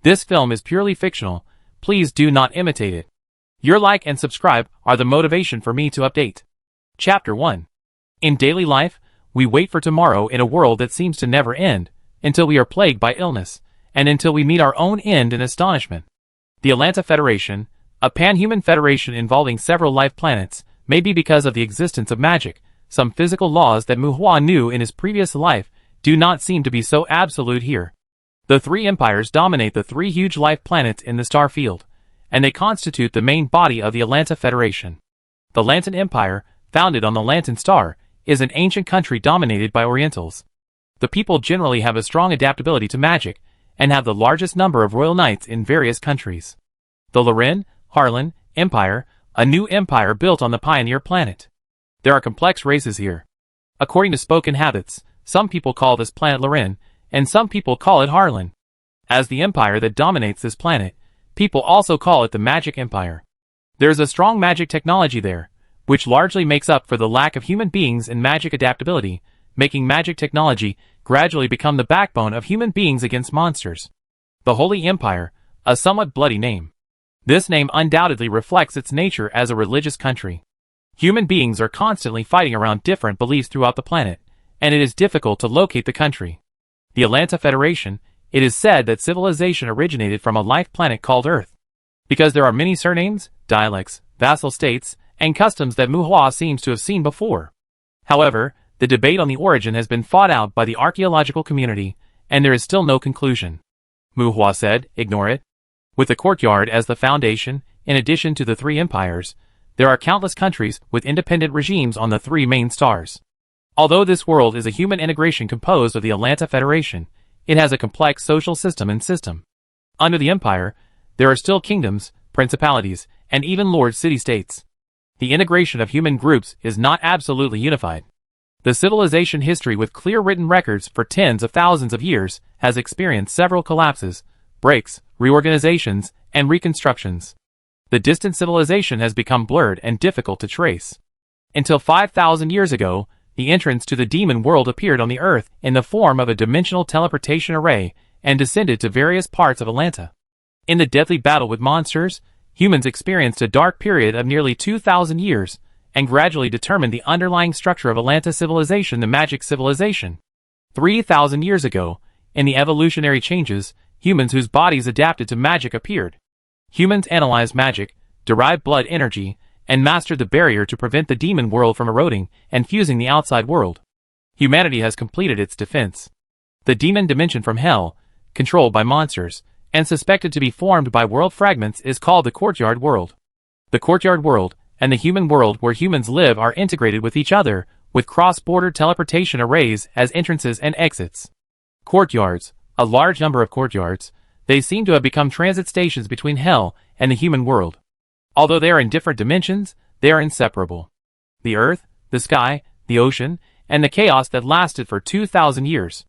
This film is purely fictional. Please do not imitate it. Your like and subscribe are the motivation for me to update. Chapter 1. In daily life, we wait for tomorrow in a world that seems to never end, until we are plagued by illness, and until we meet our own end in astonishment. The Elanta Federation, a pan-human federation involving several life planets, may be because of the existence of magic. Some physical laws that Muhua knew in his previous life do not seem to be so absolute here. The three empires dominate the three huge life planets in the star field, and they constitute the main body of the Elanta Federation. The Lantan Empire, founded on the Lantan Star, is an ancient country dominated by Orientals. The people generally have a strong adaptability to magic, and have the largest number of royal knights in various countries. The Luren, Harlan, Empire, a new empire built on the Pioneer planet. There are complex races here. According to spoken habits, some people call this planet Luren, and some people call it Harlan. As the empire that dominates this planet, people also call it the Magic Empire. There's a strong magic technology there, which largely makes up for the lack of human beings in magic adaptability, making magic technology gradually become the backbone of human beings against monsters. The Holy Empire, a somewhat bloody name. This name undoubtedly reflects its nature as a religious country. Human beings are constantly fighting around different beliefs throughout the planet, and it is difficult to locate the country. The Elanta Federation, it is said that civilization originated from a life planet called Earth. Because there are many surnames, dialects, vassal states, and customs that Muhua seems to have seen before. However, the debate on the origin has been fought out by the archaeological community, and there is still no conclusion. Muhua said, ignore it. With the courtyard as the foundation, in addition to the three empires, there are countless countries with independent regimes on the three main stars. Although this world is a human integration composed of the Elanta Federation, it has a complex social system and system. Under the empire, there are still kingdoms, principalities, and even lord city-states. The integration of human groups is not absolutely unified. The civilization history with clear written records for tens of thousands of years has experienced several collapses, breaks, reorganizations, and reconstructions. The distant civilization has become blurred and difficult to trace. Until 5,000 years ago, the entrance to the demon world appeared on the Earth in the form of a dimensional teleportation array and descended to various parts of Elanta. In the deadly battle with monsters, humans experienced a dark period of nearly 2,000 years and gradually determined the underlying structure of Elanta civilization, the magic civilization. 3,000 years ago, in the evolutionary changes, humans whose bodies adapted to magic appeared. Humans analyzed magic, derived blood energy, and mastered the barrier to prevent the demon world from eroding and fusing the outside world. Humanity has completed its defense. The demon dimension from hell, controlled by monsters, and suspected to be formed by world fragments, is called the courtyard world. The courtyard world and the human world where humans live are integrated with each other, with cross-border teleportation arrays as entrances and exits. Courtyards, a large number of courtyards, they seem to have become transit stations between hell and the human world. Although they are in different dimensions, they are inseparable. The earth, the sky, the ocean, and the chaos that lasted for 2,000 years.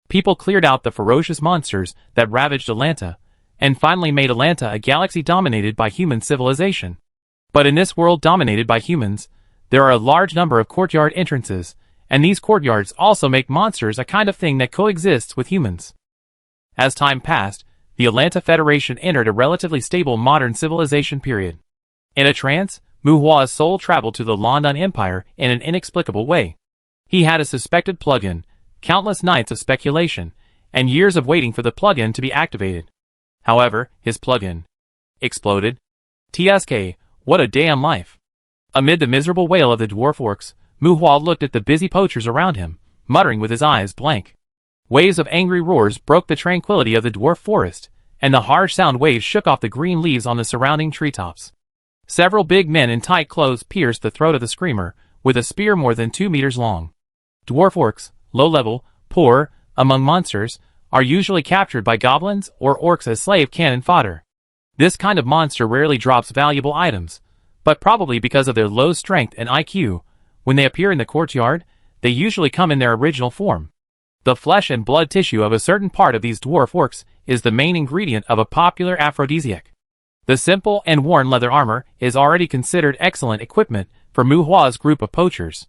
People cleared out the ferocious monsters that ravaged Elanta, and finally made Elanta a galaxy dominated by human civilization. But in this world dominated by humans, there are a large number of courtyard entrances, and these courtyards also make monsters a kind of thing that coexists with humans. As time passed, the Elanta Federation entered a relatively stable modern civilization period. In a trance, Muhua's soul traveled to the Landan Empire in an inexplicable way. He had a suspected plug-in, countless nights of speculation, and years of waiting for the plug-in to be activated. However, his plug-in exploded. TSK, what a day in life. Amid the miserable wail of the dwarf orcs, Muhua looked at the busy poachers around him, muttering with his eyes blank. Waves of angry roars broke the tranquility of the dwarf forest, and the harsh sound waves shook off the green leaves on the surrounding treetops. Several big men in tight clothes pierced the throat of the screamer, with a spear more than 2 meters long. Dwarf orcs, low-level, poor, among monsters, are usually captured by goblins or orcs as slave cannon fodder. This kind of monster rarely drops valuable items, but probably because of their low strength and IQ, when they appear in the courtyard, they usually come in their original form. The flesh and blood tissue of a certain part of these dwarf orcs is the main ingredient of a popular aphrodisiac. The simple and worn leather armor is already considered excellent equipment for Muhua's group of poachers.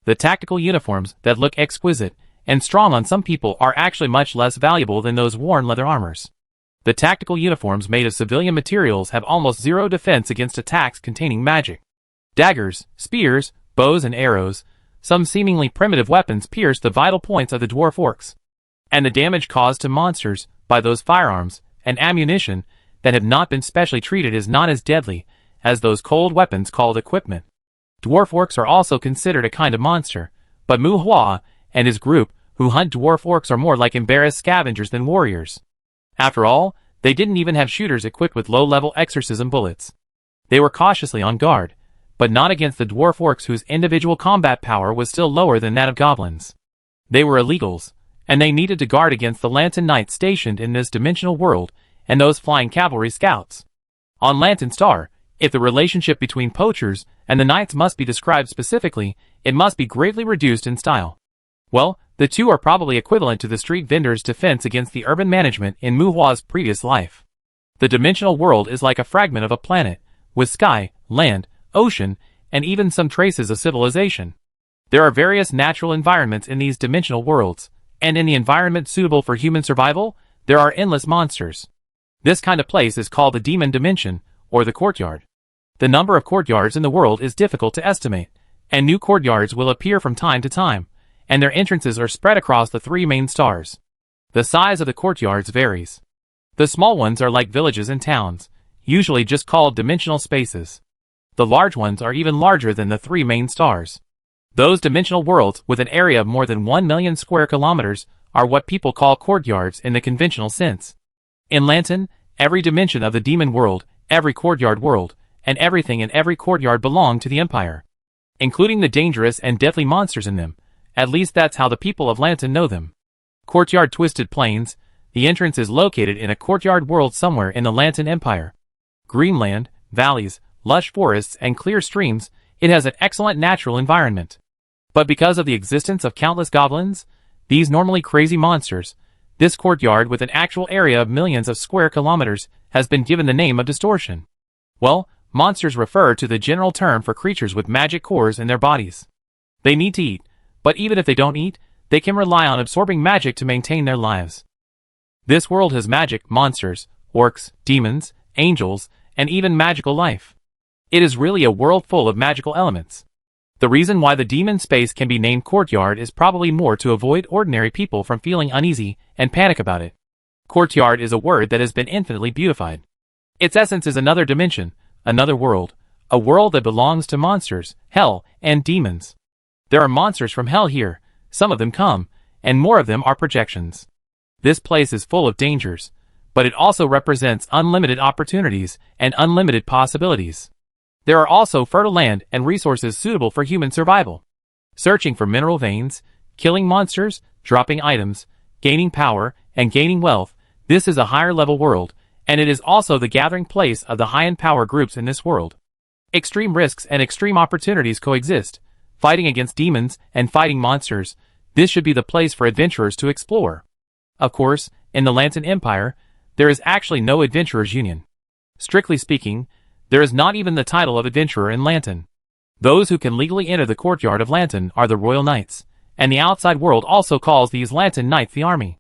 The tactical uniforms that look exquisite and strong on some people are actually much less valuable than those worn leather armors. The tactical uniforms made of civilian materials have almost zero defense against attacks containing magic. Daggers, spears, bows and arrows, some seemingly primitive weapons pierce the vital points of the dwarf orcs. And the damage caused to monsters by those firearms and ammunition that have not been specially treated is not as deadly as those cold weapons called equipment. Dwarf orcs are also considered a kind of monster, but Mu Hua and his group who hunt dwarf orcs are more like embarrassed scavengers than warriors. After all, they didn't even have shooters equipped with low-level exorcism bullets. They were cautiously on guard, but not against the dwarf orcs whose individual combat power was still lower than that of goblins. They were illegals, and they needed to guard against the Lantern Knights stationed in this dimensional world and those flying cavalry scouts. On Lantern Star, if the relationship between poachers and the knights must be described specifically, it must be greatly reduced in style. Well, the two are probably equivalent to the street vendor's defense against the urban management in Mu Hua's previous life. The dimensional world is like a fragment of a planet, with sky, land, ocean, and even some traces of civilization. There are various natural environments in these dimensional worlds, and in the environment suitable for human survival, there are endless monsters. This kind of place is called the demon dimension, or the courtyard. The number of courtyards in the world is difficult to estimate, and new courtyards will appear from time to time, and their entrances are spread across the three main stars. The size of the courtyards varies. The small ones are like villages and towns, usually just called dimensional spaces. The large ones are even larger than the three main stars. Those dimensional worlds with an area of more than 1 million square kilometers are what people call courtyards in the conventional sense. In Lantern, every dimension of the demon world, every courtyard world, and everything in every courtyard belong to the Empire, including the dangerous and deadly monsters in them. At least that's how the people of Lantern know them. Courtyard Twisted Plains, the entrance is located in a courtyard world somewhere in the Lantern Empire. Greenland, valleys, lush forests and clear streams, it has an excellent natural environment. But because of the existence of countless goblins, these normally crazy monsters, this courtyard with an actual area of millions of square kilometers has been given the name of Distortion. Well, monsters refer to the general term for creatures with magic cores in their bodies. They need to eat, but even if they don't eat, they can rely on absorbing magic to maintain their lives. This world has magic, monsters, orcs, demons, angels, and even magical life. It is really a world full of magical elements. The reason why the demon space can be named courtyard is probably more to avoid ordinary people from feeling uneasy and panic about it. Courtyard is a word that has been infinitely beautified. Its essence is another dimension, another world, a world that belongs to monsters, hell, and demons. There are monsters from hell here, some of them come, and more of them are projections. This place is full of dangers, but it also represents unlimited opportunities and unlimited possibilities. There are also fertile land and resources suitable for human survival. Searching for mineral veins, killing monsters, dropping items, gaining power, and gaining wealth, this is a higher level world, and it is also the gathering place of the high-end power groups in this world. Extreme risks and extreme opportunities coexist, fighting against demons and fighting monsters. This should be the place for adventurers to explore. Of course, in the Lantern Empire, there is actually no adventurers' union. Strictly speaking, there is not even the title of adventurer in Lantern. Those who can legally enter the courtyard of Lantern are the Royal Knights, and the outside world also calls these Lantern Knights the Army.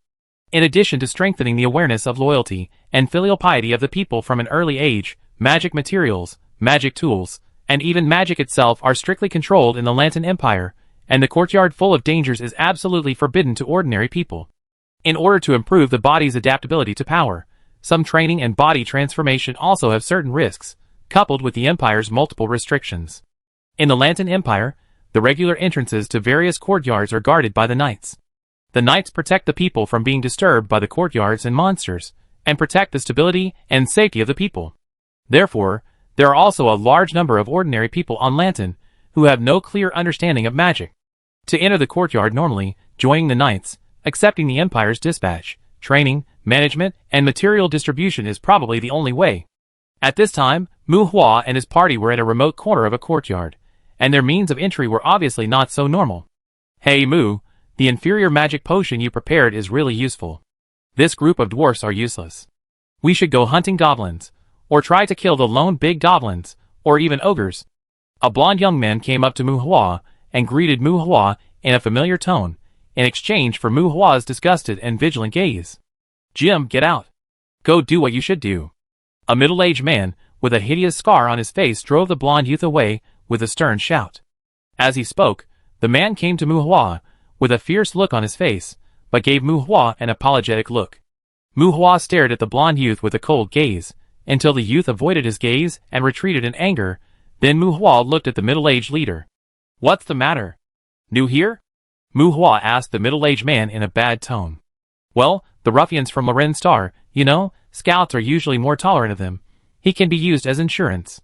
In addition to strengthening the awareness of loyalty and filial piety of the people from an early age, magic materials, magic tools, and even magic itself are strictly controlled in the Lantern Empire, and the courtyard full of dangers is absolutely forbidden to ordinary people. In order to improve the body's adaptability to power, some training and body transformation also have certain risks, coupled with the Empire's multiple restrictions. In the Lantern Empire, the regular entrances to various courtyards are guarded by the Knights. The Knights protect the people from being disturbed by the courtyards and monsters, and protect the stability and safety of the people. Therefore, there are also a large number of ordinary people on Lantern who have no clear understanding of magic. To enter the courtyard normally, joining the Knights, accepting the Empire's dispatch, training, management, and material distribution is probably the only way. At this time, Mu Hua and his party were in a remote corner of a courtyard, and their means of entry were obviously not so normal. Hey Mu, the inferior magic potion you prepared is really useful. This group of dwarfs are useless. We should go hunting goblins, or try to kill the lone big goblins, or even ogres. A blond young man came up to Mu Hua and greeted Mu Hua in a familiar tone, in exchange for Mu Hua's disgusted and vigilant gaze. Jim, get out. Go do what you should do." A middle-aged man, with a hideous scar on his face, drove the blonde youth away with a stern shout. As he spoke, the man came to Muhua, with a fierce look on his face, but gave Muhua an apologetic look. Muhua stared at the blonde youth with a cold gaze, until the youth avoided his gaze and retreated in anger. Then Muhua looked at the middle-aged leader. "What's the matter? New here?" Muhua asked the middle-aged man in a bad tone. "Well, the ruffians from Luren Star, you know, scouts are usually more tolerant of them. He can be used as insurance."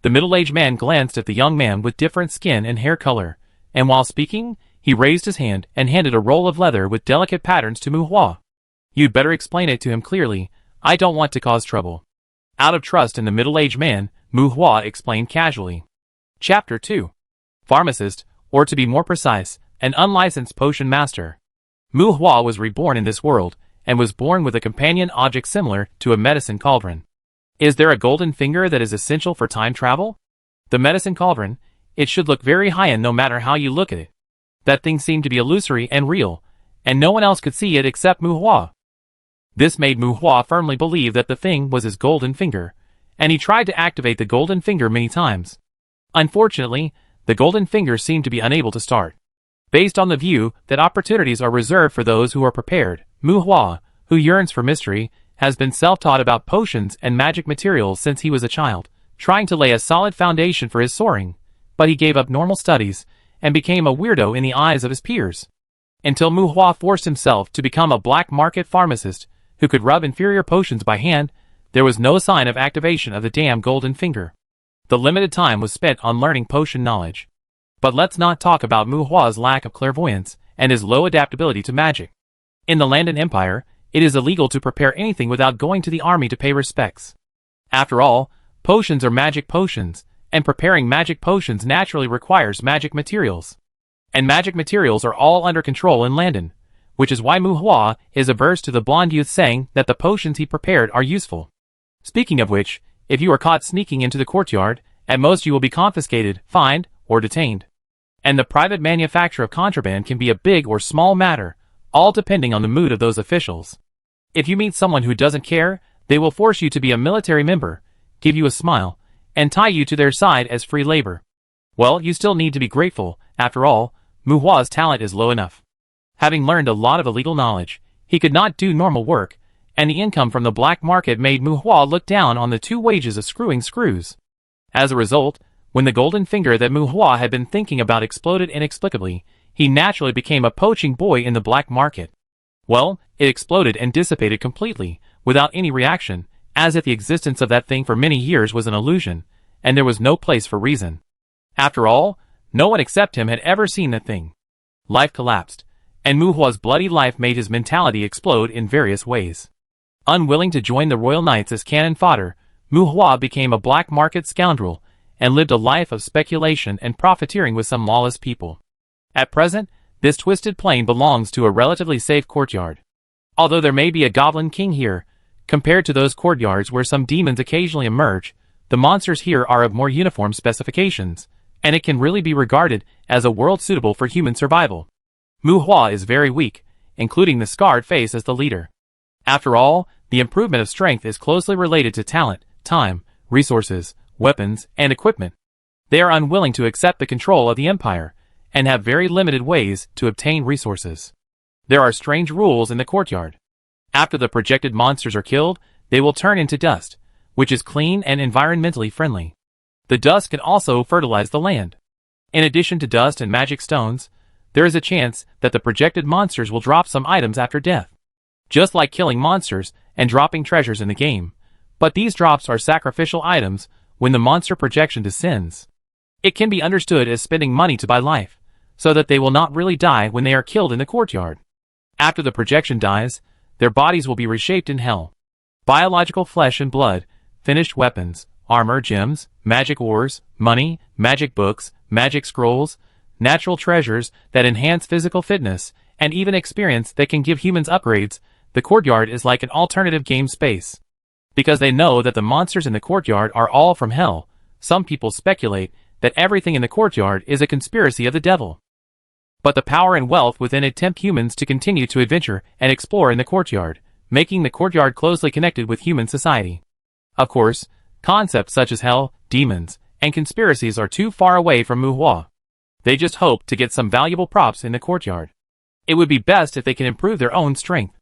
The middle-aged man glanced at the young man with different skin and hair color, and while speaking, he raised his hand and handed a roll of leather with delicate patterns to Muhua. "You'd better explain it to him clearly. I don't want to cause trouble." Out of trust in the middle-aged man, Muhua explained casually. Chapter 2. Pharmacist, or to be more precise, an unlicensed potion master. Muhua was reborn in this world, and was born with a companion object similar to a medicine cauldron. Is there a golden finger that is essential for time travel? The medicine cauldron, it should look very high-end no matter how you look at it. That thing seemed to be illusory and real, and no one else could see it except Muhua. This made Muhua firmly believe that the thing was his golden finger, and he tried to activate the golden finger many times. Unfortunately, the golden finger seemed to be unable to start. Based on the view that opportunities are reserved for those who are prepared, Muhua, who yearns for mystery, has been self-taught about potions and magic materials since he was a child, trying to lay a solid foundation for his soaring, but he gave up normal studies and became a weirdo in the eyes of his peers. Until Muhua forced himself to become a black market pharmacist who could rub inferior potions by hand, there was no sign of activation of the damn golden finger. The limited time was spent on learning potion knowledge. But let's not talk about Muhua's lack of clairvoyance and his low adaptability to magic. In the Landan Empire, it is illegal to prepare anything without going to the army to pay respects. After all, potions are magic potions, and preparing magic potions naturally requires magic materials. And magic materials are all under control in Landan, which is why Muhua is averse to the blonde youth saying that the potions he prepared are useful. Speaking of which, if you are caught sneaking into the courtyard, at most you will be confiscated, fined, or detained. And the private manufacture of contraband can be a big or small matter, all depending on the mood of those officials. If you meet someone who doesn't care, they will force you to be a military member, give you a smile, and tie you to their side as free labor. Well, you still need to be grateful. After all, Muhua's talent is low enough. Having learned a lot of illegal knowledge, he could not do normal work, and the income from the black market made Muhua look down on the 2 wages of screwing screws. As a result, when the golden finger that Muhua had been thinking about exploded inexplicably, he naturally became a poaching boy in the black market. Well, it exploded and dissipated completely, without any reaction, as if the existence of that thing for many years was an illusion, and there was no place for reason. After all, no one except him had ever seen that thing. Life collapsed, and Muhua's bloody life made his mentality explode in various ways. Unwilling to join the royal knights as cannon fodder, Muhua became a black market scoundrel, and lived a life of speculation and profiteering with some lawless people. At present, this twisted plain belongs to a relatively safe courtyard. Although there may be a goblin king here, compared to those courtyards where some demons occasionally emerge, the monsters here are of more uniform specifications, and it can really be regarded as a world suitable for human survival. Muhua is very weak, including the scarred face as the leader. After all, the improvement of strength is closely related to talent, time, resources, weapons, and equipment. They are unwilling to accept the control of the empire, and have very limited ways to obtain resources. There are strange rules in the courtyard. After the projected monsters are killed, they will turn into dust, which is clean and environmentally friendly. The dust can also fertilize the land. In addition to dust and magic stones, there is a chance that the projected monsters will drop some items after death. Just like killing monsters and dropping treasures in the game, but these drops are sacrificial items when the monster projection descends. It can be understood as spending money to buy life, so that they will not really die when they are killed in the courtyard. After the projection dies, their bodies will be reshaped in hell. Biological flesh and blood, finished weapons, armor, gems, magic ores, money, magic books, magic scrolls, natural treasures that enhance physical fitness, and even experience that can give humans upgrades. The courtyard is like an alternative game space. Because they know that the monsters in the courtyard are all from hell, some people speculate that everything in the courtyard is a conspiracy of the devil. But the power and wealth within it tempt humans to continue to adventure and explore in the courtyard, making the courtyard closely connected with human society. Of course, concepts such as hell, demons, and conspiracies are too far away from Muhua. They just hope to get some valuable props in the courtyard. It would be best if they can improve their own strength.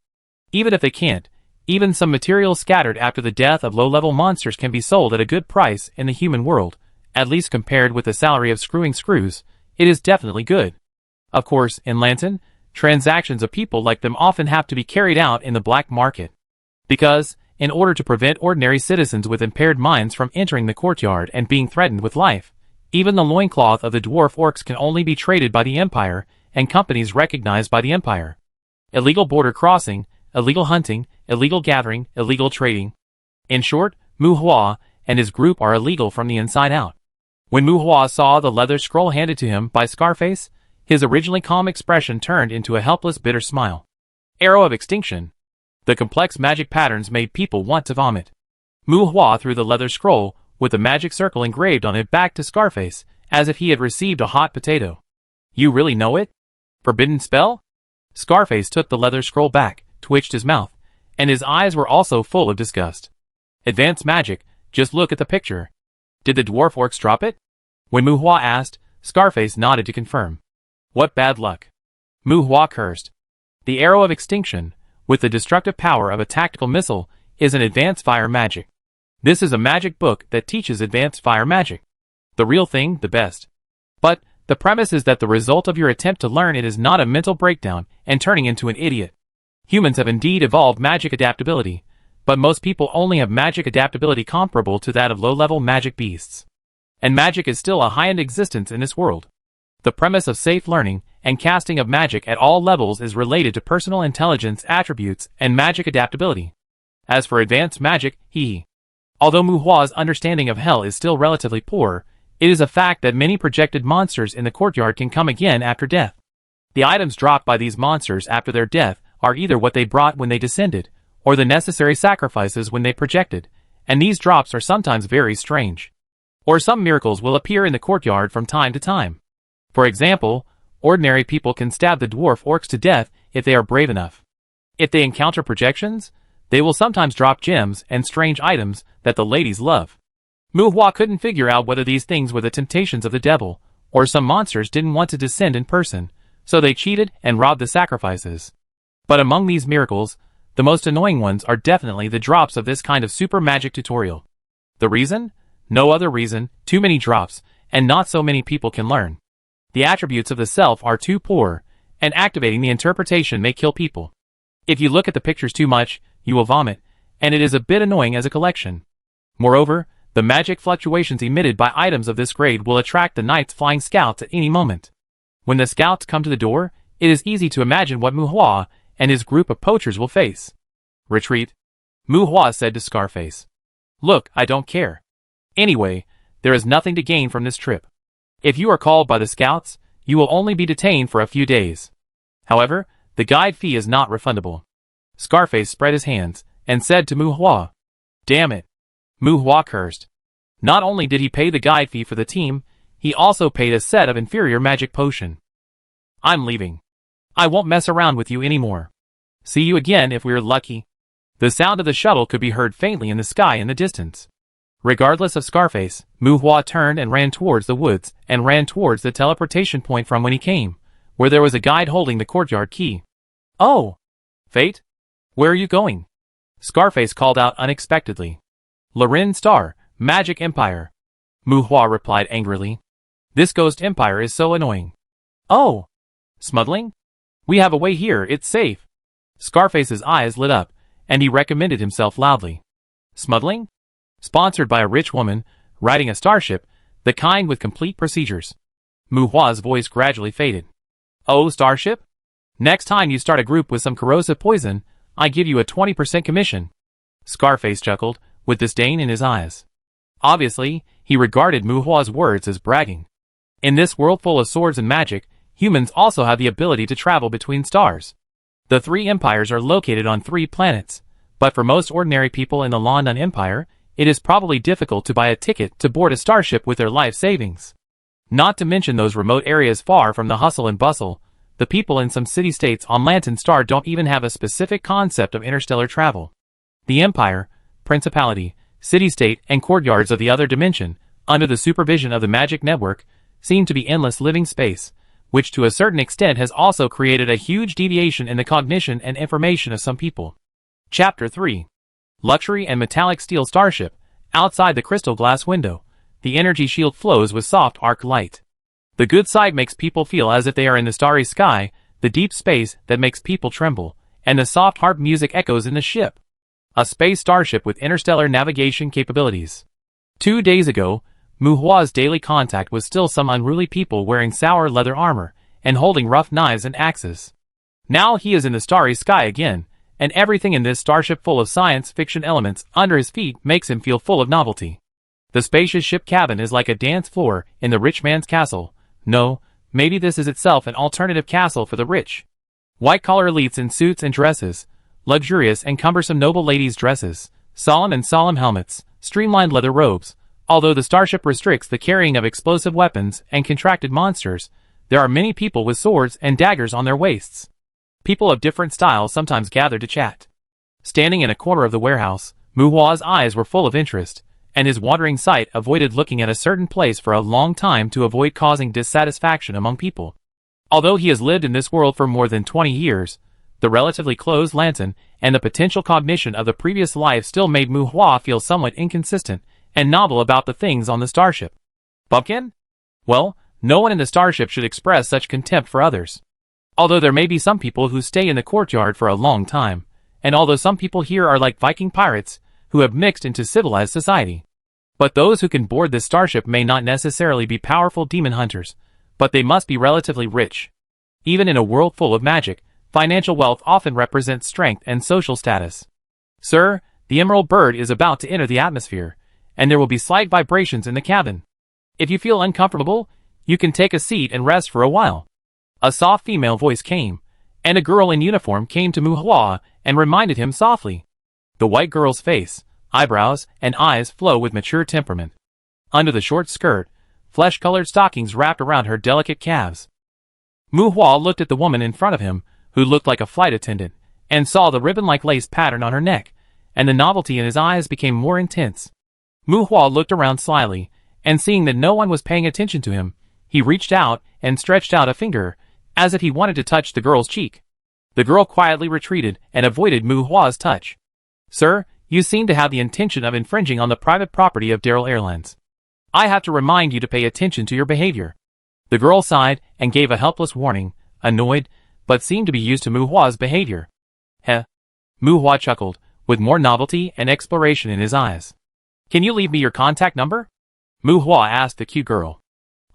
Even if they can't, even some materials scattered after the death of low-level monsters can be sold at a good price in the human world, at least compared with the salary of screwing screws. It is definitely good. Of course, in Lanton, transactions of people like them often have to be carried out in the black market. Because, in order to prevent ordinary citizens with impaired minds from entering the courtyard and being threatened with life, even the loincloth of the dwarf orcs can only be traded by the Empire and companies recognized by the Empire. Illegal border crossing, illegal hunting, illegal gathering, illegal trading. In short, Muhua and his group are illegal from the inside out. When Muhua saw the leather scroll handed to him by Scarface, his originally calm expression turned into a helpless, bitter smile. Arrow of Extinction. The complex magic patterns made people want to vomit. Muhua threw the leather scroll, with the magic circle engraved on it, back to Scarface, as if he had received a hot potato. You really know it? Forbidden spell? Scarface took the leather scroll back, twitched his mouth, and his eyes were also full of disgust. Advanced magic, just look at the picture. Did the dwarf orcs drop it? When Muhua asked, Scarface nodded to confirm. What bad luck. Muhua cursed. The Arrow of Extinction, with the destructive power of a tactical missile, is an advanced fire magic. This is a magic book that teaches advanced fire magic. The real thing, the best. But, the premise is that the result of your attempt to learn it is not a mental breakdown and turning into an idiot. Humans have indeed evolved magic adaptability, but most people only have magic adaptability comparable to that of low-level magic beasts. And magic is still a high-end existence in this world. The premise of safe learning and casting of magic at all levels is related to personal intelligence attributes and magic adaptability. As for advanced magic, although Muhua's understanding of hell is still relatively poor, it is a fact that many projected monsters in the courtyard can come again after death. The items dropped by these monsters after their death are either what they brought when they descended, or the necessary sacrifices when they projected, and these drops are sometimes very strange. Or some miracles will appear in the courtyard from time to time. For example, ordinary people can stab the dwarf orcs to death if they are brave enough. If they encounter projections, they will sometimes drop gems and strange items that the ladies love. Muhua couldn't figure out whether these things were the temptations of the devil, or some monsters didn't want to descend in person, so they cheated and robbed the sacrifices. But among these miracles, the most annoying ones are definitely the drops of this kind of super magic tutorial. The reason? No other reason, too many drops, and not so many people can learn. The attributes of the self are too poor, and activating the interpretation may kill people. If you look at the pictures too much, you will vomit, and it is a bit annoying as a collection. Moreover, the magic fluctuations emitted by items of this grade will attract the Knight's flying scouts at any moment. When the scouts come to the door, it is easy to imagine what Muhua and his group of poachers will face. Retreat. Muhua said to Scarface. Look, I don't care. Anyway, there is nothing to gain from this trip. If you are called by the scouts, you will only be detained for a few days. However, the guide fee is not refundable. Scarface spread his hands and said to Muhua, Damn it. Muhua cursed. Not only did he pay the guide fee for the team, he also paid a set of inferior magic potion. I'm leaving. I won't mess around with you anymore. See you again if we're lucky. The sound of the shuttle could be heard faintly in the sky in the distance. Regardless of Scarface, Muhua turned and ran towards the woods and ran towards the teleportation point from when he came, where there was a guide holding the courtyard key. Oh! Fate? Where are you going? Scarface called out unexpectedly. Luren Star, Magic Empire. Muhua replied angrily. This ghost empire is so annoying. Oh! Smuggling? We have a way here, it's safe. Scarface's eyes lit up, and he recommended himself loudly. Smuggling? Sponsored by a rich woman, riding a starship, the kind with complete procedures. Muhua's voice gradually faded. Oh, starship? Next time you start a group with some corrosive poison, I give you a 20% commission. Scarface chuckled, with disdain in his eyes. Obviously, he regarded Muhua's words as bragging. In this world full of swords and magic, humans also have the ability to travel between stars. The three empires are located on 3 planets, but for most ordinary people in the London Empire, it is probably difficult to buy a ticket to board a starship with their life savings. Not to mention those remote areas far from the hustle and bustle, the people in some city-states on Lantan Star don't even have a specific concept of interstellar travel. The Empire, Principality, City-State, and courtyards of the other dimension, under the supervision of the magic network, seem to be endless living space, which to a certain extent has also created a huge deviation in the cognition and information of some people. Chapter 3. Luxury and metallic steel starship. Outside the crystal glass window, the energy shield flows with soft arc light. The good side makes people feel as if they are in the starry sky, the deep space that makes people tremble, and the soft harp music echoes in the ship. A space starship with interstellar navigation capabilities. 2 days ago, Muhua's daily contact was still some unruly people wearing sour leather armor, and holding rough knives and axes. Now he is in the starry sky again, and everything in this starship full of science fiction elements under his feet makes him feel full of novelty. The spacious ship cabin is like a dance floor in the rich man's castle. No, maybe this is itself an alternative castle for the rich. White-collar elites in suits and dresses, luxurious and cumbersome noble ladies' dresses, solemn helmets, streamlined leather robes. Although the starship restricts the carrying of explosive weapons and contracted monsters, there are many people with swords and daggers on their waists. People of different styles sometimes gather to chat. Standing in a corner of the warehouse, Muhua's eyes were full of interest, and his wandering sight avoided looking at a certain place for a long time to avoid causing dissatisfaction among people. Although he has lived in this world for more than 20 years, the relatively closed Lantan and the potential cognition of the previous life still made Muhua feel somewhat inconsistent and novel about the things on the starship. Bumpkin? Well, no one in the starship should express such contempt for others. Although there may be some people who stay in the courtyard for a long time, and although some people here are like Viking pirates who have mixed into civilized society. But those who can board this starship may not necessarily be powerful demon hunters, but they must be relatively rich. Even in a world full of magic, financial wealth often represents strength and social status. Sir, the Emerald Bird is about to enter the atmosphere, and there will be slight vibrations in the cabin. If you feel uncomfortable, you can take a seat and rest for a while. A soft female voice came, and a girl in uniform came to Muhua and reminded him softly. The white girl's face, eyebrows, and eyes flow with mature temperament. Under the short skirt, flesh-colored stockings wrapped around her delicate calves. Muhua looked at the woman in front of him, who looked like a flight attendant, and saw the ribbon-like lace pattern on her neck, and the novelty in his eyes became more intense. Muhua looked around slyly, and seeing that no one was paying attention to him, he reached out and stretched out a finger, as if he wanted to touch the girl's cheek. The girl quietly retreated and avoided Muhua's touch. Sir, you seem to have the intention of infringing on the private property of Daryl Airlands. I have to remind you to pay attention to your behavior. The girl sighed and gave a helpless warning, annoyed, but seemed to be used to Muhua's behavior. Heh. Muhua chuckled, with more novelty and exploration in his eyes. Can you leave me your contact number? Muhua asked the cute girl.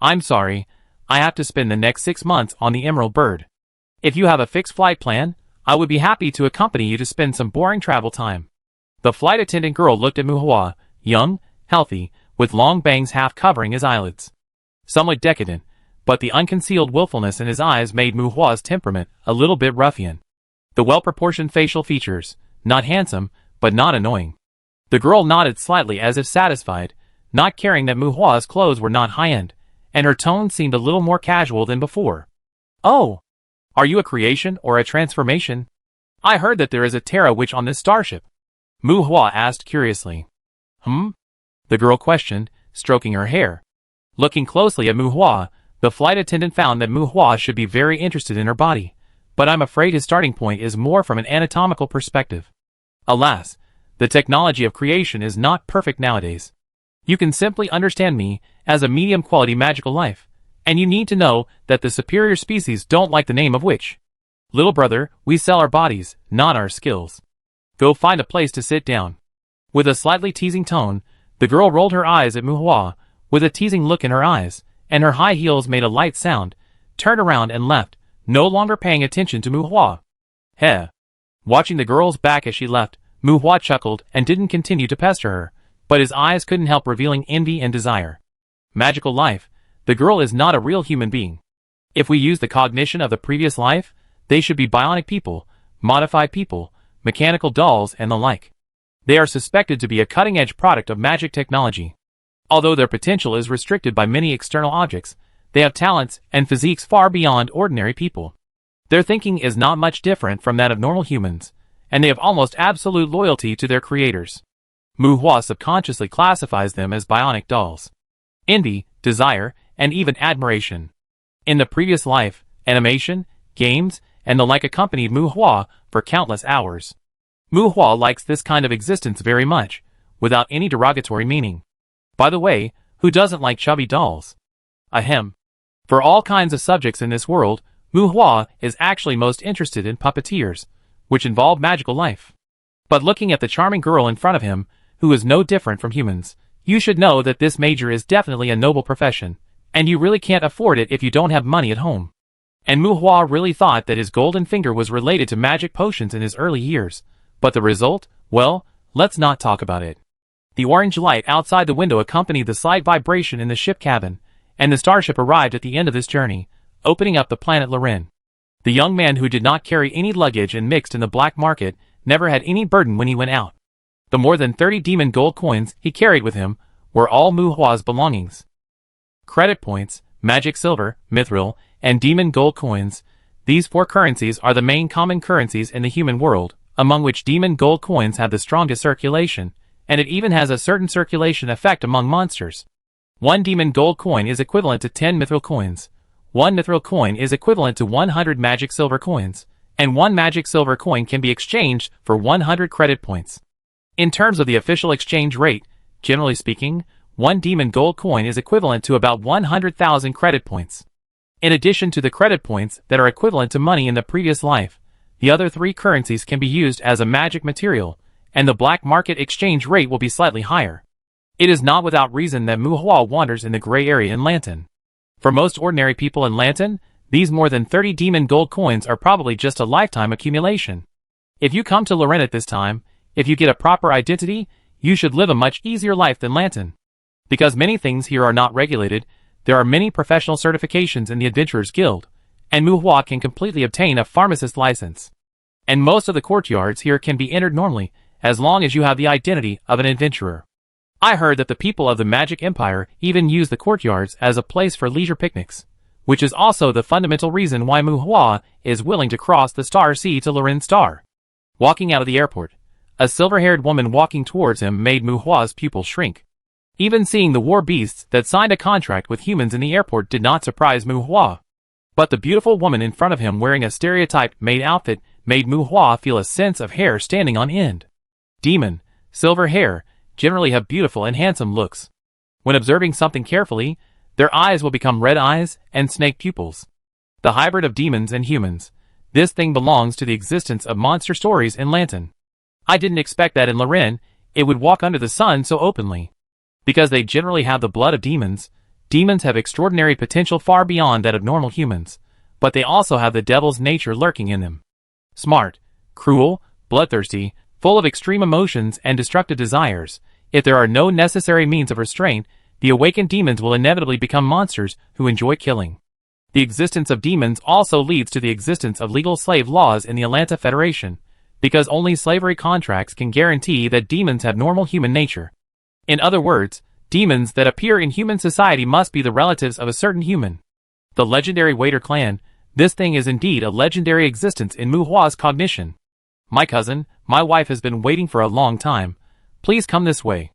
I'm sorry, I have to spend the next 6 months on the Emerald Bird. If you have a fixed flight plan, I would be happy to accompany you to spend some boring travel time. The flight attendant girl looked at Muhua, young, healthy, with long bangs half covering his eyelids. Somewhat decadent, but the unconcealed willfulness in his eyes made Muhua's temperament a little bit ruffian. The well-proportioned facial features, not handsome, but not annoying. The girl nodded slightly as if satisfied, not caring that Muhua's clothes were not high-end, and her tone seemed a little more casual than before. Oh! Are you a creation or a transformation? I heard that there is a Terra witch on this starship. Muhua asked curiously. The girl questioned, stroking her hair. Looking closely at Muhua, the flight attendant found that Muhua should be very interested in her body, but I'm afraid his starting point is more from an anatomical perspective. Alas, the technology of creation is not perfect nowadays. You can simply understand me as a medium-quality magical life, and you need to know that the superior species don't like the name of witch. Little brother, we sell our bodies, not our skills. Go find a place to sit down. With a slightly teasing tone, the girl rolled her eyes at Muhua, with a teasing look in her eyes, and her high heels made a light sound, turned around and left, no longer paying attention to Muhua. Heh. Watching the girl's back as she left, Muhua chuckled and didn't continue to pester her, but his eyes couldn't help revealing envy and desire. Magical life, the girl is not a real human being. If we use the cognition of the previous life, they should be bionic people, modified people, mechanical dolls and the like. They are suspected to be a cutting-edge product of magic technology. Although their potential is restricted by many external objects, they have talents and physiques far beyond ordinary people. Their thinking is not much different from that of normal humans, and they have almost absolute loyalty to their creators. Mu Hua subconsciously classifies them as bionic dolls. Envy, desire, and even admiration. In the previous life, animation, games, and the like accompanied Mu Hua for countless hours. Mu Hua likes this kind of existence very much, without any derogatory meaning. By the way, who doesn't like chubby dolls? Ahem. For all kinds of subjects in this world, Mu Hua is actually most interested in puppeteers, which involve magical life. But looking at the charming girl in front of him, who is no different from humans, you should know that this major is definitely a noble profession, and you really can't afford it if you don't have money at home. And Mu Hua really thought that his golden finger was related to magic potions in his early years, but the result, well, let's not talk about it. The orange light outside the window accompanied the slight vibration in the ship cabin, and the starship arrived at the end of this journey, opening up the planet Luren. The young man who did not carry any luggage and mixed in the black market never had any burden when he went out. The more than 30 demon gold coins he carried with him were all Mu Hua's belongings. Credit points, magic silver, mithril, and demon gold coins, these 4 currencies are the main common currencies in the human world, among which demon gold coins have the strongest circulation, and it even has a certain circulation effect among monsters. 1 demon gold coin is equivalent to 10 mithril coins. 1 mithril coin is equivalent to 100 magic silver coins, and 1 magic silver coin can be exchanged for 100 credit points. In terms of the official exchange rate, generally speaking, 1 demon gold coin is equivalent to about 100,000 credit points. In addition to the credit points that are equivalent to money in the previous life, the other 3 currencies can be used as a magic material, and the black market exchange rate will be slightly higher. It is not without reason that Mu Hua wanders in the gray area in Lantan. For most ordinary people in Lantan, these more than 30 demon gold coins are probably just a lifetime accumulation. If you come to Luren at this time, if you get a proper identity, you should live a much easier life than Lantan. Because many things here are not regulated, there are many professional certifications in the Adventurers Guild, and Mu Hua can completely obtain a Pharmacist license. And most of the courtyards here can be entered normally, as long as you have the identity of an adventurer. I heard that the people of the Magic Empire even use the courtyards as a place for leisure picnics, which is also the fundamental reason why Mu Hua is willing to cross the Star Sea to Luren Star. Walking out of the airport, a silver-haired woman walking towards him made Mu Hua's pupils shrink. Even seeing the war beasts that signed a contract with humans in the airport did not surprise Mu Hua. But the beautiful woman in front of him wearing a stereotyped maid outfit made Mu Hua feel a sense of hair standing on end. Demon, silver hair, generally have beautiful and handsome looks. When observing something carefully, their eyes will become red eyes and snake pupils. The hybrid of demons and humans. This thing belongs to the existence of monster stories in Lantan. I didn't expect that in Luren, it would walk under the sun so openly. Because they generally have the blood of demons, demons have extraordinary potential far beyond that of normal humans, but they also have the devil's nature lurking in them. Smart, cruel, bloodthirsty, full of extreme emotions and destructive desires, if there are no necessary means of restraint, the awakened demons will inevitably become monsters who enjoy killing. The existence of demons also leads to the existence of legal slave laws in the Elanta Federation, because only slavery contracts can guarantee that demons have normal human nature. In other words, demons that appear in human society must be the relatives of a certain human. The legendary Waiter clan, this thing is indeed a legendary existence in Mu Hua's cognition. My cousin, my wife has been waiting for a long time. Please come this way.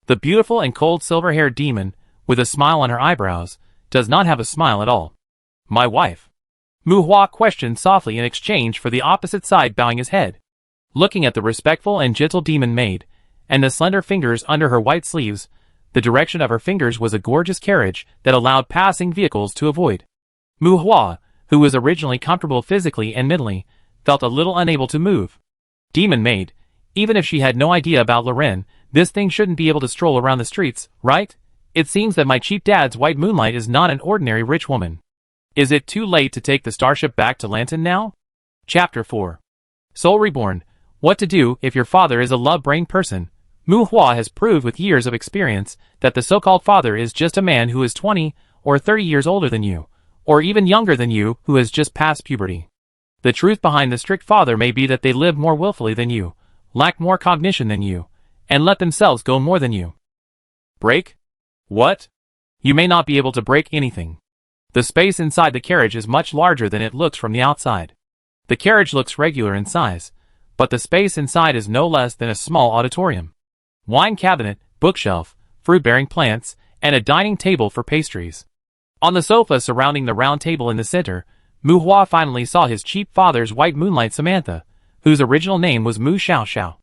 The beautiful and cold silver-haired demon, with a smile on her eyebrows, does not have a smile at all. My wife? Mu Hua questioned softly in exchange for the opposite side bowing his head. Looking at the respectful and gentle demon maid, and the slender fingers under her white sleeves, the direction of her fingers was a gorgeous carriage that allowed passing vehicles to avoid. Mu Hua, who was originally comfortable physically and mentally, felt a little unable to move. Demon maid, even if she had no idea about Luren, this thing shouldn't be able to stroll around the streets, right? It seems that my cheap dad's white moonlight is not an ordinary rich woman. Is it too late to take the starship back to Lantan now? Chapter 4. Soul Reborn. What to do if your father is a love-brained person. Mu Hua has proved with years of experience that the so-called father is just a man who is 20 or 30 years older than you, or even younger than you who has just passed puberty. The truth behind the strict father may be that they live more willfully than you, lack more cognition than you, and let themselves go more than you. Break? What? You may not be able to break anything. The space inside the carriage is much larger than it looks from the outside. The carriage looks regular in size, but the space inside is no less than a small auditorium. Wine cabinet, bookshelf, fruit-bearing plants, and a dining table for pastries. On the sofa surrounding the round table in the center, Mu Hua finally saw his cheap father's white moonlight Samantha, whose original name was Mu Xiao Xiao.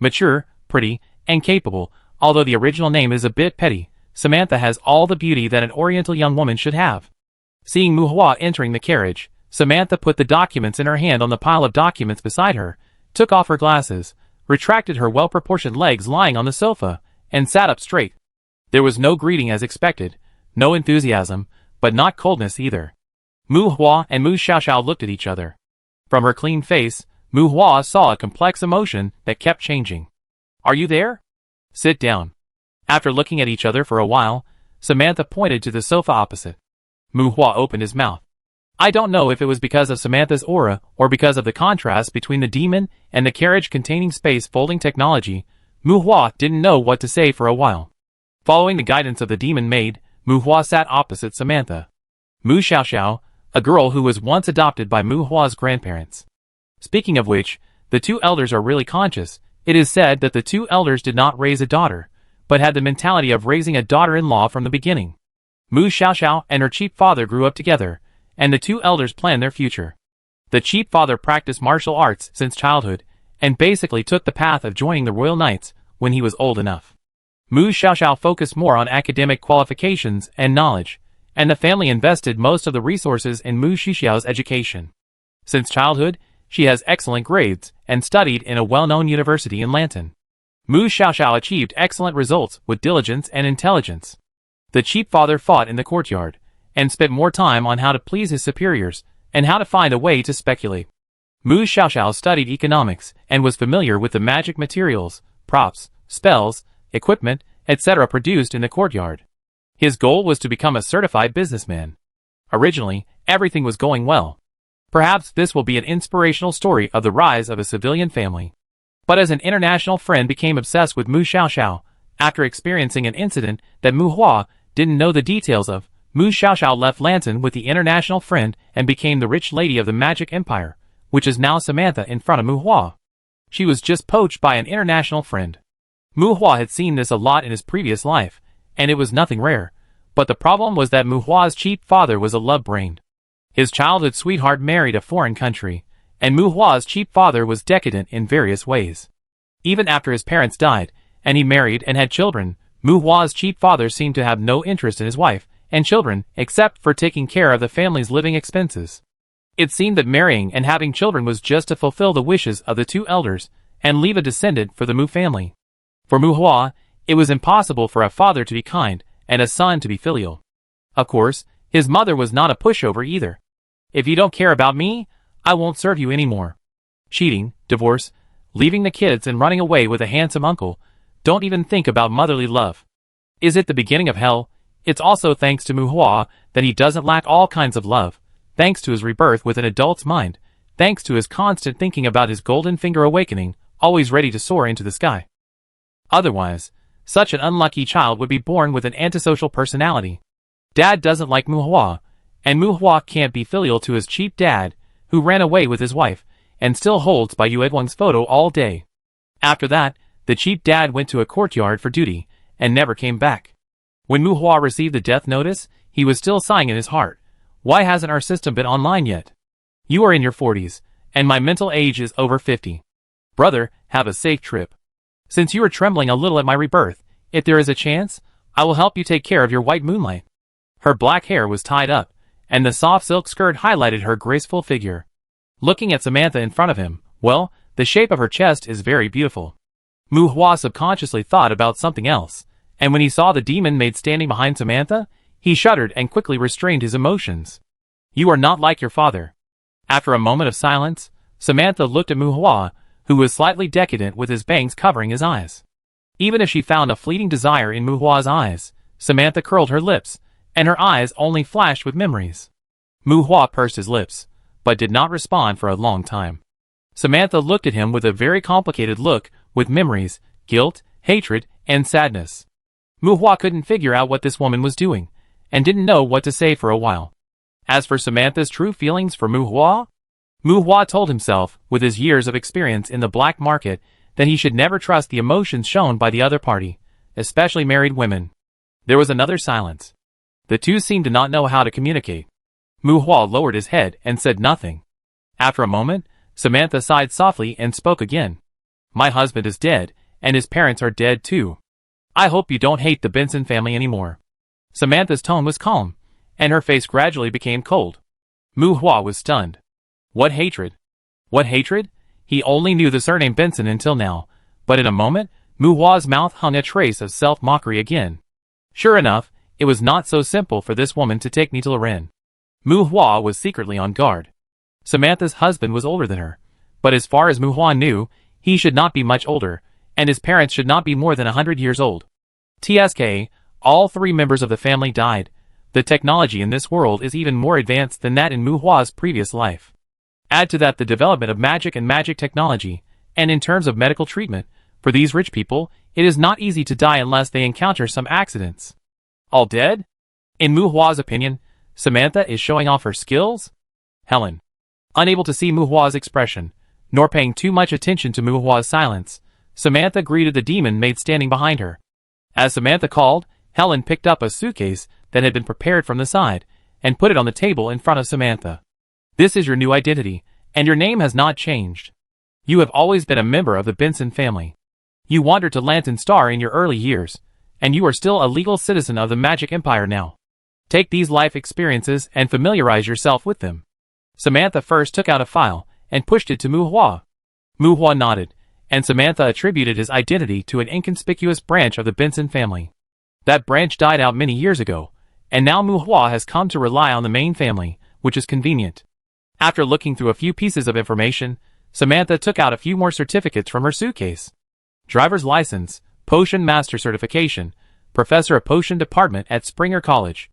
Mature, pretty, and capable, although the original name is a bit petty, Samantha has all the beauty that an oriental young woman should have. Seeing Mu Hua entering the carriage, Samantha put the documents in her hand on the pile of documents beside her, took off her glasses, retracted her well-proportioned legs lying on the sofa, and sat up straight. There was no greeting as expected, no enthusiasm, but not coldness either. Mu Hua and Mu Xiaoxiao looked at each other. From her clean face, Mu Hua saw a complex emotion that kept changing. "Are you there? Sit down." After looking at each other for a while, Samantha pointed to the sofa opposite. Mu Hua opened his mouth. I don't know if it was because of Samantha's aura or because of the contrast between the demon and the carriage containing space folding technology, Mu Hua didn't know what to say for a while. Following the guidance of the demon maid, Mu Hua sat opposite Samantha. Mu Xiaoxiao, a girl who was once adopted by Mu Hua's grandparents. Speaking of which, the two elders are really conscious. It is said that the two elders did not raise a daughter, but had the mentality of raising a daughter-in-law from the beginning. Mu Xiaoxiao and her cheap father grew up together, and the two elders planned their future. The cheap father practiced martial arts since childhood, and basically took the path of joining the Royal Knights when he was old enough. Mu Xiaoxiao focused more on academic qualifications and knowledge, and the family invested most of the resources in Mu Xiaoxiao's education. Since childhood, she has excellent grades and studied in a well-known university in Elanta. Mu Xiaoxiao achieved excellent results with diligence and intelligence. The cheap father fought in the courtyard, and spent more time on how to please his superiors, and how to find a way to speculate. Mu Xiaoxiao studied economics, and was familiar with the magic materials, props, spells, equipment, etc. produced in the courtyard. His goal was to become a certified businessman. Originally, everything was going well. Perhaps this will be an inspirational story of the rise of a civilian family. But as an international friend became obsessed with Mu Xiaoxiao, after experiencing an incident that Mu Hua didn't know the details of, Mu Xiaoxiao left Lantan with the international friend and became the rich lady of the Magic Empire, which is now Samantha in front of Mu Hua. She was just poached by an international friend. Mu Hua had seen this a lot in his previous life, and it was nothing rare, but the problem was that Mu Hua's cheap father was a love-brained. His childhood sweetheart married a foreign country, and Mu Hua's cheap father was decadent in various ways. Even after his parents died, and he married and had children, Mu Hua's cheap father seemed to have no interest in his wife and children, except for taking care of the family's living expenses. It seemed that marrying and having children was just to fulfill the wishes of the two elders, and leave a descendant for the Mu family. For Mu Hua, it was impossible for a father to be kind, and a son to be filial. Of course, his mother was not a pushover either. If you don't care about me, I won't serve you anymore. Cheating, divorce, leaving the kids and running away with a handsome uncle, don't even think about motherly love. Is it the beginning of hell? It's also thanks to Mu Hua that he doesn't lack all kinds of love, thanks to his rebirth with an adult's mind, thanks to his constant thinking about his golden finger awakening, always ready to soar into the sky. Otherwise, such an unlucky child would be born with an antisocial personality. Dad doesn't like Mu Hua, and Mu Hua can't be filial to his cheap dad, who ran away with his wife, and still holds by Yue Edwang's photo all day. After that, the cheap dad went to a courtyard for duty, and never came back. When Mu Hua received the death notice, he was still sighing in his heart. Why hasn't our system been online yet? You are in your 40s, and my mental age is over 50. Brother, have a safe trip. Since you are trembling a little at my rebirth, if there is a chance, I will help you take care of your white moonlight. Her black hair was tied up, and the soft silk skirt highlighted her graceful figure. Looking at Samantha in front of him, well, the shape of her chest is very beautiful. Mu Hua subconsciously thought about something else, and when he saw the demon maid standing behind Samantha, he shuddered and quickly restrained his emotions. You are not like your father. After a moment of silence, Samantha looked at Mu Hua, who was slightly decadent with his bangs covering his eyes. Even if she found a fleeting desire in Mu Hua's eyes, Samantha curled her lips, and her eyes only flashed with memories. Mu Hua pursed his lips, but did not respond for a long time. Samantha looked at him with a very complicated look, with memories, guilt, hatred, and sadness. Mu Hua couldn't figure out what this woman was doing, and didn't know what to say for a while. As for Samantha's true feelings for Mu Hua, Mu Hua told himself, with his years of experience in the black market, that he should never trust the emotions shown by the other party, especially married women. There was another silence. The two seemed to not know how to communicate. Mu Hua lowered his head and said nothing. After a moment, Samantha sighed softly and spoke again. My husband is dead, and his parents are dead too. I hope you don't hate the Benson family anymore. Samantha's tone was calm, and her face gradually became cold. Mu Hua was stunned. What hatred? What hatred? He only knew the surname Benson until now, but in a moment, Mu Hua's mouth hung a trace of self-mockery again. Sure enough, it was not so simple for this woman to take me to Luren. Mu Hua was secretly on guard. Samantha's husband was older than her, but as far as Mu Hua knew, he should not be much older, and his parents should not be more than 100 years old. TSK, all three members of the family died. The technology in this world is even more advanced than that in Mu Hua's previous life. Add to that the development of magic and magic technology, and in terms of medical treatment, for these rich people, it is not easy to die unless they encounter some accidents. All dead? In Mu Hua's opinion, Samantha is showing off her skills? Helen. Unable to see Mu Hua's expression, nor paying too much attention to Mu Hua's silence, Samantha greeted the demon maid standing behind her. As Samantha called, Helen picked up a suitcase that had been prepared from the side, and put it on the table in front of Samantha. This is your new identity, and your name has not changed. You have always been a member of the Benson family. You wandered to Lantern Star in your early years, and you are still a legal citizen of the Magic Empire now. Take these life experiences and familiarize yourself with them. Samantha first took out a file, and pushed it to Mu Hua. Mu Hua nodded, and Samantha attributed his identity to an inconspicuous branch of the Benson family. That branch died out many years ago, and now Mu Hua has come to rely on the main family, which is convenient. After looking through a few pieces of information, Samantha took out a few more certificates from her suitcase. Driver's license, Potion Master certification, Professor of Potion Department at Springer College.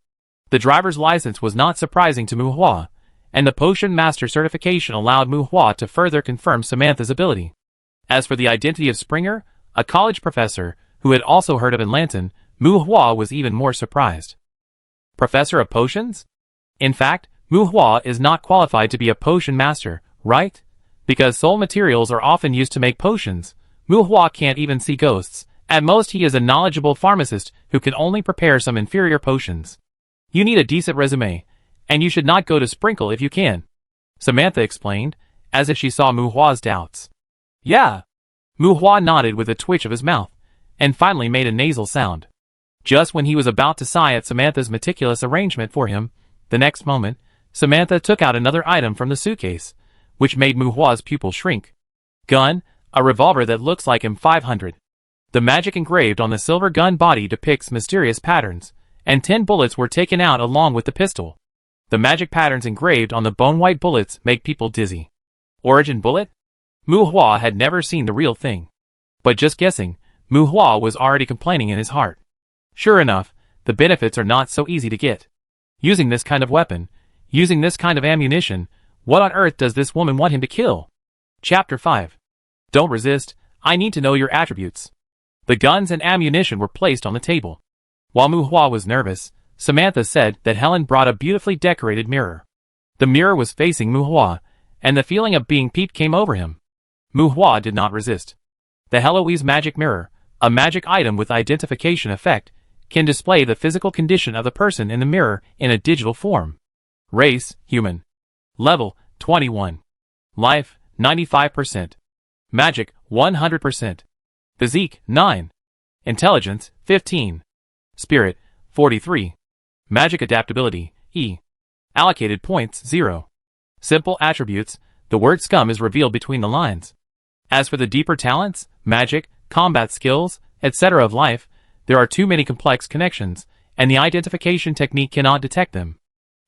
The driver's license was not surprising to Mu Hua, and the Potion Master certification allowed Mu Hua to further confirm Samantha's ability. As for the identity of Springer, a college professor, who had also heard of Elanta, Mu Hua was even more surprised. Professor of Potions? In fact, Mu Hua is not qualified to be a potion master, right? Because soul materials are often used to make potions, Mu Hua can't even see ghosts. At most he is a knowledgeable pharmacist who can only prepare some inferior potions. You need a decent resume, and you should not go to Sprinkle if you can, Samantha explained, as if she saw Mu Hua's doubts. Yeah. Mu Hua nodded with a twitch of his mouth, and finally made a nasal sound. Just when he was about to sigh at Samantha's meticulous arrangement for him, the next moment, Samantha took out another item from the suitcase, which made Mu Hua's pupil shrink. Gun, a revolver that looks like M500. The magic engraved on the silver gun body depicts mysterious patterns, and 10 bullets were taken out along with the pistol. The magic patterns engraved on the bone-white bullets make people dizzy. Origin bullet? Mu Hua had never seen the real thing. But just guessing, Mu Hua was already complaining in his heart. Sure enough, the benefits are not so easy to get. Using this kind of weapon, using this kind of ammunition, what on earth does this woman want him to kill? Chapter 5. Don't resist, I need to know your attributes. The guns and ammunition were placed on the table. While Mu Hua was nervous, Samantha said that Helen brought a beautifully decorated mirror. The mirror was facing Mu Hua, and the feeling of being peeped came over him. Mu Hua did not resist. The Heloise magic mirror, a magic item with identification effect, can display the physical condition of the person in the mirror in a digital form. Race, human. Level, 21. Life, 95%. Magic, 100%. Physique, 9. Intelligence, 15. Spirit, 43. Magic adaptability, E. Allocated points, 0. Simple attributes, the word scum is revealed between the lines. As for the deeper talents, magic, combat skills, etc. of life, there are too many complex connections, and the identification technique cannot detect them.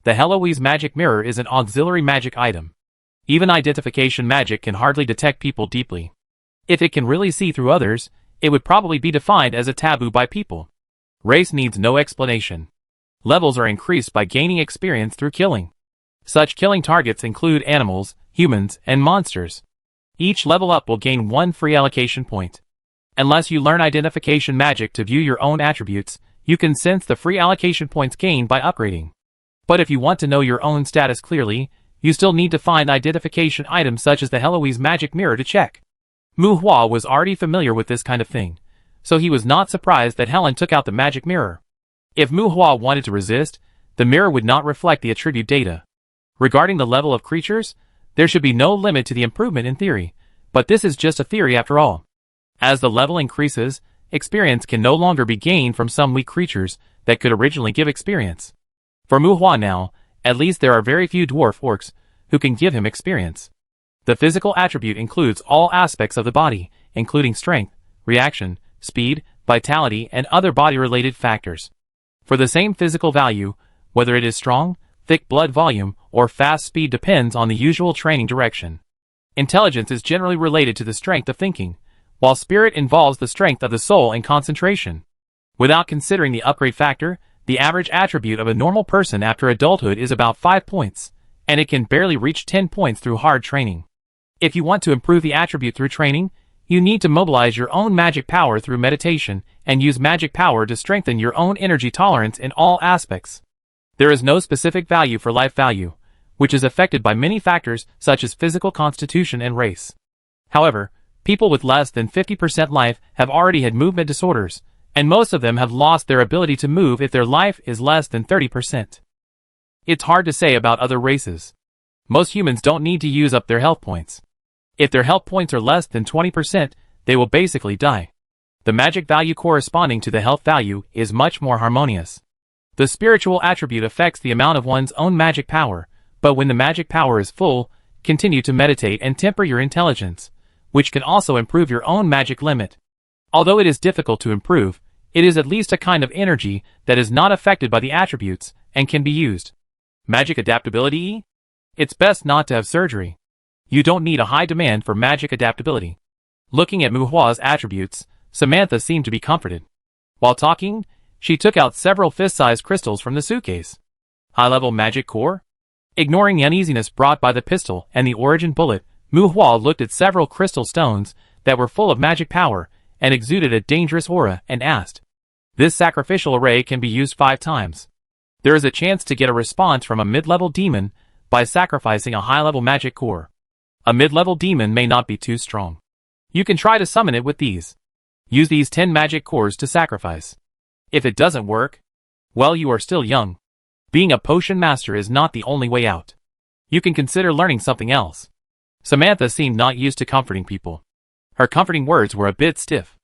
The Heloise magic mirror is an auxiliary magic item. Even identification magic can hardly detect people deeply. If it can really see through others, it would probably be defined as a taboo by people. Race needs no explanation. Levels are increased by gaining experience through killing. Such killing targets include animals, humans, and monsters. Each level up will gain 1 free allocation point. Unless you learn identification magic to view your own attributes, you can sense the free allocation points gained by upgrading. But if you want to know your own status clearly, you still need to find identification items such as the Heloise magic mirror to check. Mu Hua was already familiar with this kind of thing, so he was not surprised that Helen took out the magic mirror. If Mu Hua wanted to resist, the mirror would not reflect the attribute data. Regarding the level of creatures, there should be no limit to the improvement in theory, but this is just a theory after all. As the level increases, experience can no longer be gained from some weak creatures that could originally give experience. For Mu Hua now, at least there are very few dwarf orcs who can give him experience. The physical attribute includes all aspects of the body, including strength, reaction, speed, vitality, and other body-related factors. For the same physical value, whether it is strong, thick blood volume, or fast speed depends on the usual training direction. Intelligence is generally related to the strength of thinking, while spirit involves the strength of the soul and concentration. Without considering the upgrade factor, the average attribute of a normal person after adulthood is about 5 points, and it can barely reach 10 points through hard training. If you want to improve the attribute through training, you need to mobilize your own magic power through meditation and use magic power to strengthen your own energy tolerance in all aspects. There is no specific value for life value, which is affected by many factors such as physical constitution and race. However, people with less than 50% life have already had movement disorders, and most of them have lost their ability to move if their life is less than 30%. It's hard to say about other races. Most humans don't need to use up their health points. If their health points are less than 20%, they will basically die. The magic value corresponding to the health value is much more harmonious. The spiritual attribute affects the amount of one's own magic power, but when the magic power is full, continue to meditate and temper your intelligence, which can also improve your own magic limit. Although it is difficult to improve, it is at least a kind of energy that is not affected by the attributes and can be used. Magic adaptability? It's best not to have surgery. You don't need a high demand for magic adaptability. Looking at Mu Hua's attributes, Samantha seemed to be comforted. While talking, she took out several fist-sized crystals from the suitcase. High-level magic core? Ignoring the uneasiness brought by the pistol and the origin bullet, Mu Hua looked at several crystal stones that were full of magic power and exuded a dangerous aura and asked, "This sacrificial array can be used 5 times. There is a chance to get a response from a mid-level demon by sacrificing a high-level magic core. A mid-level demon may not be too strong. You can try to summon it with these. Use these 10 magic cores to sacrifice. If it doesn't work, well, you are still young. Being a potion master is not the only way out. You can consider learning something else." Samantha seemed not used to comforting people. Her comforting words were a bit stiff.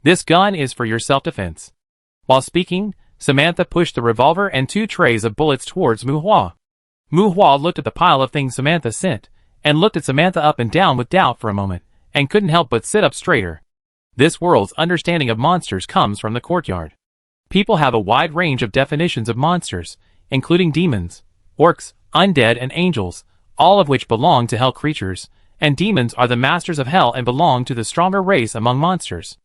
"This gun is for your self-defense." While speaking, Samantha pushed the revolver and 2 trays of bullets towards Mu Hua. Mu Hua looked at the pile of things Samantha sent, and looked at Samantha up and down with doubt for a moment, and couldn't help but sit up straighter. This world's understanding of monsters comes from the courtyard. People have a wide range of definitions of monsters, including demons, orcs, undead, and angels, all of which belong to hell creatures, and demons are the masters of hell and belong to the stronger race among monsters.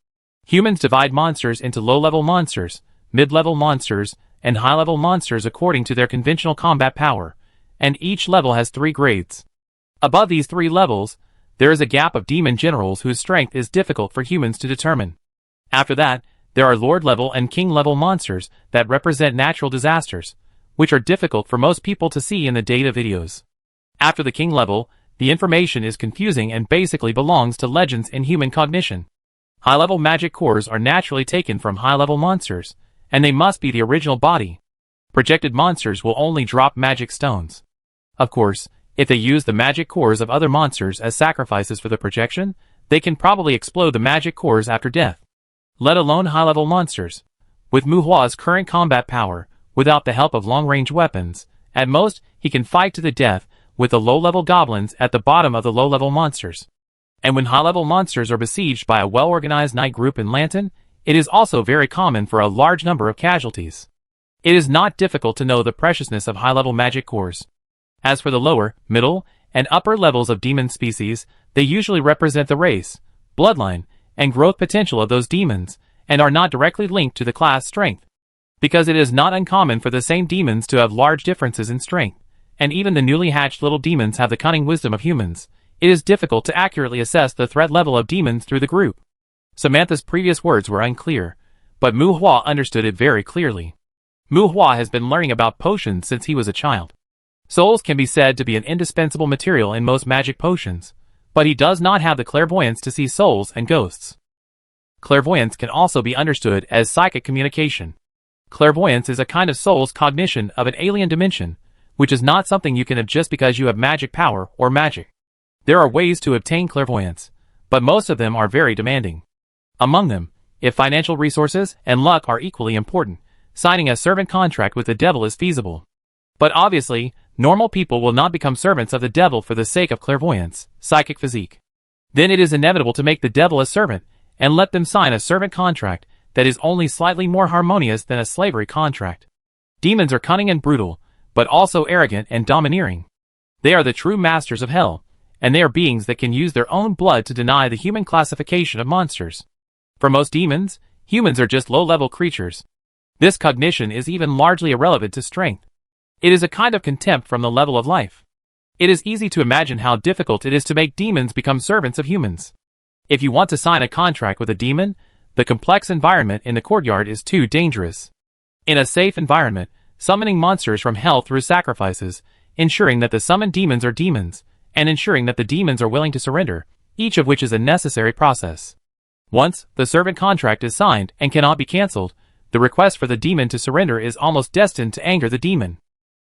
Humans divide monsters into low-level monsters, mid-level monsters, and high-level monsters according to their conventional combat power, and each level has 3 grades. Above these 3 levels, there is a gap of demon generals whose strength is difficult for humans to determine. After that, there are Lord-level and King-level monsters that represent natural disasters, which are difficult for most people to see in the data videos. After the King level, the information is confusing and basically belongs to legends in human cognition. High-level magic cores are naturally taken from high-level monsters, and they must be the original body. Projected monsters will only drop magic stones. Of course, if they use the magic cores of other monsters as sacrifices for the projection, they can probably explode the magic cores after death. Let alone high-level monsters. With Mu Hua's current combat power, without the help of long-range weapons, at most, he can fight to the death with the low-level goblins at the bottom of the low-level monsters. And when high-level monsters are besieged by a well-organized night group in Lantan, it is also very common for a large number of casualties. It is not difficult to know the preciousness of high-level magic cores. As for the lower, middle, and upper levels of demon species, they usually represent the race, bloodline, and growth potential of those demons, and are not directly linked to the class strength. Because it is not uncommon for the same demons to have large differences in strength, and even the newly hatched little demons have the cunning wisdom of humans, it is difficult to accurately assess the threat level of demons through the group. Samantha's previous words were unclear, but Mu Hua understood it very clearly. Mu Hua has been learning about potions since he was a child. Souls can be said to be an indispensable material in most magic potions, but he does not have the clairvoyance to see souls and ghosts. Clairvoyance can also be understood as psychic communication. Clairvoyance is a kind of soul's cognition of an alien dimension, which is not something you can have just because you have magic power or magic. There are ways to obtain clairvoyance, but most of them are very demanding. Among them, if financial resources and luck are equally important, signing a servant contract with the devil is feasible. But obviously, normal people will not become servants of the devil for the sake of clairvoyance, psychic physique. Then it is inevitable to make the devil a servant, and let them sign a servant contract that is only slightly more harmonious than a slavery contract. Demons are cunning and brutal, but also arrogant and domineering. They are the true masters of hell, and they are beings that can use their own blood to deny the human classification of monsters. For most demons, humans are just low-level creatures. This cognition is even largely irrelevant to strength. It is a kind of contempt from the level of life. It is easy to imagine how difficult it is to make demons become servants of humans. If you want to sign a contract with a demon, the complex environment in the courtyard is too dangerous. In a safe environment, summoning monsters from hell through sacrifices, ensuring that the summoned demons are demons, and ensuring that the demons are willing to surrender, each of which is a necessary process. Once the servant contract is signed and cannot be cancelled, the request for the demon to surrender is almost destined to anger the demon.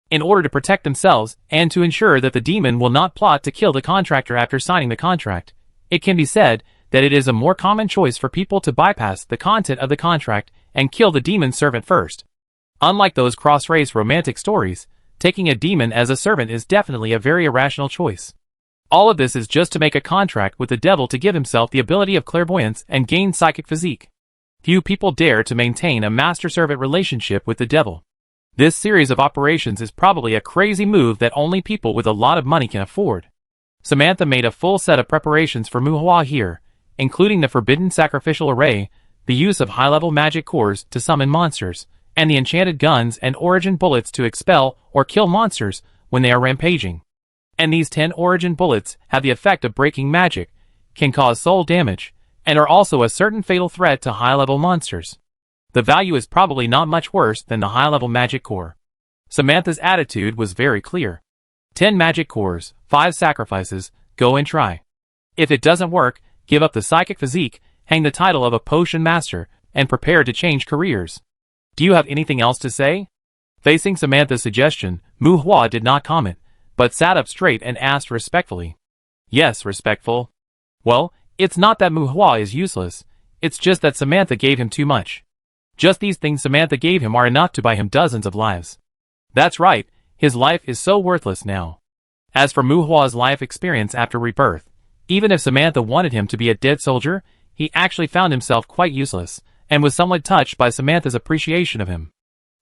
In order to protect themselves and to ensure that the demon will not plot to kill the contractor after signing the contract, it can be said that it is a more common choice for people to bypass the content of the contract and kill the demon servant first. Unlike those cross-race romantic stories, taking a demon as a servant is definitely a very irrational choice. All of this is just to make a contract with the devil to give himself the ability of clairvoyance and gain psychic physique. Few people dare to maintain a master-servant relationship with the devil. This series of operations is probably a crazy move that only people with a lot of money can afford. Samantha made a full set of preparations for Muhua here, including the forbidden sacrificial array, the use of high-level magic cores to summon monsters, and the enchanted guns and origin bullets to expel or kill monsters when they are rampaging. And these 10 origin bullets have the effect of breaking magic, can cause soul damage, and are also a certain fatal threat to high-level monsters. The value is probably not much worse than the high-level magic core. Samantha's attitude was very clear. 10 magic cores, 5 sacrifices, go and try. If it doesn't work, give up the psychic physique, hang the title of a potion master, and prepare to change careers. Do you have anything else to say? Facing Samantha's suggestion, Muhua did not comment, but sat up straight and asked respectfully. Yes, respectful. Well, it's not that Muhua is useless, it's just that Samantha gave him too much. Just these things Samantha gave him are enough to buy him dozens of lives. That's right, his life is so worthless now. As for Muhua's life experience after rebirth, even if Samantha wanted him to be a dead soldier, he actually found himself quite useless, and was somewhat touched by Samantha's appreciation of him.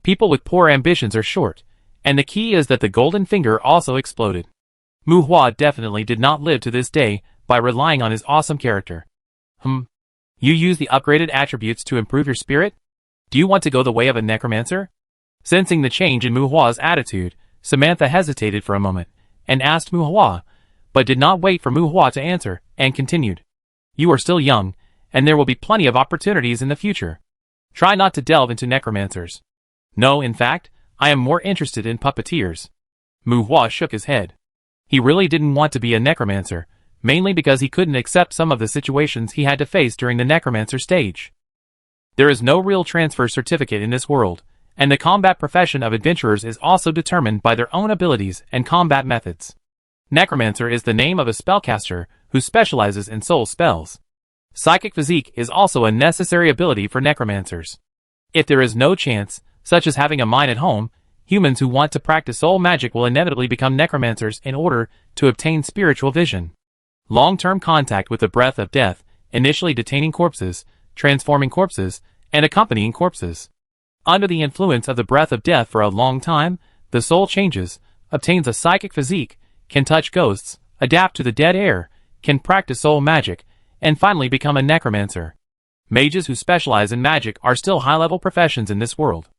People with poor ambitions are short, and the key is that the golden finger also exploded. Muhua definitely did not live to this day by relying on his awesome character. You use the upgraded attributes to improve your spirit? Do you want to go the way of a necromancer? Sensing the change in Muhua's attitude, Samantha hesitated for a moment, and asked Muhua, but did not wait for Muhua to answer, and continued. You are still young, and there will be plenty of opportunities in the future. Try not to delve into necromancers. No, in fact, I am more interested in puppeteers. Muhua shook his head. He really didn't want to be a necromancer, mainly because he couldn't accept some of the situations he had to face during the necromancer stage. There is no real transfer certificate in this world, and the combat profession of adventurers is also determined by their own abilities and combat methods. Necromancer is the name of a spellcaster who specializes in soul spells. Psychic physique is also a necessary ability for necromancers. If there is no chance, such as having a mine at home, humans who want to practice soul magic will inevitably become necromancers in order to obtain spiritual vision. Long-term contact with the breath of death, initially detaining corpses, transforming corpses, and accompanying corpses. Under the influence of the breath of death for a long time, the soul changes, obtains a psychic physique, can touch ghosts, adapt to the dead air, can practice soul magic, and finally become a necromancer. Mages who specialize in magic are still high-level professions in this world.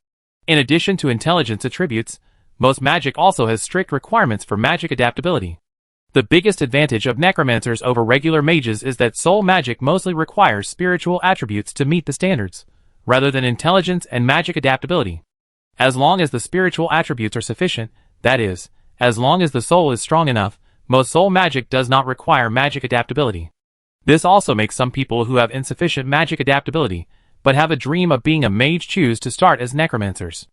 In addition to intelligence attributes, most magic also has strict requirements for magic adaptability. The biggest advantage of necromancers over regular mages is that soul magic mostly requires spiritual attributes to meet the standards, rather than intelligence and magic adaptability. As long as the spiritual attributes are sufficient, that is, as long as the soul is strong enough, most soul magic does not require magic adaptability. This also makes some people who have insufficient magic adaptability, but have a dream of being a mage choose to start as necromancers.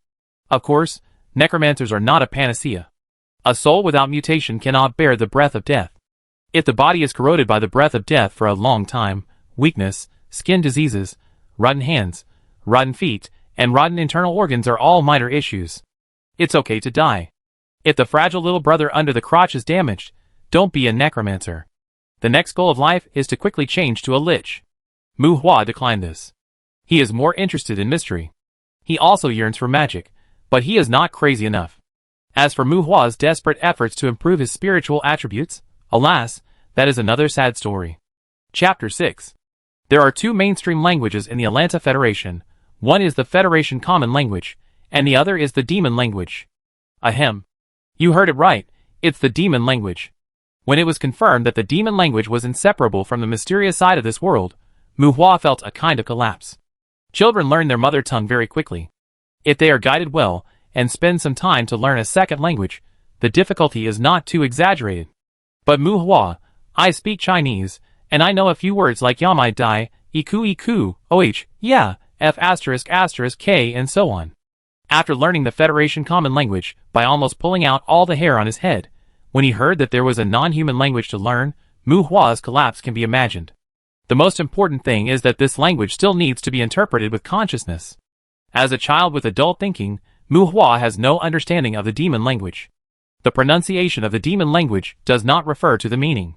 Of course, necromancers are not a panacea. A soul without mutation cannot bear the breath of death. If the body is corroded by the breath of death for a long time, weakness, skin diseases, rotten hands, rotten feet, and rotten internal organs are all minor issues. It's okay to die. If the fragile little brother under the crotch is damaged, don't be a necromancer. The next goal of life is to quickly change to a lich. Mu Hua declined this. He is more interested in mystery. He also yearns for magic, but he is not crazy enough. As for Mu Hua's desperate efforts to improve his spiritual attributes, alas, that is another sad story. Chapter 6. There are two mainstream languages in the Elanta Federation. One is the Federation Common Language, and the other is the Demon Language. Ahem. You heard it right, it's the Demon Language. When it was confirmed that the Demon Language was inseparable from the mysterious side of this world, Mu Hua felt a kind of collapse. Children learn their mother tongue very quickly. If they are guided well, and spend some time to learn a second language, the difficulty is not too exaggerated. But Mu Hua, I speak Chinese, and I know a few words like ya might die, iku, oh, yeah, f ***, k, and so on. After learning the Federation Common Language, by almost pulling out all the hair on his head, when he heard that there was a non-human language to learn, Mu Hua's collapse can be imagined. The most important thing is that this language still needs to be interpreted with consciousness. As a child with adult thinking, Mu Hua has no understanding of the Demon Language. The pronunciation of the Demon Language does not refer to the meaning.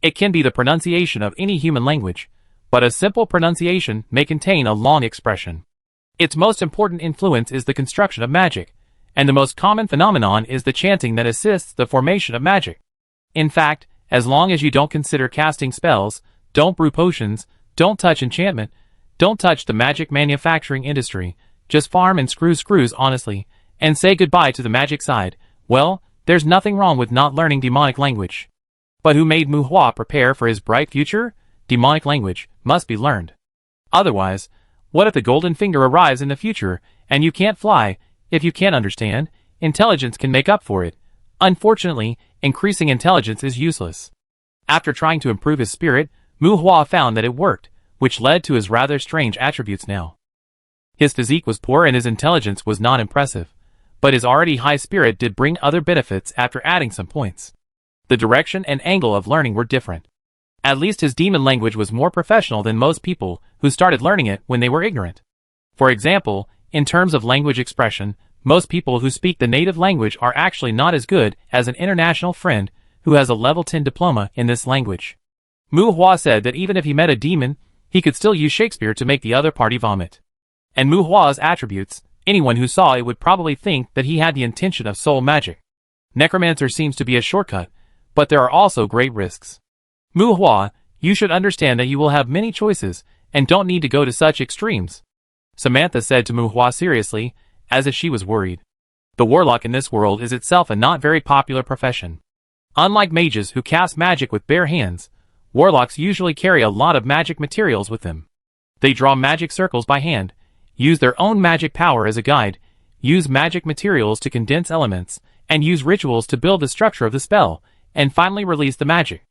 It can be the pronunciation of any human language, but a simple pronunciation may contain a long expression. Its most important influence is the construction of magic, and the most common phenomenon is the chanting that assists the formation of magic. In fact, as long as you don't consider casting spells, don't brew potions, don't touch enchantment, don't touch the magic manufacturing industry, just farm and screws honestly, and say goodbye to the magic side, well, there's nothing wrong with not learning demonic language. But who made Mu Hua prepare for his bright future? Demonic language must be learned. Otherwise, what if the golden finger arrives in the future, and you can't fly? If you can't understand, intelligence can make up for it. Unfortunately, increasing intelligence is useless. After trying to improve his spirit, Mu Hua found that it worked, which led to his rather strange attributes now. His physique was poor and his intelligence was not impressive, but his already high spirit did bring other benefits after adding some points. The direction and angle of learning were different. At least his demon language was more professional than most people who started learning it when they were ignorant. For example, in terms of language expression, most people who speak the native language are actually not as good as an international friend who has a level 10 diploma in this language. Mu Hua said that even if he met a demon, he could still use Shakespeare to make the other party vomit. And Mu Hua's attributes, anyone who saw it would probably think that he had the intention of soul magic. Necromancer seems to be a shortcut, but there are also great risks. Mu Hua, you should understand that you will have many choices, and don't need to go to such extremes. Samantha said to Mu Hua seriously, as if she was worried. The warlock in this world is itself a not very popular profession. Unlike mages who cast magic with bare hands, warlocks usually carry a lot of magic materials with them. They draw magic circles by hand, use their own magic power as a guide, use magic materials to condense elements, and use rituals to build the structure of the spell, and finally release the magic.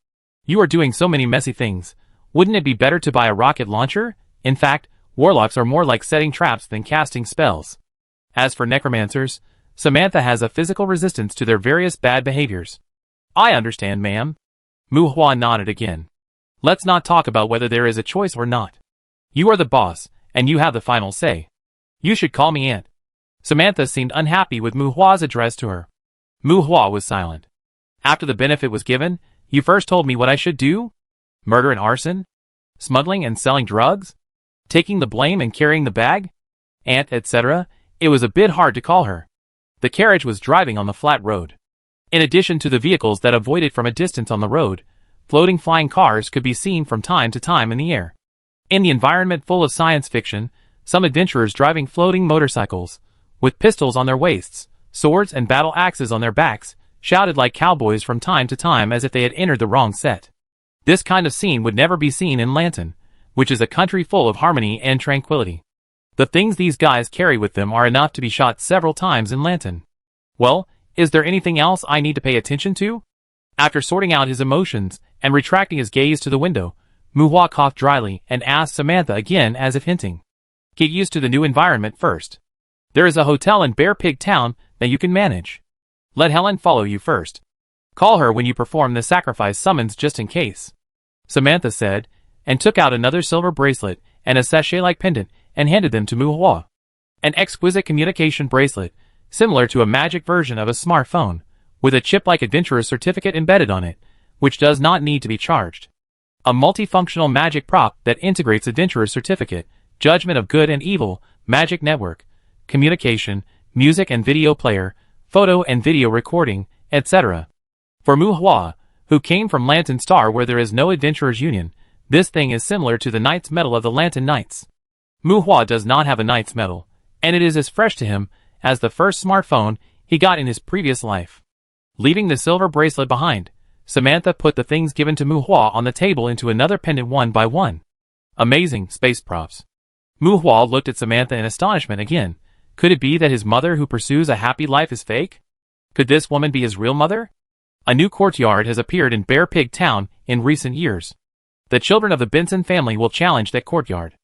You are doing so many messy things. Wouldn't it be better to buy a rocket launcher? In fact, warlocks are more like setting traps than casting spells. As for necromancers, Samantha has a physical resistance to their various bad behaviors. I understand, ma'am. Mu Hua nodded again. Let's not talk about whether there is a choice or not. You are the boss, and you have the final say. You should call me Aunt. Samantha seemed unhappy with Mu Hua's address to her. Mu Hua was silent. After the benefit was given, you first told me what I should do? Murder and arson? Smuggling and selling drugs? Taking the blame and carrying the bag? Aunt, etc. It was a bit hard to call her. The carriage was driving on the flat road. In addition to the vehicles that avoided from a distance on the road, floating flying cars could be seen from time to time in the air. In the environment full of science fiction, some adventurers driving floating motorcycles, with pistols on their waists, swords and battle axes on their backs, shouted like cowboys from time to time as if they had entered the wrong set. This kind of scene would never be seen in Lanton, which is a country full of harmony and tranquility. The things these guys carry with them are enough to be shot several times in Lanton. Well, Is there anything else I need to pay attention to? After sorting out his emotions and retracting his gaze to the window, Muhua coughed dryly and asked Samantha again as if hinting. Get used to the new environment first. There is a hotel in Bear Pig Town that you can manage. Let Helen follow you first. Call her when you perform the sacrifice summons just in case. Samantha said, and took out another silver bracelet and a sachet-like pendant and handed them to Muhua. An exquisite communication bracelet, similar to a magic version of a smartphone, with a chip-like adventurer's certificate embedded on it, which does not need to be charged. A multifunctional magic prop that integrates adventurer's certificate, judgment of good and evil, magic network, communication, music and video player, photo and video recording, etc. For Muhua, who came from Lantern Star where there is no adventurer's union, this thing is similar to the Knight's Medal of the Lantern Knights. Muhua does not have a Knight's Medal, and it is as fresh to him as the first smartphone he got in his previous life. Leaving the silver bracelet behind, Samantha put the things given to Muhua on the table into another pendant one by one. Amazing space props. Muhua looked at Samantha in astonishment again. Could it be that his mother who pursues a happy life is fake? Could this woman be his real mother? A new courtyard has appeared in Bear Pig Town in recent years. The children of the Benson family will challenge that courtyard.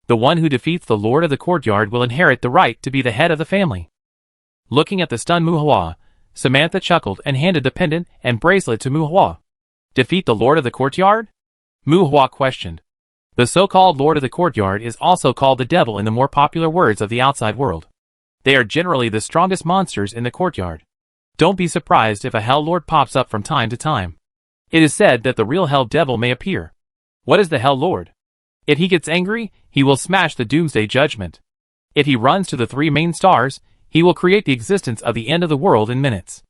The one who defeats the lord of the courtyard will inherit the right to be the head of the family. Looking at the stunned Muhua, Samantha chuckled and handed the pendant and bracelet to Muhua. Defeat the lord of the courtyard? Muhua questioned. The so-called lord of the courtyard is also called the devil in the more popular words of the outside world. They are generally the strongest monsters in the courtyard. Don't be surprised if a hell lord pops up from time to time. It is said that the real hell devil may appear. What is the hell lord? If he gets angry, he will smash the doomsday judgment. If he runs to the three main stars, he will create the existence of the end of the world in minutes.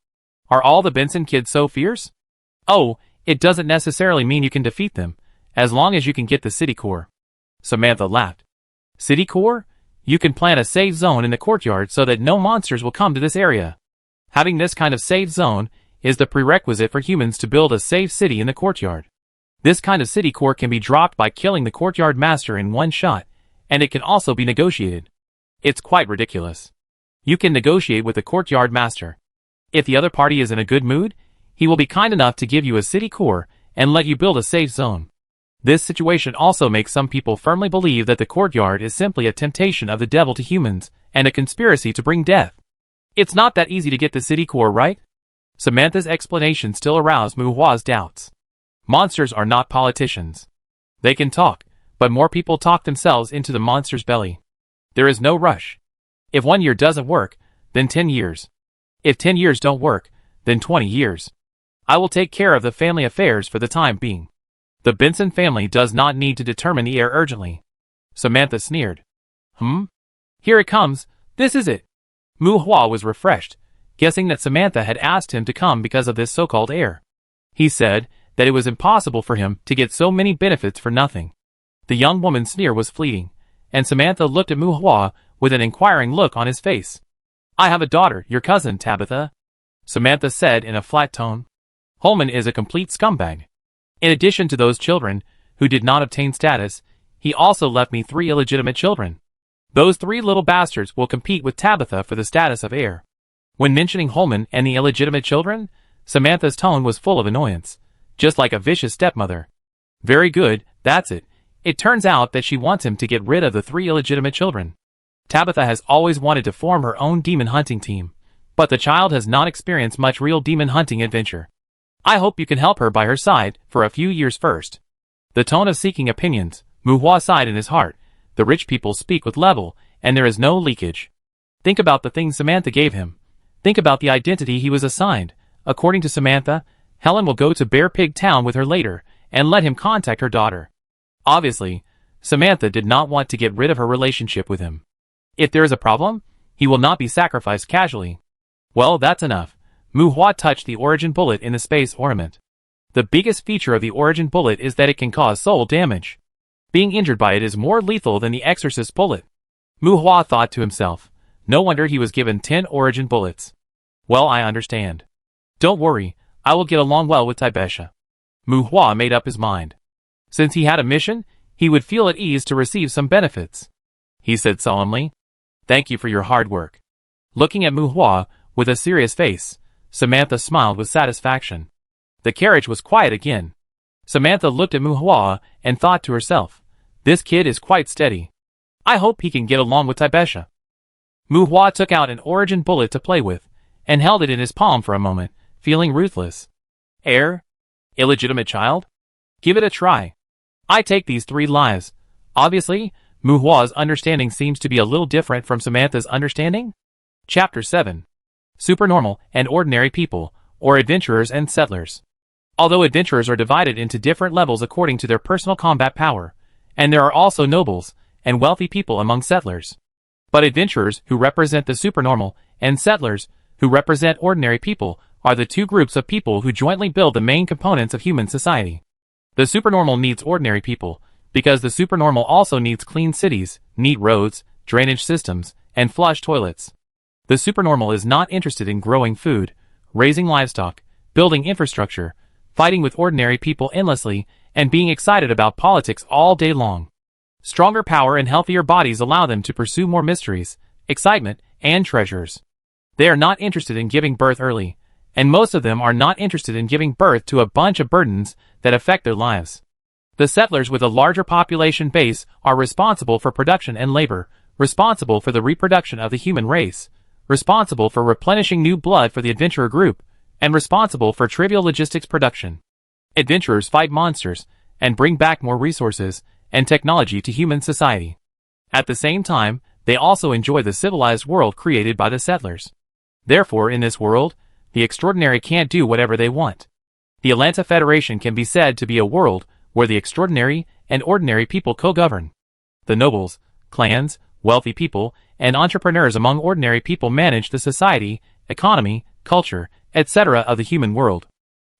Are all the Benson kids so fierce? Oh, it doesn't necessarily mean you can defeat them, as long as you can get the city core. Samantha laughed. City core? You can plant a safe zone in the courtyard so that no monsters will come to this area. Having this kind of safe zone is the prerequisite for humans to build a safe city in the courtyard. This kind of city core can be dropped by killing the courtyard master in one shot, and it can also be negotiated. It's quite ridiculous. You can negotiate with the courtyard master. If the other party is in a good mood, he will be kind enough to give you a city core and let you build a safe zone. This situation also makes some people firmly believe that the courtyard is simply a temptation of the devil to humans and a conspiracy to bring death. It's not that easy to get the city core, right? Samantha's explanation still aroused Muhua's doubts. Monsters are not politicians. They can talk, but more people talk themselves into the monster's belly. There is no rush. If 1 year doesn't work, then 10 years. If 10 years don't work, then 20 years. I will take care of the family affairs for the time being. The Benson family does not need to determine the heir urgently. Samantha sneered. Here it comes, this is it. Muhua was refreshed, guessing that Samantha had asked him to come because of this so-called heir. He said that it was impossible for him to get so many benefits for nothing. The young woman's sneer was fleeting, and Samantha looked at Muhua with an inquiring look on his face. I have a daughter, your cousin, Tabitha, Samantha said in a flat tone. Holman is a complete scumbag. In addition to those children who did not obtain status, he also left me 3 illegitimate children. Those 3 little bastards will compete with Tabitha for the status of heir. When mentioning Holman and the illegitimate children, Samantha's tone was full of annoyance, just like a vicious stepmother. Very good, that's it. It turns out that she wants him to get rid of the 3 illegitimate children. Tabitha has always wanted to form her own demon hunting team, but the child has not experienced much real demon hunting adventure. I hope you can help her by her side for a few years first. The tone of seeking opinions, Muhua sighed in his heart. The rich people speak with level, and there is no leakage. Think about the things Samantha gave him. Think about the identity he was assigned. According to Samantha, Helen will go to Bear Pig Town with her later, and let him contact her daughter. Obviously, Samantha did not want to get rid of her relationship with him. If there is a problem, he will not be sacrificed casually. Well, that's enough. Muhua touched the origin bullet in the space ornament. The biggest feature of the origin bullet is that it can cause soul damage. Being injured by it is more lethal than the exorcist bullet. Muhua thought to himself. No wonder he was given 10 origin bullets. Well, I understand. Don't worry, I will get along well with Tibesha. Muhua made up his mind. Since he had a mission, he would feel at ease to receive some benefits. He said solemnly. Thank you for your hard work. Looking at Muhua with a serious face, Samantha smiled with satisfaction. The carriage was quiet again. Samantha looked at Muhua and thought to herself, this kid is quite steady. I hope he can get along with Tibesha. Muhua took out an origin bullet to play with, and held it in his palm for a moment, feeling ruthless. Heir? Illegitimate child? Give it a try. I take these 3 lives. Obviously, Muhua's understanding seems to be a little different from Samantha's understanding. Chapter 7. Supernormal and Ordinary People, or Adventurers and Settlers. Although adventurers are divided into different levels according to their personal combat power, and there are also nobles and wealthy people among settlers. But adventurers, who represent the supernormal, and settlers, who represent ordinary people, are the 2 groups of people who jointly build the main components of human society. The supernormal needs ordinary people, because the supernormal also needs clean cities, neat roads, drainage systems, and flush toilets. The supernormal is not interested in growing food, raising livestock, building infrastructure, fighting with ordinary people endlessly, and being excited about politics all day long. Stronger power and healthier bodies allow them to pursue more mysteries, excitement, and treasures. They are not interested in giving birth early, and most of them are not interested in giving birth to a bunch of burdens that affect their lives. The settlers with a larger population base are responsible for production and labor, responsible for the reproduction of the human race, responsible for replenishing new blood for the adventurer group, and responsible for trivial logistics production. Adventurers fight monsters, and bring back more resources and technology to human society. At the same time, they also enjoy the civilized world created by the settlers. Therefore, in this world, the extraordinary can't do whatever they want. The Elanta Federation can be said to be a world where the extraordinary and ordinary people co-govern. The nobles, clans, wealthy people, and entrepreneurs among ordinary people manage the society, economy, culture, etc. of the human world.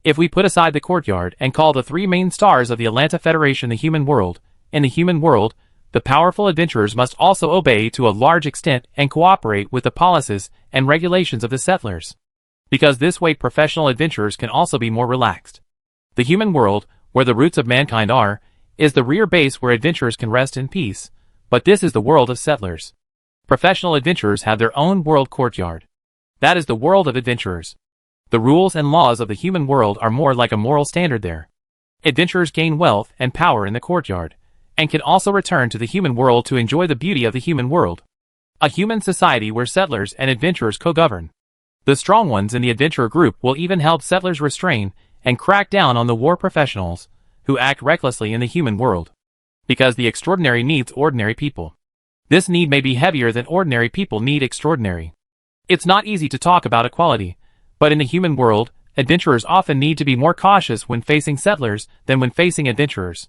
If we put aside the courtyard and call the 3 main stars of the Elanta Federation the human world, in the human world, the powerful adventurers must also obey to a large extent and cooperate with the policies and regulations of the settlers. Because this way professional adventurers can also be more relaxed. The human world, where the roots of mankind are, is the rear base where adventurers can rest in peace, but this is the world of settlers. Professional adventurers have their own world courtyard. That is the world of adventurers. The rules and laws of the human world are more like a moral standard there. Adventurers gain wealth and power in the courtyard, and can also return to the human world to enjoy the beauty of the human world. A human society where settlers and adventurers co-govern. The strong ones in the adventurer group will even help settlers restrain and crack down on the war professionals who act recklessly in the human world. Because the extraordinary needs ordinary people. This need may be heavier than ordinary people need extraordinary. It's not easy to talk about equality, but in the human world, adventurers often need to be more cautious when facing settlers than when facing adventurers.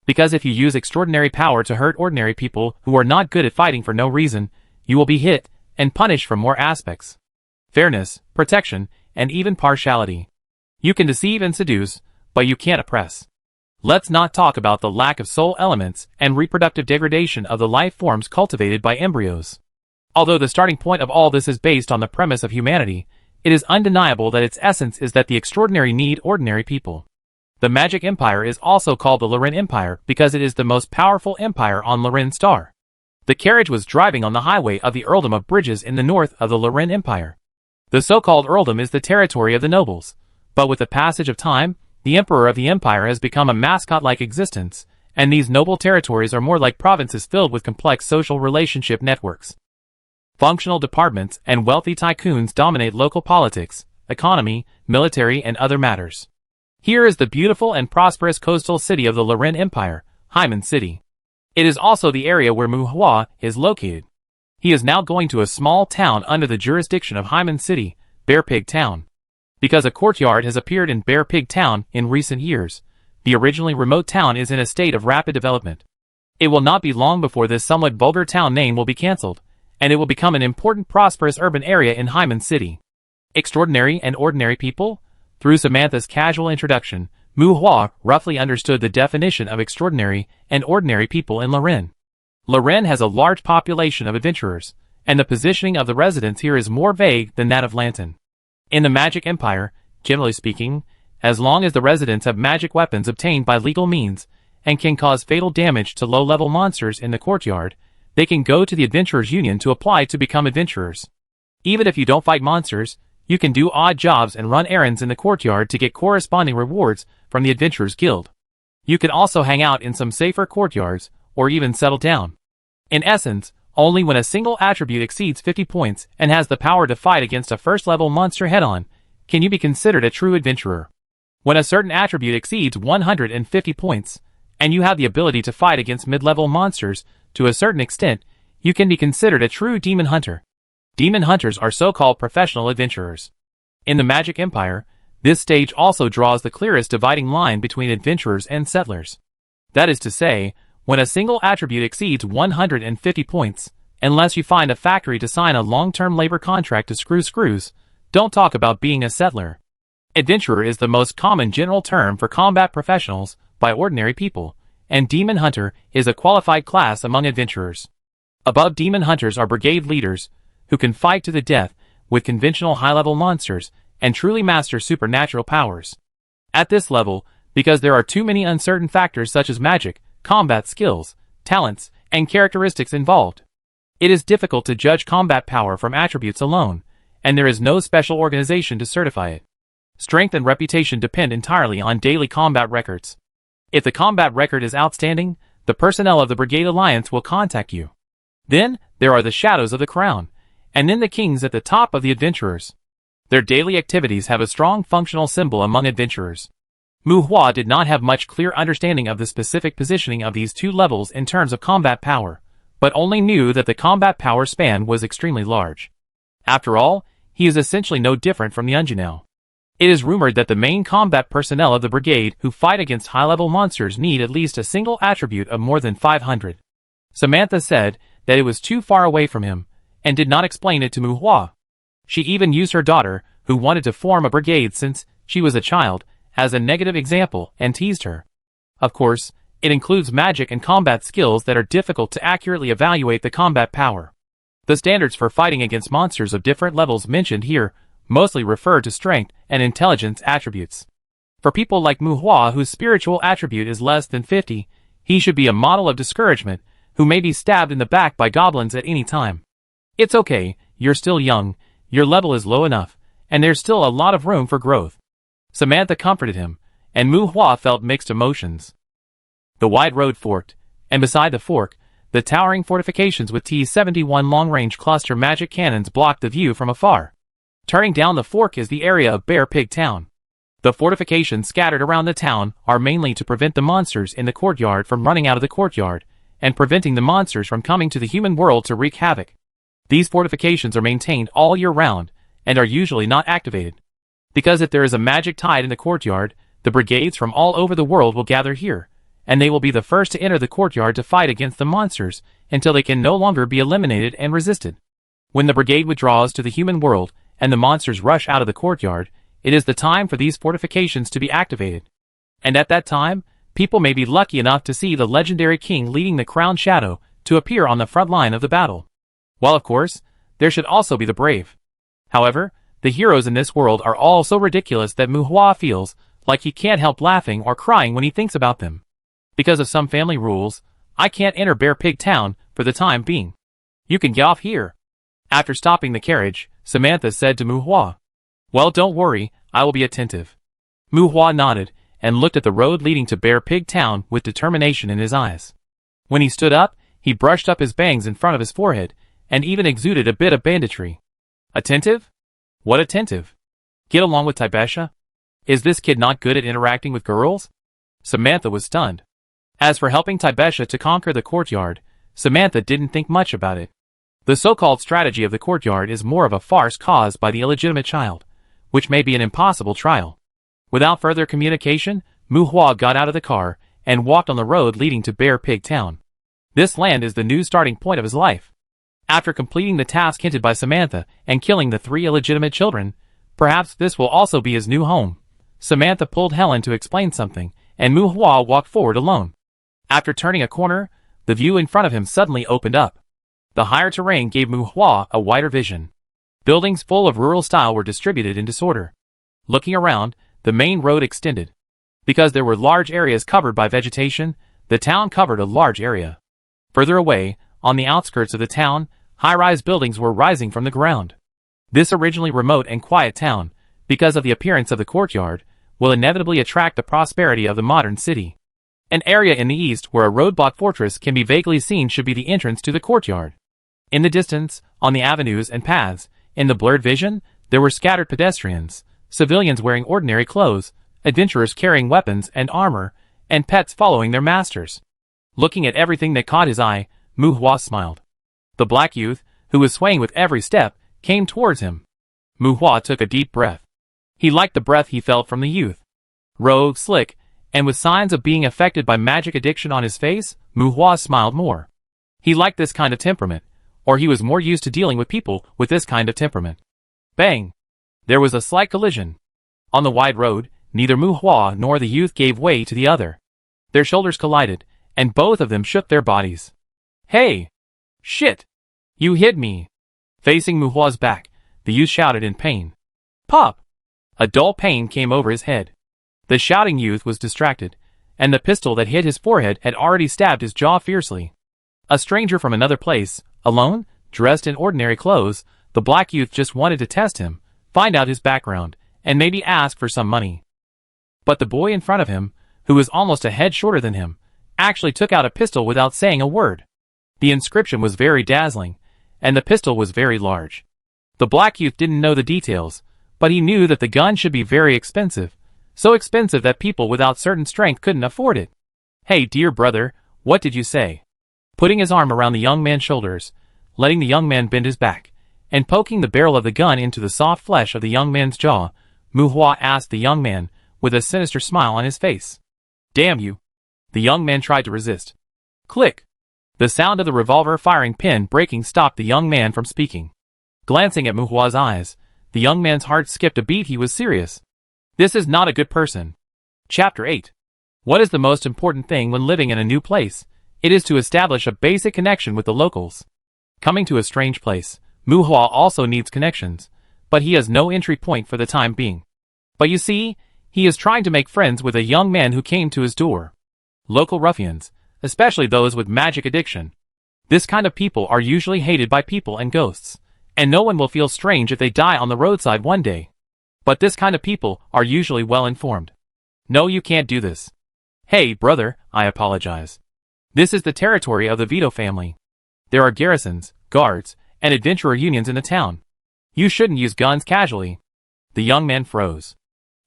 Because if you use extraordinary power to hurt ordinary people who are not good at fighting for no reason, you will be hit and punished from more aspects. Fairness, protection, and even partiality. You can deceive and seduce, but you can't oppress. Let's not talk about the lack of soul elements and reproductive degradation of the life forms cultivated by embryos. Although the starting point of all this is based on the premise of humanity, it is undeniable that its essence is that the extraordinary need ordinary people. The Magic Empire is also called the Luren Empire because it is the most powerful empire on Luren Star. The carriage was driving on the highway of the earldom of Bridges in the north of the Luren Empire. The so-called earldom is the territory of the nobles, but with the passage of time, the emperor of the empire has become a mascot-like existence, and these noble territories are more like provinces filled with complex social relationship networks. Functional departments and wealthy tycoons dominate local politics, economy, military, and other matters. Here is the beautiful and prosperous coastal city of the Luren Empire, Hyman City. It is also the area where Muhua is located. He is now going to a small town under the jurisdiction of Hyman City, Bear Pig Town. Because a courtyard has appeared in Bear Pig Town in recent years, the originally remote town is in a state of rapid development. It will not be long before this somewhat vulgar town name will be cancelled, and it will become an important prosperous urban area in Hyman City. Extraordinary and ordinary people? Through Samantha's casual introduction, Muhua roughly understood the definition of extraordinary and ordinary people in Luren. Luren has a large population of adventurers, and the positioning of the residents here is more vague than that of Lanton. In the Magic Empire, generally speaking, as long as the residents have magic weapons obtained by legal means and can cause fatal damage to low-level monsters in the courtyard, they can go to the Adventurers Union to apply to become adventurers. Even if you don't fight monsters, You can do odd jobs and run errands in the courtyard to get corresponding rewards from the Adventurers Guild. You can also hang out in some safer courtyards, or even settle down. In essence, only when a single attribute exceeds 50 points and has the power to fight against a first-level monster head-on, can you be considered a true adventurer. When a certain attribute exceeds 150 points, and you have the ability to fight against mid-level monsters to a certain extent, you can be considered a true demon hunter. Demon hunters are so-called professional adventurers. In the Magic Empire, this stage also draws the clearest dividing line between adventurers and settlers. That is to say, when a single attribute exceeds 150 points, unless you find a factory to sign a long-term labor contract to screw screws, don't talk about being a settler. Adventurer is the most common general term for combat professionals by ordinary people, and demon hunter is a qualified class among adventurers. Above demon hunters are brigade leaders, who can fight to the death with conventional high-level monsters and truly master supernatural powers. At this level, because there are too many uncertain factors such as magic, combat skills, talents, and characteristics involved, it is difficult to judge combat power from attributes alone, and there is no special organization to certify it. Strength and reputation depend entirely on daily combat records. If the combat record is outstanding, the personnel of the Brigade Alliance will contact you. Then, there are the Shadows of the Crown, and then the Kings at the top of the adventurers. Their daily activities have a strong functional symbol among adventurers. Mu Hua did not have much clear understanding of the specific positioning of these two levels in terms of combat power, but only knew that the combat power span was extremely large. After all, he is essentially no different from the Unjanel. It is rumored that the main combat personnel of the brigade who fight against high-level monsters need at least a single attribute of more than 500. Samantha said that it was too far away from him, and did not explain it to Mu Hua. She even used her daughter, who wanted to form a brigade since she was a child, as a negative example and teased her. Of course, it includes magic and combat skills that are difficult to accurately evaluate the combat power. The standards for fighting against monsters of different levels mentioned here mostly refer to strength and intelligence attributes. For people like Mu Hua whose spiritual attribute is less than 50, he should be a model of discouragement who may be stabbed in the back by goblins at any time. It's okay, you're still young, your level is low enough, and there's still a lot of room for growth. Samantha comforted him, and Mu Hua felt mixed emotions. The wide road forked, and beside the fork, the towering fortifications with T-71 long-range cluster magic cannons blocked the view from afar. Turning down the fork is the area of Bear Pig Town. The fortifications scattered around the town are mainly to prevent the monsters in the courtyard from running out of the courtyard, and preventing the monsters from coming to the human world to wreak havoc. These fortifications are maintained all year round, and are usually not activated. Because if there is a magic tide in the courtyard, the brigades from all over the world will gather here, and they will be the first to enter the courtyard to fight against the monsters until they can no longer be eliminated and resisted. When the brigade withdraws to the human world, and the monsters rush out of the courtyard, it is the time for these fortifications to be activated. And at that time, people may be lucky enough to see the legendary king leading the crowned shadow to appear on the front line of the battle. While of course, there should also be the brave. However, the heroes in this world are all so ridiculous that Mu Hua feels like he can't help laughing or crying when he thinks about them. Because of some family rules, I can't enter Bear Pig Town for the time being. You can get off here. After stopping the carriage, Samantha said to Mu Hua, "Well, don't worry, I will be attentive." Mu Hua nodded, and looked at the road leading to Bear Pig Town with determination in his eyes. When he stood up, he brushed up his bangs in front of his forehead, and even exuded a bit of banditry. Attentive? What attentive? Get along with Tibesha? Is this kid not good at interacting with girls? Samantha was stunned. As for helping Tibesha to conquer the courtyard, Samantha didn't think much about it. The so-called strategy of the courtyard is more of a farce caused by the illegitimate child, which may be an impossible trial. Without further communication, Mu Hua got out of the car, and walked on the road leading to Bear Pig Town. This land is the new starting point of his life. After completing the task hinted by Samantha, and killing the 3 illegitimate children, perhaps this will also be his new home. Samantha pulled Helen to explain something, and Mu Hua walked forward alone. After turning a corner, the view in front of him suddenly opened up. The higher terrain gave Mu Hua a wider vision. Buildings full of rural style were distributed in disorder. Looking around, the main road extended. Because there were large areas covered by vegetation, the town covered a large area. Further away, on the outskirts of the town, high-rise buildings were rising from the ground. This originally remote and quiet town, because of the appearance of the courtyard, will inevitably attract the prosperity of the modern city. An area in the east where a roadblock fortress can be vaguely seen should be the entrance to the courtyard. In the distance, on the avenues and paths, in the blurred vision, there were scattered pedestrians, civilians wearing ordinary clothes, adventurers carrying weapons and armor, and pets following their masters. Looking at everything that caught his eye, Mu Hua smiled. The black youth, who was swaying with every step, came towards him. Mu Hua took a deep breath. He liked the breath he felt from the youth. Rogue, slick, and with signs of being affected by magic addiction on his face, Mu Hua smiled more. He liked this kind of temperament, or he was more used to dealing with people with this kind of temperament. Bang! There was a slight collision. On the wide road, neither Mu Hua nor the youth gave way to the other. Their shoulders collided, and both of them shook their bodies. Hey! Shit! You hit me! Facing Mu Hua's back, the youth shouted in pain. Pop! A dull pain came over his head. The shouting youth was distracted, and the pistol that hit his forehead had already stabbed his jaw fiercely. A stranger from another place, alone, dressed in ordinary clothes, the black youth just wanted to test him, find out his background, and maybe ask for some money. But the boy in front of him, who was almost a head shorter than him, actually took out a pistol without saying a word. The inscription was very dazzling, and the pistol was very large. The black youth didn't know the details, but he knew that the gun should be very expensive, so expensive that people without certain strength couldn't afford it. Hey, dear brother, what did you say? Putting his arm around the young man's shoulders, letting the young man bend his back, and poking the barrel of the gun into the soft flesh of the young man's jaw, Mu Hua asked the young man, with a sinister smile on his face. Damn you! The young man tried to resist. Click! The sound of the revolver firing pin breaking stopped the young man from speaking. Glancing at Mu Hua's eyes, the young man's heart skipped a beat. He was serious. This is not a good person. Chapter 8. What is the most important thing when living in a new place? It is to establish a basic connection with the locals. Coming to a strange place, Mu Hua also needs connections, but he has no entry point for the time being. But you see, he is trying to make friends with a young man who came to his door. Local ruffians, especially those with magic addiction. This kind of people are usually hated by people and ghosts, and no one will feel strange if they die on the roadside one day. But this kind of people are usually well informed. No, you can't do this. Hey, brother, I apologize. This is the territory of the Vito family. There are garrisons, guards, and adventurer unions in the town. You shouldn't use guns casually. The young man froze.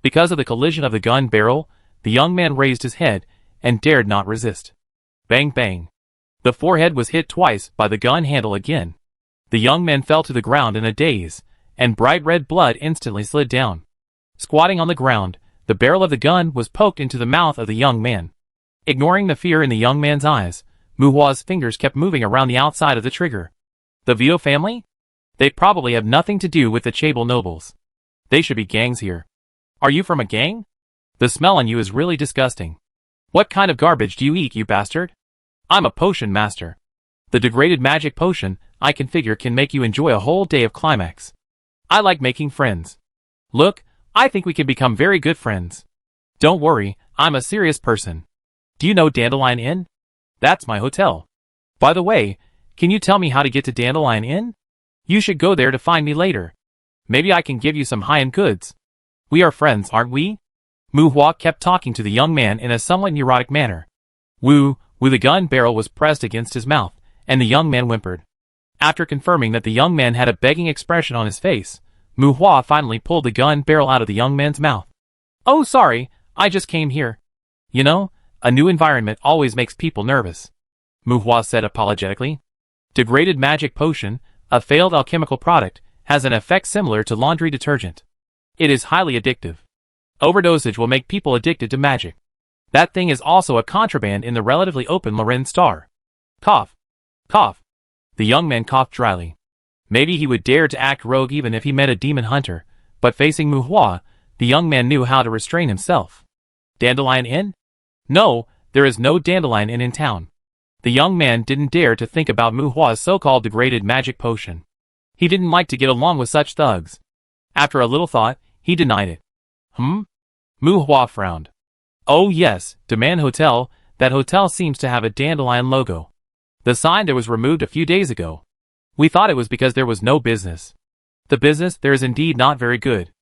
Because of the collision of the gun barrel, the young man raised his head and dared not resist. Bang bang. The forehead was hit twice by the gun handle again. The young man fell to the ground in a daze, and bright red blood instantly slid down. Squatting on the ground, the barrel of the gun was poked into the mouth of the young man. Ignoring the fear in the young man's eyes, Mu Hua's fingers kept moving around the outside of the trigger. The Vito family? They probably have nothing to do with the Chable nobles. They should be gangs here. Are you from a gang? The smell on you is really disgusting. What kind of garbage do you eat, you bastard? I'm a potion master. The degraded magic potion I configure can make you enjoy a whole day of climax. I like making friends. Look, I think we can become very good friends. Don't worry, I'm a serious person. Do you know Dandelion Inn? That's my hotel. By the way, can you tell me how to get to Dandelion Inn? You should go there to find me later. Maybe I can give you some high-end goods. We are friends, aren't we? Mu Hua kept talking to the young man in a somewhat neurotic manner. Woo, the gun barrel was pressed against his mouth, and the young man whimpered. After confirming that the young man had a begging expression on his face, Mu Hua finally pulled the gun barrel out of the young man's mouth. Oh, sorry, I just came here. You know, a new environment always makes people nervous. Mu Hua said apologetically. Degraded magic potion, a failed alchemical product, has an effect similar to laundry detergent. It is highly addictive. Overdosage will make people addicted to magic. That thing is also a contraband in the relatively open Luren Star. Cough. Cough. The young man coughed dryly. Maybe he would dare to act rogue even if he met a demon hunter, but facing Mu Hua, the young man knew how to restrain himself. Dandelion Inn? No, there is no Dandelion Inn in town. The young man didn't dare to think about Mu Hua's so-called degraded magic potion. He didn't like to get along with such thugs. After a little thought, he denied it. Mu Hua frowned. Oh yes, Demand Hotel, that hotel seems to have a dandelion logo. The sign there was removed a few days ago. We thought it was because there was no business. The business there is indeed not very good.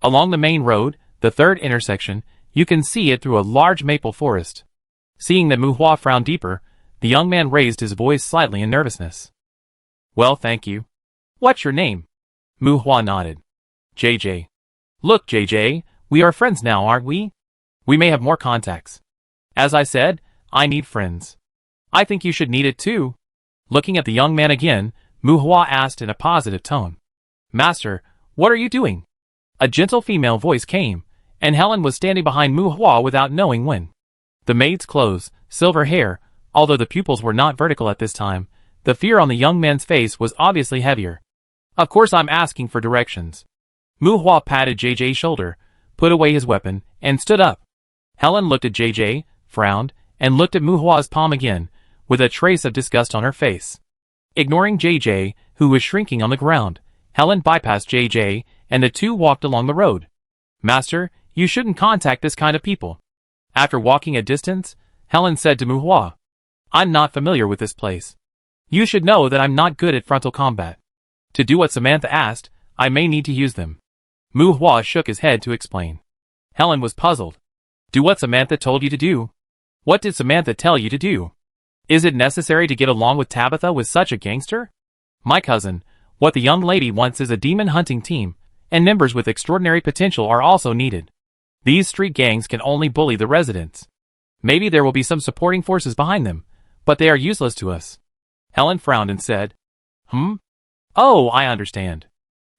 Along the main road, the third intersection, you can see it through a large maple forest. Seeing that Mu Hua frowned deeper, the young man raised his voice slightly in nervousness. Well, thank you. What's your name? Mu Hua nodded. JJ. Look, JJ, we are friends now, aren't we? We may have more contacts. As I said, I need friends. I think you should need it too. Looking at the young man again, Mu Hua asked in a positive tone. Master, what are you doing? A gentle female voice came, and Helen was standing behind Mu Hua without knowing when. The maid's clothes, silver hair, although the pupils were not vertical at this time, the fear on the young man's face was obviously heavier. Of course I'm asking for directions. Mu Hua patted JJ's shoulder, put away his weapon, and stood up. Helen looked at JJ, frowned, and looked at Mu Hua's palm again, with a trace of disgust on her face. Ignoring JJ, who was shrinking on the ground, Helen bypassed JJ, and the two walked along the road. Master, you shouldn't contact this kind of people. After walking a distance, Helen said to Mu Hua, I'm not familiar with this place. You should know that I'm not good at frontal combat. To do what Samantha asked, I may need to use them. Mu Hua shook his head to explain. Helen was puzzled. Do what Samantha told you to do. What did Samantha tell you to do? Is it necessary to get along with Tabitha with such a gangster? My cousin, what the young lady wants is a demon hunting team, and members with extraordinary potential are also needed. These street gangs can only bully the residents. Maybe there will be some supporting forces behind them, but they are useless to us. Helen frowned and said, Oh, I understand.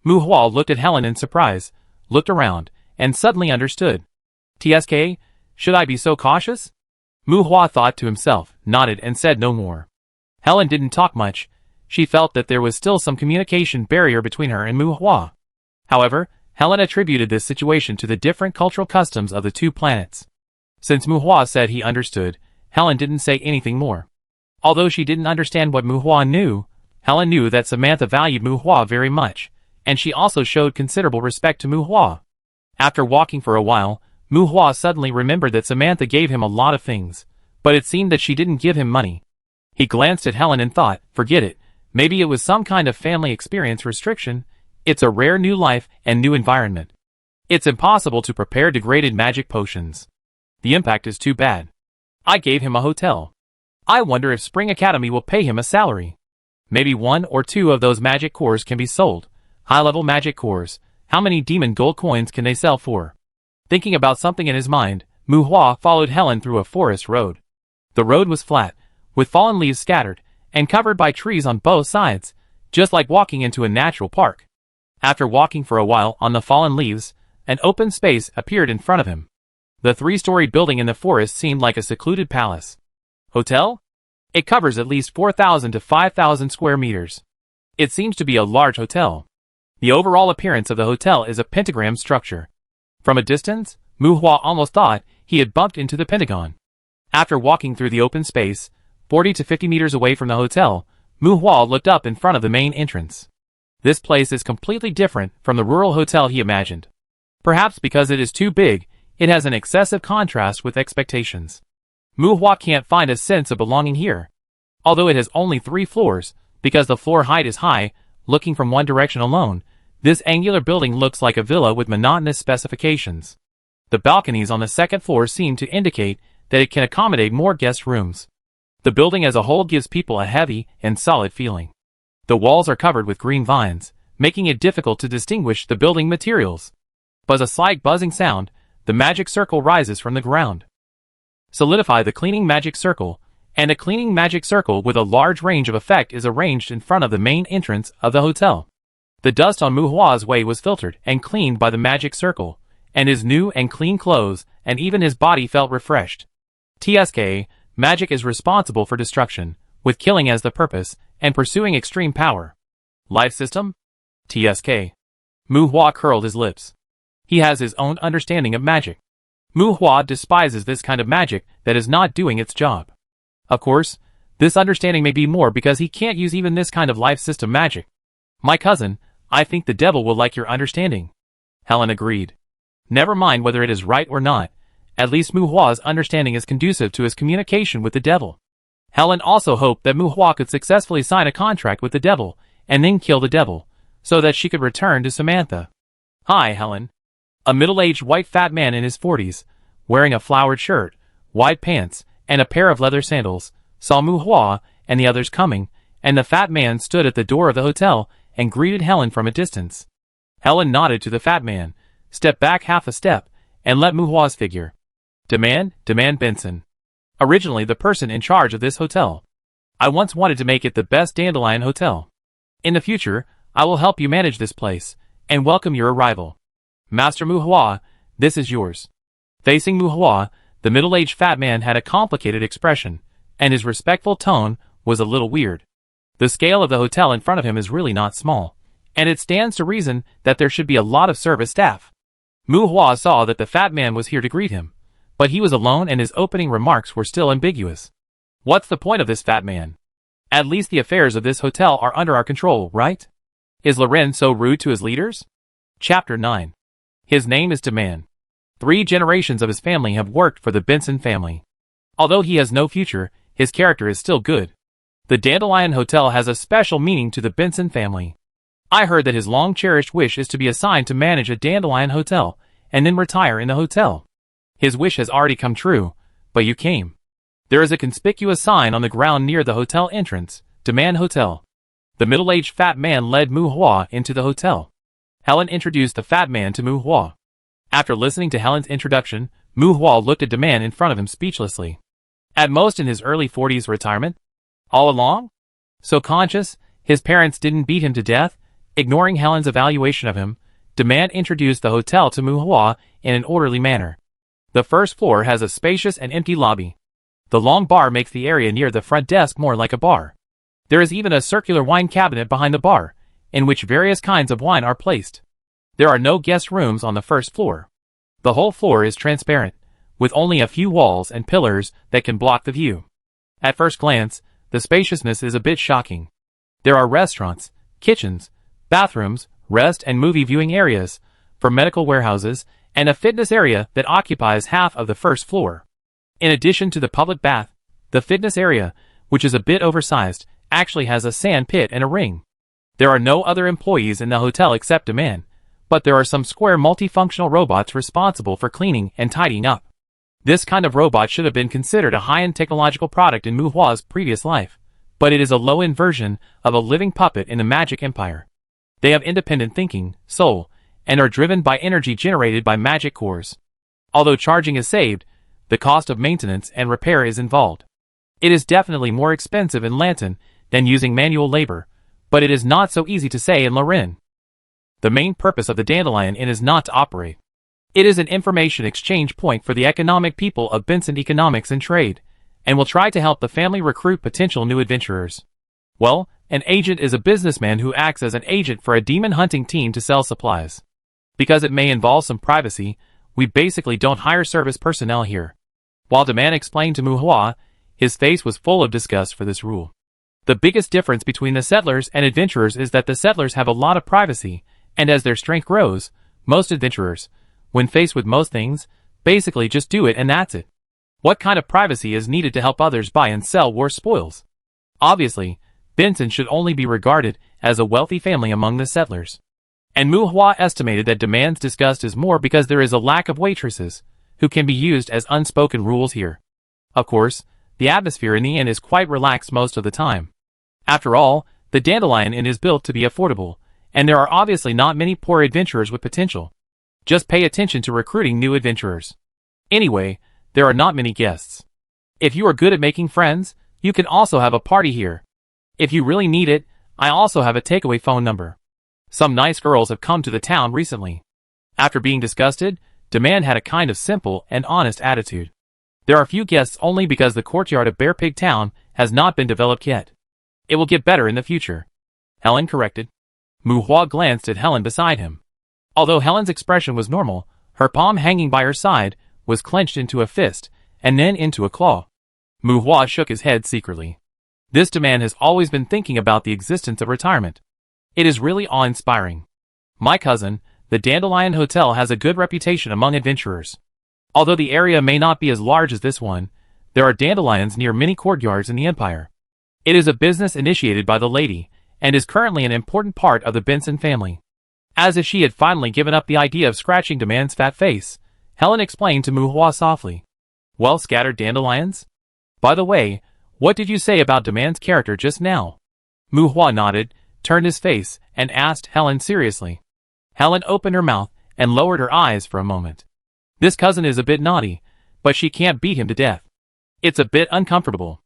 Mu Hua looked at Helen in surprise, looked around, and suddenly understood. TSK, should I be so cautious? Mu Hua thought to himself, nodded and said no more. Helen didn't talk much. She felt that there was still some communication barrier between her and Mu Hua. However, Helen attributed this situation to the different cultural customs of the two planets. Since Mu Hua said he understood, Helen didn't say anything more. Although she didn't understand what Mu Hua knew, Helen knew that Samantha valued Mu Hua very much, and she also showed considerable respect to Mu Hua. After walking for a while, Mu Hua suddenly remembered that Samantha gave him a lot of things, but it seemed that she didn't give him money. He glanced at Helen and thought, forget it, maybe it was some kind of family experience restriction. It's a rare new life and new environment. It's impossible to prepare degraded magic potions. The impact is too bad. I gave him a hotel. I wonder if Spring Academy will pay him a salary. Maybe 1 or 2 of those magic cores can be sold. High-level magic cores. How many demon gold coins can they sell for? Thinking about something in his mind, Mu Hua followed Helen through a forest road. The road was flat, with fallen leaves scattered, and covered by trees on both sides, just like walking into a natural park. After walking for a while on the fallen leaves, an open space appeared in front of him. The 3-story building in the forest seemed like a secluded palace. Hotel? It covers at least 4,000 to 5,000 square meters. It seems to be a large hotel. The overall appearance of the hotel is a pentagram structure. From a distance, Mu Hua almost thought he had bumped into the pentagon. After walking through the open space, 40 to 50 meters away from the hotel, Mu Hua looked up in front of the main entrance. This place is completely different from the rural hotel he imagined. Perhaps because it is too big, it has an excessive contrast with expectations. Mu Hua can't find a sense of belonging here. Although it has only 3 floors, because the floor height is high, looking from one direction alone, this angular building looks like a villa with monotonous specifications. The balconies on the second floor seem to indicate that it can accommodate more guest rooms. The building as a whole gives people a heavy and solid feeling. The walls are covered with green vines, making it difficult to distinguish the building materials. But a slight buzzing sound, the magic circle rises from the ground. Solidify the cleaning magic circle, and a cleaning magic circle with a large range of effect is arranged in front of the main entrance of the hotel. The dust on Mu Hua's way was filtered and cleaned by the magic circle, and his new and clean clothes and even his body felt refreshed. TSK, magic is responsible for destruction, with killing as the purpose, and pursuing extreme power. Life system? TSK. Mu Hua curled his lips. He has his own understanding of magic. Mu Hua despises this kind of magic that is not doing its job. Of course, this understanding may be more because he can't use even this kind of life system magic. My cousin, I think the devil will like your understanding. Helen agreed. Never mind whether it is right or not, at least Mu Hua's understanding is conducive to his communication with the devil. Helen also hoped that Mu Hua could successfully sign a contract with the devil, and then kill the devil, so that she could return to Samantha. "Hi, Helen." A middle-aged white fat man in his 40s, wearing a flowered shirt, wide pants, and a pair of leather sandals, saw Mu Hua and the others coming, and the fat man stood at the door of the hotel and greeted Helen from a distance. Helen nodded to the fat man, stepped back half a step, and let Mu Hua's figure. Demand Benson. Originally the person in charge of this hotel. I once wanted to make it the best Dandelion hotel. In the future, I will help you manage this place, and welcome your arrival. Master Mu Hua, this is yours. Facing Mu Hua, the middle-aged fat man had a complicated expression, and his respectful tone was a little weird. The scale of the hotel in front of him is really not small, and it stands to reason that there should be a lot of service staff. Mu Hua saw that the fat man was here to greet him, but he was alone and his opening remarks were still ambiguous. What's the point of this fat man? At least the affairs of this hotel are under our control, right? Is Luren so rude to his leaders? Chapter 9. His name is Taming. 3 generations of his family have worked for the Benson family. Although he has no future, his character is still good. The Dandelion Hotel has a special meaning to the Benson family. I heard that his long-cherished wish is to be assigned to manage a Dandelion Hotel, and then retire in the hotel. His wish has already come true, but you came. There is a conspicuous sign on the ground near the hotel entrance, Demand Hotel. The middle-aged fat man led Mu Hua into the hotel. Helen introduced the fat man to Mu Hua. After listening to Helen's introduction, Mu Hua looked at the man in front of him speechlessly. At most in his early 40s retirement? All along? So conscious, his parents didn't beat him to death? Ignoring Helen's evaluation of him, Demand introduced the hotel to Mu Hua in an orderly manner. The first floor has a spacious and empty lobby. The long bar makes the area near the front desk more like a bar. There is even a circular wine cabinet behind the bar, in which various kinds of wine are placed. There are no guest rooms on the first floor. The whole floor is transparent, with only a few walls and pillars that can block the view. At first glance, the spaciousness is a bit shocking. There are restaurants, kitchens, bathrooms, rest and movie viewing areas, for medical warehouses, and a fitness area that occupies half of the first floor. In addition to the public bath, the fitness area, which is a bit oversized, actually has a sand pit and a ring. There are no other employees in the hotel except a man, but there are some square multifunctional robots responsible for cleaning and tidying up. This kind of robot should have been considered a high-end technological product in Mu Hua's previous life, but it is a low-end version of a living puppet in the magic empire. They have independent thinking, soul, and are driven by energy generated by magic cores. Although charging is saved, the cost of maintenance and repair is involved. It is definitely more expensive in Elanta than using manual labor, but it is not so easy to say in Luren. The main purpose of the Dandelion Inn is not to operate. It is an information exchange point for the economic people of Benson Economics and Trade, and will try to help the family recruit potential new adventurers. Well, an agent is a businessman who acts as an agent for a demon hunting team to sell supplies. Because it may involve some privacy, we basically don't hire service personnel here. While the man explained to Mu Hua, his face was full of disgust for this rule. The biggest difference between the settlers and adventurers is that the settlers have a lot of privacy, and as their strength grows, most adventurers, when faced with most things, basically just do it and that's it. What kind of privacy is needed to help others buy and sell war spoils? Obviously, Benson should only be regarded as a wealthy family among the settlers. And Mu Hua estimated that Demand's disgust is more because there is a lack of waitresses, who can be used as unspoken rules here. Of course, the atmosphere in the inn is quite relaxed most of the time. After all, the Dandelion Inn is built to be affordable, and there are obviously not many poor adventurers with potential. Just pay attention to recruiting new adventurers. Anyway, there are not many guests. If you are good at making friends, you can also have a party here. If you really need it, I also have a takeaway phone number. Some nice girls have come to the town recently. After being disgusted, Demand had a kind of simple and honest attitude. There are few guests only because the courtyard of Bear Pig Town has not been developed yet. It will get better in the future. Helen corrected. Mu Hua glanced at Helen beside him. Although Helen's expression was normal, her palm hanging by her side was clenched into a fist, and then into a claw. Mu Hua shook his head secretly. This Demand has always been thinking about the existence of retirement. It is really awe-inspiring. My cousin, the Dandelion Hotel, has a good reputation among adventurers. Although the area may not be as large as this one, there are dandelions near many courtyards in the empire. It is a business initiated by the lady, and is currently an important part of the Benson family. As if she had finally given up the idea of scratching Demand's fat face, Helen explained to Muhua softly. Well, scattered dandelions? By the way, what did you say about Demand's character just now? Muhua nodded, turned his face, and asked Helen seriously. Helen opened her mouth and lowered her eyes for a moment. This cousin is a bit naughty, but she can't beat him to death. It's a bit uncomfortable.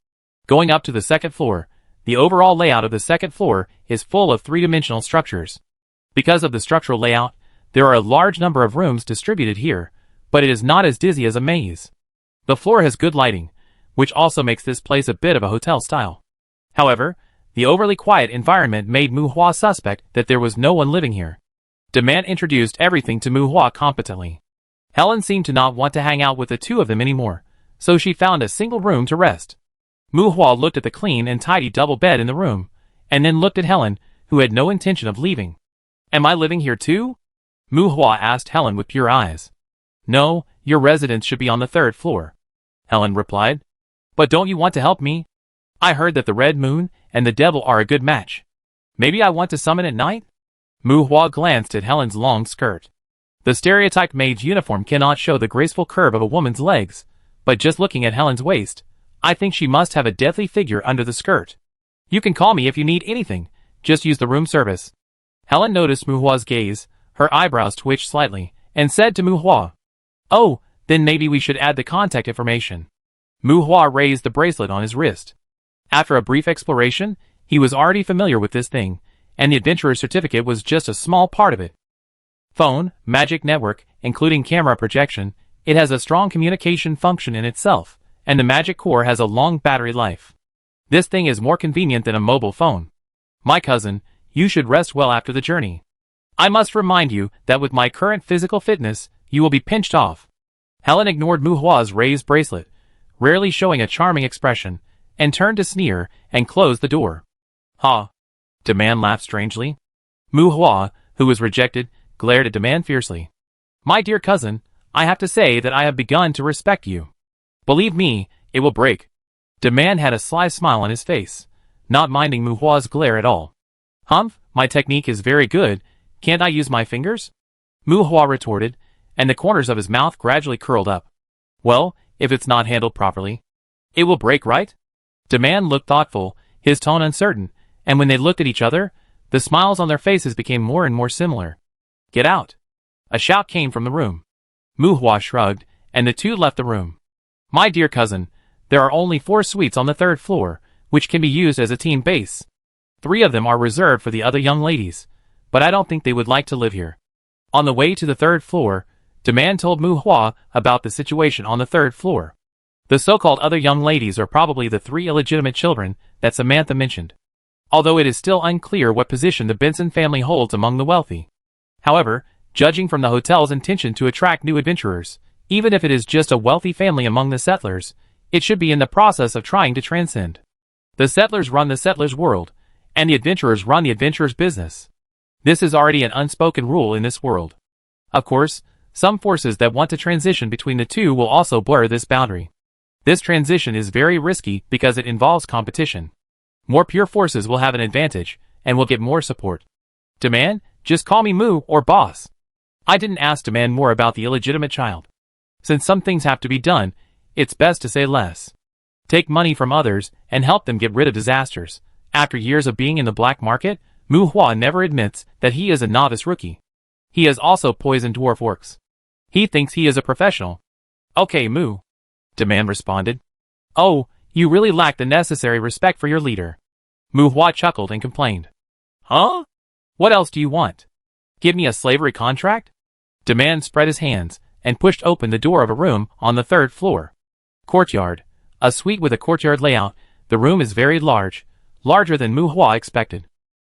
Going up to the second floor, the overall layout of the second floor is full of three-dimensional structures. Because of the structural layout, there are a large number of rooms distributed here, but it is not as dizzy as a maze. The floor has good lighting, which also makes this place a bit of a hotel style. However, the overly quiet environment made Muhua suspect that there was no one living here. Demand introduced everything to Muhua competently. Helen seemed to not want to hang out with the two of them anymore, so she found a single room to rest. Muhua looked at the clean and tidy double bed in the room, and then looked at Helen, who had no intention of leaving. Am I living here too? Muhua asked Helen with pure eyes. No, your residence should be on the third floor, Helen replied. But don't you want to help me? I heard that the Red Moon and the Devil are a good match. Maybe I want to summon at night? Muhua glanced at Helen's long skirt. The stereotyped mage uniform cannot show the graceful curve of a woman's legs, but just looking at Helen's waist, I think she must have a deathly figure under the skirt. You can call me if you need anything, just use the room service. Helen noticed Muhua's gaze, her eyebrows twitched slightly, and said to Muhua, Oh, then maybe we should add the contact information. Muhua raised the bracelet on his wrist. After a brief exploration, he was already familiar with this thing, and the adventurer's certificate was just a small part of it. Phone, magic network, including camera projection, it has a strong communication function in itself, and the magic core has a long battery life. This thing is more convenient than a mobile phone. My cousin, you should rest well after the journey. I must remind you that with my current physical fitness, you will be pinched off. Helen ignored Muhua's raised bracelet, rarely showing a charming expression, and turned to sneer and closed the door. Ha! Demand laughed strangely. Muhua, who was rejected, glared at Demand fiercely. My dear cousin, I have to say that I have begun to respect you. Believe me, it will break. Demand had a sly smile on his face, not minding Muhua's glare at all. Humph, my technique is very good, can't I use my fingers? Muhua retorted, and the corners of his mouth gradually curled up. Well, if it's not handled properly, it will break, right? Demand looked thoughtful, his tone uncertain, and when they looked at each other, the smiles on their faces became more and more similar. Get out! A shout came from the room. Muhua shrugged, and the two left the room. My dear cousin, there are only 4 suites on the 3rd floor, which can be used as a team base. 3 of them are reserved for the other young ladies, but I don't think they would like to live here. On the way to the 3rd floor, Demand told Muhua about the situation on the 3rd floor. The so-called other young ladies are probably the 3 illegitimate children that Samantha mentioned, although it is still unclear what position the Benson family holds among the wealthy. However, judging from the hotel's intention to attract new adventurers, even if it is just a wealthy family among the settlers, it should be in the process of trying to transcend. The settlers run the settlers' world, and the adventurers run the adventurers' business. This is already an unspoken rule in this world. Of course, some forces that want to transition between the two will also blur this boundary. This transition is very risky because it involves competition. More pure forces will have an advantage, and will get more support. Demand, just call me Moo or Boss. I didn't ask Demand more about the illegitimate child. Since some things have to be done, it's best to say less. Take money from others and help them get rid of disasters. After years of being in the black market, Muhua never admits that he is a novice rookie. He has also poisoned dwarf orcs. He thinks he is a professional. Okay, Moo, Demand responded. Oh, you really lack the necessary respect for your leader. Muhua chuckled and complained. Huh? What else do you want? Give me a slavery contract? Demand spread his hands and pushed open the door of a room on the 3rd floor. Courtyard. A suite with a courtyard layout. The room is very large, larger than Muhua expected.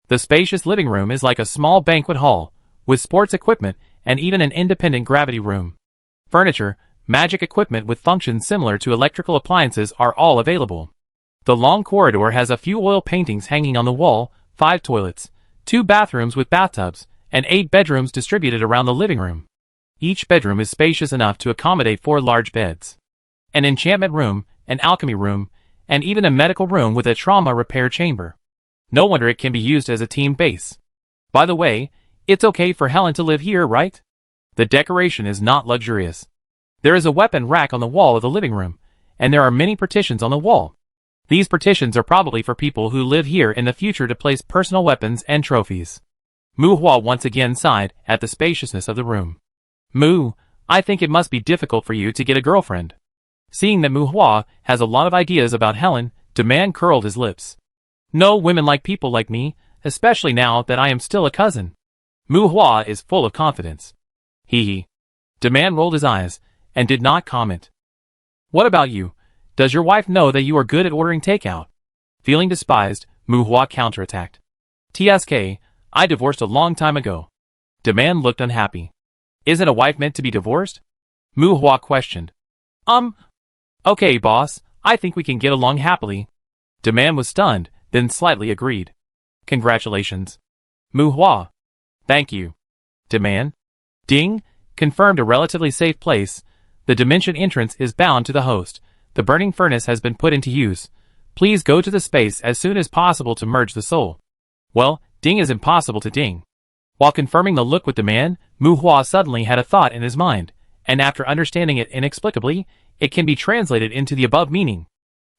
The spacious living room is like a small banquet hall, with sports equipment and even an independent gravity room. Furniture, magic equipment with functions similar to electrical appliances are all available. The long corridor has a few oil paintings hanging on the wall, 5 toilets, 2 bathrooms with bathtubs, and 8 bedrooms distributed around the living room. Each bedroom is spacious enough to accommodate 4 large beds. An enchantment room, an alchemy room, and even a medical room with a trauma repair chamber. No wonder it can be used as a team base. By the way, it's okay for Helen to live here, right? The decoration is not luxurious. There is a weapon rack on the wall of the living room, and there are many partitions on the wall. These partitions are probably for people who live here in the future to place personal weapons and trophies. Mu Hua once again sighed at the spaciousness of the room. Mu, I think it must be difficult for you to get a girlfriend. Seeing that Mu Hua has a lot of ideas about Helen, Demand curled his lips. No, women like people like me, especially now that I am still a cousin. Mu Hua is full of confidence. Hee hee. Demand rolled his eyes, and did not comment. What about you? Does your wife know that you are good at ordering takeout? Feeling despised, Mu Hua counterattacked. TSK, I divorced a long time ago. Demand looked unhappy. Isn't a wife meant to be divorced? Mu Hua questioned. Okay, boss, I think we can get along happily. Demand was stunned, then slightly agreed. Congratulations. Mu Hua. Thank you. Demand. Ding, confirmed a relatively safe place. The dimension entrance is bound to the host. The burning furnace has been put into use. Please go to the space as soon as possible to merge the soul. Well, ding is impossible to ding. While confirming the look with Demand, Mu Hua suddenly had a thought in his mind, and after understanding it inexplicably, it can be translated into the above meaning.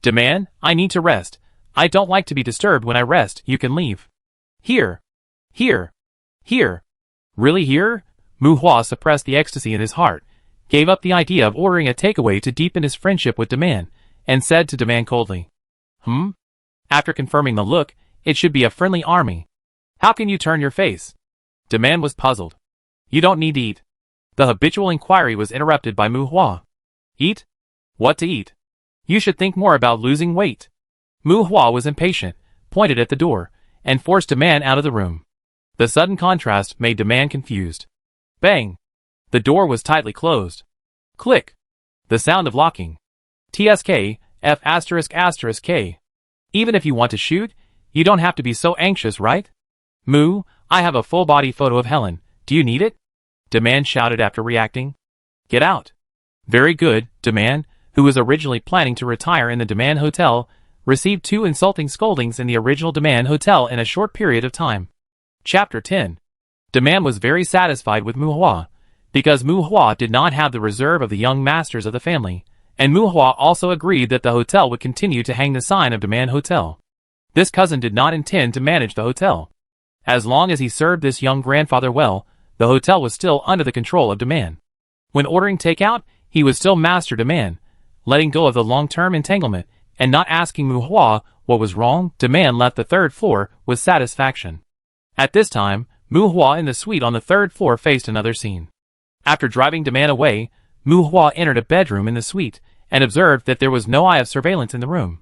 Demand, I need to rest. I don't like to be disturbed when I rest. You can leave. Here. Here. Here. Really here? Mu Hua suppressed the ecstasy in his heart, gave up the idea of ordering a takeaway to deepen his friendship with Demand, and said to Demand coldly. After confirming the look, it should be a friendly army. How can you turn your face? Demand was puzzled. You don't need to eat. The habitual inquiry was interrupted by Mu Hua. Eat? What to eat? You should think more about losing weight. Mu Hua was impatient, pointed at the door, and forced Demand out of the room. The sudden contrast made Demand confused. Bang! The door was tightly closed. Click! The sound of locking. TSK, F***K. Even if you want to shoot, you don't have to be so anxious, right? Mu, I have a full-body photo of Helen. Do you need it? Demand shouted after reacting. Get out. Very good, Demand, who was originally planning to retire in the Demand Hotel, received 2 insulting scoldings in the original Demand Hotel in a short period of time. Chapter 10. Demand was very satisfied with Mu Hua, because Mu Hua did not have the reserve of the young masters of the family, and Mu Hua also agreed that the hotel would continue to hang the sign of Demand Hotel. This cousin did not intend to manage the hotel. As long as he served this young grandfather well, the hotel was still under the control of Demand. When ordering takeout, he was still master Demand, letting go of the long-term entanglement, and not asking Mu Hua what was wrong. Demand left the 3rd floor with satisfaction. At this time, Mu Hua in the suite on the 3rd floor faced another scene. After driving Demand away, Mu Hua entered a bedroom in the suite, and observed that there was no eye of surveillance in the room.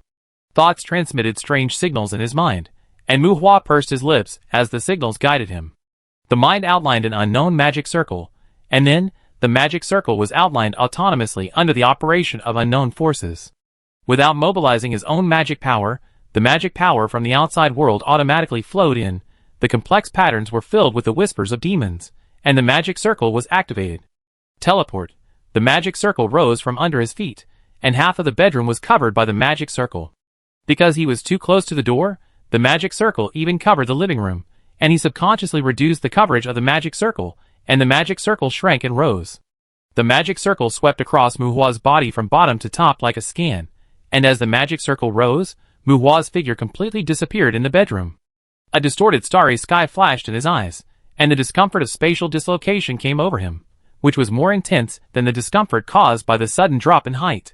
Thoughts transmitted strange signals in his mind, and Mu Hua pursed his lips as the signals guided him. The mind outlined an unknown magic circle, and then, the magic circle was outlined autonomously under the operation of unknown forces. Without mobilizing his own magic power, the magic power from the outside world automatically flowed in. The complex patterns were filled with the whispers of demons, and the magic circle was activated. Teleport. The magic circle rose from under his feet, and half of the bedroom was covered by the magic circle. Because he was too close to the door, the magic circle even covered the living room, and he subconsciously reduced the coverage of the magic circle, and the magic circle shrank and rose. The magic circle swept across Mu Hua's body from bottom to top like a scan, and as the magic circle rose, Mu Hua's figure completely disappeared in the bedroom. A distorted starry sky flashed in his eyes, and the discomfort of spatial dislocation came over him, which was more intense than the discomfort caused by the sudden drop in height.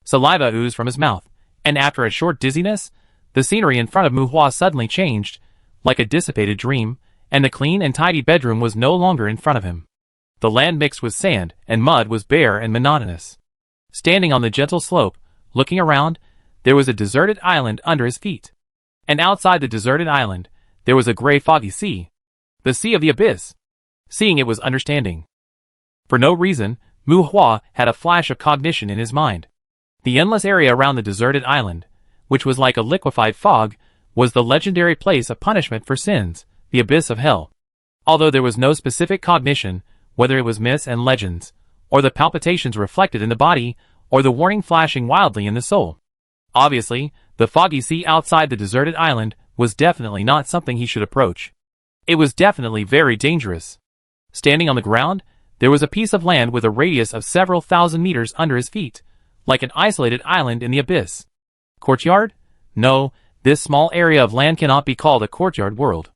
Saliva oozed from his mouth, and after a short dizziness, the scenery in front of Mu Hua suddenly changed, like a dissipated dream, and the clean and tidy bedroom was no longer in front of him. The land mixed with sand and mud was bare and monotonous. Standing on the gentle slope, looking around, there was a deserted island under his feet. And outside the deserted island, there was a gray foggy sea. The Sea of the Abyss. Seeing it was understanding. For no reason, Mu Hua had a flash of cognition in his mind. The endless area around the deserted island, which was like a liquefied fog, was the legendary place of punishment for sins, the abyss of hell. Although there was no specific cognition, whether it was myths and legends, or the palpitations reflected in the body, or the warning flashing wildly in the soul. Obviously, the foggy sea outside the deserted island was definitely not something he should approach. It was definitely very dangerous. Standing on the ground, there was a piece of land with a radius of several thousand meters under his feet, like an isolated island in the abyss. Courtyard? No, this small area of land cannot be called a courtyard world.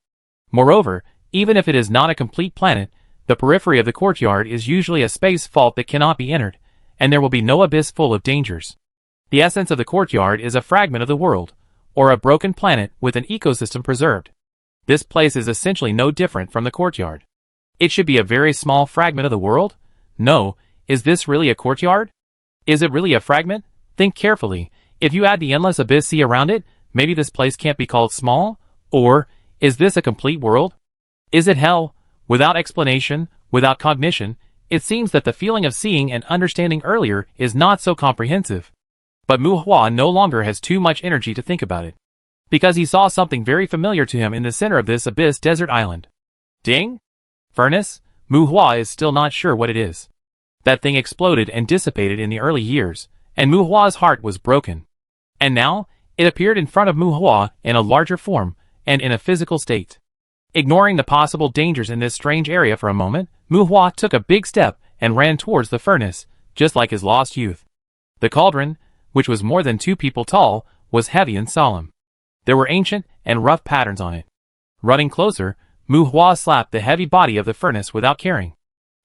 Moreover, even if it is not a complete planet, the periphery of the courtyard is usually a space fault that cannot be entered, and there will be no abyss full of dangers. The essence of the courtyard is a fragment of the world, or a broken planet with an ecosystem preserved. This place is essentially no different from the courtyard. It should be a very small fragment of the world? No, is this really a courtyard? Is it really a fragment? Think carefully. If you add the endless abyss sea around it, maybe this place can't be called small? Or, is this a complete world? Is it hell? Without explanation, without cognition, it seems that the feeling of seeing and understanding earlier is not so comprehensive. But Mu Hua no longer has too much energy to think about it, because he saw something very familiar to him in the center of this abyss desert island. Ding? Furnace? Mu Hua is still not sure what it is. That thing exploded and dissipated in the early years, and Mu Hua's heart was broken. And now, it appeared in front of Mu Hua in a larger form, and in a physical state. Ignoring the possible dangers in this strange area for a moment, Mu Hua took a big step and ran towards the furnace, just like his lost youth. The cauldron, which was more than 2 people tall, was heavy and solemn. There were ancient and rough patterns on it. Running closer, Mu Hua slapped the heavy body of the furnace without caring.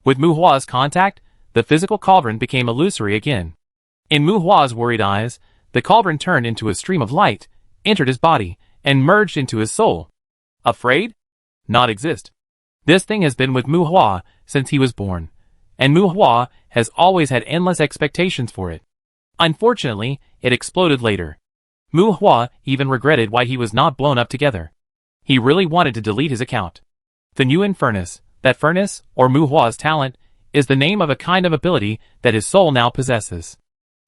With Mu Hua's contact, the physical cauldron became illusory again. In Mu Hua's worried eyes, the cauldron turned into a stream of light, entered his body, and merged into his soul. Afraid? Not exist. This thing has been with Mu Hua since he was born, and Mu Hua has always had endless expectations for it. Unfortunately, it exploded later. Mu Hua even regretted why he was not blown up together. He really wanted to delete his account. The Nguyen Furnace, that furnace, or Mu Hua's talent, is the name of a kind of ability that his soul now possesses.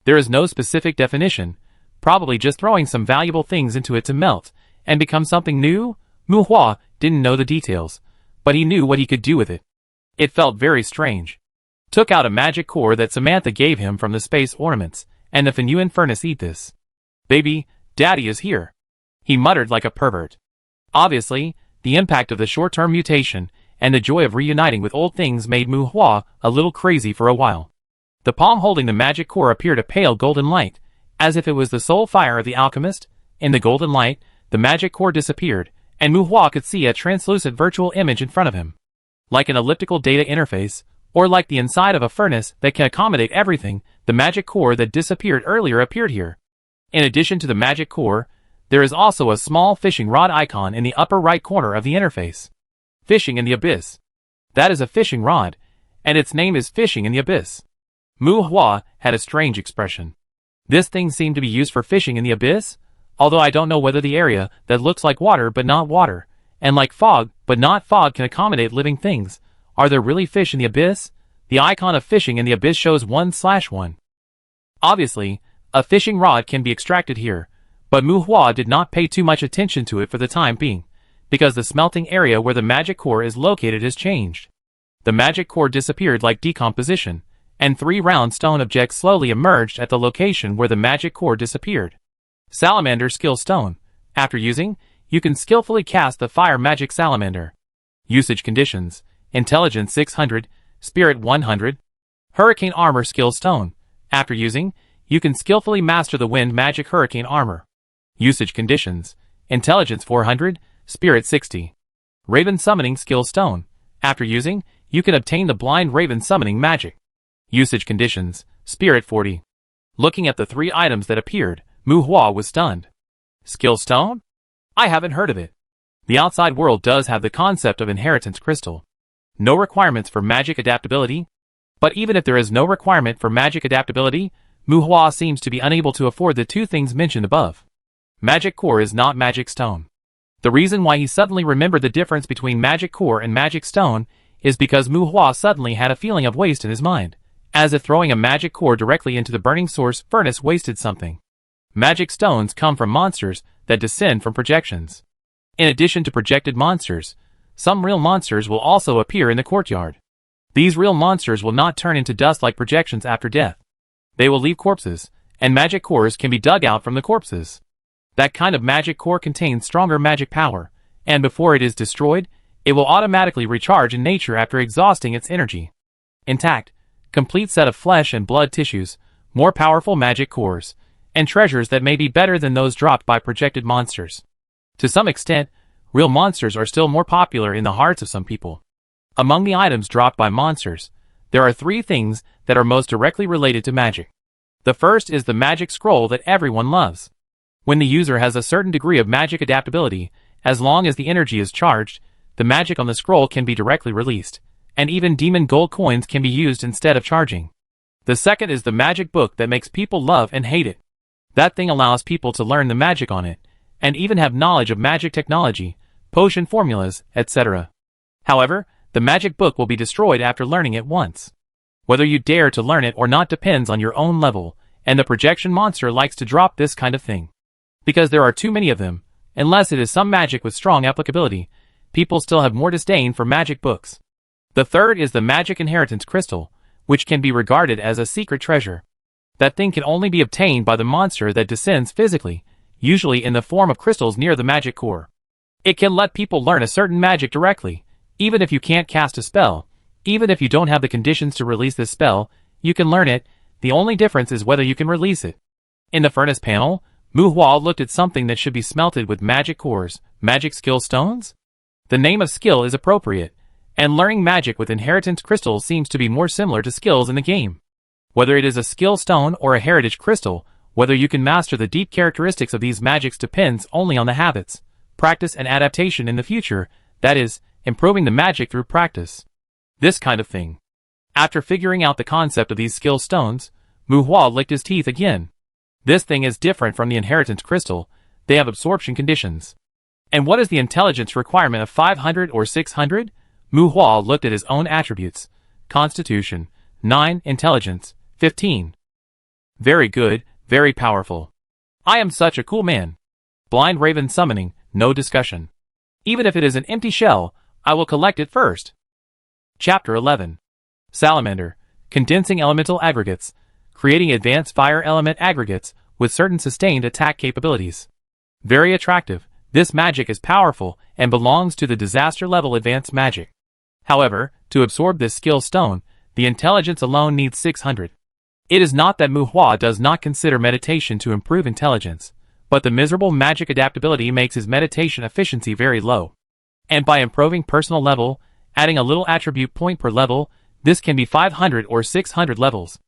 There is no specific definition, probably just throwing some valuable things into it to melt and become something new. Mu Hua didn't know the details, but he knew what he could do with it. It felt very strange. Took out a magic core that Samantha gave him from the space ornaments, and the Nguyen Furnace eat this. Baby, Daddy is here. He muttered like a pervert. Obviously, the impact of the short-term mutation and the joy of reuniting with old things made Mu Hua a little crazy for a while. The palm holding the magic core appeared a pale golden light, as if it was the soul fire of the alchemist. In the golden light, the magic core disappeared, and Mu Hua could see a translucent virtual image in front of him. Like an elliptical data interface, or like the inside of a furnace that can accommodate everything, the magic core that disappeared earlier appeared here. In addition to the magic core, there is also a small fishing rod icon in the upper right corner of the interface. Fishing in the Abyss. That is a fishing rod, and its name is Fishing in the Abyss. Mu Hua had a strange expression. This thing seemed to be used for fishing in the abyss, although I don't know whether the area that looks like water but not water, and like fog but not fog can accommodate living things. Are there really fish in the abyss? The icon of fishing in the abyss shows 1/1. Obviously, a fishing rod can be extracted here, but Mu Hua did not pay too much attention to it for the time being, because the smelting area where the magic core is located has changed. The magic core disappeared like decomposition, and 3 round stone objects slowly emerged at the location where the magic core disappeared. Salamander Skill Stone. After using, you can skillfully cast the Fire Magic Salamander. Usage conditions: Intelligence 600, Spirit 100. Hurricane Armor Skill Stone. After using, you can skillfully master the Wind Magic Hurricane Armor. Usage conditions: Intelligence 400, Spirit 60. Raven Summoning Skill Stone. After using, you can obtain the Blind Raven Summoning Magic. Usage conditions: Spirit 40. Looking at the 3 items that appeared, Mu Hua was stunned. Skill Stone? I haven't heard of it. The outside world does have the concept of Inheritance Crystal. No requirements for magic adaptability. But even if there is no requirement for magic adaptability, Mu Hua seems to be unable to afford the 2 things mentioned above. Magic Core is not Magic Stone. The reason why he suddenly remembered the difference between Magic Core and Magic Stone is because Mu Hua suddenly had a feeling of waste in his mind, as if throwing a magic core directly into the burning source furnace wasted something. Magic stones come from monsters that descend from projections. In addition to projected monsters, some real monsters will also appear in the courtyard. These real monsters will not turn into dust like projections after death. They will leave corpses, and magic cores can be dug out from the corpses. That kind of magic core contains stronger magic power, and before it is destroyed, it will automatically recharge in nature after exhausting its energy. Intact, complete set of flesh and blood tissues, more powerful magic cores, and treasures that may be better than those dropped by projected monsters. To some extent, real monsters are still more popular in the hearts of some people. Among the items dropped by monsters, there are 3 things that are most directly related to magic. The first is the magic scroll that everyone loves. When the user has a certain degree of magic adaptability, as long as the energy is charged, the magic on the scroll can be directly released, and even demon gold coins can be used instead of charging. The second is the magic book that makes people love and hate it. That thing allows people to learn the magic on it, and even have knowledge of magic technology, potion formulas, etc. However, the magic book will be destroyed after learning it once. Whether you dare to learn it or not depends on your own level, and the projection monster likes to drop this kind of thing. Because there are too many of them, unless it is some magic with strong applicability, people still have more disdain for magic books. The third is the magic inheritance crystal, which can be regarded as a secret treasure. That thing can only be obtained by the monster that descends physically, usually in the form of crystals near the magic core. It can let people learn a certain magic directly, even if you can't cast a spell. Even if you don't have the conditions to release this spell, you can learn it. The only difference is whether you can release it. In the furnace panel, Muhua looked at something that should be smelted with magic cores, magic skill stones? The name of skill is appropriate, and learning magic with inheritance crystals seems to be more similar to skills in the game. Whether it is a skill stone or a heritage crystal, whether you can master the deep characteristics of these magics depends only on the habits, practice and adaptation in the future, that is, improving the magic through practice. This kind of thing. After figuring out the concept of these skill stones, Muhua licked his teeth again. This thing is different from the inheritance crystal, they have absorption conditions. And what is the intelligence requirement of 500 or 600? Muhua looked at his own attributes. Constitution, 9, intelligence, 15. Very good, very powerful. I am such a cool man. Blind raven summoning, no discussion. Even if it is an empty shell, I will collect it first. Chapter 11. Salamander, condensing elemental aggregates, creating advanced fire element aggregates with certain sustained attack capabilities. Very attractive, this magic is powerful and belongs to the disaster level advanced magic. However, to absorb this skill stone, the intelligence alone needs 600. It is not that Muhua does not consider meditation to improve intelligence, but the miserable magic adaptability makes his meditation efficiency very low. And by improving personal level, adding a little attribute point per level, this can be 500 or 600 levels.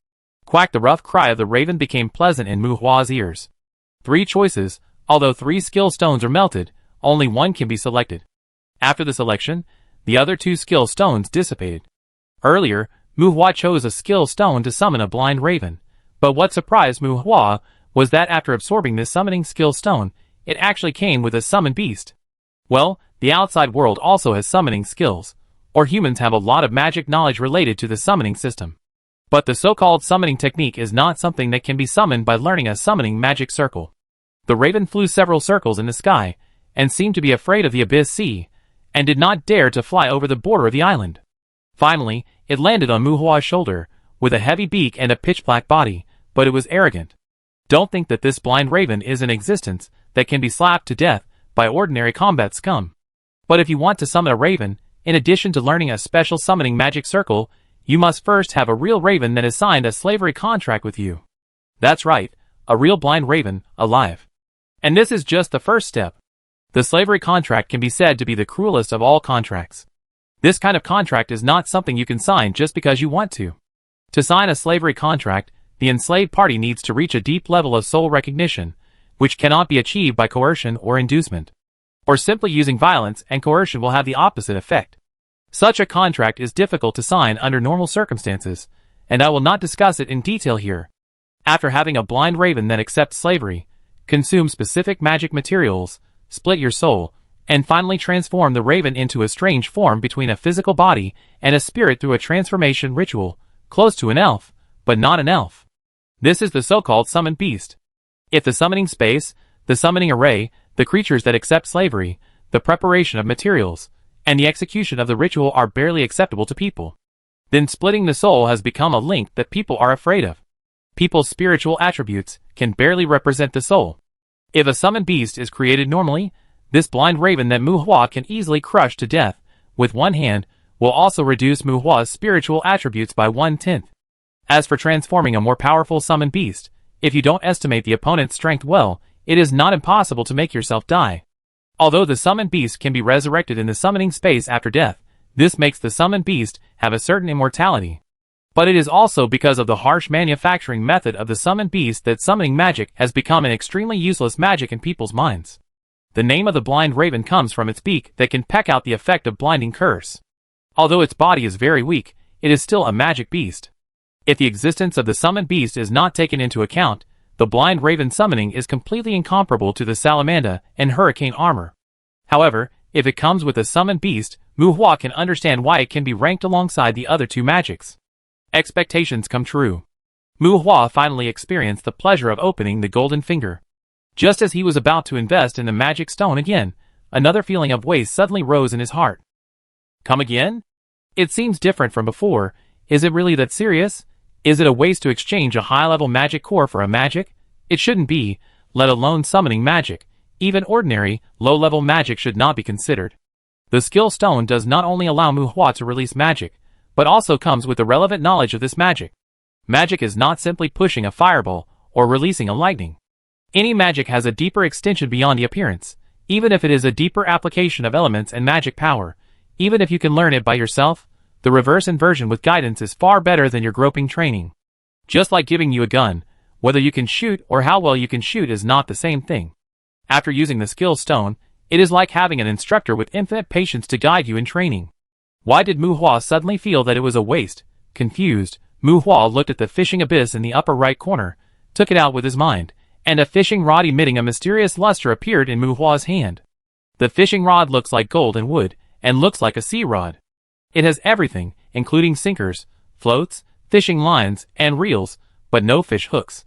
Quack, the rough cry of the raven became pleasant in Muhua's ears. 3 choices, although 3 skill stones are melted, only one can be selected. After the selection, the other 2 skill stones dissipated. Earlier, Muhua chose a skill stone to summon a blind raven, but what surprised Muhua was that after absorbing this summoning skill stone, it actually came with a summoned beast. Well, the outside world also has summoning skills, or humans have a lot of magic knowledge related to the summoning system. But the so-called summoning technique is not something that can be summoned by learning a summoning magic circle. The raven flew several circles in the sky, and seemed to be afraid of the abyss sea, and did not dare to fly over the border of the island. Finally, it landed on Muhua's shoulder, with a heavy beak and a pitch-black body, but it was arrogant. Don't think that this blind raven is in existence that can be slapped to death by ordinary combat scum. But if you want to summon a raven, in addition to learning a special summoning magic circle, you must first have a real raven that has signed a slavery contract with you. That's right, a real blind raven, alive. And this is just the first step. The slavery contract can be said to be the cruelest of all contracts. This kind of contract is not something you can sign just because you want to. To sign a slavery contract, the enslaved party needs to reach a deep level of soul recognition, which cannot be achieved by coercion or inducement. Or simply using violence and coercion will have the opposite effect. Such a contract is difficult to sign under normal circumstances, and I will not discuss it in detail here. After having a blind raven that accepts slavery, consume specific magic materials, split your soul, and finally transform the raven into a strange form between a physical body and a spirit through a transformation ritual, close to an elf, but not an elf. This is the so-called summoned beast. If the summoning space, the summoning array, the creatures that accept slavery, the preparation of materials, and the execution of the ritual are barely acceptable to people, then splitting the soul has become a link that people are afraid of. People's spiritual attributes can barely represent the soul. If a summoned beast is created normally, this blind raven that Mu Hua can easily crush to death with one hand will also reduce Mu Hua's spiritual attributes by 1/10. As for transforming a more powerful summoned beast, if you don't estimate the opponent's strength well, it is not impossible to make yourself die. Although the summoned beast can be resurrected in the summoning space after death, this makes the summoned beast have a certain immortality. But it is also because of the harsh manufacturing method of the summoned beast that summoning magic has become an extremely useless magic in people's minds. The name of the blind raven comes from its beak that can peck out the effect of blinding curse. Although its body is very weak, it is still a magic beast. If the existence of the summoned beast is not taken into account, the blind raven summoning is completely incomparable to the salamander and hurricane armor. However, if it comes with a summoned beast, Mu Hua can understand why it can be ranked alongside the other two magics. Expectations come true. Mu Hua finally experienced the pleasure of opening the golden finger. Just as he was about to invest in the magic stone again, another feeling of waste suddenly rose in his heart. Come again? It seems different from before. Is it really that serious? Is it a waste to exchange a high-level magic core for a magic? It shouldn't be, let alone summoning magic. Even ordinary, low-level magic should not be considered. The skill stone does not only allow Mu Hua to release magic, but also comes with the relevant knowledge of this magic. Magic is not simply pushing a fireball or releasing a lightning. Any magic has a deeper extension beyond the appearance, even if it is a deeper application of elements and magic power. Even if you can learn it by yourself, the reverse inversion with guidance is far better than your groping training. Just like giving you a gun, whether you can shoot or how well you can shoot is not the same thing. After using the skill stone, it is like having an instructor with infinite patience to guide you in training. Why did Mu Hua suddenly feel that it was a waste? Confused, Mu Hua looked at the fishing abyss in the upper right corner, took it out with his mind, and a fishing rod emitting a mysterious luster appeared in Mu Hua's hand. The fishing rod looks like gold and wood, and looks like a sea rod. It has everything, including sinkers, floats, fishing lines, and reels, but no fish hooks.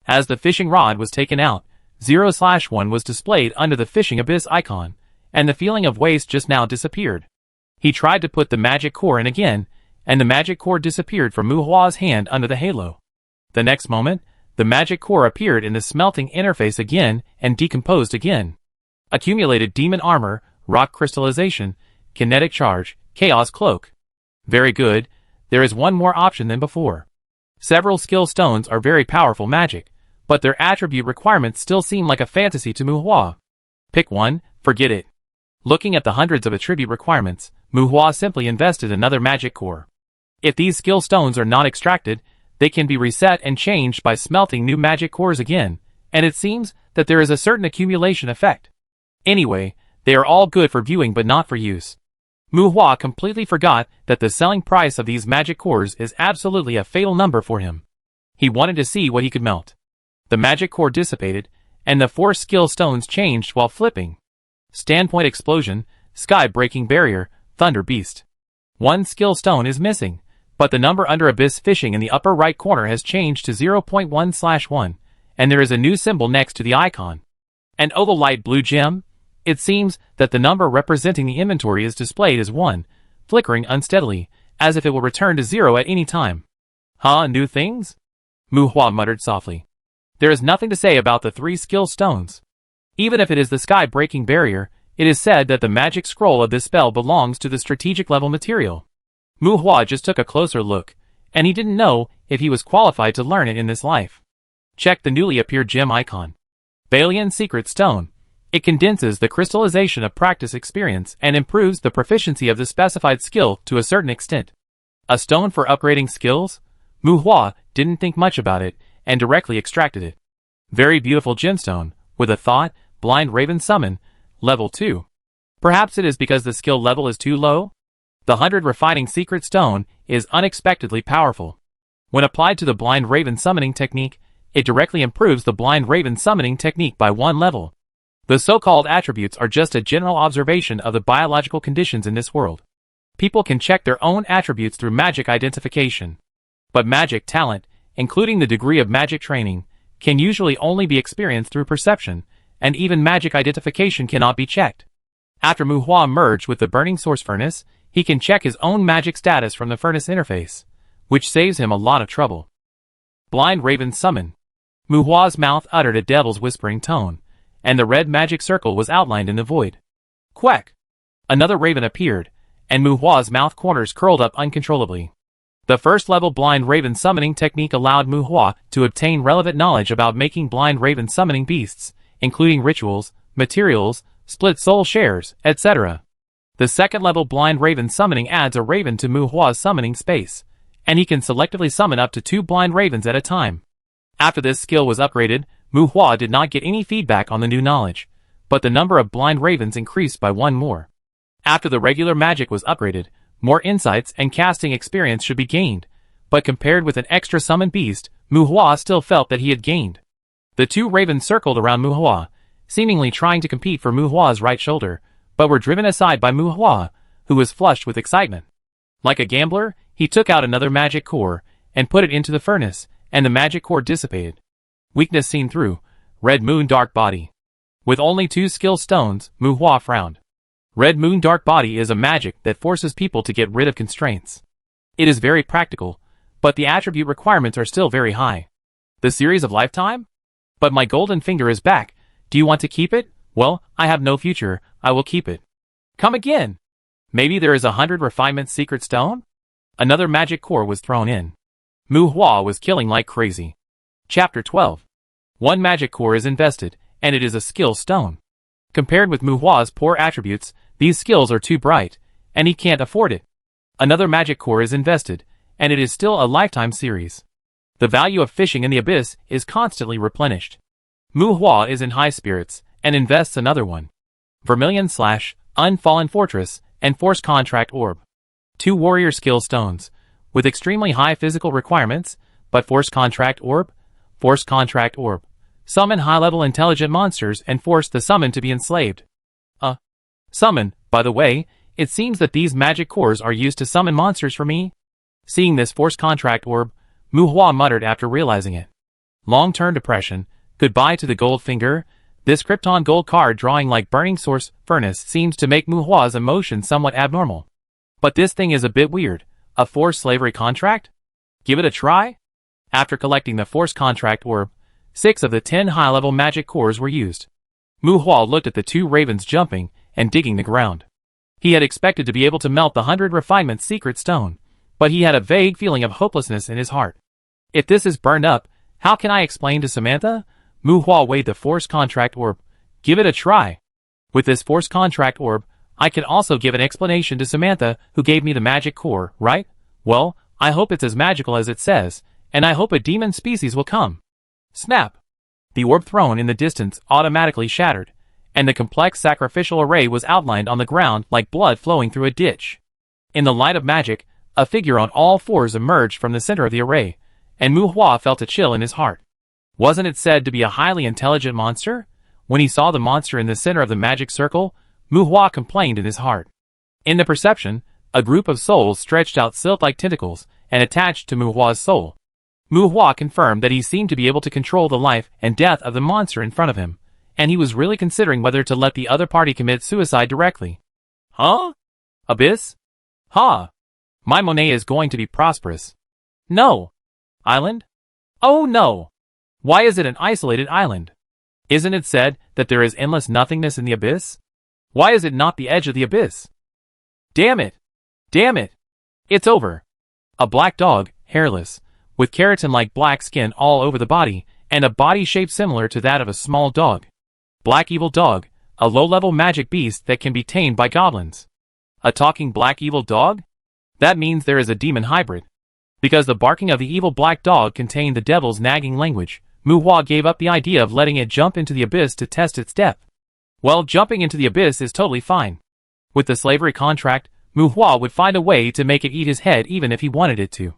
As the fishing rod was taken out, 0/1 was displayed under the fishing abyss icon, and the feeling of waste just now disappeared. He tried to put the magic core in again, and the magic core disappeared from Mu Hua's hand under the halo. The next moment, the magic core appeared in the smelting interface again and decomposed again. Accumulated demon armor, rock crystallization, kinetic charge, chaos cloak. Very good, there is one more option than before. Several skill stones are very powerful magic, but their attribute requirements still seem like a fantasy to Mu Hua. Pick one, forget it. Looking at the hundreds of attribute requirements, Mu Hua simply invested another magic core. If these skill stones are not extracted, they can be reset and changed by smelting new magic cores again, and it seems that there is a certain accumulation effect. Anyway, they are all good for viewing but not for use. Mu Hua completely forgot that the selling price of these magic cores is absolutely a fatal number for him. He wanted to see what he could melt. The magic core dissipated, and the 4 skill stones changed while flipping. Standpoint explosion, sky-breaking barrier, thunder beast. 1 skill stone is missing, but the number under abyss fishing in the upper right corner has changed to 0.1/1, and there is a new symbol next to the icon. An oval light blue gem? It seems that the number representing the inventory is displayed as 1, flickering unsteadily, as if it will return to 0 at any time. Huh, new things? Mu Hua muttered softly. There is nothing to say about the 3 skill stones. Even if it is the sky-breaking barrier, it is said that the magic scroll of this spell belongs to the strategic level material. Mu Hua just took a closer look, and he didn't know if he was qualified to learn it in this life. Check the newly appeared gem icon. Balian Secret Stone. It condenses the crystallization of practice experience and improves the proficiency of the specified skill to a certain extent. A stone for upgrading skills? Mu Hua didn't think much about it, and directly extracted it. Very beautiful gemstone, with a thought, blind raven summon, level 2. Perhaps it is because the skill level is too low? The 100 refining secret stone is unexpectedly powerful. When applied to the blind raven summoning technique, it directly improves the blind raven summoning technique by 1 level. The so-called attributes are just a general observation of the biological conditions in this world. People can check their own attributes through magic identification. But magic talent, including the degree of magic training, can usually only be experienced through perception, and even magic identification cannot be checked. After Mu Hua merged with the burning source furnace, he can check his own magic status from the furnace interface, which saves him a lot of trouble. Blind Raven Summon. Mu Hua's mouth uttered a devil's whispering tone, and the red magic circle was outlined in the void. Quack! Another raven appeared, and Muhua's mouth corners curled up uncontrollably. The first level blind raven summoning technique allowed Muhua to obtain relevant knowledge about making blind raven summoning beasts, including rituals, materials, split soul shares, etc. The second level blind raven summoning adds a raven to Muhua's summoning space, and he can selectively summon up to 2 blind ravens at a time. After this skill was upgraded, Muhua did not get any feedback on the new knowledge, but the number of blind ravens increased by 1 more. After the regular magic was upgraded, more insights and casting experience should be gained, but compared with an extra summoned beast, Muhua still felt that he had gained. The 2 ravens circled around Muhua, seemingly trying to compete for Muhua's right shoulder, but were driven aside by Muhua, who was flushed with excitement. Like a gambler, he took out another magic core, and put it into the furnace, and the magic core dissipated. Weakness seen through. Red Moon Dark Body. With only 2 skill stones, Muhua frowned. Red Moon Dark Body is a magic that forces people to get rid of constraints. It is very practical, but the attribute requirements are still very high. The series of lifetime? But my golden finger is back. Do you want to keep it? Well, I have no future. I will keep it. Come again. Maybe there is 100 refinement secret stone? Another magic core was thrown in. Muhua was killing like crazy. Chapter 12. 1 magic core is invested, and it is a skill stone. Compared with Muhua's poor attributes, these skills are too bright, and he can't afford it. Another magic core is invested, and it is still a lifetime series. The value of fishing in the abyss is constantly replenished. Muhua is in high spirits, and invests another one. Vermilion / Unfallen Fortress, and Force Contract Orb. 2 warrior skill stones, with extremely high physical requirements, but Force Contract Orb? Force Contract Orb. Summon high-level intelligent monsters and force the summon to be enslaved. Summon, by the way, it seems that these magic cores are used to summon monsters for me. Seeing this Force Contract Orb, Muhua muttered after realizing it. Long-term depression, goodbye to the gold finger. This Krypton gold card drawing like burning source furnace seems to make Muhua's emotions somewhat abnormal. But this thing is a bit weird. A forced slavery contract? Give it a try? After collecting the Force Contract Orb, 6 of the 10 high-level magic cores were used. Muhua looked at the 2 ravens jumping and digging the ground. He had expected to be able to melt the 100 refinement secret stone, but he had a vague feeling of hopelessness in his heart. If this is burned up, how can I explain to Samantha? Muhua weighed the Force Contract Orb. Give it a try. With this Force Contract Orb, I can also give an explanation to Samantha, who gave me the magic core, right? Well, I hope it's as magical as it says, and I hope a demon species will come. Snap! The orb thrown in the distance automatically shattered, and the complex sacrificial array was outlined on the ground like blood flowing through a ditch. In the light of magic, a figure on all 4s emerged from the center of the array, and Muhua felt a chill in his heart. Wasn't it said to be a highly intelligent monster? When he saw the monster in the center of the magic circle, Muhua complained in his heart. In the perception, a group of souls stretched out silt-like tentacles and attached to Muhua's soul. Muhua confirmed that he seemed to be able to control the life and death of the monster in front of him, and he was really considering whether to let the other party commit suicide directly. Huh? Abyss? Ha! My Monet is going to be prosperous. No. Island? Oh no! Why is it an isolated island? Isn't it said that there is endless nothingness in the abyss? Why is it not the edge of the abyss? Damn it! Damn it! It's over. A black dog, hairless, with keratin-like black skin all over the body, and a body shape similar to that of a small dog. Black Evil Dog, a low-level magic beast that can be tamed by goblins. A talking black evil dog? That means there is a demon hybrid. Because the barking of the evil black dog contained the devil's nagging language, Muhua gave up the idea of letting it jump into the abyss to test its depth. Well, jumping into the abyss is totally fine. With the slavery contract, Muhua would find a way to make it eat his head even if he wanted it to.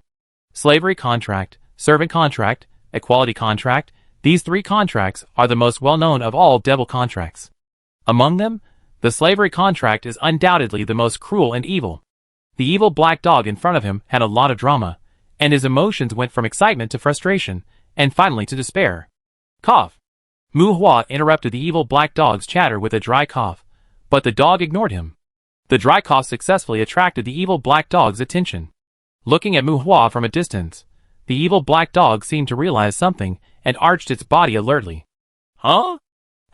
Slavery contract, servant contract, equality contract, these 3 contracts are the most well-known of all devil contracts. Among them, the slavery contract is undoubtedly the most cruel and evil. The evil black dog in front of him had a lot of drama, and his emotions went from excitement to frustration, and finally to despair. Cough. Muhua interrupted the evil black dog's chatter with a dry cough, but the dog ignored him. The dry cough successfully attracted the evil black dog's attention. Looking at Muhua from a distance, the evil black dog seemed to realize something and arched its body alertly. Huh?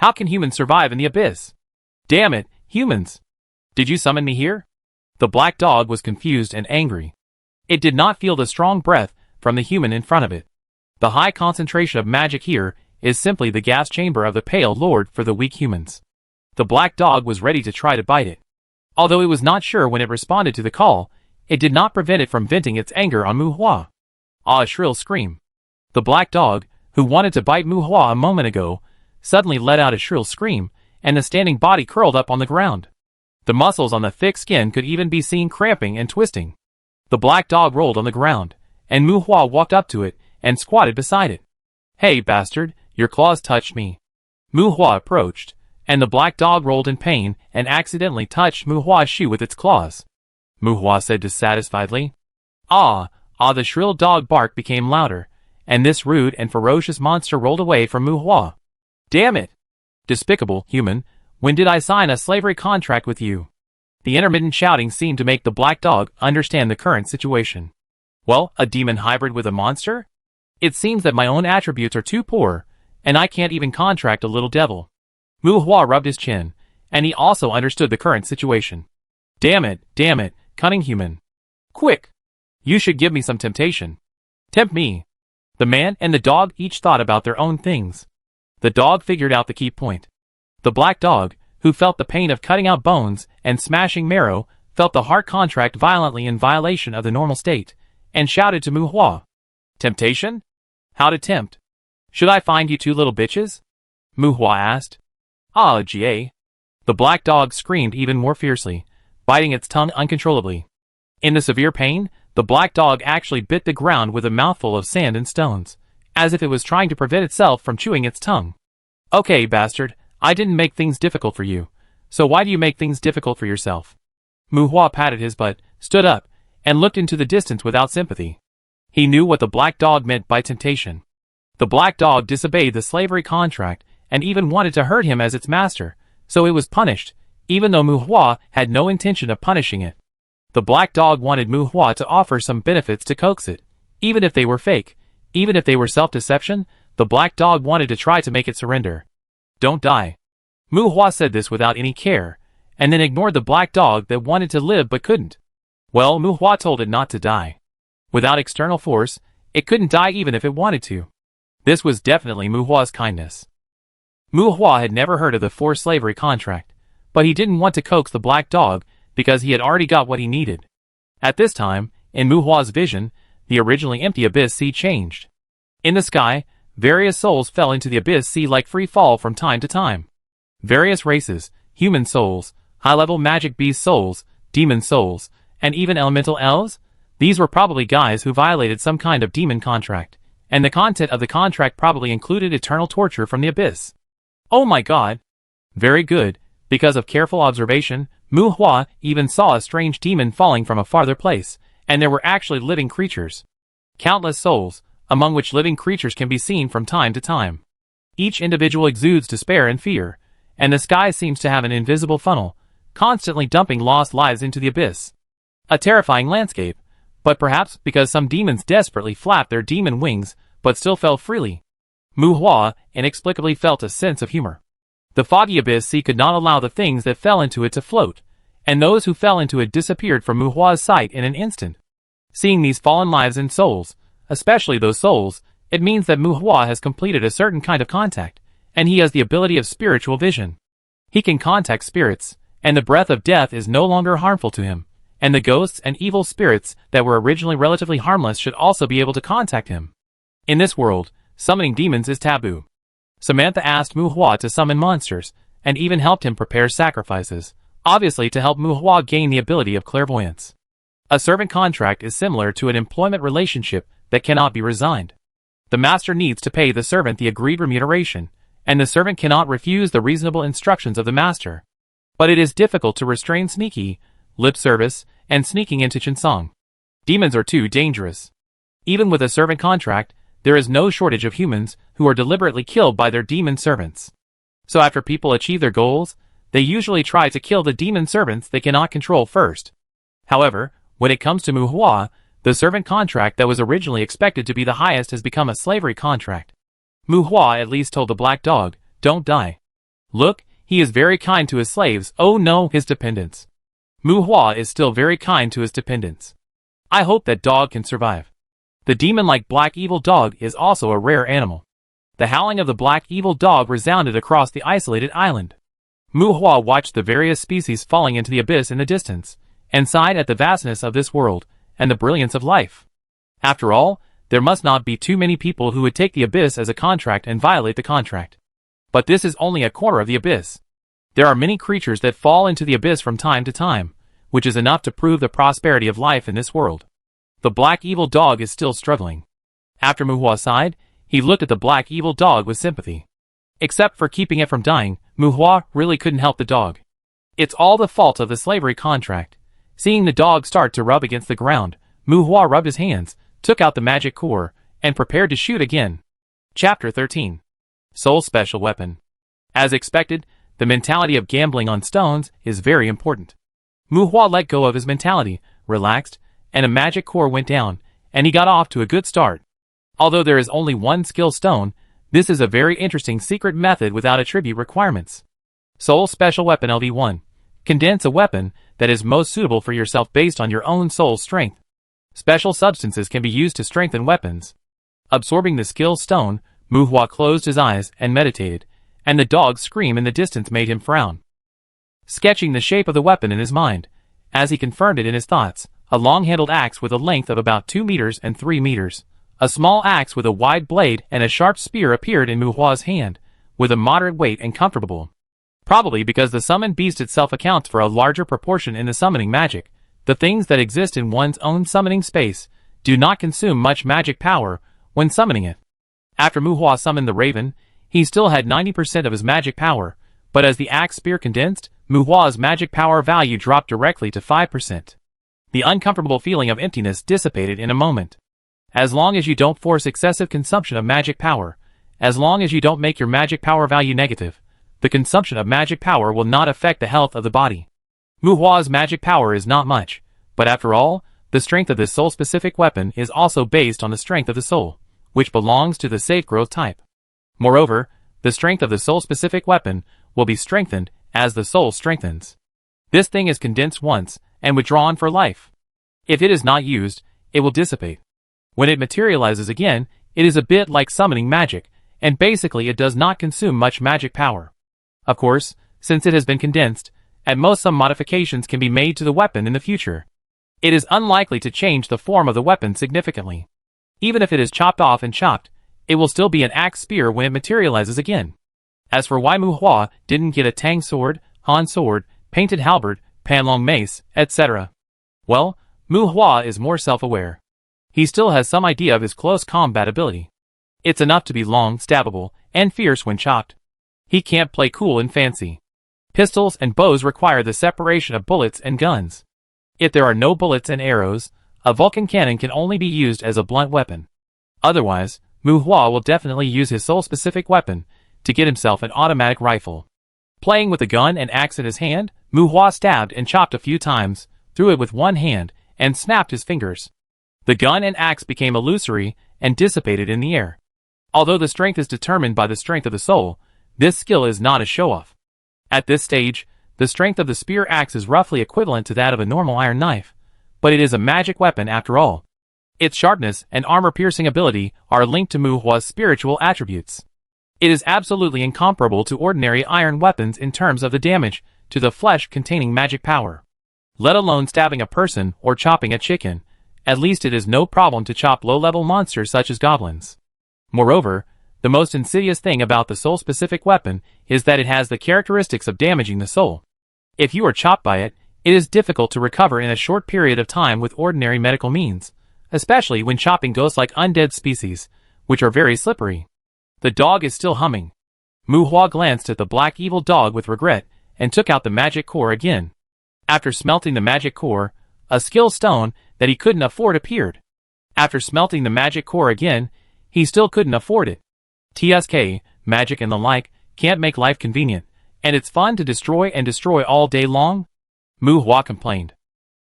How can humans survive in the abyss? Damn it, humans! Did you summon me here? The black dog was confused and angry. It did not feel the strong breath from the human in front of it. The high concentration of magic here is simply the gas chamber of the Pale Lord for the weak humans. The black dog was ready to try to bite it. Although it was not sure when it responded to the call, it did not prevent it from venting its anger on Muhua. A shrill scream. The black dog, who wanted to bite Muhua a moment ago, suddenly let out a shrill scream, and the standing body curled up on the ground. The muscles on the thick skin could even be seen cramping and twisting. The black dog rolled on the ground, and Muhua walked up to it and squatted beside it. Hey bastard, your claws touched me. Muhua approached, and the black dog rolled in pain and accidentally touched Muhua's shoe with its claws. Muhua said dissatisfiedly. The shrill dog bark became louder, and this rude and ferocious monster rolled away from Muhua. Damn it! Despicable human, when did I sign a slavery contract with you? The intermittent shouting seemed to make the black dog understand the current situation. Well, a demon hybrid with a monster? It seems that my own attributes are too poor, and I can't even contract a little devil. Muhua rubbed his chin, and he also understood the current situation. Damn it, cunning human. Quick! You should give me some temptation. Tempt me. The man and the dog each thought about their own things. The dog figured out the key point. The black dog, who felt the pain of cutting out bones and smashing marrow, felt the heart contract violently in violation of the normal state, and shouted to Muhua. Temptation? How to tempt? Should I find you two little bitches? Muhua asked. Ga. The black dog screamed even more fiercely, biting its tongue uncontrollably. In the severe pain, the black dog actually bit the ground with a mouthful of sand and stones, as if it was trying to prevent itself from chewing its tongue. Okay, bastard, I didn't make things difficult for you, so why do you make things difficult for yourself? Muhua patted his butt, stood up, and looked into the distance without sympathy. He knew what the black dog meant by temptation. The black dog disobeyed the slavery contract and even wanted to hurt him as its master, so it was punished, even though Muhua had no intention of punishing it. The black dog wanted Muhua to offer some benefits to coax it, even if they were fake, even if they were self-deception. The black dog wanted to try to make it surrender. Don't die. Muhua said this without any care, and then ignored the black dog that wanted to live but couldn't. Well, Muhua told it not to die. Without external force, it couldn't die even if it wanted to. This was definitely Muhua's kindness. Muhua had never heard of the forced slavery contract, but he didn't want to coax the black dog because he had already got what he needed. At this time, in Muhua's vision, the originally empty Abyss Sea changed. In the sky, various souls fell into the Abyss Sea like free fall from time to time. Various races, human souls, high-level magic beast souls, demon souls, and even elemental elves, these were probably guys who violated some kind of demon contract, and the content of the contract probably included eternal torture from the abyss. Oh my god! Very good, because of careful observation, Muhua even saw a strange demon falling from a farther place, and there were actually living creatures. Countless souls, among which living creatures can be seen from time to time. Each individual exudes despair and fear, and the sky seems to have an invisible funnel, constantly dumping lost lives into the abyss. A terrifying landscape, but perhaps because some demons desperately flapped their demon wings, but still fell freely. Muhua inexplicably felt a sense of humor. The foggy abyss sea could not allow the things that fell into it to float, and those who fell into it disappeared from Muhua's sight in an instant. Seeing these fallen lives and souls, especially those souls, it means that Muhua has completed a certain kind of contact, and he has the ability of spiritual vision. He can contact spirits, and the breath of death is no longer harmful to him, and the ghosts and evil spirits that were originally relatively harmless should also be able to contact him. In this world, summoning demons is taboo. Samantha asked Muhua to summon monsters, and even helped him prepare sacrifices, obviously to help Muhua gain the ability of clairvoyance. A servant contract is similar to an employment relationship that cannot be resigned. The master needs to pay the servant the agreed remuneration, and the servant cannot refuse the reasonable instructions of the master. But it is difficult to restrain sneaky, lip service, and sneaking into Chinsong. Demons are too dangerous. Even with a servant contract, there is no shortage of humans who are deliberately killed by their demon servants. So after people achieve their goals, they usually try to kill the demon servants they cannot control first. However, when it comes to Muhua, the servant contract that was originally expected to be the highest has become a slavery contract. Muhua at least told the black dog, "Don't die." Look, he is very kind to his slaves. Oh no, his dependents. Mu Hua is still very kind to his dependents. I hope that dog can survive. The demon-like black evil dog is also a rare animal. The howling of the black evil dog resounded across the isolated island. Mu Hua watched the various species falling into the abyss in the distance, and sighed at the vastness of this world, and the brilliance of life. After all, there must not be too many people who would take the abyss as a contract and violate the contract. But this is only a corner of the abyss. There are many creatures that fall into the abyss from time to time, which is enough to prove the prosperity of life in this world. The black evil dog is still struggling. After Mu Hua sighed, he looked at the black evil dog with sympathy. Except for keeping it from dying, Mu Hua really couldn't help the dog. It's all the fault of the slavery contract. Seeing the dog start to rub against the ground, Mu Hua rubbed his hands, took out the magic core, and prepared to shoot again. Chapter 13. Soul Special Weapon. As expected, the mentality of gambling on stones is very important. Mu Hua let go of his mentality, relaxed, and a magic core went down, and he got off to a good start. Although there is only one skill stone, this is a very interesting secret method without attribute requirements. Soul Special Weapon EP1. Condense a weapon that is most suitable for yourself based on your own soul strength. Special substances can be used to strengthen weapons. Absorbing the skill stone, Mu Hua closed his eyes and meditated, and the dog's scream in the distance made him frown. Sketching the shape of the weapon in his mind, as he confirmed it in his thoughts, a long-handled axe with a length of about 2 meters and 3 meters. A small axe with a wide blade and a sharp spear appeared in Mu Hua's hand, with a moderate weight and comfortable. Probably because the summoned beast itself accounts for a larger proportion in the summoning magic, the things that exist in one's own summoning space do not consume much magic power when summoning it. After Mu Hua summoned the raven, he still had 90% of his magic power, but as the axe spear condensed, Mu Hua's magic power value dropped directly to 5%. The uncomfortable feeling of emptiness dissipated in a moment. As long as you don't force excessive consumption of magic power, as long as you don't make your magic power value negative, the consumption of magic power will not affect the health of the body. Mu Hua's magic power is not much, but after all, the strength of this soul-specific weapon is also based on the strength of the soul, which belongs to the safe growth type. Moreover, the strength of the soul-specific weapon will be strengthened as the soul strengthens. This thing is condensed once and withdrawn for life. If it is not used, it will dissipate. When it materializes again, it is a bit like summoning magic, and basically it does not consume much magic power. Of course, since it has been condensed, at most some modifications can be made to the weapon in the future. It is unlikely to change the form of the weapon significantly. Even if it is chopped off and chopped, it will still be an axe spear when it materializes again. As for why Mu Hua didn't get a Tang sword, Han sword, painted halberd, Panlong mace, etc. Well, Mu Hua is more self-aware. He still has some idea of his close combat ability. It's enough to be long, stabbable, and fierce when chopped. He can't play cool and fancy. Pistols and bows require the separation of bullets and guns. If there are no bullets and arrows, a Vulcan cannon can only be used as a blunt weapon. Otherwise, Mu Hua will definitely use his soul-specific weapon to get himself an automatic rifle. Playing with a gun and axe in his hand, Mu Hua stabbed and chopped a few times, threw it with one hand, and snapped his fingers. The gun and axe became illusory and dissipated in the air. Although the strength is determined by the strength of the soul, this skill is not a show-off. At this stage, the strength of the spear axe is roughly equivalent to that of a normal iron knife, but it is a magic weapon after all. Its sharpness and armor-piercing ability are linked to Mu Hua's spiritual attributes. It is absolutely incomparable to ordinary iron weapons in terms of the damage to the flesh containing magic power. Let alone stabbing a person or chopping a chicken, at least it is no problem to chop low-level monsters such as goblins. Moreover, the most insidious thing about the soul-specific weapon is that it has the characteristics of damaging the soul. If you are chopped by it, it is difficult to recover in a short period of time with ordinary medical means, especially when chopping ghost-like undead species, which are very slippery. The dog is still humming. Mu Hua glanced at the black evil dog with regret and took out the magic core again. After smelting the magic core, a skill stone that he couldn't afford appeared. After smelting the magic core again, he still couldn't afford it. TSK, magic and the like, can't make life convenient, and it's fun to destroy all day long? Mu Hua complained.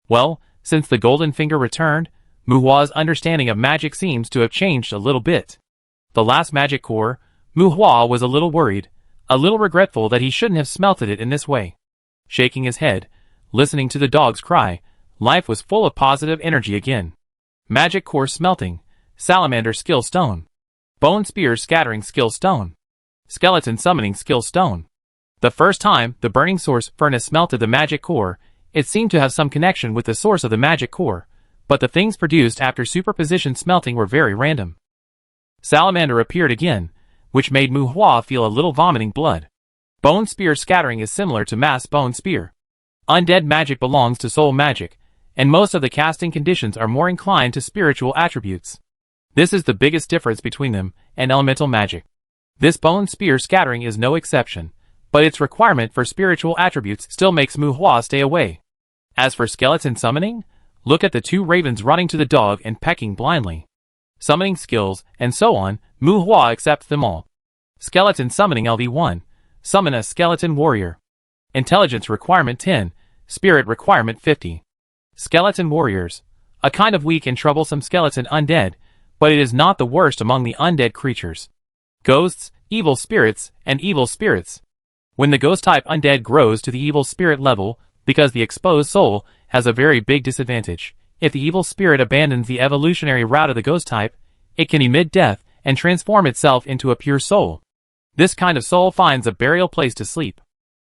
Well, since the golden finger returned, Mu Hua's understanding of magic seems to have changed a little bit. The last magic core, Mu Hua was a little worried. a little regretful that he shouldn't have smelted it in this way. Shaking his head, listening to the dog's cry, life was full of positive energy again. Magic core smelting, salamander skill stone. Bone spear scattering skill stone. Skeleton summoning skill stone. The first time the burning source furnace smelted the magic core, it seemed to have some connection with the source of the magic core, but the things produced after superposition smelting were very random. Salamander appeared again, which made Mu Hua feel a little vomiting blood. Bone spear scattering is similar to mass bone spear. Undead magic belongs to soul magic, and most of the casting conditions are more inclined to spiritual attributes. This is the biggest difference between them and elemental magic. This bone spear scattering is no exception, but its requirement for spiritual attributes still makes Mu Hua stay away. As for skeleton summoning, look at the two ravens running to the dog and pecking blindly. Summoning skills, and so on, Mu Hua accepts them all. Skeleton summoning LV1. Summon a skeleton warrior. Intelligence requirement 10, spirit requirement 50. Skeleton warriors. A kind of weak and troublesome skeleton undead, but it is not the worst among the undead creatures. Ghosts, evil spirits, and evil spirits. When the ghost-type undead grows to the evil spirit level, because the exposed soul has a very big disadvantage, if the evil spirit abandons the evolutionary route of the ghost type, it can emit death and transform itself into a pure soul. This kind of soul finds a burial place to sleep.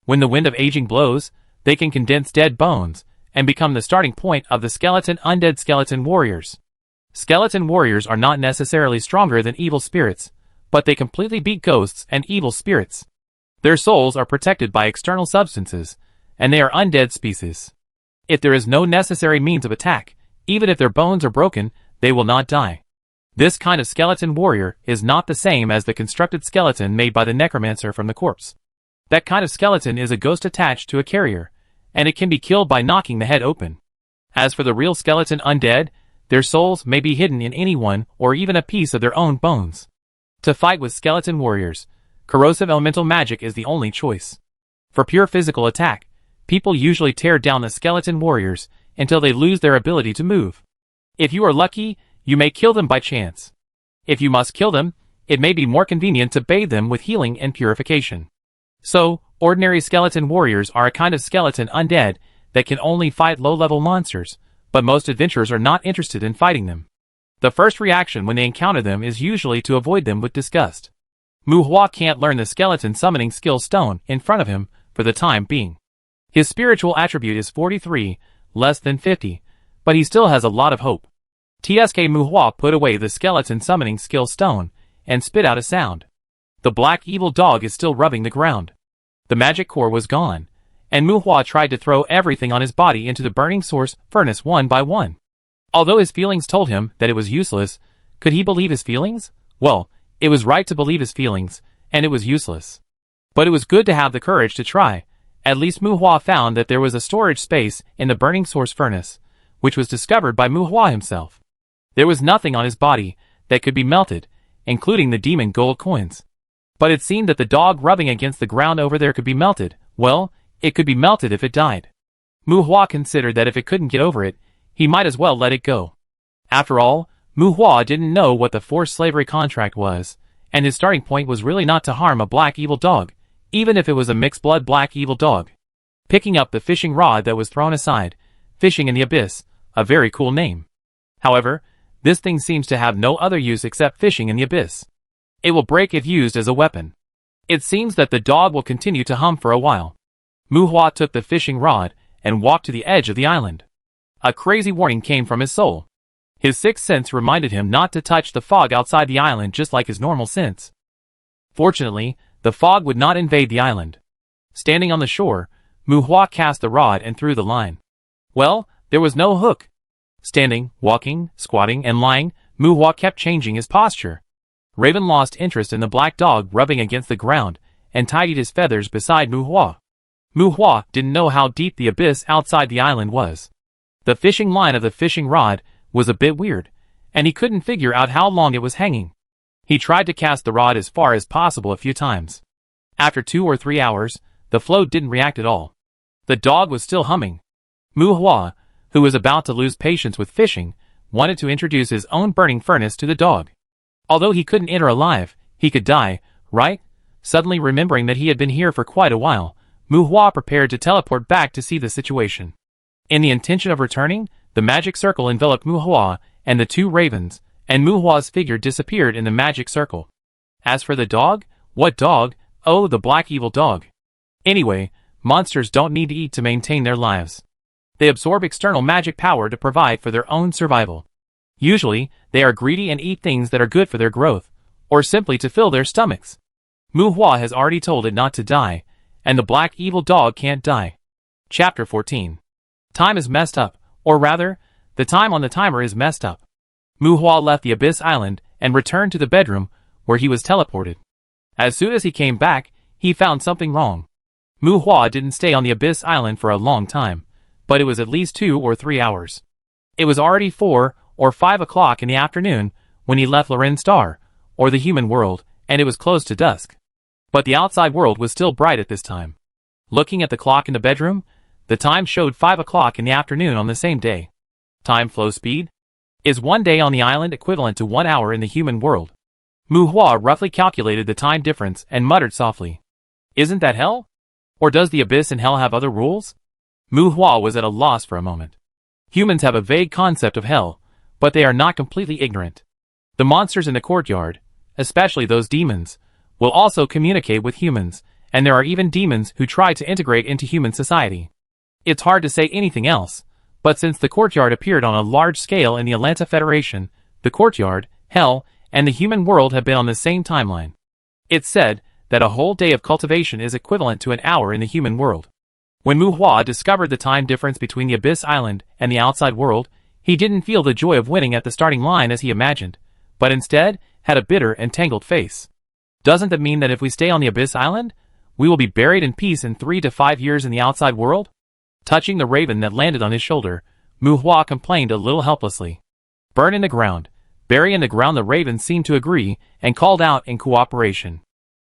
When the wind of aging blows, they can condense dead bones and become the starting point of the skeleton undead skeleton warriors. Skeleton warriors are not necessarily stronger than evil spirits, but they completely beat ghosts and evil spirits. Their souls are protected by external substances, and they are undead species. If there is no necessary means of attack, even if their bones are broken, they will not die. This kind of skeleton warrior is not the same as the constructed skeleton made by the necromancer from the corpse. That kind of skeleton is a ghost attached to a carrier, and it can be killed by knocking the head open. As for the real skeleton undead, their souls may be hidden in anyone or even a piece of their own bones. To fight with skeleton warriors, corrosive elemental magic is the only choice. For pure physical attack, people usually tear down the skeleton warriors until they lose their ability to move. If you are lucky, you may kill them by chance. If you must kill them, it may be more convenient to bathe them with healing and purification. So, ordinary skeleton warriors are a kind of skeleton undead that can only fight low-level monsters, but most adventurers are not interested in fighting them. The first reaction when they encounter them is usually to avoid them with disgust. Mu Hua can't learn the skeleton summoning skill stone in front of him for the time being. His spiritual attribute is 43, less than 50, but he still has a lot of hope. TSK Mu Hua put away the skeleton summoning skill stone and spit out a sound. The black evil dog is still rubbing the ground. The magic core was gone, and Mu Hua tried to throw everything on his body into the burning source furnace one by one. Although his feelings told him that it was useless, could he believe his feelings? Well, it was right to believe his feelings, and it was useless. But it was good to have the courage to try. At least Mu Hua found that there was a storage space in the burning source furnace, which was discovered by Mu Hua himself. There was nothing on his body that could be melted, including the demon gold coins. But it seemed that the dog rubbing against the ground over there could be melted. Well, it could be melted if it died. Mu Hua considered that if it couldn't get over it, he might as well let it go. After all, Mu Hua didn't know what the forced slavery contract was, and his starting point was really not to harm a black evil dog, even if it was a mixed-blood black evil dog. Picking up the fishing rod that was thrown aside, fishing in the abyss, a very cool name. However, this thing seems to have no other use except fishing in the abyss. It will break if used as a weapon. It seems that the dog will continue to hum for a while. Mu Hua took the fishing rod and walked to the edge of the island. A crazy warning came from his soul. His sixth sense reminded him not to touch the fog outside the island just like his normal sense. Fortunately, the fog would not invade the island. Standing on the shore, Mu Hua cast the rod and threw the line. Well, there was no hook. Standing, walking, squatting, and lying, Mu Hua kept changing his posture. Raven lost interest in the black dog rubbing against the ground and tidied his feathers beside Mu Hua. Mu Hua didn't know how deep the abyss outside the island was. The fishing line of the fishing rod was a bit weird, and he couldn't figure out how long it was hanging. He tried to cast the rod as far as possible a few times. After 2 or 3 hours, the float didn't react at all. The dog was still humming. Mu Hua, who was about to lose patience with fishing, wanted to introduce his own burning furnace to the dog. Although he couldn't enter alive, he could die, right? suddenly remembering that he had been here for quite a while, Mu Hua prepared to teleport back to see the situation. In the intention of returning, the magic circle enveloped Mu Hua and the two ravens, and Mu Hua's figure disappeared in the magic circle. As for the dog, what dog? Oh, the black evil dog. Anyway, monsters don't need to eat to maintain their lives. They absorb external magic power to provide for their own survival. Usually, they are greedy and eat things that are good for their growth, or simply to fill their stomachs. Mu Hua has already told it not to die, and the black evil dog can't die. Chapter 14. Time is messed up, or rather, the time on the timer is messed up. Mu Hua left the Abyss Island and returned to the bedroom where he was teleported. As soon as he came back, he found something wrong. Mu Hua didn't stay on the Abyss Island for a long time, but it was at least 2 or 3 hours. It was already 4 or 5 o'clock in the afternoon when he left Luren's star, or the human world, and it was close to dusk. But the outside world was still bright at this time. Looking at the clock in the bedroom, the time showed 5 o'clock in the afternoon on the same day. Time flow speed? Is 1 day on the island equivalent to 1 hour in the human world? Mu Hua roughly calculated the time difference and muttered softly. Isn't that hell? Or does the abyss in hell have other rules? Mu Hua was at a loss for a moment. Humans have a vague concept of hell, but they are not completely ignorant. The monsters in the courtyard, especially those demons, will also communicate with humans, and there are even demons who try to integrate into human society. It's hard to say anything else, but since the courtyard appeared on a large scale in the Elanta Federation, the courtyard, hell, and the human world have been on the same timeline. It's said that a whole day of cultivation is equivalent to an hour in the human world. When Mu Hua discovered the time difference between the Abyss Island and the outside world, he didn't feel the joy of winning at the starting line as he imagined, but instead had a bitter and tangled face. Doesn't that mean that if we stay on the Abyss Island, we will be buried in peace in 3 to 5 years in the outside world? Touching the raven that landed on his shoulder, Mu Hua complained a little helplessly. Burn in the ground. Bury in the ground. The raven seemed to agree and called out in cooperation.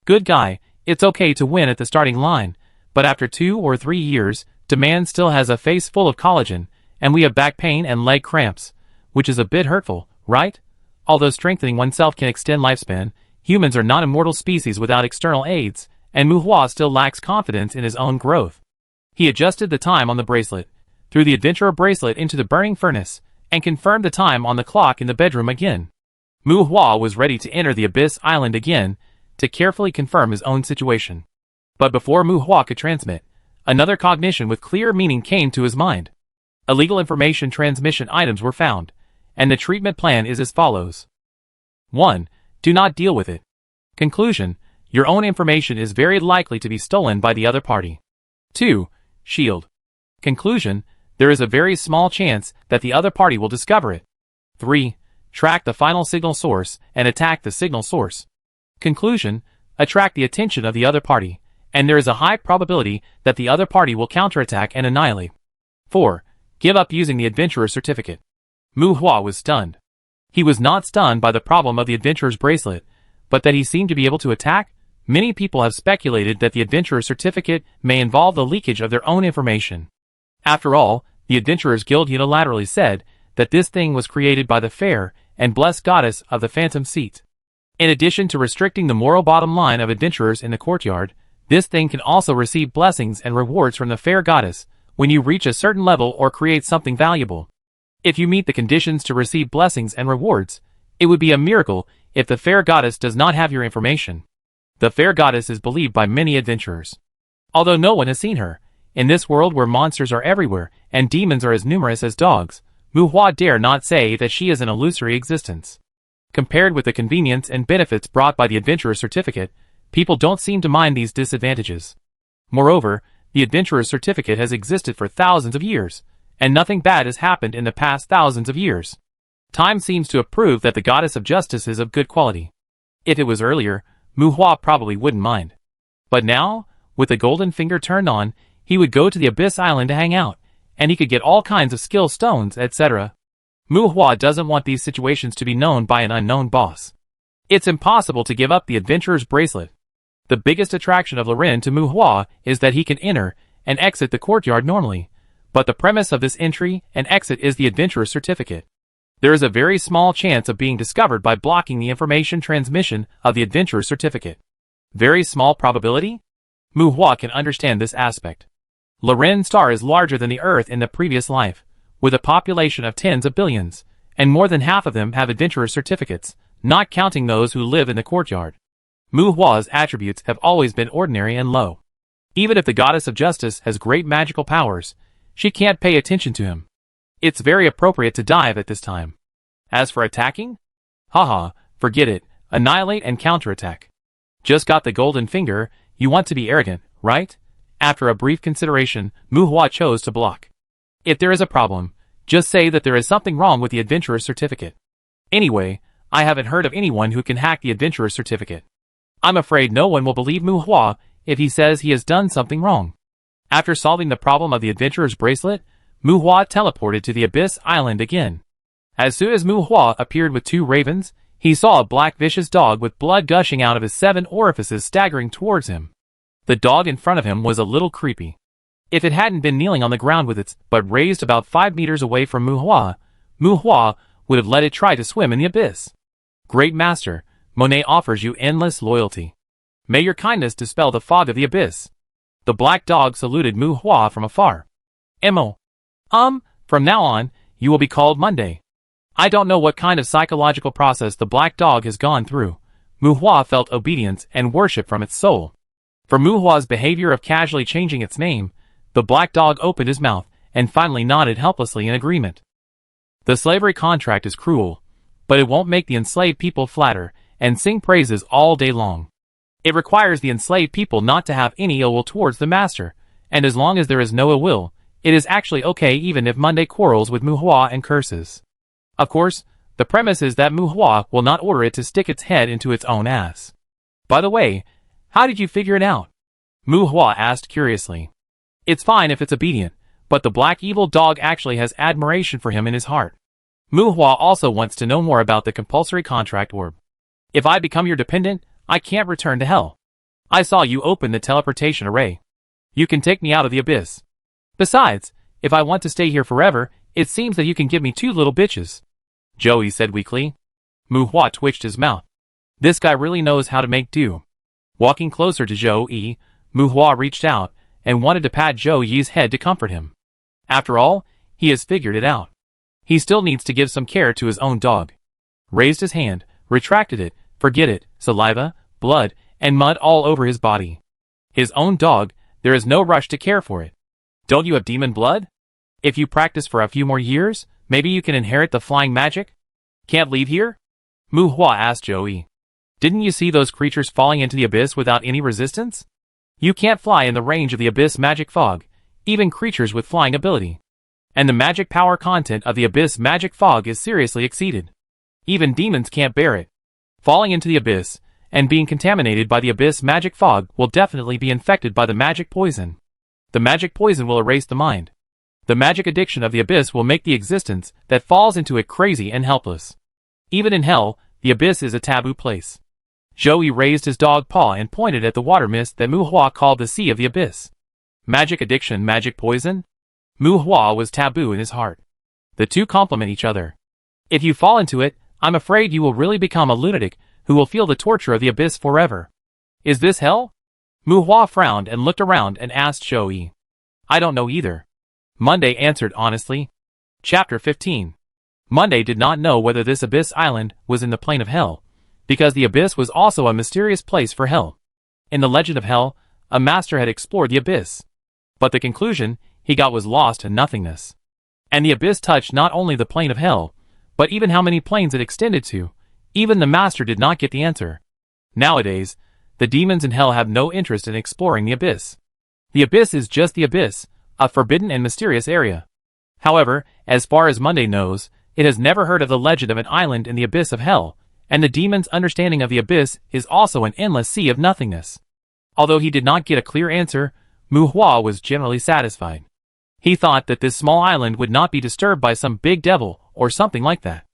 Good guy, it's okay to win at the starting line, but after 2 or 3 years, Demand still has a face full of collagen, and we have back pain and leg cramps, which is a bit hurtful, right? Although strengthening oneself can extend lifespan, humans are not immortal species without external aids, and Mu Hua still lacks confidence in his own growth. He adjusted the time on the bracelet, threw the adventurer bracelet into the burning furnace, and confirmed the time on the clock in the bedroom again. Mu Hua was ready to enter the Abyss Island again, to carefully confirm his own situation. But before Mu Hua could transmit, another cognition with clear meaning came to his mind. Illegal information transmission items were found, and the treatment plan is as follows. 1. Do not deal with it. Conclusion: your own information is very likely to be stolen by the other party. 2. Shield. Conclusion: there is a very small chance that the other party will discover it. 3. Track the final signal source and attack the signal source. Conclusion: attract the attention of the other party, and there is a high probability that the other party will counterattack and annihilate. 4. Give up using the adventurer certificate. Mu Hua was stunned. He was not stunned by the problem of the adventurer's bracelet, but that he seemed to be able to attack. Many people have speculated that the adventurer certificate may involve the leakage of their own information. After all, the Adventurers Guild unilaterally said that this thing was created by the fair and blessed goddess of the Phantom Seat. In addition to restricting the moral bottom line of adventurers in the courtyard, this thing can also receive blessings and rewards from the fair goddess when you reach a certain level or create something valuable. If you meet the conditions to receive blessings and rewards, it would be a miracle if the fair goddess does not have your information. The fair goddess is believed by many adventurers. Although no one has seen her, in this world where monsters are everywhere and demons are as numerous as dogs, Mu Hua dare not say that she is an illusory existence. Compared with the convenience and benefits brought by the adventurer certificate, people don't seem to mind these disadvantages. Moreover, the adventurer certificate has existed for thousands of years, and nothing bad has happened in the past thousands of years. Time seems to have proved that the goddess of justice is of good quality. If it was earlier, Mu Hua probably wouldn't mind. But now, with the golden finger turned on, he would go to the Abyss Island to hang out, and he could get all kinds of skill stones, etc. Mu Hua doesn't want these situations to be known by an unknown boss. It's impossible to give up the adventurer's bracelet. The biggest attraction of Luren to Mu Hua is that he can enter and exit the courtyard normally, but the premise of this entry and exit is the adventurer's certificate. There is a very small chance of being discovered by blocking the information transmission of the adventurer's certificate. Very small probability? Muhua can understand this aspect. Luren's star is larger than the Earth in the previous life, with a population of tens of billions, and more than half of them have adventurer certificates, not counting those who live in the courtyard. Muhua's attributes have always been ordinary and low. Even if the goddess of justice has great magical powers, she can't pay attention to him. It's very appropriate to dive at this time. As for attacking? Haha, forget it, annihilate and counterattack. Just got the golden finger, you want to be arrogant, right? After a brief consideration, Muhua chose to block. If there is a problem, just say that there is something wrong with the adventurer certificate. Anyway, I haven't heard of anyone who can hack the adventurer certificate. I'm afraid no one will believe Muhua if he says he has done something wrong. After solving the problem of the adventurer's bracelet, Muhua teleported to the Abyss Island again. As soon as Muhua appeared with 2 ravens, he saw a black vicious dog with blood gushing out of his 7 orifices staggering towards him. The dog in front of him was a little creepy. If it hadn't been kneeling on the ground with its butt raised about 5 meters away from Muhua, Muhua would have let it try to swim in the abyss. Great master, Monet offers you endless loyalty. May your kindness dispel the fog of the abyss. The black dog saluted Muhua from afar. Emo. From now on, you will be called Monday. I don't know what kind of psychological process the black dog has gone through. Muhua felt obedience and worship from its soul. For Muhua's behavior of casually changing its name, the black dog opened his mouth and finally nodded helplessly in agreement. The slavery contract is cruel, but it won't make the enslaved people flatter and sing praises all day long. It requires the enslaved people not to have any ill will towards the master, and as long as there is no ill will, it is actually okay even if Monday quarrels with Muhua and curses. Of course, the premise is that Muhua will not order it to stick its head into its own ass. By the way, how did you figure it out? Muhua asked curiously. It's fine if it's obedient, but the black evil dog actually has admiration for him in his heart. Muhua also wants to know more about the compulsory contract orb. If I become your dependent, I can't return to hell. I saw you open the teleportation array. You can take me out of the abyss. Besides, if I want to stay here forever, it seems that you can give me 2 little bitches. Joey said weakly. Muhua twitched his mouth. This guy really knows how to make do. Walking closer to Joey, Muhua reached out and wanted to pat Joey's head to comfort him. After all, he has figured it out. He still needs to give some care to his own dog. Raised his hand, retracted it, forget it, saliva, blood, and mud all over his body. His own dog, there is no rush to care for it. Don't you have demon blood? If you practice for a few more years, maybe you can inherit the flying magic? Can't leave here? Muhua asked Joey. Didn't you see those creatures falling into the abyss without any resistance? You can't fly in the range of the abyss magic fog, even creatures with flying ability. And the magic power content of the abyss magic fog is seriously exceeded. Even demons can't bear it. Falling into the abyss, and being contaminated by the abyss magic fog will definitely be infected by the magic poison. The magic poison will erase the mind. The magic addiction of the abyss will make the existence that falls into it crazy and helpless. Even in hell, the abyss is a taboo place. Joey raised his dog paw and pointed at the water mist that Muhua called the Sea of the Abyss. Magic addiction, magic poison? Muhua was taboo in his heart. The two complement each other. If you fall into it, I'm afraid you will really become a lunatic who will feel the torture of the abyss forever. Is this hell? Muhua frowned and looked around and asked Joey. I don't know either. Monday answered honestly. Chapter 15. Monday did not know whether this abyss island was in the plane of hell, because the abyss was also a mysterious place for hell. In the legend of hell, a master had explored the abyss. But the conclusion he got was lost in nothingness. And the abyss touched not only the plane of hell, but even how many planes it extended to. Even the master did not get the answer. Nowadays, the demons in hell have no interest in exploring the abyss. The abyss is just the abyss, a forbidden and mysterious area. However, as far as Monday knows, it has never heard of the legend of an island in the abyss of hell, and the demon's understanding of the abyss is also an endless sea of nothingness. Although he did not get a clear answer, Muhua was generally satisfied. He thought that this small island would not be disturbed by some big devil or something like that.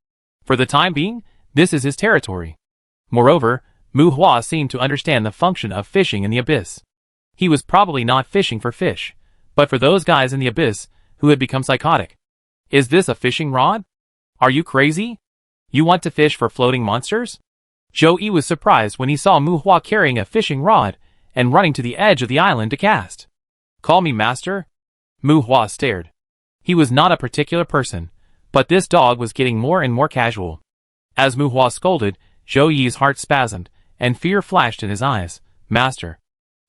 For the time being, this is his territory. Moreover, Muhua seemed to understand the function of fishing in the abyss. He was probably not fishing for fish, but for those guys in the abyss who had become psychotic. Is this a fishing rod? Are you crazy? You want to fish for floating monsters? Zhou was surprised when he saw Mu Hua carrying a fishing rod and running to the edge of the island to cast. "Call me master?" Mu Hua stared. He was not a particular person, but this dog was getting more and more casual. As Mu Hua scolded, Zhou heart spasmed, and fear flashed in his eyes. "Master."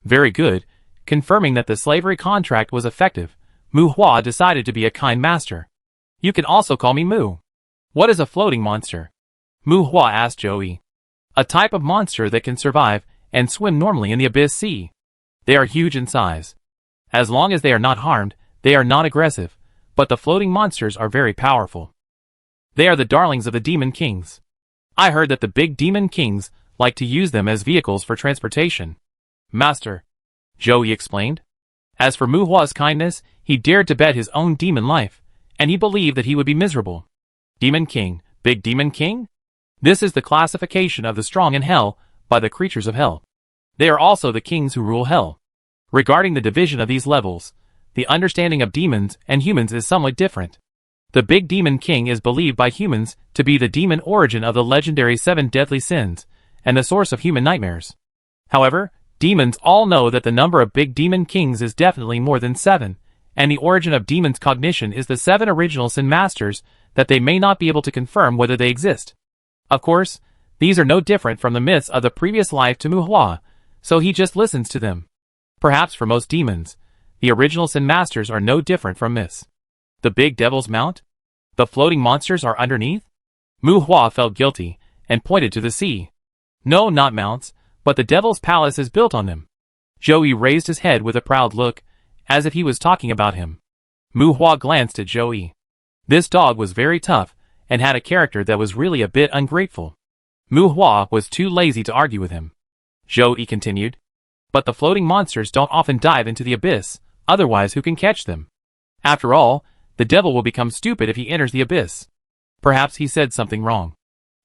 "Very good." Confirming that the slavery contract was effective, Mu Hua decided to be a kind master. "You can also call me Mu." "What is a floating monster?" Mu Hua asked Zhou. "A type of monster that can survive and swim normally in the abyss sea. They are huge in size. As long as they are not harmed, they are not aggressive, but the floating monsters are very powerful. They are the darlings of the demon kings. I heard that the big demon kings like to use them as vehicles for transportation." "Master," Zhou explained. As for Mu Hua's kindness, he dared to bet his own demon life, and he believed that he would be miserable. Demon King, Big Demon King? This is the classification of the strong in hell by the creatures of hell. They are also the kings who rule hell. Regarding the division of these levels, the understanding of demons and humans is somewhat different. The Big Demon King is believed by humans to be the demon origin of the legendary 7 deadly sins, and the source of human nightmares. However, demons all know that the number of Big Demon Kings is definitely more than 7, and the origin of demons' cognition is the 7 original sin masters that they may not be able to confirm whether they exist. Of course, these are no different from the myths of the previous life to Mu Hua, so he just listens to them. Perhaps for most demons, the original sin masters are no different from myths. The big devil's mount? The floating monsters are underneath? Mu Hua felt guilty, and pointed to the sea. "No, not mounts, but the devil's palace is built on them." Zhou raised his head with a proud look, as if he was talking about him. Mu Hua glanced at Zhou. This dog was very tough, and had a character that was really a bit ungrateful. Mu Hua was too lazy to argue with him. Zhou continued. "But the floating monsters don't often dive into the abyss, otherwise who can catch them? After all, the devil will become stupid if he enters the abyss." Perhaps he said something wrong.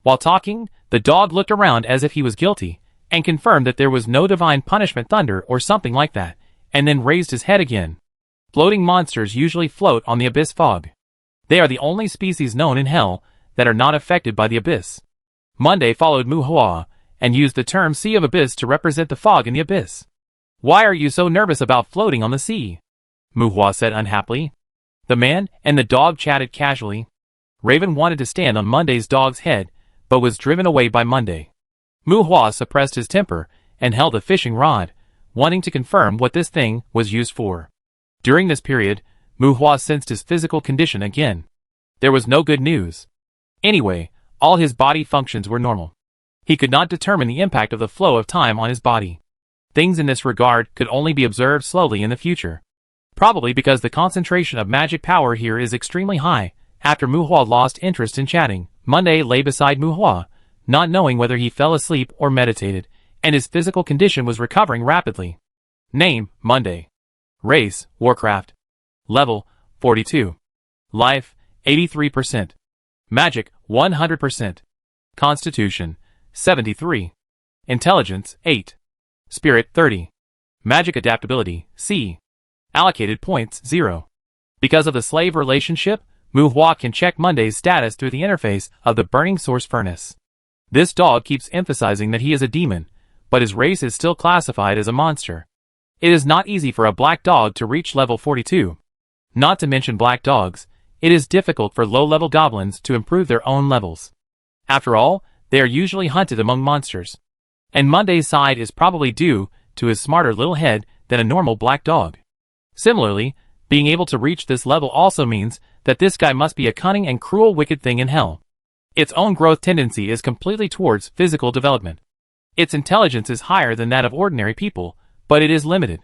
While talking, the dog looked around as if he was guilty, and confirmed that there was no divine punishment thunder or something like that, and then raised his head again. Floating monsters usually float on the abyss fog. They are the only species known in hell that are not affected by the abyss. Monday followed Mu Hua, and used the term Sea of Abyss to represent the fog in the abyss. "Why are you so nervous about floating on the sea?" Mu Hua said unhappily. The man and the dog chatted casually. Raven wanted to stand on Monday's dog's head, but was driven away by Monday. Mu Hua suppressed his temper, and held a fishing rod, wanting to confirm what this thing was used for. During this period, Mu Hua sensed his physical condition again. There was no good news. Anyway, all his body functions were normal. He could not determine the impact of the flow of time on his body. Things in this regard could only be observed slowly in the future. Probably because the concentration of magic power here is extremely high. After Mu Hua lost interest in chatting, Monday lay beside Mu Hua, not knowing whether he fell asleep or meditated, and his physical condition was recovering rapidly. Name, Monday. Race, Warcraft. Level, 42. Life, 83%. Magic, 100%. Constitution, 73. Intelligence, 8. Spirit, 30. Magic adaptability, C. Allocated points, 0. Because of the slave relationship, Mu Hua can check Monday's status through the interface of the burning source furnace. This dog keeps emphasizing that he is a demon, but his race is still classified as a monster. It is not easy for a black dog to reach level 42. Not to mention black dogs, it is difficult for low-level goblins to improve their own levels. After all, they are usually hunted among monsters. And Monday's side is probably due to his smarter little head than a normal black dog. Similarly, being able to reach this level also means that this guy must be a cunning and cruel wicked thing in hell. Its own growth tendency is completely towards physical development. Its intelligence is higher than that of ordinary people, but it is limited.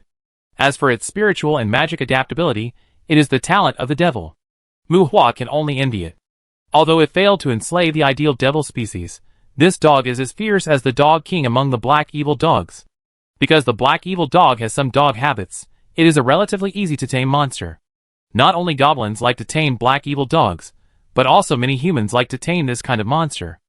As for its spiritual and magic adaptability, it is the talent of the devil. Mu Hua can only envy it. Although it failed to enslave the ideal devil species, this dog is as fierce as the dog king among the black evil dogs. Because the black evil dog has some dog habits, it is a relatively easy to tame monster. Not only goblins like to tame black evil dogs, but also many humans like to tame this kind of monster.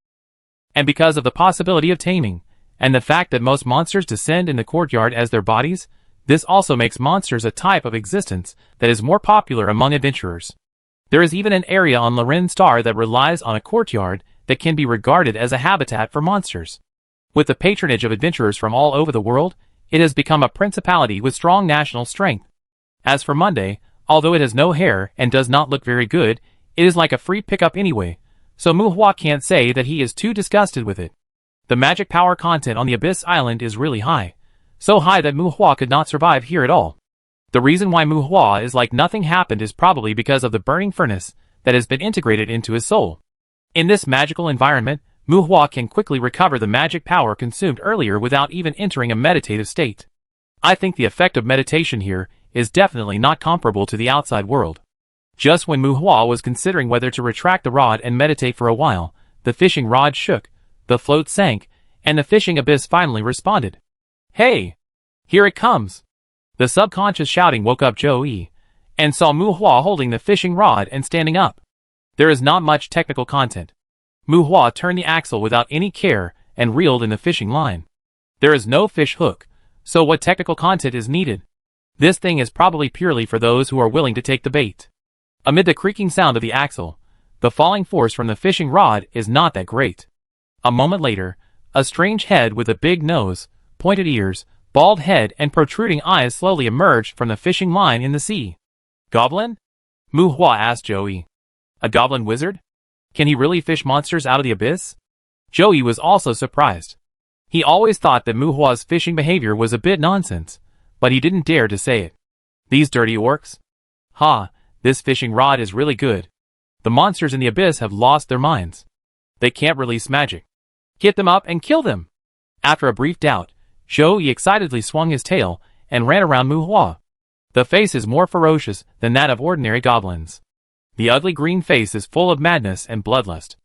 And because of the possibility of taming, and the fact that most monsters descend in the courtyard as their bodies, this also makes monsters a type of existence that is more popular among adventurers. There is even an area on Luren Star that relies on a courtyard that can be regarded as a habitat for monsters. With the patronage of adventurers from all over the world, it has become a principality with strong national strength. As for Monday, although it has no hair and does not look very good, it is like a free pickup anyway, so Muhua can't say that he is too disgusted with it. The magic power content on the Abyss Island is really high, so high that Muhua could not survive here at all. The reason why Muhua is like nothing happened is probably because of the burning furnace that has been integrated into his soul. In this magical environment, Muhua can quickly recover the magic power consumed earlier without even entering a meditative state. I think the effect of meditation here is definitely not comparable to the outside world. Just when Muhua was considering whether to retract the rod and meditate for a while, the fishing rod shook, the float sank, and the fishing abyss finally responded. "Hey! Here it comes!" The subconscious shouting woke up Joey, and saw Muhua holding the fishing rod and standing up. There is not much technical content. Muhua turned the axle without any care and reeled in the fishing line. There is no fish hook, so what technical content is needed? This thing is probably purely for those who are willing to take the bait. Amid the creaking sound of the axle, the falling force from the fishing rod is not that great. A moment later, a strange head with a big nose, pointed ears, bald head and protruding eyes slowly emerged from the fishing line in the sea. "Goblin?" Muhua asked Joey. "A goblin wizard? Can he really fish monsters out of the abyss?" Joey was also surprised. He always thought that Muhua's fishing behavior was a bit nonsense, but he didn't dare to say it. "These dirty orcs? Ha, this fishing rod is really good. The monsters in the abyss have lost their minds. They can't release magic. Get them up and kill them." After a brief doubt, Joey excitedly swung his tail and ran around Muhua. The face is more ferocious than that of ordinary goblins. The ugly green face is full of madness and bloodlust.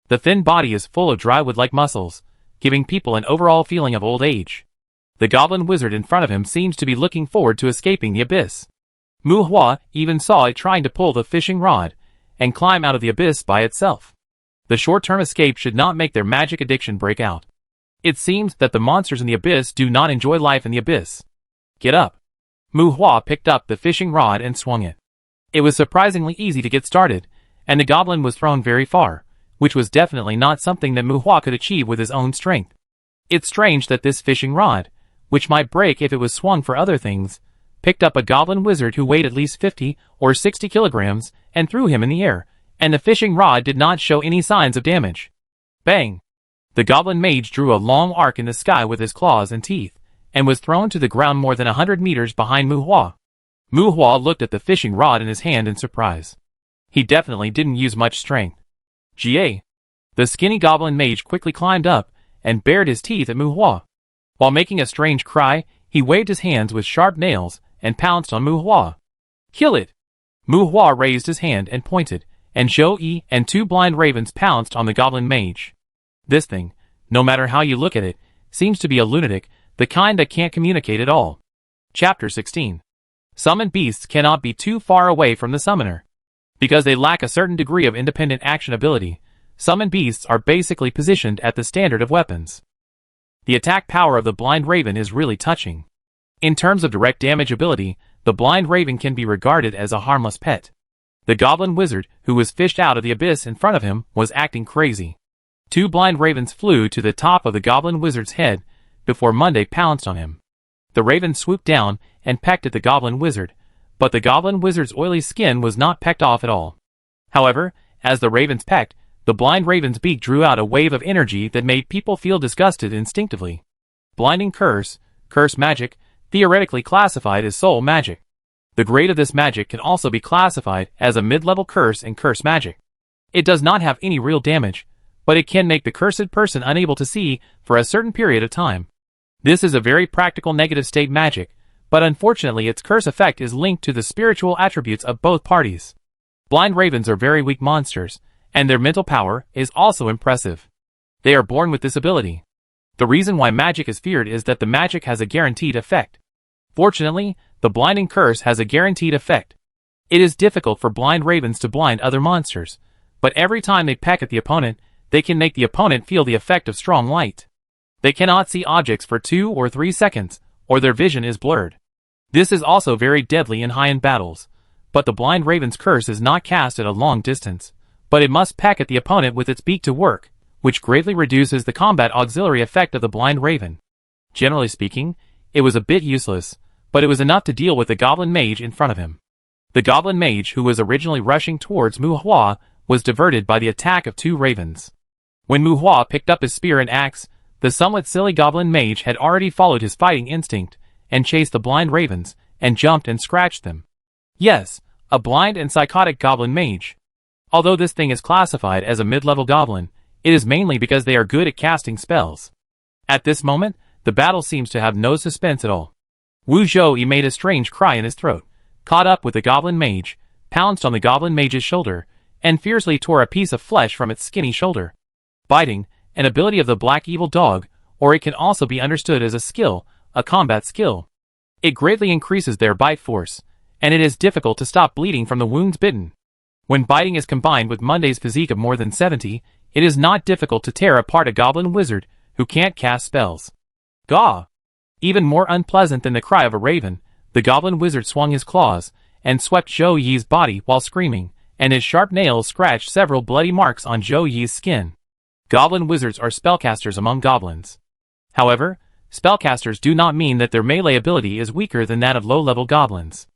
The thin body is full of dry wood-like muscles, giving people an overall feeling of old age. The goblin wizard in front of him seems to be looking forward to escaping the abyss. Muhua even saw it trying to pull the fishing rod and climb out of the abyss by itself. The short-term escape should not make their magic addiction break out. It seems that the monsters in the abyss do not enjoy life in the abyss. "Get up." Muhua picked up the fishing rod and swung it. It was surprisingly easy to get started, and the goblin was thrown very far, which was definitely not something that Muhua could achieve with his own strength. It's strange that this fishing rod, which might break if it was swung for other things, picked up a goblin wizard who weighed at least 50 or 60 kilograms and threw him in the air, and the fishing rod did not show any signs of damage. Bang! The goblin mage drew a long arc in the sky with his claws and teeth, and was thrown to the ground more than 100 meters behind Muhua. Muhua looked at the fishing rod in his hand in surprise. He definitely didn't use much strength. "Ga!" The skinny goblin mage quickly climbed up and bared his teeth at Muhua. While making a strange cry, he waved his hands with sharp nails and pounced on Muhua. "Kill it!" Muhua raised his hand and pointed, and Joey and two blind ravens pounced on the goblin mage. This thing, no matter how you look at it, seems to be a lunatic, the kind that can't communicate at all. Chapter 16. Summoned beasts cannot be too far away from the summoner. Because they lack a certain degree of independent action ability, summoned beasts are basically positioned at the standard of weapons. The attack power of the blind raven is really touching. In terms of direct damage ability, the blind raven can be regarded as a harmless pet. The goblin wizard, who was fished out of the abyss in front of him, was acting crazy. Two blind ravens flew to the top of the goblin wizard's head before Monday pounced on him. The raven swooped down and pecked at the goblin wizard, but the goblin wizard's oily skin was not pecked off at all. However, as the ravens pecked, the blind raven's beak drew out a wave of energy that made people feel disgusted instinctively. Blinding curse magic, theoretically classified as soul magic. The grade of this magic can also be classified as a mid-level curse and curse magic. It does not have any real damage, but it can make the cursed person unable to see for a certain period of time. This is a very practical negative state magic, but unfortunately its curse effect is linked to the spiritual attributes of both parties. Blind ravens are very weak monsters, and their mental power is also impressive. They are born with this ability. The reason why magic is feared is that the magic has a guaranteed effect. Fortunately, the blinding curse has a guaranteed effect. It is difficult for blind ravens to blind other monsters, but every time they peck at the opponent, they can make the opponent feel the effect of strong light. They cannot see objects for 2 or 3 seconds, or their vision is blurred. This is also very deadly in high-end battles, but the blind raven's curse is not cast at a long distance, but it must peck at the opponent with its beak to work, which greatly reduces the combat auxiliary effect of the blind raven. Generally speaking, it was a bit useless, but it was enough to deal with the goblin mage in front of him. The goblin mage, who was originally rushing towards Mu Hua, was diverted by the attack of 2 ravens. When Mu Hua picked up his spear and axe, the somewhat silly goblin mage had already followed his fighting instinct, and chased the blind ravens, and jumped and scratched them. Yes, a blind and psychotic goblin mage. Although this thing is classified as a mid-level goblin, it is mainly because they are good at casting spells. At this moment, the battle seems to have no suspense at all. Wu Zhou made a strange cry in his throat, caught up with the goblin mage, pounced on the goblin mage's shoulder, and fiercely tore a piece of flesh from its skinny shoulder. Biting, an ability of the black evil dog, or it can also be understood as a skill, a combat skill. It greatly increases their bite force, and it is difficult to stop bleeding from the wounds bitten. When biting is combined with Monday's physique of more than 70, it is not difficult to tear apart a goblin wizard who can't cast spells. Gaw! Even more unpleasant than the cry of a raven, the goblin wizard swung his claws, and swept Zhou Yi's body while screaming, and his sharp nails scratched several bloody marks on Zhou Yi's skin. Goblin wizards are spellcasters among goblins. However, spellcasters do not mean that their melee ability is weaker than that of low-level goblins.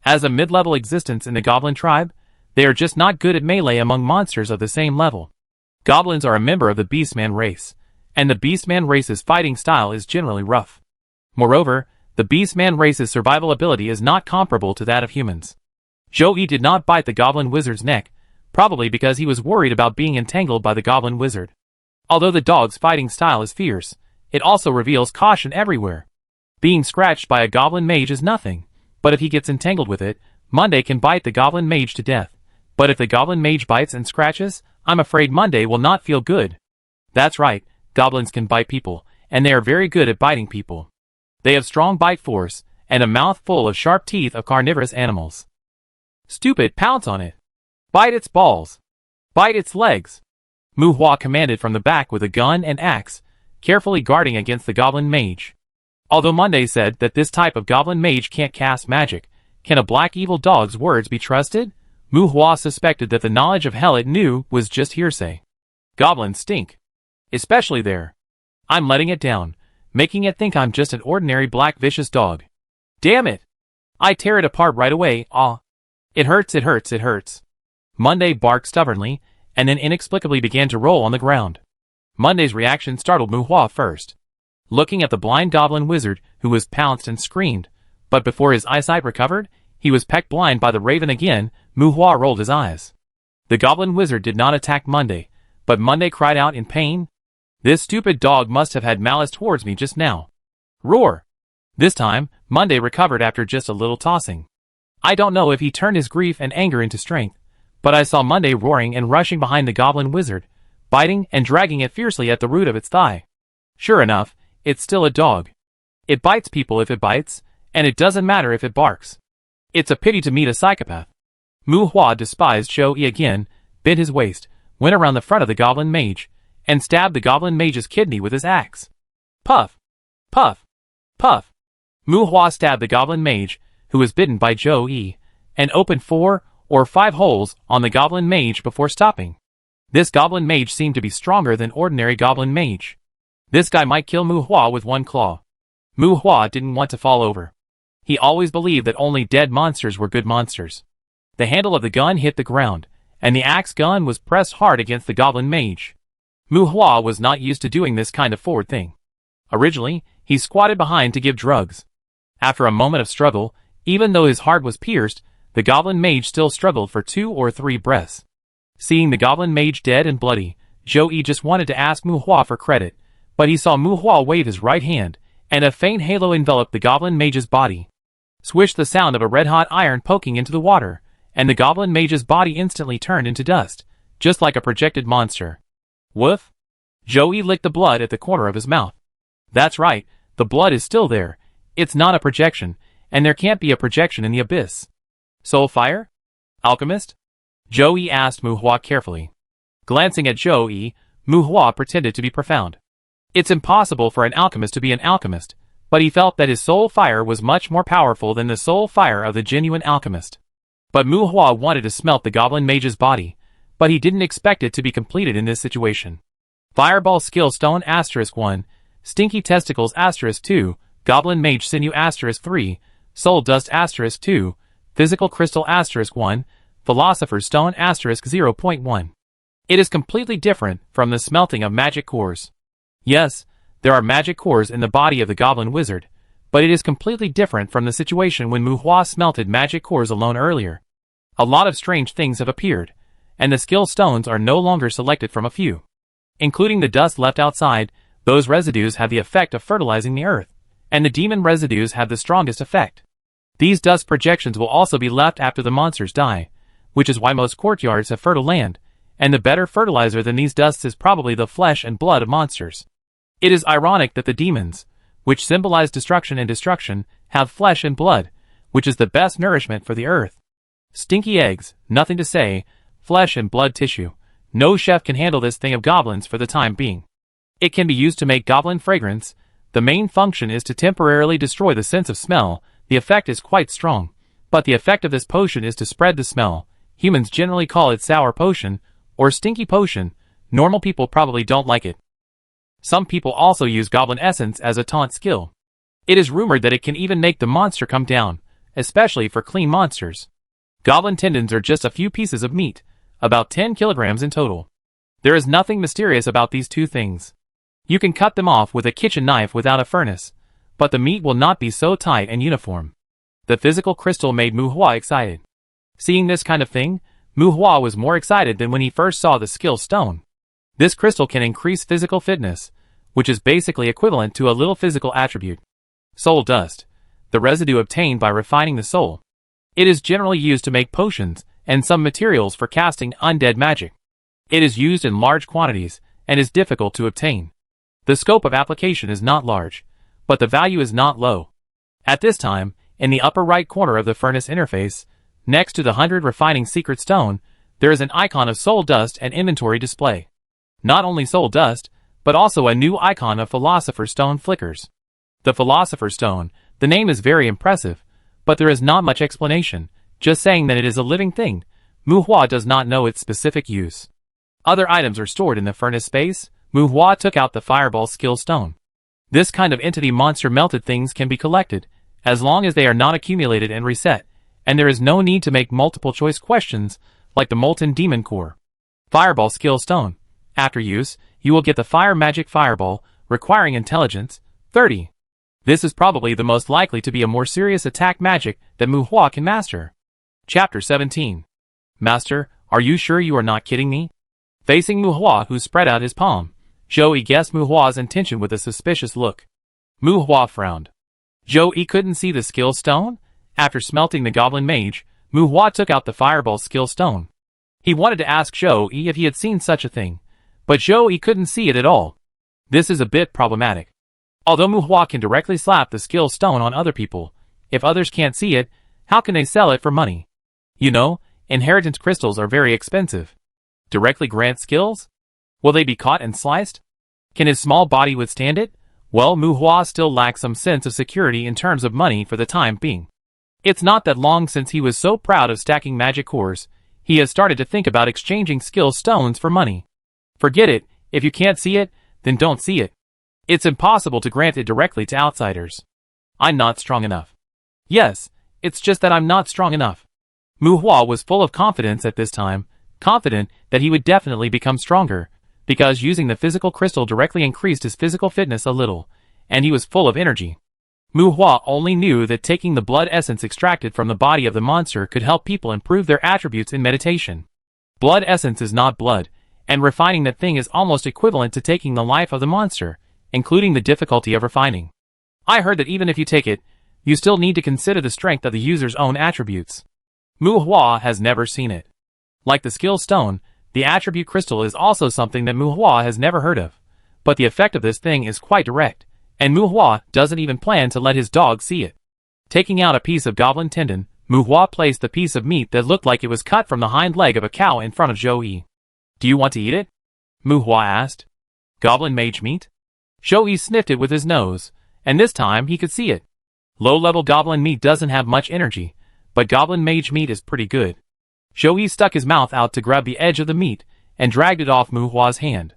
As a mid-level existence in the goblin tribe, they are just not good at melee among monsters of the same level. Goblins are a member of the Beastman race, and the Beastman race's fighting style is generally rough. Moreover, the Beastman race's survival ability is not comparable to that of humans. Zhou Yi did not bite the goblin wizard's neck, probably because he was worried about being entangled by the goblin wizard. Although the dog's fighting style is fierce, it also reveals caution everywhere. Being scratched by a goblin mage is nothing, but if he gets entangled with it, Monday can bite the goblin mage to death. But if the goblin mage bites and scratches, I'm afraid Monday will not feel good. That's right, goblins can bite people, and they are very good at biting people. They have strong bite force, and a mouth full of sharp teeth of carnivorous animals. Stupid, pounce on it. Bite its balls. Bite its legs. Mu Hua commanded from the back with a gun and axe, carefully guarding against the goblin mage. Although Monday said that this type of goblin mage can't cast magic, can a black evil dog's words be trusted? Mu Hua suspected that the knowledge of hell it knew was just hearsay. Goblins stink. Especially there. I'm letting it down, making it think I'm just an ordinary black vicious dog. Damn it! I tear it apart right away, ah. It hurts, it hurts, it hurts. Monday barked stubbornly, and then inexplicably began to roll on the ground. Monday's reaction startled Mu Hua first. Looking at the blind goblin wizard, who was pounced and screamed, but before his eyesight recovered, he was pecked blind by the raven again. Mu Hua rolled his eyes. The goblin wizard did not attack Monday, but Monday cried out in pain. This stupid dog must have had malice towards me just now. Roar! This time, Monday recovered after just a little tossing. I don't know if he turned his grief and anger into strength, but I saw Monday roaring and rushing behind the goblin wizard, biting and dragging it fiercely at the root of its thigh. Sure enough, it's still a dog. It bites people if it bites, and it doesn't matter if it barks. It's a pity to meet a psychopath. Mu Hua despised Zhou Yi again, bent his waist, went around the front of the goblin mage, and stabbed the goblin mage's kidney with his axe. Puff! Puff! Puff! Mu Hua stabbed the goblin mage, who was bitten by Zhou Yi, and opened 4 or 5 holes on the goblin mage before stopping. This goblin mage seemed to be stronger than ordinary goblin mage. This guy might kill Mu Hua with one claw. Mu Hua didn't want to fall over. He always believed that only dead monsters were good monsters. The handle of the gun hit the ground, and the axe gun was pressed hard against the goblin mage. Mu Hua was not used to doing this kind of forward thing. Originally, he squatted behind to give drugs. After a moment of struggle, even though his heart was pierced, the goblin mage still struggled for 2 or 3 breaths. Seeing the goblin mage dead and bloody, Zhou Yi just wanted to ask Mu Hua for credit, but he saw Mu Hua wave his right hand, and a faint halo enveloped the goblin mage's body. Swish, the sound of a red-hot iron poking into the water, and the goblin mage's body instantly turned into dust, just like a projected monster. Woof! Zhou Yi licked the blood at the corner of his mouth. That's right, the blood is still there. It's not a projection, and there can't be a projection in the abyss. Soul fire? Alchemist? Zhou Yi asked Mu Hua carefully. Glancing at Zhou Yi, Mu Hua pretended to be profound. It's impossible for an alchemist to be an alchemist, but he felt that his soul fire was much more powerful than the soul fire of the genuine alchemist. But Mu Hua wanted to smelt the goblin mage's body, but he didn't expect it to be completed in this situation. Fireball Skill Stone *1, Stinky Testicles *2, Goblin Mage Sinew *3, Soul Dust *2, Physical Crystal *1, Philosopher's Stone *0.1. It is completely different from the smelting of magic cores. Yes, there are magic cores in the body of the Goblin Wizard, but it is completely different from the situation when Muhua smelted magic cores alone earlier. A lot of strange things have appeared, and the skill stones are no longer selected from a few. Including the dust left outside, those residues have the effect of fertilizing the earth, and the demon residues have the strongest effect. These dust projections will also be left after the monsters die, which is why most courtyards have fertile land, and the better fertilizer than these dusts is probably the flesh and blood of monsters. It is ironic that the demons, which symbolize destruction and destruction, have flesh and blood, which is the best nourishment for the earth. Stinky eggs, nothing to say, flesh and blood tissue. No chef can handle this thing of goblins for the time being. It can be used to make goblin fragrance. The main function is to temporarily destroy the sense of smell. The effect is quite strong, but the effect of this potion is to spread the smell. Humans generally call it sour potion, or stinky potion. Normal people probably don't like it. Some people also use goblin essence as a taunt skill. It is rumored that it can even make the monster come down, especially for clean monsters. Goblin tendons are just a few pieces of meat, about 10 kilograms in total. There is nothing mysterious about these two things. You can cut them off with a kitchen knife without a furnace, but the meat will not be so tight and uniform. The physical crystal made Muhua excited. Seeing this kind of thing, Muhua was more excited than when he first saw the skill stone. This crystal can increase physical fitness, which is basically equivalent to a little physical attribute. Soul dust, the residue obtained by refining the soul. It is generally used to make potions and some materials for casting undead magic. It is used in large quantities and is difficult to obtain. The scope of application is not large, but the value is not low. At this time, in the upper right corner of the furnace interface, next to the 100 refining secret stone, there is an icon of soul dust and inventory display. Not only soul dust, but also a new icon of Philosopher's Stone flickers. The Philosopher's Stone, the name is very impressive, but there is not much explanation, just saying that it is a living thing. Muhua does not know its specific use. Other items are stored in the furnace space. Muhua took out the Fireball Skill Stone. This kind of entity monster melted things can be collected, as long as they are not accumulated and reset, and there is no need to make multiple choice questions, like the Molten Demon Core. Fireball Skill Stone. After use, you will get the Fire Magic Fireball, requiring intelligence, 30. This is probably the most likely to be a more serious attack magic that Muhua can master. Chapter 17. Master, are you sure you are not kidding me? Facing Muhua, who spread out his palm, Zhou guessed Muhua's intention with a suspicious look. Muhua frowned. Zhou couldn't see the skill stone? After smelting the Goblin Mage, Muhua took out the Fireball Skill Stone. He wanted to ask Zhou if he had seen such a thing, but Zhou couldn't see it at all. This is a bit problematic. Although Muhua can directly slap the skill stone on other people, if others can't see it, how can they sell it for money? You know, inheritance crystals are very expensive. Directly grant skills? Will they be caught and sliced? Can his small body withstand it? Well, Muhua still lacks some sense of security in terms of money for the time being. It's not that long since he was so proud of stacking magic cores, he has started to think about exchanging skill stones for money. Forget it, if you can't see it, then don't see it. It's impossible to grant it directly to outsiders. I'm not strong enough. Yes, it's just that I'm not strong enough. Muhua was full of confidence at this time, confident that he would definitely become stronger, because using the physical crystal directly increased his physical fitness a little, and he was full of energy. Muhua only knew that taking the blood essence extracted from the body of the monster could help people improve their attributes in meditation. Blood essence is not blood, and refining that thing is almost equivalent to taking the life of the monster, including the difficulty of refining. I heard that even if you take it, you still need to consider the strength of the user's own attributes. Muhua has never seen it. Like the skill stone, the attribute crystal is also something that Muhua has never heard of, but the effect of this thing is quite direct, and Muhua doesn't even plan to let his dog see it. Taking out a piece of goblin tendon, Muhua placed the piece of meat that looked like it was cut from the hind leg of a cow in front of Zhou. Do you want to eat it? Muhua asked. Goblin mage meat? Zhou sniffed it with his nose, and this time he could see it. Low-level goblin meat doesn't have much energy, but goblin mage meat is pretty good. Zhou stuck his mouth out to grab the edge of the meat, and dragged it off Muhua's hand.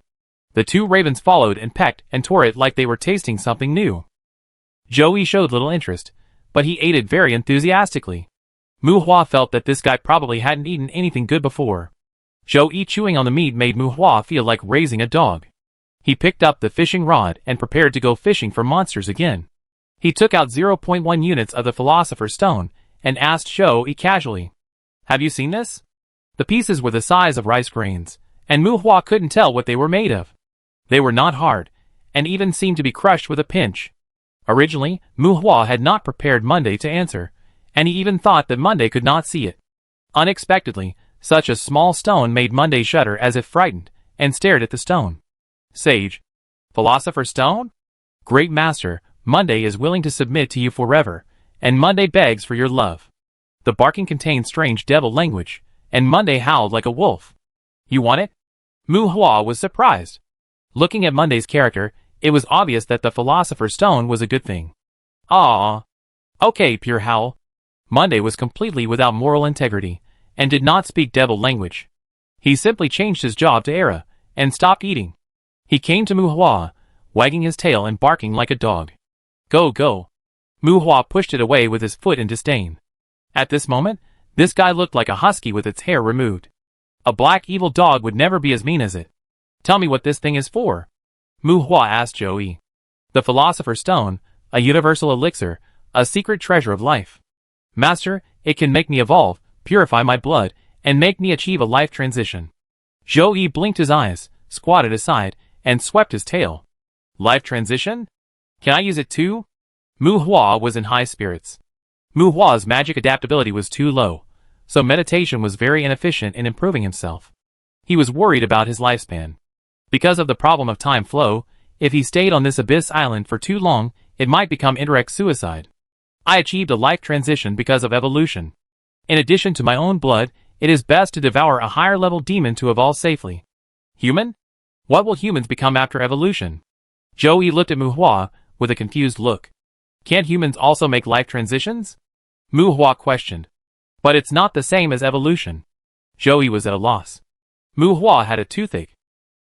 The two ravens followed and pecked and tore it like they were tasting something new. Joey showed little interest, but he ate it very enthusiastically. Muhua felt that this guy probably hadn't eaten anything good before. Joey chewing on the meat made Muhua feel like raising a dog. He picked up the fishing rod and prepared to go fishing for monsters again. He took out 0.1 units of the Philosopher's Stone and asked Joey casually, "Have you seen this?" The pieces were the size of rice grains, and Muhua couldn't tell what they were made of. They were not hard, and even seemed to be crushed with a pinch. Originally, Muhua had not prepared Monday to answer, and he even thought that Monday could not see it. Unexpectedly, such a small stone made Monday shudder as if frightened, and stared at the stone. Sage. Philosopher's Stone? Great Master, Monday is willing to submit to you forever, and Monday begs for your love. The barking contained strange devil language, and Monday howled like a wolf. You want it? Muhua was surprised. Looking at Monday's character, it was obvious that the Philosopher's Stone was a good thing. Ah. Okay, pure howl. Monday was completely without moral integrity, and did not speak devil language. He simply changed his job to Era, and stopped eating. He came to Muhua, wagging his tail and barking like a dog. Go, go. Muhua pushed it away with his foot in disdain. At this moment, this guy looked like a husky with its hair removed. A black evil dog would never be as mean as it. Tell me what this thing is for. Muhua asked Joey. The Philosopher's Stone, a universal elixir, a secret treasure of life. Master, it can make me evolve, purify my blood, and make me achieve a life transition. Joey blinked his eyes, squatted aside, and swept his tail. Life transition? Can I use it too? Muhua was in high spirits. Muhua's magic adaptability was too low, so meditation was very inefficient in improving himself. He was worried about his lifespan. Because of the problem of time flow, if he stayed on this abyss island for too long, it might become indirect suicide. I achieved a life transition because of evolution. In addition to my own blood, it is best to devour a higher level demon to evolve safely. Human? What will humans become after evolution? Joey looked at Muhua with a confused look. Can't humans also make life transitions? Muhua questioned. But it's not the same as evolution. Joey was at a loss. Muhua had a toothache.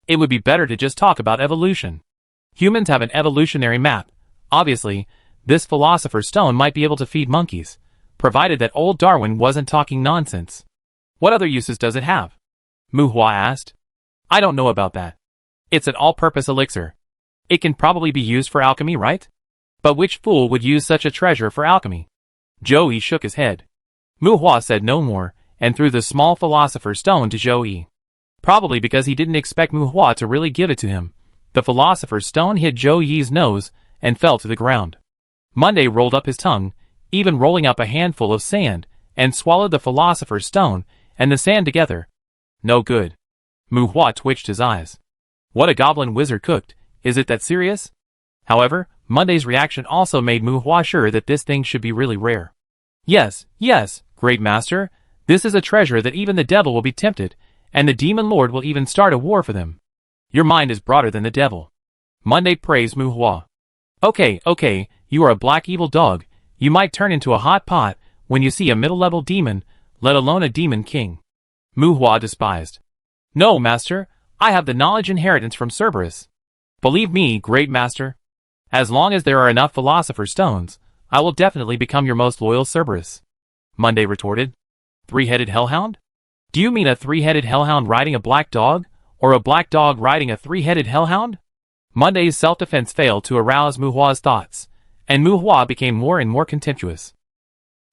It would be better to just talk about evolution. Humans have an evolutionary map. Obviously, this Philosopher's Stone might be able to feed monkeys, provided that old Darwin wasn't talking nonsense. What other uses does it have? Muhua asked. I don't know about that. It's an all-purpose elixir. It can probably be used for alchemy, right? But which fool would use such a treasure for alchemy? Joey shook his head. Muhua said no more, and threw the small Philosopher's Stone to Joey. Probably because he didn't expect Muhua to really give it to him. The Philosopher's Stone hit Joey's nose and fell to the ground. Monday rolled up his tongue, even rolling up a handful of sand, and swallowed the Philosopher's Stone and the sand together. No good. Muhua twitched his eyes. What a goblin wizard cooked. Is it that serious? However, Monday's reaction also made Muhua sure that this thing should be really rare. Yes, yes, great master. This is a treasure that even the devil will be tempted, and the demon lord will even start a war for them. Your mind is broader than the devil. Monday praised Muhua. Okay, you are a black evil dog. You might turn into a hot pot when you see a middle-level demon, let alone a demon king. Muhua despised. No, master, I have the knowledge inheritance from Cerberus. Believe me, great master. As long as there are enough Philosopher's Stones, I will definitely become your most loyal Cerberus. Monday retorted. Three-headed hellhound? Do you mean a three-headed hellhound riding a black dog, or a black dog riding a three-headed hellhound? Monday's self-defense failed to arouse Muhua's thoughts, and Muhua became more and more contemptuous.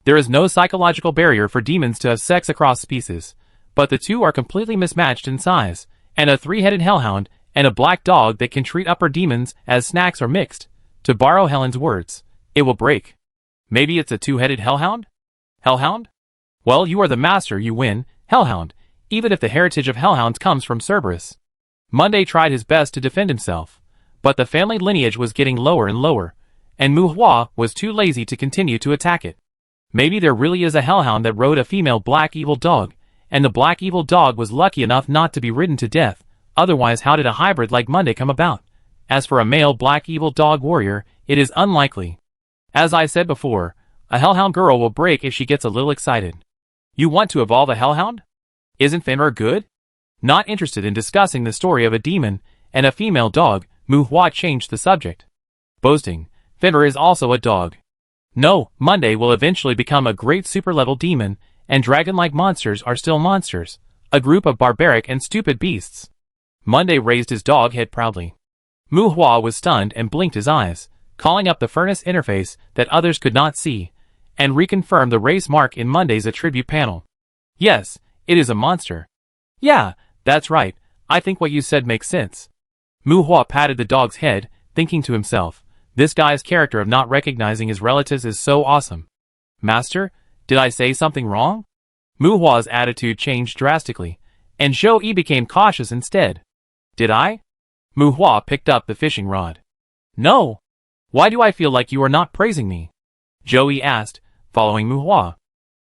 There is no psychological barrier for demons to have sex across species, but the two are completely mismatched in size, and a three-headed hellhound and a black dog that can treat upper demons as snacks are mixed. To borrow Helen's words, it will break. Maybe it's a two-headed hellhound? Hellhound? Well, you are the master, you win, hellhound, even if the heritage of hellhounds comes from Cerberus. Monday tried his best to defend himself, but the family lineage was getting lower and lower, and Muhua was too lazy to continue to attack it. Maybe there really is a hellhound that rode a female black evil dog, and the black evil dog was lucky enough not to be ridden to death. Otherwise, how did a hybrid like Monday come about? As for a male black evil dog warrior, it is unlikely. As I said before, a hellhound girl will break if she gets a little excited. You want to evolve a hellhound? Isn't Fenrir good? Not interested in discussing the story of a demon and a female dog, Mu Hua changed the subject. Boasting, Fenrir is also a dog. No, Monday will eventually become a great super-level demon, and dragon-like monsters are still monsters, a group of barbaric and stupid beasts. Monday raised his dog head proudly. Mu Hua was stunned and blinked his eyes, calling up the furnace interface that others could not see, and reconfirmed the race mark in Monday's attribute panel. Yes, it is a monster. Yeah, that's right, I think what you said makes sense. Mu Hua patted the dog's head, thinking to himself, this guy's character of not recognizing his relatives is so awesome. Master, did I say something wrong? Mu Hua's attitude changed drastically, and Zhou became cautious instead. Did I? Mu Hua picked up the fishing rod. No. Why do I feel like you are not praising me? Zhou asked, following Mu Hua.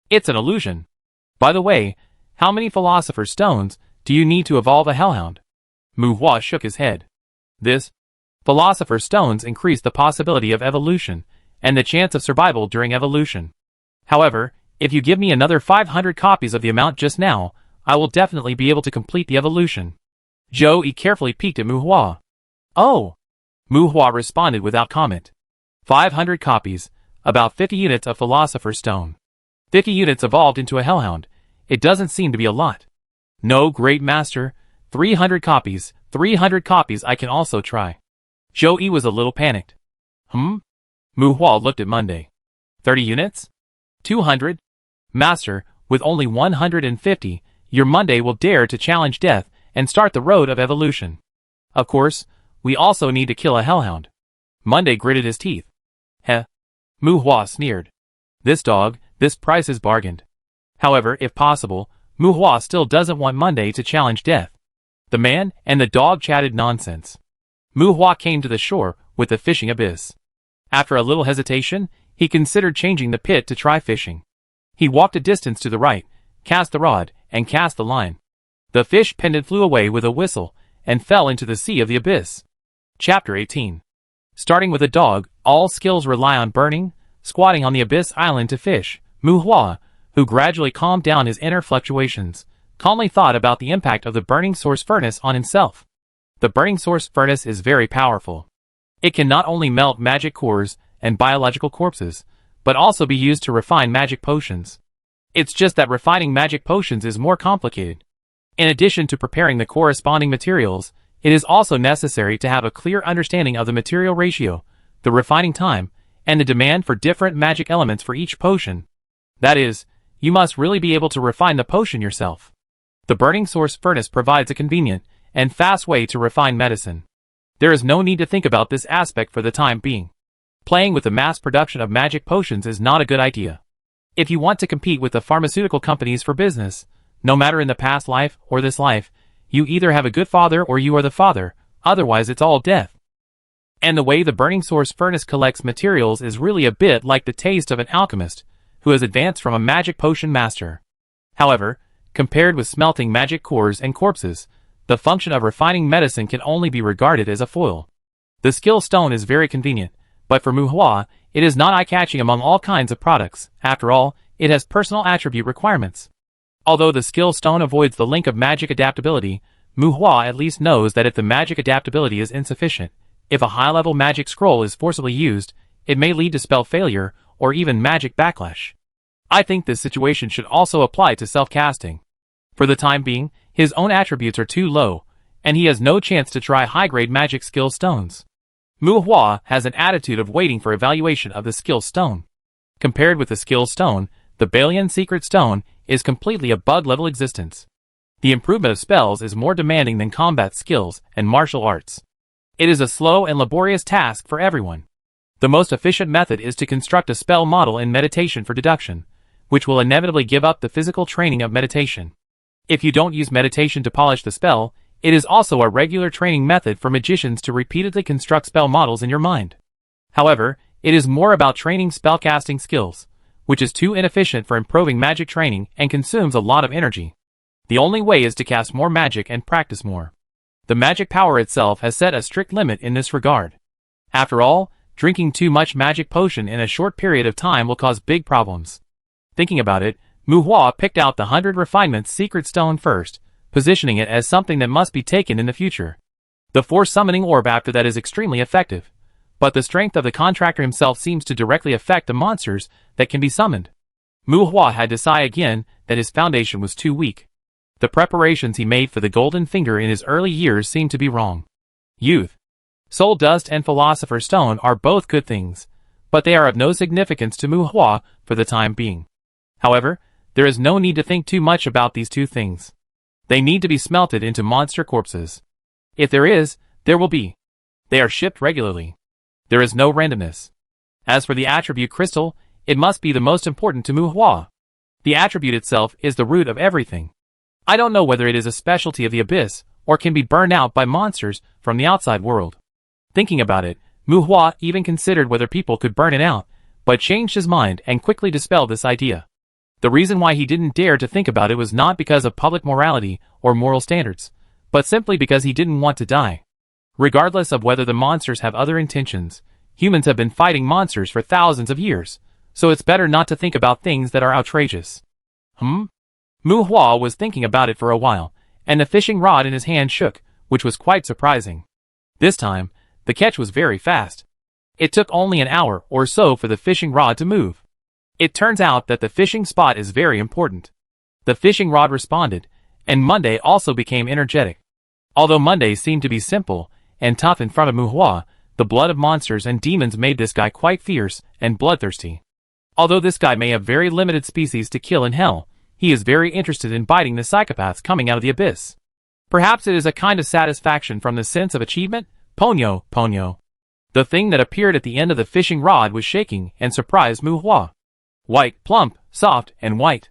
It's an illusion. By the way, how many philosopher's stones do you need to evolve a hellhound? Mu Hua shook his head. This philosopher's stones increase the possibility of evolution, and the chance of survival during evolution. However, if you give me another 500 copies of the amount just now, I will definitely be able to complete the evolution. Zhou carefully peeked at Mu Hua. Oh! Mu Hua responded without comment. 500 copies, about 50 units of philosopher's stone. 50 units evolved into a hellhound. It doesn't seem to be a lot. No, great master. 300 copies I can also try. Zhou was a little panicked. Mu Hua looked at Monday. 30 units? 200? Master, with only 150, your Monday will dare to challenge death and start the road of evolution. Of course, we also need to kill a hellhound. Monday gritted his teeth. Heh. Mu Hua sneered. This dog, this price is bargained. However, if possible, Mu Hua still doesn't want Monday to challenge death. The man and the dog chatted nonsense. Mu Hua came to the shore with the fishing abyss. After a little hesitation, he considered changing the pit to try fishing. He walked a distance to the right, cast the rod, and cast the line. The fish pendant flew away with a whistle and fell into the sea of the abyss. Chapter 18. Starting with a dog, all skills rely on burning, squatting on the abyss island to fish. Mu Hua, who gradually calmed down his inner fluctuations, calmly thought about the impact of the burning source furnace on himself. The burning source furnace is very powerful. It can not only melt magic cores and biological corpses, but also be used to refine magic potions. It's just that refining magic potions is more complicated. In addition to preparing the corresponding materials, it is also necessary to have a clear understanding of the material ratio, the refining time, and the demand for different magic elements for each potion. That is, you must really be able to refine the potion yourself. The burning source furnace provides a convenient and fast way to refine medicine. There is no need to think about this aspect for the time being. Playing with the mass production of magic potions is not a good idea. If you want to compete with the pharmaceutical companies for business, no matter in the past life or this life, you either have a good father or you are the father, otherwise it's all death. And the way the burning source furnace collects materials is really a bit like the taste of an alchemist, who has advanced from a magic potion master. However, compared with smelting magic cores and corpses, the function of refining medicine can only be regarded as a foil. The skill stone is very convenient, but for Mu Hua, it is not eye-catching among all kinds of products. After all, it has personal attribute requirements. Although the skill stone avoids the link of magic adaptability, Mu Hua at least knows that if the magic adaptability is insufficient, if a high-level magic scroll is forcibly used, it may lead to spell failure or even magic backlash. I think this situation should also apply to self-casting. For the time being, his own attributes are too low, and he has no chance to try high-grade magic skill stones. Mu Hua has an attitude of waiting for evaluation of the skill stone. Compared with the skill stone, the Balian secret stone is completely a bug-level existence. The improvement of spells is more demanding than combat skills and martial arts. It is a slow and laborious task for everyone. The most efficient method is to construct a spell model in meditation for deduction, which will inevitably give up the physical training of meditation. If you don't use meditation to polish the spell, it is also a regular training method for magicians to repeatedly construct spell models in your mind. However, it is more about training spellcasting skills, which is too inefficient for improving magic training and consumes a lot of energy. The only way is to cast more magic and practice more. The magic power itself has set a strict limit in this regard. After all, drinking too much magic potion in a short period of time will cause big problems. Thinking about it, Mu Hua picked out the 100 Refinements secret stone first, positioning it as something that must be taken in the future. The force summoning orb after that is extremely effective, but the strength of the contractor himself seems to directly affect the monsters that can be summoned. Mu Hua had to sigh again that his foundation was too weak. The preparations he made for the golden finger in his early years seemed to be wrong. Youth, soul dust and philosopher's stone are both good things, but they are of no significance to Mu Hua for the time being. However, there is no need to think too much about these two things. They need to be smelted into monster corpses. If there is, there will be. They are shipped regularly. There is no randomness. As for the attribute crystal, it must be the most important to Mu Hua. The attribute itself is the root of everything. I don't know whether it is a specialty of the abyss, or can be burned out by monsters from the outside world. Thinking about it, Mu Hua even considered whether people could burn it out, but changed his mind and quickly dispelled this idea. The reason why he didn't dare to think about it was not because of public morality or moral standards, but simply because he didn't want to die. Regardless of whether the monsters have other intentions, humans have been fighting monsters for thousands of years, so it's better not to think about things that are outrageous. Mu Hua was thinking about it for a while, and the fishing rod in his hand shook, which was quite surprising. This time, the catch was very fast. It took only an hour or so for the fishing rod to move. It turns out that the fishing spot is very important. The fishing rod responded, and Monday also became energetic. Although Monday seemed to be simple and tough in front of Mu Hua, the blood of monsters and demons made this guy quite fierce and bloodthirsty. Although this guy may have very limited species to kill in hell, he is very interested in biting the psychopaths coming out of the abyss. Perhaps it is a kind of satisfaction from the sense of achievement. Ponyo. The thing that appeared at the end of the fishing rod was shaking and surprised Mu Hua. White, plump, soft, and white.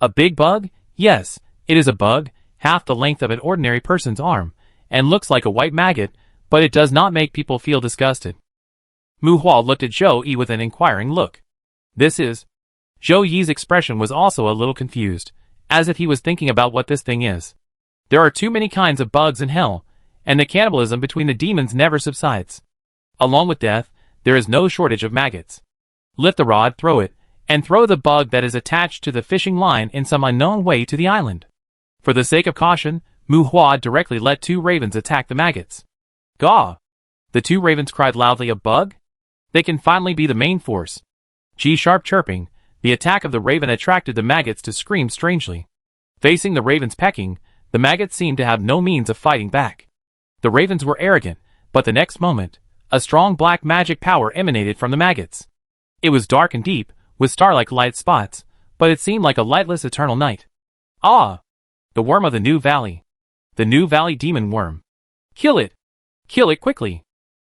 A big bug? Yes, it is a bug, half the length of an ordinary person's arm, and looks like a white maggot, but it does not make people feel disgusted. Mu Hua looked at Zhou Yi with an inquiring look. This is... Zhou Yi's expression was also a little confused, as if he was thinking about what this thing is. There are too many kinds of bugs in hell, and the cannibalism between the demons never subsides. Along with death, there is no shortage of maggots. Lift the rod, throw it, and throw the bug that is attached to the fishing line in some unknown way to the island. For the sake of caution, Mu Hua directly let two ravens attack the maggots. Gaw! The two ravens cried loudly, a bug? They can finally be the main force. G-sharp chirping, the attack of the raven attracted the maggots to scream strangely. Facing the ravens pecking, the maggots seemed to have no means of fighting back. The ravens were arrogant, but the next moment, a strong black magic power emanated from the maggots. It was dark and deep, with star-like light spots, but it seemed like a lightless eternal night. Ah! The worm of the New Valley. The New Valley demon worm. Kill it! Kill it quickly!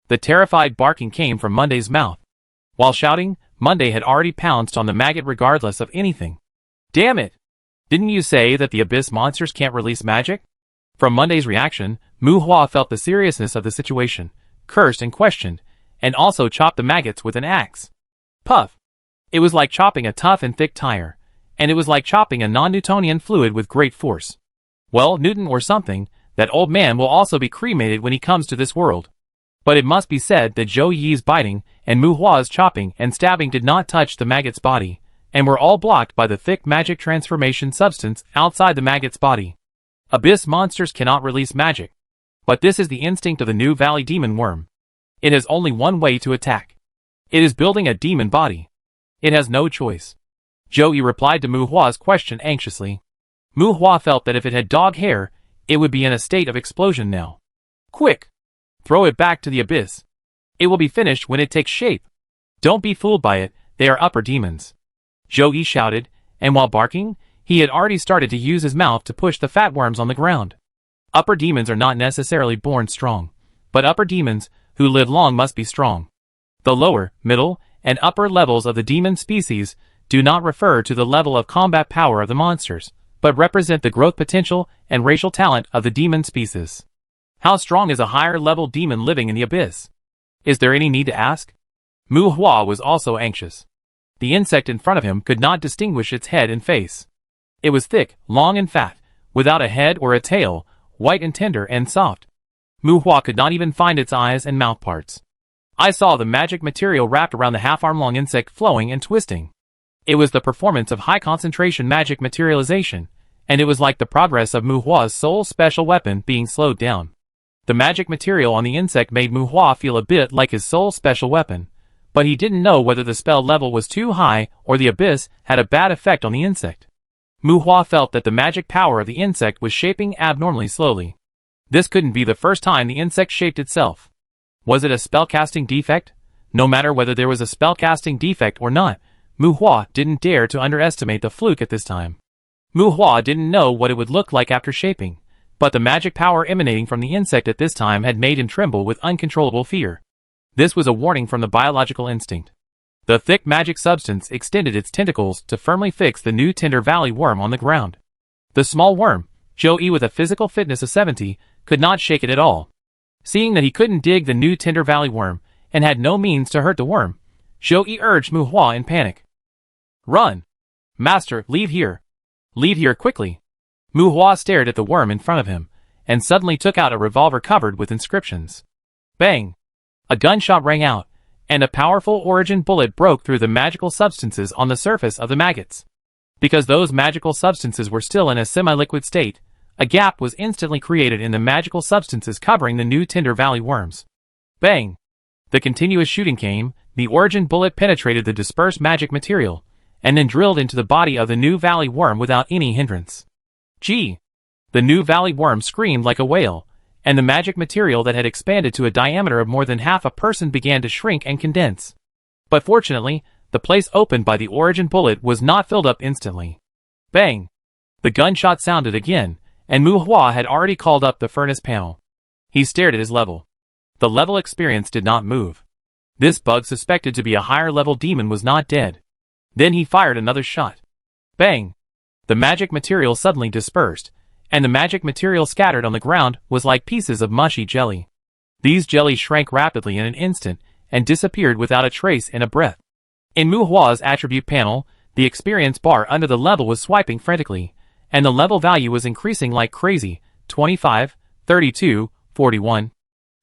The terrified barking came from Monday's mouth. While shouting, Monday had already pounced on the maggot regardless of anything. Damn it! Didn't you say that the abyss monsters can't release magic? From Monday's reaction, Mu Hua felt the seriousness of the situation, cursed and questioned, and also chopped the maggots with an axe. Puff! It was like chopping a tough and thick tire, and it was like chopping a non-Newtonian fluid with great force. Well, Newton or something, that old man will also be cremated when he comes to this world. But it must be said that Zhou Yi's biting and Mu Hua's chopping and stabbing did not touch the maggot's body, and were all blocked by the thick magic transformation substance outside the maggot's body. Abyss monsters cannot release magic. But this is the instinct of the New Valley demon worm. It has only one way to attack. It is building a demon body. It has no choice. Zhou Yi replied to Mu Hua's question anxiously. Mu Hua felt that if it had dog hair, it would be in a state of explosion now. Quick! Throw it back to the abyss. It will be finished when it takes shape. Don't be fooled by it, they are upper demons. Zhou Yi shouted, and while barking, he had already started to use his mouth to push the fat worms on the ground. Upper demons are not necessarily born strong, but upper demons who live long must be strong. The lower, middle, and upper levels of the demon species do not refer to the level of combat power of the monsters, but represent the growth potential and racial talent of the demon species. How strong is a higher-level demon living in the abyss? Is there any need to ask? Mu Hua was also anxious. The insect in front of him could not distinguish its head and face. It was thick, long and fat, without a head or a tail, white and tender and soft. Mu Hua could not even find its eyes and mouth parts. I saw the magic material wrapped around the half-arm-long insect flowing and twisting. It was the performance of high-concentration magic materialization, and it was like the progress of Mu Hua's soul special weapon being slowed down. The magic material on the insect made Muhua feel a bit like his sole special weapon, but he didn't know whether the spell level was too high or the abyss had a bad effect on the insect. Muhua felt that the magic power of the insect was shaping abnormally slowly. This couldn't be the first time the insect shaped itself. Was it a spellcasting defect? No matter whether there was a spellcasting defect or not, Muhua didn't dare to underestimate the fluke at this time. Muhua didn't know what it would look like after shaping, but the magic power emanating from the insect at this time had made him tremble with uncontrollable fear. This was a warning from the biological instinct. The thick magic substance extended its tentacles to firmly fix the new Tinder Valley worm on the ground. The small worm, Joey with a physical fitness of 70, could not shake it at all. Seeing that he couldn't dig the new Tinder Valley worm, and had no means to hurt the worm, Joey urged Muhua in panic. "Run! Master, leave here! Leave here quickly!" Muhua stared at the worm in front of him, and suddenly took out a revolver covered with inscriptions. Bang! A gunshot rang out, and a powerful origin bullet broke through the magical substances on the surface of the maggots. Because those magical substances were still in a semi-liquid state, a gap was instantly created in the magical substances covering the new Tinder Valley worms. Bang! The continuous shooting came, the origin bullet penetrated the dispersed magic material, and then drilled into the body of the new valley worm without any hindrance. Gee! The new valley worm screamed like a whale, and the magic material that had expanded to a diameter of more than half a person began to shrink and condense. But fortunately, the place opened by the origin bullet was not filled up instantly. Bang! The gunshot sounded again, and Muhua had already called up the furnace panel. He stared at his level. The level experience did not move. This bug suspected to be a higher level demon was not dead. Then he fired another shot. Bang! The magic material suddenly dispersed, and the magic material scattered on the ground was like pieces of mushy jelly. These jellies shrank rapidly in an instant and disappeared without a trace in a breath. In Muhua's attribute panel, the experience bar under the level was swiping frantically, and the level value was increasing like crazy, 25, 32, 41.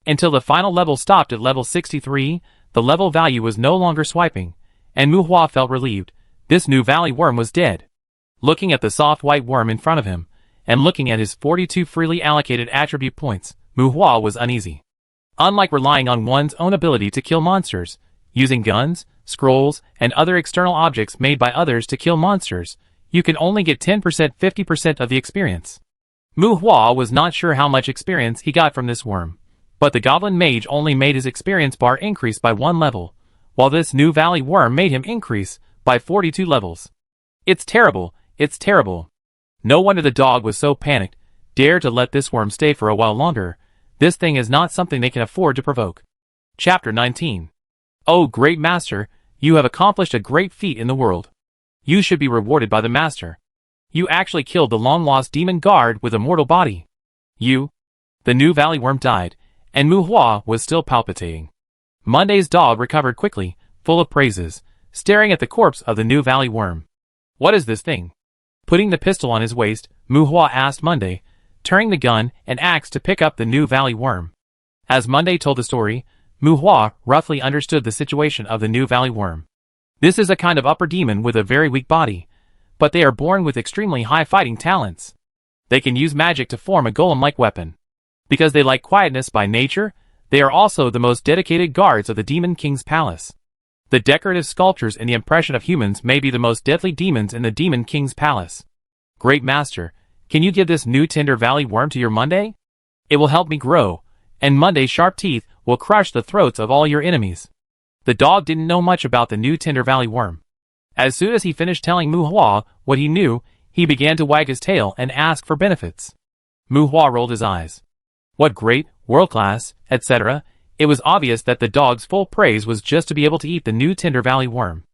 Until the final level stopped at level 63, the level value was no longer swiping, and Muhua felt relieved. This new valley worm was dead. Looking at the soft white worm in front of him, and looking at his 42 freely allocated attribute points, Muhua was uneasy. Unlike relying on one's own ability to kill monsters, using guns, scrolls, and other external objects made by others to kill monsters, you can only get 10% 50% of the experience. Muhua was not sure how much experience he got from this worm, but the goblin mage only made his experience bar increase by 1 level, while this new valley worm made him increase by 42 levels. It's terrible, it's terrible. No wonder the dog was so panicked. Dare to let this worm stay for a while longer. This thing is not something they can afford to provoke. Chapter 19. Oh, great master, you have accomplished a great feat in the world. You should be rewarded by the master. You actually killed the long-lost demon guard with a mortal body. The new valley worm died, and Muhua was still palpitating. Monday's dog recovered quickly, full of praises, staring at the corpse of the new valley worm. What is this thing? Putting the pistol on his waist, Muhua asked Monday, turning the gun and axe to pick up the new valley worm. As Monday told the story, Muhua roughly understood the situation of the new valley worm. This is a kind of upper demon with a very weak body, but they are born with extremely high fighting talents. They can use magic to form a golem-like weapon. Because they like quietness by nature, they are also the most dedicated guards of the Demon King's palace. The decorative sculptures in the impression of humans may be the most deadly demons in the Demon King's palace. Great master, can you give this new Tinder Valley worm to your Monday? It will help me grow, and Monday's sharp teeth will crush the throats of all your enemies. The dog didn't know much about the new Tinder Valley worm. As soon as he finished telling Muhua what he knew, he began to wag his tail and ask for benefits. Muhua rolled his eyes. What great, world-class, etc. It was obvious that the dog's full praise was just to be able to eat the new Tinder Valley worm.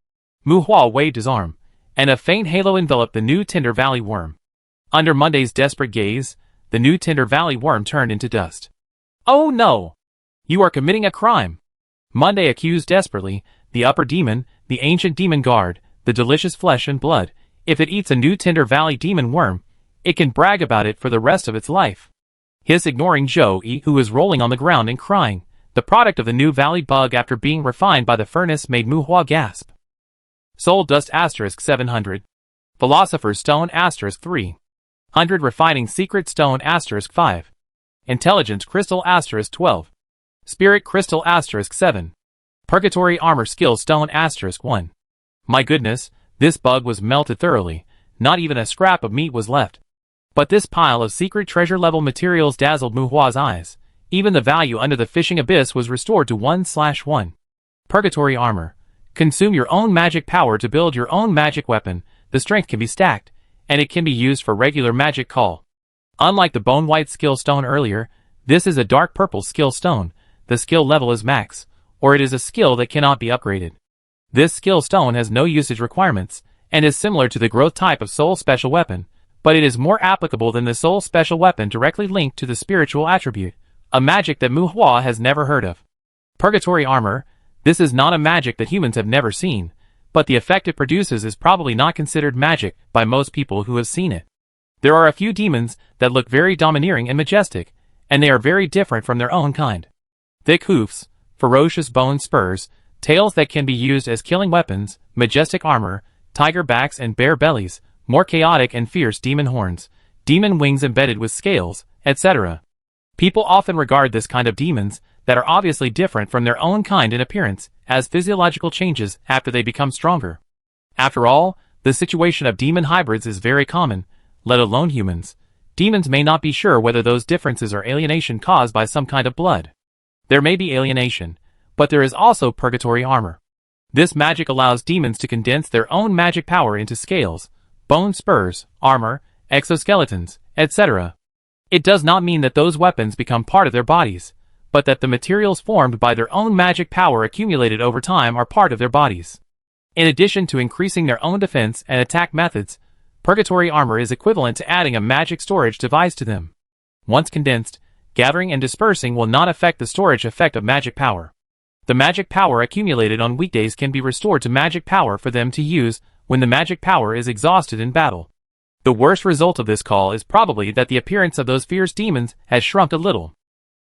Muhua waved his arm, and a faint halo enveloped the new Tinder Valley worm. Under Monday's desperate gaze, the new Tinder Valley worm turned into dust. Oh no! You are committing a crime! Monday accused desperately, the upper demon, the ancient demon guard, the delicious flesh and blood. If it eats a new Tinder Valley demon worm, it can brag about it for the rest of its life. His ignoring Joey, who was rolling on the ground and crying. The product of the new valley bug after being refined by the furnace made Muhua gasp. Soul dust * 700. Philosopher's stone * 300 refining secret stone * 5. Intelligence Crystal * 12. Spirit Crystal * 7. Purgatory Armor Skill Stone * 1. My goodness, this bug was melted thoroughly, not even a scrap of meat was left. But this pile of secret treasure level materials dazzled Muhua's eyes. Even the value under the fishing abyss was restored to 1/1. Purgatory Armor. Consume your own magic power to build your own magic weapon. The strength can be stacked, and it can be used for regular magic call. Unlike the bone white skill stone earlier, this is a dark purple skill stone. The skill level is max, or it is a skill that cannot be upgraded. This skill stone has no usage requirements, and is similar to the growth type of soul special weapon, but it is more applicable than the soul special weapon directly linked to the spiritual attribute, a magic that Muhua has never heard of. Purgatory Armor. This is not a magic that humans have never seen, but the effect it produces is probably not considered magic by most people who have seen it. There are a few demons that look very domineering and majestic, and they are very different from their own kind. Thick hoofs, ferocious bone spurs, tails that can be used as killing weapons, majestic armor, tiger backs and bear bellies, more chaotic and fierce demon horns, demon wings embedded with scales, etc. People often regard this kind of demons that are obviously different from their own kind in appearance as physiological changes after they become stronger. After all, the situation of demon hybrids is very common, let alone humans. Demons may not be sure whether those differences are alienation caused by some kind of blood. There may be alienation, but there is also purgatory armor. This magic allows demons to condense their own magic power into scales, bone spurs, armor, exoskeletons, etc. It does not mean that those weapons become part of their bodies, but that the materials formed by their own magic power accumulated over time are part of their bodies. In addition to increasing their own defense and attack methods, purgatory armor is equivalent to adding a magic storage device to them. Once condensed, gathering and dispersing will not affect the storage effect of magic power. The magic power accumulated on weekdays can be restored to magic power for them to use when the magic power is exhausted in battle. The worst result of this call is probably that the appearance of those fierce demons has shrunk a little.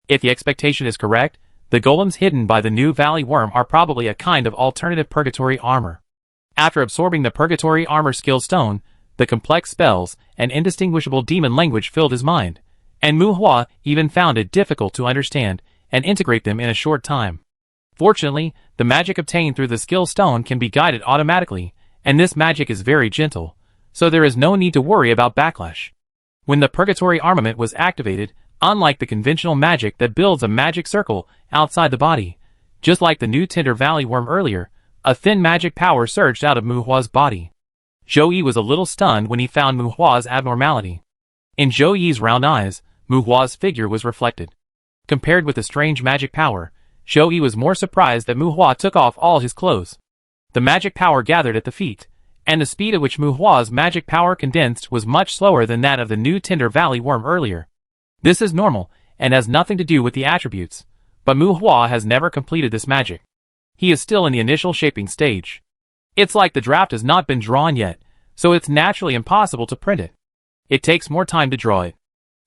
If the expectation is correct, the golems hidden by the new valley worm are probably a kind of alternative purgatory armor. After absorbing the purgatory armor skill stone, the complex spells and indistinguishable demon language filled his mind, and Muhua even found it difficult to understand and integrate them in a short time. Fortunately, the magic obtained through the skill stone can be guided automatically, and this magic is very gentle, so there is no need to worry about backlash. When the purgatory armament was activated, unlike the conventional magic that builds a magic circle outside the body, just like the new Tinder Valley worm earlier, a thin magic power surged out of Muhua's body. Zhou Yi was a little stunned when he found Muhua's abnormality. In Zhou Yi's round eyes, Muhua's figure was reflected. Compared with the strange magic power, Zhou Yi was more surprised that Muhua took off all his clothes. The magic power gathered at the feet, and the speed at which Muhua's magic power condensed was much slower than that of the new Tinder Valley worm earlier. This is normal, and has nothing to do with the attributes, but Muhua has never completed this magic. He is still in the initial shaping stage. It's like the draft has not been drawn yet, so it's naturally impossible to print it. It takes more time to draw it.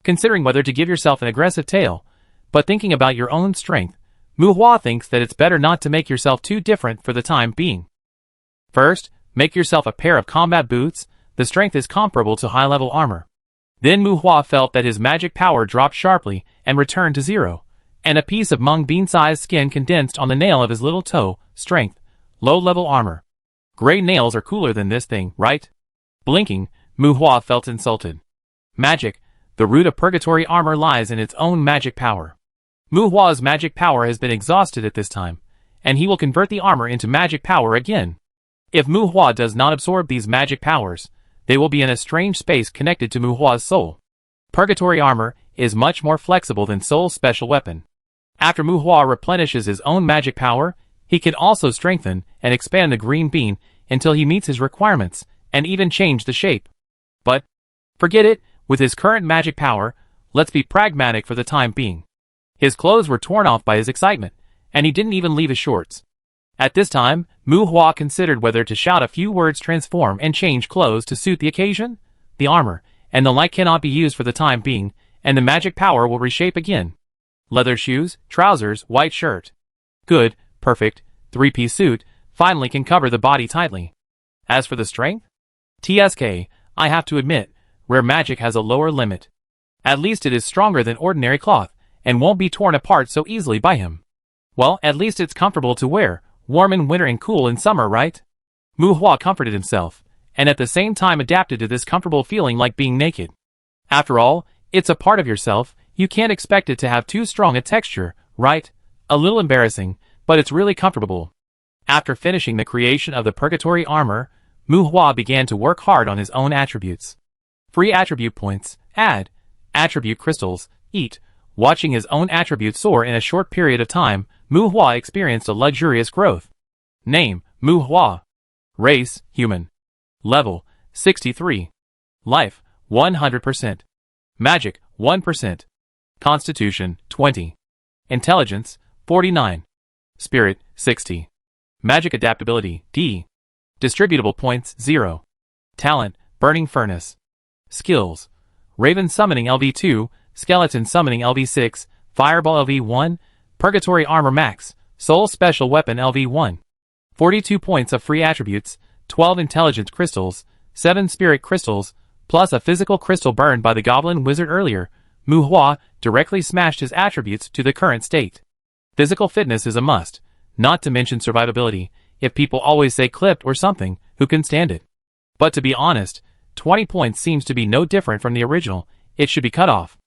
Considering whether to give yourself an aggressive tail, but thinking about your own strength, Muhua thinks that it's better not to make yourself too different for the time being. First, make yourself a pair of combat boots. The strength is comparable to high-level armor. Then Muhua felt that his magic power dropped sharply and returned to 0, and a piece of mung bean-sized skin condensed on the nail of his little toe. Strength, low-level armor. Gray nails are cooler than this thing, right? Blinking, Muhua felt insulted. Magic. The root of purgatory armor lies in its own magic power. Muhua's magic power has been exhausted at this time, and he will convert the armor into magic power again. If Muhua does not absorb these magic powers, they will be in a strange space connected to Muhua's soul. Purgatory armor is much more flexible than Soul's special weapon. After Muhua replenishes his own magic power, he can also strengthen and expand the green bean until he meets his requirements, and even change the shape. But, forget it, with his current magic power, let's be pragmatic for the time being. His clothes were torn off by his excitement, and he didn't even leave his shorts. At this time, Muhua considered whether to shout a few words, transform and change clothes to suit the occasion. The armor and the like cannot be used for the time being, and the magic power will reshape again. Leather shoes, trousers, white shirt. Good, perfect, three-piece suit, finally can cover the body tightly. As for the strength? TSK, I have to admit, rare magic has a lower limit. At least it is stronger than ordinary cloth, and won't be torn apart so easily by him. Well, at least it's comfortable to wear, warm in winter and cool in summer, right? Mu Hua comforted himself, and at the same time adapted to this comfortable feeling like being naked. After all, it's a part of yourself, you can't expect it to have too strong a texture, right? A little embarrassing, but it's really comfortable. After finishing the creation of the purgatory armor, Mu Hua began to work hard on his own attributes. Free attribute points, add. Attribute crystals, eat. Watching his own attributes soar in a short period of time, Mu Hua experienced a luxurious growth. Name, Mu Hua. Race, human. Level, 63. Life, 100%. Magic, 1%. Constitution, 20. Intelligence, 49. Spirit, 60. Magic adaptability, D. Distributable points, 0. Talent, Burning Furnace. Skills, Raven Summoning LV2, Skeleton Summoning LV6, Fireball LV1, Purgatory Armor Max, Soul Special Weapon LV1. 42 points of free attributes, 12 Intelligence Crystals, 7 Spirit Crystals, plus a physical crystal burned by the Goblin Wizard earlier. Mu Hua directly smashed his attributes to the current state. Physical fitness is a must, not to mention survivability. If people always say clipped or something, who can stand it? But to be honest, 20 points seems to be no different from the original, it should be cut off.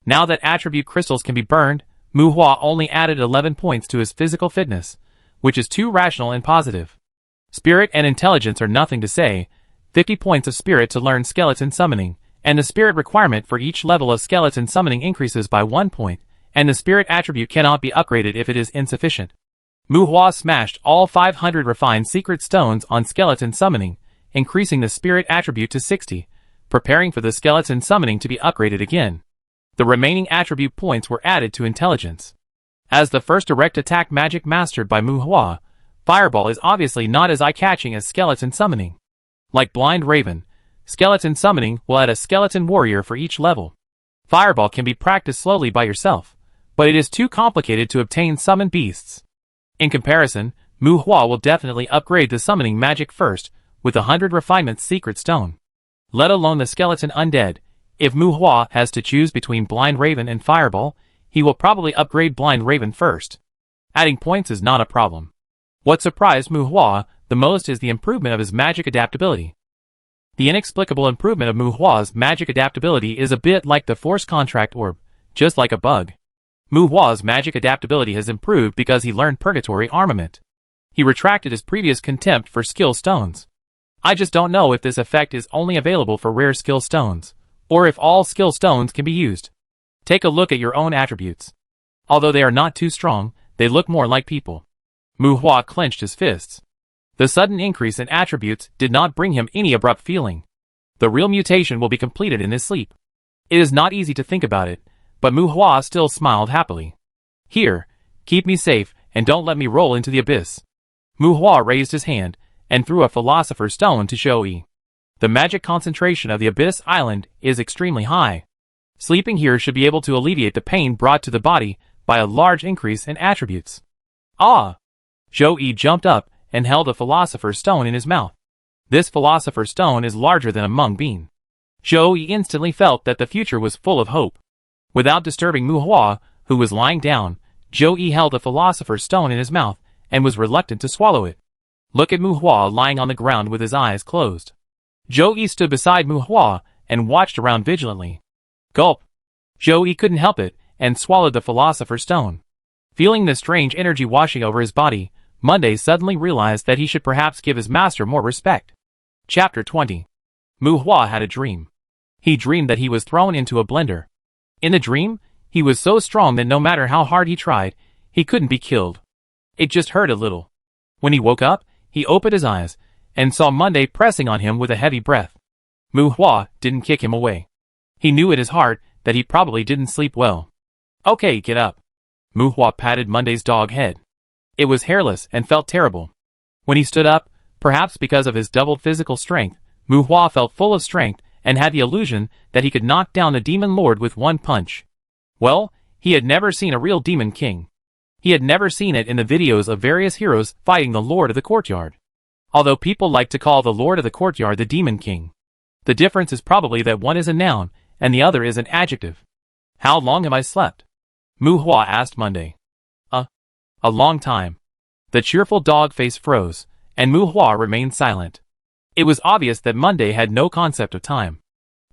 Now that attribute crystals can be burned, Mu Hua only added 11 points to his physical fitness, which is too rational and positive. Spirit and intelligence are nothing to say, 50 points of spirit to learn skeleton summoning, and the spirit requirement for each level of skeleton summoning increases by 1 point, and the spirit attribute cannot be upgraded if it is insufficient. Mu Hua smashed all 500 refined secret stones on skeleton summoning, increasing the spirit attribute to 60, preparing for the skeleton summoning to be upgraded again. The remaining attribute points were added to intelligence. As the first direct attack magic mastered by Mu Hua, Fireball is obviously not as eye-catching as skeleton summoning. Like Blind Raven, skeleton summoning will add a skeleton warrior for each level. Fireball can be practiced slowly by yourself, but it is too complicated to obtain summoned beasts. In comparison, Mu Hua will definitely upgrade the summoning magic first, with 100 refinements secret stone. Let alone the skeleton undead. If Mu Hua has to choose between Blind Raven and Fireball, he will probably upgrade Blind Raven first. Adding points is not a problem. What surprised Mu Hua the most is the improvement of his magic adaptability. The inexplicable improvement of Mu Hua's magic adaptability is a bit like the Force Contract Orb, just like a bug. Mu Hua's magic adaptability has improved because he learned Purgatory Armament. He retracted his previous contempt for skill stones. I just don't know if this effect is only available for rare skill stones, or if all skill stones can be used. Take a look at your own attributes. Although they are not too strong, they look more like people. Mu Hua clenched his fists. The sudden increase in attributes did not bring him any abrupt feeling. The real mutation will be completed in his sleep. It is not easy to think about it, but Mu Hua still smiled happily. Here, keep me safe and don't let me roll into the abyss. Mu Hua raised his hand and threw a philosopher's stone to Shou-Yi. The magic concentration of the Abyss Island is extremely high. Sleeping here should be able to alleviate the pain brought to the body by a large increase in attributes. Ah! Shou-Yi jumped up and held a philosopher's stone in his mouth. This philosopher's stone is larger than a mung bean. Shou-Yi instantly felt that the future was full of hope. Without disturbing Mu Hua, who was lying down, Shou-Yi held a philosopher's stone in his mouth and was reluctant to swallow it. Look at Mu Hua lying on the ground with his eyes closed. Shou-Yi stood beside Mu Hua and watched around vigilantly. Gulp! Shou-Yi couldn't help it and swallowed the philosopher's stone. Feeling the strange energy washing over his body, Monday suddenly realized that he should perhaps give his master more respect. Chapter 20. Mu Hua had a dream. He dreamed that he was thrown into a blender. In the dream, he was so strong that no matter how hard he tried, he couldn't be killed. It just hurt a little. When he woke up, he opened his eyes and saw Monday pressing on him with a heavy breath. Mu Hua didn't kick him away. He knew in his heart that he probably didn't sleep well. Okay, get up. Mu Hua patted Monday's dog head. It was hairless and felt terrible. When he stood up, perhaps because of his doubled physical strength, Mu Hua felt full of strength and had the illusion that he could knock down the demon lord with one punch. Well, he had never seen a real demon king. He had never seen it in the videos of various heroes fighting the Lord of the Courtyard. Although people like to call the Lord of the Courtyard the Demon King. The difference is probably that one is a noun and the other is an adjective. How long have I slept? Mu Hua asked Monday. A long time. The cheerful dog face froze, and Mu Hua remained silent. It was obvious that Monday had no concept of time.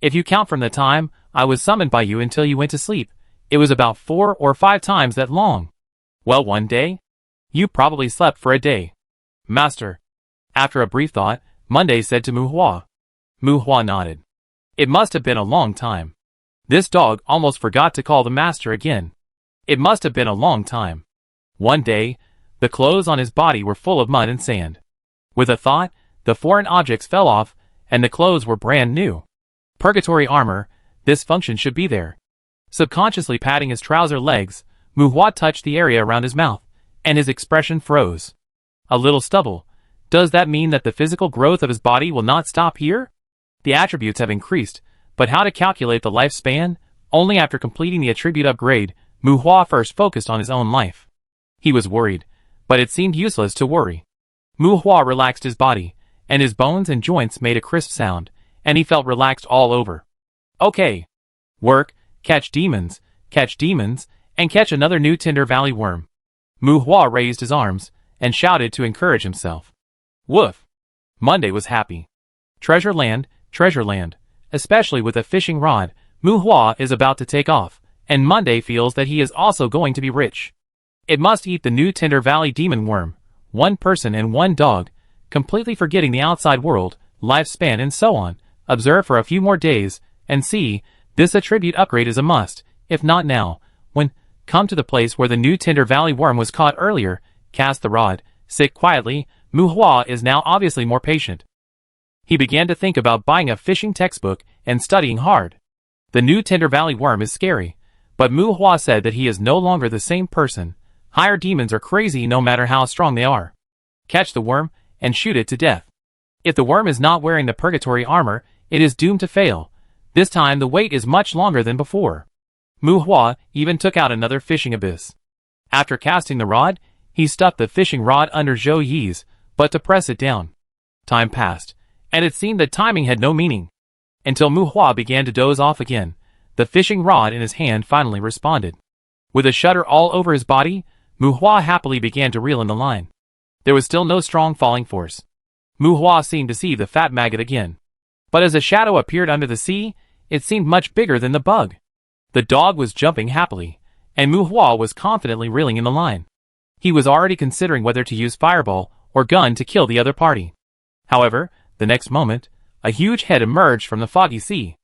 If you count from the time I was summoned by you until you went to sleep, it was about 4 or 5 times that long. Well, one day? You probably slept for a day. Master. After a brief thought, Monday said to Mu Hua. Mu Hua nodded. It must have been a long time. This dog almost forgot to call the master again. It must have been a long time. One day, the clothes on his body were full of mud and sand. With a thought, the foreign objects fell off, and the clothes were brand new. Purgatory armor, this function should be there. Subconsciously patting his trouser legs, Mu Hua touched the area around his mouth, and his expression froze. A little stubble. Does that mean that the physical growth of his body will not stop here? The attributes have increased, but how to calculate the lifespan? Only after completing the attribute upgrade, Mu Hua first focused on his own life. He was worried, but it seemed useless to worry. Mu Hua relaxed his body, and his bones and joints made a crisp sound, and he felt relaxed all over. Okay. Work, catch demons, and catch another new Tinder Valley worm. Mu Hua raised his arms, and shouted to encourage himself. Woof! Monday was happy. Treasure land, especially with a fishing rod, Mu Hua is about to take off, and Monday feels that he is also going to be rich. It must eat the new Tinder Valley demon worm, 1 person and 1 dog, completely forgetting the outside world, lifespan and so on, observe for a few more days, and see, this attribute upgrade is a must, if not now, when, come to the place where the new Tinder Valley worm was caught earlier, cast the rod, sit quietly. Mu Hua is now obviously more patient. He began to think about buying a fishing textbook and studying hard. The new Tinder Valley worm is scary, but Mu Hua said that he is no longer the same person. Higher demons are crazy no matter how strong they are. Catch the worm, and shoot it to death. If the worm is not wearing the purgatory armor, it is doomed to fail. This time the wait is much longer than before. Mu Hua even took out another fishing abyss. After casting the rod, he stuffed the fishing rod under Zhou Yi's, but to press it down. Time passed, and it seemed that timing had no meaning. Until Mu Hua began to doze off again, the fishing rod in his hand finally responded. With a shudder all over his body, Mu Hua happily began to reel in the line. There was still no strong falling force. Mu Hua seemed to see the fat maggot again. But as a shadow appeared under the sea, it seemed much bigger than the bug. The dog was jumping happily, and Mu Hua was confidently reeling in the line. He was already considering whether to use fireball or gun to kill the other party. However, the next moment, a huge head emerged from the foggy sea.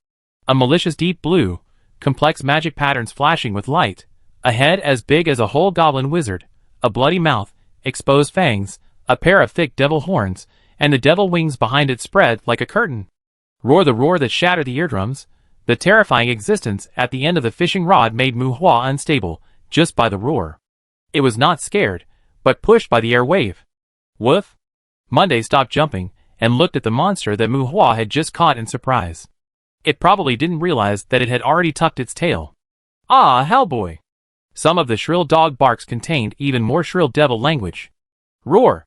A malicious deep blue, complex magic patterns flashing with light, a head as big as a whole goblin wizard, a bloody mouth, exposed fangs, a pair of thick devil horns, and the devil wings behind it spread like a curtain. Roar the roar that shattered the eardrums. The terrifying existence at the end of the fishing rod made Mu Hua unstable, just by the roar. It was not scared, but pushed by the air wave. Woof! Monday stopped jumping, and looked at the monster that Mu Hua had just caught in surprise. It probably didn't realize that it had already tucked its tail. Ah, Hellboy! Some of the shrill dog barks contained even more shrill devil language. Roar!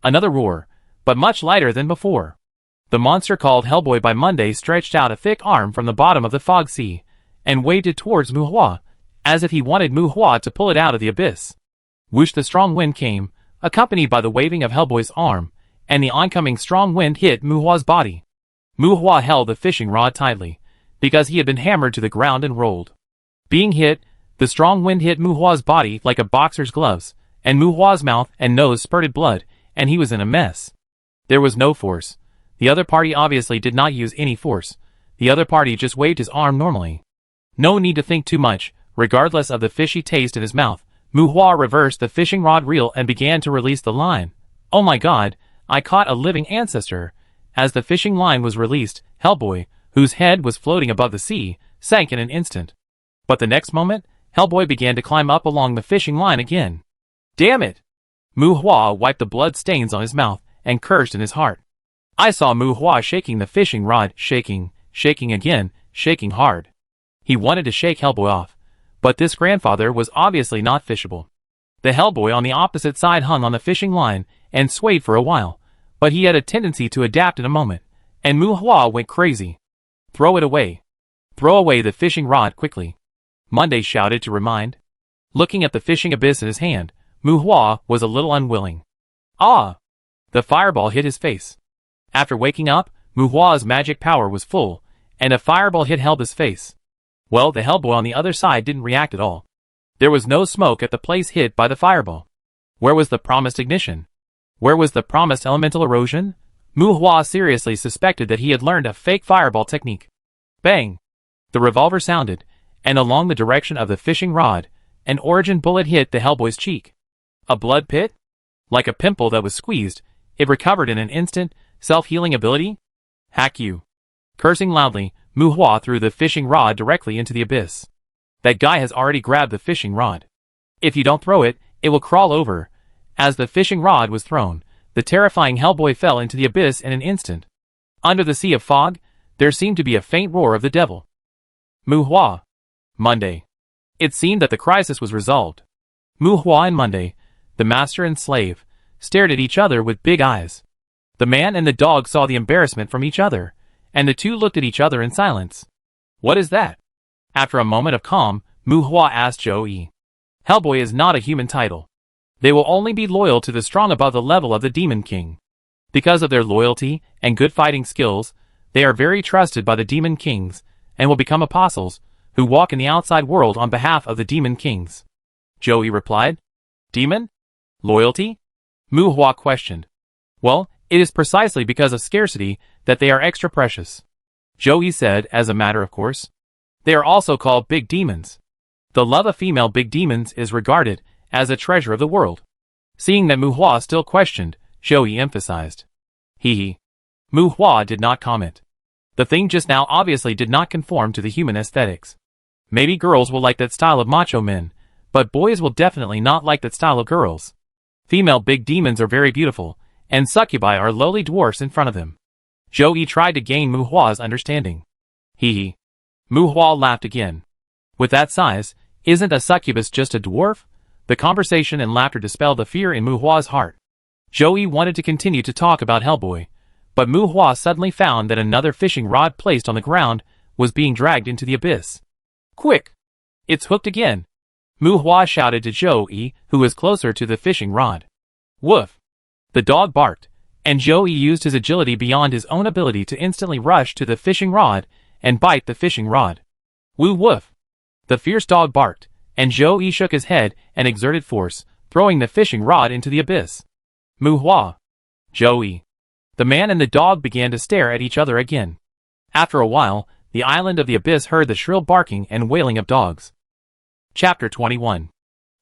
Another roar, but much lighter than before. The monster called Hellboy by Monday stretched out a thick arm from the bottom of the fog sea, and waved it towards Mu Hua, as if he wanted Mu Hua to pull it out of the abyss. Whoosh! The strong wind came, accompanied by the waving of Hellboy's arm, and the oncoming strong wind hit Mu Hua's body. Mu Hua held the fishing rod tightly, because he had been hammered to the ground and rolled. Being hit, the strong wind hit Mu Hua's body like a boxer's gloves, and Mu Hua's mouth and nose spurted blood, and he was in a mess. There was no force. The other party obviously did not use any force. The other party just waved his arm normally. No need to think too much. Regardless of the fishy taste in his mouth, Mu Hua reversed the fishing rod reel and began to release the line. Oh my god, I caught a living ancestor. As the fishing line was released, Hellboy, whose head was floating above the sea, sank in an instant. But the next moment, Hellboy began to climb up along the fishing line again. Damn it! Mu Hua wiped the blood stains on his mouth and cursed in his heart. I saw Mu Hua shaking the fishing rod, shaking again, shaking hard. He wanted to shake Hellboy off, but this grandfather was obviously not fishable. The Hellboy on the opposite side hung on the fishing line and swayed for a while, but he had a tendency to adapt in a moment, and Mu Hua went crazy. Throw it away. Throw away the fishing rod quickly. Monday shouted to remind. Looking at the fishing abyss in his hand, Muhua was a little unwilling. Ah! The fireball hit his face. After waking up, Muhua's magic power was full, and a fireball hit Helba's face. Well, the Hellboy on the other side didn't react at all. There was no smoke at the place hit by the fireball. Where was the promised ignition? Where was the promised elemental erosion? Muhua seriously suspected that he had learned a fake fireball technique. Bang! The revolver sounded, and along the direction of the fishing rod, an origin bullet hit the Hellboy's cheek. A blood pit? Like a pimple that was squeezed, it recovered in an instant. Self-healing ability? Hack you. Cursing loudly, Muhua threw the fishing rod directly into the abyss. That guy has already grabbed the fishing rod. If you don't throw it, it will crawl over. As the fishing rod was thrown, the terrifying Hellboy fell into the abyss in an instant. Under the sea of fog, there seemed to be a faint roar of the devil. Muhua. Monday. It seemed that the crisis was resolved. Muhua and Monday, the master and slave, stared at each other with big eyes. The man and the dog saw the embarrassment from each other, and the two looked at each other in silence. What is that? After a moment of calm, Muhua asked Joey. Hellboy is not a human title. They will only be loyal to the strong above the level of the Demon King. Because of their loyalty and good fighting skills, they are very trusted by the Demon Kings, and will become apostles, who walk in the outside world on behalf of the Demon Kings. Joey replied. Demon? Loyalty? Muhua questioned. Well, it is precisely because of scarcity that they are extra precious. Joey said, as a matter of course. They are also called big demons. The love of female big demons is regarded as a treasure of the world. Seeing that Muhua still questioned, Joey emphasized. Hee. Muhua did not comment. The thing just now obviously did not conform to the human aesthetics. Maybe girls will like that style of macho men, but boys will definitely not like that style of girls. Female big demons are very beautiful, and succubi are lowly dwarfs in front of them. Joey tried to gain Muhua's understanding. Hee. Muhua laughed again. With that size, isn't a succubus just a dwarf? The conversation and laughter dispelled the fear in Muhua's heart. Joey wanted to continue to talk about Hellboy, but Muhua suddenly found that another fishing rod placed on the ground was being dragged into the abyss. Quick! It's hooked again! Muhua shouted to Joey, who was closer to the fishing rod. Woof! The dog barked, and Joey used his agility beyond his own ability to instantly rush to the fishing rod and bite the fishing rod. Woo woof! The fierce dog barked, and Joey shook his head and exerted force, throwing the fishing rod into the abyss. Muhua! Joey! The man and the dog began to stare at each other again. After a while, the island of the abyss heard the shrill barking and wailing of dogs. Chapter 21.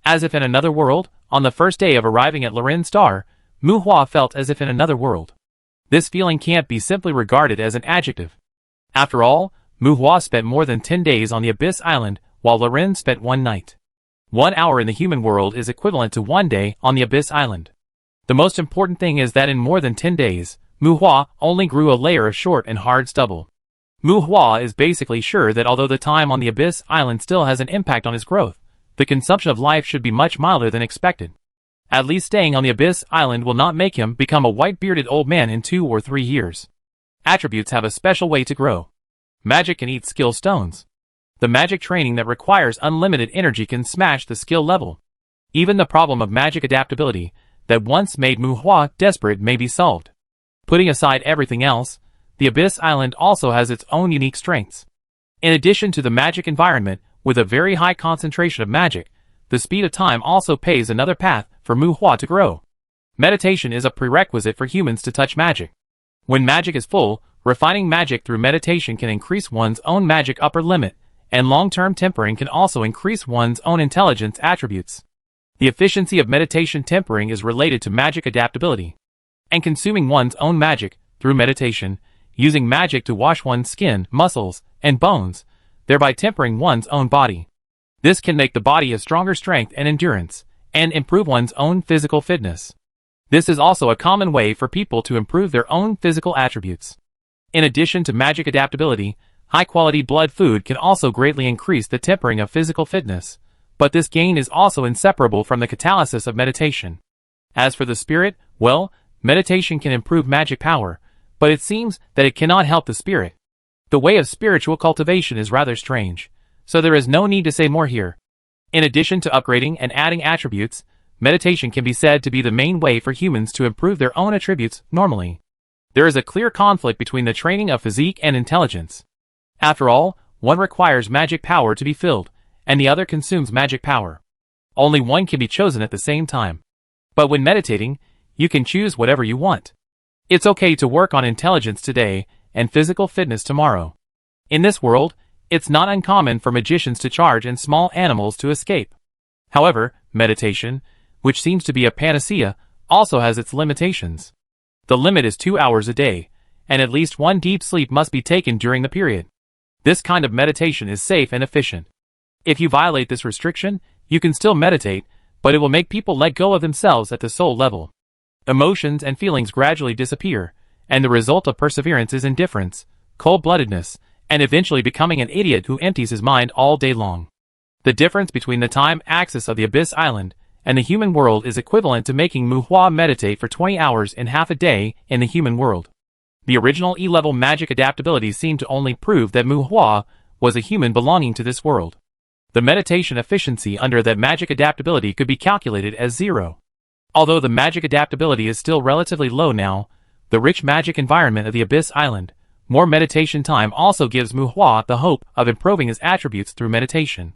As if in another world, on the first day of arriving at Luren Star, Muhua felt as if in another world. This feeling can't be simply regarded as an adjective. After all, Muhua spent more than 10 days on the Abyss Island, while Luren spent 1 night. 1 hour in the human world is equivalent to 1 day on the Abyss Island. The most important thing is that in more than 10 days, Muhua only grew a layer of short and hard stubble. Muhua is basically sure that although the time on the Abyss Island still has an impact on his growth, the consumption of life should be much milder than expected. At least staying on the Abyss Island will not make him become a white-bearded old man in 2 or 3 years. Attributes have a special way to grow. Magic can eat skill stones. The magic training that requires unlimited energy can smash the skill level. Even the problem of magic adaptability that once made Muhua desperate may be solved. Putting aside everything else, the Abyss Island also has its own unique strengths. In addition to the magic environment with a very high concentration of magic, the speed of time also paves another path for Muhua to grow. Meditation is a prerequisite for humans to touch magic. When magic is full, refining magic through meditation can increase one's own magic upper limit, and long-term tempering can also increase one's own intelligence attributes. The efficiency of meditation tempering is related to magic adaptability. And consuming one's own magic through meditation, using magic to wash one's skin, muscles, and bones, thereby tempering one's own body. This can make the body of stronger strength and endurance, and improve one's own physical fitness. This is also a common way for people to improve their own physical attributes. In addition to magic adaptability, high-quality blood food can also greatly increase the tempering of physical fitness, but this gain is also inseparable from the catalysis of meditation. As for the spirit, well, meditation can improve magic power, but it seems that it cannot help the spirit. The way of spiritual cultivation is rather strange. so there is no need to say more here. In addition to upgrading and adding attributes, meditation can be said to be the main way for humans to improve their own attributes normally. There is a clear conflict between the training of physique and intelligence. After all, one requires magic power to be filled, and the other consumes magic power. Only one can be chosen at the same time. But when meditating, you can choose whatever you want. It's okay to work on intelligence today and physical fitness tomorrow. In this world, it's not uncommon for magicians to charge and small animals to escape. However, meditation, which seems to be a panacea, also has its limitations. The limit is 2 hours a day, and at least one deep sleep must be taken during the period. This kind of meditation is safe and efficient. If you violate this restriction, you can still meditate, but it will make people let go of themselves at the soul level. Emotions and feelings gradually disappear, and the result of perseverance is indifference, cold-bloodedness, and eventually becoming an idiot who empties his mind all day long. The difference between the time axis of the Abyss Island and the human world is equivalent to making Muhua meditate for 20 hours in half a day in the human world. The original E-level magic adaptability seemed to only prove that Muhua was a human belonging to this world. The meditation efficiency under that magic adaptability could be calculated as 0. Although the magic adaptability is still relatively low now, the rich magic environment of the Abyss Island, more meditation time also gives Muhua the hope of improving his attributes through meditation.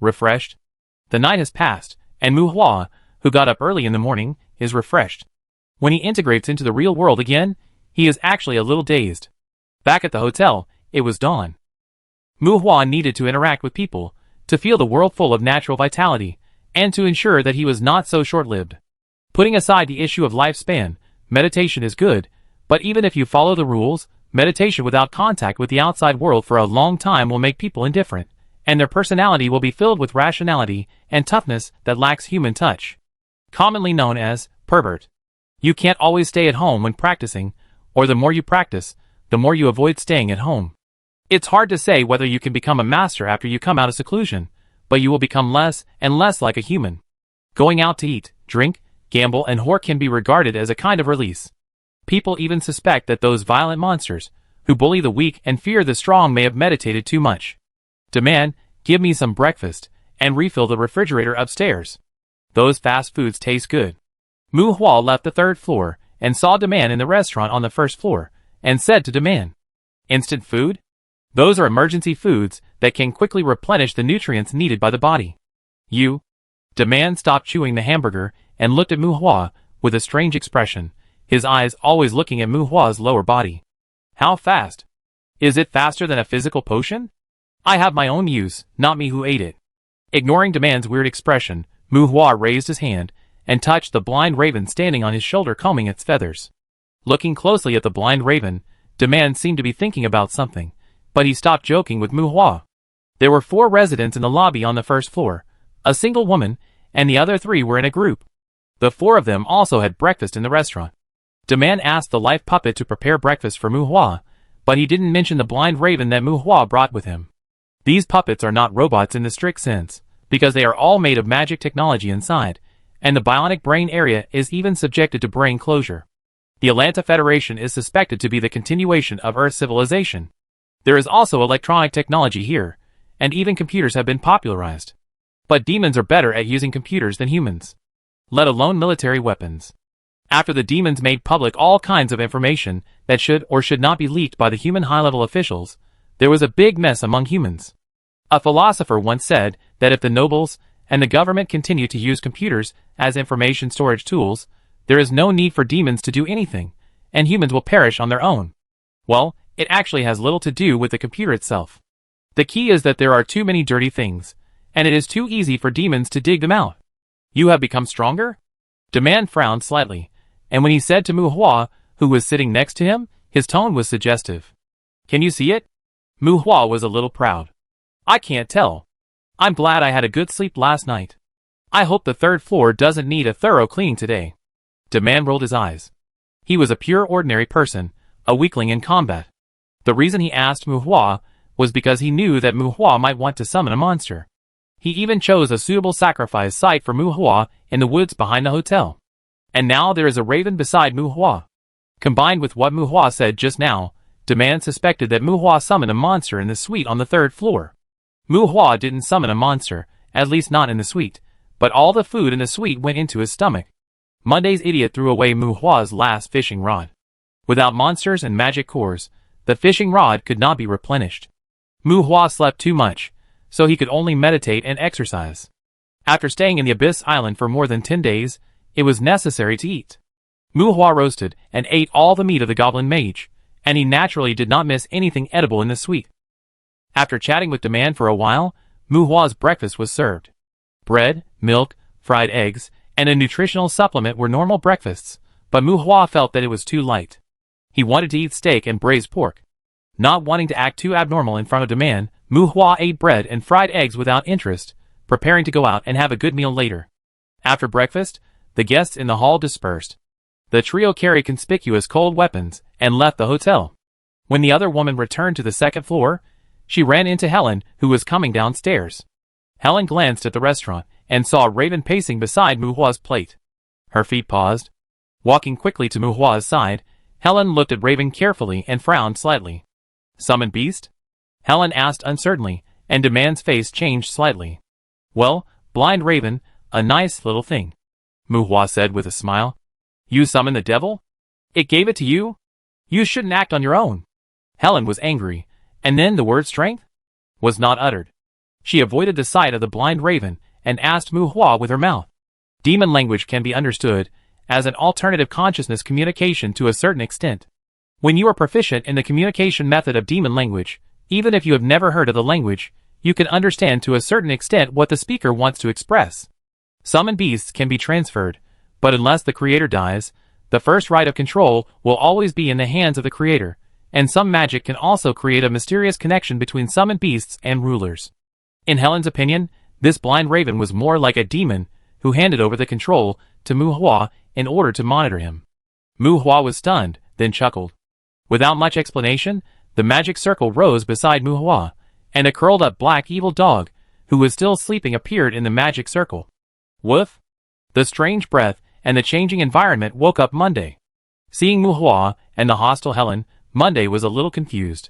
Refreshed? The night has passed, and Muhua, who got up early in the morning, is refreshed. When he integrates into the real world again, he is actually a little dazed. Back at the hotel, it was dawn. Muhua needed to interact with people, to feel the world full of natural vitality, and to ensure that he was not so short-lived. Putting aside the issue of lifespan, meditation is good, but even if you follow the rules, meditation without contact with the outside world for a long time will make people indifferent, and their personality will be filled with rationality and toughness that lacks human touch. Commonly known as pervert. You can't always stay at home when practicing, or the more you practice, the more you avoid staying at home. It's hard to say whether you can become a master after you come out of seclusion, but you will become less and less like a human. Going out to eat, drink, gamble, and whore can be regarded as a kind of release. People even suspect that those violent monsters, who bully the weak and fear the strong, may have meditated too much. Demand, give me some breakfast, and refill the refrigerator upstairs. Those fast foods taste good. Muhua left the 3rd floor, and saw Demand in the restaurant on the 1st floor, and said to Demand, "Instant food? Those are emergency foods that can quickly replenish the nutrients needed by the body." "You?" Demand stopped chewing the hamburger, and looked at Muhua, with a strange expression, his eyes always looking at Muhua's lower body. "How fast? Is it faster than a physical potion? I have my own use, not me who ate it." Ignoring Demand's weird expression, Muhua raised his hand, and touched the blind raven standing on his shoulder combing its feathers. Looking closely at the blind raven, Demand seemed to be thinking about something, but he stopped joking with Muhua. There were 4 residents in the lobby on the 1st floor, a single woman, and the other 3 were in a group. The 4 of them also had breakfast in the restaurant. Demand asked the life puppet to prepare breakfast for Muhua, but he didn't mention the blind raven that Muhua brought with him. These puppets are not robots in the strict sense, because they are all made of magic technology inside, and the bionic brain area is even subjected to brain closure. The Elanta Federation is suspected to be the continuation of Earth civilization. There is also electronic technology here, and even computers have been popularized. But demons are better at using computers than humans, let alone military weapons. After the demons made public all kinds of information that should or should not be leaked by the human high-level officials, there was a big mess among humans. A philosopher once said that if the nobles and the government continue to use computers as information storage tools, there is no need for demons to do anything, and humans will perish on their own. Well, it actually has little to do with the computer itself. The key is that there are too many dirty things, and it is too easy for demons to dig them out. "You have become stronger?" Demand frowned slightly, and when he said to Muhua, who was sitting next to him, his tone was suggestive. "Can you see it?" Muhua was a little proud. "I can't tell. I'm glad I had a good sleep last night. I hope the 3rd floor doesn't need a thorough cleaning today." Demand rolled his eyes. He was a pure ordinary person, a weakling in combat. The reason he asked Muhua was because he knew that Muhua might want to summon a monster. He even chose a suitable sacrifice site for Muhua in the woods behind the hotel. And now there is a raven beside Muhua. Combined with what Muhua said just now, Demand suspected that Muhua summoned a monster in the suite on the 3rd floor. Mu Hua didn't summon a monster, at least not in the suite, but all the food in the suite went into his stomach. Monday's idiot threw away Mu Hua's last fishing rod. Without monsters and magic cores, the fishing rod could not be replenished. Mu Hua slept too much, so he could only meditate and exercise. After staying in the Abyss Island for more than 10 days, it was necessary to eat. Mu Hua roasted and ate all the meat of the goblin mage, and he naturally did not miss anything edible in the suite. After chatting with Demand for a while, Mu Hua's breakfast was served. Bread, milk, fried eggs, and a nutritional supplement were normal breakfasts, but Mu Hua felt that it was too light. He wanted to eat steak and braised pork. Not wanting to act too abnormal in front of Demand, Mu Hua ate bread and fried eggs without interest, preparing to go out and have a good meal later. After breakfast, the guests in the hall dispersed. The trio carried conspicuous cold weapons and left the hotel. When the other woman returned to the second floor, she ran into Helen, who was coming downstairs. Helen glanced at the restaurant and saw Raven pacing beside Mu Hua's plate. Her feet paused. Walking quickly to Mu Hua's side, Helen looked at Raven carefully and frowned slightly. "Summon beast?" Helen asked uncertainly, and Demand's face changed slightly. "Well, blind Raven, a nice little thing," Mu Hua said with a smile. "You summoned the devil? It gave it to you? You shouldn't act on your own." Helen was angry, and then the word strength was not uttered. She avoided the sight of the blind Raven and asked Mu Hua with her mouth. Demon language can be understood as an alternative consciousness communication to a certain extent. When you are proficient in the communication method of demon language, even if you have never heard of the language, you can understand to a certain extent what the speaker wants to express. Summoned beasts can be transferred, but unless the creator dies, the first right of control will always be in the hands of the creator, and some magic can also create a mysterious connection between summoned beasts and rulers. In Helen's opinion, this blind Raven was more like a demon who handed over the control to Mu Hua in order to monitor him. Mu Hua was stunned, then chuckled. Without much explanation, the magic circle rose beside Mu Hua, and a curled-up black evil dog, who was still sleeping, appeared in the magic circle. Woof! The strange breath and the changing environment woke up Monday. Seeing Mu Hua and the hostile Helen, Monday was a little confused.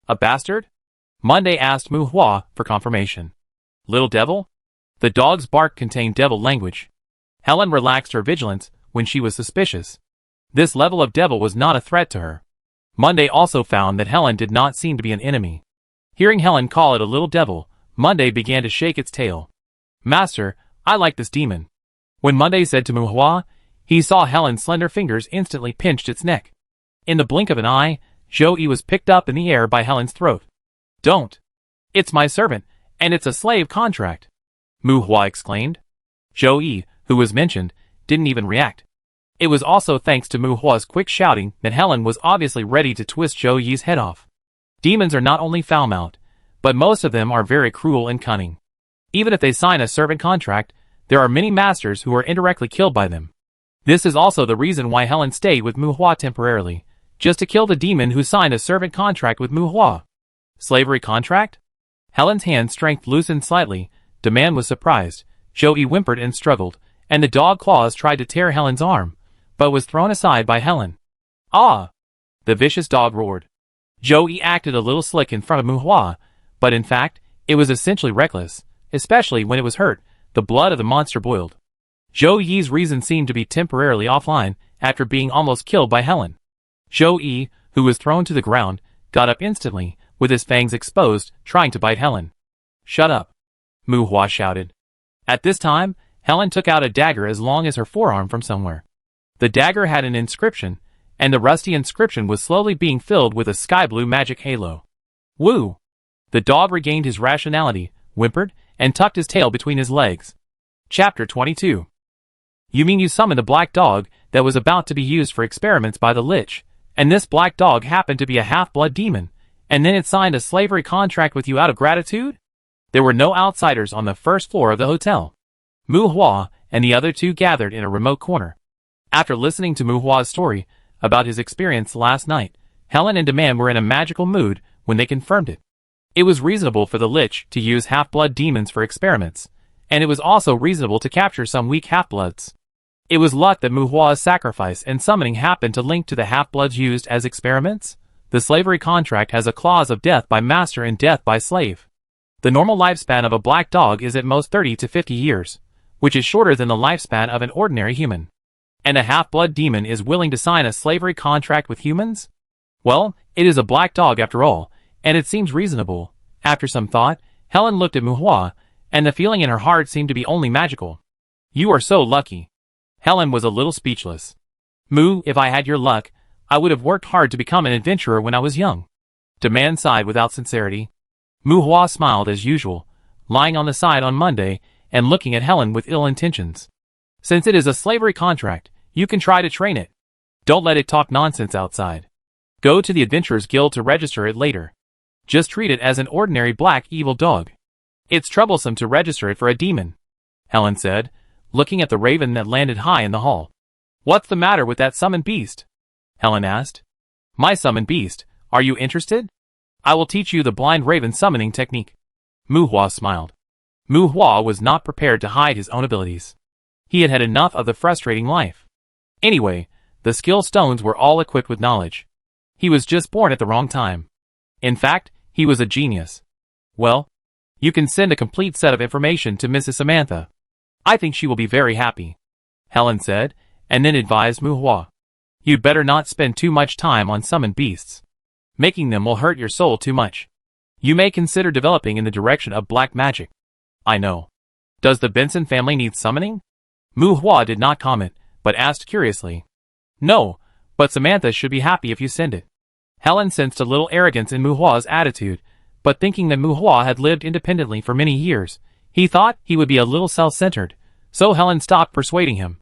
"A bastard?" Monday asked Mu Hua for confirmation. "Little devil?" The dog's bark contained devil language. Helen relaxed her vigilance when she was suspicious. This level of devil was not a threat to her. Monday also found that Helen did not seem to be an enemy. Hearing Helen call it a little devil, Monday began to shake its tail. "Master, I like this demon." When Monday said to Mu Hua, he saw Helen's slender fingers instantly pinched its neck. In the blink of an eye, Zhou-Yi was picked up in the air by Helen's throat. "Don't! It's my servant, and it's a slave contract," Mu Hua exclaimed. Zhou-Yi, who was mentioned, didn't even react. It was also thanks to Mu Hua's quick shouting that Helen was obviously ready to twist Zhou-Yi's head off. Demons are not only foul-mouthed, but most of them are very cruel and cunning. Even if they sign a servant contract, there are many masters who are indirectly killed by them. This is also the reason why Helen stayed with Mu Hua temporarily, just to kill the demon who signed a servant contract with Mu Hua. Slavery contract? Helen's hand strength loosened slightly. Demand was surprised. Zhou-Yi whimpered and struggled, and the dog claws tried to tear Helen's arm, but was thrown aside by Helen. "Ah!" the vicious dog roared. Zhou-Yi acted a little slick in front of Mu Hua, but in fact, it was essentially reckless, especially when it was hurt. The blood of the monster boiled. Zhou-Yi's reason seemed to be temporarily offline after being almost killed by Helen. Zhou-Yi, who was thrown to the ground, got up instantly, with his fangs exposed, trying to bite Helen. "Shut up!" Mu Hua shouted. At this time, Helen took out a dagger as long as her forearm from somewhere. The dagger had an inscription, and the rusty inscription was slowly being filled with a sky-blue magic halo. "Woo!" The dog regained his rationality, whimpered, and tucked his tail between his legs. Chapter 22. "You mean you summoned a black dog that was about to be used for experiments by the Lich, and this black dog happened to be a half-blood demon, and then it signed a slavery contract with you out of gratitude?" There were no outsiders on the first floor of the hotel. Mu Hua and the other two gathered in a remote corner. After listening to Mu Hua's story about his experience last night, Helen and Demand were in a magical mood when they confirmed it. It was reasonable for the Lich to use half-blood demons for experiments, and it was also reasonable to capture some weak half-bloods. It was luck that Mu Hua's sacrifice and summoning happened to link to the half-bloods used as experiments. The slavery contract has a clause of death by master and death by slave. The normal lifespan of a black dog is at most 30 to 50 years, which is shorter than the lifespan of an ordinary human. And a half-blood demon is willing to sign a slavery contract with humans? Well, it is a black dog after all, and it seems reasonable. After some thought, Helen looked at Muhua, and the feeling in her heart seemed to be only magical. You are so lucky. Helen was a little speechless. Mu, if I had your luck, I would have worked hard to become an adventurer when I was young. The man sighed without sincerity. Muhua smiled as usual, lying on the side on Monday and looking at Helen with ill intentions. Since it is a slavery contract, you can try to train it. Don't let it talk nonsense outside. Go to the Adventurers Guild to register it later. Just treat it as an ordinary black evil dog. It's troublesome to register it for a demon, Helen said, looking at the raven that landed high in the hall. What's the matter with that summoned beast? Helen asked. My summoned beast, are you interested? I will teach you the blind raven summoning technique. Muhua smiled. Muhua was not prepared to hide his own abilities. He had had enough of the frustrating life. Anyway, the skill stones were all equipped with knowledge. He was just born at the wrong time. In fact, he was a genius. Well, you can send a complete set of information to Mrs. Samantha. I think she will be very happy, Helen said, and then advised Muhua. You'd better not spend too much time on summoned beasts. Making them will hurt your soul too much. You may consider developing in the direction of black magic. I know. Does the Benson family need summoning? Muhua did not comment, but asked curiously. No, but Samantha should be happy if you send it. Helen sensed a little arrogance in Muhua's attitude, but thinking that Muhua had lived independently for many years, he thought he would be a little self-centered, so Helen stopped persuading him.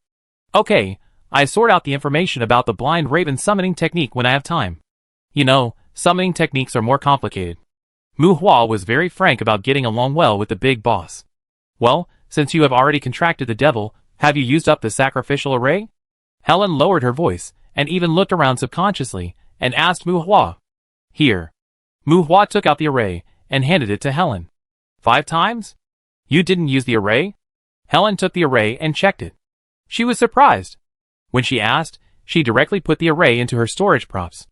Okay, I sort out the information about the blind raven summoning technique when I have time. You know, summoning techniques are more complicated. Muhua was very frank about getting along well with the big boss. Well, since you have already contracted the devil, have you used up the sacrificial array? Helen lowered her voice, and even looked around subconsciously, and asked Muhua. Here. Muhua took out the array, and handed it to Helen. 5 times? You didn't use the array? Helen took the array and checked it. She was surprised. When she asked, she directly put the array into her storage props.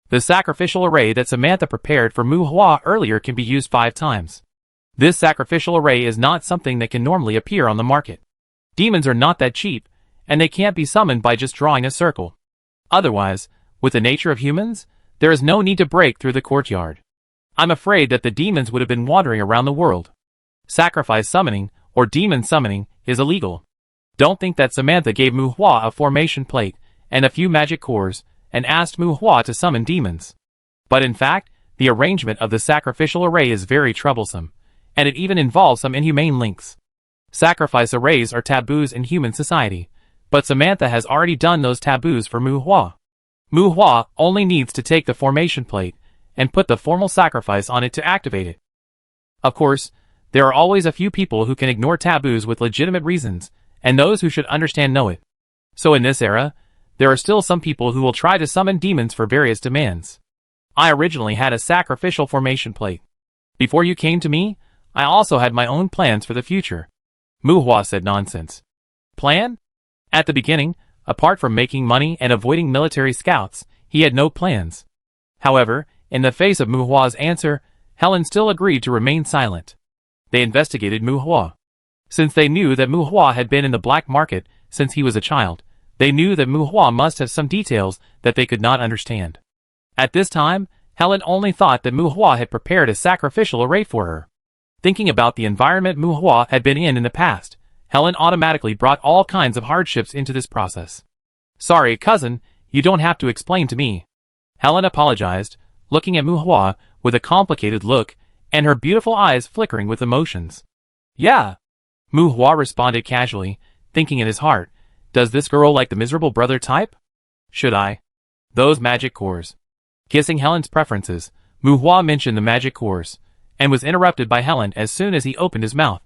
The sacrificial array that Samantha prepared for Muhua earlier can be used 5 times. This sacrificial array is not something that can normally appear on the market. Demons are not that cheap, and they can't be summoned by just drawing a circle. Otherwise, with the nature of humans, there is no need to break through the courtyard. I'm afraid that the demons would have been wandering around the world. Sacrifice summoning, or demon summoning, is illegal. Don't think that Samantha gave Muhua a formation plate and a few magic cores, and asked Muhua to summon demons. But in fact, the arrangement of the sacrificial array is very troublesome, and it even involves some inhumane links. Sacrifice arrays are taboos in human society, but Samantha has already done those taboos for Muhua. Muhua only needs to take the formation plate and put the formal sacrifice on it to activate it. Of course, there are always a few people who can ignore taboos with legitimate reasons, and those who should understand know it. So in this era, there are still some people who will try to summon demons for various demands. I originally had a sacrificial formation plate. Before you came to me, I also had my own plans for the future. Muhua said nonsense. Plan? At the beginning, apart from making money and avoiding military scouts, he had no plans. However, in the face of Muhua's answer, Helen still agreed to remain silent. They investigated Muhua. Since they knew that Muhua had been in the black market since he was a child, they knew that Muhua must have some details that they could not understand. At this time, Helen only thought that Muhua had prepared a sacrificial array for her. Thinking about the environment Muhua had been in the past, Helen automatically brought all kinds of hardships into this process. Sorry, cousin, you don't have to explain to me. Helen apologized, looking at Muhua with a complicated look, and her beautiful eyes flickering with emotions. Yeah. Muhua responded casually, thinking in his heart, does this girl like the miserable brother type? Should I? Those magic cores. Kissing Helen's preferences, Muhua mentioned the magic cores, and was interrupted by Helen as soon as he opened his mouth.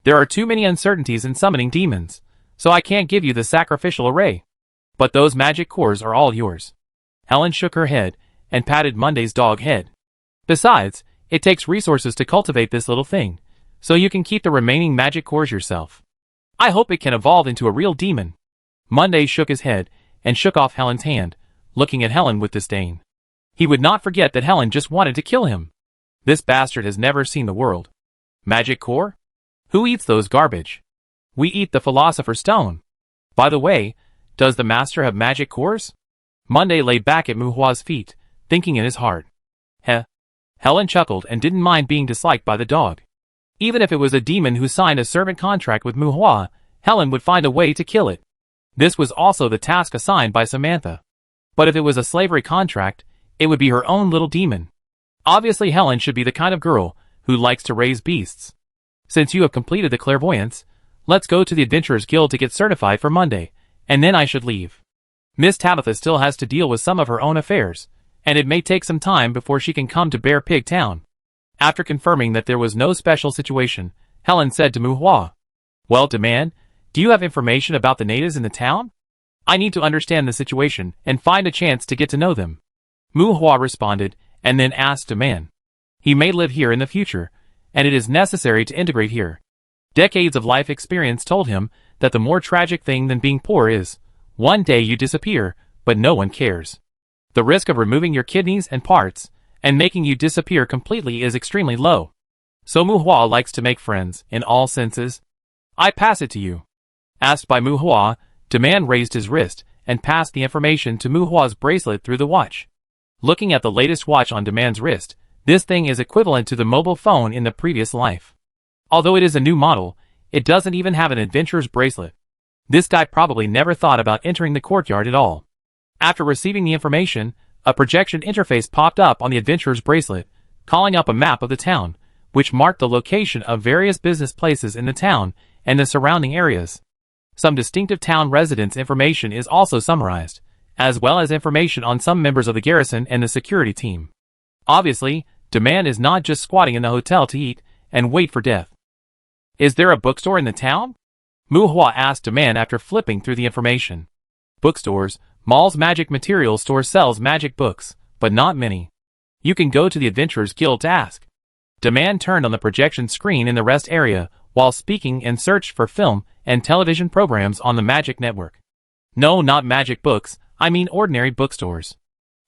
There are too many uncertainties in summoning demons, so I can't give you the sacrificial array. But those magic cores are all yours. Helen shook her head, and patted Monday's dog head. Besides, it takes resources to cultivate this little thing, so you can keep the remaining magic cores yourself. I hope it can evolve into a real demon. Monday shook his head, and shook off Helen's hand, looking at Helen with disdain. He would not forget that Helen just wanted to kill him. This bastard has never seen the world. Magic core? Who eats those garbage? We eat the philosopher's stone. By the way, does the master have magic cores? Monday lay back at Muhua's feet, thinking in his heart. Heh. Helen chuckled and didn't mind being disliked by the dog. Even if it was a demon who signed a servant contract with Muhua, Helen would find a way to kill it. This was also the task assigned by Samantha. But if it was a slavery contract, it would be her own little demon. Obviously Helen should be the kind of girl who likes to raise beasts. Since you have completed the clairvoyance, let's go to the Adventurers Guild to get certified for Monday, and then I should leave. Miss Tabitha still has to deal with some of her own affairs, and it may take some time before she can come to Bear Pig Town. After confirming that there was no special situation, Helen said to Muhua, Well, Demand, do you have information about the natives in the town? I need to understand the situation and find a chance to get to know them. Muhua responded, and then asked Demand. He may live here in the future, and it is necessary to integrate here. Decades of life experience told him that the more tragic thing than being poor is, one day you disappear, but no one cares. The risk of removing your kidneys and parts, and making you disappear completely is extremely low. So Muhua likes to make friends, in all senses. I pass it to you. Asked by Muhua, Demand raised his wrist, and passed the information to Muhua's bracelet through the watch. Looking at the latest watch on Demand's wrist, this thing is equivalent to the mobile phone in the previous life. Although it is a new model, it doesn't even have an adventurer's bracelet. This guy probably never thought about entering the courtyard at all. After receiving the information, a projection interface popped up on the adventurer's bracelet, calling up a map of the town, which marked the location of various business places in the town and the surrounding areas. Some distinctive town residents' information is also summarized, as well as information on some members of the garrison and the security team. Obviously, Demand is not just squatting in the hotel to eat and wait for death. Is there a bookstore in the town? Muhua asked Demand after flipping through the information. Bookstores, malls. Magic material store sells magic books, but not many. You can go to the Adventurers Guild to ask. Demand turned on the projection screen in the rest area while speaking and searched for film and television programs on the Magic Network. No, not magic books, I mean ordinary bookstores.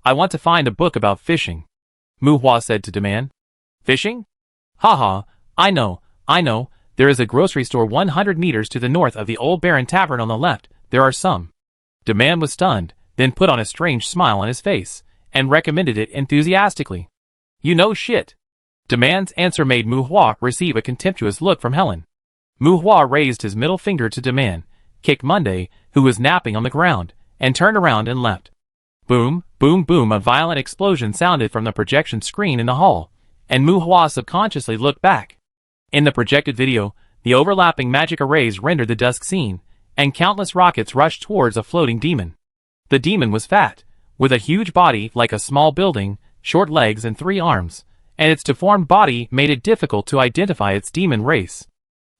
I want to find a book about fishing. Muhua said to Demand. Fishing? Haha, I know, there is a grocery store 100 meters to the north of the Old Baron Tavern on the left, there are some. Demand was stunned, then put on a strange smile on his face, and recommended it enthusiastically. You know shit. Demand's answer made Muhua receive a contemptuous look from Helen. Muhua raised his middle finger to Demand, kicked Monday, who was napping on the ground, and turned around and left. Boom, boom, boom, a violent explosion sounded from the projection screen in the hall, and Muhua subconsciously looked back. In the projected video, the overlapping magic arrays rendered the dusk scene, and countless rockets rushed towards a floating demon. The demon was fat, with a huge body like a small building, short legs and 3 arms, and its deformed body made it difficult to identify its demon race.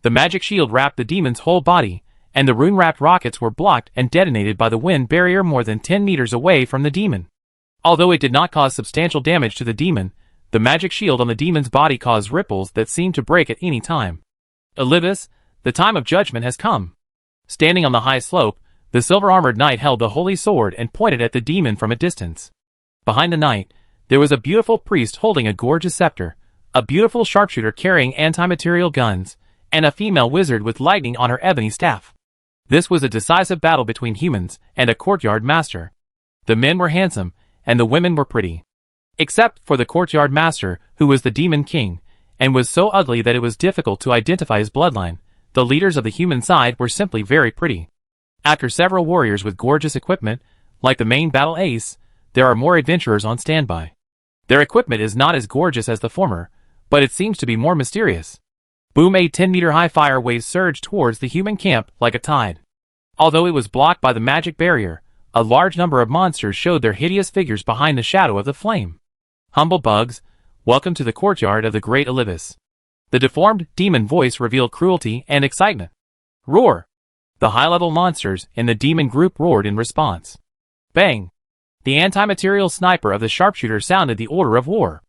The magic shield wrapped the demon's whole body, and the rune-wrapped rockets were blocked and detonated by the wind barrier more than 10 meters away from the demon. Although it did not cause substantial damage to the demon, the magic shield on the demon's body caused ripples that seemed to break at any time. Olivus, the time of judgment has come. Standing on the high slope, the silver-armored knight held the holy sword and pointed at the demon from a distance. Behind the knight, there was a beautiful priest holding a gorgeous scepter, a beautiful sharpshooter carrying anti-material guns, and a female wizard with lightning on her ebony staff. This was a decisive battle between humans and a courtyard master. The men were handsome, and the women were pretty. Except for the courtyard master, who was the demon king, and was so ugly that it was difficult to identify his bloodline. The leaders of the human side were simply very pretty. After several warriors with gorgeous equipment, like the main battle ace, there are more adventurers on standby. Their equipment is not as gorgeous as the former, but it seems to be more mysterious. Boom! A 10-meter-high fire wave surged towards the human camp like a tide. Although it was blocked by the magic barrier, a large number of monsters showed their hideous figures behind the shadow of the flame. Humble bugs, welcome to the courtyard of the great Olivus. The deformed demon voice revealed cruelty and excitement. Roar! The high-level monsters in the demon group roared in response. Bang! The anti-material sniper of the sharpshooter sounded the order of war.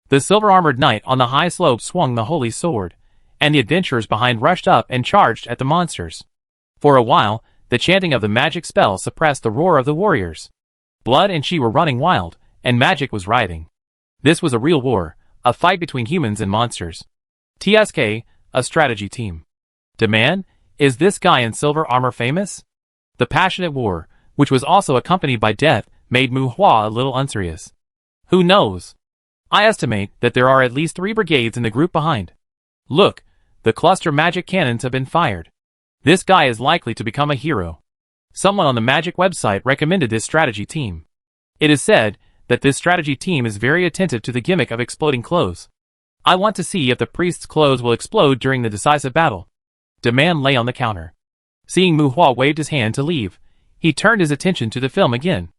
The silver-armored knight on the high slope swung the holy sword, and the adventurers behind rushed up and charged at the monsters. For a while, the chanting of the magic spell suppressed the roar of the warriors. Blood and chi were running wild, and magic was rioting. This was a real war, a fight between humans and monsters. TSK, a strategy team. Demand, is this guy in silver armor famous? The passionate war, which was also accompanied by death, made Mu Hua a little unserious. Who knows? I estimate that there are at least 3 brigades in the group behind. Look, the cluster magic cannons have been fired. This guy is likely to become a hero. Someone on the magic website recommended this strategy team. It is said that this strategy team is very attentive to the gimmick of exploding clothes. I want to see if the priest's clothes will explode during the decisive battle. Demand lay on the counter. Seeing Mu Hua waved his hand to leave, he turned his attention to the film again.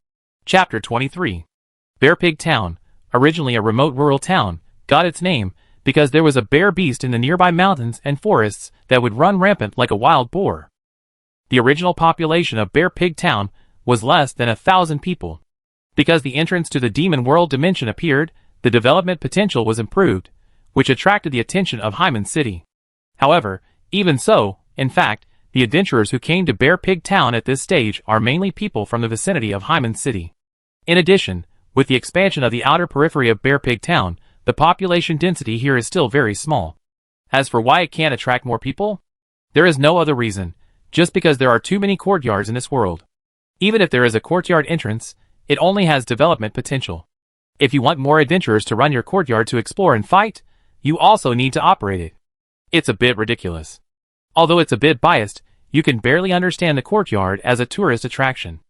Chapter 23. Bear Pig Town, originally a remote rural town, got its name because there was a bear beast in the nearby mountains and forests that would run rampant like a wild boar. The original population of Bear Pig Town was less than 1,000 people. Because the entrance to the demon world dimension appeared, the development potential was improved, which attracted the attention of Hyman City. However, even so, in fact, the adventurers who came to Bear Pig Town at this stage are mainly people from the vicinity of Hyman City. In addition, with the expansion of the outer periphery of Bear Pig Town, the population density here is still very small. As for why it can't attract more people, there is no other reason, just because there are too many courtyards in this world. Even if there is a courtyard entrance, it only has development potential. If you want more adventurers to run your courtyard to explore and fight, you also need to operate it. It's a bit ridiculous. Although it's a bit biased, you can barely understand the courtyard as a tourist attraction.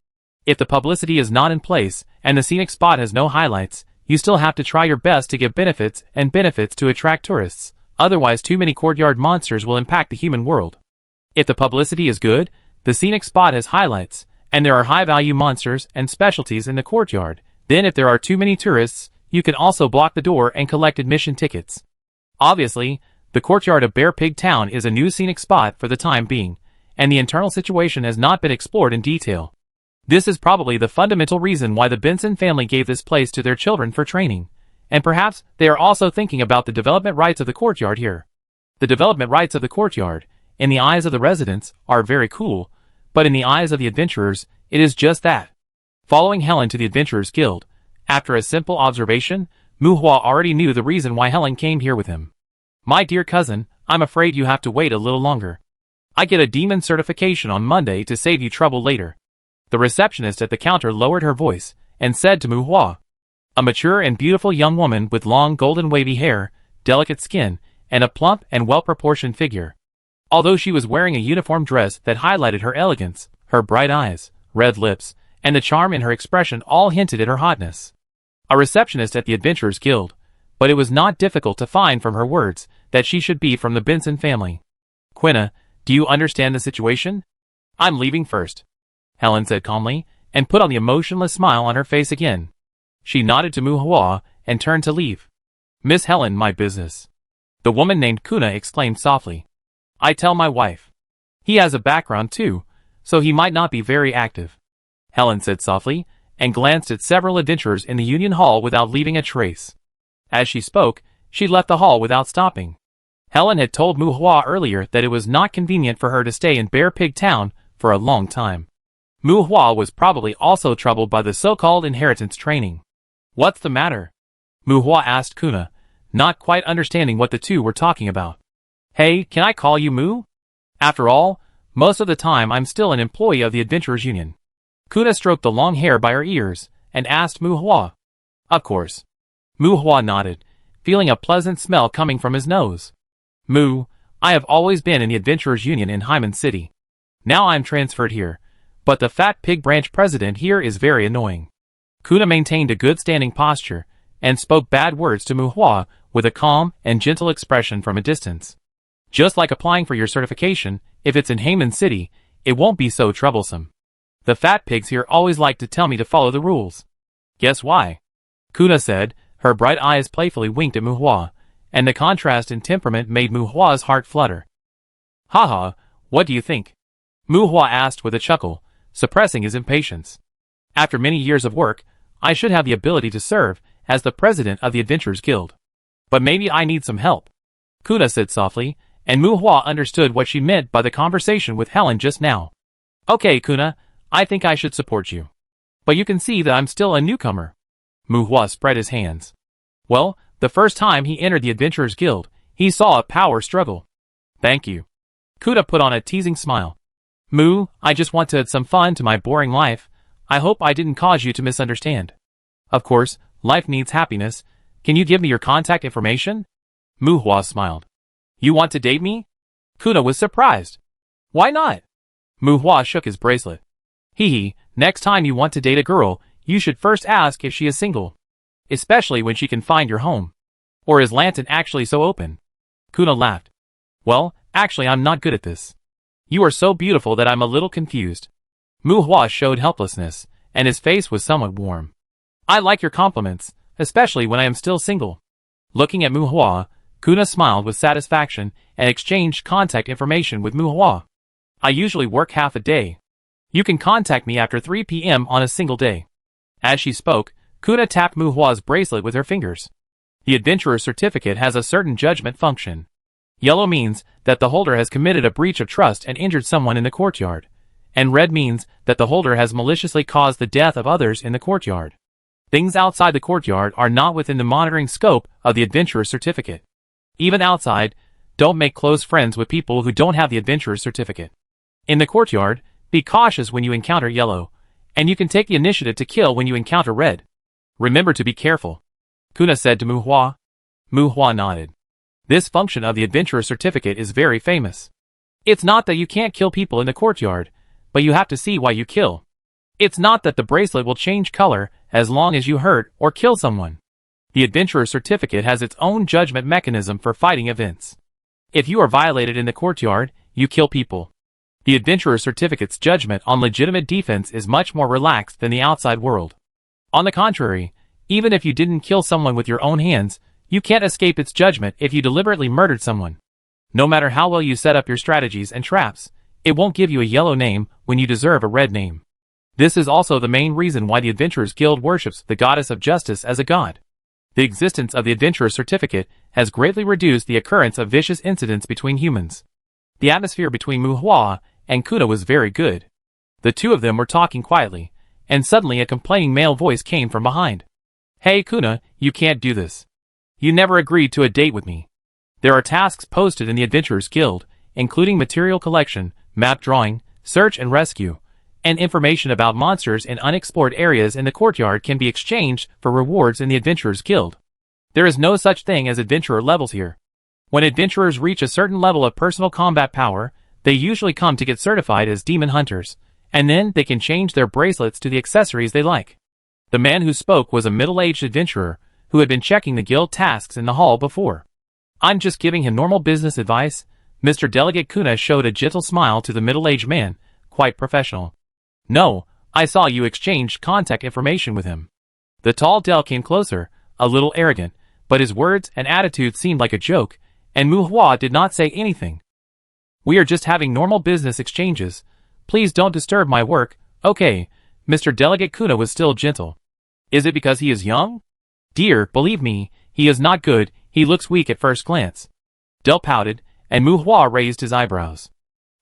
If the publicity is not in place and the scenic spot has no highlights, you still have to try your best to give benefits to attract tourists, otherwise too many courtyard monsters will impact the human world. If the publicity is good, the scenic spot has highlights, and there are high-value monsters and specialties in the courtyard, then if there are too many tourists, you can also block the door and collect admission tickets. Obviously, the courtyard of Bear Pig Town is a new scenic spot for the time being, and the internal situation has not been explored in detail. This is probably the fundamental reason why the Benson family gave this place to their children for training, and perhaps they are also thinking about the development rights of the courtyard here. The development rights of the courtyard, in the eyes of the residents, are very cool, but in the eyes of the adventurers, it is just that. Following Helen to the Adventurers Guild, after a simple observation, Mu Hua already knew the reason why Helen came here with him. My dear cousin, I'm afraid you have to wait a little longer. I get a demon certification on Monday to save you trouble later. The receptionist at the counter lowered her voice and said to Mu Hua, a mature and beautiful young woman with long golden wavy hair, delicate skin, and a plump and well-proportioned figure. Although she was wearing a uniform dress that highlighted her elegance, her bright eyes, red lips, and the charm in her expression all hinted at her hotness. A receptionist at the Adventurers Guild, but it was not difficult to find from her words that she should be from the Benson family. Quina, do you understand the situation? I'm leaving first, Helen said calmly, and put on the emotionless smile on her face again. She nodded to Mu Hua and turned to leave. Miss Helen, my business. The woman named Kuna exclaimed softly. I tell my wife. He has a background too, so he might not be very active, Helen said softly, and glanced at several adventurers in the Union Hall without leaving a trace. As she spoke, she left the hall without stopping. Helen had told Mu Hua earlier that it was not convenient for her to stay in Bear Pig Town for a long time. Mu Hua was probably also troubled by the so-called inheritance training. What's the matter? Mu Hua asked Kuna, not quite understanding what the two were talking about. Hey, can I call you Mu? After all, most of the time I'm still an employee of the Adventurers Union. Kuna stroked the long hair by her ears and asked Mu Hua. Of course. Mu Hua nodded, feeling a pleasant smell coming from his nose. Mu, I have always been in the Adventurers Union in Hyman City. Now I'm transferred here, but the fat pig branch president here is very annoying. Kuna maintained a good standing posture and spoke bad words to Mu Hua with a calm and gentle expression from a distance. Just like applying for your certification, if it's in Hyman City, it won't be so troublesome. The fat pigs here always like to tell me to follow the rules. Guess why? Kuna said. Her bright eyes playfully winked at Mu Hua, and the contrast in temperament made Mu Hua's heart flutter. Haha, what do you think? Mu Hua asked with a chuckle, suppressing his impatience. After many years of work, I should have the ability to serve as the president of the Adventurers Guild. But maybe I need some help, Kuna said softly, and Mu Hua understood what she meant by the conversation with Helen just now. Okay, Kuna, I think I should support you. But you can see that I'm still a newcomer. Mu Hua spread his hands. Well, the first time he entered the Adventurers Guild, He saw a power struggle. Thank you. Kuda put on a teasing smile. Moo, I just want to add some fun to my boring life. I hope I didn't cause you to misunderstand. Of course, life needs happiness. Can you give me your contact information? Muhua smiled. You want to date me? Kuda was surprised. Why not? Muhua shook his bracelet. Hee, next time you want to date a girl, you should first ask if she is single. Especially when she can find your home. Or is Lantan actually so open? Kuda laughed. Well, actually I'm not good at this. You are so beautiful that I'm a little confused. Muhua showed helplessness, and his face was somewhat warm. I like your compliments, especially when I am still single. Looking at Muhua, Kuda smiled with satisfaction and exchanged contact information with Muhua. I usually work half a day. You can contact me after 3 p.m. on a single day. As she spoke, Kuda tapped Muhua's bracelet with her fingers. The adventurer's certificate has a certain judgment function. Yellow means that the holder has committed a breach of trust and injured someone in the courtyard, and red means that the holder has maliciously caused the death of others in the courtyard. Things outside the courtyard are not within the monitoring scope of the adventurer's certificate. Even outside, don't make close friends with people who don't have the adventurer's certificate. In the courtyard, be cautious when you encounter yellow, and you can take the initiative to kill when you encounter red. Remember to be careful. Kuda said to Muhua. Muhua nodded. This function of the adventurer's certificate is very famous. It's not that you can't kill people in the courtyard, but you have to see why you kill. It's not that the bracelet will change color as long as you hurt or kill someone. The adventurer's certificate has its own judgment mechanism for fighting events. If you are violated in the courtyard, you kill people. The adventurer's certificate's judgment on legitimate defense is much more relaxed than the outside world. On the contrary, even if you didn't kill someone with your own hands, you can't escape its judgment if you deliberately murdered someone. No matter how well you set up your strategies and traps, it won't give you a yellow name when you deserve a red name. This is also the main reason why the Adventurers Guild worships the goddess of justice as a god. The existence of the Adventurer's Certificate has greatly reduced the occurrence of vicious incidents between humans. The atmosphere between Muhua and Kuda was very good. The two of them were talking quietly, and suddenly a complaining male voice came from behind. Hey Kuda, you can't do this. You never agreed to a date with me. There are tasks posted in the Adventurers Guild, including material collection, map drawing, search and rescue, and information about monsters in unexplored areas in the courtyard can be exchanged for rewards in the Adventurers Guild. There is no such thing as adventurer levels here. When adventurers reach a certain level of personal combat power, they usually come to get certified as demon hunters, and then they can change their bracelets to the accessories they like. The man who spoke was a middle-aged adventurer who had been checking the guild tasks in the hall before. I'm just giving him normal business advice. Mr. Delegate Kuna showed a gentle smile to the middle-aged man, quite professional. No, I saw you exchange contact information with him. The tall Del came closer, a little arrogant, but his words and attitude seemed like a joke, and Muhua did not say anything. We are just having normal business exchanges. Please don't disturb my work. Okay, Mr. Delegate Kuna was still gentle. Is it because he is young? Dear, believe me, he is not good. He looks weak at first glance. Del pouted, and Muhua raised his eyebrows.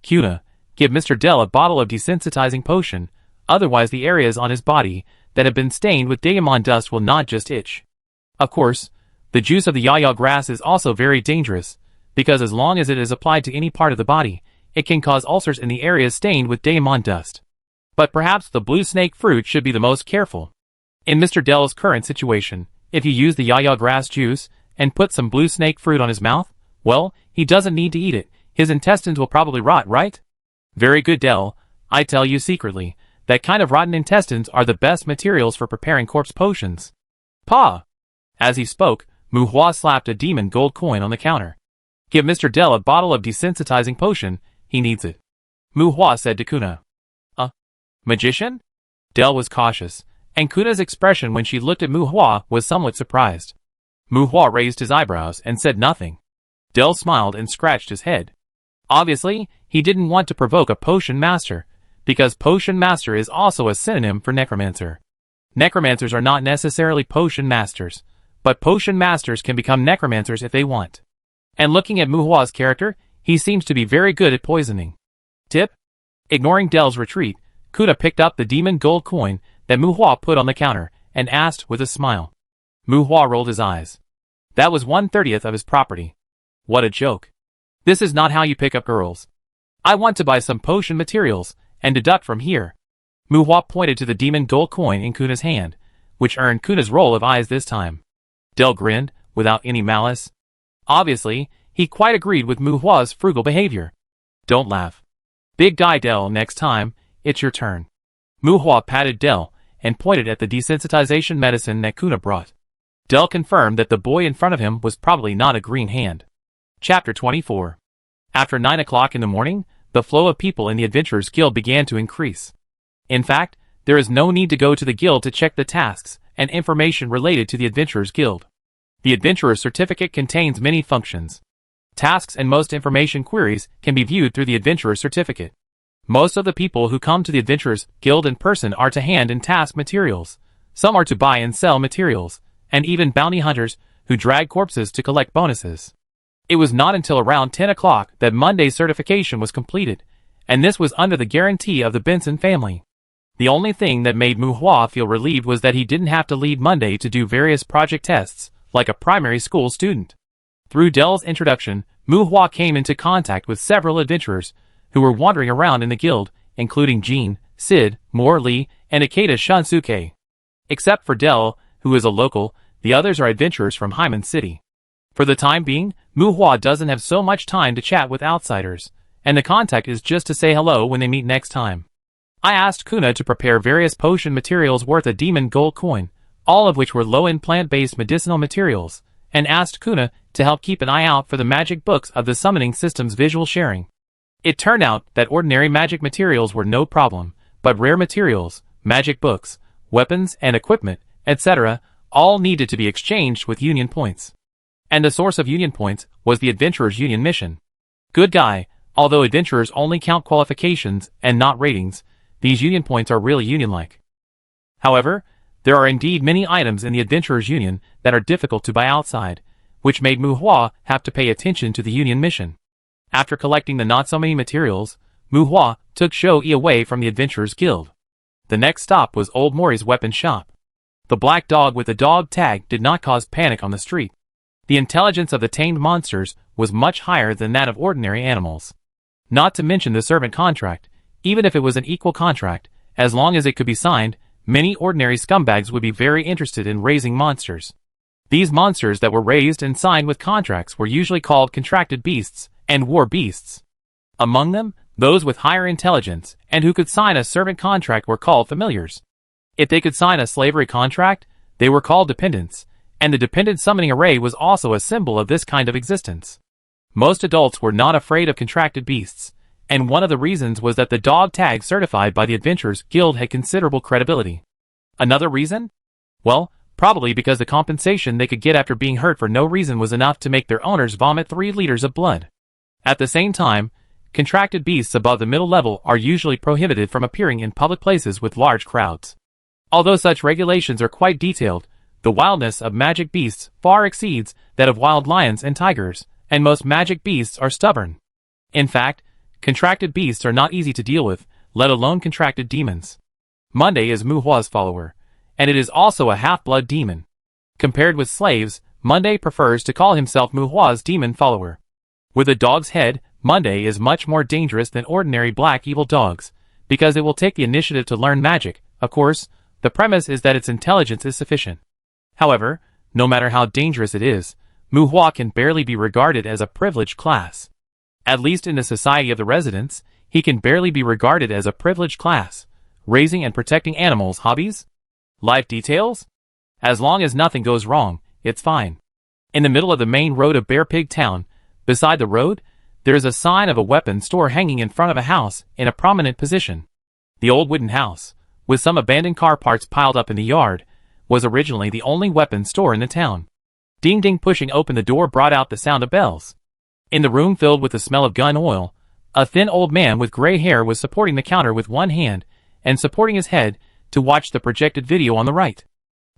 Kuna, give Mr. Del a bottle of desensitizing potion, otherwise the areas on his body that have been stained with diamond dust will not just itch. Of course, the juice of the yaya grass is also very dangerous, because as long as it is applied to any part of the body, it can cause ulcers in the areas stained with diamond dust. But perhaps the blue snake fruit should be the most careful. In Mr. Del's current situation, if you use the yaya grass juice and put some blue snake fruit on his mouth, well, he doesn't need to eat it. His intestines will probably rot, right? Very good, Del. I tell you secretly, that kind of rotten intestines are the best materials for preparing corpse potions. Pa! As he spoke, Muhua slapped a demon gold coin on the counter. Give Mr. Del a bottle of desensitizing potion, he needs it. Muhua said to Kuna. Magician? Del was cautious, and Kuna's expression when she looked at Muhua was somewhat surprised. Muhua raised his eyebrows and said nothing. Del smiled and scratched his head. Obviously, he didn't want to provoke a potion master, because potion master is also a synonym for necromancer. Necromancers are not necessarily potion masters, but potion masters can become necromancers if they want. And looking at Muhua's character, he seems to be very good at poisoning. Tip? Ignoring Del's retreat, Kuda picked up the demon gold coin that Muhua put on the counter and asked with a smile. Muhua rolled his eyes. That was 1/30 of his property. What a joke. This is not how you pick up girls. I want to buy some potion materials, and deduct from here. Muhua pointed to the demon gold coin in Kuna's hand, which earned Kuna's roll of eyes this time. Del grinned, without any malice. Obviously, he quite agreed with Muhua's frugal behavior. Don't laugh. Big guy Del, next time, it's your turn. Muhua patted Del, and pointed at the desensitization medicine that Kuna brought. Del confirmed that the boy in front of him was probably not a green hand. Chapter 24. After 9 o'clock in the morning, the flow of people in the Adventurers Guild began to increase. In fact, there is no need to go to the guild to check the tasks and information related to the Adventurers Guild. The Adventurer's Certificate contains many functions. Tasks and most information queries can be viewed through the Adventurer's Certificate. Most of the people who come to the Adventurers Guild in person are to hand and task materials. Some are to buy and sell materials, and even bounty hunters who drag corpses to collect bonuses. It was not until around 10 o'clock that Monday's certification was completed, and this was under the guarantee of the Benson family. The only thing that made Muhua feel relieved was that he didn't have to leave Monday to do various project tests, like a primary school student. Through Del's introduction, Muhua came into contact with several adventurers who were wandering around in the guild, including Jean, Sid, Morley, and Ikeda Shansuke. Except for Del, who is a local, the others are adventurers from Hyman City. For the time being, Muhua doesn't have so much time to chat with outsiders, and the contact is just to say hello when they meet next time. I asked Kuna to prepare various potion materials worth a demon gold coin, all of which were low-end plant-based medicinal materials, and asked Kuna to help keep an eye out for the magic books of the summoning system's visual sharing. It turned out that ordinary magic materials were no problem, but rare materials, magic books, weapons and equipment, etc., all needed to be exchanged with union points. And the source of union points was the Adventurers Union mission. Good guy, although adventurers only count qualifications and not ratings, these union points are really union-like. However, there are indeed many items in the Adventurers Union that are difficult to buy outside, which made Muhua have to pay attention to the union mission. After collecting the not-so-many materials, Muhua took Shou-Yi away from the Adventurers Guild. The next stop was Old Mori's weapon shop. The black dog with the dog tag did not cause panic on the street. The intelligence of the tamed monsters was much higher than that of ordinary animals. Not to mention the servant contract, even if it was an equal contract, as long as it could be signed, many ordinary scumbags would be very interested in raising monsters. These monsters that were raised and signed with contracts were usually called contracted beasts and war beasts. Among them, those with higher intelligence and who could sign a servant contract were called familiars. If they could sign a slavery contract, they were called dependents, and the dependent summoning array was also a symbol of this kind of existence. Most adults were not afraid of contracted beasts, and one of the reasons was that the dog tag certified by the Adventurers Guild had considerable credibility. Another reason? Well, probably because the compensation they could get after being hurt for no reason was enough to make their owners vomit 3 liters of blood. At the same time, contracted beasts above the middle level are usually prohibited from appearing in public places with large crowds. Although such regulations are quite detailed, the wildness of magic beasts far exceeds that of wild lions and tigers, and most magic beasts are stubborn. In fact, contracted beasts are not easy to deal with, let alone contracted demons. Monday is Muhua's follower, and it is also a half-blood demon. Compared with slaves, Monday prefers to call himself Muhua's demon follower. With a dog's head, Monday is much more dangerous than ordinary black evil dogs, because it will take the initiative to learn magic. Of course, the premise is that its intelligence is sufficient. However, no matter how dangerous it is, Muhua can barely be regarded as a privileged class. At least in the society of the residents, he can barely be regarded as a privileged class. Raising and protecting animals hobbies? Life details? As long as nothing goes wrong, it's fine. In the middle of the main road of Bear Pig Town, beside the road, there is a sign of a weapon store hanging in front of a house in a prominent position. The old wooden house, with some abandoned car parts piled up in the yard, was originally the only weapon store in the town. Ding-ding pushing open the door brought out the sound of bells. In the room filled with the smell of gun oil, a thin old man with gray hair was supporting the counter with one hand and supporting his head to watch the projected video on the right.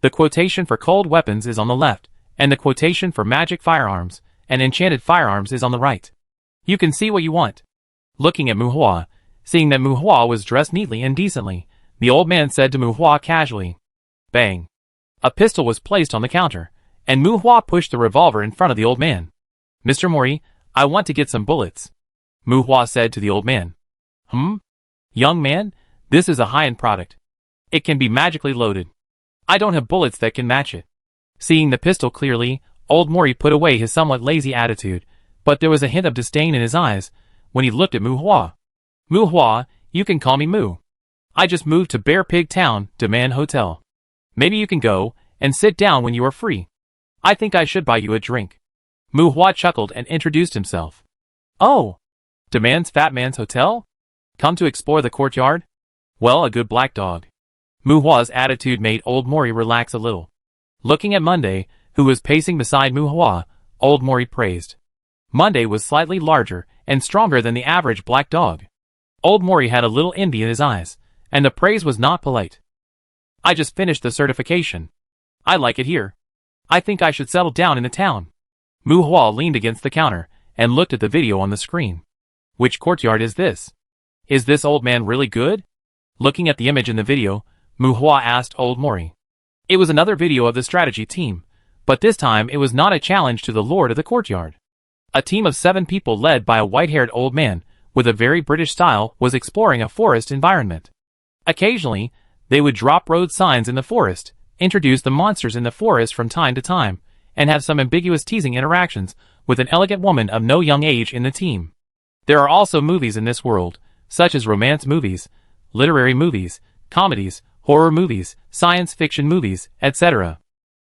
The quotation for cold weapons is on the left, and the quotation for magic firearms and enchanted firearms is on the right. You can see what you want. Looking at Muhua, seeing that Muhua was dressed neatly and decently, the old man said to Muhua casually, "Bang." A pistol was placed on the counter, and Muhua pushed the revolver in front of the old man. Mr. Mori, I want to get some bullets, Muhua said to the old man. Young man, this is a high-end product. It can be magically loaded. I don't have bullets that can match it. Seeing the pistol clearly, old Mori put away his somewhat lazy attitude, but there was a hint of disdain in his eyes when he looked at Muhua. Muhua, you can call me Mu. I just moved to Bear Pig Town, Demand Hotel. Maybe you can go and sit down when you are free. I think I should buy you a drink. Muhua chuckled and introduced himself. Oh, Demand's Fat Man's Hotel? Come to explore the courtyard? Well, a good black dog. Muhua's attitude made old Mori relax a little. Looking at Monday, who was pacing beside Muhua, old Mori praised. Monday was slightly larger and stronger than the average black dog. Old Mori had a little envy in his eyes, and the praise was not polite. I just finished the certification. I like it here. I think I should settle down in the town. Muhua leaned against the counter and looked at the video on the screen. Which courtyard is this? Is this old man really good? Looking at the image in the video, Muhua asked old Mori. It was another video of the strategy team, but this time it was not a challenge to the lord of the courtyard. A team of 7 people led by a white-haired old man with a very British style was exploring a forest environment. Occasionally, they would drop road signs in the forest, introduce the monsters in the forest from time to time, and have some ambiguous teasing interactions with an elegant woman of no young age in the team. There are also movies in this world, such as romance movies, literary movies, comedies, horror movies, science fiction movies, etc.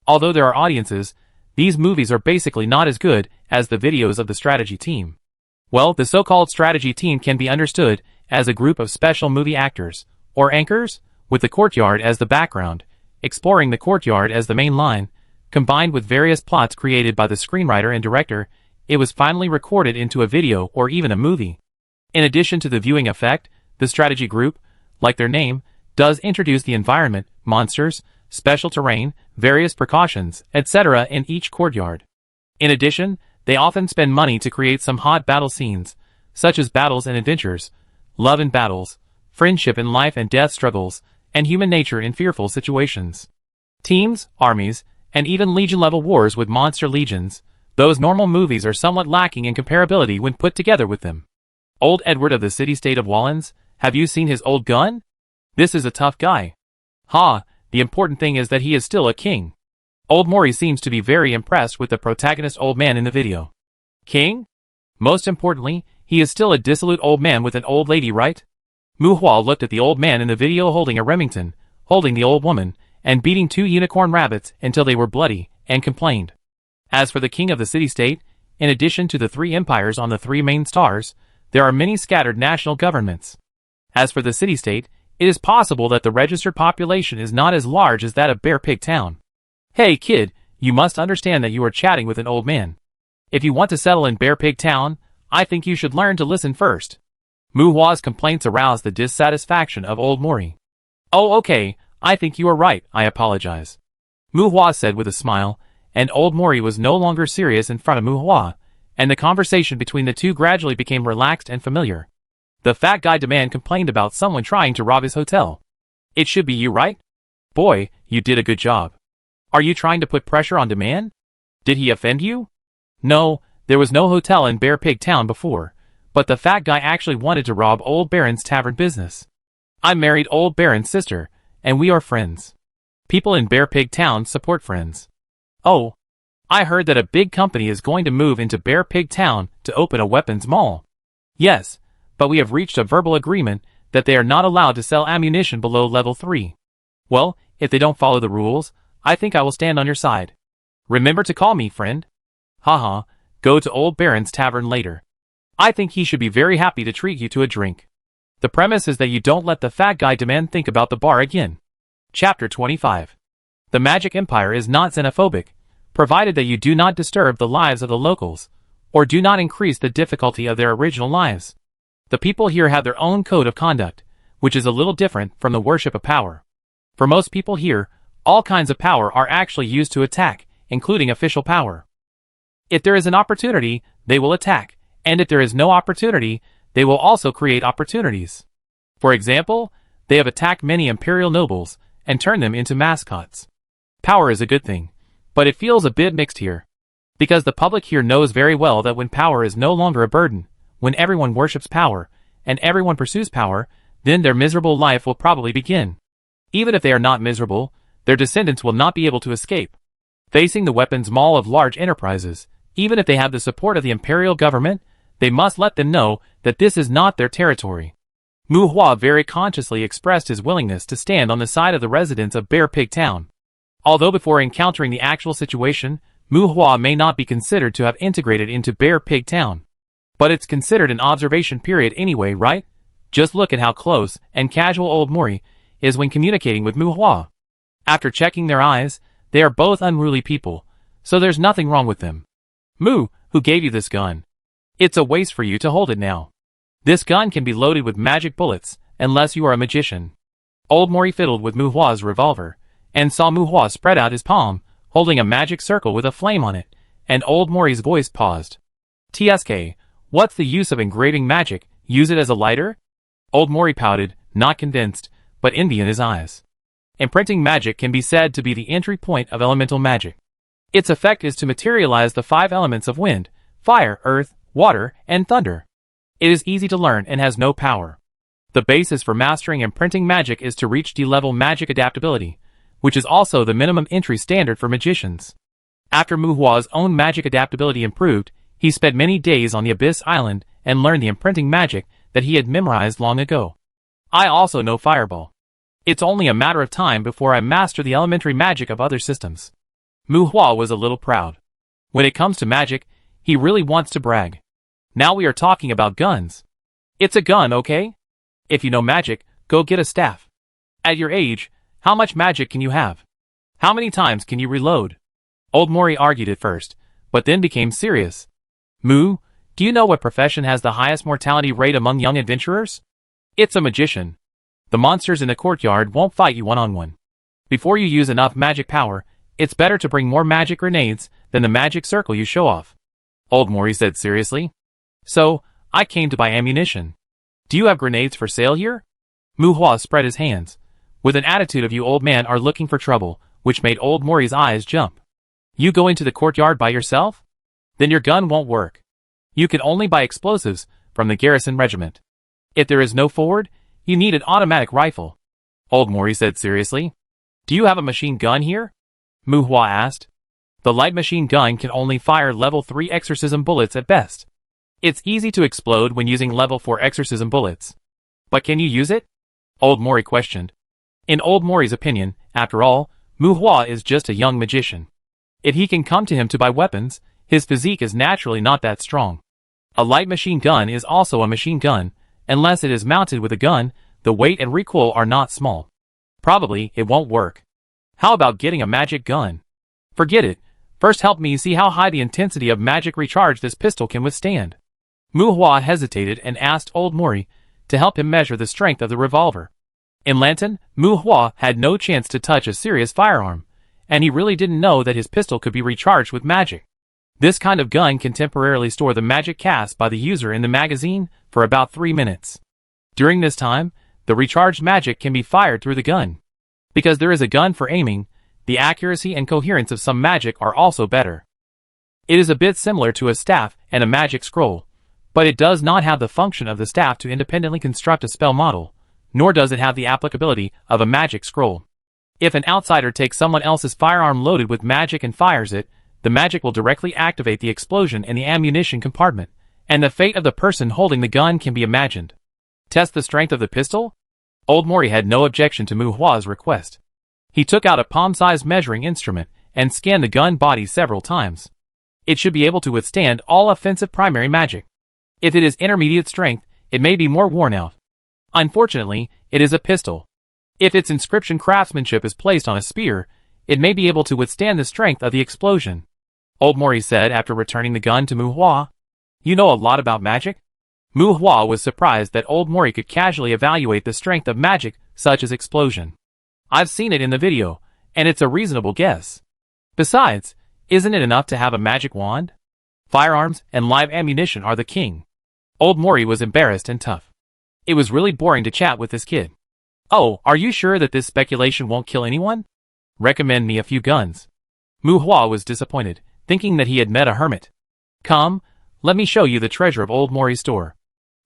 Although there are audiences, these movies are basically not as good as the videos of the strategy team. Well, the so-called strategy team can be understood as a group of special movie actors, or anchors, with the courtyard as the background, exploring the courtyard as the main line, combined with various plots created by the screenwriter and director. It was finally recorded into a video or even a movie. In addition to the viewing effect, the strategy group, like their name, does introduce the environment, monsters, special terrain, various precautions, etc. in each courtyard. In addition, they often spend money to create some hot battle scenes, such as battles and adventures, love and battles, friendship and life and death struggles, and human nature in fearful situations. Teams, armies, and even legion-level wars with monster legions, those normal movies are somewhat lacking in comparability when put together with them. Old Edward of the city-state of Wallens, have you seen his old gun? This is a tough guy. Ha, the important thing is that he is still a king. Old Mori seems to be very impressed with the protagonist old man in the video. King? Most importantly, he is still a dissolute old man with an old lady, right? Muhua looked at the old man in the video holding a Remington, holding the old woman, and beating 2 unicorn rabbits until they were bloody, and complained. As for the king of the city-state, in addition to the 3 empires on the 3 main stars, there are many scattered national governments. As for the city-state, it is possible that the registered population is not as large as that of Bear Pig Town. Hey kid, you must understand that you are chatting with an old man. If you want to settle in Bear Pig Town, I think you should learn to listen first. Muhua's complaints aroused the dissatisfaction of old Mori. Oh okay, I think you are right, I apologize. Muhua said with a smile, and old Mori was no longer serious in front of Muhua, and the conversation between the two gradually became relaxed and familiar. The fat guy Demand complained about someone trying to rob his hotel. It should be you, right? Boy, you did a good job. Are you trying to put pressure on Demand? Did he offend you? No, there was no hotel in Bear Pig Town before, but the fat guy actually wanted to rob Old Baron's tavern business. I married Old Baron's sister, and we are friends. People in Bear Pig Town support friends. Oh, I heard that a big company is going to move into Bear Pig Town to open a weapons mall. Yes, but we have reached a verbal agreement that they are not allowed to sell ammunition below level 3. Well, if they don't follow the rules, I think I will stand on your side. Remember to call me, friend. Haha, go to Old Baron's tavern later. I think he should be very happy to treat you to a drink. The premise is that you don't let the fat guy Demand think about the bar again. Chapter 25. The Magic Empire is not xenophobic, provided that you do not disturb the lives of the locals, or do not increase the difficulty of their original lives. The people here have their own code of conduct, which is a little different from the worship of power. For most people here, all kinds of power are actually used to attack, including official power. If there is an opportunity, they will attack, and if there is no opportunity, they will also create opportunities. For example, they have attacked many imperial nobles and turned them into mascots. Power is a good thing, but it feels a bit mixed here. Because the public here knows very well that when power is no longer a burden, when everyone worships power, and everyone pursues power, then their miserable life will probably begin. Even if they are not miserable, their descendants will not be able to escape. Facing the weapons maul of large enterprises, even if they have the support of the imperial government, they must let them know that this is not their territory. Mu Hua very consciously expressed his willingness to stand on the side of the residents of Bear Pig Town. Although before encountering the actual situation, Mu Hua may not be considered to have integrated into Bear Pig Town. But it's considered an observation period anyway, right? Just look at how close and casual old Mori is when communicating with Mu Hua. After checking their eyes, they are both unruly people, so there's nothing wrong with them. Mu, who gave you this gun? It's a waste for you to hold it now. This gun can be loaded with magic bullets, unless you are a magician. Old Mori fiddled with Mu Hua's revolver, and saw Mu Hua spread out his palm, holding a magic circle with a flame on it, and old Mori's voice paused. TSK, what's the use of engraving magic? Use it as a lighter? Old Mori pouted, not convinced, but envy in his eyes. Imprinting magic can be said to be the entry point of elemental magic. Its effect is to materialize the 5 elements of wind, fire, earth, water, and thunder. It is easy to learn and has no power. The basis for mastering imprinting magic is to reach D-level magic adaptability, which is also the minimum entry standard for magicians. After Mu Hua's own magic adaptability improved, he spent many days on the Abyss Island and learned the imprinting magic that he had memorized long ago. I also know Fireball. It's only a matter of time before I master the elementary magic of other systems. Mu Hua was a little proud. When it comes to magic, he really wants to brag. Now we are talking about guns. It's a gun, okay? If you know magic, go get a staff. At your age, how much magic can you have? How many times can you reload? Old Mori argued at first, but then became serious. Mu, do you know what profession has the highest mortality rate among young adventurers? It's a magician. The monsters in the courtyard won't fight you one-on-one. Before you use enough magic power, it's better to bring more magic grenades than the magic circle you show off. Old Mori said seriously. So, I came to buy ammunition. Do you have grenades for sale here? Mu Hua spread his hands, with an attitude of you old man are looking for trouble, which made old Mori's eyes jump. You go into the courtyard by yourself? Then your gun won't work. You can only buy explosives from the garrison regiment. If there is no forward, you need an automatic rifle. Old Mori said seriously. Do you have a machine gun here? Mu Hua asked. The light machine gun can only fire level 3 exorcism bullets at best. It's easy to explode when using level 4 exorcism bullets. But can you use it? Old Mori questioned. In Old Mori's opinion, after all, Mu Hua is just a young magician. If he can come to him to buy weapons, his physique is naturally not that strong. A light machine gun is also a machine gun. Unless it is mounted with a gun, the weight and recoil are not small. Probably, it won't work. How about getting a magic gun? Forget it. First help me see how high the intensity of magic recharge this pistol can withstand. Mu Hua hesitated and asked Old Mori to help him measure the strength of the revolver. In Lantan, Mu Hua had no chance to touch a serious firearm, and he really didn't know that his pistol could be recharged with magic. This kind of gun can temporarily store the magic cast by the user in the magazine for about 3 minutes. During this time, the recharged magic can be fired through the gun. Because there is a gun for aiming, the accuracy and coherence of some magic are also better. It is a bit similar to a staff and a magic scroll, but it does not have the function of the staff to independently construct a spell model, nor does it have the applicability of a magic scroll. If an outsider takes someone else's firearm loaded with magic and fires it, the magic will directly activate the explosion in the ammunition compartment, and the fate of the person holding the gun can be imagined. Test the strength of the pistol? Old Mori had no objection to Mu Hua's request. He took out a palm-sized measuring instrument and scanned the gun body several times. It should be able to withstand all offensive primary magic. If it is intermediate strength, it may be more worn out. Unfortunately, it is a pistol. If its inscription craftsmanship is placed on a spear, it may be able to withstand the strength of the explosion. Old Mori said after returning the gun to Mu Hua. You know a lot about magic? Mu Hua was surprised that Old Mori could casually evaluate the strength of magic such as explosion. I've seen it in the video, and it's a reasonable guess. Besides, isn't it enough to have a magic wand? Firearms and live ammunition are the king. Old Mori was embarrassed and tough. It was really boring to chat with this kid. Oh, are you sure that this speculation won't kill anyone? Recommend me a few guns. Mu Hua was disappointed, thinking that he had met a hermit. Come, let me show you the treasure of Old Mori's store.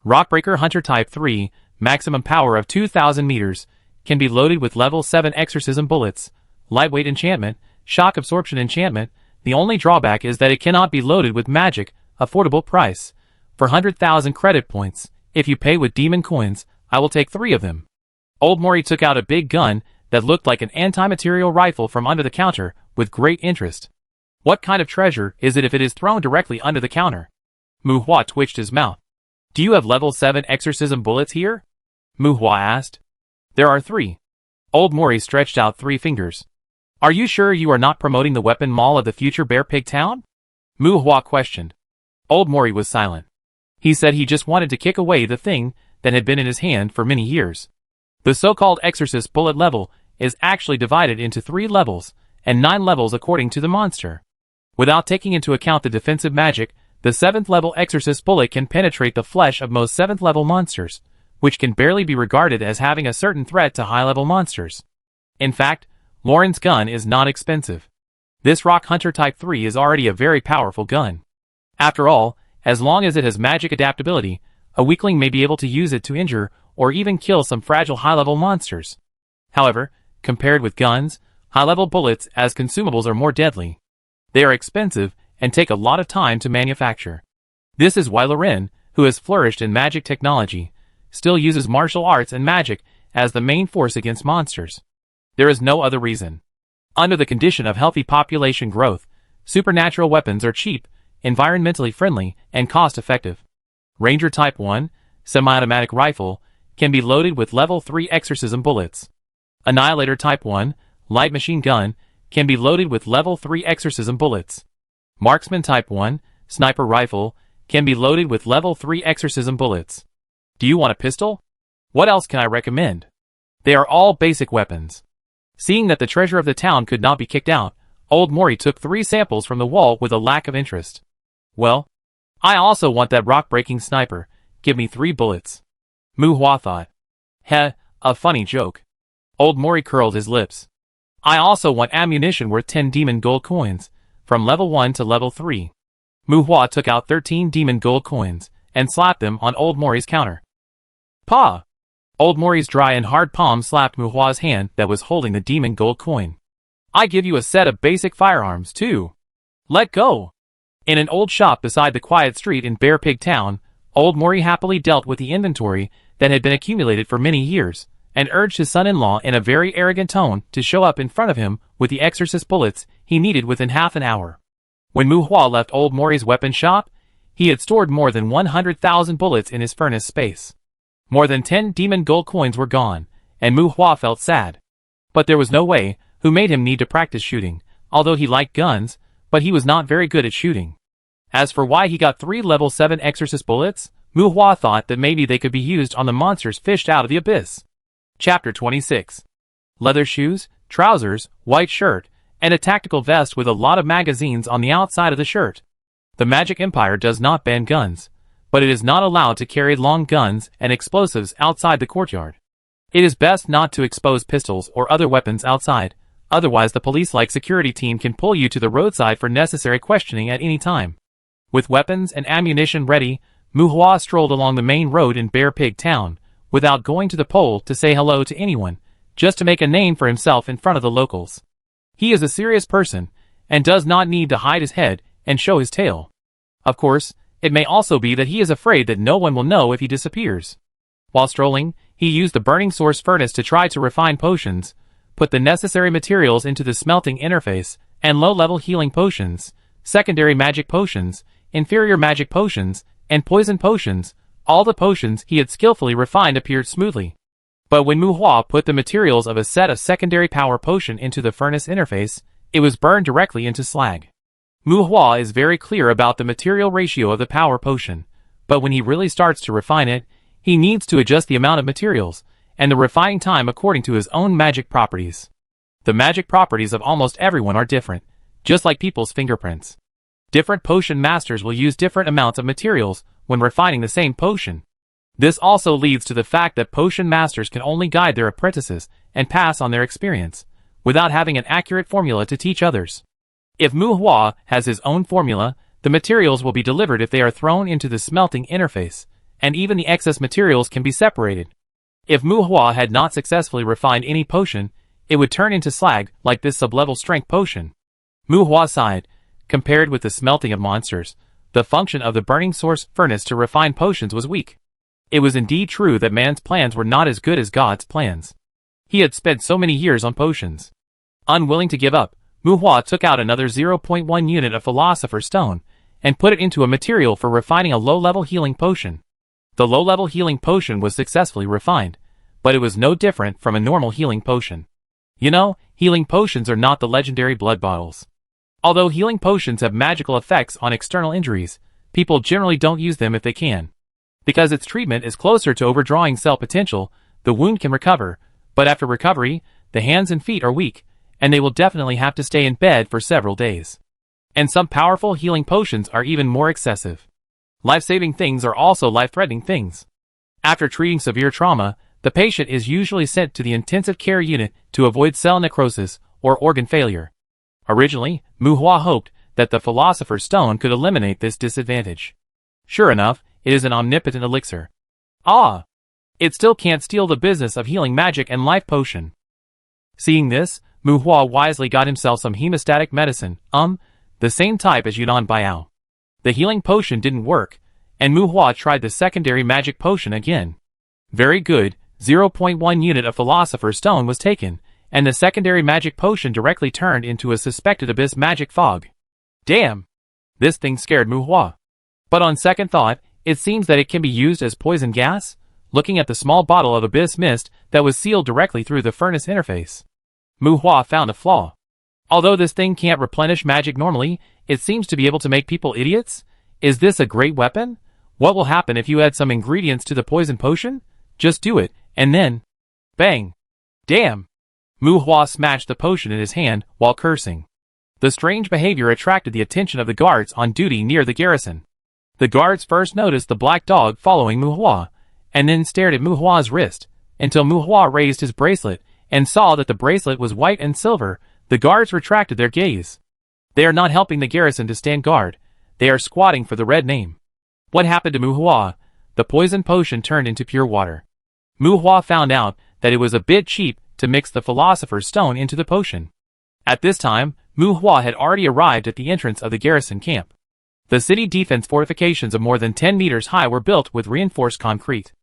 Rockbreaker Hunter Type 3, maximum power of 2,000 meters, can be loaded with level 7 exorcism bullets, lightweight enchantment, shock absorption enchantment. The only drawback is that it cannot be loaded with magic. Affordable price. For 100,000 credit points, if you pay with demon coins, I will take 3 of them. Old Mori took out a big gun that looked like an anti-material rifle from under the counter with great interest. What kind of treasure is it if it is thrown directly under the counter? Mu Hua twitched his mouth. Do you have level 7 exorcism bullets here? Mu Hua asked. There are 3. Old Mori stretched out 3 fingers. Are you sure you are not promoting the weapon mall of the future Bear Pig Town? Mu Hua questioned. Old Mori was silent. He said he just wanted to kick away the thing that had been in his hand for many years. The so-called exorcist bullet level is actually divided into 3 levels, and 9 levels according to the monster. Without taking into account the defensive magic, the 7th level exorcist bullet can penetrate the flesh of most 7th level monsters, which can barely be regarded as having a certain threat to high-level monsters. In fact, Luren's gun is not expensive. This Rock Hunter Type 3 is already a very powerful gun. After all, as long as it has magic adaptability, a weakling may be able to use it to injure or even kill some fragile high-level monsters. However, compared with guns, high-level bullets as consumables are more deadly. They are expensive and take a lot of time to manufacture. This is why Luren, who has flourished in magic technology, still uses martial arts and magic as the main force against monsters. There is no other reason. Under the condition of healthy population growth, supernatural weapons are cheap, environmentally friendly, and cost-effective. Ranger Type 1, semi-automatic rifle, can be loaded with level 3 exorcism bullets. Annihilator Type 1, light machine gun, can be loaded with level 3 exorcism bullets. Marksman Type 1, sniper rifle, can be loaded with level 3 exorcism bullets. Do you want a pistol? What else can I recommend? They are all basic weapons. Seeing that the treasure of the town could not be kicked out, Old Mori took 3 samples from the wall with a lack of interest. Well, I also want that rock-breaking sniper. Give me 3 bullets. Mu Hua thought. Heh, a funny joke. Old Mori curled his lips. I also want ammunition worth 10 demon gold coins, from level 1 to level 3. Mu Hua took out 13 demon gold coins, and slapped them on Old Mori's counter. Pa! Old Mori's dry and hard palm slapped Mu Hua's hand that was holding the demon gold coin. I give you a set of basic firearms, too. Let go! In an old shop beside the quiet street in Bear Pig Town, Old Mori happily dealt with the inventory that had been accumulated for many years, and urged his son-in-law in a very arrogant tone to show up in front of him with the exorcist bullets he needed within half an hour. When Mu Hua left Old Mori's weapon shop, he had stored more than 100,000 bullets in his furnace space. More than 10 demon gold coins were gone, and Mu Hua felt sad. But there was no way who made him need to practice shooting, although he liked guns, but he was not very good at shooting. As for why he got 3 level 7 exorcist bullets, Mu Hua thought that maybe they could be used on the monsters fished out of the abyss. Chapter 26. Leather shoes, trousers, white shirt, and a tactical vest with a lot of magazines on the outside of the shirt. The Magic Empire does not ban guns, but it is not allowed to carry long guns and explosives outside the courtyard. It is best not to expose pistols or other weapons outside, otherwise the police-like security team can pull you to the roadside for necessary questioning at any time. With weapons and ammunition ready, Mu Hua strolled along the main road in Bear Pig Town, without going to the pole to say hello to anyone, just to make a name for himself in front of the locals. He is a serious person, and does not need to hide his head and show his tail. Of course, it may also be that he is afraid that no one will know if he disappears. While strolling, he used the burning source furnace to try to refine potions, put the necessary materials into the smelting interface, and low-level healing potions, secondary magic potions, inferior magic potions, and poison potions. All the potions he had skillfully refined appeared smoothly. But when Mu Hua put the materials of a set of secondary power potion into the furnace interface, it was burned directly into slag. Mu Hua is very clear about the material ratio of the power potion, but when he really starts to refine it, he needs to adjust the amount of materials, and the refining time according to his own magic properties. The magic properties of almost everyone are different, just like people's fingerprints. Different potion masters will use different amounts of materials when refining the same potion. This also leads to the fact that potion masters can only guide their apprentices and pass on their experience, without having an accurate formula to teach others. If Mu Hua has his own formula, the materials will be delivered if they are thrown into the smelting interface, and even the excess materials can be separated. If Mu Hua had not successfully refined any potion, it would turn into slag like this sub-level strength potion. Mu Hua sighed. Compared with the smelting of monsters, the function of the burning source furnace to refine potions was weak. It was indeed true that man's plans were not as good as God's plans. He had spent so many years on potions. Unwilling to give up, Mu Hua took out another 0.1 unit of Philosopher's Stone and put it into a material for refining a low-level healing potion. The low-level healing potion was successfully refined, but it was no different from a normal healing potion. You know, healing potions are not the legendary blood bottles. Although healing potions have magical effects on external injuries, people generally don't use them if they can. Because its treatment is closer to overdrawing cell potential, the wound can recover, but after recovery, the hands and feet are weak, and they will definitely have to stay in bed for several days. And some powerful healing potions are even more excessive. Life-saving things are also life-threatening things. After treating severe trauma, the patient is usually sent to the intensive care unit to avoid cell necrosis or organ failure. Originally, Mu Hua hoped that the Philosopher's Stone could eliminate this disadvantage. Sure enough, it is an omnipotent elixir. Ah! It still can't steal the business of healing magic and life potion. Seeing this, Mu Hua wisely got himself some hemostatic medicine, the same type as Yunnan Baiao. The healing potion didn't work, and Mu Hua tried the secondary magic potion again. Very good, 0.1 unit of Philosopher's Stone was taken, and the secondary magic potion directly turned into a suspected abyss magic fog. Damn! This thing scared Mu Hua. But on second thought, it seems that it can be used as poison gas, looking at the small bottle of abyss mist that was sealed directly through the furnace interface. Mu Hua found a flaw. Although this thing can't replenish magic normally, it seems to be able to make people idiots. Is this a great weapon? What will happen if you add some ingredients to the poison potion? Just do it, and then... bang! Damn! Mu Hua smashed the potion in his hand while cursing. The strange behavior attracted the attention of the guards on duty near the garrison. The guards first noticed the black dog following Mu Hua, and then stared at Mu Hua's wrist, until Mu Hua raised his bracelet and saw that the bracelet was white and silver. The guards retracted their gaze. They are not helping the garrison to stand guard. They are squatting for the red name. What happened to Mu Hua? The poison potion turned into pure water. Mu Hua found out that it was a bit cheap to mix the Philosopher's Stone into the potion. At this time, Mu Hua had already arrived at the entrance of the garrison camp. The city defense fortifications of more than 10 meters high were built with reinforced concrete.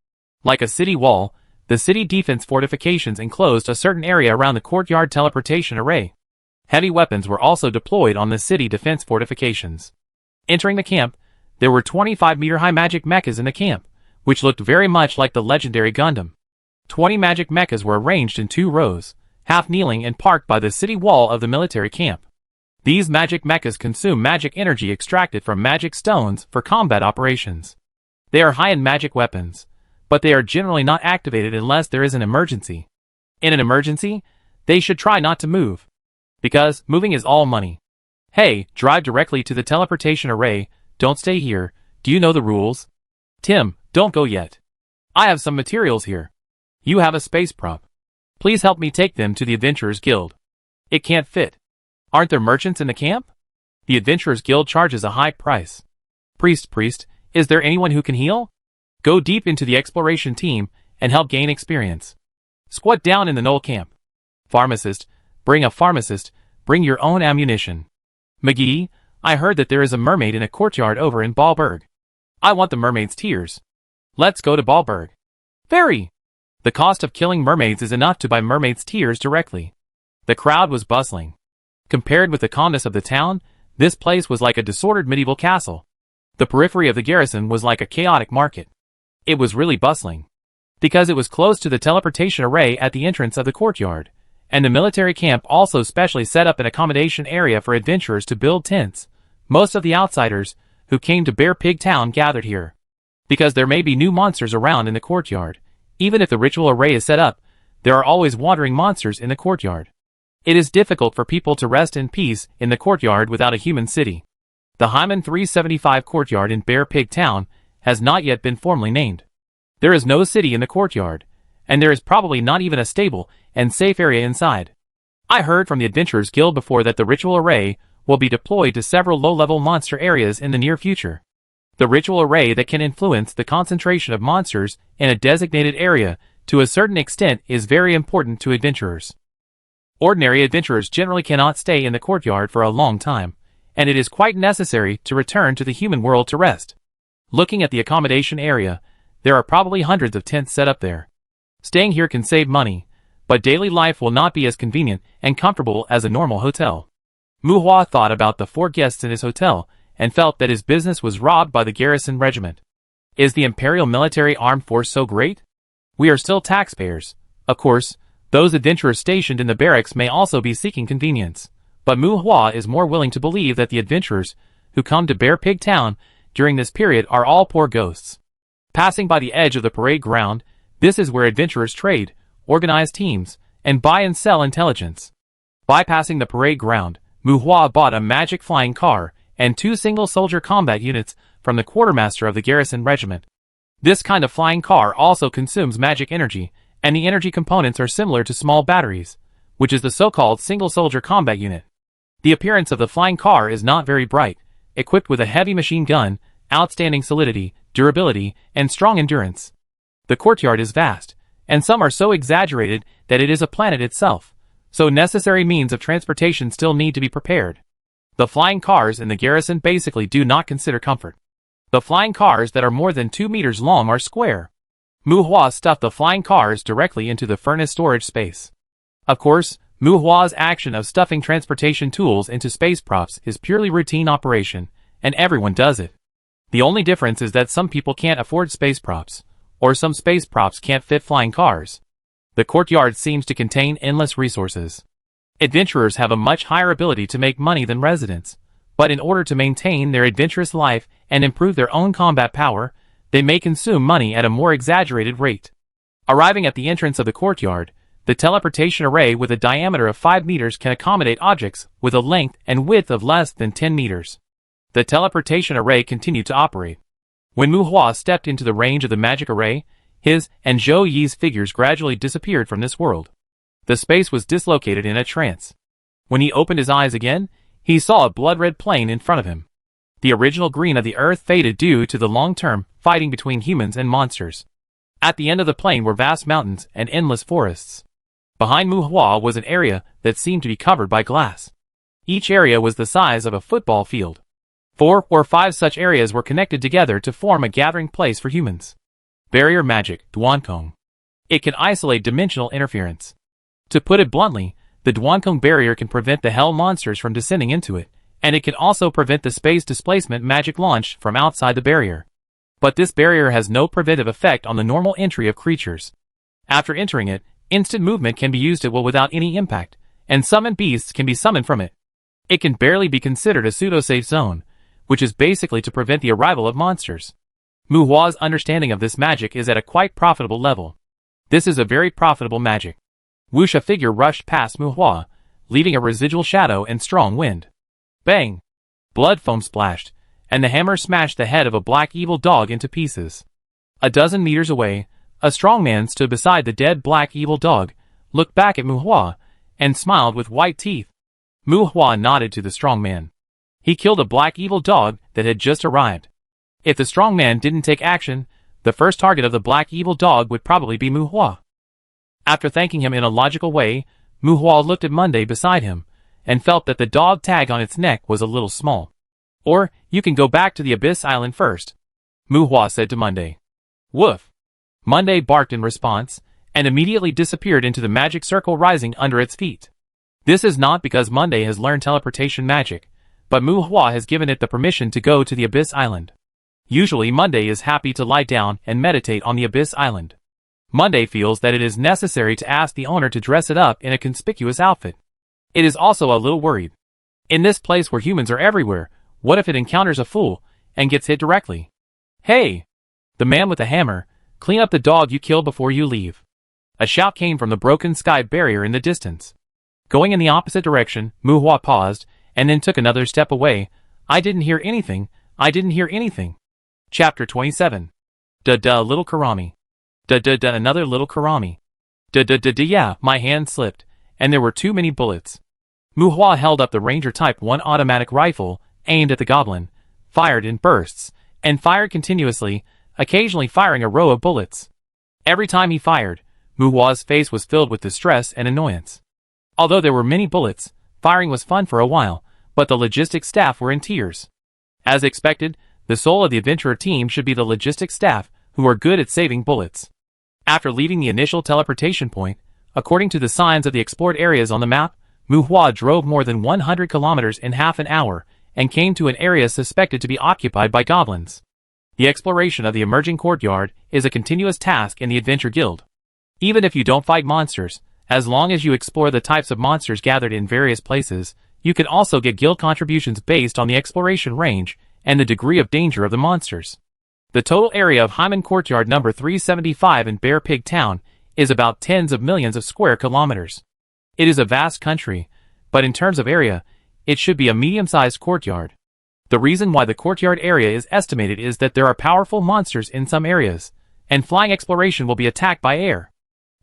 Like a city wall, the city defense fortifications enclosed a certain area around the courtyard teleportation array. Heavy weapons were also deployed on the city defense fortifications. Entering the camp, there were 25-meter-high magic mechas in the camp, which looked very much like the legendary Gundam. 20 magic mechas were arranged in 2 rows, half kneeling and parked by the city wall of the military camp. These magic mechas consume magic energy extracted from magic stones for combat operations. They are high-end magic weapons, but they are generally not activated unless there is an emergency. In an emergency, they should try not to move, because moving is all money. Hey, drive directly to the teleportation array, don't stay here. Do you know the rules? Tim, don't go yet. I have some materials here. You have a space prop. Please help me take them to the Adventurers Guild. It can't fit. Aren't there merchants in the camp? The Adventurers Guild charges a high price. Priest, is there anyone who can heal? Go deep into the exploration team and help gain experience. Squat down in the Knoll camp. Pharmacist, bring a pharmacist, bring your own ammunition. McGee, I heard that there is a mermaid in a courtyard over in Baalberg. I want the mermaid's tears. Let's go to Baalberg. Fairy! The cost of killing mermaids is enough to buy mermaid's tears directly. The crowd was bustling. Compared with the calmness of the town, this place was like a disordered medieval castle. The periphery of the garrison was like a chaotic market. It was really bustling. Because it was close to the teleportation array at the entrance of the courtyard, and the military camp also specially set up an accommodation area for adventurers to build tents. Most of the outsiders who came to Bear Pig Town gathered here. Because there may be new monsters around in the courtyard. Even if the ritual array is set up, there are always wandering monsters in the courtyard. It is difficult for people to rest in peace in the courtyard without a human city. The Hyman 375 courtyard in Bear Pig Town has not yet been formally named. There is no city in the courtyard, and there is probably not even a stable and safe area inside. I heard from the Adventurers Guild before that the ritual array will be deployed to several low-level monster areas in the near future. The ritual array that can influence the concentration of monsters in a designated area to a certain extent is very important to adventurers. Ordinary adventurers generally cannot stay in the courtyard for a long time, and it is quite necessary to return to the human world to rest. Looking at the accommodation area, there are probably hundreds of tents set up there. Staying here can save money, but daily life will not be as convenient and comfortable as a normal hotel. Muhua thought about the 4 guests in his hotel and felt that his business was robbed by the garrison regiment. Is the Imperial Military Armed Force so great? We are still taxpayers. Of course, those adventurers stationed in the barracks may also be seeking convenience, but Muhua is more willing to believe that the adventurers who come to Bear Pig Town during this period are all poor ghosts. Passing by the edge of the parade ground, this is where adventurers trade, organize teams, and buy and sell intelligence. Bypassing the parade ground, Muhua bought a magic flying car and 2 single-soldier combat units from the quartermaster of the garrison regiment. This kind of flying car also consumes magic energy, and the energy components are similar to small batteries, which is the so-called single-soldier combat unit. The appearance of the flying car is not very bright, equipped with a heavy machine gun, outstanding solidity, durability, and strong endurance. The courtyard is vast, and some are so exaggerated that it is a planet itself, so necessary means of transportation still need to be prepared. The flying cars in the garrison basically do not consider comfort. The flying cars that are more than 2 meters long are square. Muhua stuffed the flying cars directly into the furnace storage space. Of course, Muhua's action of stuffing transportation tools into space props is purely routine operation, and everyone does it. The only difference is that some people can't afford space props, or some space props can't fit flying cars. The courtyard seems to contain endless resources. Adventurers have a much higher ability to make money than residents, but in order to maintain their adventurous life and improve their own combat power, they may consume money at a more exaggerated rate. Arriving at the entrance of the courtyard, the teleportation array with a diameter of 5 meters can accommodate objects with a length and width of less than 10 meters. The teleportation array continued to operate. When Muhua stepped into the range of the magic array, his and Zhou Yi's figures gradually disappeared from this world. The space was dislocated in a trance. When he opened his eyes again, he saw a blood-red plain in front of him. The original green of the earth faded due to the long-term fighting between humans and monsters. At the end of the plain were vast mountains and endless forests. Behind Muhua was an area that seemed to be covered by glass. Each area was the size of a football field. 4 or 5 such areas were connected together to form a gathering place for humans. Barrier magic, Duankong. It can isolate dimensional interference. To put it bluntly, the Duankong barrier can prevent the hell monsters from descending into it, and it can also prevent the space displacement magic launched from outside the barrier. But this barrier has no preventive effect on the normal entry of creatures. After entering it, instant movement can be used at will without any impact, and summoned beasts can be summoned from it. It can barely be considered a pseudo-safe zone, which is basically to prevent the arrival of monsters. Muhua's understanding of this magic is at a quite profitable level. This is a very profitable magic. Wuxia figure rushed past Muhua, leaving a residual shadow and strong wind. Bang! Blood foam splashed, and the hammer smashed the head of a black evil dog into pieces. A dozen meters away, a strong man stood beside the dead black evil dog, looked back at Muhua, and smiled with white teeth. Muhua nodded to the strong man. He killed a black evil dog that had just arrived. If the strong man didn't take action, the first target of the black evil dog would probably be Muhua. After thanking him in a logical way, Muhua looked at Monday beside him, and felt that the dog tag on its neck was a little small. Or, you can go back to the Abyss Island first, Muhua said to Monday. Woof! Monday barked in response, and immediately disappeared into the magic circle rising under its feet. This is not because Monday has learned teleportation magic, but Muhua has given it the permission to go to the Abyss Island. Usually Monday is happy to lie down and meditate on the Abyss Island. Monday feels that it is necessary to ask the owner to dress it up in a conspicuous outfit. It is also a little worried. In this place where humans are everywhere, what if it encounters a fool and gets hit directly? Hey! The man with the hammer, clean up the dog you killed before you leave. A shout came from the broken sky barrier in the distance. Going in the opposite direction, Muhua paused, and then took another step away. I didn't hear anything. Chapter 27. Little Karami. Another little Karami. Yeah, my hand slipped, and there were too many bullets. Mu Hua held up the Ranger Type 1 automatic rifle, aimed at the goblin, fired in bursts, and fired continuously, occasionally firing a row of bullets. Every time he fired, Mu Hua's face was filled with distress and annoyance. Although there were many bullets, firing was fun for a while, but the logistics staff were in tears. As expected, the soul of the adventurer team should be the logistics staff, who are good at saving bullets. After leaving the initial teleportation point, according to the signs of the explored areas on the map, Mu Hua drove more than 100 kilometers in half an hour, and came to an area suspected to be occupied by goblins. The exploration of the emerging courtyard is a continuous task in the Adventure Guild. Even if you don't fight monsters, as long as you explore the types of monsters gathered in various places, you can also get guild contributions based on the exploration range and the degree of danger of the monsters. The total area of Hyman Courtyard number 375 in Bear Pig Town is about tens of millions of square kilometers. It is a vast country, but in terms of area, it should be a medium-sized courtyard. The reason why the courtyard area is estimated is that there are powerful monsters in some areas, and flying exploration will be attacked by air.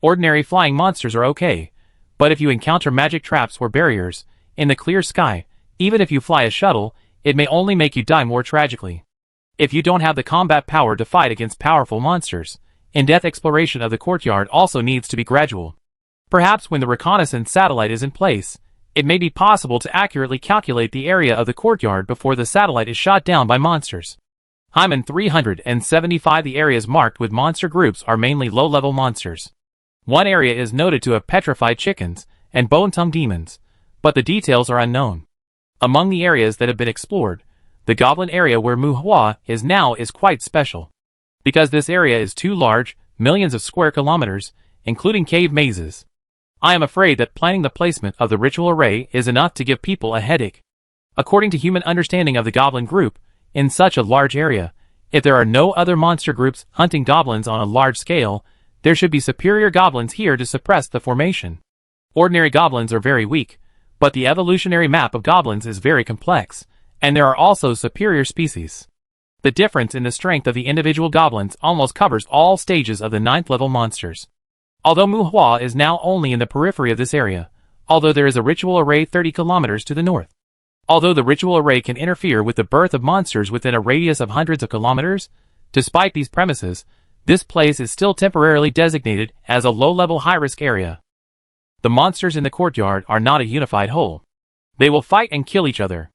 Ordinary flying monsters are okay, but if you encounter magic traps or barriers, in the clear sky, even if you fly a shuttle, it may only make you die more tragically. If you don't have the combat power to fight against powerful monsters, in-depth exploration of the courtyard also needs to be gradual. Perhaps when the reconnaissance satellite is in place, it may be possible to accurately calculate the area of the courtyard before the satellite is shot down by monsters. Hyman 375. The areas marked with monster groups are mainly low-level monsters. One area is noted to have petrified chickens and bone-tongue demons, but the details are unknown. Among the areas that have been explored, the goblin area where Mu Hua is now is quite special. Because this area is too large, millions of square kilometers, including cave mazes. I am afraid that planning the placement of the ritual array is enough to give people a headache. According to human understanding of the goblin group, in such a large area, if there are no other monster groups hunting goblins on a large scale, there should be superior goblins here to suppress the formation. Ordinary goblins are very weak, but the evolutionary map of goblins is very complex, and there are also superior species. The difference in the strength of the individual goblins almost covers all stages of the 9th level monsters. Although Mu Hua is now only in the periphery of this area, although there is a ritual array 30 kilometers to the north. Although the ritual array can interfere with the birth of monsters within a radius of hundreds of kilometers, despite these premises, this place is still temporarily designated as a low-level high-risk area. The monsters in the courtyard are not a unified whole. They will fight and kill each other.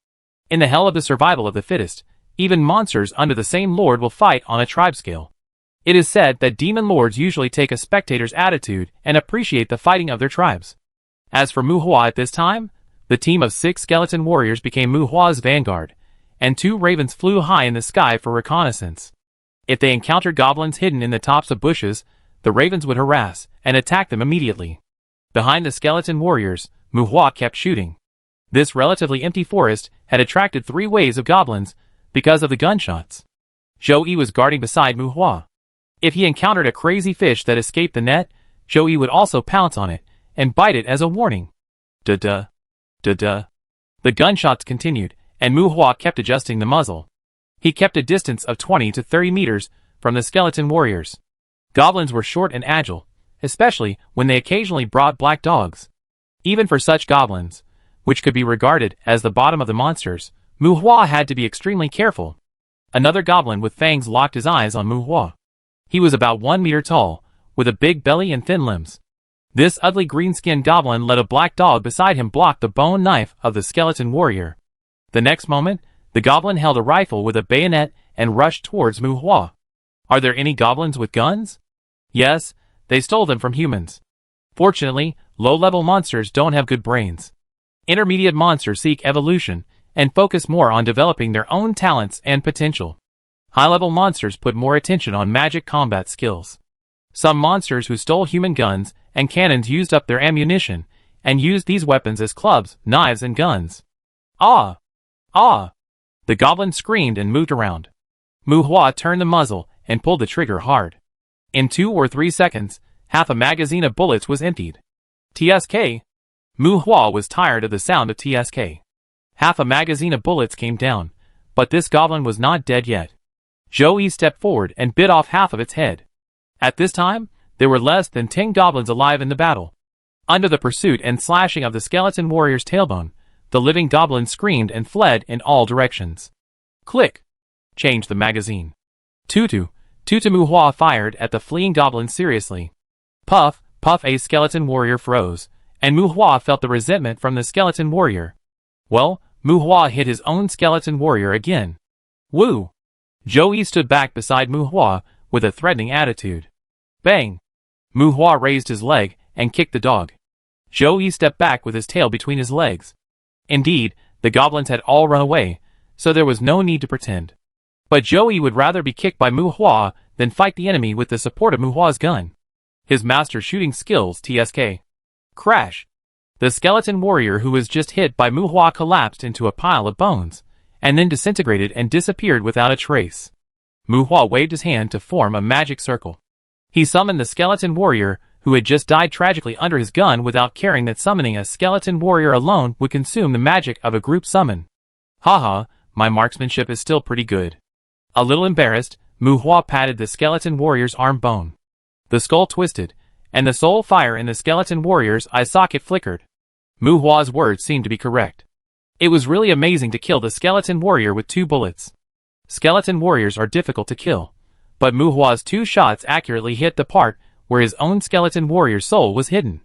In the hell of the survival of the fittest, even monsters under the same lord will fight on a tribe scale. It is said that demon lords usually take a spectator's attitude and appreciate the fighting of their tribes. As for Mu Hua at this time, the team of 6 skeleton warriors became Mu Hua's vanguard, and 2 ravens flew high in the sky for reconnaissance. If they encountered goblins hidden in the tops of bushes, the ravens would harass and attack them immediately. Behind the skeleton warriors, Mu Hua kept shooting. This relatively empty forest had attracted 3 waves of goblins because of the gunshots. Zhou was guarding beside Mu Hua. If he encountered a crazy fish that escaped the net, Zhou would also pounce on it and bite it as a warning. Da-da. Da-da. The gunshots continued, and Mu Hua kept adjusting the muzzle. He kept a distance of 20 to 30 meters from the skeleton warriors. Goblins were short and agile, especially when they occasionally brought black dogs. Even for such goblins, which could be regarded as the bottom of the monsters, Mu Hua had to be extremely careful. Another goblin with fangs locked his eyes on Mu Hua. He was about 1 meter tall, with a big belly and thin limbs. This ugly green-skinned goblin let a black dog beside him block the bone knife of the skeleton warrior. The next moment, the goblin held a rifle with a bayonet and rushed towards Mu Hua. Are there any goblins with guns? Yes, they stole them from humans. Fortunately, low-level monsters don't have good brains. Intermediate monsters seek evolution and focus more on developing their own talents and potential. High-level monsters put more attention on magic combat skills. Some monsters who stole human guns and cannons used up their ammunition and used these weapons as clubs, knives, and guns. Ah! Ah! The goblin screamed and moved around. Mu Hua turned the muzzle and pulled the trigger hard. In 2 or 3 seconds, half a magazine of bullets was emptied. TSK! Mu Hua was tired of the sound of TSK. Half a magazine of bullets came down, but this goblin was not dead yet. Zhou stepped forward and bit off half of its head. At this time, there were less than 10 goblins alive in the battle. Under the pursuit and slashing of the skeleton warrior's tailbone, the living goblin screamed and fled in all directions. Click! Change the magazine. Tutu Muhua fired at the fleeing goblin seriously. Puff, puff, a skeleton warrior froze, and Muhua felt the resentment from the skeleton warrior. Well, Muhua hit his own skeleton warrior again. Woo! Joey stood back beside Muhua with a threatening attitude. Bang! Muhua raised his leg and kicked the dog. Joey stepped back with his tail between his legs. Indeed, the goblins had all run away, so there was no need to pretend. But Joey would rather be kicked by Muhua than fight the enemy with the support of Muhua's gun. His master shooting skills TSK. Crash! The skeleton warrior who was just hit by Muhua collapsed into a pile of bones, and then disintegrated and disappeared without a trace. Muhua waved his hand to form a magic circle. He summoned the skeleton warrior who had just died tragically under his gun without caring that summoning a skeleton warrior alone would consume the magic of a group summon. Haha, my marksmanship is still pretty good. A little embarrassed, Muhua patted the skeleton warrior's arm bone. The skull twisted, and the soul fire in the skeleton warrior's eye socket flickered. Muhua's words seemed to be correct. It was really amazing to kill the skeleton warrior with 2 bullets. Skeleton warriors are difficult to kill, but Muhua's 2 shots accurately hit the part where his own skeleton warrior's soul was hidden.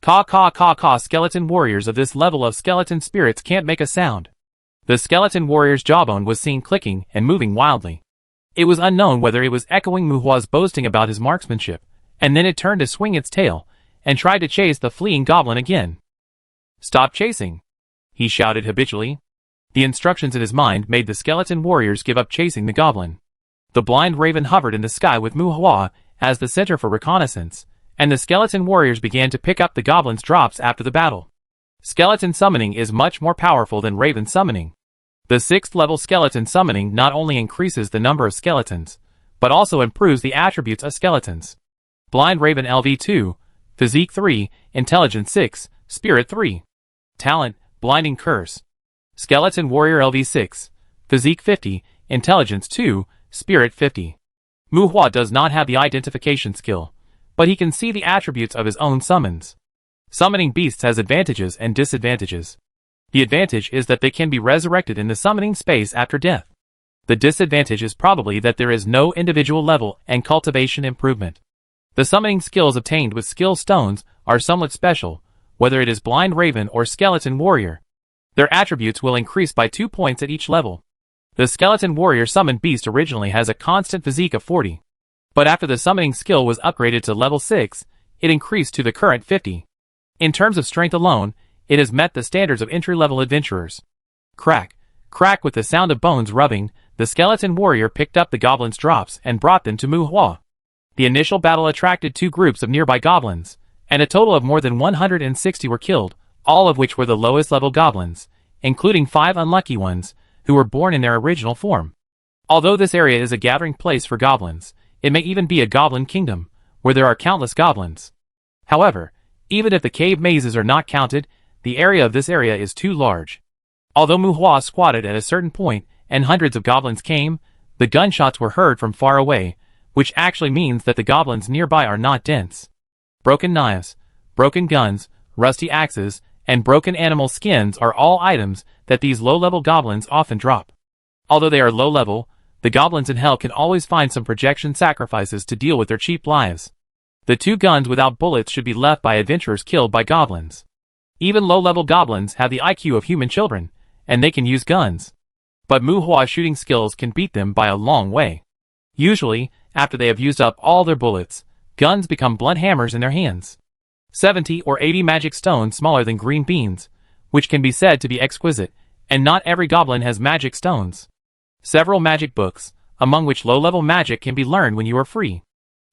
Caw, skeleton warriors of this level of skeleton spirits can't make a sound. The skeleton warrior's jawbone was seen clicking and moving wildly. It was unknown whether it was echoing Muhua's boasting about his marksmanship, and then it turned to swing its tail, and tried to chase the fleeing goblin again. Stop chasing! He shouted habitually. The instructions in his mind made the skeleton warriors give up chasing the goblin. The blind raven hovered in the sky with Muhua as the center for reconnaissance, and the skeleton warriors began to pick up the goblin's drops after the battle. Skeleton summoning is much more powerful than raven summoning. The 6th level skeleton summoning not only increases the number of skeletons, but also improves the attributes of skeletons. Blind Raven LV2, Physique 3, Intelligence 6, Spirit 3. Talent, Blinding Curse. Skeleton Warrior LV6, Physique 50, Intelligence 2, Spirit 50. Muhua does not have the identification skill, but he can see the attributes of his own summons. Summoning beasts has advantages and disadvantages. The advantage is that they can be resurrected in the summoning space after death. The disadvantage is probably that there is no individual level and cultivation improvement. The summoning skills obtained with skill stones are somewhat special, whether it is Blind Raven or Skeleton Warrior. Their attributes will increase by 2 points at each level. The Skeleton Warrior summoned beast originally has a constant physique of 40. But after the summoning skill was upgraded to level 6, it increased to the current 50. In terms of strength alone, it has met the standards of entry-level adventurers. Crack, crack with the sound of bones rubbing, the skeleton warrior picked up the goblin's drops and brought them to Muhua. The initial battle attracted 2 groups of nearby goblins, and a total of more than 160 were killed, all of which were the lowest level goblins, including 5 unlucky ones, who were born in their original form. Although this area is a gathering place for goblins, it may even be a goblin kingdom, where there are countless goblins. However, even if the cave mazes are not counted, the area of this area is too large. Although Muhua squatted at a certain point and hundreds of goblins came, the gunshots were heard from far away, which actually means that the goblins nearby are not dense. Broken knives, broken guns, rusty axes, and broken animal skins are all items that these low-level goblins often drop. Although they are low-level, the goblins in hell can always find some projection sacrifices to deal with their cheap lives. The 2 guns without bullets should be left by adventurers killed by goblins. Even low-level goblins have the IQ of human children, and they can use guns. But Muhua's shooting skills can beat them by a long way. Usually, after they have used up all their bullets, guns become blunt hammers in their hands. 70 or 80 magic stones smaller than green beans, which can be said to be exquisite, and not every goblin has magic stones. Several magic books, among which low-level magic can be learned when you are free.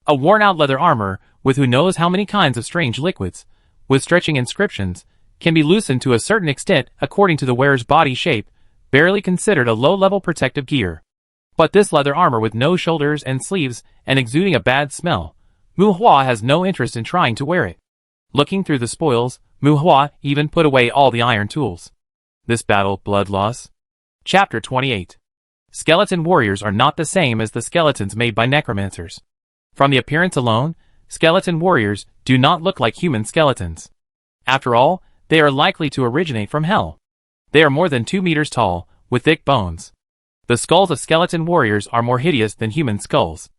A worn-out leather armor, with who knows how many kinds of strange liquids, with stretching inscriptions, can be loosened to a certain extent according to the wearer's body shape, barely considered a low-level protective gear. But this leather armor with no shoulders and sleeves and exuding a bad smell, Muhua has no interest in trying to wear it. Looking through the spoils, Muhua even put away all the iron tools. This battle, blood loss. Chapter 28. Skeleton warriors are not the same as the skeletons made by necromancers. From the appearance alone, skeleton warriors do not look like human skeletons. After all, they are likely to originate from hell. They are more than 2 meters tall, with thick bones. The skulls of skeleton warriors are more hideous than human skulls.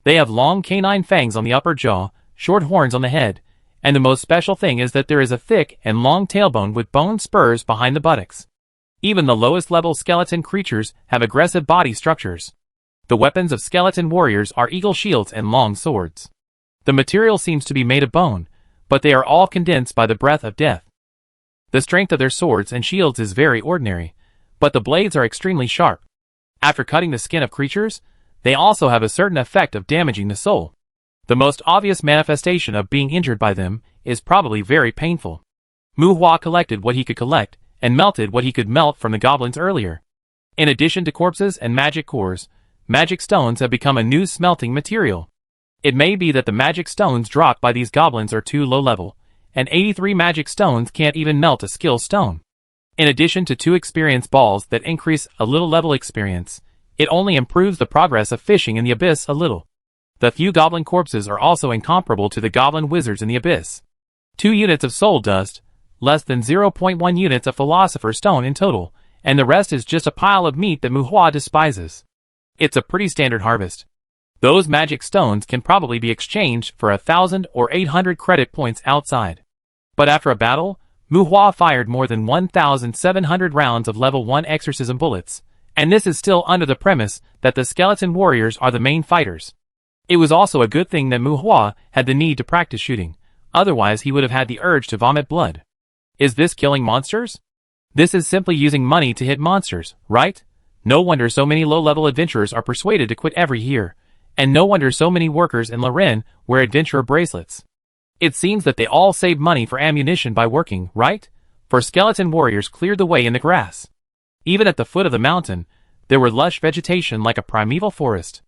They have long canine fangs on the upper jaw, short horns on the head, and the most special thing is that there is a thick and long tailbone with bone spurs behind the buttocks. Even the lowest level skeleton creatures have aggressive body structures. The weapons of skeleton warriors are eagle shields and long swords. The material seems to be made of bone, but they are all condensed by the breath of death. The strength of their swords and shields is very ordinary, but the blades are extremely sharp. After cutting the skin of creatures, they also have a certain effect of damaging the soul. The most obvious manifestation of being injured by them is probably very painful. Muhua collected what he could collect, and melted what he could melt from the goblins earlier. In addition to corpses and magic cores, magic stones have become a new smelting material. It may be that the magic stones dropped by these goblins are too low level, and 83 magic stones can't even melt a skill stone. In addition to 2 experience balls that increase a little level experience, it only improves the progress of fishing in the abyss a little. The few goblin corpses are also incomparable to the goblin wizards in the abyss. 2 units of soul dust, less than 0.1 units of philosopher's stone in total, and the rest is just a pile of meat that Muhua despises. It's a pretty standard harvest. Those magic stones can probably be exchanged for 1,000 or 800 credit points outside. But after a battle, Muhua fired more than 1,700 rounds of level 1 exorcism bullets, and this is still under the premise that the skeleton warriors are the main fighters. It was also a good thing that Muhua had the need to practice shooting, otherwise he would have had the urge to vomit blood. Is this killing monsters? This is simply using money to hit monsters, right? No wonder so many low-level adventurers are persuaded to quit every year, and no wonder so many workers in Luren wear adventurer bracelets. It seems that they all save money for ammunition by working, right? For skeleton warriors cleared the way in the grass. Even at the foot of the mountain, there were lush vegetation like a primeval forest.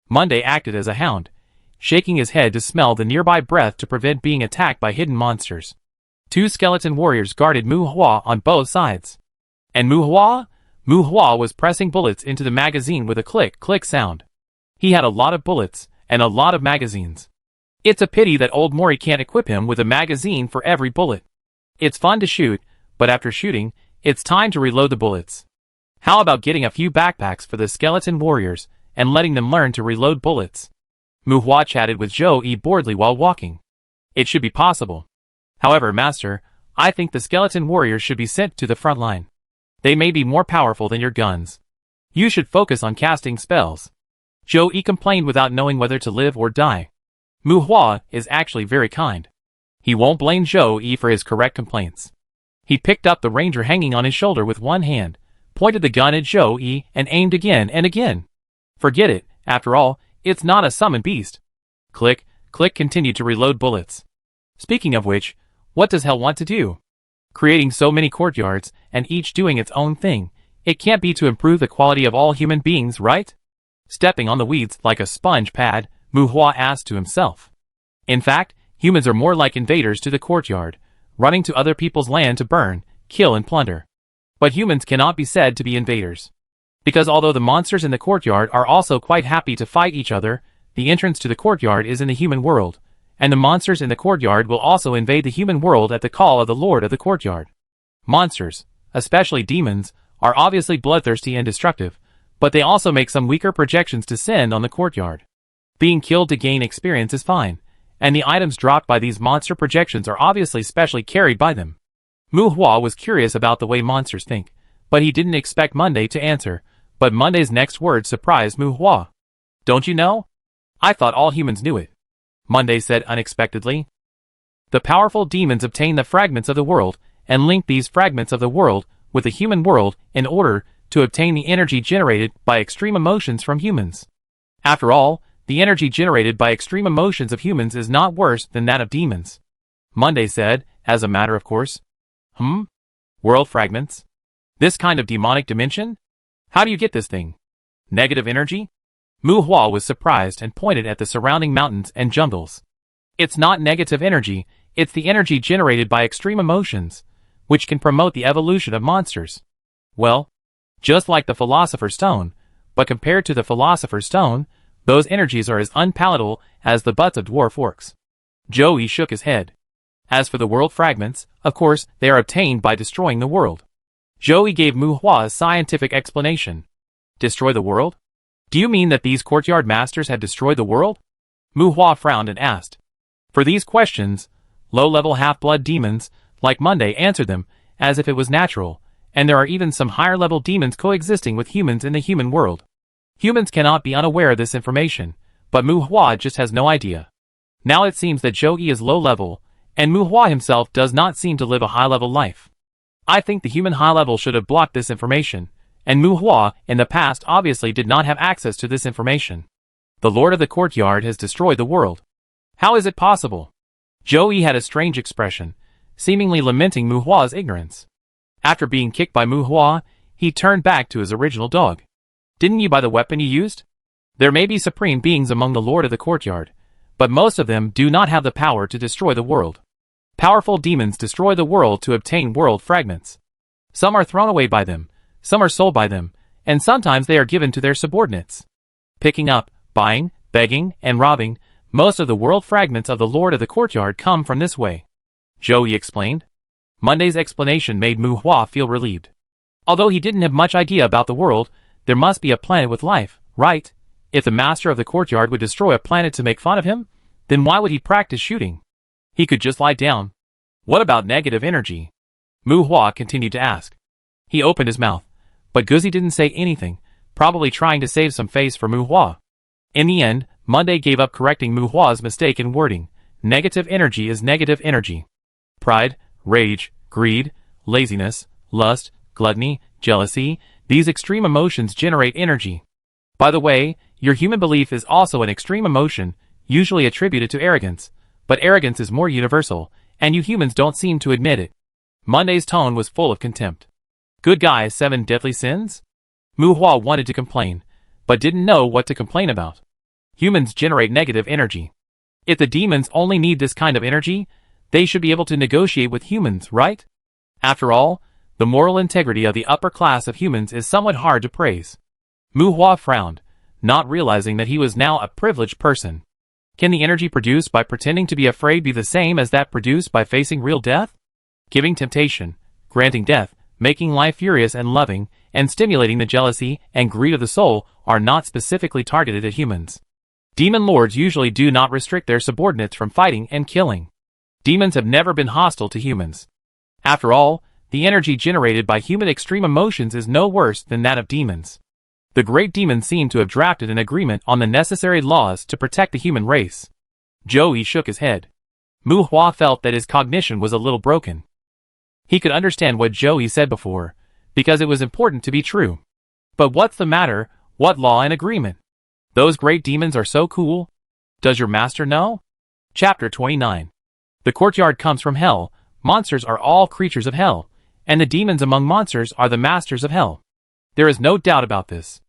Monday acted as a hound, shaking his head to smell the nearby breath to prevent being attacked by hidden monsters. 2 skeleton warriors guarded Muhua on both sides. And Muhua was pressing bullets into the magazine with a click-click sound. He had a lot of bullets, and a lot of magazines. It's a pity that old Mori can't equip him with a magazine for every bullet. It's fun to shoot, but after shooting, it's time to reload the bullets. How about getting a few backpacks for the skeleton warriors, and letting them learn to reload bullets? Muhua chatted with Zhou-Yi boredly while walking. It should be possible. However, Master, I think the skeleton warriors should be sent to the front line. They may be more powerful than your guns. You should focus on casting spells. Zhou-Yi complained without knowing whether to live or die. Muhua is actually very kind. He won't blame Zhou-Yi for his correct complaints. He picked up the ranger hanging on his shoulder with one hand, pointed the gun at Zhou-Yi, and aimed again and again. Forget it, after all, it's not a summoned beast. Click, click continued to reload bullets. Speaking of which, what does hell want to do? Creating so many courtyards, and each doing its own thing, it can't be to improve the quality of all human beings, right? Stepping on the weeds like a sponge pad, Muhua asked to himself. In fact, humans are more like invaders to the courtyard, running to other people's land to burn, kill and plunder. But humans cannot be said to be invaders. Because although the monsters in the courtyard are also quite happy to fight each other, the entrance to the courtyard is in the human world, and the monsters in the courtyard will also invade the human world at the call of the Lord of the courtyard. Monsters, especially demons, are obviously bloodthirsty and destructive, but they also make some weaker projections to send on the courtyard. Being killed to gain experience is fine, and the items dropped by these monster projections are obviously specially carried by them. Muhua was curious about the way monsters think, but he didn't expect Monday to answer, but Monday's next words surprised Muhua. Don't you know? I thought all humans knew it. Monday said unexpectedly. The powerful demons obtain the fragments of the world, and link these fragments of the world with the human world in order to obtain the energy generated by extreme emotions from humans. After all, the energy generated by extreme emotions of humans is not worse than that of demons. Monday said, as a matter of course. World fragments? This kind of demonic dimension? How do you get this thing? Negative energy? Muhua was surprised and pointed at the surrounding mountains and jungles. It's not negative energy, it's the energy generated by extreme emotions, which can promote the evolution of monsters. Well, just like the Philosopher's Stone, but compared to the Philosopher's Stone, those energies are as unpalatable as the butts of dwarf orcs. Joey shook his head. As for the world fragments, of course, they are obtained by destroying the world. Joey gave Mu Hua's scientific explanation. Destroy the world? Do you mean that these courtyard masters had destroyed the world? Mu Hua frowned and asked. For these questions, low-level half-blood demons, like Monday, answered them, as if it was natural, and there are even some higher-level demons coexisting with humans in the human world. Humans cannot be unaware of this information, but Mu Hua just has no idea. Now it seems that Joey is low-level, and Mu Hua himself does not seem to live a high-level life. I think the human high-level should have blocked this information, and Mu Hua, in the past, obviously did not have access to this information. The Lord of the Courtyard has destroyed the world. How is it possible? Joey had a strange expression, seemingly lamenting Mu Hua's ignorance. After being kicked by Mu Hua, he turned back to his original dog. Didn't you buy the weapon you used? There may be supreme beings among the Lord of the Courtyard, but most of them do not have the power to destroy the world. Powerful demons destroy the world to obtain world fragments. Some are thrown away by them, some are sold by them, and sometimes they are given to their subordinates. Picking up, buying, begging, and robbing, most of the world fragments of the Lord of the Courtyard come from this way. Joey explained. Monday's explanation made Mu Hua feel relieved. Although he didn't have much idea about the world, there must be a planet with life, right? If the master of the courtyard would destroy a planet to make fun of him, then why would he practice shooting? He could just lie down. What about negative energy? Mu Hua continued to ask. He opened his mouth, but Guzzi didn't say anything, probably trying to save some face for Mu Hua. In the end, Monday gave up correcting Mu Hua's mistake in wording. Negative energy is negative energy. Pride, rage, greed, laziness, lust, gluttony, jealousy, these extreme emotions generate energy. By the way, your human belief is also an extreme emotion, usually attributed to arrogance, but arrogance is more universal, and you humans don't seem to admit it. Monday's tone was full of contempt. Good guys, 7 deadly sins? Mu Hua wanted to complain, but didn't know what to complain about. Humans generate negative energy. If the demons only need this kind of energy, they should be able to negotiate with humans, right? After all, the moral integrity of the upper class of humans is somewhat hard to praise. Mu Hua frowned, not realizing that he was now a privileged person. Can the energy produced by pretending to be afraid be the same as that produced by facing real death? Giving temptation, granting death, making life furious and loving, and stimulating the jealousy and greed of the soul are not specifically targeted at humans. Demon lords usually do not restrict their subordinates from fighting and killing. Demons have never been hostile to humans. After all, the energy generated by human extreme emotions is no worse than that of demons. The great demons seem to have drafted an agreement on the necessary laws to protect the human race. Joey shook his head. Mu Hua felt that his cognition was a little broken. He could understand what Joey said before, because it was important to be true. But what's the matter? What law and agreement? Those great demons are so cool. Does your master know? Chapter 29. The courtyard comes from hell. Monsters are all creatures of hell, and the demons among monsters are the masters of hell. There is no doubt about this.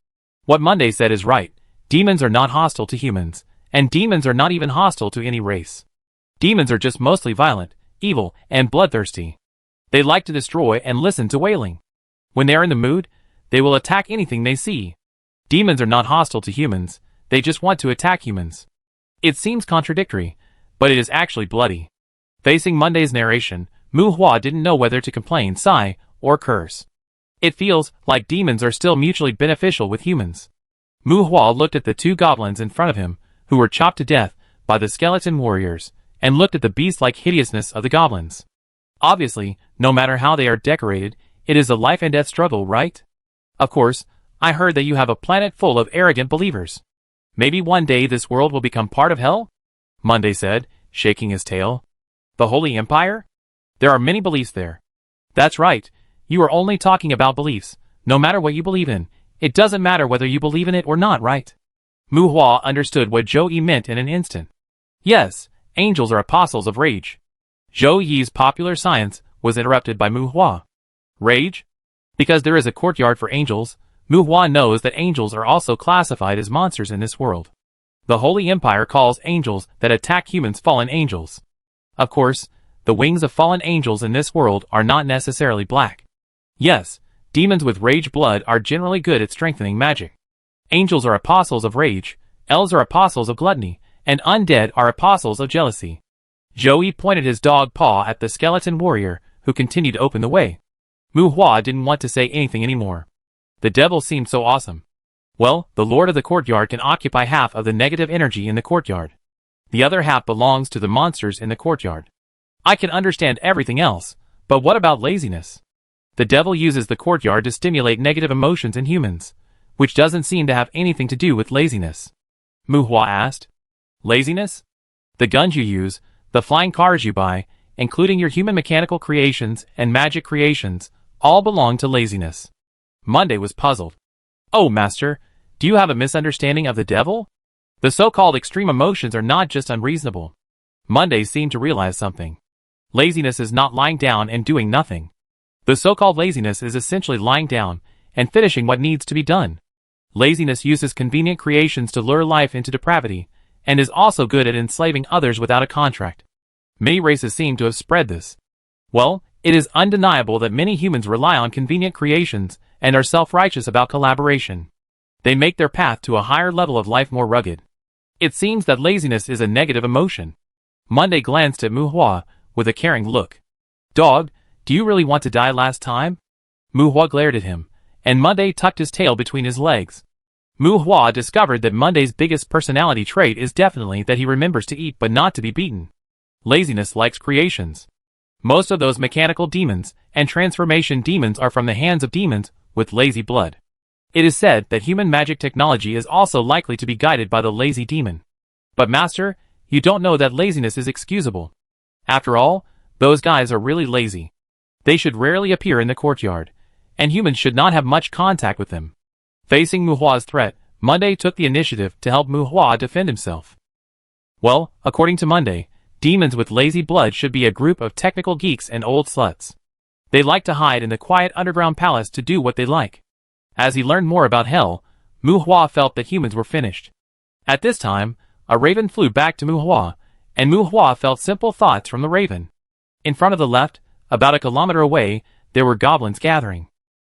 What Monday said is right. Demons are not hostile to humans, and demons are not even hostile to any race. Demons are just mostly violent, evil, and bloodthirsty. They like to destroy and listen to wailing. When they are in the mood, they will attack anything they see. Demons are not hostile to humans, they just want to attack humans. It seems contradictory, but it is actually bloody. Facing Monday's narration, Mu Hua didn't know whether to complain, sigh, or curse. It feels like demons are still mutually beneficial with humans. Mu Hua looked at the 2 goblins in front of him, who were chopped to death by the skeleton warriors, and looked at the beast-like hideousness of the goblins. Obviously, no matter how they are decorated, it is a life and death struggle, right? Of course, I heard that you have a planet full of arrogant believers. Maybe one day this world will become part of hell? Monday said, shaking his tail. The Holy Empire? There are many beliefs there. That's right. You are only talking about beliefs. No matter what you believe in, it doesn't matter whether you believe in it or not, right? Mu Hua understood what Zhou Yi meant in an instant. Yes, angels are apostles of rage. Zhou Yi's popular science was interrupted by Mu Hua. Rage? Because there is a courtyard for angels, Mu Hua knows that angels are also classified as monsters in this world. The Holy Empire calls angels that attack humans fallen angels. Of course, the wings of fallen angels in this world are not necessarily black. Yes, demons with rage blood are generally good at strengthening magic. Angels are apostles of rage, elves are apostles of gluttony, and undead are apostles of jealousy. Joey pointed his dog paw at the skeleton warrior, who continued to open the way. Mu Hua didn't want to say anything anymore. The devil seemed so awesome. Well, the lord of the courtyard can occupy half of the negative energy in the courtyard. The other half belongs to the monsters in the courtyard. I can understand everything else, but what about laziness? The devil uses the courtyard to stimulate negative emotions in humans, which doesn't seem to have anything to do with laziness. Mu Hua asked. Laziness? The guns you use, the flying cars you buy, including your human mechanical creations and magic creations, all belong to laziness. Monday was puzzled. Oh, master, do you have a misunderstanding of the devil? The so-called extreme emotions are not just unreasonable. Monday seemed to realize something. Laziness is not lying down and doing nothing. The so-called laziness is essentially lying down and finishing what needs to be done. Laziness uses convenient creations to lure life into depravity, and is also good at enslaving others without a contract. Many races seem to have spread this. Well, it is undeniable that many humans rely on convenient creations and are self-righteous about collaboration. They make their path to a higher level of life more rugged. It seems that laziness is a negative emotion. Monday glanced at Mu Hua with a caring look. Dog, do you really want to die last time? Mu Hua glared at him, and Monday tucked his tail between his legs. Mu Hua discovered that Monday's biggest personality trait is definitely that he remembers to eat but not to be beaten. Laziness likes creations. Most of those mechanical demons and transformation demons are from the hands of demons with lazy blood. It is said that human magic technology is also likely to be guided by the lazy demon. But master, you don't know that laziness is excusable. After all, those guys are really lazy. They should rarely appear in the courtyard, and humans should not have much contact with them. Facing Mu Hua's threat, Monday took the initiative to help Mu Hua defend himself. Well, according to Monday, demons with lazy blood should be a group of technical geeks and old sluts. They like to hide in the quiet underground palace to do what they like. As he learned more about hell, Mu Hua felt that humans were finished. At this time, a raven flew back to Mu Hua, and Mu Hua felt simple thoughts from the raven. In front of the left, about a kilometer away, there were goblins gathering.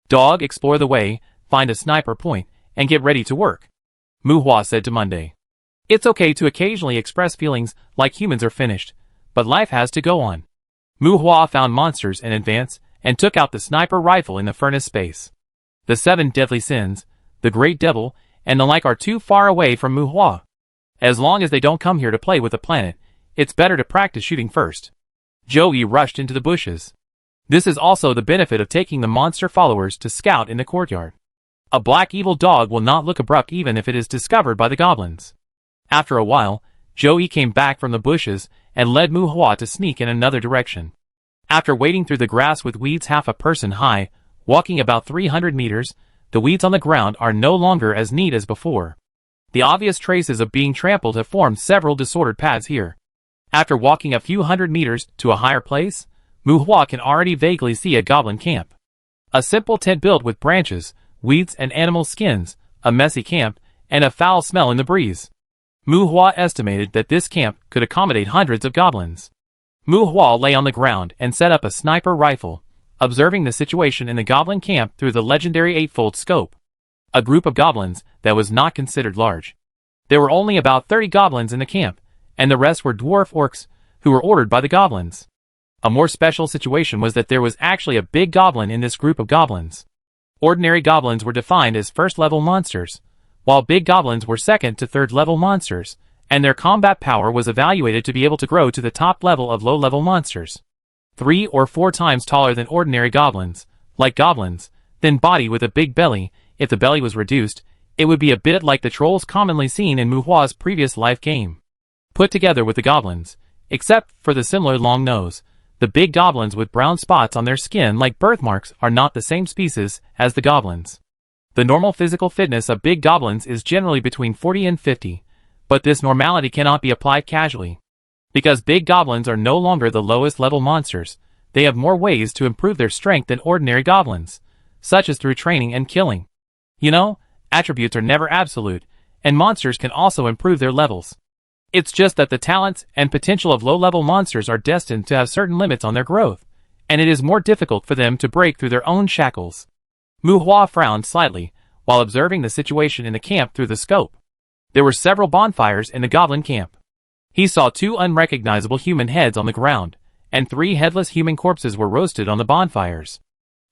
Dog, explore the way, find a sniper point, and get ready to work. Mu Hua said to Monday. It's okay to occasionally express feelings like humans are finished, but life has to go on. Mu Hua found monsters in advance and took out the sniper rifle in the furnace space. The 7 deadly sins, the great devil, and the like are too far away from Mu Hua. As long as they don't come here to play with the planet, it's better to practice shooting first. Joey rushed into the bushes. This is also the benefit of taking the monster followers to scout in the courtyard. A black evil dog will not look abrupt even if it is discovered by the goblins. After a while, Joey came back from the bushes and led Mu Hua to sneak in another direction. After wading through the grass with weeds half a person high, walking about 300 meters, the weeds on the ground are no longer as neat as before. The obvious traces of being trampled have formed several disordered paths here. After walking a few hundred meters to a higher place, Mu Hua can already vaguely see a goblin camp. A simple tent built with branches, weeds and animal skins, a messy camp, and a foul smell in the breeze. Mu Hua estimated that this camp could accommodate hundreds of goblins. Mu Hua lay on the ground and set up a sniper rifle, observing the situation in the goblin camp through the legendary 8-fold scope. A group of goblins that was not considered large. There were only about 30 goblins in the camp, and the rest were dwarf orcs who were ordered by the goblins. A more special situation was that there was actually a big goblin in this group of goblins. Ordinary goblins were defined as first-level monsters, while big goblins were second to third-level monsters, and their combat power was evaluated to be able to grow to the top level of low-level monsters. 3 or 4 times taller than ordinary goblins, like goblins, thin body with a big belly. If the belly was reduced, it would be a bit like the trolls commonly seen in Mu Hua's previous life game. Put together with the goblins, except for the similar long nose, the big goblins with brown spots on their skin like birthmarks are not the same species as the goblins. The normal physical fitness of big goblins is generally between 40 and 50, but this normality cannot be applied casually. Because big goblins are no longer the lowest level monsters, they have more ways to improve their strength than ordinary goblins, such as through training and killing. You know, attributes are never absolute, and monsters can also improve their levels. It's just that the talents and potential of low-level monsters are destined to have certain limits on their growth, and it is more difficult for them to break through their own shackles. Mu Hua frowned slightly while observing the situation in the camp through the scope. There were several bonfires in the goblin camp. He saw 2 unrecognizable human heads on the ground, and 3 headless human corpses were roasted on the bonfires.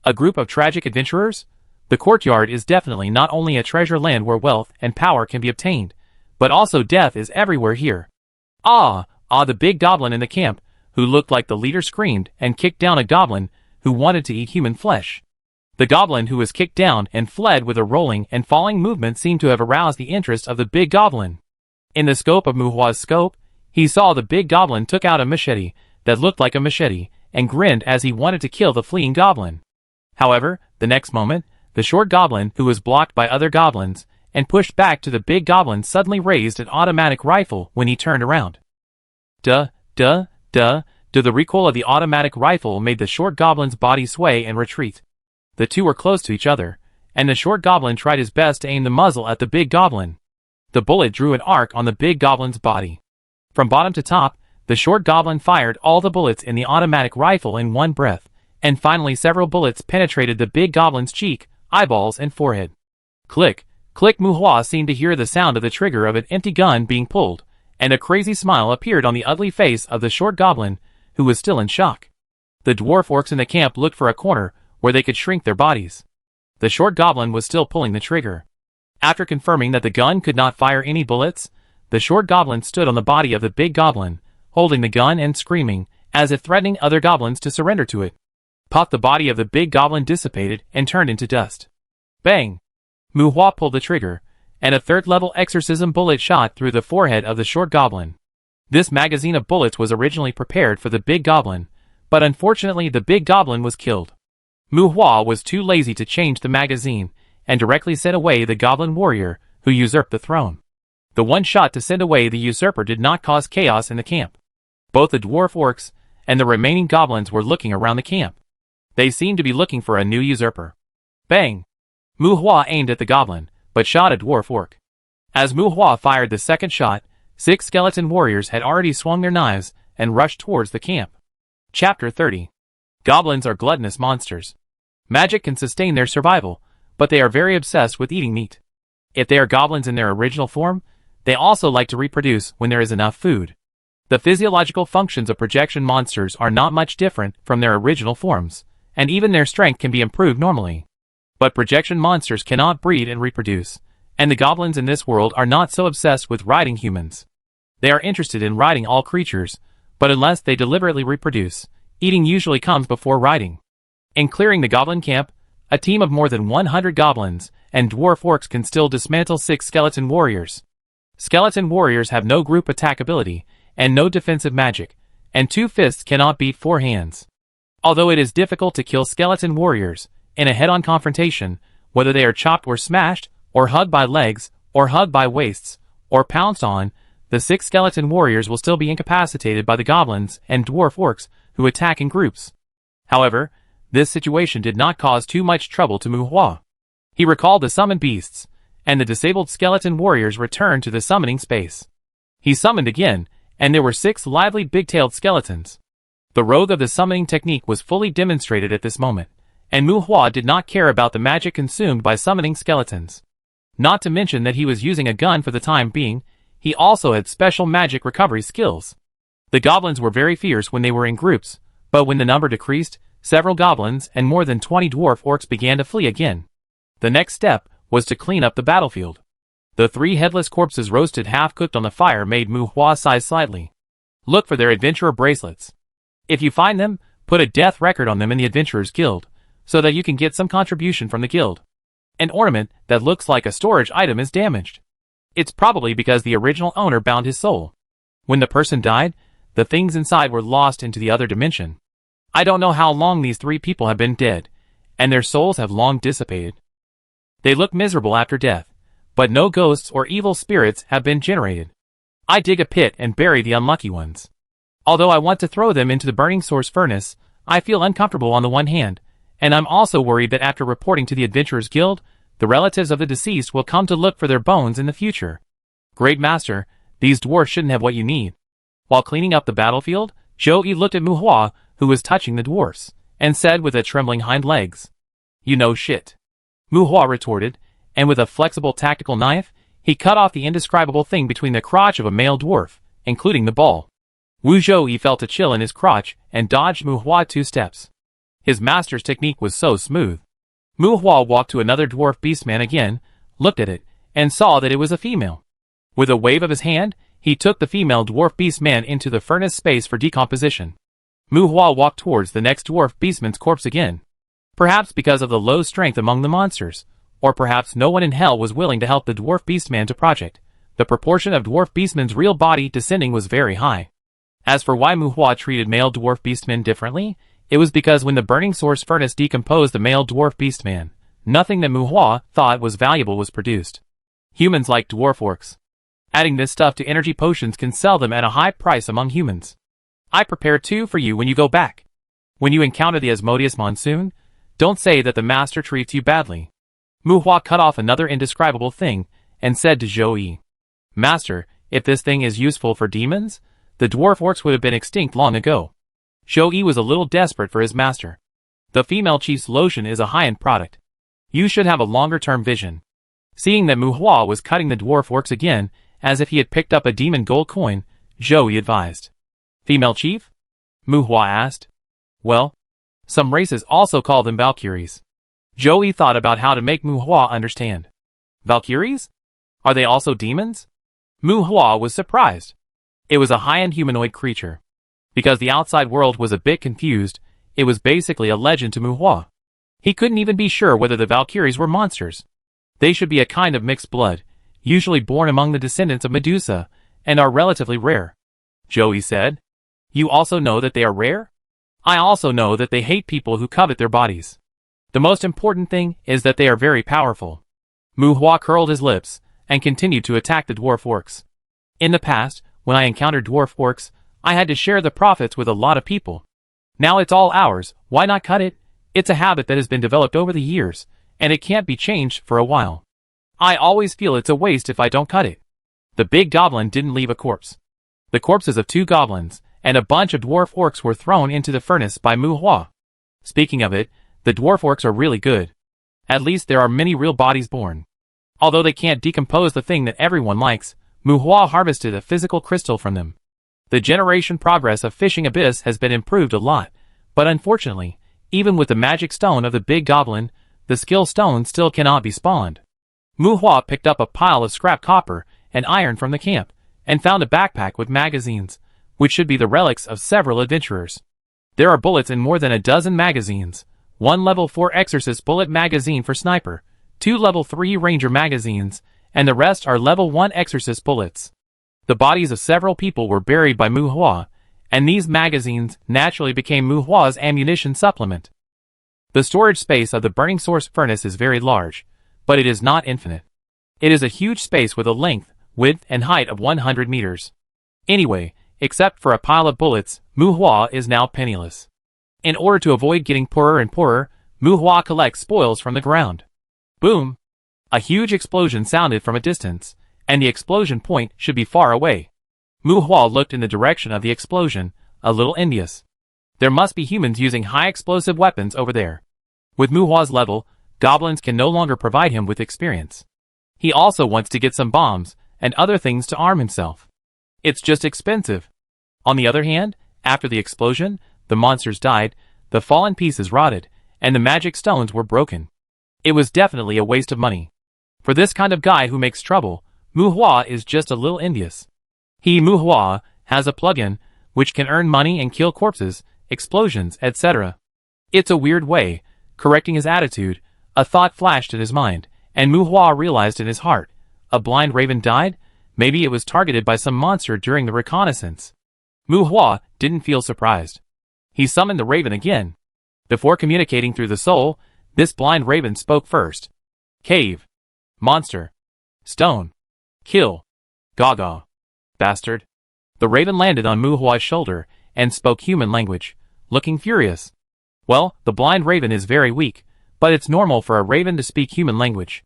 A group of tragic adventurers? The courtyard is definitely not only a treasure land where wealth and power can be obtained, but also death is everywhere here. Ah, the big goblin in the camp, who looked like the leader, screamed and kicked down a goblin who wanted to eat human flesh. The goblin who was kicked down and fled with a rolling and falling movement seemed to have aroused the interest of the big goblin. In the scope of Muhua's scope, he saw the big goblin took out a machete that looked like a machete and grinned as he wanted to kill the fleeing goblin. However, the next moment, the short goblin, who was blocked by other goblins and pushed back to the big goblin, suddenly raised an automatic rifle when he turned around. The recoil of the automatic rifle made the short goblin's body sway and retreat. The two were close to each other, and the short goblin tried his best to aim the muzzle at the big goblin. The bullet drew an arc on the big goblin's body. From bottom to top, the short goblin fired all the bullets in the automatic rifle in one breath, and finally several bullets penetrated the big goblin's cheek, eyeballs, and forehead. Click, click. Muhua seemed to hear the sound of the trigger of an empty gun being pulled, and a crazy smile appeared on the ugly face of the short goblin, who was still in shock. The dwarf orcs in the camp looked for a corner where they could shrink their bodies. The short goblin was still pulling the trigger. After confirming that the gun could not fire any bullets, the short goblin stood on the body of the big goblin, holding the gun and screaming, as if threatening other goblins to surrender to it. Puff! The body of the big goblin dissipated and turned into dust. Bang! Muhua pulled the trigger, and a third-level exorcism bullet shot through the forehead of the short goblin. This magazine of bullets was originally prepared for the big goblin, but unfortunately the big goblin was killed. Muhua was too lazy to change the magazine, and directly sent away the goblin warrior, who usurped the throne. The one shot to send away the usurper did not cause chaos in the camp. Both the dwarf orcs and the remaining goblins were looking around the camp. They seemed to be looking for a new usurper. Bang! Muhua aimed at the goblin, but shot a dwarf orc. As Muhua fired the second shot, 6 skeleton warriors had already swung their knives and rushed towards the camp. Chapter 30. Goblins are gluttonous monsters. Magic can sustain their survival, but they are very obsessed with eating meat. If they are goblins in their original form, they also like to reproduce when there is enough food. The physiological functions of projection monsters are not much different from their original forms, and even their strength can be improved normally. But projection monsters cannot breed and reproduce, and the goblins in this world are not so obsessed with riding humans. They are interested in riding all creatures, but unless they deliberately reproduce, eating usually comes before riding. In clearing the goblin camp, a team of more than 100 goblins and dwarf orcs can still dismantle 6 skeleton warriors. Skeleton warriors have no group attack ability, and no defensive magic, and 2 fists cannot beat 4 hands. Although it is difficult to kill skeleton warriors, in a head-on confrontation, whether they are chopped or smashed, or hugged by legs, or hugged by waists, or pounced on, the 6 skeleton warriors will still be incapacitated by the goblins and dwarf orcs who attack in groups. However, this situation did not cause too much trouble to Muhua. He recalled the summoned beasts, and the disabled skeleton warriors returned to the summoning space. He summoned again, and there were 6 lively big-tailed skeletons. The rogue of the summoning technique was fully demonstrated at this moment, and Muhua did not care about the magic consumed by summoning skeletons. Not to mention that he was using a gun for the time being, he also had special magic recovery skills. The goblins were very fierce when they were in groups, but when the number decreased, several goblins and more than 20 dwarf orcs began to flee again. The next step was to clean up the battlefield. The 3 headless corpses roasted half-cooked on the fire made Muhua sigh slightly. Look for their adventurer bracelets. If you find them, put a death record on them in the Adventurers Guild, so that you can get some contribution from the guild. An ornament that looks like a storage item is damaged. It's probably because the original owner bound his soul. When the person died, the things inside were lost into the other dimension. I don't know how long these 3 people have been dead, and their souls have long dissipated. They look miserable after death, but no ghosts or evil spirits have been generated. I dig a pit and bury the unlucky ones. Although I want to throw them into the burning source furnace, I feel uncomfortable on the one hand, and I'm also worried that after reporting to the Adventurers Guild, the relatives of the deceased will come to look for their bones in the future. Great Master, these dwarfs shouldn't have what you need. While cleaning up the battlefield, Zhou-Yi looked at Muhua, who was touching the dwarfs, and said with a trembling hind legs, "You know shit." Muhua retorted, and with a flexible tactical knife, he cut off the indescribable thing between the crotch of a male dwarf, including the ball. Wu Zhouyi felt a chill in his crotch and dodged Mu Hua 2 steps. His master's technique was so smooth. Mu Hua walked to another dwarf beastman again, looked at it, and saw that it was a female. With a wave of his hand, he took the female dwarf beastman into the furnace space for decomposition. Mu Hua walked towards the next dwarf beastman's corpse again. Perhaps because of the low strength among the monsters, or perhaps no one in hell was willing to help the dwarf beastman to project. The proportion of dwarf beastman's real body descending was very high. As for why Mu Hua treated male dwarf beastmen differently, it was because when the burning source furnace decomposed the male dwarf beastman, nothing that Mu Hua thought was valuable was produced. Humans like dwarf orcs. Adding this stuff to energy potions can sell them at a high price among humans. I prepare 2 for you when you go back. When you encounter the Asmodeus monsoon, don't say that the master treats you badly. Mu Hua cut off another indescribable thing, and said to Zhouyi, Master, if this thing is useful for demons, the dwarf orcs would have been extinct long ago. Zhouyi was a little desperate for his master. The female chief's lotion is a high-end product. You should have a longer-term vision. Seeing that Mu Hua was cutting the dwarf orcs again, as if he had picked up a demon gold coin, Zhouyi advised. Female chief? Mu Hua asked. Well, some races also call them Valkyries. Zhouyi thought about how to make Mu Hua understand. Valkyries? Are they also demons? Mu Hua was surprised. It was a high-end humanoid creature. Because the outside world was a bit confused, it was basically a legend to Mu Hua. He couldn't even be sure whether the Valkyries were monsters. They should be a kind of mixed blood, usually born among the descendants of Medusa, and are relatively rare. Zhouyi said. You also know that they are rare? I also know that they hate people who covet their bodies. The most important thing is that they are very powerful. Mu Hua curled his lips, and continued to attack the dwarf orcs. In the past, when I encountered dwarf orcs, I had to share the profits with a lot of people. Now it's all ours, why not cut it? It's a habit that has been developed over the years, and it can't be changed for a while. I always feel it's a waste if I don't cut it. The big goblin didn't leave a corpse. The corpses of 2 goblins, and a bunch of dwarf orcs were thrown into the furnace by Mu Hua. Speaking of it, the dwarf orcs are really good. At least there are many real bodies born. Although they can't decompose the thing that everyone likes, Mu Hua harvested a physical crystal from them. The generation progress of Fishing Abyss has been improved a lot, but unfortunately, even with the magic stone of the big goblin, the skill stone still cannot be spawned. Mu Hua picked up a pile of scrap copper and iron from the camp, and found a backpack with magazines, which should be the relics of several adventurers. There are bullets in more than a dozen magazines, 1 level 4 exorcist bullet magazine for sniper, 2 level 3 ranger magazines, and the rest are level 1 exorcist bullets. The bodies of several people were buried by Mu Hua, and these magazines naturally became Mu Hua's ammunition supplement. The storage space of the burning source furnace is very large, but it is not infinite. It is a huge space with a length, width, and height of 100 meters. Anyway, except for a pile of bullets, Mu Hua is now penniless. In order to avoid getting poorer and poorer, Mu Hua collects spoils from the ground. Boom! A huge explosion sounded from a distance, and the explosion point should be far away. Mu Hua looked in the direction of the explosion, a little envious. There must be humans using high explosive weapons over there. With Mu Hua's level, goblins can no longer provide him with experience. He also wants to get some bombs and other things to arm himself. It's just expensive. On the other hand, after the explosion, the monsters died, the fallen pieces rotted, and the magic stones were broken. It was definitely a waste of money. For this kind of guy who makes trouble, Mu Hua is just a little envious. Mu Hua, has a plugin, which can earn money and kill corpses, explosions, etc. It's a weird way. Correcting his attitude, a thought flashed in his mind, and Mu Hua realized in his heart, a blind raven died? Maybe it was targeted by some monster during the reconnaissance. Mu Hua didn't feel surprised. He summoned the raven again. Before communicating through the soul, this blind raven spoke first. Cave. Monster. Stone. Kill. Gaga. Bastard. The raven landed on Mu Hua's shoulder, and spoke human language, looking furious. Well, the blind raven is very weak, but it's normal for a raven to speak human language.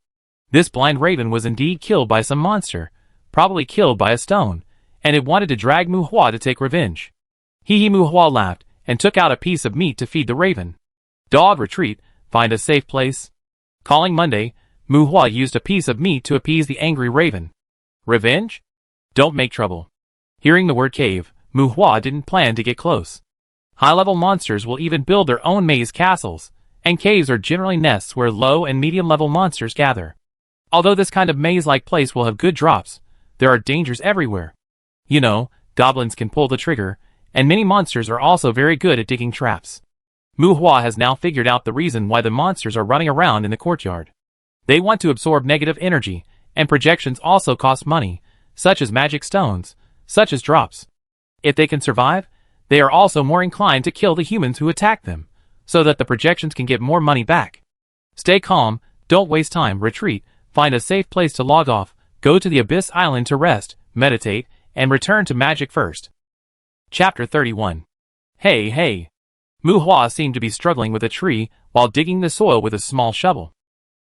This blind raven was indeed killed by some monster, probably killed by a stone, and it wanted to drag Mu Hua to take revenge. Mu Hua laughed, and took out a piece of meat to feed the raven. Dog retreat, find a safe place. Calling Monday, Mu Hua used a piece of meat to appease the angry raven. Revenge? Don't make trouble. Hearing the word cave, Mu Hua didn't plan to get close. High-level monsters will even build their own maze castles, and caves are generally nests where low and medium-level monsters gather. Although this kind of maze-like place will have good drops, there are dangers everywhere. You know, goblins can pull the trigger, and many monsters are also very good at digging traps. Mu Hua has now figured out the reason why the monsters are running around in the courtyard. They want to absorb negative energy, and projections also cost money, such as magic stones, such as drops. If they can survive, they are also more inclined to kill the humans who attack them, so that the projections can get more money back. Stay calm, don't waste time, retreat, find a safe place to log off, go to the Abyss Island to rest, meditate, and return to magic first. Chapter 31. Hey. Mu Hua seemed to be struggling with a tree while digging the soil with a small shovel.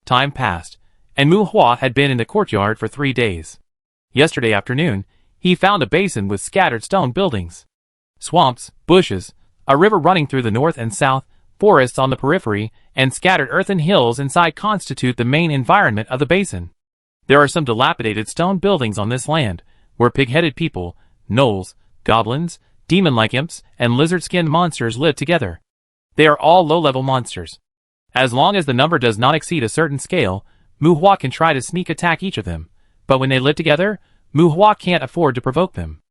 Time passed, and Mu Hua had been in the courtyard for 3 days. Yesterday afternoon, he found a basin with scattered stone buildings, swamps, bushes, a river running through the north and south, forests on the periphery, and scattered earthen hills inside constitute the main environment of the basin. There are some dilapidated stone buildings on this land, where pig-headed people, gnolls, goblins, demon-like imps, and lizard-skinned monsters live together. They are all low-level monsters. As long as the number does not exceed a certain scale, Mu Hua can try to sneak attack each of them, but when they live together, Mu Hua can't afford to provoke them.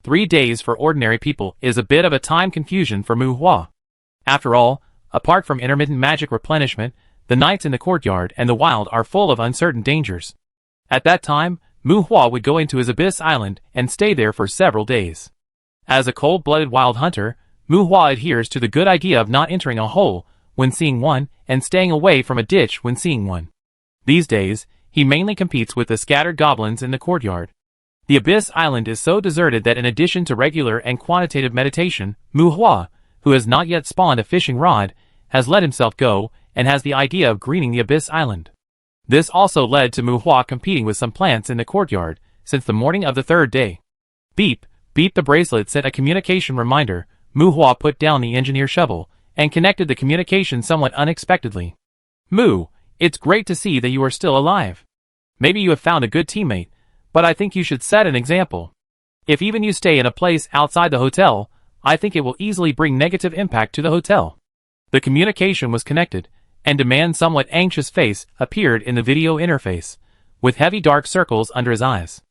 3 days for ordinary people is a bit of a time confusion for Mu Hua. After all, apart from intermittent magic replenishment, the nights in the courtyard and the wild are full of uncertain dangers. At that time, Mu Hua would go into his Abyss Island and stay there for several days. As a cold-blooded wild hunter, Mu Hua adheres to the good idea of not entering a hole when seeing one and staying away from a ditch when seeing one. These days, he mainly competes with the scattered goblins in the courtyard. The Abyss Island is so deserted that in addition to regular and quantitative meditation, Mu Hua, who has not yet spawned a fishing rod, has let himself go and has the idea of greening the Abyss Island. This also led to Mu Hua competing with some plants in the courtyard since the morning of the 3rd day. Beep, the bracelet sent a communication reminder. Mu Hua put down the engineer shovel and connected the communication somewhat unexpectedly. Mu, it's great to see that you are still alive. Maybe you have found a good teammate, but I think you should set an example. If even you stay in a place outside the hotel, I think it will easily bring negative impact to the hotel. The communication was connected, and Demand's somewhat anxious face appeared in the video interface, with heavy dark circles under his eyes.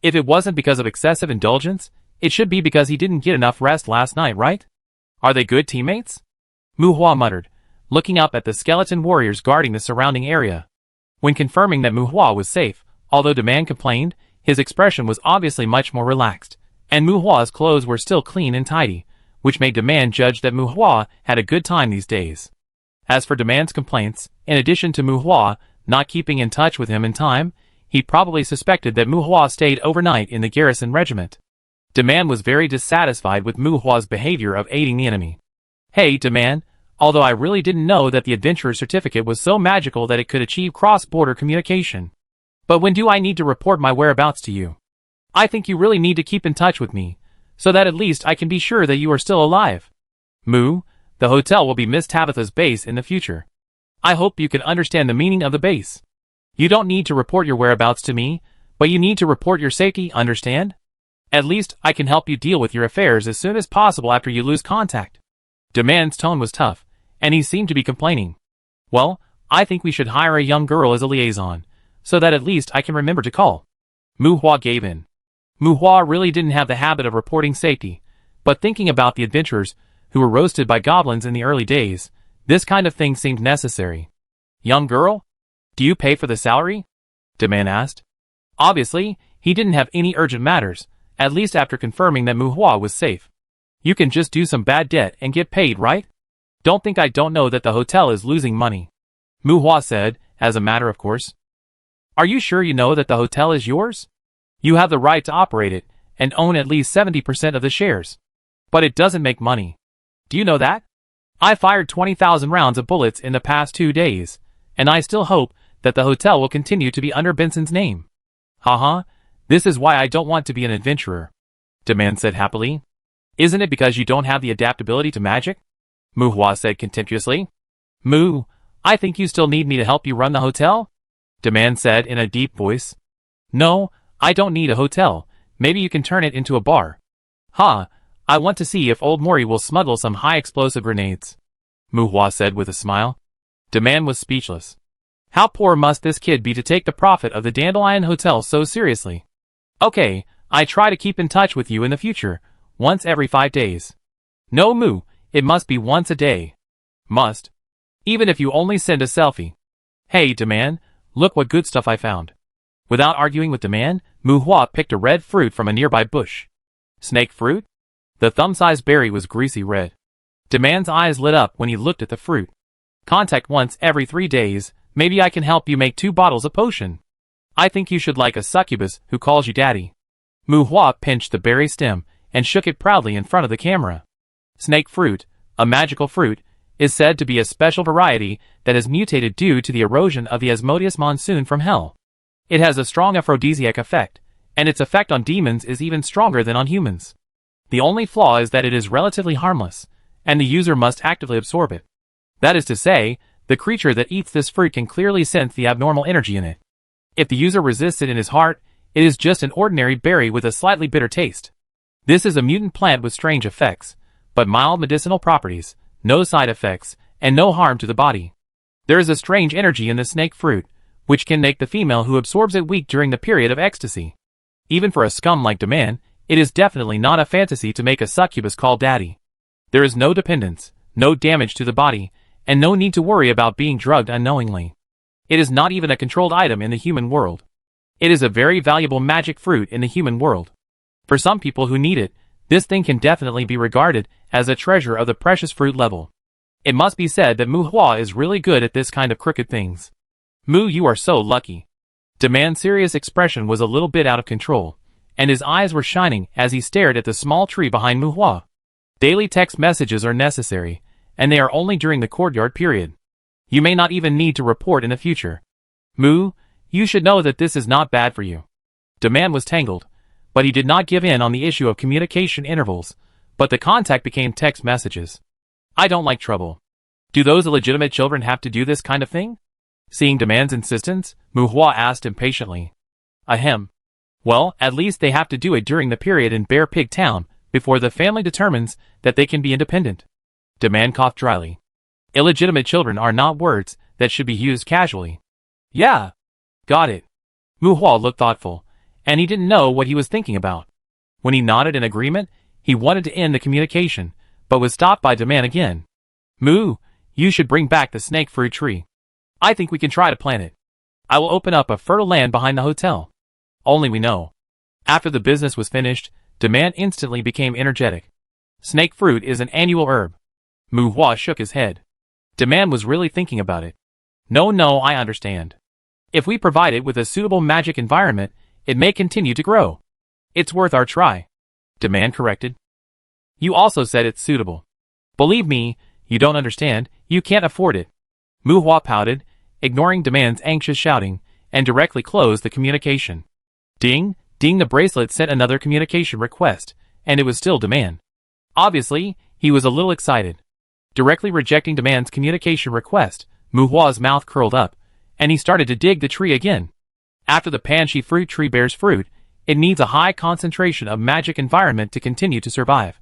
If it wasn't because of excessive indulgence, it should be because he didn't get enough rest last night, right? Are they good teammates? Mu Hua muttered, looking up at the skeleton warriors guarding the surrounding area. When confirming that Mu Hua was safe, although Demand complained, his expression was obviously much more relaxed, and Mu Hua's clothes were still clean and tidy, which made Demand judge that Mu Hua had a good time these days. As for Demand's complaints, in addition to Mu Hua not keeping in touch with him in time, he probably suspected that Mu Hua stayed overnight in the garrison regiment. Demand was very dissatisfied with Mu Hua's behavior of aiding the enemy. Hey, Demand, although I really didn't know that the adventurer's certificate was so magical that it could achieve cross-border communication. But when do I need to report my whereabouts to you? I think you really need to keep in touch with me, so that at least I can be sure that you are still alive. Mu, the hotel will be Miss Tabitha's base in the future. I hope you can understand the meaning of the base. You don't need to report your whereabouts to me, but you need to report your safety, understand? At least I can help you deal with your affairs as soon as possible after you lose contact. Demand's tone was tough, and he seemed to be complaining. Well, I think we should hire a young girl as a liaison, so that at least I can remember to call. Mu Hua gave in. Mu Hua really didn't have the habit of reporting safety, but thinking about the adventurers who were roasted by goblins in the early days, this kind of thing seemed necessary. Young girl? Do you pay for the salary? Demand asked. Obviously, he didn't have any urgent matters, at least after confirming that Mu Hua was safe. You can just do some bad debt and get paid, right? Don't think I don't know that the hotel is losing money. Mu Hua said, as a matter of course. Are you sure you know that the hotel is yours? You have the right to operate it, and own at least 70% of the shares. But it doesn't make money. Do you know that? I fired 20,000 rounds of bullets in the past 2 days, and I still hope that the hotel will continue to be under Benson's name. Haha, this is why I don't want to be an adventurer. Demand said happily. Isn't it because you don't have the adaptability to magic? Mu Hua said contemptuously. Mu, I think you still need me to help you run the hotel? Demand said in a deep voice. No, I don't need a hotel. Maybe you can turn it into a bar. Ha! I want to see if old Mori will smuggle some high-explosive grenades, Muhua said with a smile. Demand was speechless. How poor must this kid be to take the profit of the Dandelion Hotel so seriously? Okay, I try to keep in touch with you in the future, once every 5 days. No Mu, it must be once a day. Must. Even if you only send a selfie. Hey, Demand, look what good stuff I found. Without arguing with Demand, Muhua picked a red fruit from a nearby bush. Snake fruit? The thumb-sized berry was greasy red. Demand's eyes lit up when he looked at the fruit. Contact once every 3 days, maybe I can help you make 2 bottles of potion. I think you should like a succubus who calls you daddy. Muhua pinched the berry stem and shook it proudly in front of the camera. Snake fruit, a magical fruit, is said to be a special variety that has mutated due to the erosion of the Asmodeus monsoon from hell. It has a strong aphrodisiac effect, and its effect on demons is even stronger than on humans. The only flaw is that it is relatively harmless, and the user must actively absorb it. That is to say, the creature that eats this fruit can clearly sense the abnormal energy in it. If the user resists it in his heart, it is just an ordinary berry with a slightly bitter taste. This is a mutant plant with strange effects, but mild medicinal properties, no side effects, and no harm to the body. There is a strange energy in the snake fruit, which can make the female who absorbs it weak during the period of ecstasy. Even for a scum like Demand, it is definitely not a fantasy to make a succubus call daddy. There is no dependence, no damage to the body, and no need to worry about being drugged unknowingly. It is not even a controlled item in the human world. It is a very valuable magic fruit in the human world. For some people who need it, this thing can definitely be regarded as a treasure of the precious fruit level. It must be said that Muhua is really good at this kind of crooked things. Mu, you are so lucky. Demand's serious expression was a little bit out of control, and his eyes were shining as he stared at the small tree behind Muhua. Daily text messages are necessary, and they are only during the courtyard period. You may not even need to report in the future. Mu, you should know that this is not bad for you. Demand was tangled, but he did not give in on the issue of communication intervals, but the contact became text messages. I don't like trouble. Do those illegitimate children have to do this kind of thing? Seeing Demand's insistence, Muhua asked impatiently. Ahem. Well, at least they have to do it during the period in Bear Pig Town, before the family determines that they can be independent. Demand coughed dryly. Illegitimate children are not words that should be used casually. Yeah. Got it. Muhua looked thoughtful, and he didn't know what he was thinking about. When he nodded in agreement, he wanted to end the communication, but was stopped by Demand again. Mu, you should bring back the snake fruit tree. I think we can try to plant it. I will open up a fertile land behind the hotel. Only we know. After the business was finished, Demand instantly became energetic. Snake fruit is an annual herb. Muhua shook his head. Demand was really thinking about it. No, I understand. If we provide it with a suitable magic environment, it may continue to grow. It's worth our try. Demand corrected. You also said it's suitable. Believe me, you don't understand, you can't afford it. Muhua pouted, ignoring Demand's anxious shouting, and directly closed the communication. Ding, ding, the bracelet sent another communication request, and it was still Demand. Obviously, he was a little excited. Directly rejecting Demand's communication request, Muhua's mouth curled up, and he started to dig the tree again. After the Panshi fruit tree bears fruit, it needs a high concentration of magic environment to continue to survive.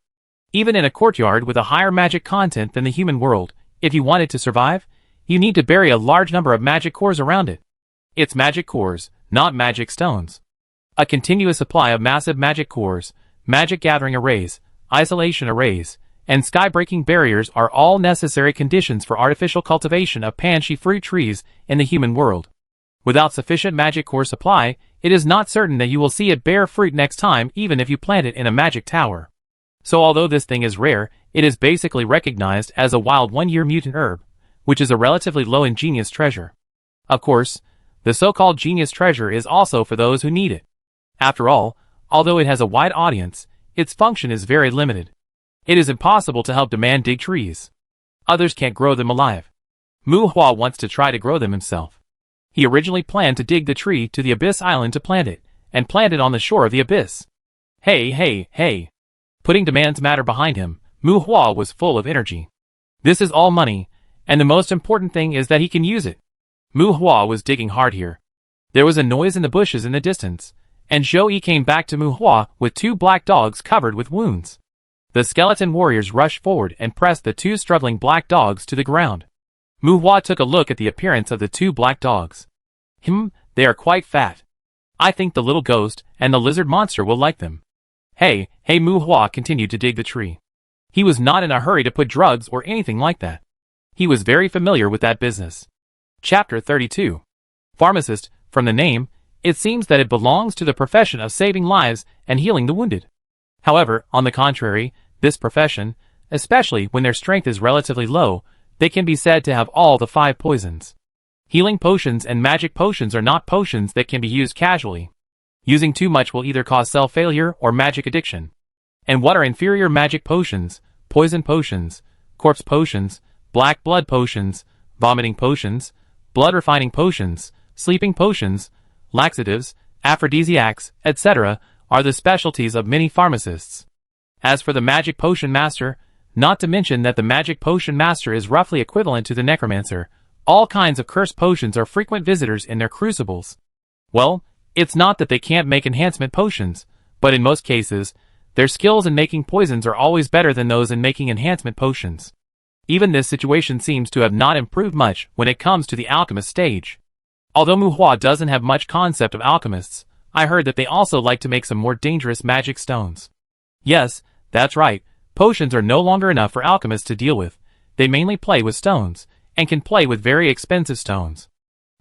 Even in a courtyard with a higher magic content than the human world, if you want it to survive, you need to bury a large number of magic cores around it. It's magic cores, not magic stones. A continuous supply of massive magic cores, magic gathering arrays, isolation arrays, and sky-breaking barriers are all necessary conditions for artificial cultivation of Panshi fruit trees in the human world. Without sufficient magic core supply, it is not certain that you will see it bear fruit next time even if you plant it in a magic tower. So although this thing is rare, it is basically recognized as a wild one-year mutant herb, which is a relatively low and genius treasure. Of course, the so-called genius treasure is also for those who need it. After all, although it has a wide audience, its function is very limited. It is impossible to help Demand dig trees. Others can't grow them alive. Muhua wants to try to grow them himself. He originally planned to dig the tree to the Abyss Island to plant it, and plant it on the shore of the Abyss. Hey. Putting Demand's matter behind him, Muhua was full of energy. This is all money, and the most important thing is that he can use it. Muhua was digging hard here. There was a noise in the bushes in the distance, and Zhou came back to Muhua with 2 black dogs covered with wounds. The skeleton warriors rushed forward and pressed the 2 struggling black dogs to the ground. Muhua took a look at the appearance of the 2 black dogs. They are quite fat. I think the little ghost and the lizard monster will like them. Hey, Muhua continued to dig the tree. He was not in a hurry to put drugs or anything like that. He was very familiar with that business. Chapter 32. Pharmacist. From the name, it seems that it belongs to the profession of saving lives and healing the wounded. However, on the contrary, this profession, especially when their strength is relatively low, they can be said to have all the 5 poisons. Healing potions and magic potions are not potions that can be used casually. Using too much will either cause cell failure or magic addiction. And what are inferior magic potions, poison potions, corpse potions, black blood potions, vomiting potions, blood refining potions, sleeping potions, laxatives, aphrodisiacs, etc., are the specialties of many pharmacists. As for the magic potion master, not to mention that the magic potion master is roughly equivalent to the necromancer, all kinds of cursed potions are frequent visitors in their crucibles. Well, it's not that they can't make enhancement potions, but in most cases, their skills in making poisons are always better than those in making enhancement potions. Even this situation seems to have not improved much when it comes to the alchemist stage. Although Muhua doesn't have much concept of alchemists, I heard that they also like to make some more dangerous magic stones. Yes, that's right, potions are no longer enough for alchemists to deal with. They mainly play with stones, and can play with very expensive stones.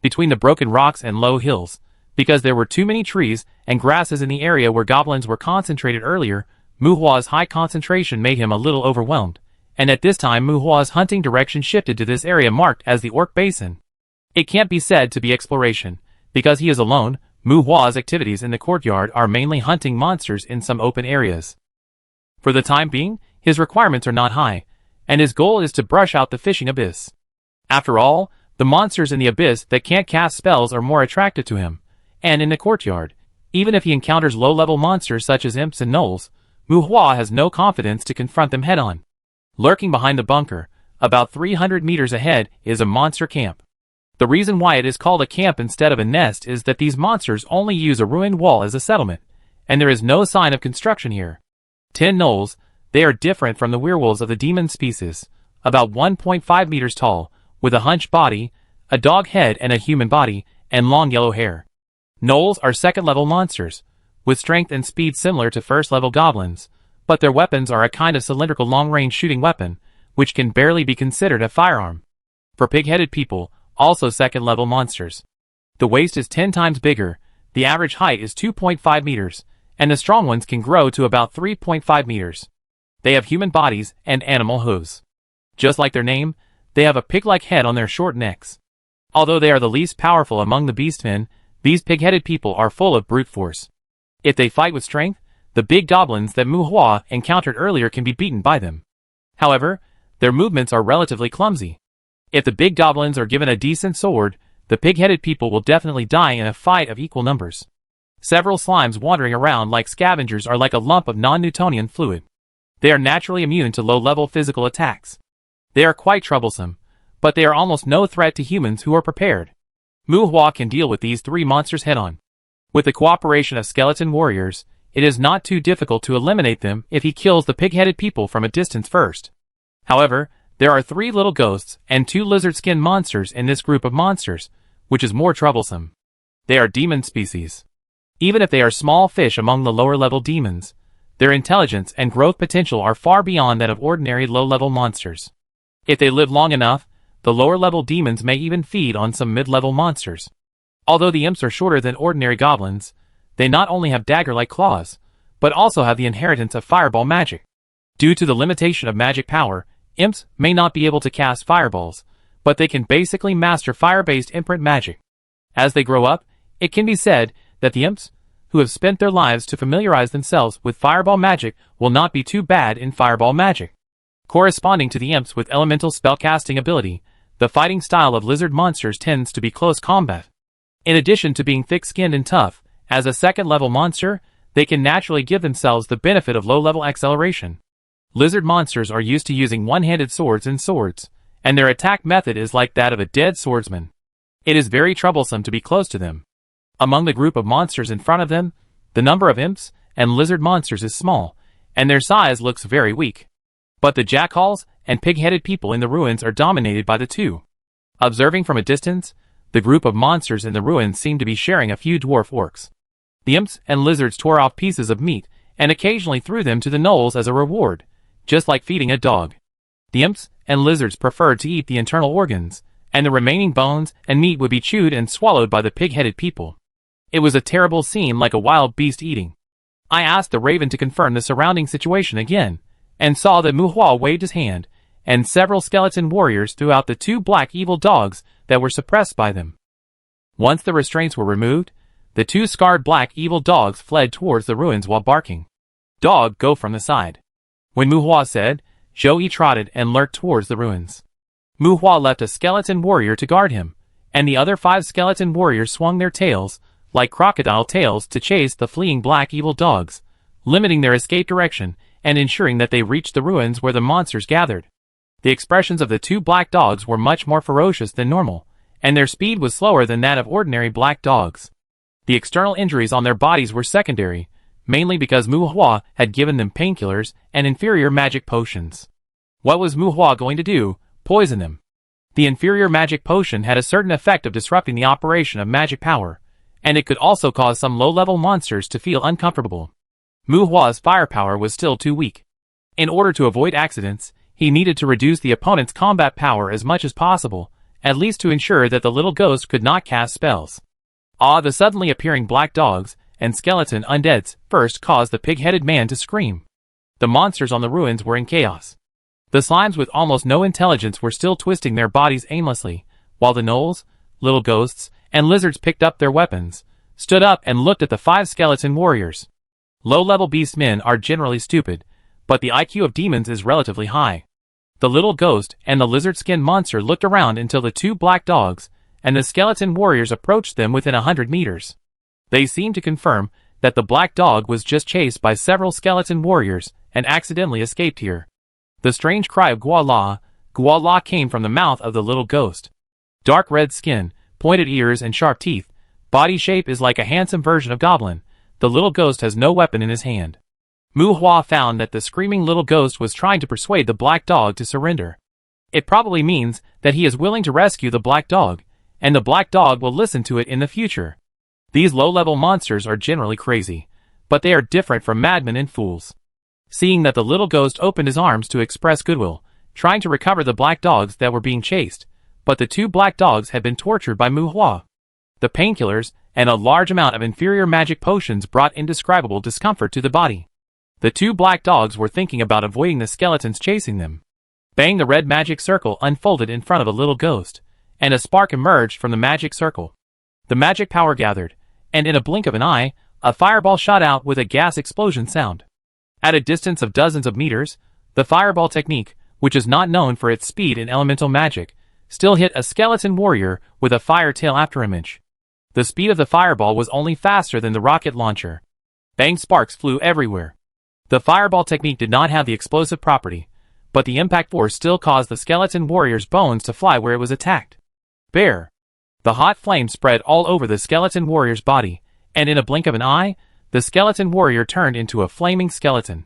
Between the broken rocks and low hills, because there were too many trees and grasses in the area where goblins were concentrated earlier, Muhua's high concentration made him a little overwhelmed, and at this time Muhua's hunting direction shifted to this area marked as the Orc Basin. It can't be said to be exploration, because he is alone. Muhua's activities in the courtyard are mainly hunting monsters in some open areas. For the time being, his requirements are not high, and his goal is to brush out the fishing abyss. After all, the monsters in the abyss that can't cast spells are more attractive to him, and in the courtyard, even if he encounters low-level monsters such as imps and gnolls, Muhua has no confidence to confront them head-on. Lurking behind the bunker, about 300 meters ahead, is a monster camp. The reason why it is called a camp instead of a nest is that these monsters only use a ruined wall as a settlement, and there is no sign of construction here. 10 gnolls, they are different from the werewolves of the demon species, about 1.5 meters tall, with a hunched body, a dog head and a human body, and long yellow hair. Gnolls are second-level monsters, with strength and speed similar to first-level goblins, but their weapons are a kind of cylindrical long-range shooting weapon, which can barely be considered a firearm. For pig-headed people, also second-level monsters. The waist is 10 times bigger, the average height is 2.5 meters, and the strong ones can grow to about 3.5 meters. They have human bodies and animal hooves. Just like their name, they have a pig-like head on their short necks. Although they are the least powerful among the beastmen, these pig-headed people are full of brute force. If they fight with strength, the big goblins that Muhua encountered earlier can be beaten by them. However, their movements are relatively clumsy. If the big goblins are given a decent sword, the pig-headed people will definitely die in a fight of equal numbers. Several slimes wandering around like scavengers are like a lump of non-Newtonian fluid. They are naturally immune to low-level physical attacks. They are quite troublesome, but they are almost no threat to humans who are prepared. Muhua can deal with these 3 monsters head-on. With the cooperation of skeleton warriors, it is not too difficult to eliminate them if he kills the pig-headed people from a distance first. However, there are 3 little ghosts and 2 lizard-skin monsters in this group of monsters, which is more troublesome. They are demon species. Even if they are small fish among the lower-level demons, their intelligence and growth potential are far beyond that of ordinary low-level monsters. If they live long enough, the lower-level demons may even feed on some mid-level monsters. Although the imps are shorter than ordinary goblins, they not only have dagger-like claws, but also have the inheritance of fireball magic. Due to the limitation of magic power, imps may not be able to cast fireballs, but they can basically master fire-based imprint magic. As they grow up, it can be said that the imps, who have spent their lives to familiarize themselves with fireball magic, will not be too bad in fireball magic. Corresponding to the imps with elemental spellcasting ability, the fighting style of lizard monsters tends to be close combat. In addition to being thick-skinned and tough, as a second-level monster, they can naturally give themselves the benefit of low-level acceleration. Lizard monsters are used to using one-handed swords and swords, and their attack method is like that of a dead swordsman. It is very troublesome to be close to them. Among the group of monsters in front of them, The number of imps and lizard monsters is small, and their size looks very weak. But the jackals and pig-headed people in the ruins are dominated by the two. Observing from a distance, the group of monsters in the ruins seem to be sharing a few dwarf orcs. The imps and lizards tore off pieces of meat and occasionally threw them to the gnolls as a reward, just like feeding a dog. The imps and lizards preferred to eat the internal organs, and the remaining bones and meat would be chewed and swallowed by the pig-headed people. It was a terrible scene, like a wild beast eating. I asked the raven to confirm the surrounding situation again, and saw that Muhua waved his hand, and several skeleton warriors threw out the two black evil dogs that were suppressed by them. Once the restraints were removed, the two scarred black evil dogs fled towards the ruins while barking. "Dog, go from the side." When Muhua said, Joey trotted and lurked towards the ruins. Muhua left a skeleton warrior to guard him, and the other 5 skeleton warriors swung their tails, like crocodile tails, to chase the fleeing black evil dogs, limiting their escape direction and ensuring that they reached the ruins where the monsters gathered. The expressions of the 2 black dogs were much more ferocious than normal, and their speed was slower than that of ordinary black dogs. The external injuries on their bodies were secondary, mainly because Muhua had given them painkillers and inferior magic potions. What was Muhua going to do? Poison them? The inferior magic potion had a certain effect of disrupting the operation of magic power, and it could also cause some low-level monsters to feel uncomfortable. Muhua's firepower was still too weak. In order to avoid accidents, he needed to reduce the opponent's combat power as much as possible, at least to ensure that the little ghost could not cast spells. The suddenly appearing black dogs and skeleton undeads first caused the pig-headed man to scream. The monsters on the ruins were in chaos. The slimes with almost no intelligence were still twisting their bodies aimlessly, while the gnolls, little ghosts, and lizards picked up their weapons, stood up and looked at the 5 skeleton warriors. Low-level beast men are generally stupid, but the IQ of demons is relatively high. The little ghost and the lizard-skinned monster looked around until the 2 black dogs and the skeleton warriors approached them within 100 meters. They seemed to confirm that the black dog was just chased by several skeleton warriors and accidentally escaped here. The strange cry of Guala, Guala came from the mouth of the little ghost. Dark red skin, pointed ears and sharp teeth, body shape is like a handsome version of goblin. The little ghost has no weapon in his hand. Muhua found that the screaming little ghost was trying to persuade the black dog to surrender. It probably means that he is willing to rescue the black dog, and the black dog will listen to it in the future. These low-level monsters are generally crazy, but they are different from madmen and fools. Seeing that the little ghost opened his arms to express goodwill, trying to recover the black dogs that were being chased, but the 2 black dogs had been tortured by Muhua. The painkillers and a large amount of inferior magic potions brought indescribable discomfort to the body. The 2 black dogs were thinking about avoiding the skeletons chasing them. Bang! The red magic circle unfolded in front of a little ghost, and a spark emerged from the magic circle. The magic power gathered, and in a blink of an eye, a fireball shot out with a gas explosion sound. At a distance of dozens of meters, the fireball technique, which is not known for its speed in elemental magic, still hit a skeleton warrior with a fire tail afterimage. The speed of the fireball was only faster than the rocket launcher. Bang! Sparks flew everywhere. The fireball technique did not have the explosive property, but the impact force still caused the skeleton warrior's bones to fly where it was attacked. Bear! The hot flame spread all over the skeleton warrior's body, and in a blink of an eye, the skeleton warrior turned into a flaming skeleton.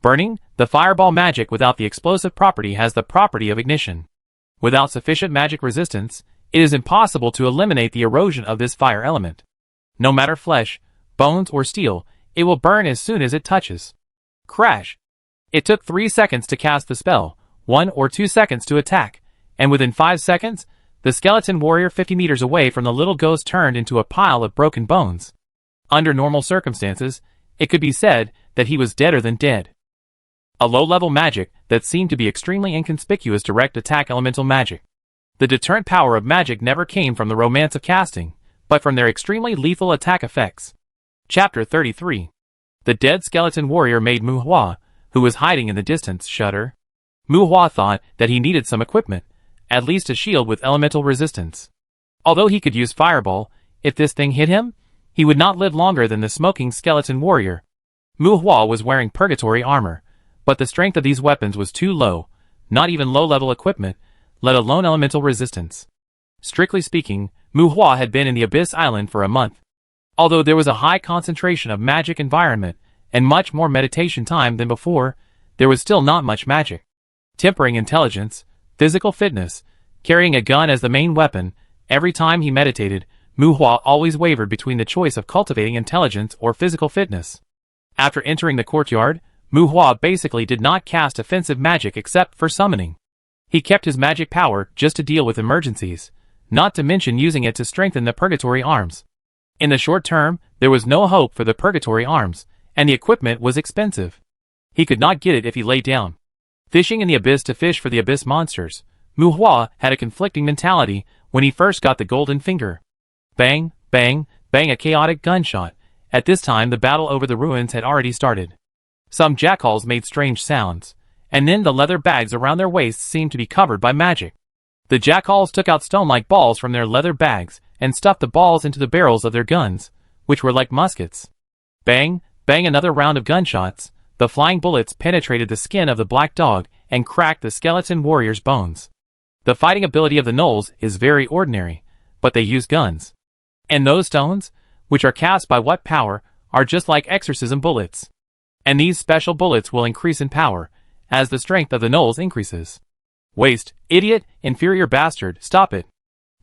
Burning, the fireball magic without the explosive property has the property of ignition. Without sufficient magic resistance, it is impossible to eliminate the erosion of this fire element. No matter flesh, bones, or steel, it will burn as soon as it touches. Crash! It took 3 seconds to cast the spell, 1 or 2 seconds to attack, and within 5 seconds, the skeleton warrior 50 meters away from the little ghost turned into a pile of broken bones. Under normal circumstances, it could be said that he was deader than dead. A low-level magic that seemed to be extremely inconspicuous direct attack elemental magic. The deterrent power of magic never came from the romance of casting, but from their extremely lethal attack effects. Chapter 33. The dead skeleton warrior made Muhua, who was hiding in the distance, shudder. Muhua thought that he needed some equipment, at least a shield with elemental resistance. Although he could use fireball, if this thing hit him, he would not live longer than the smoking skeleton warrior. Muhua was wearing purgatory armor, but the strength of these weapons was too low, not even low-level equipment, let alone elemental resistance. Strictly speaking, Muhua had been in the Abyss Island for a month. Although there was a high concentration of magic environment and much more meditation time than before, there was still not much magic. Tempering intelligence, physical fitness, carrying a gun as the main weapon, every time he meditated, Mu Hua always wavered between the choice of cultivating intelligence or physical fitness. After entering the courtyard, Mu Hua basically did not cast offensive magic except for summoning. He kept his magic power just to deal with emergencies, not to mention using it to strengthen the purgatory arms. In the short term, there was no hope for the purgatory arms, and the equipment was expensive. He could not get it if he lay down. Fishing in the abyss to fish for the abyss monsters, Mu Hua had a conflicting mentality when he first got the golden finger. Bang, bang, bang, a chaotic gunshot. At this time the battle over the ruins had already started. Some jackals made strange sounds, and then the leather bags around their waists seemed to be covered by magic. The jackals took out stone-like balls from their leather bags and stuffed the balls into the barrels of their guns, which were like muskets. Bang, bang, another round of gunshots. The flying bullets penetrated the skin of the black dog and cracked the skeleton warrior's bones. The fighting ability of the gnolls is very ordinary, but they use guns. And those stones, which are cast by what power, are just like exorcism bullets. And these special bullets will increase in power, as the strength of the gnolls increases. Waste, idiot, inferior bastard, stop it.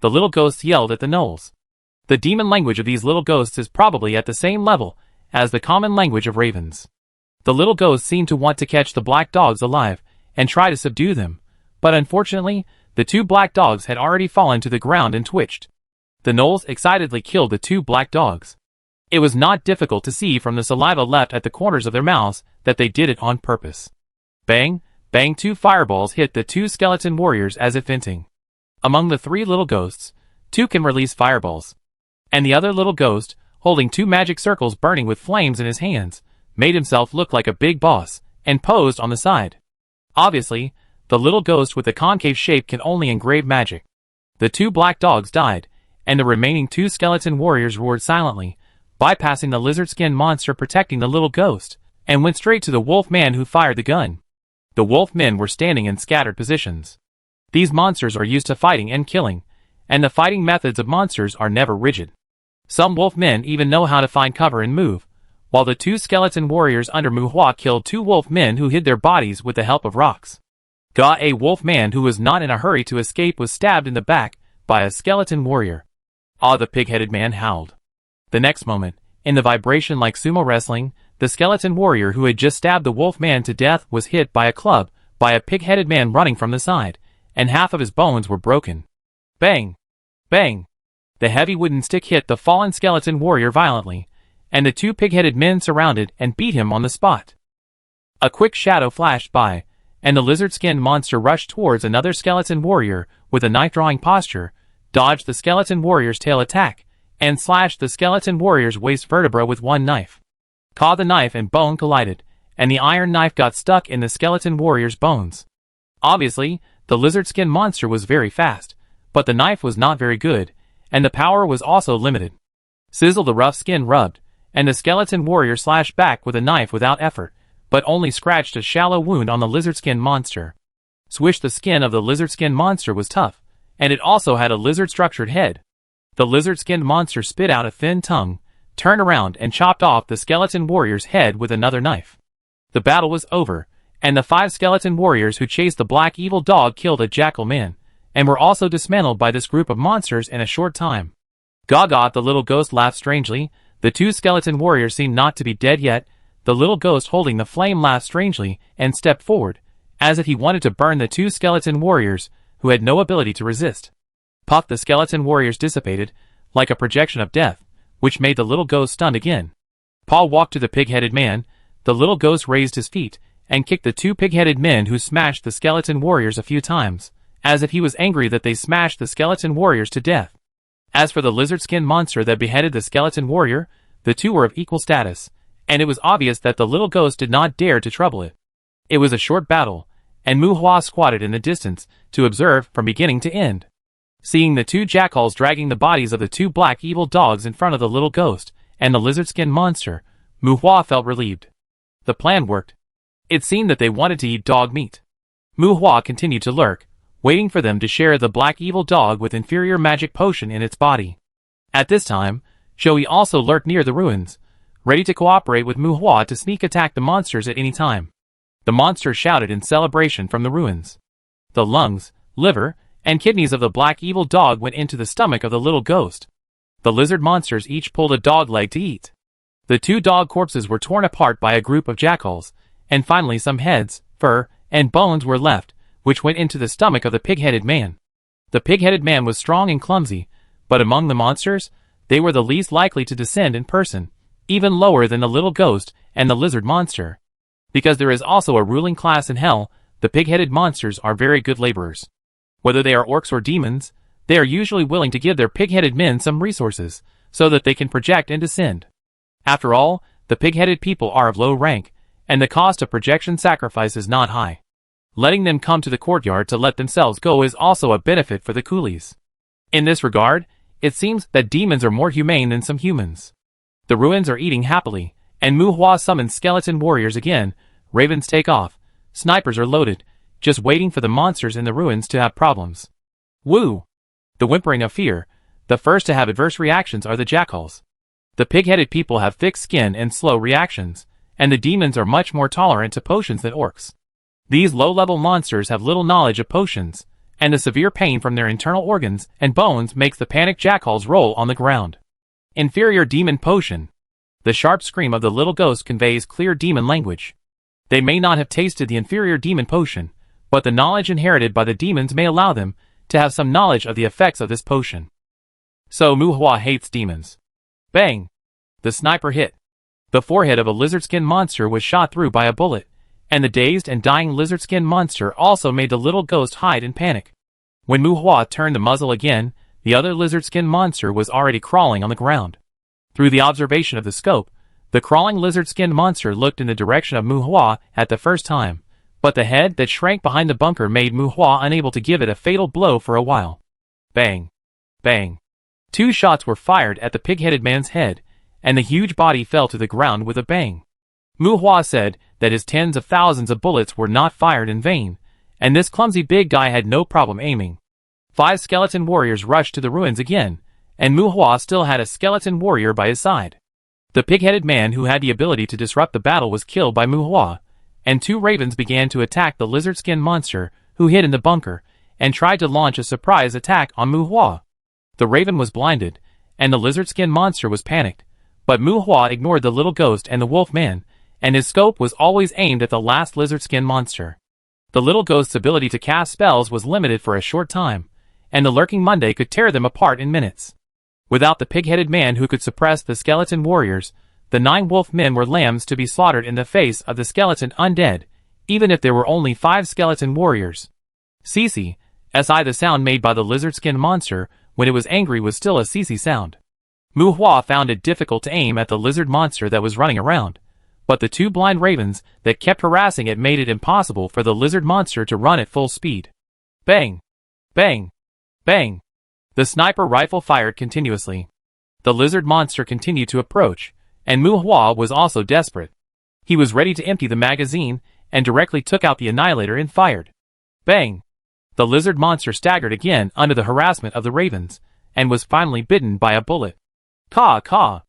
The little ghosts yelled at the gnolls. The demon language of these little ghosts is probably at the same level as the common language of ravens. The little ghosts seemed to want to catch the black dogs alive and try to subdue them, but unfortunately, the two black dogs had already fallen to the ground and twitched. The gnolls excitedly killed the two black dogs. It was not difficult to see from the saliva left at the corners of their mouths that they did it on purpose. Bang, bang, two fireballs hit the two skeleton warriors as if venting. Among the three little ghosts, two can release fireballs. And the other little ghost, holding two magic circles burning with flames in his hands, made himself look like a big boss, and posed on the side. Obviously, the little ghost with the concave shape can only engrave magic. The two black dogs died, and the remaining two skeleton warriors roared silently, bypassing the lizard skin monster protecting the little ghost, and went straight to the wolf man who fired the gun. The wolf men were standing in scattered positions. These monsters are used to fighting and killing, and the fighting methods of monsters are never rigid. Some wolf men even know how to find cover and move, while the two skeleton warriors under Mu Hua killed two wolf men who hid their bodies with the help of rocks. A wolf man who was not in a hurry to escape was stabbed in the back by a skeleton warrior. The pig-headed man howled. The next moment, in the vibration like sumo wrestling, the skeleton warrior who had just stabbed the wolf man to death was hit by a club by a pig-headed man running from the side, and half of his bones were broken. Bang! Bang! The heavy wooden stick hit the fallen skeleton warrior violently, and the two pig-headed men surrounded and beat him on the spot. A quick shadow flashed by, and the lizard-skinned monster rushed towards another skeleton warrior with a knife-drawing posture, dodged the skeleton warrior's tail attack, and slashed the skeleton warrior's waist vertebra with one knife. The knife and bone collided, and the iron knife got stuck in the skeleton warrior's bones. Obviously, the lizard-skinned monster was very fast, but the knife was not very good, and the power was also limited. Sizzle, the rough skin rubbed, and the skeleton warrior slashed back with a knife without effort, but only scratched a shallow wound on the lizard-skinned monster. Swish, the skin of the lizard-skinned monster was tough, and it also had a lizard-structured head. The lizard-skinned monster spit out a thin tongue, turned around and chopped off the skeleton warrior's head with another knife. The battle was over, and the 5 skeleton warriors who chased the black evil dog killed a jackal man, and were also dismantled by this group of monsters in a short time. Gaga, the little ghost, laughed strangely. The 2 skeleton warriors seemed not to be dead yet. The little ghost holding the flame laughed strangely and stepped forward, as if he wanted to burn the 2 skeleton warriors, who had no ability to resist. Puff, the skeleton warriors dissipated, like a projection of death, which made the little ghost stunned again. Paul walked to the pig-headed man. The little ghost raised his feet, and kicked the 2 pig-headed men who smashed the skeleton warriors a few times, as if he was angry that they smashed the skeleton warriors to death. As for the lizard-skinned monster that beheaded the skeleton warrior, the 2 were of equal status, and it was obvious that the little ghost did not dare to trouble it. It was a short battle, and Mu Hua squatted in the distance to observe from beginning to end. Seeing the 2 jackals dragging the bodies of the 2 black evil dogs in front of the little ghost and the lizard-skinned monster, Mu Hua felt relieved. The plan worked. It seemed that they wanted to eat dog meat. Mu Hua continued to lurk, waiting for them to share the black evil dog with inferior magic potion in its body. At this time, Joey also lurked near the ruins, ready to cooperate with Muhua to sneak attack the monsters at any time. The monsters shouted in celebration from the ruins. The lungs, liver, and kidneys of the black evil dog went into the stomach of the little ghost. The lizard monsters each pulled a dog leg to eat. The two dog corpses were torn apart by a group of jackals, and finally some heads, fur, and bones were left, which went into the stomach of the pig-headed man. The pig-headed man was strong and clumsy, but among the monsters, they were the least likely to descend in person, even lower than the little ghost and the lizard monster. Because there is also a ruling class in hell, the pig-headed monsters are very good laborers. Whether they are orcs or demons, they are usually willing to give their pig-headed men some resources, so that they can project and descend. After all, the pig-headed people are of low rank, and the cost of projection sacrifice is not high. Letting them come to the courtyard to let themselves go is also a benefit for the coolies. In this regard, it seems that demons are more humane than some humans. The ruins are eating happily, and Muhua summons skeleton warriors again. Ravens take off. Snipers are loaded, just waiting for the monsters in the ruins to have problems. Woo! The whimpering of fear. The first to have adverse reactions are the jackals. The pig-headed people have thick skin and slow reactions, and the demons are much more tolerant to potions than orcs. These low-level monsters have little knowledge of potions, and the severe pain from their internal organs and bones makes the panicked jackals roll on the ground. Inferior demon potion. The sharp scream of the little ghost conveys clear demon language. They may not have tasted the inferior demon potion, but the knowledge inherited by the demons may allow them to have some knowledge of the effects of this potion. So Muhua hates demons. Bang! The sniper hit. The forehead of a lizard-skin monster was shot through by a bullet, and the dazed and dying lizard-skin monster also made the little ghost hide in panic. When Muhua turned the muzzle again, the other lizard-skin monster was already crawling on the ground. Through the observation of the scope, the crawling lizard-skin monster looked in the direction of Muhua at the first time, but the head that shrank behind the bunker made Muhua unable to give it a fatal blow for a while. Bang! Bang! 2 shots were fired at the pig-headed man's head, and the huge body fell to the ground with a bang. Muhua said that his tens of thousands of bullets were not fired in vain, and this clumsy big guy had no problem aiming. 5 skeleton warriors rushed to the ruins again, and Muhua still had a skeleton warrior by his side. The pig-headed man who had the ability to disrupt the battle was killed by Muhua, and 2 ravens began to attack the lizard-skin monster, who hid in the bunker, and tried to launch a surprise attack on Muhua. The raven was blinded, and the lizard-skin monster was panicked, but Muhua ignored the little ghost and the wolf man, and his scope was always aimed at the last lizard-skin monster. The little ghost's ability to cast spells was limited for a short time, and the lurking Monday could tear them apart in minutes. Without the pig-headed man who could suppress the skeleton warriors, the 9 wolf men were lambs to be slaughtered in the face of the skeleton undead, even if there were only 5 skeleton warriors. Cece, si the sound made by the lizard-skin monster when it was angry was still a Cece sound. Muhua found it difficult to aim at the lizard monster that was running around, but the 2 blind ravens that kept harassing it made it impossible for the lizard monster to run at full speed. Bang! Bang! Bang! The sniper rifle fired continuously. The lizard monster continued to approach, and Muhua was also desperate. He was ready to empty the magazine, and directly took out the annihilator and fired. Bang! The lizard monster staggered again under the harassment of the ravens, and was finally bitten by a bullet. Caw, caw!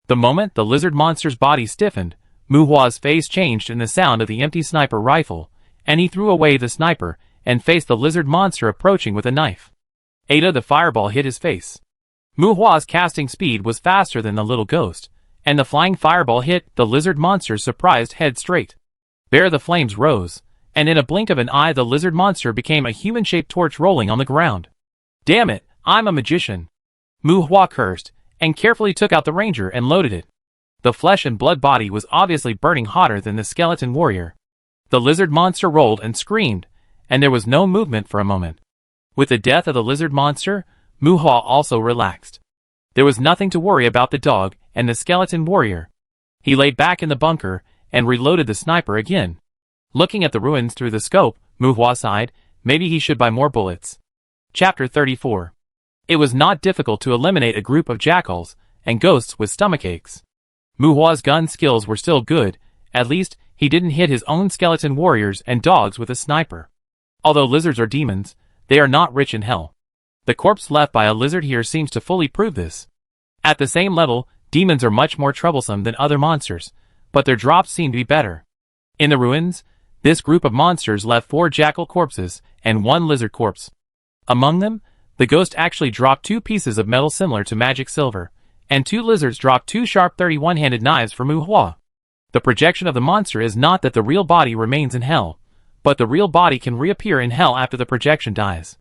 The moment the lizard monster's body stiffened, Muhua's face changed in the sound of the empty sniper rifle, and he threw away the sniper, and faced the lizard monster approaching with a knife. Ada the fireball hit his face. Muhua's casting speed was faster than the little ghost, and the flying fireball hit the lizard monster's surprised head straight. There the flames rose, and in a blink of an eye the lizard monster became a human-shaped torch rolling on the ground. Damn it, I'm a magician! Muhua cursed, and carefully took out the ranger and loaded it. The flesh and blood body was obviously burning hotter than the skeleton warrior. The lizard monster rolled and screamed, and there was no movement for a moment. With the death of the lizard monster, Muhua also relaxed. There was nothing to worry about the dog and the skeleton warrior. He lay back in the bunker and reloaded the sniper again. Looking at the ruins through the scope, Muhua sighed, maybe he should buy more bullets. Chapter 34. It was not difficult to eliminate a group of jackals and ghosts with stomachaches. Muhua's gun skills were still good, at least he didn't hit his own skeleton warriors and dogs with a sniper. Although lizards are demons, they are not rich in hell. The corpse left by a lizard here seems to fully prove this. At the same level, demons are much more troublesome than other monsters, but their drops seem to be better. In the ruins, this group of monsters left 4 jackal corpses and 1 lizard corpse. Among them, the ghost actually dropped 2 pieces of metal similar to magic silver, and 2 lizards dropped 2 sharp 31-handed knives for Muhua. The projection of the monster is not that the real body remains in hell, but the real body can reappear in hell after the projection dies.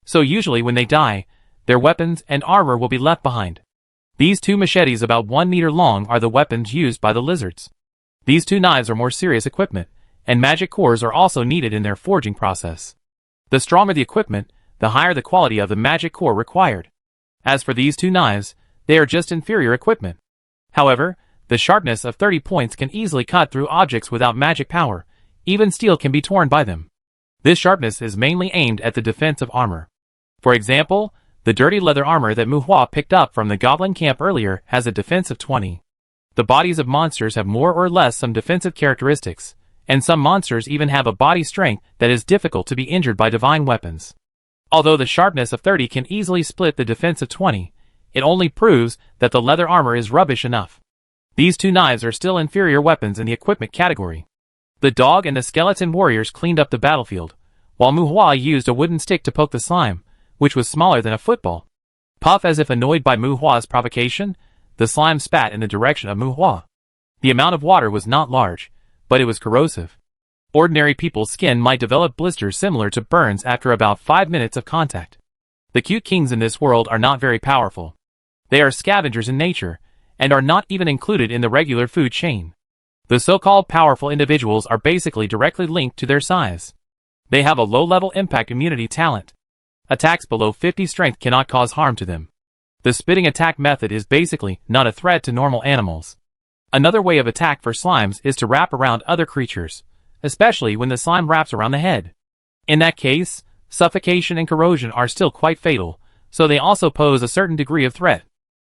So usually when they die, their weapons and armor will be left behind. These 2 machetes about 1 meter long are the weapons used by the lizards. These 2 knives are more serious equipment, and magic cores are also needed in their forging process. The stronger the equipment, the higher the quality of the magic core required. As for these 2 knives, they are just inferior equipment. However, the sharpness of 30 points can easily cut through objects without magic power. Even steel can be torn by them. This sharpness is mainly aimed at the defense of armor. For example, the dirty leather armor that Muhua picked up from the goblin camp earlier has a defense of 20. The bodies of monsters have more or less some defensive characteristics, and some monsters even have a body strength that is difficult to be injured by divine weapons. Although the sharpness of 30 can easily split the defense of 20, it only proves that the leather armor is rubbish enough. These 2 knives are still inferior weapons in the equipment category. The dog and the skeleton warriors cleaned up the battlefield, while Muhua used a wooden stick to poke the slime, which was smaller than a football. Puff as if annoyed by Muhua's provocation, the slime spat in the direction of Muhua. The amount of water was not large, but it was corrosive. Ordinary people's skin might develop blisters similar to burns after about 5 minutes of contact. The cute kings in this world are not very powerful. They are scavengers in nature, and are not even included in the regular food chain. The so-called powerful individuals are basically directly linked to their size. They have a low-level impact immunity talent. Attacks below 50 strength cannot cause harm to them. The spitting attack method is basically not a threat to normal animals. Another way of attack for slimes is to wrap around other creatures, especially when the slime wraps around the head. In that case, suffocation and corrosion are still quite fatal, so they also pose a certain degree of threat.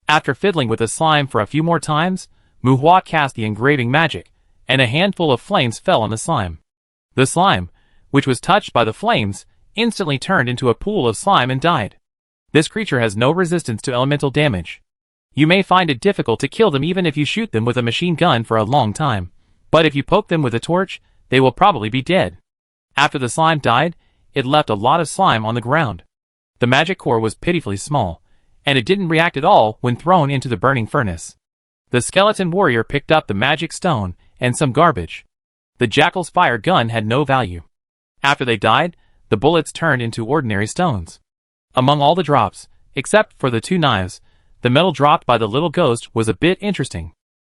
After fiddling with the slime for a few more times, Muhua cast the engraving magic, and a handful of flames fell on the slime. The slime, which was touched by the flames, instantly turned into a pool of slime and died. This creature has no resistance to elemental damage. You may find it difficult to kill them even if you shoot them with a machine gun for a long time, but if you poke them with a torch, they will probably be dead. After the slime died, it left a lot of slime on the ground. The magic core was pitifully small, and it didn't react at all when thrown into the burning furnace. The skeleton warrior picked up the magic stone and some garbage. The jackal's fire gun had no value. After they died, the bullets turned into ordinary stones. Among all the drops, except for the 2 knives, the metal dropped by the little ghost was a bit interesting.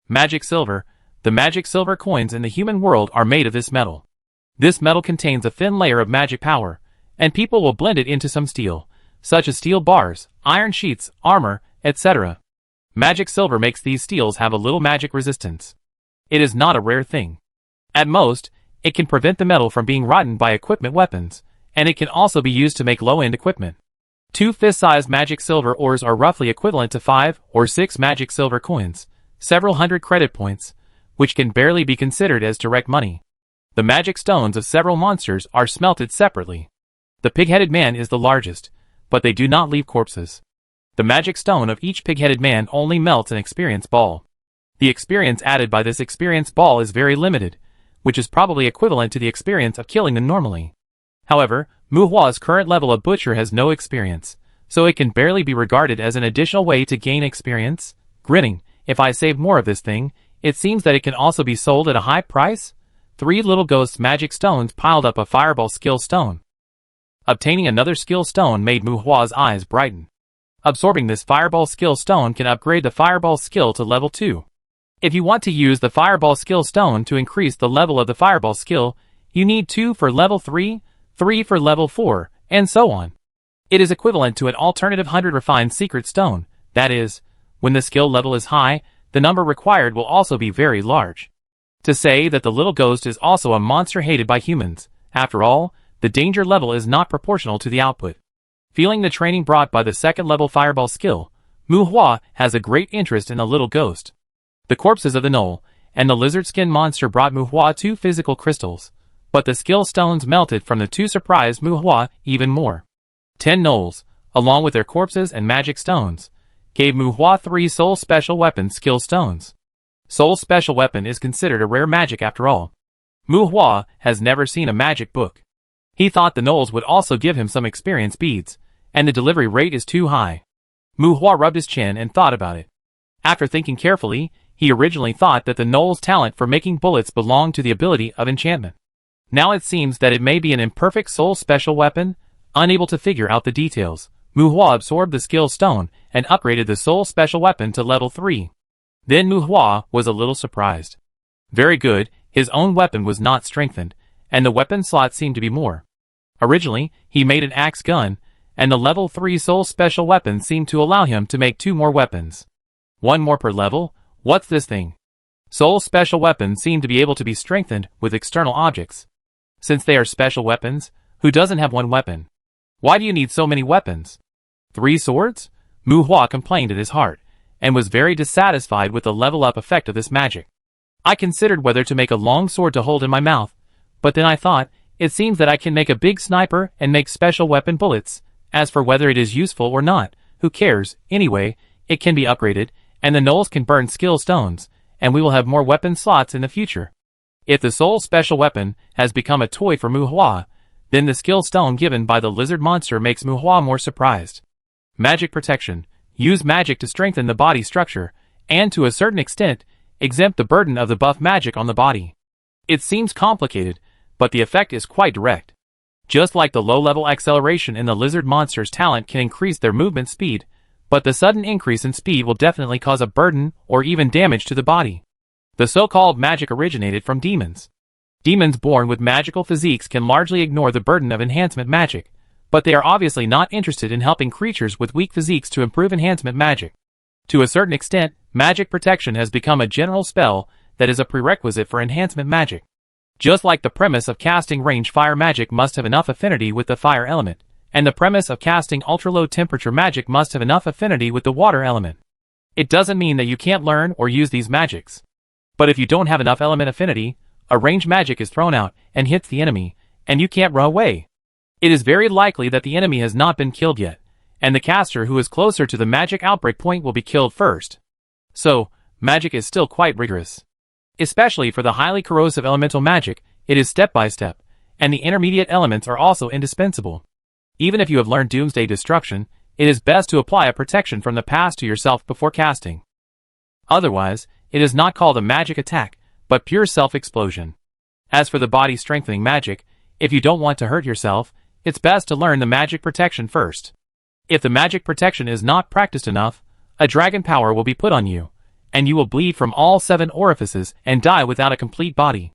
Magic silver. The magic silver coins in the human world are made of this metal. This metal contains a thin layer of magic power, and people will blend it into some steel, such as steel bars, iron sheets, armor, etc. Magic silver makes these steels have a little magic resistance. It is not a rare thing. At most, it can prevent the metal from being rotten by equipment weapons, and it can also be used to make low-end equipment. 2 fist-sized magic silver ores are roughly equivalent to 5 or 6 magic silver coins, several hundred credit points, which can barely be considered as direct money. The magic stones of several monsters are smelted separately. The pig-headed man is the largest, but they do not leave corpses. The magic stone of each pig-headed man only melts an experience ball. The experience added by this experience ball is very limited, which is probably equivalent to the experience of killing them normally. However, Muhua's current level of butcher has no experience, so it can barely be regarded as an additional way to gain experience. Grinning, if I save more of this thing, it seems that it can also be sold at a high price? 3 little ghosts' magic stones piled up a fireball skill stone. Obtaining another skill stone made Muhua's eyes brighten. Absorbing this fireball skill stone can upgrade the fireball skill to level 2. If you want to use the fireball skill stone to increase the level of the fireball skill, you need 2 for level 3, 3 for level 4, and so on. It is equivalent to an alternative 100 refined secret stone, that is, when the skill level is high, the number required will also be very large. To say that the little ghost is also a monster hated by humans, after all, the danger level is not proportional to the output. Feeling the training brought by the second level fireball skill, Muhua has a great interest in the little ghost. The corpses of the gnoll and the lizard skin monster brought Muhua 2 physical crystals, but the skill stones melted from the 2 surprised Muhua even more. 10 gnolls, along with their corpses and magic stones, gave Mu Hua 3 Soul Special Weapon skill stones. Soul Special Weapon is considered a rare magic after all. Mu Hua has never seen a magic book. He thought the gnolls would also give him some experience beads, and the delivery rate is too high. Mu Hua rubbed his chin and thought about it. After thinking carefully, he originally thought that the gnolls' talent for making bullets belonged to the ability of enchantment. Now it seems that it may be an imperfect soul special weapon. Unable to figure out the details, Mu Hua absorbed the skill stone and upgraded the soul special weapon to level 3. Then Mu Hua was a little surprised. Very good, his own weapon was not strengthened, and the weapon slot seemed to be more. Originally, he made an axe gun, and the level 3 soul special weapon seemed to allow him to make 2 more weapons. 1 more per level? What's this thing? Soul special weapons seem to be able to be strengthened with external objects. Since they are special weapons, who doesn't have 1 weapon? Why do you need so many weapons? 3 swords? Mu Hua complained in his heart, and was very dissatisfied with the level-up effect of this magic. I considered whether to make a long sword to hold in my mouth, but then I thought, it seems that I can make a big sniper and make special weapon bullets. As for whether it is useful or not, who cares? Anyway, it can be upgraded, and the gnolls can burn skill stones, and we will have more weapon slots in the future. If the soul special weapon has become a toy for Mu Hua, then the skill stone given by the lizard monster makes Mu Hua more surprised. Magic protection. Use magic to strengthen the body structure, and to a certain extent, exempt the burden of the buff magic on the body. It seems complicated, but the effect is quite direct. Just like the low-level acceleration in the lizard monster's talent can increase their movement speed, but the sudden increase in speed will definitely cause a burden or even damage to the body. The so-called magic originated from demons. Demons born with magical physiques can largely ignore the burden of enhancement magic, but they are obviously not interested in helping creatures with weak physiques to improve enhancement magic. To a certain extent, magic protection has become a general spell that is a prerequisite for enhancement magic. Just like the premise of casting range fire magic must have enough affinity with the fire element, and the premise of casting ultra-low temperature magic must have enough affinity with the water element. It doesn't mean that you can't learn or use these magics. But if you don't have enough element affinity, a range magic is thrown out and hits the enemy, and you can't run away. It is very likely that the enemy has not been killed yet, and the caster who is closer to the magic outbreak point will be killed first. So, magic is still quite rigorous. Especially for the highly corrosive elemental magic, it is step by step, and the intermediate elements are also indispensable. Even if you have learned Doomsday Destruction, it is best to apply a protection from the past to yourself before casting. Otherwise, it is not called a magic attack, but pure self-explosion. As for the body strengthening magic, if you don't want to hurt yourself, it's best to learn the magic protection first. If the magic protection is not practiced enough, a dragon power will be put on you, and you will bleed from all 7 orifices and die without a complete body.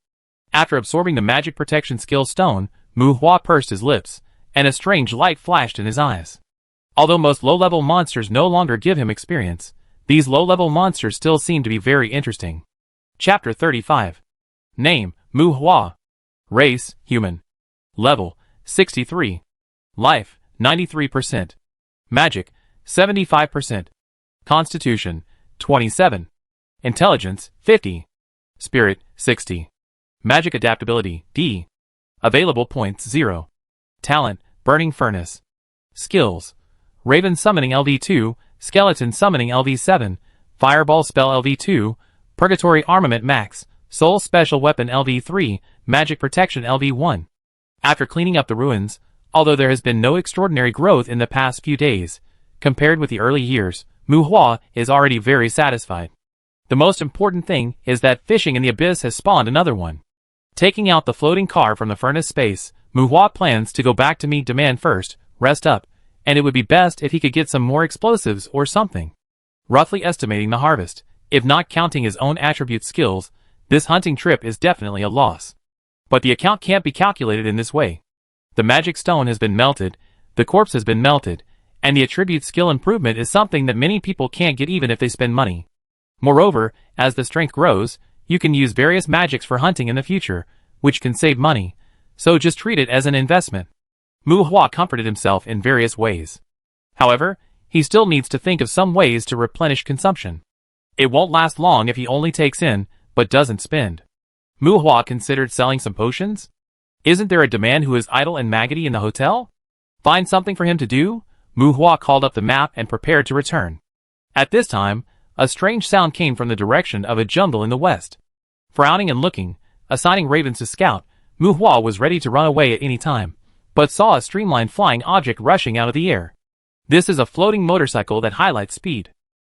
After absorbing the magic protection skill stone, Mu Hua pursed his lips, and a strange light flashed in his eyes. Although most low-level monsters no longer give him experience, these low-level monsters still seem to be very interesting. Chapter 35. Name, Mu Hua. Race, human. Level, 63. Life, 93%. Magic, 75%. Constitution, 27. Intelligence, 50. Spirit, 60. Magic adaptability, D. Available points, 0. Talent, Burning Furnace. Skills, Raven Summoning LV2, Skeleton Summoning LV7, Fireball Spell LV2, Purgatory Armament Max, Soul Special Weapon LV3, Magic Protection LV1. After cleaning up the ruins, although there has been no extraordinary growth in the past few days, compared with the early years, Mu Hua is already very satisfied. The most important thing is that fishing in the abyss has spawned another one. Taking out the floating car from the furnace space, Mu Hua plans to go back to meet demand first, rest up, and it would be best if he could get some more explosives or something. Roughly estimating the harvest, if not counting his own attribute skills, this hunting trip is definitely a loss. But the account can't be calculated in this way. The magic stone has been melted, the corpse has been melted, and the attribute skill improvement is something that many people can't get even if they spend money. Moreover, as the strength grows, you can use various magics for hunting in the future, which can save money, so just treat it as an investment. Mu Hua comforted himself in various ways. However, he still needs to think of some ways to replenish consumption. It won't last long if he only takes in, but doesn't spend. Mu Hua considered selling some potions? Isn't there a demand who is idle and maggoty in the hotel? Find something for him to do? Mu Hua called up the map and prepared to return. At this time, a strange sound came from the direction of a jungle in the west. Frowning and looking, assigning ravens to scout, Muhua was ready to run away at any time, but saw a streamlined flying object rushing out of the air. This is a floating motorcycle that highlights speed.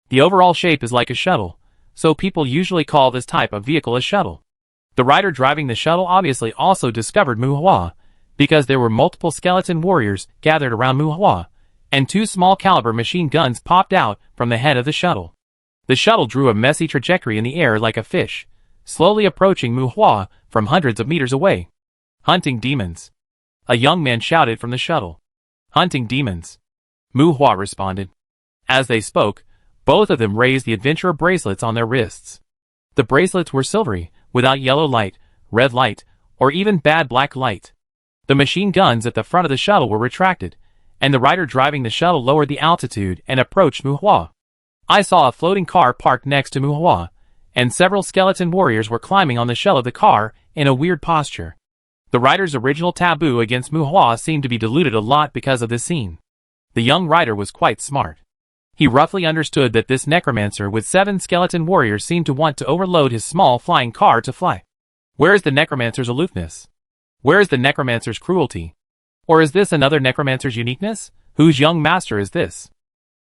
The overall shape is like a shuttle, so people usually call this type of vehicle a shuttle. The rider driving the shuttle obviously also discovered Muhua, because there were multiple skeleton warriors gathered around Muhua, and 2 small caliber machine guns popped out from the head of the shuttle. The shuttle drew a messy trajectory in the air like a fish, slowly approaching Muhua from hundreds of meters away. Hunting demons. A young man shouted from the shuttle. Hunting demons. Muhua responded. As they spoke, both of them raised the adventurer bracelets on their wrists. The bracelets were silvery, without yellow light, red light, or even bad black light. The machine guns at the front of the shuttle were retracted, and the rider driving the shuttle lowered the altitude and approached Muhua. I saw a floating car parked next to Muhua, and several skeleton warriors were climbing on the shell of the car in a weird posture. The rider's original taboo against Muhua seemed to be diluted a lot because of this scene. The young rider was quite smart. He roughly understood that this necromancer with 7 skeleton warriors seemed to want to overload his small flying car to fly. Where is the necromancer's aloofness? Where is the necromancer's cruelty? Or is this another necromancer's uniqueness? Whose young master is this?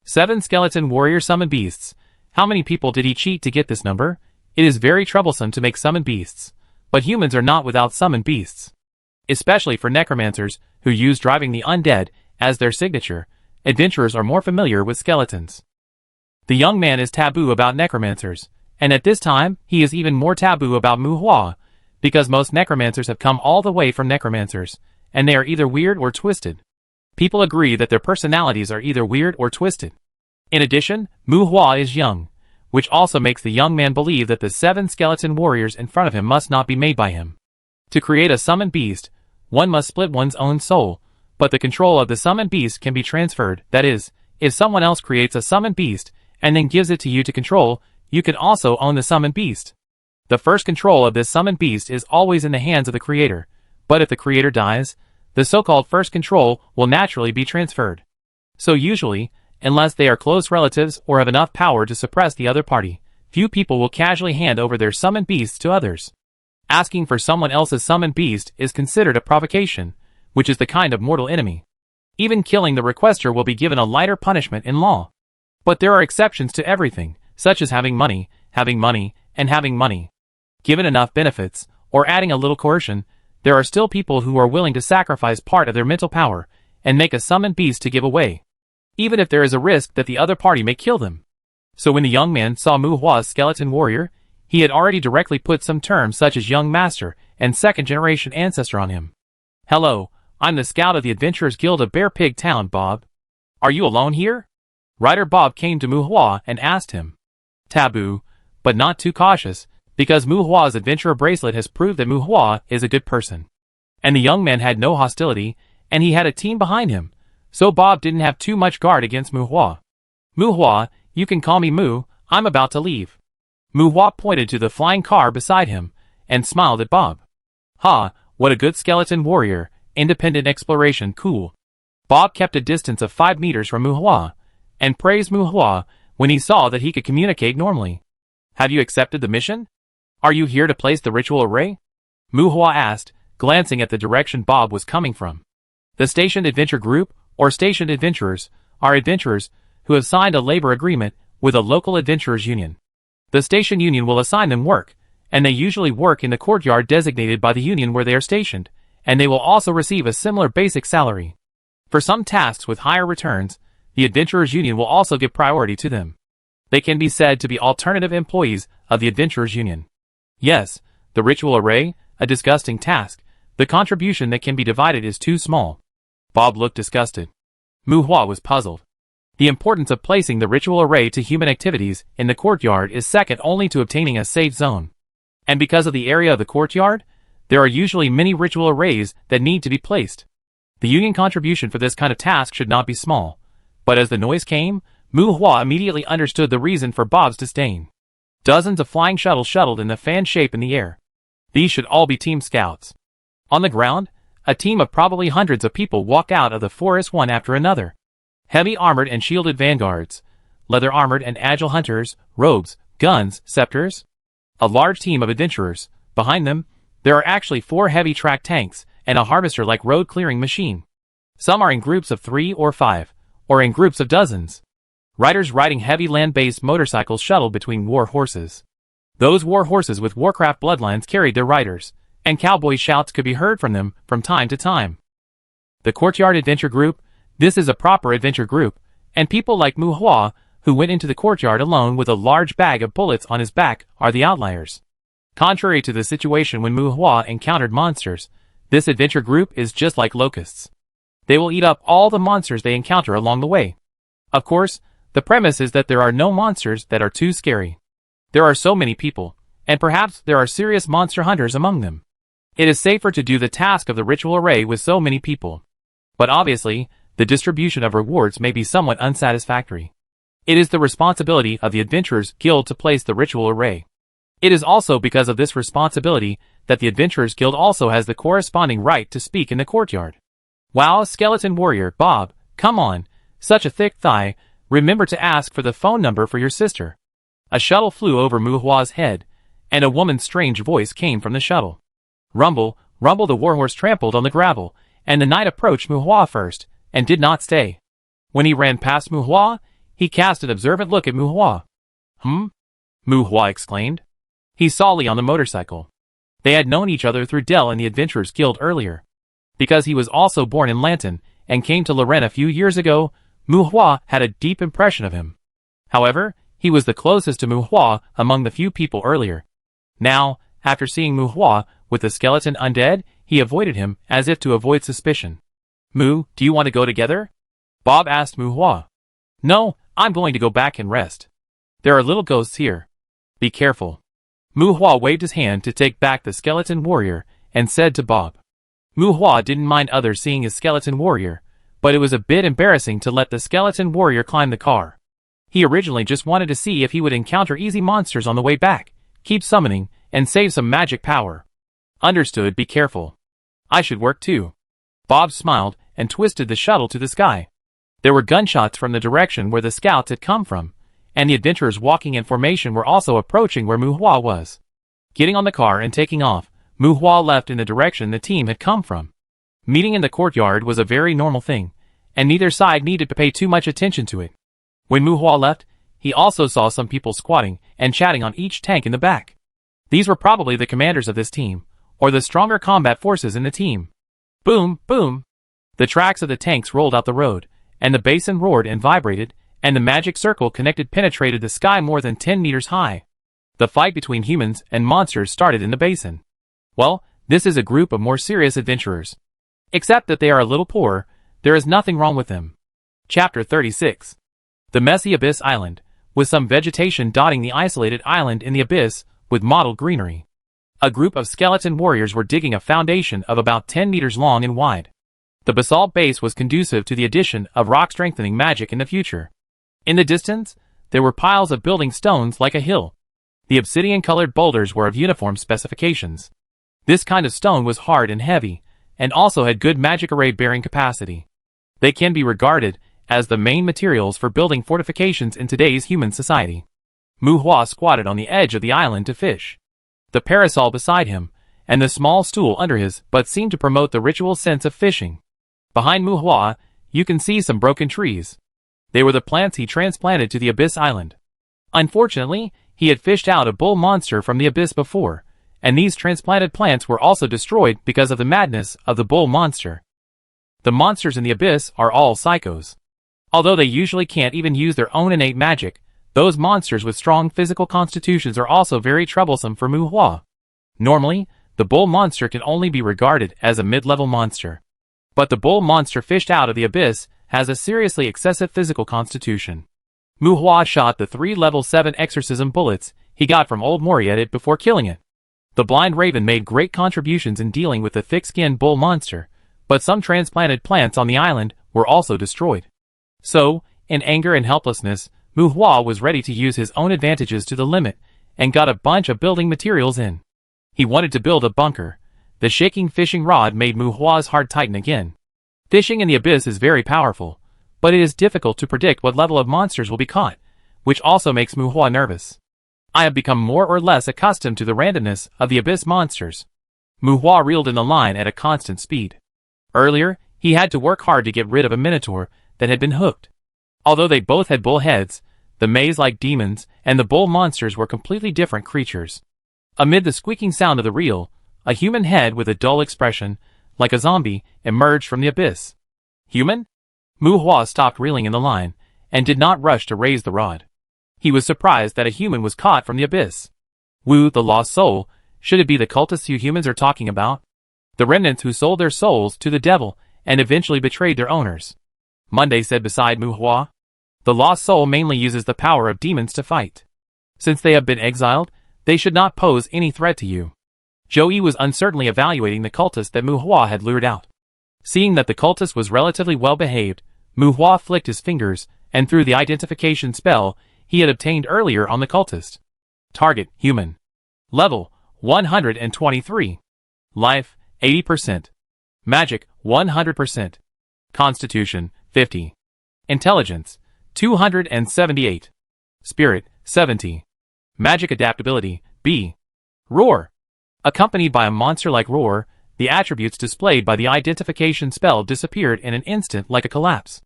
7 skeleton warrior summon beasts. How many people did he cheat to get this number? It is very troublesome to make summon beasts, but humans are not without summon beasts. Especially for necromancers, who use driving the undead as their signature, adventurers are more familiar with skeletons. The young man is taboo about necromancers, and at this time, he is even more taboo about Muhua, because most necromancers have come all the way from necromancers, and they are either weird or twisted. People agree that their personalities are either weird or twisted. In addition, Muhua is young, which also makes the young man believe that the 7 skeleton warriors in front of him must not be made by him. To create a summoned beast, one must split one's own soul, but the control of the summoned beast can be transferred. That is, if someone else creates a summoned beast and then gives it to you to control, you can also own the summoned beast. The first control of this summoned beast is always in the hands of the creator, but if the creator dies, the so-called first control will naturally be transferred. So usually, unless they are close relatives or have enough power to suppress the other party, few people will casually hand over their summoned beasts to others. Asking for someone else's summoned beast is considered a provocation, which is the kind of mortal enemy. Even killing the requester will be given a lighter punishment in law. But there are exceptions to everything, such as having money, and having money. Given enough benefits, or adding a little coercion, there are still people who are willing to sacrifice part of their mental power and make a summoned beast to give away, even if there is a risk that the other party may kill them. So when the young man saw Muhua's skeleton warrior, he had already directly put some terms such as young master and second-generation ancestor on him. Hello, I'm the scout of the Adventurers Guild of Bear Pig Town, Bob. Are you alone here? Rider Bob came to Muhua and asked him. Taboo, but not too cautious, because Muhua's adventurer bracelet has proved that Muhua is a good person. And the young man had no hostility, and he had a team behind him, so Bob didn't have too much guard against Muhua. Muhua, you can call me Mu, I'm about to leave. Muhua pointed to the flying car beside him, and smiled at Bob. Ha, what a good skeleton warrior, independent exploration, cool. Bob kept a distance of 5 meters from Muhua, and praised Muhua when he saw that he could communicate normally. Have you accepted the mission? Are you here to place the ritual array? Muhua asked, glancing at the direction Bob was coming from. The Stationed Adventure Group, or Stationed Adventurers, are adventurers who have signed a labor agreement with a local adventurers union. The station union will assign them work, and they usually work in the courtyard designated by the union where they are stationed, and they will also receive a similar basic salary. For some tasks with higher returns, the adventurers union will also give priority to them. They can be said to be alternative employees of the adventurers union. Yes, the ritual array, a disgusting task. The contribution that can be divided is too small. Bob looked disgusted. Muhua was puzzled. The importance of placing the ritual array to human activities in the courtyard is second only to obtaining a safe zone. And because of the area of the courtyard, there are usually many ritual arrays that need to be placed. The union contribution for this kind of task should not be small. But as the noise came, Muhua immediately understood the reason for Bob's disdain. Dozens of flying shuttles shuttled in the fan shape in the air. These should all be team scouts. On the ground, a team of probably hundreds of people walk out of the forest one after another. Heavy armored and shielded vanguards, leather-armored and agile hunters, robes, guns, scepters. A large team of adventurers. Behind them, there are actually 4 heavy track tanks and a harvester-like road-clearing machine. Some are in groups of 3 or 5, or in groups of dozens. Riders riding heavy land-based motorcycles shuttled between war horses. Those war horses with Warcraft bloodlines carried their riders, and cowboy shouts could be heard from them from time to time. The Courtyard Adventure Group. This is a proper adventure group, and people like Muhua, who went into the courtyard alone with a large bag of bullets on his back, are the outliers. Contrary to the situation when Muhua encountered monsters, this adventure group is just like locusts. They will eat up all the monsters they encounter along the way. Of course, the premise is that there are no monsters that are too scary. There are so many people, and perhaps there are serious monster hunters among them. It is safer to do the task of the ritual array with so many people. But obviously, the distribution of rewards may be somewhat unsatisfactory. It is the responsibility of the Adventurers Guild to place the ritual array. It is also because of this responsibility that the Adventurers Guild also has the corresponding right to speak in the courtyard. Wow, skeleton warrior, Bob, come on, such a thick thigh, remember to ask for the phone number for your sister. A shuttle flew over Muhua's head, and a woman's strange voice came from the shuttle. Rumble, rumble, the warhorse trampled on the gravel, and the knight approached Muhua first, and did not stay. When he ran past Muhua, he cast an observant look at Muhua. Muhua exclaimed. He saw Lee on the motorcycle. They had known each other through Dell and the Adventurers Guild earlier. Because he was also born in Lanton, and came to Luren a few years ago, Muhua had a deep impression of him. However, he was the closest to Muhua among the few people earlier. Now, after seeing Muhua with the skeleton undead, he avoided him as if to avoid suspicion. Do you want to go together? Bob asked Muhua. No, I'm going to go back and rest. There are little ghosts here. Be careful. Muhua waved his hand to take back the skeleton warrior and said to Bob. Muhua didn't mind others seeing his skeleton warrior, but it was a bit embarrassing to let the skeleton warrior climb the car. He originally just wanted to see if he would encounter easy monsters on the way back, keep summoning, and save some magic power. Understood, be careful. I should work too. Bob smiled and twisted the shuttle to the sky. There were gunshots from the direction where the scouts had come from, and the adventurers walking in formation were also approaching where Muhua was. Getting on the car and taking off, Muhua left in the direction the team had come from. Meeting in the courtyard was a very normal thing, and neither side needed to pay too much attention to it. When Muhua left, he also saw some people squatting and chatting on each tank in the back. These were probably the commanders of this team, or the stronger combat forces in the team. Boom, boom! The tracks of the tanks rolled out the road, and the basin roared and vibrated, and the magic circle connected penetrated the sky more than 10 meters high. The fight between humans and monsters started in the basin. Well, this is a group of more serious adventurers. Except that they are a little poor, there is nothing wrong with them. Chapter 36. The Messy Abyss Island, with some vegetation dotting the isolated island in the abyss, with mottled greenery. A group of skeleton warriors were digging a foundation of about 10 meters long and wide. The basalt base was conducive to the addition of rock-strengthening magic in the future. In the distance, there were piles of building stones like a hill. The obsidian-colored boulders were of uniform specifications. This kind of stone was hard and heavy, and also had good magic array-bearing capacity. They can be regarded as the main materials for building fortifications in today's human society. Muhua squatted on the edge of the island to fish. The parasol beside him, and the small stool under his butt seemed to promote the ritual sense of fishing. Behind Muhua, you can see some broken trees. They were the plants he transplanted to the Abyss Island. Unfortunately, he had fished out a bull monster from the abyss before, and these transplanted plants were also destroyed because of the madness of the bull monster. The monsters in the abyss are all psychos. Although they usually can't even use their own innate magic, those monsters with strong physical constitutions are also very troublesome for Muhua. Normally, the bull monster can only be regarded as a mid-level monster. But the bull monster fished out of the abyss has a seriously excessive physical constitution. Muhua shot the 3 level 7 exorcism bullets he got from old Mori at it before killing it. The blind raven made great contributions in dealing with the thick-skinned bull monster, but some transplanted plants on the island were also destroyed. So, in anger and helplessness, Muhua was ready to use his own advantages to the limit, and got a bunch of building materials in. He wanted to build a bunker. The shaking fishing rod made Muhua's heart tighten again. Fishing in the abyss is very powerful, but it is difficult to predict what level of monsters will be caught, which also makes Mu Hua nervous. I have become more or less accustomed to the randomness of the abyss monsters. Mu Hua reeled in the line at a constant speed. Earlier, he had to work hard to get rid of a minotaur that had been hooked. Although they both had bull heads, the maze-like demons and the bull monsters were completely different creatures. Amid the squeaking sound of the reel, a human head with a dull expression, like a zombie, emerged from the abyss. Human? Mu Hua stopped reeling in the line, and did not rush to raise the rod. He was surprised that a human was caught from the abyss. Wu, the lost soul, should it be the cultists you humans are talking about? The remnants who sold their souls to the devil and eventually betrayed their owners. Monday said beside Mu Hua. The lost soul mainly uses the power of demons to fight. Since they have been exiled, they should not pose any threat to you. Joey was uncertainly evaluating the cultist that Mu Hua had lured out. Seeing that the cultist was relatively well behaved, Mu Hua flicked his fingers and threw the identification spell he had obtained earlier on the cultist. Target, human. Level, 123. Life, 80%. Magic, 100%. Constitution, 50. Intelligence, 278. Spirit, 70. Magic adaptability, B. Roar. Accompanied by a monster-like roar, the attributes displayed by the identification spell disappeared in an instant like a collapse.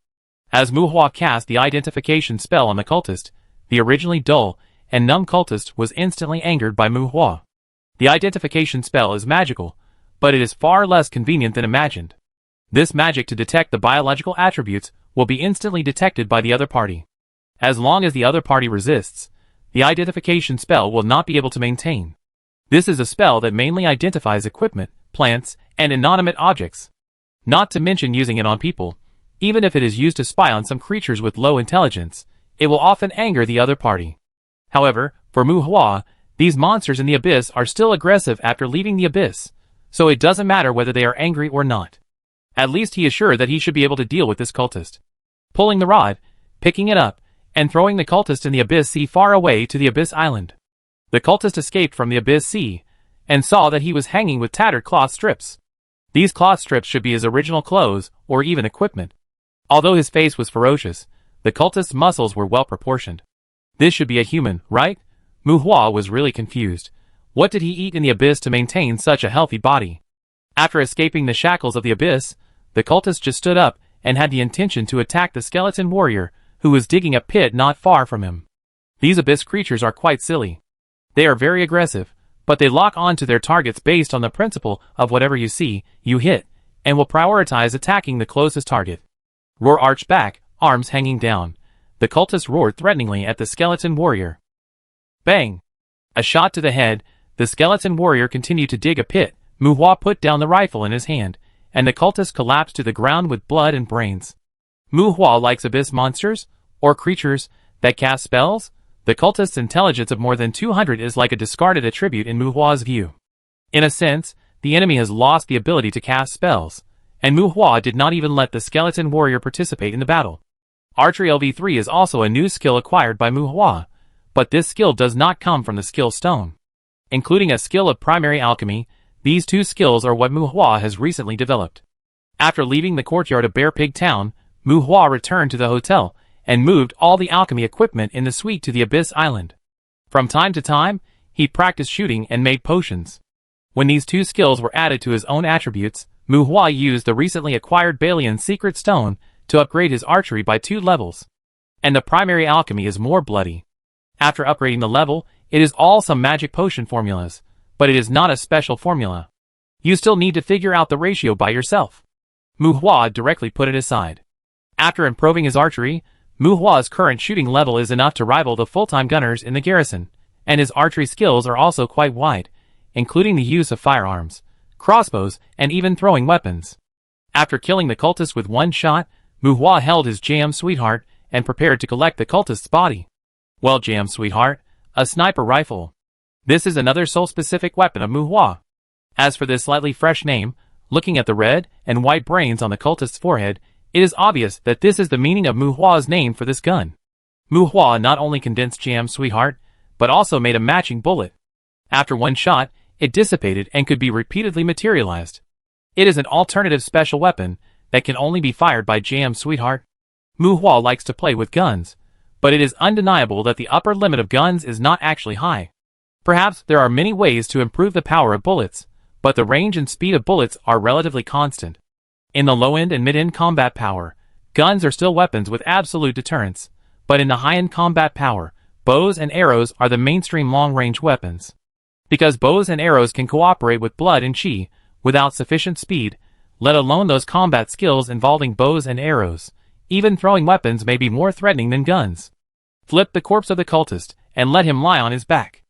As Mu Hua cast the identification spell on the cultist, the originally dull and numb cultist was instantly angered by Mu Hua. The identification spell is magical, but it is far less convenient than imagined. This magic to detect the biological attributes will be instantly detected by the other party. As long as the other party resists, the identification spell will not be able to maintain. This is a spell that mainly identifies equipment, plants, and inanimate objects. Not to mention using it on people. Even if it is used to spy on some creatures with low intelligence, it will often anger the other party. However, for Mu Hua, these monsters in the abyss are still aggressive after leaving the abyss, so it doesn't matter whether they are angry or not. At least he is sure that he should be able to deal with this cultist. Pulling the rod, picking it up, and throwing the cultist in the abyss sea far away to the abyss island. The cultist escaped from the abyss sea, and saw that he was hanging with tattered cloth strips. These cloth strips should be his original clothes, or even equipment. Although his face was ferocious, the cultist's muscles were well proportioned. This should be a human, right? Mu Hua was really confused. What did he eat in the abyss to maintain such a healthy body? After escaping the shackles of the abyss, the cultist just stood up and had the intention to attack the skeleton warrior who was digging a pit not far from him. These abyss creatures are quite silly. They are very aggressive, but they lock on to their targets based on the principle of whatever you see, you hit, and will prioritize attacking the closest target. Roar arched back, arms hanging down. The cultist roared threateningly at the skeleton warrior. Bang! A shot to the head, the skeleton warrior continued to dig a pit. Mu Hua put down the rifle in his hand, and the cultist collapsed to the ground with blood and brains. Mu Hua likes abyss monsters, or creatures, that cast spells. The cultist's intelligence of more than 200 is like a discarded attribute in Mu Hua's view. In a sense, the enemy has lost the ability to cast spells, and Mu Hua did not even let the skeleton warrior participate in the battle. Archery LV3 is also a new skill acquired by Mu Hua, but this skill does not come from the skill stone. Including a skill of primary alchemy, these two skills are what Mu Hua has recently developed. After leaving the courtyard of Bear Pig Town, Mu Hua returned to the hotel and moved all the alchemy equipment in the suite to the Abyss Island. From time to time, he practiced shooting and made potions. When these two skills were added to his own attributes, Mu Hua used the recently acquired Balian Secret Stone to upgrade his archery by 2 levels. And the primary alchemy is more bloody. After upgrading the level, it is all some magic potion formulas, but it is not a special formula. You still need to figure out the ratio by yourself. Mu Hua directly put it aside. After improving his archery, Mu Hua's current shooting level is enough to rival the full-time gunners in the garrison, and his archery skills are also quite wide, including the use of firearms, crossbows, and even throwing weapons. After killing the cultist with 1 shot, Mu Hua held his jam sweetheart and prepared to collect the cultist's body. Well, jam sweetheart, a sniper rifle. This is another soul-specific weapon of Mu Hua. As for this slightly fresh name, looking at the red and white brains on the cultist's forehead, it is obvious that this is the meaning of Mu Hua's name for this gun. Mu Hua not only condensed jam sweetheart, but also made a matching bullet. After 1 shot, it dissipated and could be repeatedly materialized. It is an alternative special weapon that can only be fired by jam sweetheart. Mu Hua likes to play with guns, but it is undeniable that the upper limit of guns is not actually high. Perhaps there are many ways to improve the power of bullets, but the range and speed of bullets are relatively constant. In the low-end and mid-end combat power, guns are still weapons with absolute deterrence, but in the high-end combat power, bows and arrows are the mainstream long-range weapons. Because bows and arrows can cooperate with blood and chi, without sufficient speed, let alone those combat skills involving bows and arrows, even throwing weapons may be more threatening than guns. Flip the corpse of the cultist, and let him lie on his back.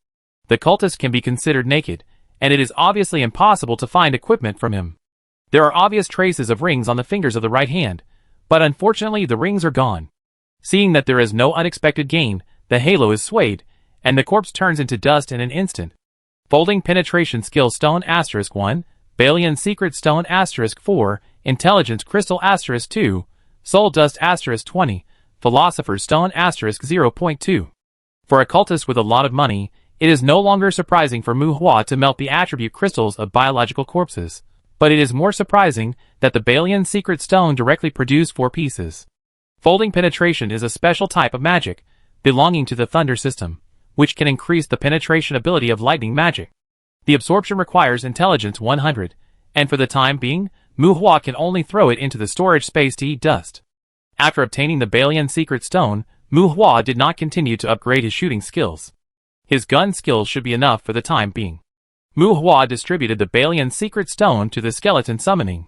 The cultist can be considered naked, and it is obviously impossible to find equipment from him. There are obvious traces of rings on the fingers of the right hand, but unfortunately the rings are gone. Seeing that there is no unexpected gain, the halo is swayed, and the corpse turns into dust in an instant. Folding penetration skill stone *1, Balian secret stone *4, intelligence crystal *2, soul dust *20, philosopher's stone *0.2. For a cultist with a lot of money, it is no longer surprising for Mu Hua to melt the attribute crystals of biological corpses, but it is more surprising that the Balian secret stone directly produced 4 pieces. Folding penetration is a special type of magic, belonging to the thunder system, which can increase the penetration ability of lightning magic. The absorption requires intelligence 100, and for the time being, Mu Hua can only throw it into the storage space to eat dust. After obtaining the Balian secret stone, Mu Hua did not continue to upgrade his shooting skills. His gun skills should be enough for the time being. Mu Hua distributed the Balian secret stone to the skeleton summoning.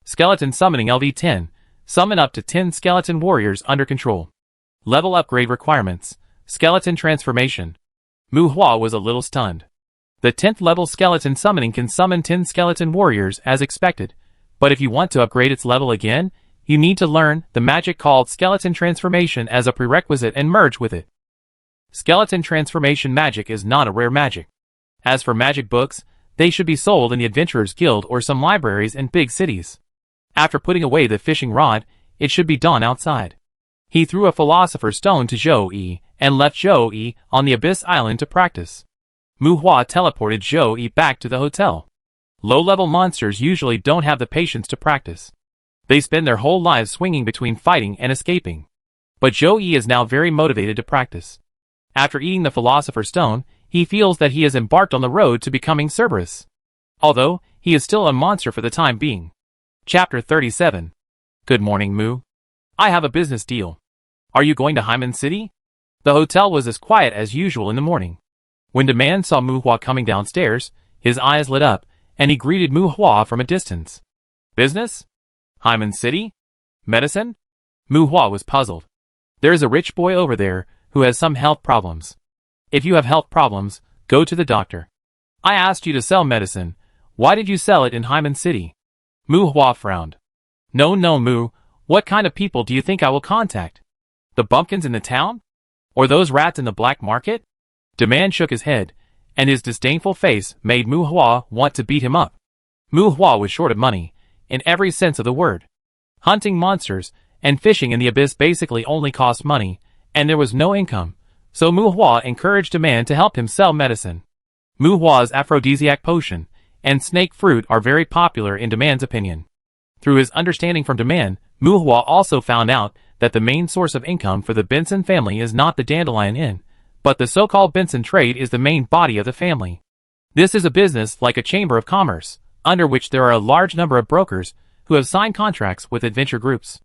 Skeleton summoning LV10, summon up to 10 skeleton warriors under control. Level upgrade requirements, skeleton transformation. Mu Hua was a little stunned. The 10th level skeleton summoning can summon 10 skeleton warriors as expected, but if you want to upgrade its level again, you need to learn the magic called skeleton transformation as a prerequisite and merge with it. Skeleton transformation magic is not a rare magic. As for magic books, they should be sold in the Adventurers Guild or some libraries in big cities. After putting away the fishing rod, it should be done outside. He threw a philosopher's stone to Zhou-Yi and left Zhou-Yi on the Abyss Island to practice. Mu Hua teleported Zhou-Yi back to the hotel. Low-level monsters usually don't have the patience to practice. They spend their whole lives swinging between fighting and escaping. But Zhou-Yi is now very motivated to practice. After eating the Philosopher's Stone, he feels that he has embarked on the road to becoming Cerberus. Although, he is still a monster for the time being. Chapter 37. Good morning, Mu. I have a business deal. Are you going to Hyman City? The hotel was as quiet as usual in the morning. When the man saw Mu Hua coming downstairs, his eyes lit up, and he greeted Mu Hua from a distance. Business? Hyman City? Medicine? Mu Hua was puzzled. There is a rich boy over there who has some health problems. If you have health problems, go to the doctor. I asked you to sell medicine. Why did you sell it in Hyman City? Mu Hua frowned. No, Mu. What kind of people do you think I will contact? The bumpkins in the town? Or those rats in the black market? The man shook his head, and his disdainful face made Mu Hua want to beat him up. Mu Hua was short of money, in every sense of the word. Hunting monsters and fishing in the abyss basically only cost money, and there was no income, so Mu Hua encouraged a man to help him sell medicine. Mu Hua's aphrodisiac potion and snake fruit are very popular in Demand's opinion. Through his understanding from Demand, Mu Hua also found out that the main source of income for the Benson family is not the Dandelion Inn, but the so-called Benson trade is the main body of the family. This is a business like a chamber of commerce, under which there are a large number of brokers who have signed contracts with adventure groups.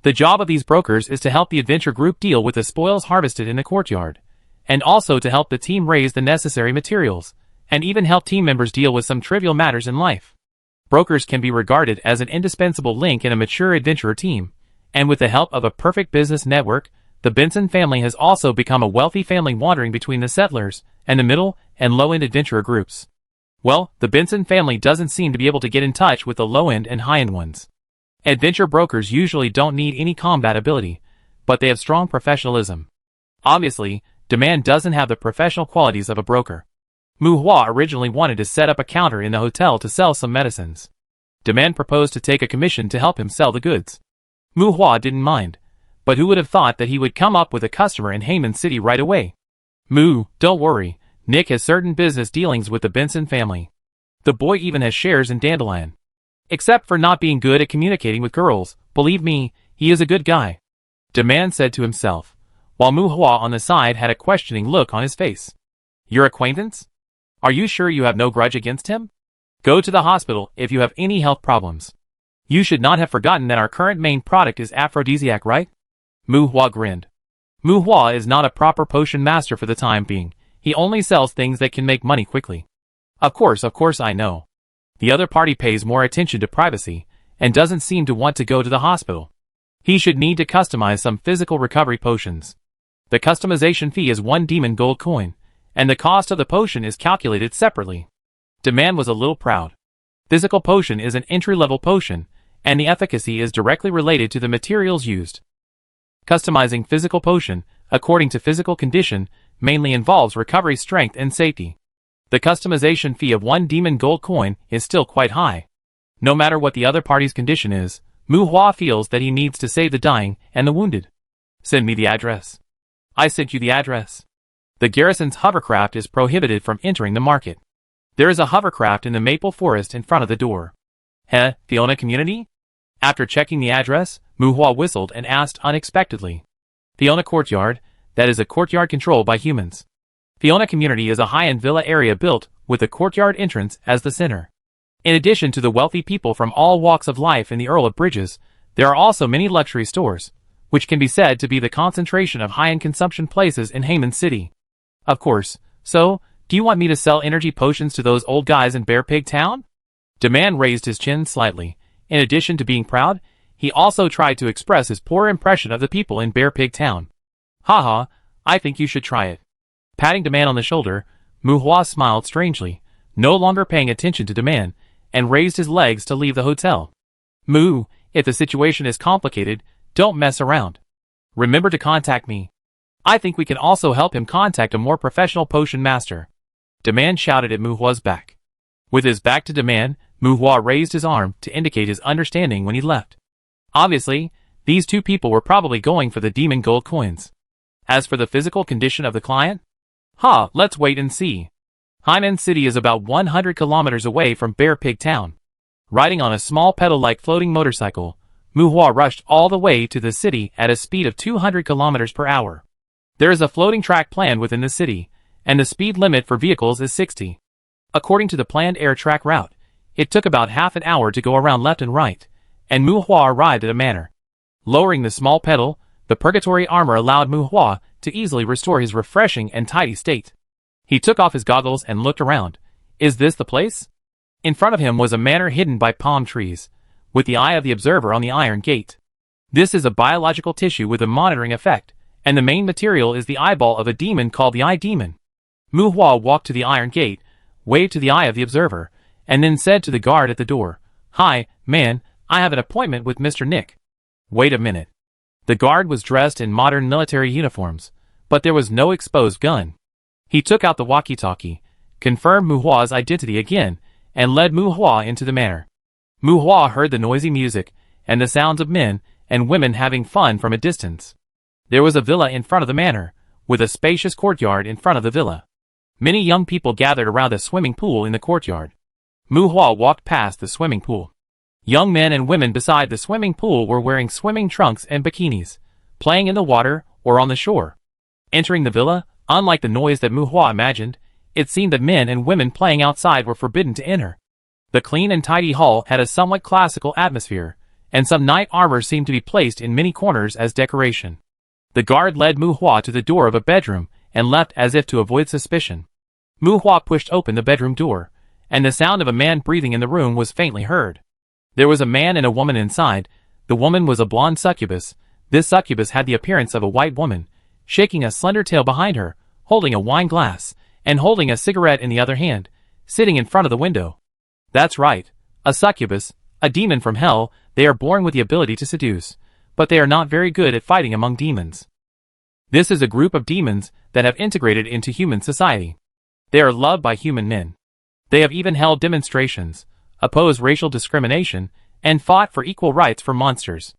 The job of these brokers is to help the adventure group deal with the spoils harvested in the courtyard, and also to help the team raise the necessary materials, and even help team members deal with some trivial matters in life. Brokers can be regarded as an indispensable link in a mature adventurer team, and with the help of a perfect business network, the Benson family has also become a wealthy family wandering between the settlers and the middle and low-end adventurer groups. Well, the Benson family doesn't seem to be able to get in touch with the low-end and high-end ones. Adventure brokers usually don't need any combat ability, but they have strong professionalism. Obviously, Demand doesn't have the professional qualities of a broker. Mu Hua originally wanted to set up a counter in the hotel to sell some medicines. Demand proposed to take a commission to help him sell the goods. Mu Hua didn't mind, but who would have thought that he would come up with a customer in Hyman City right away? Mu, don't worry, Nick has certain business dealings with the Benson family. The boy even has shares in Dandelion. Except for not being good at communicating with girls, believe me, he is a good guy. Demand said to himself, while Mu Hua on the side had a questioning look on his face. Your acquaintance? Are you sure you have no grudge against him? Go to the hospital if you have any health problems. You should not have forgotten that our current main product is aphrodisiac, right? Mu Hua grinned. Mu Hua is not a proper potion master for the time being. He only sells things that can make money quickly. Of course I know. The other party pays more attention to privacy and doesn't seem to want to go to the hospital. He should need to customize some physical recovery potions. The customization fee is 1 demon gold coin, and the cost of the potion is calculated separately. Demand was a little proud. Physical potion is an entry-level potion, and the efficacy is directly related to the materials used. Customizing physical potion, according to physical condition, mainly involves recovery strength and safety. The customization fee of 1 demon gold coin is still quite high. No matter what the other party's condition is, Mu Hua feels that he needs to save the dying and the wounded. Send me the address. I sent you the address. The garrison's hovercraft is prohibited from entering the market. There is a hovercraft in the maple forest in front of the door. Fiona community? After checking the address, Mu Hua whistled and asked unexpectedly. Fiona courtyard, that is a courtyard controlled by humans. Fiona community is a high-end villa area built with the courtyard entrance as the center. In addition to the wealthy people from all walks of life in the Earl of Bridges, there are also many luxury stores, which can be said to be the concentration of high-end consumption places in Heyman City. Of course, so, do you want me to sell energy potions to those old guys in Bear Pig Town? Demand raised his chin slightly. In addition to being proud, he also tried to express his poor impression of the people in Bear Pig Town. Haha, I think you should try it. Patting Demand on the shoulder, Mu Hua smiled strangely, no longer paying attention to Demand, and raised his legs to leave the hotel. Mu, if the situation is complicated, don't mess around. Remember to contact me. I think we can also help him contact a more professional potion master. Demand shouted at Mu Hua's back. With his back to Demand, Mu Hua raised his arm to indicate his understanding when he left. Obviously, these two people were probably going for the demon gold coins. As for the physical condition of the client? Let's wait and see. Heyman City is about 100 kilometers away from Bear Pig Town. Riding on a small pedal-like floating motorcycle, Mu Hua rushed all the way to the city at a speed of 200 kilometers per hour. There is a floating track planned within the city, and the speed limit for vehicles is 60. According to the planned air track route, it took about half an hour to go around left and right, and Mu Hua arrived at a manor. Lowering the small pedal, the purgatory armor allowed Mu Hua to easily restore his refreshing and tidy state. He took off his goggles and looked around. Is this the place? In front of him was a manor hidden by palm trees, with the eye of the observer on the iron gate. This is a biological tissue with a monitoring effect, and the main material is the eyeball of a demon called the Eye Demon. Mu Hua walked to the iron gate, waved to the eye of the observer, and then said to the guard at the door, "Hi, man, I have an appointment with Mr. Nick." Wait a minute. The guard was dressed in modern military uniforms, but there was no exposed gun. He took out the walkie-talkie, confirmed Mu Hua's identity again, and led Mu Hua into the manor. Mu Hua heard the noisy music and the sounds of men and women having fun from a distance. There was a villa in front of the manor, with a spacious courtyard in front of the villa. Many young people gathered around a swimming pool in the courtyard. Mu Hua walked past the swimming pool. Young men and women beside the swimming pool were wearing swimming trunks and bikinis, playing in the water or on the shore. Entering the villa, unlike the noise that Mu Hua imagined, it seemed that men and women playing outside were forbidden to enter. The clean and tidy hall had a somewhat classical atmosphere, and some knight armor seemed to be placed in many corners as decoration. The guard led Mu Hua to the door of a bedroom and left as if to avoid suspicion. Mu Hua pushed open the bedroom door, and the sound of a man breathing in the room was faintly heard. There was a man and a woman inside. The woman was a blonde succubus. This succubus had the appearance of a white woman, shaking a slender tail behind her, holding a wine glass, and holding a cigarette in the other hand, sitting in front of the window. That's right, a succubus, a demon from hell. They are born with the ability to seduce, but they are not very good at fighting among demons. This is a group of demons that have integrated into human society. They are loved by human men. They have even held demonstrations, opposed racial discrimination, and fought for equal rights for monsters.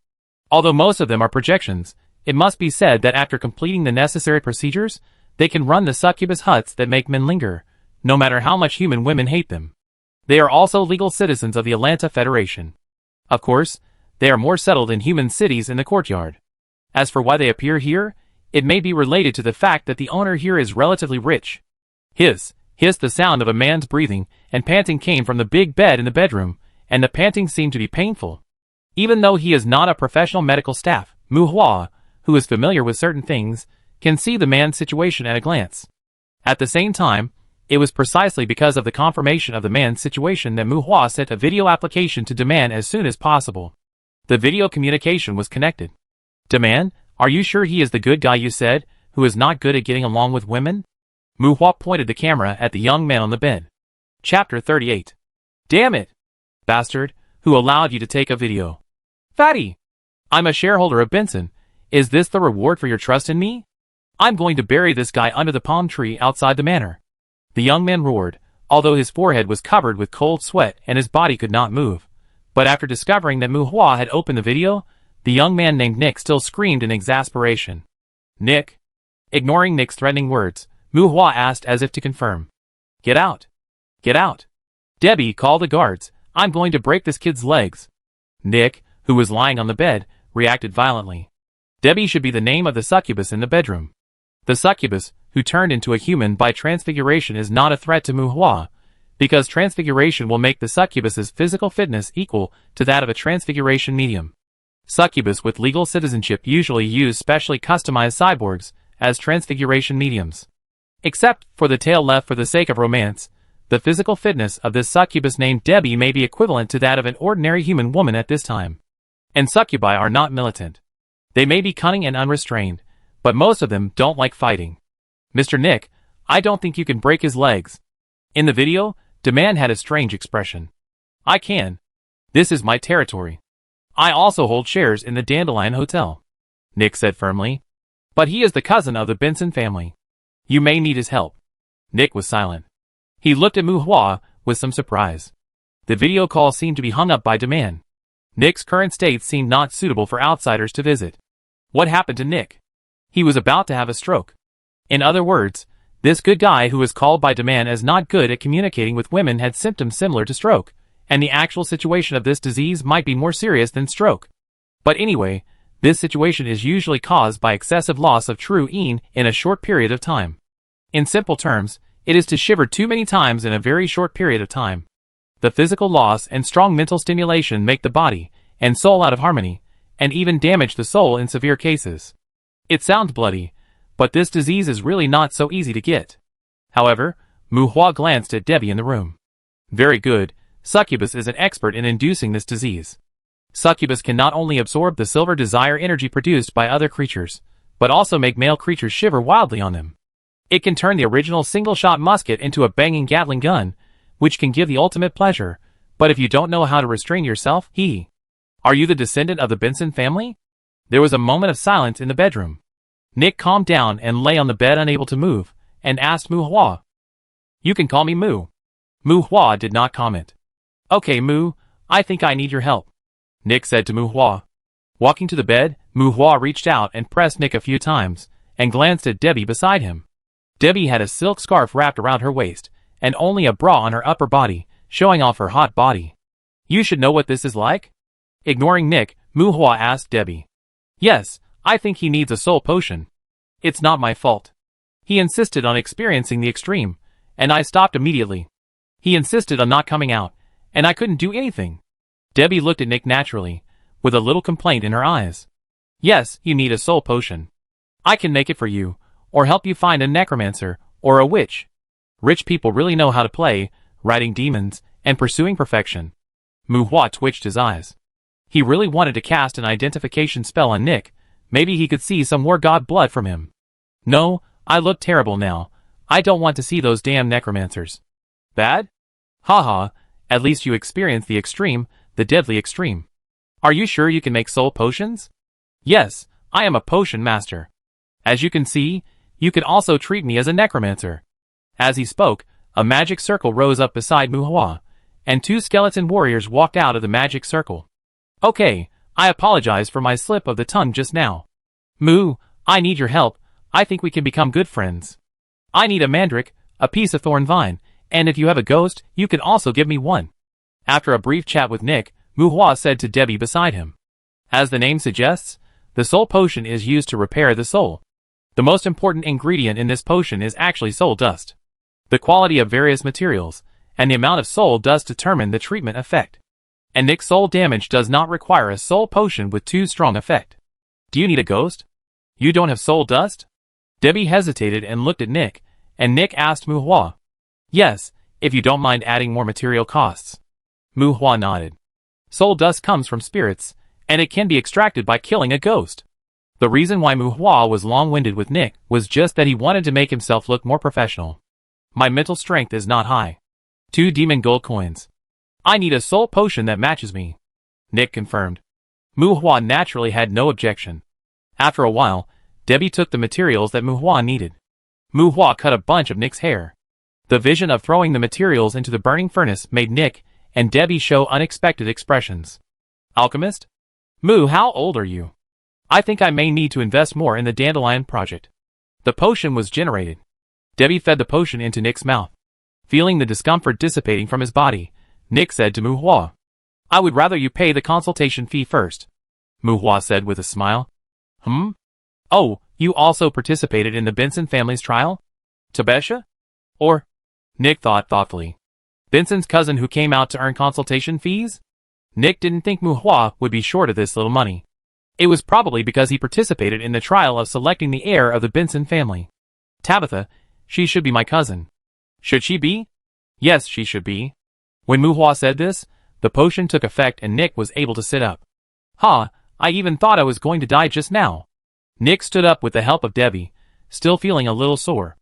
Although most of them are projections, it must be said that after completing the necessary procedures, they can run the succubus huts that make men linger, no matter how much human women hate them. They are also legal citizens of the Elanta Federation. Of course, they are more settled in human cities in the courtyard. As for why they appear here, It may be related to the fact that the owner here is relatively rich. Hiss, hiss, the sound of a man's breathing and panting came from the big bed in the bedroom, and the panting seemed to be painful. Even though he is not a professional medical staff, Mu Hua, who is familiar with certain things, can see the man's situation at a glance. At the same time, it was precisely because of the confirmation of the man's situation that Mu Hua sent a video application to Daman as soon as possible. The video communication was connected. Daman, are you sure he is the good guy you said, who is not good at getting along with women? Mu Hua pointed the camera at the young man on the bed. Chapter 38. Damn it! Bastard, who allowed you to take a video? Fatty! I'm a shareholder of Benson. Is this the reward for your trust in me? I'm going to bury this guy under the palm tree outside the manor. The young man roared, although his forehead was covered with cold sweat and his body could not move. But after discovering that Mu Hua had opened the video, the young man named Nick still screamed in exasperation. Nick? Ignoring Nick's threatening words, Mu Hua asked as if to confirm. Get out. Get out. Debbie, call the guards. I'm going to break this kid's legs. Nick, who was lying on the bed, reacted violently. Debbie should be the name of the succubus in the bedroom. The succubus, who turned into a human by transfiguration, is not a threat to Mu Hua, because transfiguration will make the succubus's physical fitness equal to that of a transfiguration medium. Succubus with legal citizenship usually use specially customized cyborgs as transfiguration mediums. Except for the tail left for the sake of romance, the physical fitness of this succubus named Debbie may be equivalent to that of an ordinary human woman at this time. And succubi are not militant. They may be cunning and unrestrained, but most of them don't like fighting. Mr. Nick, I don't think you can break his legs. In the video, Daman had a strange expression. I can. This is my territory. I also hold shares in the Dandelion Hotel, Nick said firmly. But he is the cousin of the Benson family. You may need his help. Nick was silent. He looked at Mu Hua with some surprise. The video call seemed to be hung up by Daman. Nick's current state seemed not suitable for outsiders to visit. What happened to Nick? He was about to have a stroke. In other words, this good guy who was called by Daman as not good at communicating with women had symptoms similar to stroke, and the actual situation of this disease might be more serious than stroke. But anyway, this situation is usually caused by excessive loss of true yin in a short period of time. In simple terms, it is to shiver too many times in a very short period of time. The physical loss and strong mental stimulation make the body and soul out of harmony, and even damage the soul in severe cases. It sounds bloody, but this disease is really not so easy to get. However, Mu Hua glanced at Debbie in the room. Very good, Succubus is an expert in inducing this disease. Succubus can not only absorb the silver desire energy produced by other creatures, but also make male creatures shiver wildly on them. It can turn the original single-shot musket into a banging Gatling gun, which can give the ultimate pleasure, but if you don't know how to restrain yourself, Are you the descendant of the Benson family? There was a moment of silence in the bedroom. Nick calmed down and lay on the bed unable to move, and asked Mu Hua. You can call me Mu. Mu Hua did not comment. Okay Mu, I think I need your help, Nick said to Mu Hua. Walking to the bed, Mu Hua reached out and pressed Nick a few times, and glanced at Debbie beside him. Debbie had a silk scarf wrapped around her waist, and only a bra on her upper body, showing off her hot body. You should know what this is like? Ignoring Nick, Mu Hua asked Debbie. Yes, I think he needs a soul potion. It's not my fault. He insisted on experiencing the extreme, and I stopped immediately. He insisted on not coming out, and I couldn't do anything. Debbie looked at Nick naturally, with a little complaint in her eyes. Yes, you need a soul potion. I can make it for you, or help you find a necromancer, or a witch. Rich people really know how to play, riding demons, and pursuing perfection. Mu Hua twitched his eyes. He really wanted to cast an identification spell on Nick. Maybe he could see some war god blood from him. No, I look terrible now. I don't want to see those damn necromancers. Bad? Haha, at least you experienced the extreme, the deadly extreme. Are you sure you can make soul potions? Yes, I am a potion master. As you can see, you can also treat me as a necromancer. As he spoke, a magic circle rose up beside Mu Hua, and two skeleton warriors walked out of the magic circle. Okay, I apologize for my slip of the tongue just now. Mu, I need your help. I think we can become good friends. I need a mandrake, a piece of thorn vine, and if you have a ghost, you can also give me one. After a brief chat with Nick, Mu Hua said to Debbie beside him. As the name suggests, the soul potion is used to repair the soul. The most important ingredient in this potion is actually soul dust. The quality of various materials, and the amount of soul dust determine the treatment effect. And Nick's soul damage does not require a soul potion with too strong effect. Do you need a ghost? You don't have soul dust? Debbie hesitated and looked at Nick, and Nick asked Muhua. Yes, if you don't mind adding more material costs. Muhua nodded. Soul dust comes from spirits, and it can be extracted by killing a ghost. The reason why Muhua was long-winded with Nick was just that he wanted to make himself look more professional. My mental strength is not high. 2 demon gold coins. I need a soul potion that matches me. Nick confirmed. Muhua naturally had no objection. After a while, Debbie took the materials that Muhua needed. Muhua cut a bunch of Nick's hair. The vision of throwing the materials into the burning furnace made Nick and Debbie show unexpected expressions. Alchemist? Mu, how old are you? I think I may need to invest more in the dandelion project. The potion was generated. Debbie fed the potion into Nick's mouth. Feeling the discomfort dissipating from his body, Nick said to Muhua, I would rather you pay the consultation fee first. Muhua said with a smile. Oh, you also participated in the Benson family's trial? Tabesha? Or? Nick thought thoughtfully. Benson's cousin who came out to earn consultation fees? Nick didn't think Muhua would be short of this little money. It was probably because he participated in the trial of selecting the heir of the Benson family. Tabitha, she should be my cousin. Should she be? Yes, she should be. When Muhua said this, the potion took effect and Nick was able to sit up. I even thought I was going to die just now. Nick stood up with the help of Debbie, still feeling a little sore.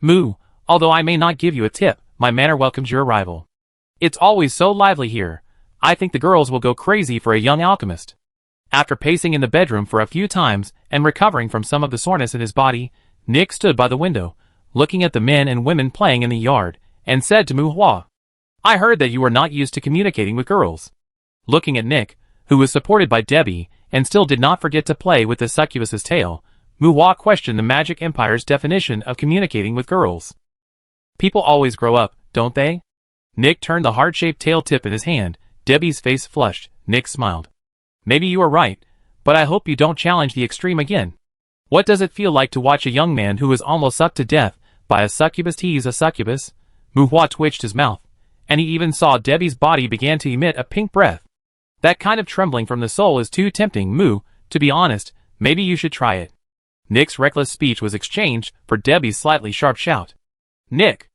Mu, although I may not give you a tip, my manor welcomes your arrival. It's always so lively here. I think the girls will go crazy for a young alchemist. After pacing in the bedroom for a few times and recovering from some of the soreness in his body, Nick stood by the window, looking at the men and women playing in the yard, and said to Muhua, I heard that you are not used to communicating with girls. Looking at Nick, who was supported by Debbie, and still did not forget to play with the succubus's tail, Muhua questioned the Magic Empire's definition of communicating with girls. People always grow up, don't they? Nick turned the heart-shaped tail tip in his hand. Debbie's face flushed. Nick smiled. Maybe you are right, but I hope you don't challenge the extreme again. What does it feel like to watch a young man who is almost sucked to death by a succubus tease a succubus? Muhua twitched his mouth, and he even saw Debbie's body began to emit a pink breath. That kind of trembling from the soul is too tempting, Mu. To be honest, maybe you should try it. Nick's reckless speech was exchanged for Debbie's slightly sharp shout. Nick!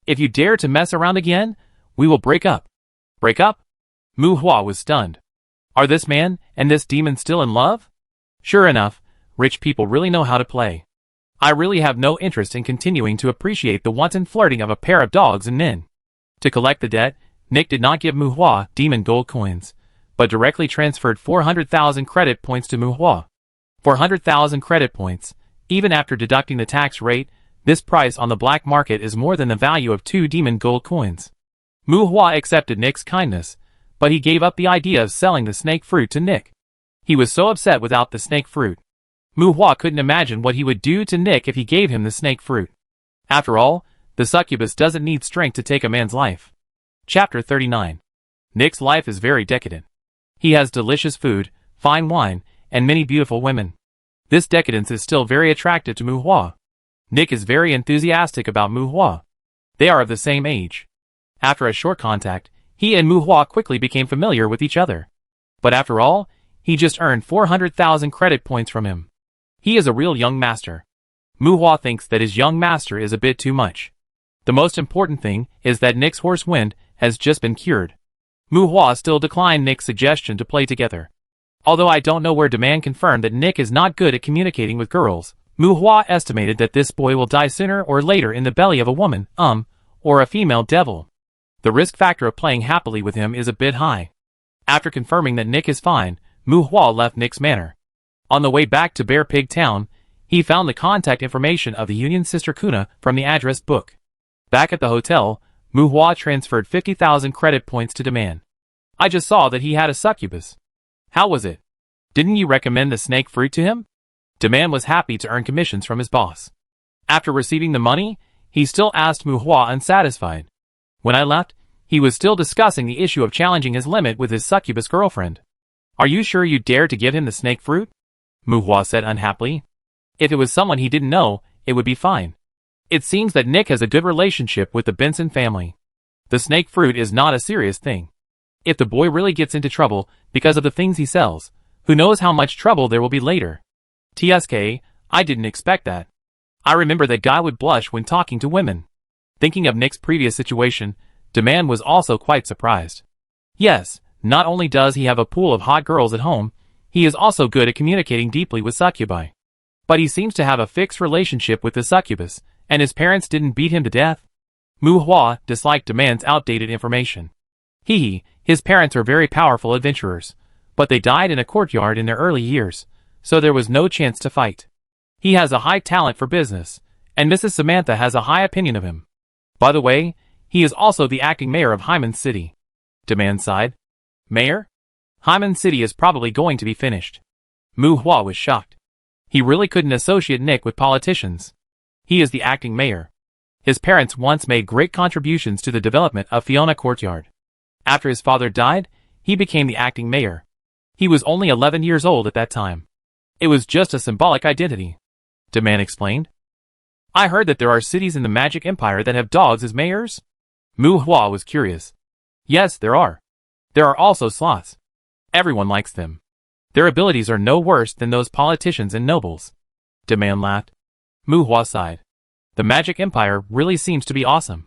If you dare to mess around again, we will break up. Break up? Muhua was stunned. Are this man and this demon still in love? Sure enough, rich people really know how to play. I really have no interest in continuing to appreciate the wanton flirting of a pair of dogs and men. To collect the debt, Nick did not give Muhua demon gold coins, but directly transferred 400,000 credit points to Muhua. 400,000 credit points, even after deducting the tax rate, this price on the black market is more than the value of 2 demon gold coins. Muhua accepted Nick's kindness, but he gave up the idea of selling the snake fruit to Nick. He was so upset without the snake fruit. Muhua couldn't imagine what he would do to Nick if he gave him the snake fruit. After all, the succubus doesn't need strength to take a man's life. Chapter 39. Nick's life is very decadent. He has delicious food, fine wine, and many beautiful women. This decadence is still very attractive to Muhua. Nick is very enthusiastic about Muhua. They are of the same age. After a short contact, he and Muhua quickly became familiar with each other. But after all, he just earned 400,000 credit points from him. He is a real young master. Muhua thinks that his young master is a bit too much. The most important thing is that Nick's horse wind has just been cured. Muhua still declined Nick's suggestion to play together. Although I don't know where Demand confirmed that Nick is not good at communicating with girls, Muhua estimated that this boy will die sooner or later in the belly of a woman, or a female devil. The risk factor of playing happily with him is a bit high. After confirming that Nick is fine, Muhua left Nick's manor. On the way back to Bear Pig Town, he found the contact information of the Union Sister Kuna from the address book. Back at the hotel, Muhua transferred 50,000 credit points to Demand. I just saw that he had a succubus. How was it? Didn't you recommend the snake fruit to him? Demand was happy to earn commissions from his boss. After receiving the money, he still asked Muhua unsatisfied. When I left, he was still discussing the issue of challenging his limit with his succubus girlfriend. Are you sure you dare to give him the snake fruit? Muhua said unhappily. If it was someone he didn't know, it would be fine. It seems that Nick has a good relationship with the Benson family. The snake fruit is not a serious thing. If the boy really gets into trouble because of the things he sells, who knows how much trouble there will be later. TSK, I didn't expect that. I remember that guy would blush when talking to women. Thinking of Nick's previous situation, Demand was also quite surprised. Yes, not only does he have a pool of hot girls at home, he is also good at communicating deeply with succubi. But he seems to have a fixed relationship with the succubus, and his parents didn't beat him to death. Mu Hua disliked Demand's outdated information. His parents are very powerful adventurers, but they died in a courtyard in their early years, so there was no chance to fight. He has a high talent for business, and Mrs. Samantha has a high opinion of him. By the way, he is also the acting mayor of Hyman City. Demand sighed. Mayor? Hyman City is probably going to be finished. Mu Hua was shocked. He really couldn't associate Nick with politicians. He is the acting mayor. His parents once made great contributions to the development of Fiona Courtyard. After his father died, he became the acting mayor. He was only 11 years old at that time. It was just a symbolic identity. Demand explained. I heard that there are cities in the Magic Empire that have dogs as mayors? Mu Hua was curious. Yes, there are. There are also sloths. Everyone likes them. Their abilities are no worse than those politicians and nobles. Demand laughed. Mu Hua sighed. The Magic Empire really seems to be awesome.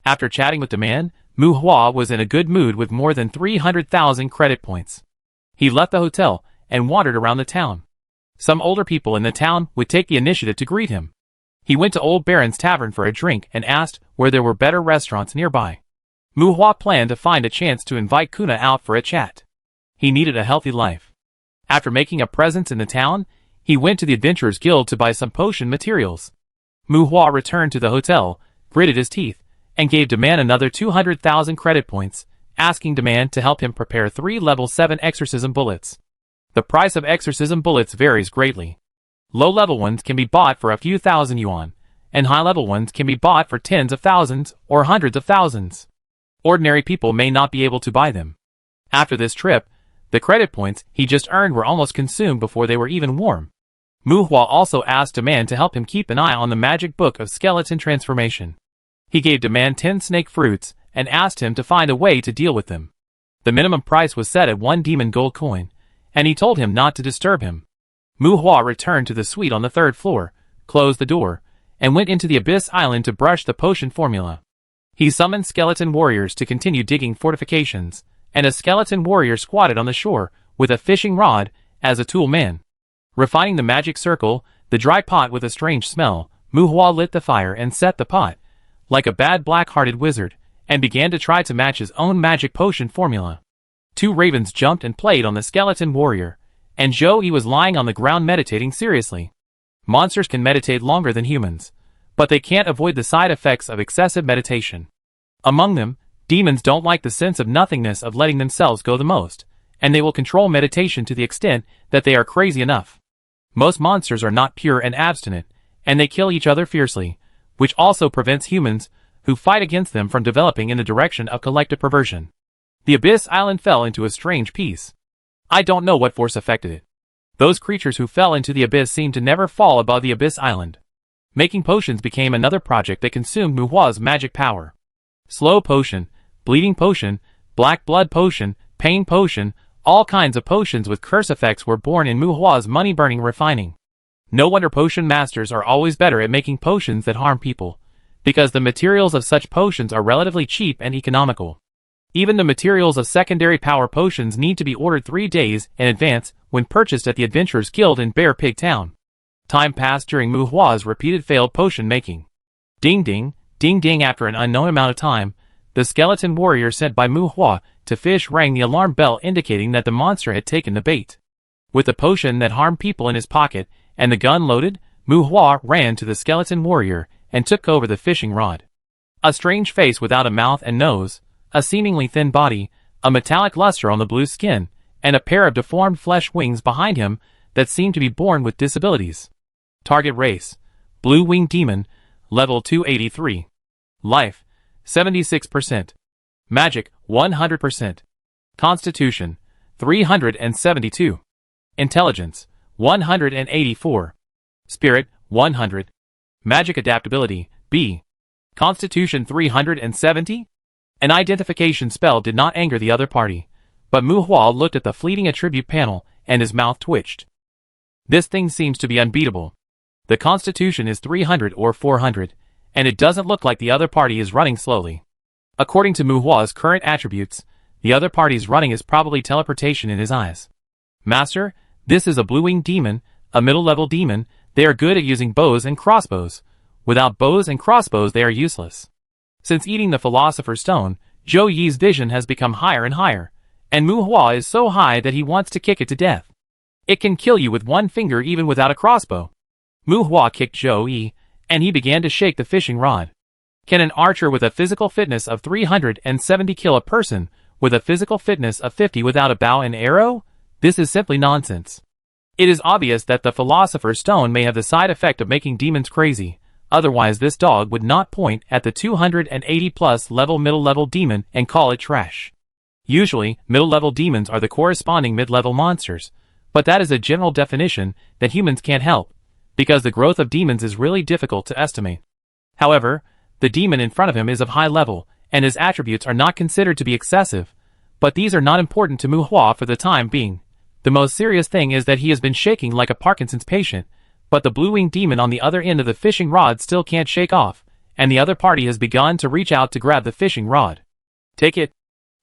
After chatting with Demand, Mu Hua was in a good mood with more than 300,000 credit points. He left the hotel and wandered around the town. Some older people in the town would take the initiative to greet him. He went to Old Baron's Tavern for a drink and asked where there were better restaurants nearby. Mu Hua planned to find a chance to invite Kuna out for a chat. He needed a healthy life. After making a presence in the town, he went to the Adventurers Guild to buy some potion materials. Mu Hua returned to the hotel, gritted his teeth, and gave Demand another 200,000 credit points, asking Demand to help him prepare 3 level 7 exorcism bullets. The price of exorcism bullets varies greatly. Low-level ones can be bought for a few thousand yuan, and high-level ones can be bought for tens of thousands or hundreds of thousands. Ordinary people may not be able to buy them. After this trip, the credit points he just earned were almost consumed before they were even warm. Mu Hua also asked Demand to help him keep an eye on the magic book of skeleton transformation. He gave Demand 10 snake fruits and asked him to find a way to deal with them. The minimum price was set at 1 demon gold coin, and he told him not to disturb him. Mu Hua returned to the suite on the 3rd floor, closed the door, and went into the Abyss Island to brush the potion formula. He summoned skeleton warriors to continue digging fortifications, and a skeleton warrior squatted on the shore with a fishing rod as a tool man. Refining the magic circle, the dry pot with a strange smell, Mu Hua lit the fire and set the pot, like a bad black-hearted wizard, and began to try to match his own magic potion formula. 2 ravens jumped and played on the skeleton warrior, and Zhou was lying on the ground meditating seriously. Monsters can meditate longer than humans, but they can't avoid the side effects of excessive meditation. Among them, demons don't like the sense of nothingness of letting themselves go the most, and they will control meditation to the extent that they are crazy enough. Most monsters are not pure and abstinent, and they kill each other fiercely, which also prevents humans who fight against them from developing in the direction of collective perversion. The Abyss Island fell into a strange peace. I don't know what force affected it. Those creatures who fell into the abyss seemed to never fall above the Abyss Island. Making potions became another project that consumed Mu Hua's magic power. Slow potion, bleeding potion, black blood potion, pain potion, all kinds of potions with curse effects were born in Mu Hua's money-burning refining. No wonder potion masters are always better at making potions that harm people, because the materials of such potions are relatively cheap and economical. Even the materials of secondary power potions need to be ordered 3 days in advance when purchased at the Adventurers Guild in Bear Pig Town. Time passed during Mu Hua's repeated failed potion making. Ding ding, ding ding. After an unknown amount of time, the skeleton warrior sent by Mu Hua to fish rang the alarm bell indicating that the monster had taken the bait. With the potion that harmed people in his pocket and the gun loaded, Mu Hua ran to the skeleton warrior and took over the fishing rod. A strange face without a mouth and nose, a seemingly thin body, a metallic luster on the blue skin, and a pair of deformed flesh wings behind him that seemed to be born with disabilities. Target race: Blue-winged demon, level 283. Life: 76%. Magic: 100%. Constitution: 372. Intelligence: 184. Spirit, 100. Magic adaptability, B. Constitution 370? An identification spell did not anger the other party, but Mu Hua looked at the fleeting attribute panel and his mouth twitched. This thing seems to be unbeatable. The Constitution is 300 or 400, and it doesn't look like the other party is running slowly. According to Mu Hua's current attributes, the other party's running is probably teleportation in his eyes. Master, this is a blue-winged demon, a middle-level demon. They are good at using bows and crossbows. Without bows and crossbows they are useless. Since eating the Philosopher's Stone, Zhou Yi's vision has become higher and higher, and Mu Hua is so high that he wants to kick it to death. It can kill you with one finger even without a crossbow. Mu Hua kicked Zhou Yi, and he began to shake the fishing rod. Can an archer with a physical fitness of 370 kill a person with a physical fitness of 50 without a bow and arrow? This is simply nonsense. It is obvious that the Philosopher's Stone may have the side effect of making demons crazy, otherwise this dog would not point at the 280 plus level middle-level demon and call it trash. Usually, middle-level demons are the corresponding mid-level monsters, but that is a general definition that humans can't help, because the growth of demons is really difficult to estimate. However, the demon in front of him is of high level, and his attributes are not considered to be excessive, but these are not important to Mu Hua for the time being. The most serious thing is that he has been shaking like a Parkinson's patient, but the blue-winged demon on the other end of the fishing rod still can't shake off, and the other party has begun to reach out to grab the fishing rod. Take it.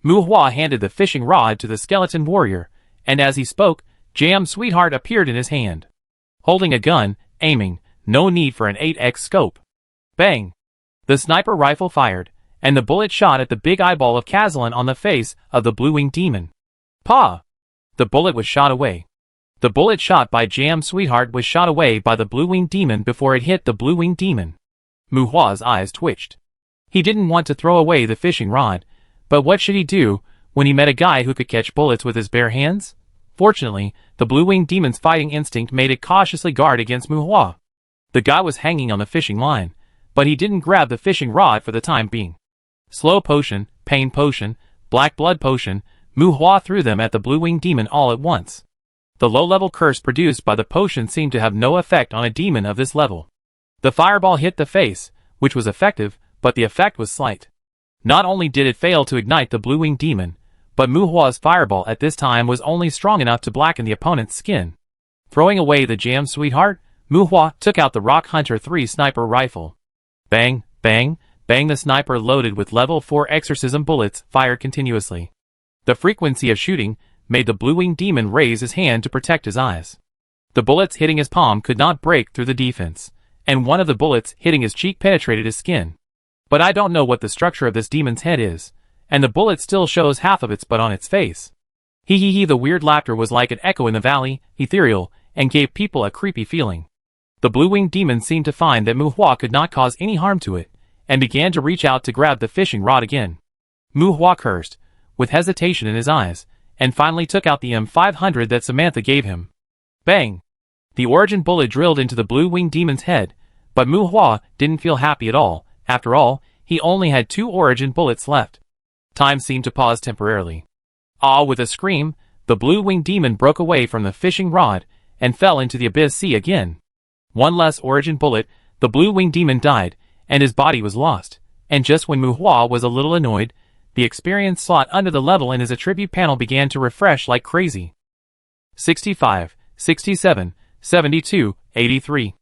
Mu Hua handed the fishing rod to the skeleton warrior, and as he spoke, Jam Sweetheart appeared in his hand. Holding a gun, aiming, no need for an 8x scope. Bang! The sniper rifle fired, and the bullet shot at the big eyeball of Kazalin on the face of the blue-winged demon. Pa! The bullet was shot away. The bullet shot by Jam Sweetheart was shot away by the blue-winged demon before it hit the blue-winged demon. Mu Hua's eyes twitched. He didn't want to throw away the fishing rod, but what should he do when he met a guy who could catch bullets with his bare hands? Fortunately, the blue-winged demon's fighting instinct made it cautiously guard against Mu Hua. The guy was hanging on the fishing line, but he didn't grab the fishing rod for the time being. Slow potion, pain potion, black blood potion, Mu Hua threw them at the blue-winged demon all at once. The low-level curse produced by the potion seemed to have no effect on a demon of this level. The fireball hit the face, which was effective, but the effect was slight. Not only did it fail to ignite the blue-winged demon, but Mu Hua's fireball at this time was only strong enough to blacken the opponent's skin. Throwing away the Jam Sweetheart, Mu Hua took out the Rock Hunter 3 sniper rifle. Bang, bang, bang. The sniper loaded with level 4 exorcism bullets fired continuously. The frequency of shooting made the blue-winged demon raise his hand to protect his eyes. The bullets hitting his palm could not break through the defense, and one of the bullets hitting his cheek penetrated his skin. But I don't know what the structure of this demon's head is, and the bullet still shows half of its butt on its face. Hee hee hee. The weird laughter was like an echo in the valley, ethereal, and gave people a creepy feeling. The blue-winged demon seemed to find that Mu Hua could not cause any harm to it, and began to reach out to grab the fishing rod again. Mu Hua cursed, with hesitation in his eyes, and finally took out the M500 that Samantha gave him. Bang! The origin bullet drilled into the blue-winged demon's head, but Mu Hua didn't feel happy at all. After all, he only had 2 origin bullets left. Time seemed to pause temporarily. Ah! With a scream, the blue-winged demon broke away from the fishing rod and fell into the abyss sea again. One less origin bullet, the blue-winged demon died, and his body was lost, and just when Mu Hua was a little annoyed, the experience slot under the level in his attribute panel began to refresh like crazy. 65, 67, 72, 83.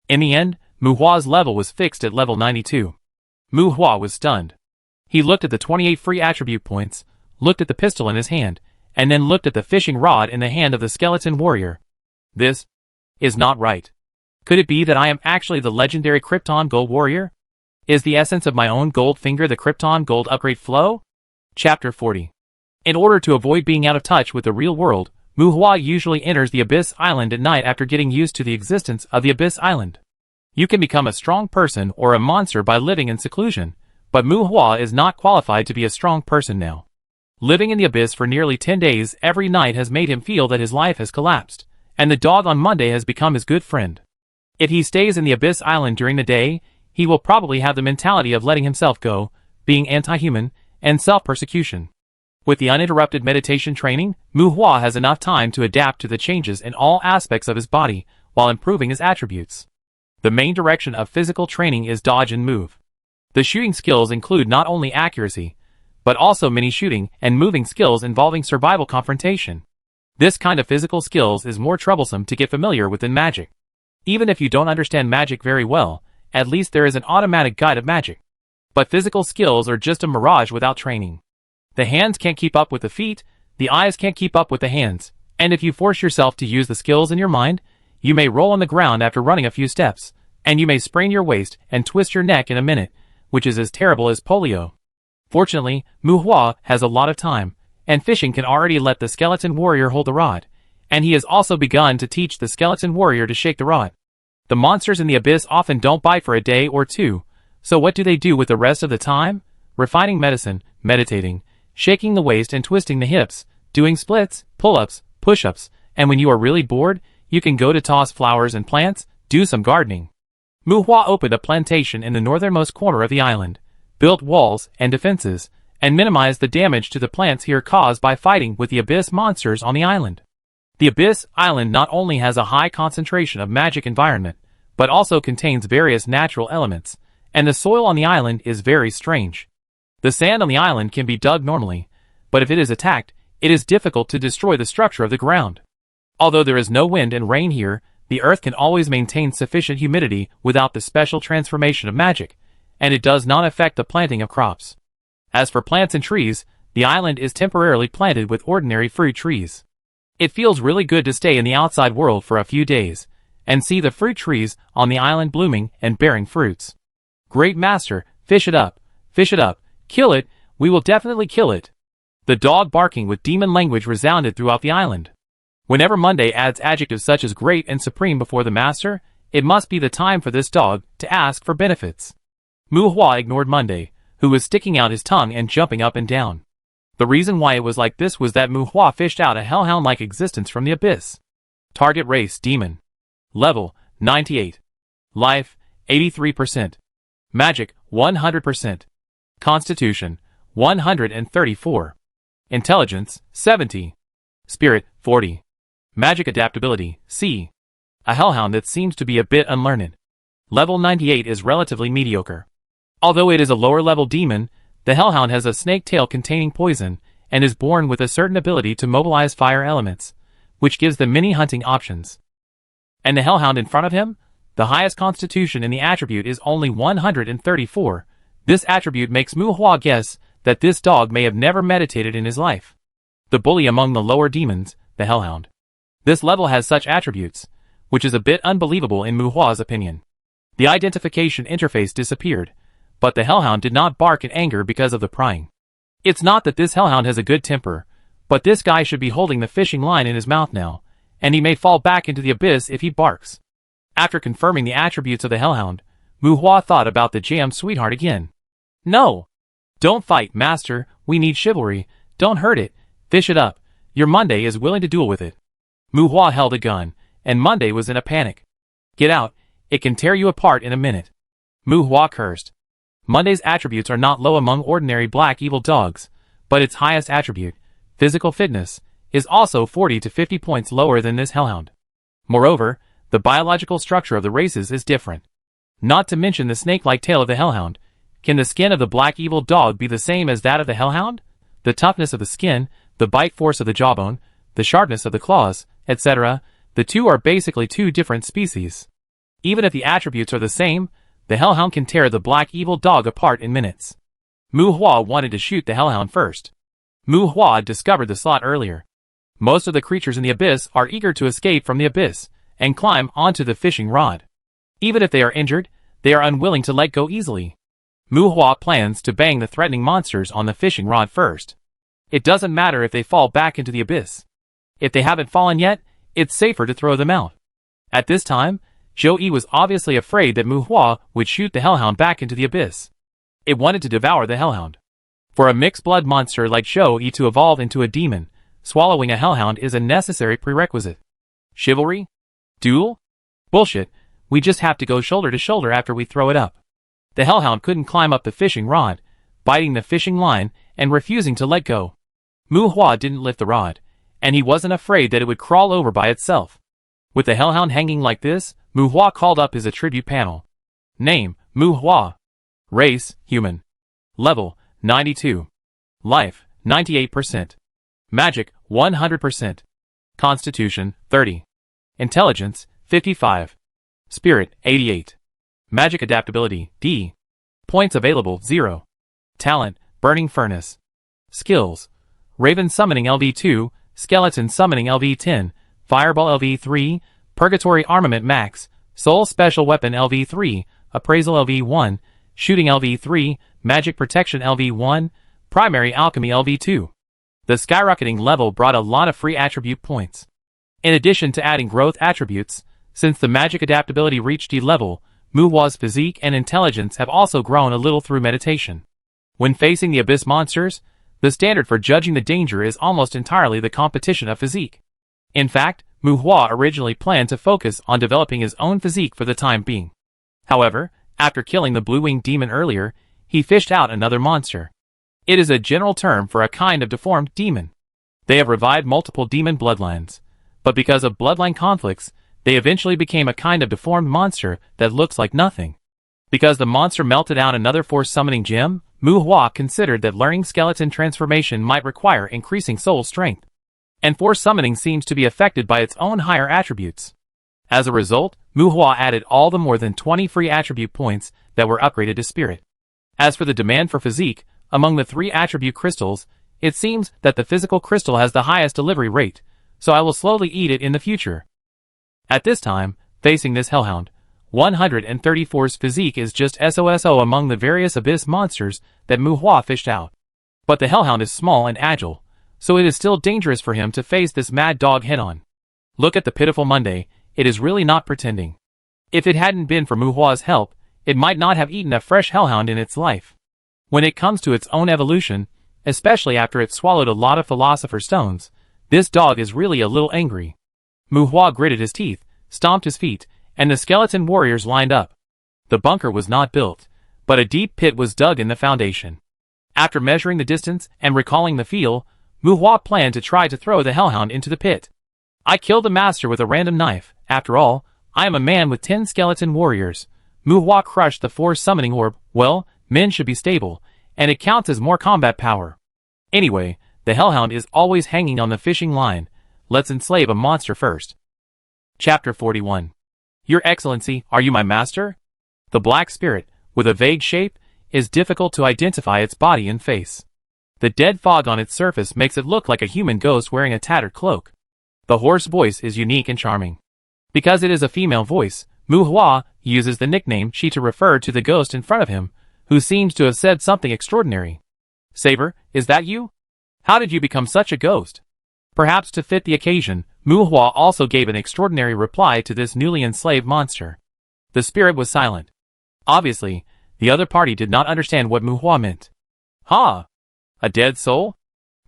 In the end, Mu Hua's level was fixed at level 92. Mu Hua was stunned. He looked at the 28 free attribute points, looked at the pistol in his hand, and then looked at the fishing rod in the hand of the skeleton warrior. This is not right. Could it be that I am actually the legendary Krypton Gold Warrior? Is the essence of my own gold finger the Krypton Gold upgrade flow? Chapter 40. In order to avoid being out of touch with the real world, Mu Hua usually enters the Abyss Island at night after getting used to the existence of the Abyss Island. You can become a strong person or a monster by living in seclusion, but Mu Hua is not qualified to be a strong person now. Living in the Abyss for nearly 10 days every night has made him feel that his life has collapsed, and the dog on Monday has become his good friend. If he stays in the Abyss Island during the day, he will probably have the mentality of letting himself go, being anti-human, and self-persecution. With the uninterrupted meditation training, Mu Hua has enough time to adapt to the changes in all aspects of his body, while improving his attributes. The main direction of physical training is dodge and move. The shooting skills include not only accuracy, but also mini shooting and moving skills involving survival confrontation. This kind of physical skills is more troublesome to get familiar with than magic. Even if you don't understand magic very well, at least there is an automatic guide of magic. But physical skills are just a mirage without training. The hands can't keep up with the feet, the eyes can't keep up with the hands, and if you force yourself to use the skills in your mind, you may roll on the ground after running a few steps, and you may sprain your waist and twist your neck in a minute, which is as terrible as polio. Fortunately, Muhua has a lot of time, and fishing can already let the skeleton warrior hold the rod, and he has also begun to teach the skeleton warrior to shake the rod. The monsters in the abyss often don't bite for a day or two, so what do they do with the rest of the time? Refining medicine, meditating, shaking the waist and twisting the hips, doing splits, pull-ups, push-ups, and when you are really bored, you can go to toss flowers and plants, do some gardening. Muhua opened a plantation in the northernmost corner of the island, built walls and defenses, and minimized the damage to the plants here caused by fighting with the abyss monsters on the island. The abyss island not only has a high concentration of magic environment, but also contains various natural elements, and the soil on the island is very strange. The sand on the island can be dug normally, but if it is attacked, it is difficult to destroy the structure of the ground. Although there is no wind and rain here, the earth can always maintain sufficient humidity without the special transformation of magic, and it does not affect the planting of crops. As for plants and trees, the island is temporarily planted with ordinary fruit trees. It feels really good to stay in the outside world for a few days, and see the fruit trees on the island blooming and bearing fruits. Great master, fish it up, kill it, we will definitely kill it. The dog barking with demon language resounded throughout the island. Whenever Monday adds adjectives such as great and supreme before the master, it must be the time for this dog to ask for benefits. Muhua ignored Monday, who was sticking out his tongue and jumping up and down. The reason why it was like this was that Muhua fished out a hellhound-like existence from the abyss. Target race, demon. Level, 98. Life, 83%. Magic, 100%. Constitution, 134. Intelligence, 70. Spirit, 40. Magic adaptability, C. A hellhound that seems to be a bit unlearned. Level 98 is relatively mediocre. Although it is a lower-level demon, the hellhound has a snake tail containing poison, and is born with a certain ability to mobilize fire elements, which gives them many hunting options. And the hellhound in front of him? The highest constitution in the attribute is only 134. This attribute makes Muhua guess that this dog may have never meditated in his life. The bully among the lower demons, the hellhound. This level has such attributes, which is a bit unbelievable in Muhua's opinion. The identification interface disappeared, but the hellhound did not bark in anger because of the prying. It's not that this hellhound has a good temper, but this guy should be holding the fishing line in his mouth now, and he may fall back into the abyss if he barks. After confirming the attributes of the hellhound, Muhua thought about the jammed sweetheart again. No! Don't fight, master, we need chivalry, don't hurt it, fish it up, your Monday is willing to duel with it. Muhua held a gun, and Monday was in a panic. Get out, it can tear you apart in a minute. Muhua cursed. Monday's attributes are not low among ordinary black evil dogs, but its highest attribute, physical fitness, is also 40 to 50 points lower than this hellhound. Moreover, the biological structure of the races is different. Not to mention the snake-like tail of the hellhound. Can the skin of the black evil dog be the same as that of the hellhound? The toughness of the skin, the bite force of the jawbone, the sharpness of the claws, etc., the two are basically two different species. Even if the attributes are the same, the hellhound can tear the black evil dog apart in minutes. Muhua wanted to shoot the hellhound first. Muhua discovered the slot earlier. Most of the creatures in the abyss are eager to escape from the abyss and climb onto the fishing rod. Even if they are injured, they are unwilling to let go easily. Muhua plans to bang the threatening monsters on the fishing rod first. It doesn't matter if they fall back into the abyss. If they haven't fallen yet, it's safer to throw them out. At this time, Zhou-Yi was obviously afraid that Muhua would shoot the hellhound back into the abyss. It wanted to devour the hellhound. For a mixed-blood monster like Zhou-Yi to evolve into a demon, swallowing a hellhound is a necessary prerequisite. Chivalry? Duel? Bullshit, we just have to go shoulder to shoulder after we throw it up. The hellhound couldn't climb up the fishing rod, biting the fishing line and refusing to let go. Muhua didn't lift the rod, and he wasn't afraid that it would crawl over by itself. With the hellhound hanging like this, Mu Hua called up his attribute panel. Name, Mu Hua. Race, human. Level, 92. Life, 98%. Magic, 100%. Constitution, 30. Intelligence, 55. Spirit, 88. Magic adaptability, D. Points available, 0. Talent, Burning Furnace. Skills, Raven Summoning LV2, Skeleton Summoning LV10, Fireball LV3, Purgatory Armament Max, Soul Special Weapon LV3, Appraisal LV1, Shooting LV3, Magic Protection LV1, Primary Alchemy LV2. The skyrocketing level brought a lot of free attribute points. In addition to adding growth attributes, since the magic adaptability reached D level, Mu Hua's physique and intelligence have also grown a little through meditation. When facing the abyss monsters, the standard for judging the danger is almost entirely the competition of physique. In fact, Mu Hua originally planned to focus on developing his own physique for the time being. However, after killing the blue-winged demon earlier, he fished out another monster. It is a general term for a kind of deformed demon. They have revived multiple demon bloodlines, but because of bloodline conflicts, they eventually became a kind of deformed monster that looks like nothing. Because the monster melted out another force summoning gem, Mu Hua considered that learning skeleton transformation might require increasing soul strength. And force summoning seems to be affected by its own higher attributes. As a result, Mu Hua added all the more than 20 free attribute points that were upgraded to spirit. As for the demand for physique, among the 3 attribute crystals, it seems that the physical crystal has the highest delivery rate, so I will slowly eat it in the future. At this time, facing this hellhound, 134's physique is just SOSO among the various abyss monsters that Mu Hua fished out. But the hellhound is small and agile, so it is still dangerous for him to face this mad dog head-on. Look at the pitiful Monday, it is really not pretending. If it hadn't been for Mu Hua's help, it might not have eaten a fresh hellhound in its life. When it comes to its own evolution, especially after it swallowed a lot of philosopher's stones, this dog is really a little angry. Mu Hua gritted his teeth, stomped his feet, and the skeleton warriors lined up. The bunker was not built, but a deep pit was dug in the foundation. After measuring the distance and recalling the feel, Mu Hua planned to try to throw the hellhound into the pit. I killed the master with a random knife. After all, I am a man with 10 skeleton warriors. Mu Hua crushed the force summoning orb. Well, men should be stable, and it counts as more combat power. Anyway, the hellhound is always hanging on the fishing line. Let's enslave a monster first. Chapter 41. Your Excellency, are you my master? The black spirit, with a vague shape, is difficult to identify its body and face. The dead fog on its surface makes it look like a human ghost wearing a tattered cloak. The hoarse voice is unique and charming. Because it is a female voice, Mu Hua uses the nickname She to refer to the ghost in front of him, who seems to have said something extraordinary. Saber, is that you? How did you become such a ghost? Perhaps to fit the occasion, Mu Hua also gave an extraordinary reply to this newly enslaved monster. The spirit was silent. Obviously, the other party did not understand what Mu Hua meant. Ha! A dead soul?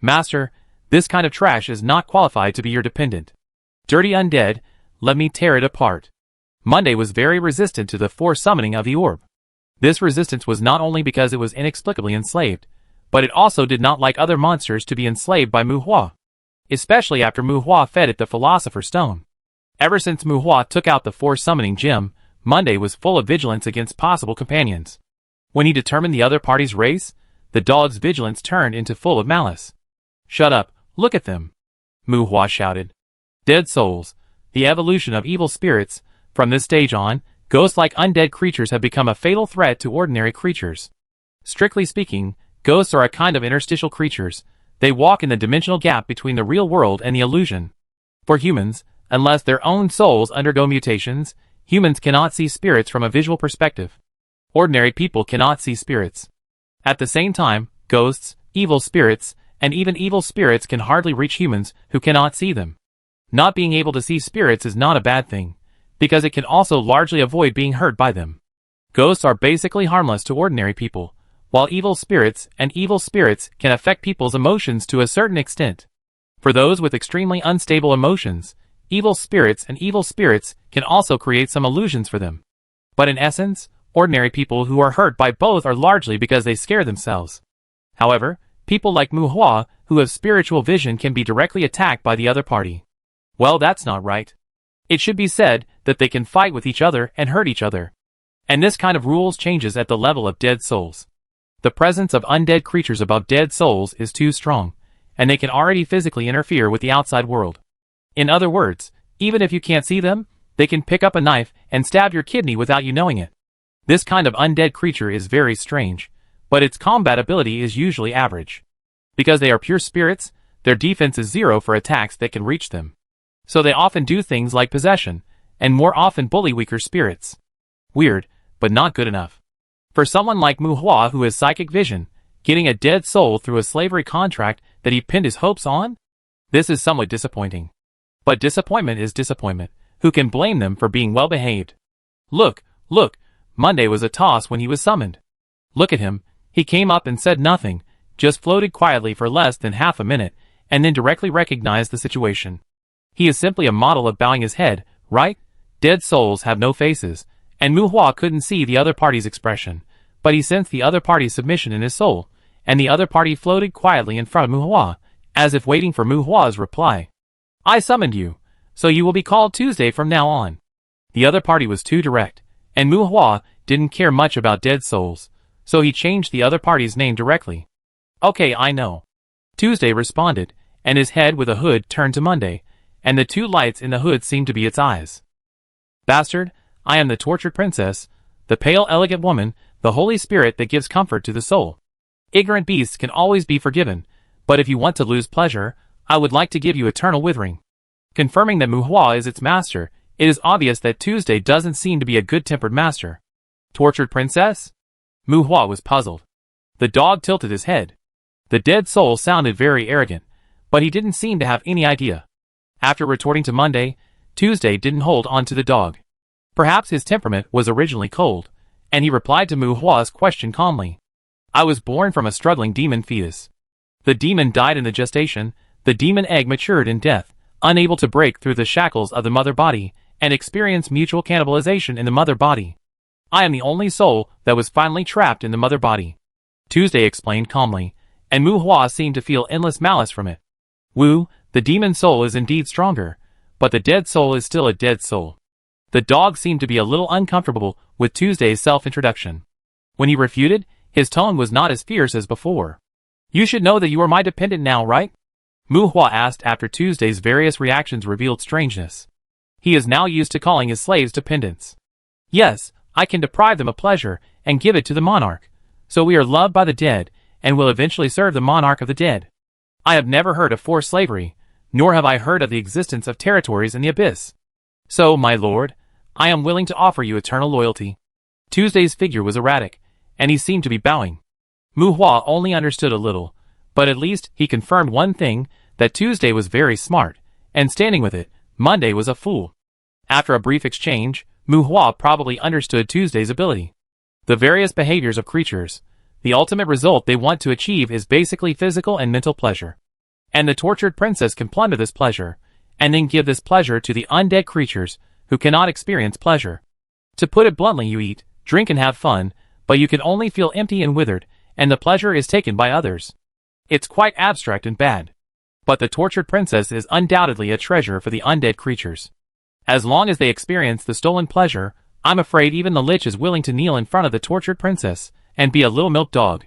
Master, this kind of trash is not qualified to be your dependent. Dirty undead, let me tear it apart. Monday was very resistant to the force summoning of the orb. This resistance was not only because it was inexplicably enslaved, but it also did not like other monsters to be enslaved by Mu Hua. Especially after Mu Hua fed it the Philosopher's Stone. Ever since Mu Hua took out the force summoning gem, Monday was full of vigilance against possible companions. When he determined the other party's race, the dog's vigilance turned into full of malice. Shut up, look at them! Mu Hua shouted. Dead souls, the evolution of evil spirits. From this stage on, ghost-like undead creatures have become a fatal threat to ordinary creatures. Strictly speaking, ghosts are a kind of interstitial creatures. They walk in the dimensional gap between the real world and the illusion. For humans, unless their own souls undergo mutations, humans cannot see spirits from a visual perspective. Ordinary people cannot see spirits. At the same time, ghosts, evil spirits, and even evil spirits can hardly reach humans who cannot see them. Not being able to see spirits is not a bad thing, because it can also largely avoid being hurt by them. Ghosts are basically harmless to ordinary people, while evil spirits can affect people's emotions to a certain extent. For those with extremely unstable emotions, evil spirits can also create some illusions for them. But in essence, ordinary people who are hurt by both are largely because they scare themselves. However, people like Mu Hua, who have spiritual vision, can be directly attacked by the other party. Well, that's not right. It should be said that they can fight with each other and hurt each other. And this kind of rules changes at the level of dead souls. The presence of undead creatures above dead souls is too strong, and they can already physically interfere with the outside world. In other words, even if you can't see them, they can pick up a knife and stab your kidney without you knowing it. This kind of undead creature is very strange, but its combat ability is usually average. Because they are pure spirits, their defense is 0 for attacks that can reach them. So they often do things like possession, and more often bully weaker spirits. Weird, but not good enough. For someone like Muhua who has psychic vision, getting a dead soul through a slavery contract that he pinned his hopes on? This is somewhat disappointing. But disappointment is disappointment. Who can blame them for being well behaved? Look, Monday was a toss when he was summoned. Look at him, he came up and said nothing, just floated quietly for less than half a minute, and then directly recognized the situation. He is simply a model of bowing his head, right? Dead souls have no faces, and Muhua couldn't see the other party's expression, but he sensed the other party's submission in his soul, and the other party floated quietly in front of Muhua, as if waiting for Muhua's reply. I summoned you, so you will be called Tuesday from now on. The other party was too direct, and Muhua didn't care much about dead souls, so he changed the other party's name directly. Okay, I know. Tuesday responded, and his head with a hood turned to Monday, and the two lights in the hood seemed to be its eyes. Bastard, I am the tortured princess, the pale elegant woman, the holy spirit that gives comfort to the soul. Ignorant beasts can always be forgiven, but if you want to lose pleasure, I would like to give you eternal withering. Confirming that Muhua is its master, it is obvious that Tuesday doesn't seem to be a good-tempered master. Tortured princess? Muhua was puzzled. The dog tilted his head. The dead soul sounded very arrogant, but he didn't seem to have any idea. After retorting to Monday, Tuesday didn't hold on to the dog. Perhaps his temperament was originally cold, and he replied to Muhua's question calmly. I was born from a struggling demon fetus. The demon died in the gestation, the demon egg matured in death, unable to break through the shackles of the mother body, and experience mutual cannibalization in the mother body. I am the only soul that was finally trapped in the mother body. Tuesday explained calmly, and Muhua seemed to feel endless malice from it. Wu, the demon soul is indeed stronger, but the dead soul is still a dead soul. The dog seemed to be a little uncomfortable with Tuesday's self-introduction. When he refuted, his tone was not as fierce as before. You should know that you are my dependent now, right? Muhua asked after Tuesday's various reactions revealed strangeness. He is now used to calling his slaves dependents. Yes, I can deprive them of pleasure and give it to the monarch. So we are loved by the dead, and will eventually serve the monarch of the dead. I have never heard of forced slavery, nor have I heard of the existence of territories in the abyss. So, my lord, I am willing to offer you eternal loyalty. Tuesday's figure was erratic, and he seemed to be bowing. Muhua only understood a little, but at least he confirmed one thing, that Tuesday was very smart, and standing with it, Monday was a fool. After a brief exchange, Muhua probably understood Tuesday's ability. The various behaviors of creatures, the ultimate result they want to achieve is basically physical and mental pleasure. And the tortured princess can plunder this pleasure, and then give this pleasure to the undead creatures who cannot experience pleasure. To put it bluntly, you eat, drink and have fun, but you can only feel empty and withered, and the pleasure is taken by others. It's quite abstract and bad. But the tortured princess is undoubtedly a treasure for the undead creatures. As long as they experience the stolen pleasure, I'm afraid even the lich is willing to kneel in front of the tortured princess and be a little milk dog.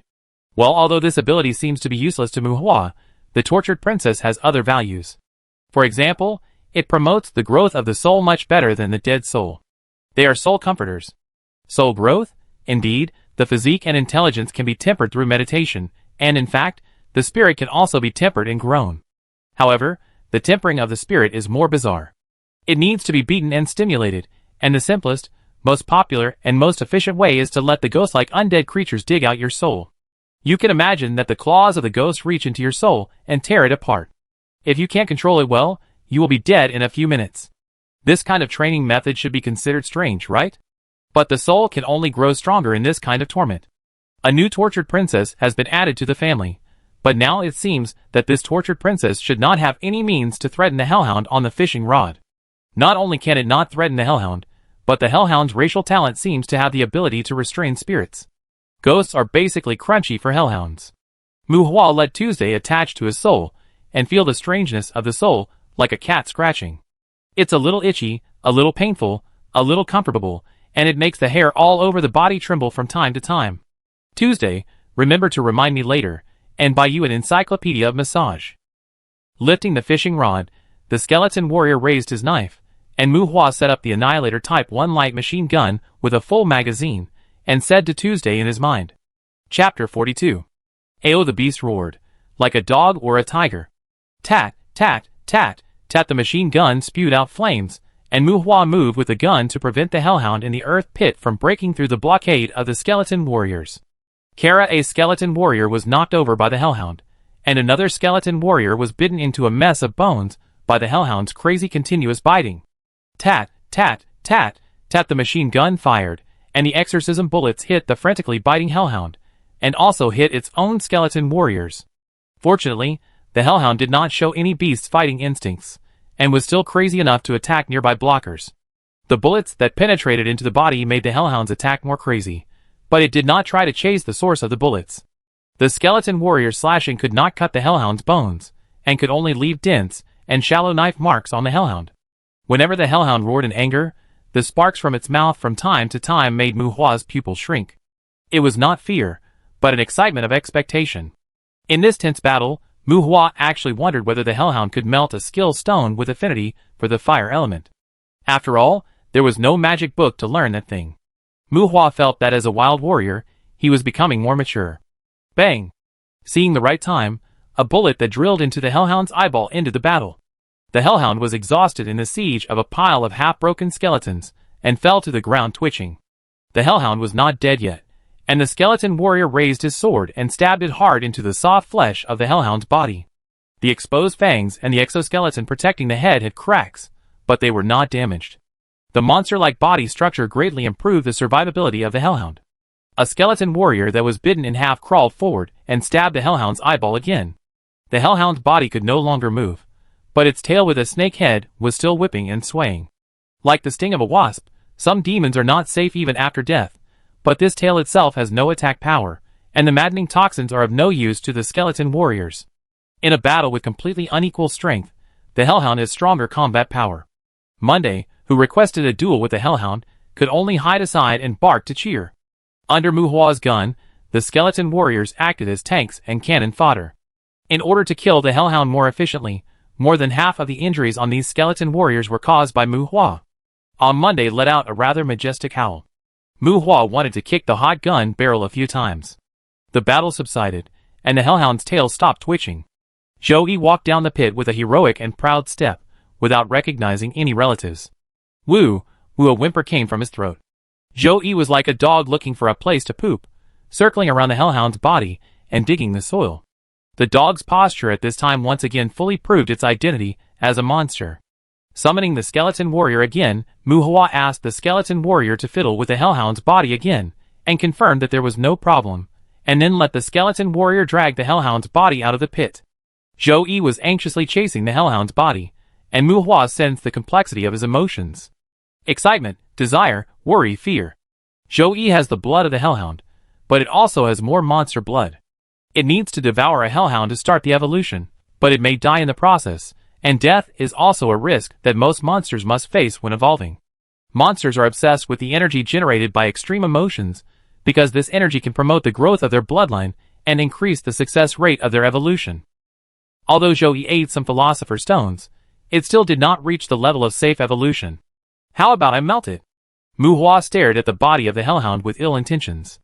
Well, although this ability seems to be useless to Muhua, the tortured princess has other values. For example, it promotes the growth of the soul much better than the dead soul. They are soul comforters. Soul growth? Indeed, the physique and intelligence can be tempered through meditation, and in fact, the spirit can also be tempered and grown. However, the tempering of the spirit is more bizarre. It needs to be beaten and stimulated, and the simplest, most popular, and most efficient way is to let the ghost-like undead creatures dig out your soul. You can imagine that the claws of the ghost reach into your soul and tear it apart. If you can't control it well, you will be dead in a few minutes. This kind of training method should be considered strange, right? But the soul can only grow stronger in this kind of torment. A new tortured princess has been added to the family, but now it seems that this tortured princess should not have any means to threaten the hellhound on the fishing rod. Not only can it not threaten the hellhound, but the hellhound's racial talent seems to have the ability to restrain spirits. Ghosts are basically crunchy for hellhounds. Muhua let Tuesday attach to his soul, and feel the strangeness of the soul, like a cat scratching. It's a little itchy, a little painful, a little comfortable, and it makes the hair all over the body tremble from time to time. Tuesday, remember to remind me later, and buy you an encyclopedia of massage. Lifting the fishing rod, the skeleton warrior raised his knife, and Muhua set up the Annihilator Type 1 light machine gun with a full magazine, and said to Tuesday in his mind. Chapter 42. Ao the beast roared, like a dog or a tiger. Tat, tat, tat, tat the machine gun spewed out flames, and Muhua moved with the gun to prevent the hellhound in the earth pit from breaking through the blockade of the skeleton warriors. Kara, a skeleton warrior, was knocked over by the hellhound, and another skeleton warrior was bitten into a mess of bones by the hellhound's crazy continuous biting. Tat, tat, tat, tat the machine gun fired, and the exorcism bullets hit the frantically biting hellhound, and also hit its own skeleton warriors. Fortunately, the hellhound did not show any beast's fighting instincts, and was still crazy enough to attack nearby blockers. The bullets that penetrated into the body made the hellhound's attack more crazy, but it did not try to chase the source of the bullets. The skeleton warrior's slashing could not cut the hellhound's bones, and could only leave dents and shallow knife marks on the hellhound. Whenever the hellhound roared in anger, the sparks from its mouth from time to time made Muhua's pupils shrink. It was not fear, but an excitement of expectation. In this tense battle, Muhua actually wondered whether the hellhound could melt a skill stone with affinity for the fire element. After all, there was no magic book to learn that thing. Muhua felt that as a wild warrior, he was becoming more mature. Bang! Seeing the right time, a bullet that drilled into the hellhound's eyeball ended the battle. The hellhound was exhausted in the siege of a pile of half-broken skeletons, and fell to the ground twitching. The hellhound was not dead yet, and the skeleton warrior raised his sword and stabbed it hard into the soft flesh of the hellhound's body. The exposed fangs and the exoskeleton protecting the head had cracks, but they were not damaged. The monster-like body structure greatly improved the survivability of the hellhound. A skeleton warrior that was bitten in half crawled forward and stabbed the hellhound's eyeball again. The hellhound's body could no longer move, but its tail with a snake head was still whipping and swaying. Like the sting of a wasp, some demons are not safe even after death, but this tail itself has no attack power, and the maddening toxins are of no use to the skeleton warriors. In a battle with completely unequal strength, the hellhound has stronger combat power. Monday, who requested a duel with the hellhound, could only hide aside and bark to cheer. Under Muhua's gun, the skeleton warriors acted as tanks and cannon fodder. In order to kill the hellhound more efficiently, more than half of the injuries on these skeleton warriors were caused by Muhua. On Monday let out a rather majestic howl. Muhua wanted to kick the hot gun barrel a few times. The battle subsided, and the hellhound's tail stopped twitching. Zhou Yi walked down the pit with a heroic and proud step, without recognizing any relatives. Woo, woo, a whimper came from his throat. Zhou Yi was like a dog looking for a place to poop, circling around the hellhound's body and digging the soil. The dog's posture at this time once again fully proved its identity as a monster. Summoning the skeleton warrior again, Muhua asked the skeleton warrior to fiddle with the hellhound's body again, and confirmed that there was no problem, and then let the skeleton warrior drag the hellhound's body out of the pit. Zhou Yi was anxiously chasing the hellhound's body, and Muhua sensed the complexity of his emotions. Excitement, desire, worry, fear. Zhou Yi has the blood of the hellhound, but it also has more monster blood. It needs to devour a hellhound to start the evolution, but it may die in the process, and death is also a risk that most monsters must face when evolving. Monsters are obsessed with the energy generated by extreme emotions, because this energy can promote the growth of their bloodline and increase the success rate of their evolution. Although Zhou Yi ate some philosopher's stones, it still did not reach the level of safe evolution. How about I melt it? Muhua stared at the body of the hellhound with ill intentions.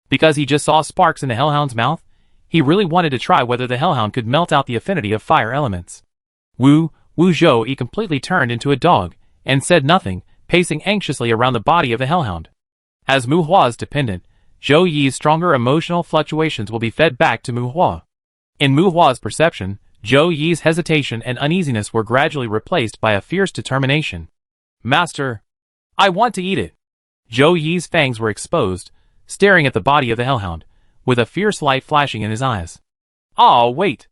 Because he just saw sparks in the hellhound's mouth, he really wanted to try whether the hellhound could melt out the affinity of fire elements. Wu Zhou Yi completely turned into a dog, and said nothing, pacing anxiously around the body of the hellhound. As Muhua's dependent, Zhou Yi's stronger emotional fluctuations will be fed back to Muhua. In Muhua's perception, Zhou Yi's hesitation and uneasiness were gradually replaced by a fierce determination. Master, I want to eat it. Zhou Yi's fangs were exposed, staring at the body of the hellhound, with a fierce light flashing in his eyes. Oh, wait!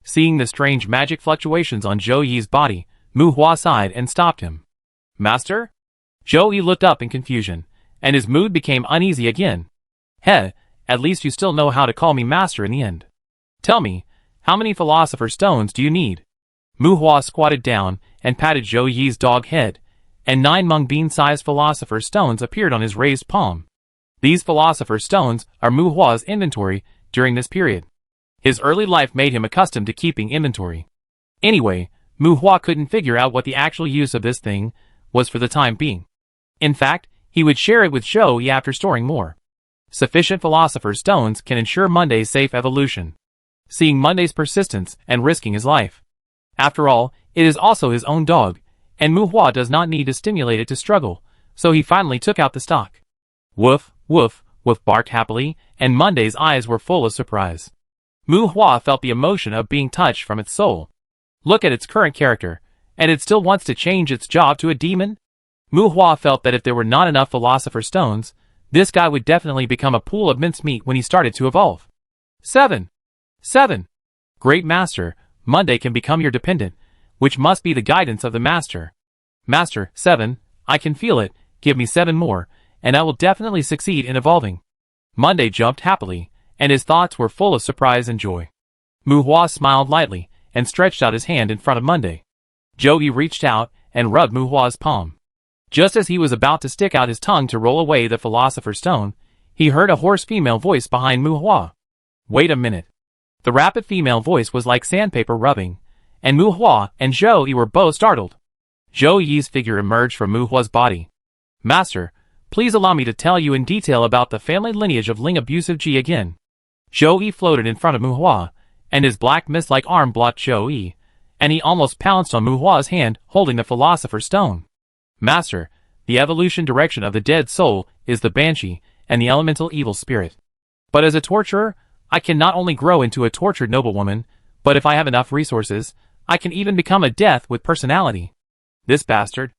Seeing the strange magic fluctuations on Zhou Yi's body, Muhua sighed and stopped him. Master? Zhou Yi looked up in confusion, and his mood became uneasy again. Heh, at least you still know how to call me master in the end. Tell me, how many philosopher's stones do you need? Muhua squatted down and patted Zhou Yi's dog head, and 9 mung bean-sized philosopher's stones appeared on his raised palm. These philosopher's stones are Muhua's inventory during this period. His early life made him accustomed to keeping inventory. Anyway, Muhua couldn't figure out what the actual use of this thing was for the time being. In fact, he would share it with Zhou Yi after storing more. Sufficient philosopher's stones can ensure Monday's safe evolution. Seeing Monday's persistence and risking his life. After all, it is also his own dog, and Muhua does not need to stimulate it to struggle, so he finally took out the stock. Woof, woof, woof barked happily, and Monday's eyes were full of surprise. Muhua felt the emotion of being touched from its soul. Look at its current character, and it still wants to change its job to a demon? Muhua felt that if there were not enough philosopher's stones, this guy would definitely become a pool of mincemeat when he started to evolve. 7. Great Master, Monday can become your dependent, which must be the guidance of the Master. Master, 7, I can feel it, give me 7 more, and I will definitely succeed in evolving. Monday jumped happily, and his thoughts were full of surprise and joy. Muhua smiled lightly, and stretched out his hand in front of Monday. Zhou Yi reached out, and rubbed Muhua's palm. Just as he was about to stick out his tongue to roll away the philosopher's stone, he heard a hoarse female voice behind Muhua. Wait a minute. The rapid female voice was like sandpaper rubbing, and Muhua and Zhou Yi were both startled. Zhou Yi's figure emerged from Muhua's body. Master, please allow me to tell you in detail about the family lineage of Ling abusive Ji again. Zhou Yi floated in front of Muhua, and his black mist-like arm blocked Zhou Yi, and he almost pounced on Muhua's hand holding the philosopher's stone. Master, the evolution direction of the dead soul is the banshee and the elemental evil spirit. But as a torturer, I can not only grow into a tortured noblewoman, but if I have enough resources, I can even become a death with personality. This bastard.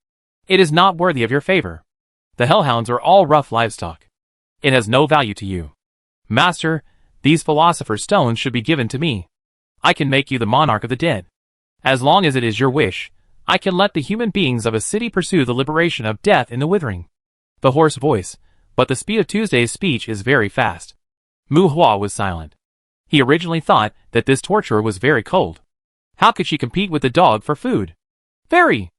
It is not worthy of your favor. The hellhounds are all rough livestock. It has no value to you. Master, these philosopher's stones should be given to me. I can make you the monarch of the dead. As long as it is your wish, I can let the human beings of a city pursue the liberation of death in the withering. The hoarse voice, but the speed of Tuesday's speech is very fast. Muhua was silent. He originally thought that this torturer was very cold. How could she compete with the dog for food? Very.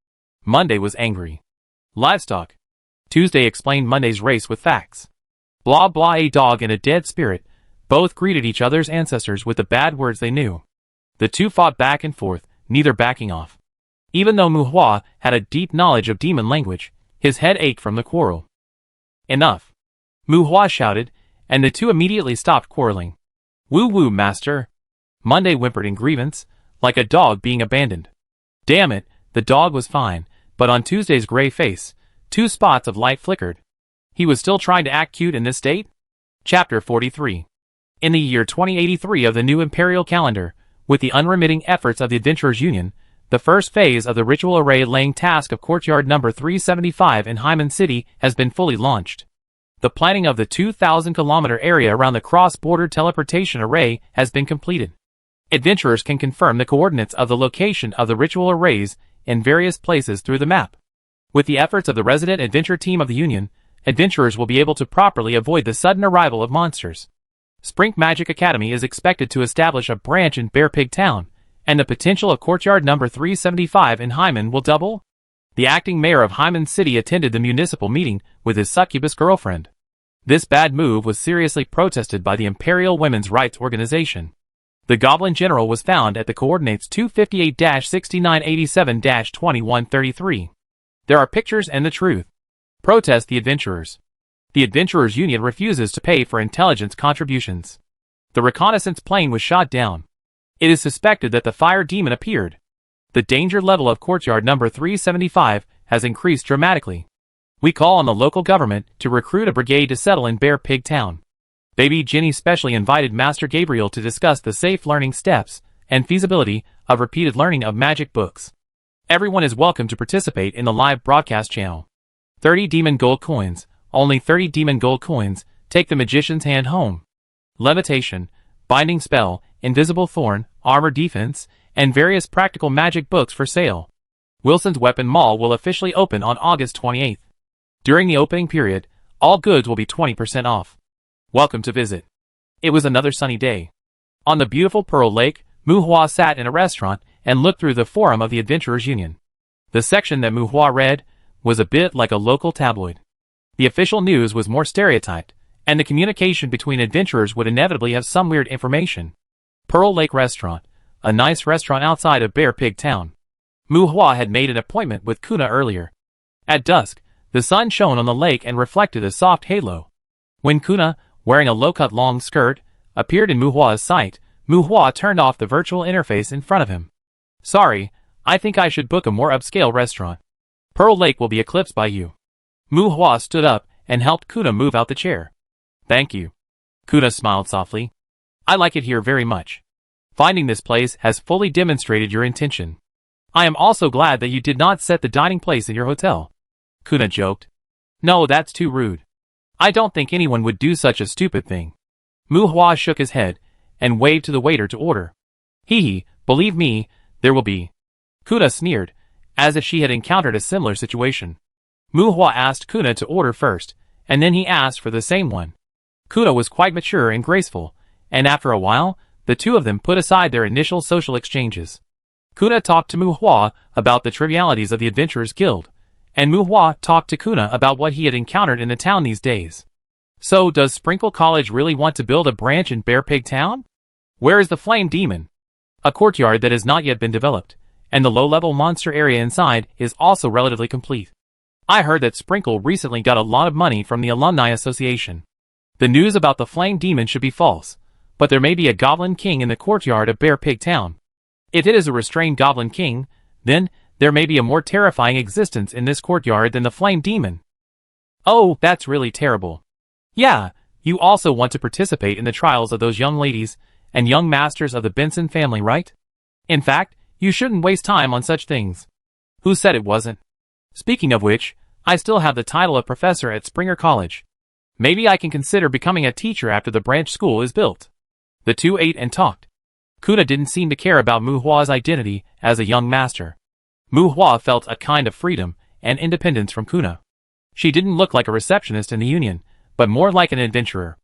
Monday was angry. Livestock. Tuesday explained Monday's race with facts. Blah blah, a dog and a dead spirit both greeted each other's ancestors with the bad words they knew. The two fought back and forth, neither backing off. Even though Muhua had a deep knowledge of demon language, his head ached from the quarrel. Enough. Muhua shouted, and the two immediately stopped quarreling. Woo woo, master. Monday whimpered in grievance, like a dog being abandoned. Damn it, the dog was fine, but on Tuesday's gray face, 2 spots of light flickered. He was still trying to act cute in this state? Chapter 43. In the year 2083 of the new imperial calendar, with the unremitting efforts of the Adventurers Union, the first phase of the ritual array laying task of courtyard number 375 in Hyman City has been fully launched. The planning of the 2,000-kilometer area around the cross-border teleportation array has been completed. Adventurers can confirm the coordinates of the location of the ritual arrays in various places through the map. With the efforts of the resident adventure team of the Union, adventurers will be able to properly avoid the sudden arrival of monsters. Sprink Magic Academy is expected to establish a branch in Bear Pig Town, and the potential of courtyard number 375 in Hyman will double. The acting mayor of Hyman City attended the municipal meeting with his succubus girlfriend. This bad move was seriously protested by the Imperial Women's Rights Organization. The Goblin General was found at the coordinates 258-6987-2133. There are pictures and the truth. Protest the adventurers. The Adventurers Union refuses to pay for intelligence contributions. The reconnaissance plane was shot down. It is suspected that the fire demon appeared. The danger level of courtyard number 375 has increased dramatically. We call on the local government to recruit a brigade to settle in Bear Pig Town. Baby Ginny specially invited Master Gabriel to discuss the safe learning steps and feasibility of repeated learning of magic books. Everyone is welcome to participate in the live broadcast channel. 30 demon gold coins, only 30 demon gold coins, take the magician's hand home. Levitation, binding spell, invisible thorn, armor defense, and various practical magic books for sale. Wilson's Weapon Mall will officially open on August 28th. During the opening period, all goods will be 20% off. Welcome to visit. It was another sunny day. On the beautiful Pearl Lake, Muhua sat in a restaurant and looked through the forum of the Adventurers Union. The section that Muhua read was a bit like a local tabloid. The official news was more stereotyped, and the communication between adventurers would inevitably have some weird information. Pearl Lake Restaurant, a nice restaurant outside of Bear Pig Town. Muhua had made an appointment with Kuna earlier. At dusk, the sun shone on the lake and reflected a soft halo. When Kuna, wearing a low-cut long skirt, appeared in Muhua's sight, Muhua turned off the virtual interface in front of him. Sorry, I think I should book a more upscale restaurant. Pearl Lake will be eclipsed by you. Muhua stood up and helped Kuna move out the chair. Thank you. Kuna smiled softly. I like it here very much. Finding this place has fully demonstrated your intention. I am also glad that you did not set the dining place in your hotel. Kuna joked. No, that's too rude. I don't think anyone would do such a stupid thing. Muhua shook his head and waved to the waiter to order. Hee, believe me, there will be. Kuna sneered, as if she had encountered a similar situation. Muhua asked Kuna to order first, and then he asked for the same one. Kuna was quite mature and graceful, and after a while, the two of them put aside their initial social exchanges. Kuna talked to Muhua about the trivialities of the Adventurers Guild, and Muhua talked to Kuna about what he had encountered in the town these days. So, does Sprinkle College really want to build a branch in Bear Pig Town? Where is the Flame Demon? A courtyard that has not yet been developed, and the low-level monster area inside is also relatively complete. I heard that Sprinkle recently got a lot of money from the Alumni Association. The news about the Flame Demon should be false, but there may be a Goblin King in the courtyard of Bear Pig Town. If it is a restrained Goblin King, then there may be a more terrifying existence in this courtyard than the Flame Demon. Oh, that's really terrible. Yeah, you also want to participate in the trials of those young ladies and young masters of the Benson family, right? In fact, you shouldn't waste time on such things. Who said it wasn't? Speaking of which, I still have the title of professor at Springer College. Maybe I can consider becoming a teacher after the branch school is built. The two ate and talked. Kuna didn't seem to care about Muhua's identity as a young master. Muhua felt a kind of freedom and independence from Kuna. She didn't look like a receptionist in the Union, but more like an adventurer.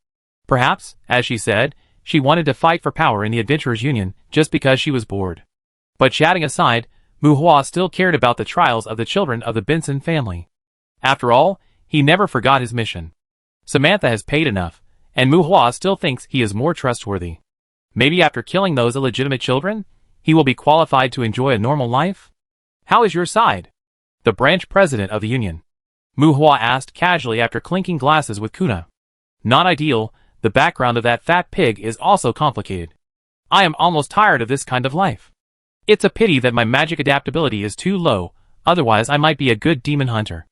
Perhaps, as she said, she wanted to fight for power in the Adventurers Union just because she was bored. But chatting aside, Muhua still cared about the trials of the children of the Benson family. After all, he never forgot his mission. Samantha has paid enough, and Muhua still thinks he is more trustworthy. Maybe after killing those illegitimate children, he will be qualified to enjoy a normal life? How is your side? The branch president of the union. Muhua asked casually after clinking glasses with Kuna. Not ideal, the background of that fat pig is also complicated. I am almost tired of this kind of life. It's a pity that my magic adaptability is too low, otherwise I might be a good demon hunter.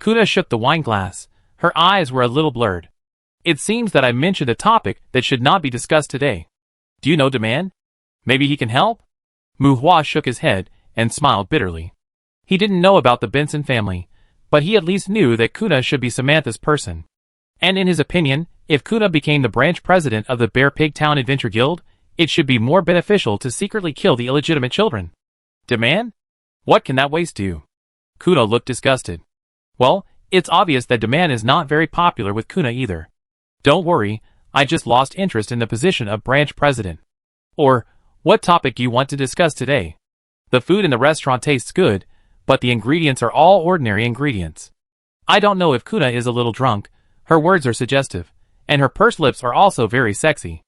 Kuna shook the wine glass. Her eyes were a little blurred. It seems that I mentioned a topic that should not be discussed today. Do you know Demand? Maybe he can help? Muhua shook his head and smiled bitterly. He didn't know about the Benson family, but he at least knew that Kuna should be Samantha's person. And in his opinion, if Kuna became the branch president of the Bear Pig Town Adventure Guild, it should be more beneficial to secretly kill the illegitimate children. Demand? What can that waste do? Kuna looked disgusted. Well, it's obvious that Demand is not very popular with Kuna either. Don't worry, I just lost interest in the position of branch president. Or, what topic do you want to discuss today? The food in the restaurant tastes good, but the ingredients are all ordinary ingredients. I don't know if Kuna is a little drunk, her words are suggestive, and her pursed lips are also very sexy.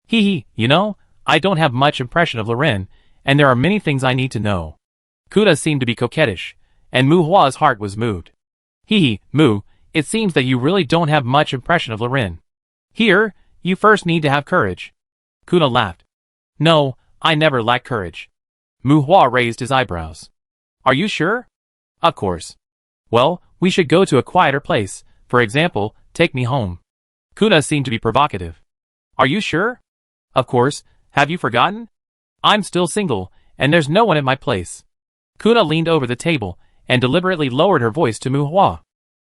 Hee, you know, I don't have much impression of Luren, and there are many things I need to know. Kuna seemed to be coquettish, and Muhua's heart was moved. Hee, Mu, it seems that you really don't have much impression of Luren. Here, you first need to have courage. Kuna laughed. No, I never lack courage. Muhua raised his eyebrows. Are you sure? Of course. Well, we should go to a quieter place, for example, take me home. Kuna seemed to be provocative. Are you sure? Of course, have you forgotten? I'm still single, and there's no one at my place. Kuna leaned over the table, and deliberately lowered her voice to Muhua.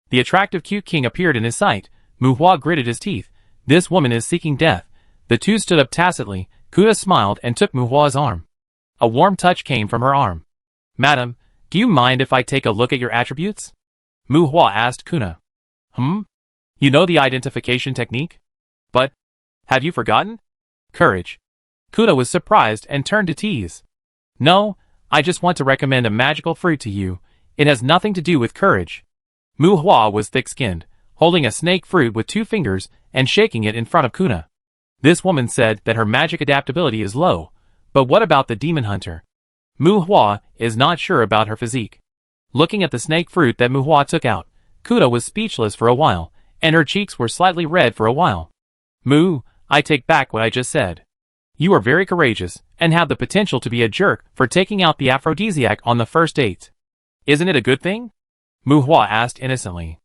The attractive cute king appeared in his sight. Muhua gritted his teeth. This woman is seeking death. The two stood up tacitly. Kuna smiled and took Muhua's arm. A warm touch came from her arm. Madam, do you mind if I take a look at your attributes? Muhua asked Kuna. You know the identification technique? But, have you forgotten? Courage. Kuna was surprised and turned to tease. No, I just want to recommend a magical fruit to you. It has nothing to do with courage. Mu Hua was thick-skinned, holding a snake fruit with 2 fingers and shaking it in front of Kuna. This woman said that her magic adaptability is low, but what about the demon hunter? Mu Hua is not sure about her physique. Looking at the snake fruit that Mu Hua took out, Kuna was speechless for a while, and her cheeks were slightly red for a while. Mu, I take back what I just said. You are very courageous, and have the potential to be a jerk for taking out the aphrodisiac on the first date. Isn't it a good thing? Mu Hua asked innocently.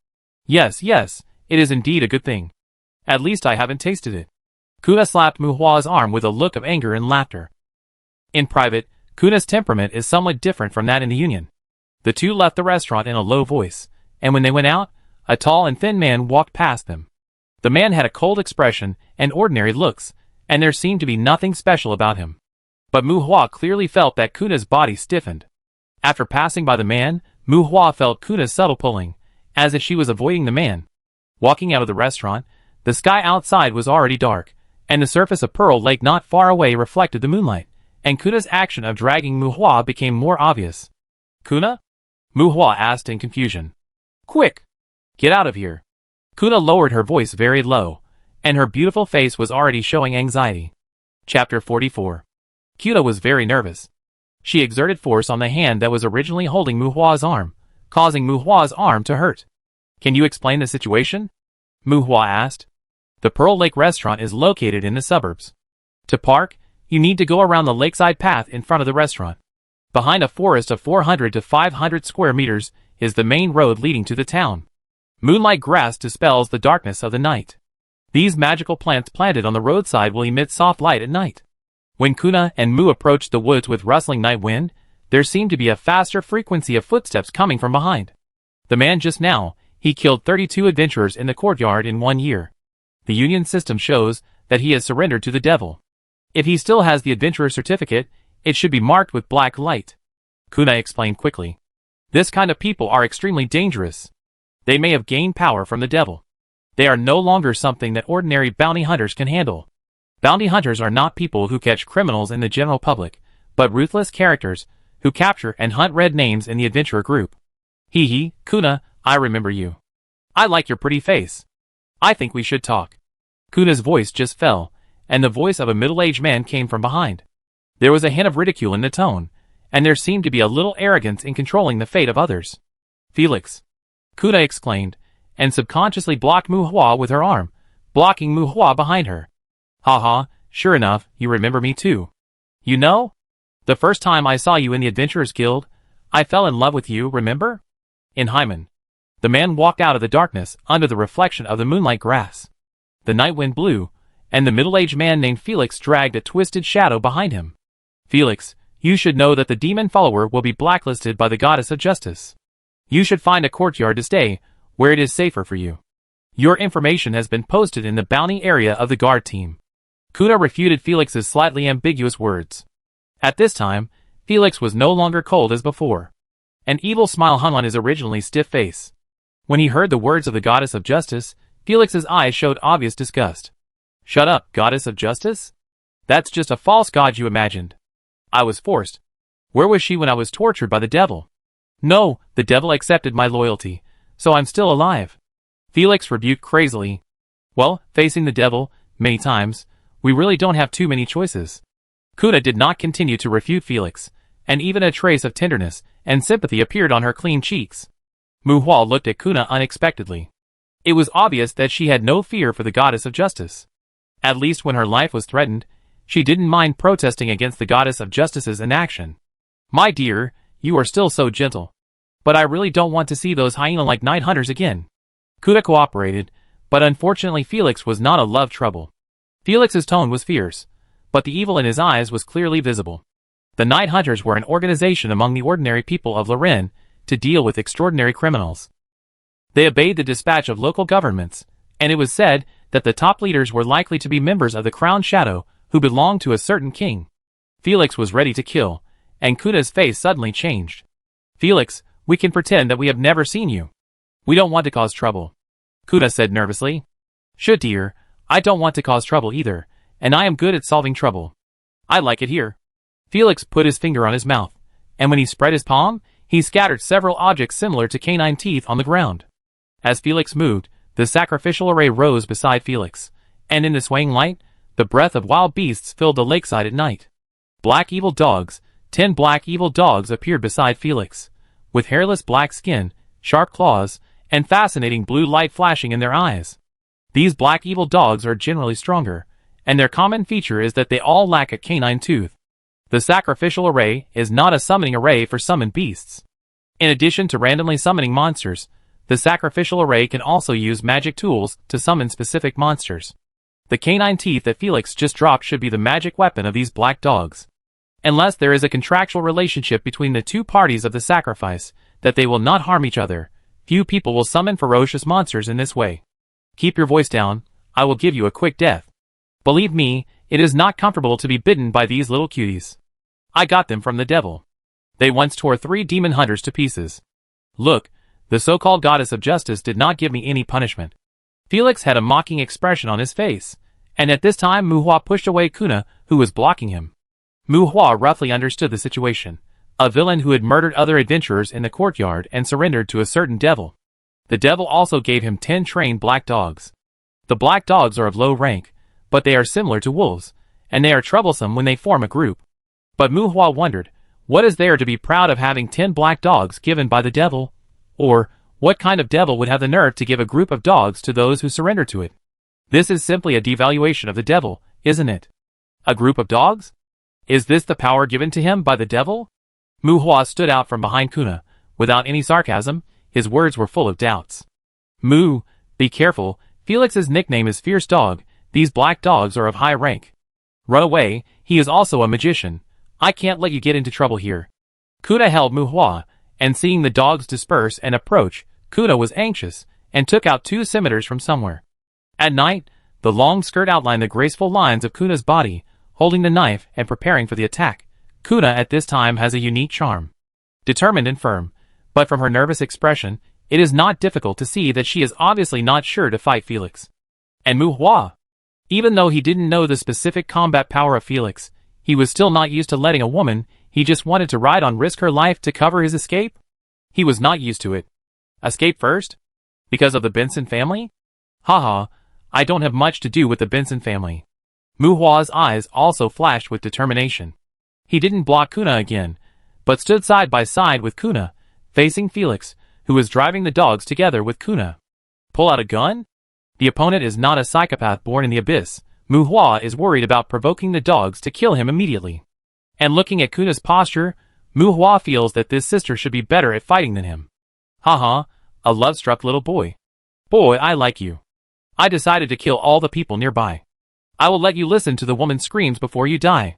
Yes, it is indeed a good thing. At least I haven't tasted it. Kuna slapped Mu Hua's arm with a look of anger and laughter. In private, Kuna's temperament is somewhat different from that in the Union. The two left the restaurant in a low voice, and when they went out, a tall and thin man walked past them. The man had a cold expression and ordinary looks, and there seemed to be nothing special about him. But Mu Hua clearly felt that Kuna's body stiffened. After passing by the man, Mu Hua felt Kuna's subtle pulling, as if she was avoiding the man. Walking out of the restaurant, the sky outside was already dark, and the surface of Pearl Lake not far away reflected the moonlight, and Kuna's action of dragging Mu Hua became more obvious. Kuna? Mu Hua asked in confusion. Quick! Get out of here! Kuna lowered her voice very low, and her beautiful face was already showing anxiety. Chapter 44. Kuna was very nervous. She exerted force on the hand that was originally holding Mu Hua's arm, causing Mu Hua's arm to hurt. Can you explain the situation? Mu Hua asked. The Pearl Lake restaurant is located in the suburbs. To park, you need to go around the lakeside path in front of the restaurant. Behind a forest of 400 to 500 square meters is the main road leading to the town. Moonlight grass dispels the darkness of the night. These magical plants planted on the roadside will emit soft light at night. When Kuna and Mu approached the woods with rustling night wind, there seemed to be a faster frequency of footsteps coming from behind. The man just now, he killed 32 adventurers in the courtyard in 1 year. The Union system shows that he has surrendered to the devil. If he still has the adventurer certificate, it should be marked with black light. Kuna explained quickly. This kind of people are extremely dangerous. They may have gained power from the devil. They are no longer something that ordinary bounty hunters can handle. Bounty hunters are not people who catch criminals in the general public, but ruthless characters who capture and hunt red names in the adventurer group. Hee, Kuna, I remember you. I like your pretty face. I think we should talk. Kuna's voice just fell, and the voice of a middle-aged man came from behind. There was a hint of ridicule in the tone, and there seemed to be a little arrogance in controlling the fate of others. Felix. Kuna exclaimed, and subconsciously blocked Mu Hua with her arm, blocking Mu Hua behind her. Haha, sure enough, you remember me too. You know? The first time I saw you in the Adventurers Guild, I fell in love with you, remember? In Hyman. The man walked out of the darkness under the reflection of the moonlight grass. The night wind blew, and the middle-aged man named Felix dragged a twisted shadow behind him. Felix, you should know that the demon follower will be blacklisted by the goddess of justice. You should find a courtyard to stay, where it is safer for you. Your information has been posted in the bounty area of the guard team. Kuna refuted Felix's slightly ambiguous words. At this time, Felix was no longer cold as before. An evil smile hung on his originally stiff face. When he heard the words of the goddess of justice, Felix's eyes showed obvious disgust. Shut up, goddess of justice? That's just a false god you imagined. I was forced. Where was she when I was tortured by the devil? No, the devil accepted my loyalty, so I'm still alive. Felix rebuked crazily. Well, facing the devil, many times, we really don't have too many choices. Kuna did not continue to refute Felix, and even a trace of tenderness and sympathy appeared on her clean cheeks. Mu Hua looked at Kuna unexpectedly. It was obvious that she had no fear for the goddess of justice. At least when her life was threatened, she didn't mind protesting against the goddess of justice's inaction. My dear, you are still so gentle. But I really don't want to see those hyena-like night hunters again. Kuna cooperated, but unfortunately Felix was not a love trouble. Felix's tone was fierce, but the evil in his eyes was clearly visible. The night hunters were an organization among the ordinary people of Luren to deal with extraordinary criminals. They obeyed the dispatch of local governments, and it was said that the top leaders were likely to be members of the Crown Shadow who belonged to a certain king. Felix was ready to kill, and Kuna's face suddenly changed. Felix, we can pretend that we have never seen you. We don't want to cause trouble. Kuna said nervously. Should dear, I don't want to cause trouble either, and I am good at solving trouble. I like it here. Felix put his finger on his mouth, and when he spread his palm, he scattered several objects similar to canine teeth on the ground. As Felix moved, the sacrificial array rose beside Felix, and in the swaying light, the breath of wild beasts filled the lakeside at night. Black evil dogs, 10 black evil dogs appeared beside Felix, with hairless black skin, sharp claws, and fascinating blue light flashing in their eyes. These black evil dogs are generally stronger, and their common feature is that they all lack a canine tooth. The sacrificial array is not a summoning array for summoned beasts. In addition to randomly summoning monsters, the sacrificial array can also use magic tools to summon specific monsters. The canine teeth that Felix just dropped should be the magic weapon of these black dogs. Unless there is a contractual relationship between the two parties of the sacrifice, that they will not harm each other, few people will summon ferocious monsters in this way. Keep your voice down, I will give you a quick death. Believe me, it is not comfortable to be bitten by these little cuties. I got them from the devil. They once tore 3 demon hunters to pieces. Look, the so-called goddess of justice did not give me any punishment. Felix had a mocking expression on his face, and at this time Muhua pushed away Kuna, who was blocking him. Muhua roughly understood the situation, a villain who had murdered other adventurers in the courtyard and surrendered to a certain devil. The devil also gave him 10 trained black dogs. The black dogs are of low rank, but they are similar to wolves, and they are troublesome when they form a group. But Muhua wondered, what is there to be proud of having 10 black dogs given by the devil? Or, what kind of devil would have the nerve to give a group of dogs to those who surrender to it? This is simply a devaluation of the devil, isn't it? A group of dogs? Is this the power given to him by the devil? Muhua stood out from behind Kuna. Without any sarcasm, his words were full of doubts. Mu, be careful, Felix's nickname is Fierce Dog, these black dogs are of high rank. Run away, he is also a magician. I can't let you get into trouble here. Kuna held Muhua, and seeing the dogs disperse and approach, Kuna was anxious, and took out 2 scimitars from somewhere. At night, the long skirt outlined the graceful lines of Kuna's body, holding the knife and preparing for the attack. Kuna at this time has a unique charm. Determined and firm, but from her nervous expression, it is not difficult to see that she is obviously not sure to fight Felix. And Muhua, even though he didn't know the specific combat power of Felix, he was still not used to letting a woman he just wanted to ride on risk her life to cover his escape. He was not used to it. Escape first? Because of the Benson family? Haha, I don't have much to do with the Benson family. Muhua's eyes also flashed with determination. He didn't block Kuna again, but stood side by side with Kuna, facing Felix, who was driving the dogs together with Kuna. Pull out a gun? The opponent is not a psychopath born in the abyss. Muhua is worried about provoking the dogs to kill him immediately. And looking at Kuna's posture, Muhua feels that this sister should be better at fighting than him. Haha, a love-struck little boy. Boy, I like you. I decided to kill all the people nearby. I will let you listen to the woman's screams before you die.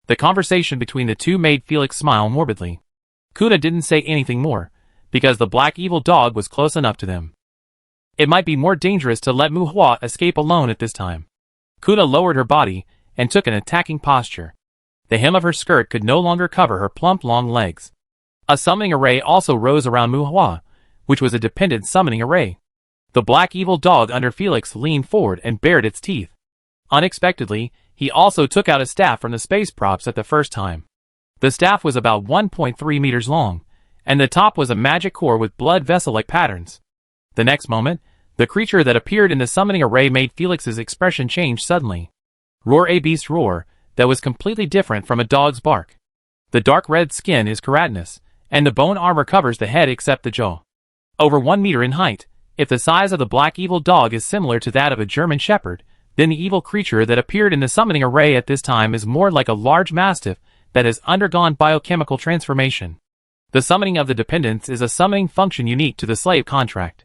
The conversation between the two made Felix smile morbidly. Kuna didn't say anything more, because the black evil dog was close enough to them. It might be more dangerous to let Muhua escape alone at this time. Kuna lowered her body and took an attacking posture. The hem of her skirt could no longer cover her plump long legs. A summoning array also rose around Muhua, which was a dependent summoning array. The black evil dog under Felix leaned forward and bared its teeth. Unexpectedly, he also took out a staff from the space props at the first time. The staff was about 1.3 meters long, and the top was a magic core with blood vessel-like patterns. The next moment, the creature that appeared in the summoning array made Felix's expression change suddenly. Roar, a beast roar, that was completely different from a dog's bark. The dark red skin is keratinous, and the bone armor covers the head except the jaw. Over 1 meter in height, if the size of the black evil dog is similar to that of a German shepherd, then the evil creature that appeared in the summoning array at this time is more like a large mastiff that has undergone biochemical transformation. The summoning of the dependents is a summoning function unique to the slave contract.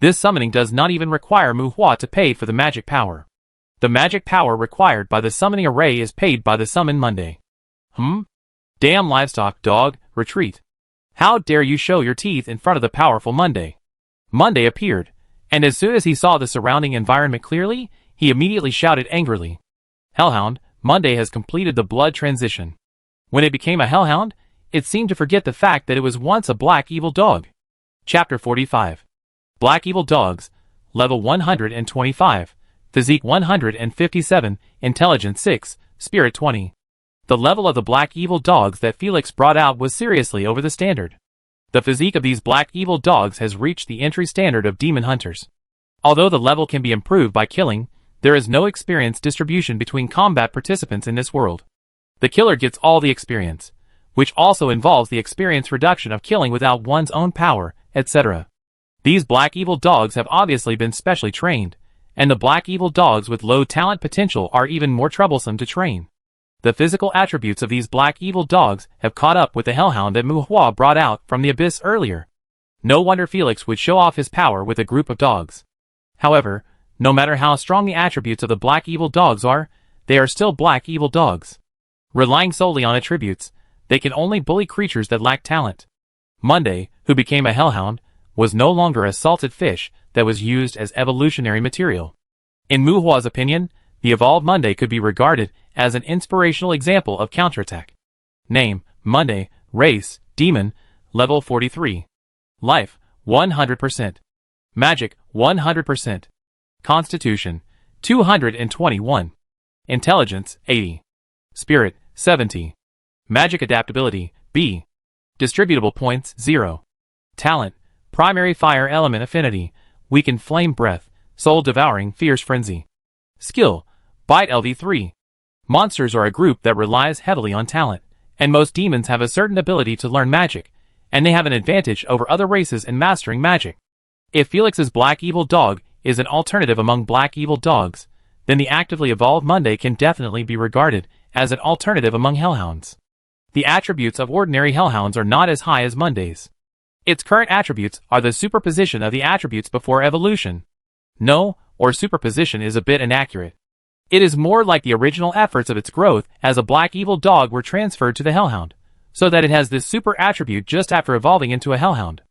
This summoning does not even require Muhua to pay for the magic power. The magic power required by the summoning array is paid by the summon Monday. Damn livestock dog, retreat. How dare you show your teeth in front of the powerful Monday? Monday appeared, and as soon as he saw the surrounding environment clearly, he immediately shouted angrily. Hellhound, Monday has completed the blood transition. When it became a hellhound, it seemed to forget the fact that it was once a black evil dog. Chapter 45. Black Evil Dogs, Level 125, Physique 157, Intelligence 6, Spirit 20. The level of the black evil dogs that Felix brought out was seriously over the standard. The physique of these black evil dogs has reached the entry standard of demon hunters. Although the level can be improved by killing, there is no experience distribution between combat participants in this world. The killer gets all the experience, which also involves the experience reduction of killing without one's own power, etc. These black evil dogs have obviously been specially trained, and the black evil dogs with low talent potential are even more troublesome to train. The physical attributes of these black evil dogs have caught up with the hellhound that Muhua brought out from the abyss earlier. No wonder Felix would show off his power with a group of dogs. However, no matter how strong the attributes of the black evil dogs are, they are still black evil dogs. Relying solely on attributes, they can only bully creatures that lack talent. Monday, who became a hellhound, was no longer a salted fish that was used as evolutionary material. In Muhua's opinion, the evolved Monday could be regarded as an inspirational example of counterattack. Name, Monday, race, demon, level 43. Life, 100%. Magic, 100%. Constitution, 221. Intelligence, 80. Spirit, 70. Magic adaptability, B. Distributable points, 0. Talent, primary fire element affinity, weakened flame breath, soul devouring fierce frenzy. Skill, bite LV3. Monsters are a group that relies heavily on talent, and most demons have a certain ability to learn magic, and they have an advantage over other races in mastering magic. If Felix's black evil dog is an alternative among black evil dogs, then the actively evolved Monday can definitely be regarded as an alternative among hellhounds. The attributes of ordinary hellhounds are not as high as Monday's. Its current attributes are the superposition of the attributes before evolution. No, or superposition is a bit inaccurate. It is more like the original efforts of its growth as a black evil dog were transferred to the hellhound, so that it has this super attribute just after evolving into a hellhound.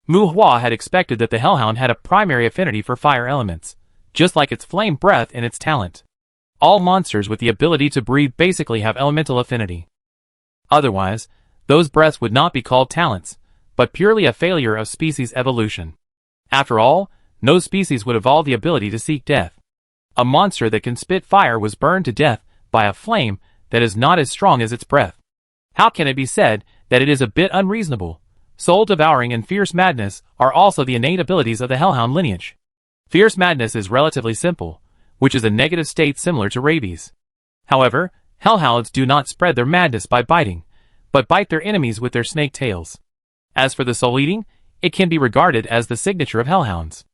Muhua had expected that the hellhound had a primary affinity for fire elements, just like its flame breath and its talent. All monsters with the ability to breathe basically have elemental affinity. Otherwise, those breaths would not be called talents, but purely a failure of species evolution. After all, no species would evolve the ability to seek death. A monster that can spit fire was burned to death by a flame that is not as strong as its breath. How can it be said that it is a bit unreasonable? Soul devouring and fierce madness are also the innate abilities of the hellhound lineage. Fierce madness is relatively simple, which is a negative state similar to rabies. However, hellhounds do not spread their madness by biting, but bite their enemies with their snake tails. As for the soul-eating, it can be regarded as the signature of hellhounds.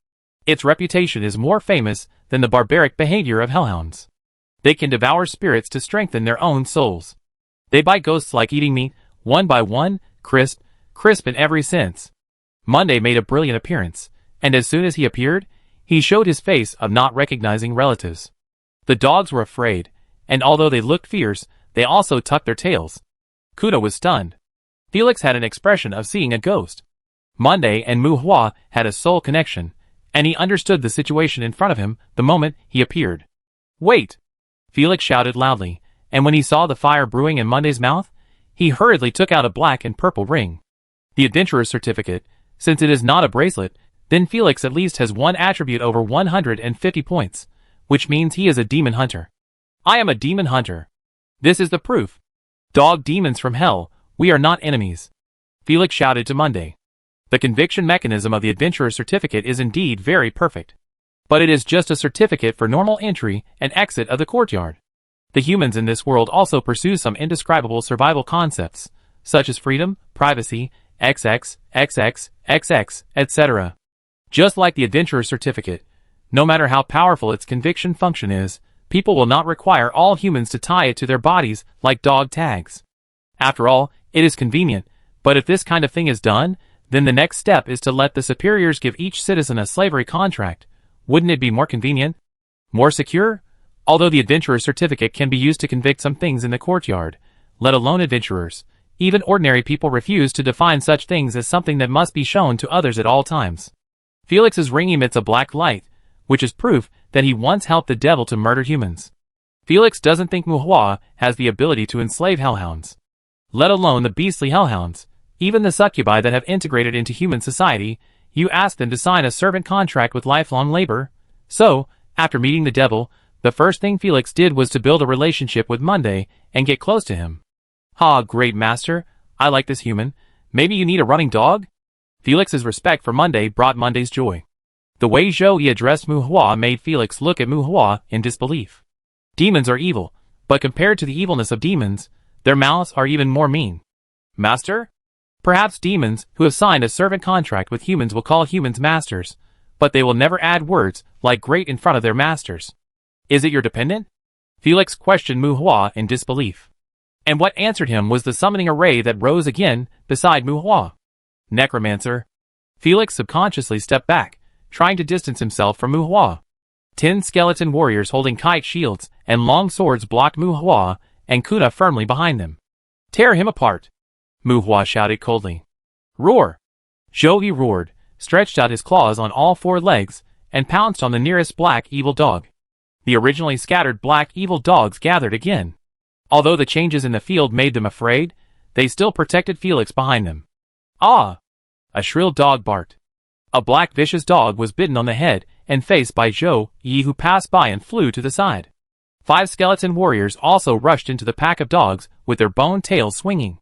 Its reputation is more famous than the barbaric behavior of hellhounds. They can devour spirits to strengthen their own souls. They bite ghosts like eating meat, one by one, crisp in every sense. Monday made a brilliant appearance, and as soon as he appeared, he showed his face of not recognizing relatives. The dogs were afraid, and although they looked fierce, they also tucked their tails. Kuda was stunned. Felix had an expression of seeing a ghost. Monday and Muhua had a soul connection, and he understood the situation in front of him the moment he appeared. "Wait!" Felix shouted loudly, and when he saw the fire brewing in Monday's mouth, he hurriedly took out a black and purple ring. The adventurer's certificate, since it is not a bracelet, then Felix at least has one attribute over 150 points, which means he is a demon hunter. I am a demon hunter. This is the proof. Dog demons from hell, we are not enemies. Felix shouted to Monday. The conviction mechanism of the adventurer's certificate is indeed very perfect. But it is just a certificate for normal entry and exit of the courtyard. The humans in this world also pursue some indescribable survival concepts, such as freedom, privacy, XX, etc. Just like the adventurer's certificate, no matter how powerful its conviction function is, people will not require all humans to tie it to their bodies like dog tags. After all, it is convenient, but if this kind of thing is done, then the next step is to let the superiors give each citizen a slavery contract. Wouldn't it be more convenient? More secure? Although the adventurer's certificate can be used to convict some things in the courtyard, let alone adventurers, even ordinary people refuse to define such things as something that must be shown to others at all times. Felix's ring emits a black light, which is proof that he once helped the devil to murder humans. Felix doesn't think Muhua has the ability to enslave hellhounds. Let alone the beastly hellhounds, even the succubi that have integrated into human society. You ask them to sign a servant contract with lifelong labor. So, after meeting the devil, The first thing Felix did was to build a relationship with Monday and get close to him. "Ha, great master, I like this human. Maybe you need a running dog?" Felix's respect for Monday brought Monday's joy. The way Zhou addressed Muhua made Felix look at Muhua in disbelief. Demons are evil, but compared to the evilness of demons, their mouths are even more mean. "Master?" Perhaps demons who have signed a servant contract with humans will call humans masters, but they will never add words like great in front of their masters. "Is it your dependent?" Felix questioned Muhua in disbelief. And what answered him was the summoning array that rose again beside Muhua. "Necromancer." Felix subconsciously stepped back, trying to distance himself from Muhua. 10 skeleton warriors holding kite shields and long swords blocked Muhua and Kuna firmly behind them. "Tear him apart!" Muhua shouted coldly. "Roar!" Zhou roared, stretched out his claws on all 4 legs, and pounced on the nearest black evil dog. The originally scattered black evil dogs gathered again. Although the changes in the field made them afraid, they still protected Felix behind them. "Ah!" A shrill dog barked. A black vicious dog was bitten on the head and face by Zhou Yi, who passed by and flew to the side. 5 skeleton warriors also rushed into the pack of dogs with their bone tails swinging.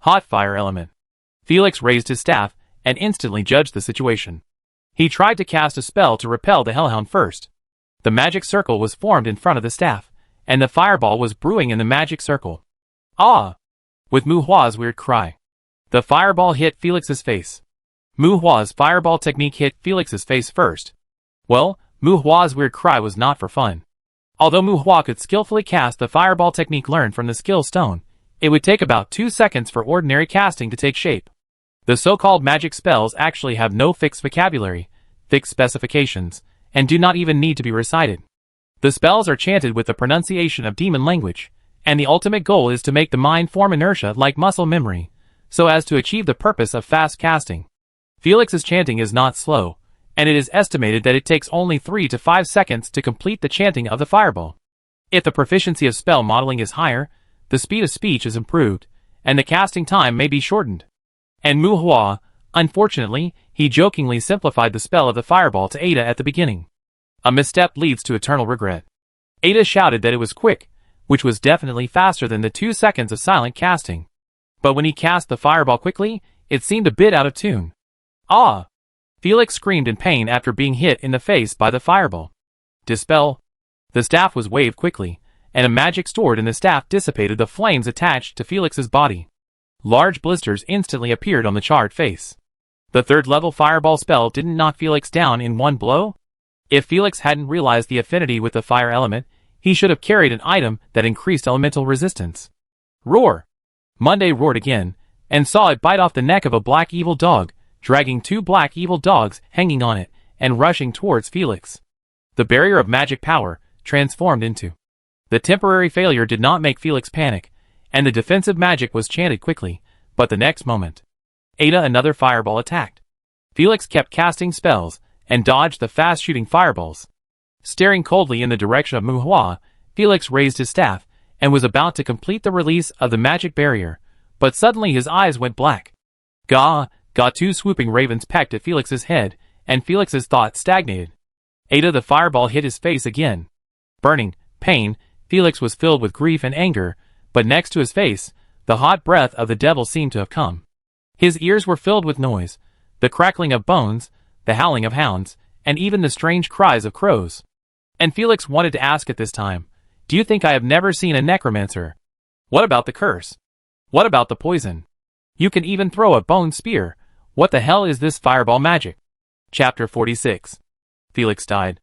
Hot fire element. Felix raised his staff and instantly judged the situation. He tried to cast a spell to repel the hellhound first. The magic circle was formed in front of the staff, and the fireball was brewing in the magic circle. "Ah!" with Muhua's weird cry. The fireball hit Felix's face. Muhua's fireball technique hit Felix's face first. Well, Muhua's weird cry was not for fun. Although Muhua could skillfully cast the fireball technique learned from the skill stone, it would take about 2 seconds for ordinary casting to take shape. The so-called magic spells actually have no fixed vocabulary, fixed specifications, and do not even need to be recited. The spells are chanted with the pronunciation of demon language, and the ultimate goal is to make the mind form inertia like muscle memory, so as to achieve the purpose of fast casting. Felix's chanting is not slow, and it is estimated that it takes only 3 to 5 seconds to complete the chanting of the fireball. If the proficiency of spell modeling is higher, the speed of speech is improved, and the casting time may be shortened. And Muhua, unfortunately, he jokingly simplified the spell of the fireball to Ada at the beginning. A misstep leads to eternal regret. Ada shouted that it was quick, which was definitely faster than the 2 seconds of silent casting. But when he cast the fireball quickly, it seemed a bit out of tune. "Ah!" Felix screamed in pain after being hit in the face by the fireball. "Dispel." The staff was waved quickly, and a magic stored in the staff dissipated the flames attached to Felix's body. Large blisters instantly appeared on the charred face. The 3rd level fireball spell didn't knock Felix down in one blow? If Felix hadn't realized the affinity with the fire element, he should have carried an item that increased elemental resistance. "Roar!" Monday roared again, and saw it bite off the neck of a black evil dog, dragging 2 black evil dogs hanging on it and rushing towards Felix. The barrier of magic power transformed into. The temporary failure did not make Felix panic, and the defensive magic was chanted quickly, but the next moment, Ada another fireball attacked. Felix kept casting spells and dodged the fast-shooting fireballs. Staring coldly in the direction of Muhua, Felix raised his staff and was about to complete the release of the magic barrier, but suddenly his eyes went black. Gah! 2 swooping ravens pecked at Felix's head, and Felix's thoughts stagnated. Ada the fireball hit his face again. Burning, pain, Felix was filled with grief and anger, but next to his face, the hot breath of the devil seemed to have come. His ears were filled with noise, the crackling of bones, the howling of hounds, and even the strange cries of crows. And Felix wanted to ask at this time, "Do you think I have never seen a necromancer? What about the curse? What about the poison? You can even throw a bone spear. What the hell is this fireball magic?" Chapter 46. Felix died.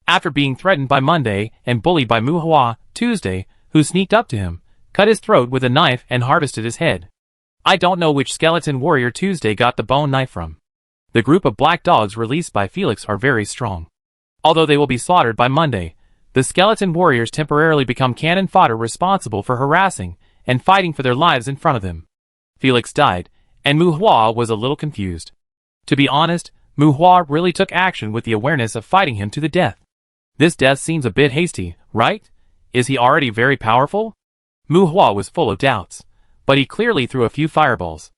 After being threatened by Monday and bullied by Muhua, Tuesday, who sneaked up to him, cut his throat with a knife and harvested his head. I don't know which skeleton warrior Tuesday got the bone knife from. The group of black dogs released by Felix are very strong. Although they will be slaughtered by Monday, the skeleton warriors temporarily become cannon fodder responsible for harassing and fighting for their lives in front of them. Felix died, and Muhua was a little confused. To be honest, Muhua really took action with the awareness of fighting him to the death. This death seems a bit hasty, right? Is he already very powerful? Muhua was full of doubts, but he clearly threw a few fireballs.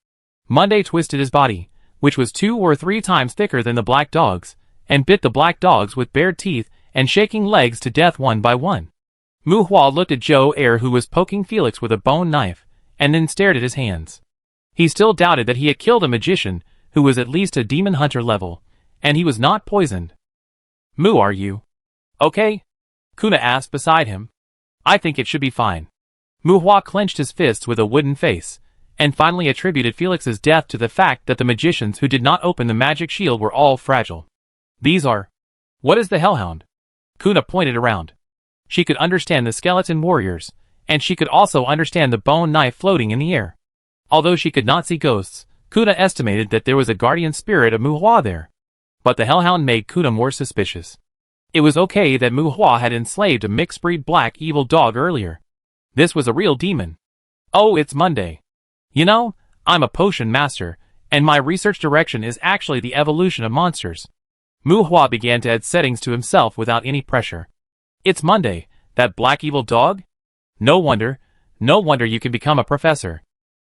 Monday twisted his body, which was 2 or 3 times thicker than the black dogs, and bit the black dogs with bared teeth and shaking legs to death one by one. Mu Hua looked at Zhou Er, who was poking Felix with a bone knife, and then stared at his hands. He still doubted that he had killed a magician who was at least a demon hunter level, and he was not poisoned. Mu, are you okay? Kuna asked beside him. I think it should be fine. Mu Hua clenched his fists with a wooden face, and finally attributed Felix's death to the fact that the magicians who did not open the magic shield were all fragile. These are... What is the hellhound? Kuna pointed around. She could understand the skeleton warriors, and she could also understand the bone knife floating in the air. Although she could not see ghosts, Kuna estimated that there was a guardian spirit of Mu Hua there. But the hellhound made Kuna more suspicious. It was okay that Mu Hua had enslaved a mixed-breed black evil dog earlier. This was a real demon. Oh, it's Monday. You know, I'm a potion master, and my research direction is actually the evolution of monsters. Mu Hua began to add settings to himself without any pressure. It's Monday, that black evil dog? No wonder you can become a professor.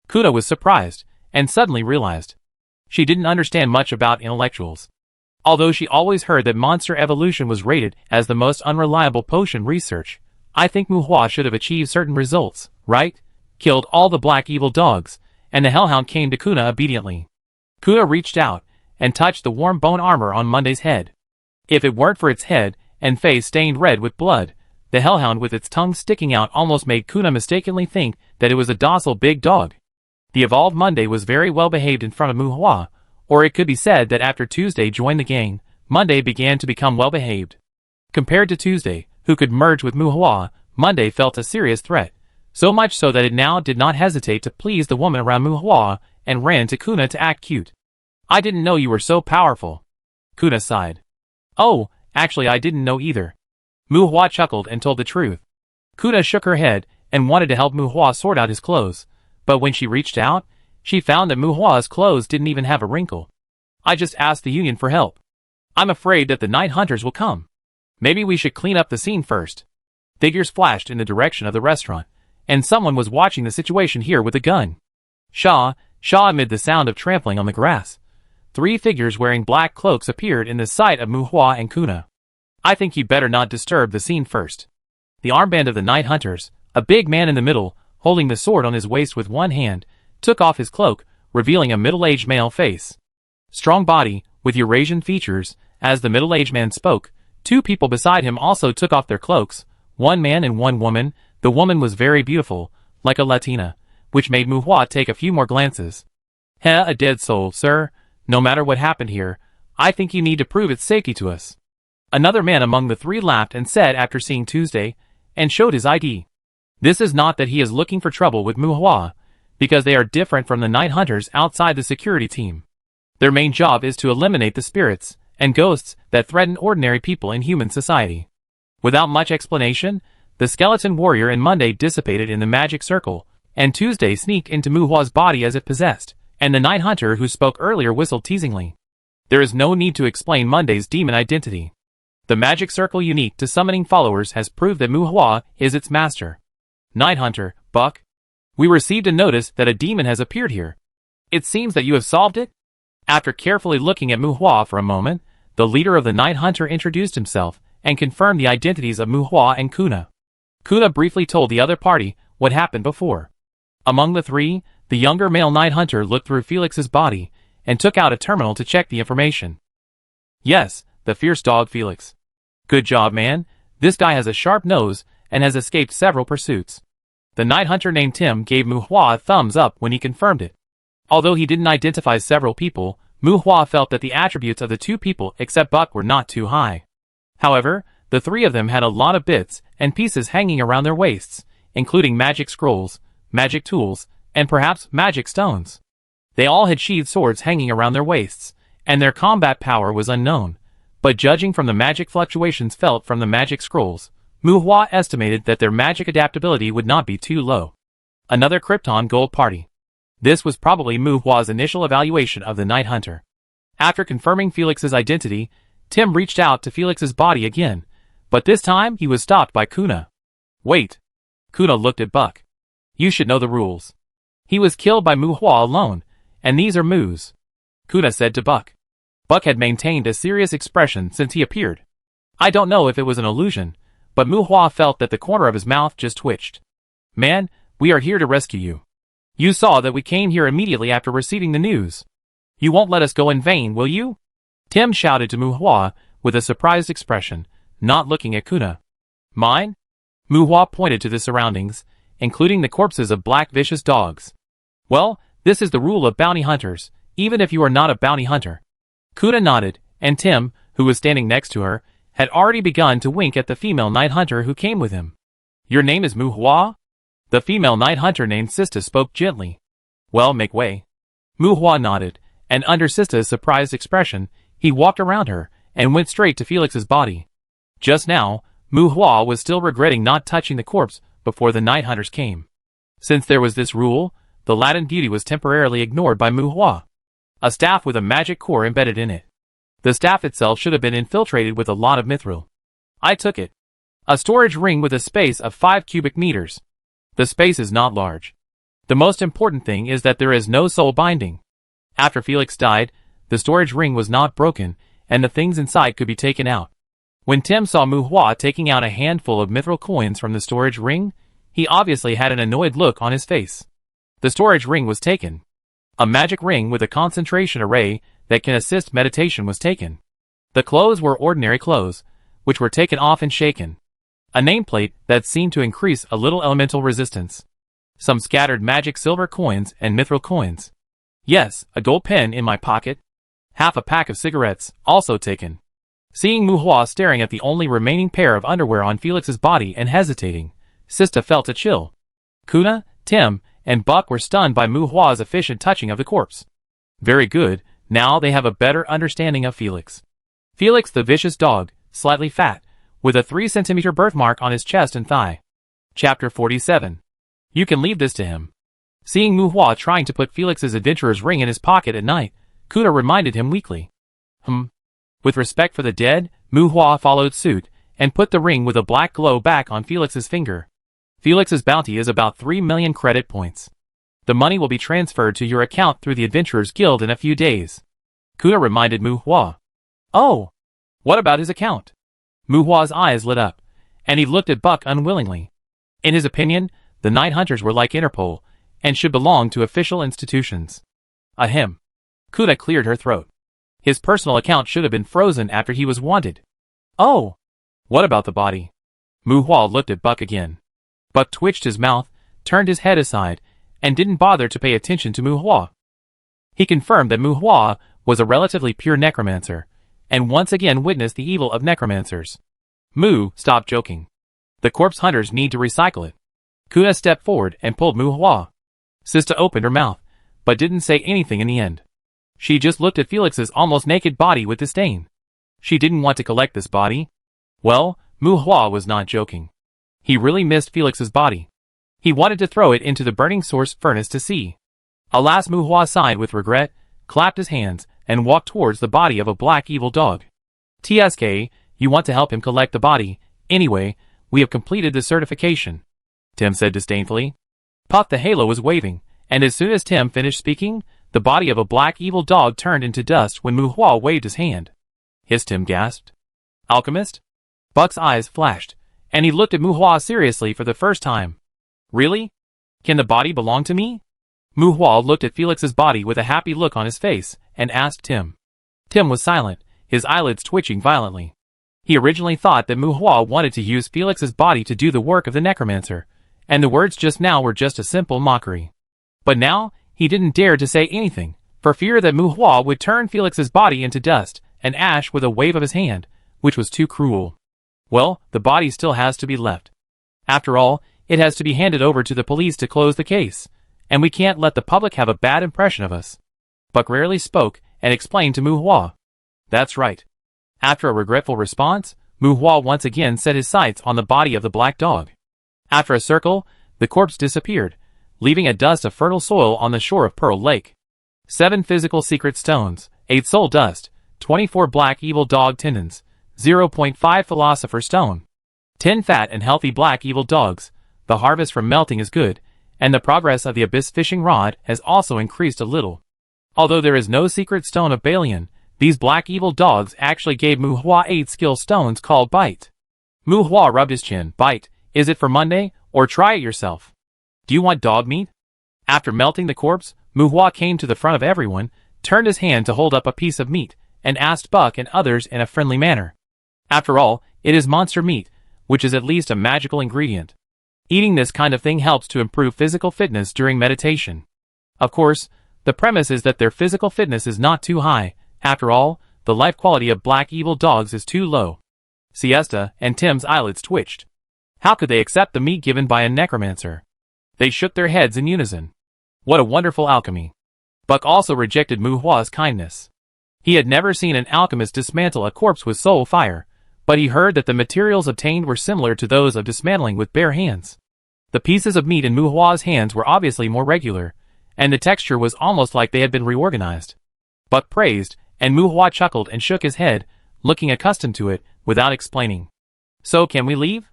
Kuna was surprised, and suddenly realized. She didn't understand much about intellectuals. Although she always heard that monster evolution was rated as the most unreliable potion research, I think Mu Hua should have achieved certain results, right? Killed all the black evil dogs, and the hellhound came to Kuna obediently. Kuna reached out, and touched the warm bone armor on Monday's head. If it weren't for its head, and face stained red with blood, the hellhound with its tongue sticking out almost made Kuna mistakenly think that it was a docile big dog. The evolved Monday was very well behaved in front of Mu Hua, or it could be said that after Tuesday joined the gang, Monday began to become well behaved. Compared to Tuesday, who could merge with Mu Hua, Monday felt a serious threat, so much so that it now did not hesitate to please the woman around Mu Hua, and ran to Kuna to act cute. I didn't know you were so powerful. Kuna sighed. Oh, actually I didn't know either. Mu Hua chuckled and told the truth. Kuna shook her head and wanted to help Mu Hua sort out his clothes, but when she reached out, she found that Mu Hua's clothes didn't even have a wrinkle. I just asked the Union for help. I'm afraid that the night hunters will come. Maybe we should clean up the scene first. Figures flashed in the direction of the restaurant, and someone was watching the situation here with a gun. Shaw amid the sound of trampling on the grass. 3 figures wearing black cloaks appeared in the sight of Mu Hua and Kuna. I think you'd better not disturb the scene first. The armband of the night hunters, a big man in the middle, holding the sword on his waist with one hand, took off his cloak, revealing a middle-aged male face. Strong body, with Eurasian features. As the middle-aged man spoke, 2 people beside him also took off their cloaks, 1 man and 1 woman. The woman was very beautiful, like a Latina, which made Mu Hua take a few more glances. A dead soul, sir. No matter what happened here, I think you need to prove its safety to us. Another man among the 3 laughed and said after seeing Tuesday, and showed his ID. This is not that he is looking for trouble with Mu Hua, because they are different from the night hunters outside the security team. Their main job is to eliminate the spirits and ghosts that threaten ordinary people in human society. Without much explanation, the skeleton warrior and Monday dissipated in the magic circle, and Tuesday sneaked into Mu Hua's body as if possessed, and the night hunter who spoke earlier whistled teasingly. There is no need to explain Monday's demon identity. The magic circle unique to summoning followers has proved that Mu Hua is its master. Night hunter, Buck. We received a notice that a demon has appeared here. It seems that you have solved it? After carefully looking at Mu Hua for a moment, the leader of the night hunter introduced himself and confirmed the identities of Mu Hua and Kuna. Kuna briefly told the other party what happened before. Among the 3, the younger male night hunter looked through Felix's body and took out a terminal to check the information. Yes, the fierce dog Felix. Good job, man. This guy has a sharp nose and has escaped several pursuits. The night hunter named Tim gave Mu Hua a thumbs up when he confirmed it. Although he didn't identify several people, Mu Hua felt that the attributes of the 2 people except Buck were not too high. However, the 3 of them had a lot of bits and pieces hanging around their waists, including magic scrolls, magic tools, and perhaps magic stones. They all had sheathed swords hanging around their waists, and their combat power was unknown, but judging from the magic fluctuations felt from the magic scrolls, Mu Hua estimated that their magic adaptability would not be too low. Another Krypton Gold party. This was probably Mu Hua's initial evaluation of the night hunter. After confirming Felix's identity, Tim reached out to Felix's body again, but this time he was stopped by Kuna. Wait. Kuna looked at Buck. You should know the rules. He was killed by Mu Hua alone, and these are Mu's. Kuna said to Buck. Buck had maintained a serious expression since he appeared. I don't know if it was an illusion, but Muhua felt that the corner of his mouth just twitched. Man, we are here to rescue you. You saw that we came here immediately after receiving the news. You won't let us go in vain, will you? Tim shouted to Muhua with a surprised expression, not looking at Kuna. Mine? Muhua pointed to the surroundings, including the corpses of black vicious dogs. Well, this is the rule of bounty hunters, even if you are not a bounty hunter. Kuna nodded, and Tim, who was standing next to her, had already begun to wink at the female night hunter who came with him. Your name is Muhua? The female night hunter named Sista spoke gently. Well, make way. Muhua nodded, and under Sista's surprised expression, he walked around her and went straight to Felix's body. Just now, Muhua was still regretting not touching the corpse before the night hunters came. Since there was this rule, the Latin beauty was temporarily ignored by Muhua. A staff with a magic core embedded in it. The staff itself should have been infiltrated with a lot of mithril. I took it. A storage ring with a space of 5 cubic meters. The space is not large. The most important thing is that there is no soul binding. After Felix died, the storage ring was not broken, and the things inside could be taken out. When Tim saw Muhua taking out a handful of mithril coins from the storage ring, he obviously had an annoyed look on his face. The storage ring was taken. A magic ring with a concentration array that can assist meditation was taken. The clothes were ordinary clothes, which were taken off and shaken. A nameplate that seemed to increase a little elemental resistance. Some scattered magic silver coins and mithril coins. Yes, a gold pen in my pocket. Half a pack of cigarettes, also taken. Seeing Muhua staring at the only remaining pair of underwear on Felix's body and hesitating, Sista felt a chill. Kuna, Tim, and Buck were stunned by Muhua's efficient touching of the corpse. Very good, now they have a better understanding of Felix. Felix the vicious dog, slightly fat, with a 3-centimeter birthmark on his chest and thigh. Chapter 47. You can leave this to him. Seeing Muhua trying to put Felix's adventurer's ring in his pocket at night, Kuna reminded him weakly. With respect for the dead, Muhua followed suit, and put the ring with a black glow back on Felix's finger. Felix's bounty is about 3 million credit points. The money will be transferred to your account through the Adventurers Guild in a few days. Kuna reminded Muhua. Oh! What about his account? Muhua's eyes lit up, and he looked at Buck unwillingly. In his opinion, the Night Hunters were like Interpol, and should belong to official institutions. Ahem. Kuna cleared her throat. His personal account should have been frozen after he was wanted. Oh! What about the body? Muhua looked at Buck again. Buck twitched his mouth, turned his head aside, and didn't bother to pay attention to Muhua. He confirmed that Muhua was a relatively pure necromancer, and once again witnessed the evil of necromancers. Stop joking. The corpse hunters need to recycle it. Kuna stepped forward and pulled Muhua. Sista opened her mouth, but didn't say anything in the end. She just looked at Felix's almost naked body with disdain. She didn't want to collect this body. Well, Muhua was not joking. He really missed Felix's body. He wanted to throw it into the burning source furnace to see. Alas, Muhua sighed with regret, clapped his hands, and walked towards the body of a black evil dog. TSK, you want to help him collect the body. Anyway, we have completed the certification, Tim said disdainfully. Puff the halo was waving, and as soon as Tim finished speaking, the body of a black evil dog turned into dust when Muhua waved his hand. Hissed, Tim gasped. Alchemist? Buck's eyes flashed, and he looked at Muhua seriously for the first time. Really? Can the body belong to me? Muhua looked at Felix's body with a happy look on his face, and asked Tim. Tim was silent, his eyelids twitching violently. He originally thought that Muhua wanted to use Felix's body to do the work of the necromancer, and the words just now were just a simple mockery. But now, he didn't dare to say anything, for fear that Muhua would turn Felix's body into dust and ash with a wave of his hand, which was too cruel. Well, the body still has to be left. After all, it has to be handed over to the police to close the case, and we can't let the public have a bad impression of us. Buck rarely spoke and explained to Muhua. That's right. After a regretful response, Muhua once again set his sights on the body of the black dog. After a circle, the corpse disappeared, leaving a dust of fertile soil on the shore of Pearl Lake. 7 physical secret stones, 8 soul dust, 24 black evil dog tendons, 0.5 philosopher stone. 10 fat and healthy black evil dogs. The harvest from melting is good, and the progress of the abyss fishing rod has also increased a little. Although there is no secret stone of Balian, These black evil dogs actually gave Mu Hua 8 skill stones called Bite. Mu Hua rubbed his chin. Bite, is it for Monday, or try it yourself? Do you want dog meat? After melting the corpse, Mu Hua came to the front of everyone, turned his hand to hold up a piece of meat, and asked Buck and others in a friendly manner. After all, it is monster meat, which is at least a magical ingredient. Eating this kind of thing helps to improve physical fitness during meditation. Of course, the premise is that their physical fitness is not too high. After all, the life quality of black evil dogs is too low. Siesta and Tim's eyelids twitched. How could they accept the meat given by a necromancer? They shook their heads in unison. What a wonderful alchemy. Buck also rejected Mu Hua's kindness. He had never seen an alchemist dismantle a corpse with soul fire, but he heard that the materials obtained were similar to those of dismantling with bare hands. The pieces of meat in Mu Hua's hands were obviously more regular, and the texture was almost like they had been reorganized. Buck praised, and Mu Hua chuckled and shook his head, looking accustomed to it, without explaining. So can we leave?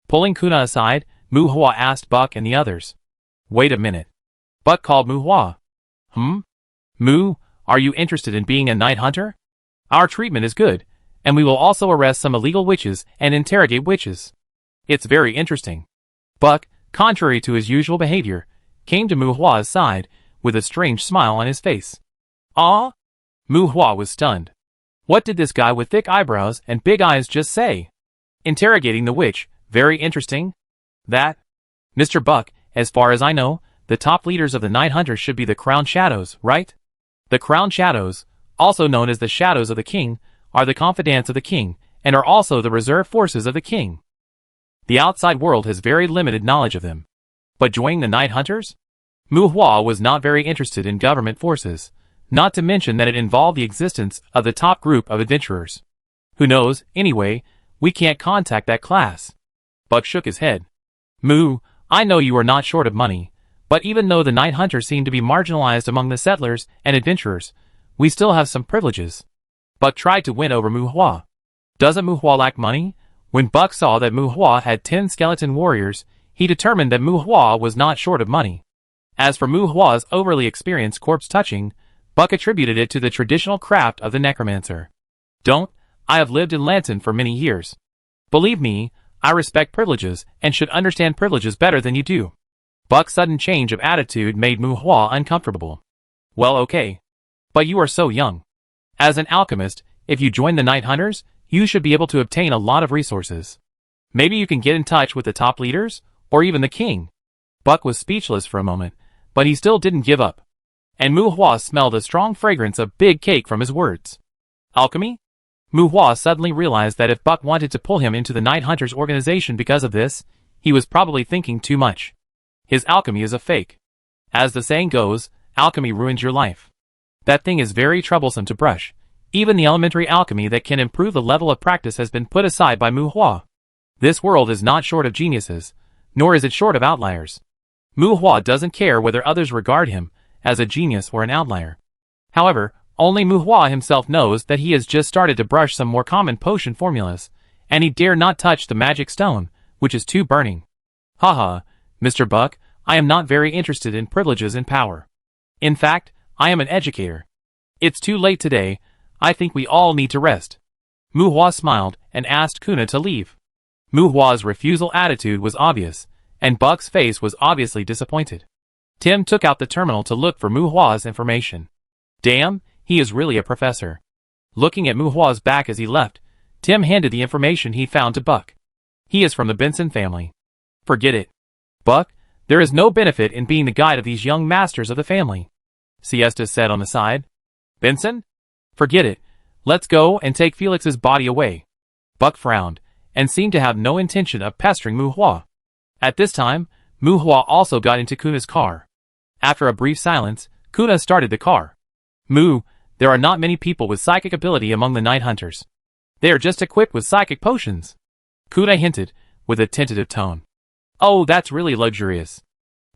Pulling Kuna aside, Mu Hua asked Buck and the others. Wait a minute. Buck called Mu Hua. Mu, are you interested in being a night hunter? Our treatment is good, and we will also arrest some illegal witches and interrogate witches. It's very interesting. Buck, contrary to his usual behavior, came to Mu Hua's side, with a strange smile on his face. Ah? Mu Hua was stunned. What did this guy with thick eyebrows and big eyes just say? Interrogating the witch, very interesting. That? Mr. Buck, as far as I know, the top leaders of the Night Hunters should be the Crowned Shadows, right? The Crowned Shadows, also known as the Shadows of the King, are the confidants of the king, and are also the reserve forces of the king. The outside world has very limited knowledge of them. But joining the Night Hunters? Mu Hua was not very interested in government forces, not to mention that it involved the existence of the top group of adventurers. Who knows, anyway, we can't contact that class. Buck shook his head. Mu, I know you are not short of money, but even though the Night Hunters seem to be marginalized among the settlers and adventurers, we still have some privileges. Buck tried to win over Mu Hua. Doesn't Mu Hua lack money? When Buck saw that Mu Hua had 10 skeleton warriors, he determined that Mu Hua was not short of money. As for Mu Hua's overly experienced corpse touching, Buck attributed it to the traditional craft of the necromancer. I have lived in Lanton for many years. Believe me, I respect privileges and should understand privileges better than you do. Buck's sudden change of attitude made Mu Hua uncomfortable. Well, okay. But you are so young. As an alchemist, if you join the Night Hunters, you should be able to obtain a lot of resources. Maybe you can get in touch with the top leaders, or even the king. Buck was speechless for a moment, but he still didn't give up. And Mu Hua smelled a strong fragrance of big cake from his words. Alchemy? Mu Hua suddenly realized that if Buck wanted to pull him into the Night Hunters organization because of this, he was probably thinking too much. His alchemy is a fake. As the saying goes, alchemy ruins your life. That thing is very troublesome to brush. Even the elementary alchemy that can improve the level of practice has been put aside by Mu Hua. This world is not short of geniuses, nor is it short of outliers. Mu Hua doesn't care whether others regard him as a genius or an outlier. However, only Mu Hua himself knows that he has just started to brush some more common potion formulas, and he dare not touch the magic stone, which is too burning. Haha, Mr. Buck, I am not very interested in privileges and power. In fact, I am an educator. It's too late today. I think we all need to rest. Mu Hua smiled and asked Kuna to leave. Mu Hua's refusal attitude was obvious, and Buck's face was obviously disappointed. Tim took out the terminal to look for Mu Hua's information. Damn, he is really a professor. Looking at Mu Hua's back as he left, Tim handed the information he found to Buck. He is from the Benson family. Forget it. Buck, there is no benefit in being the guide of these young masters of the family. Siesta said on the side. Benson? Forget it. Let's go and take Felix's body away. Buck frowned, and seemed to have no intention of pestering Mu Hua. At this time, Mu Hua also got into Kuna's car. After a brief silence, Kuna started the car. Mu, there are not many people with psychic ability among the Night Hunters. They are just equipped with psychic potions. Kuna hinted, with a tentative tone. Oh, that's really luxurious.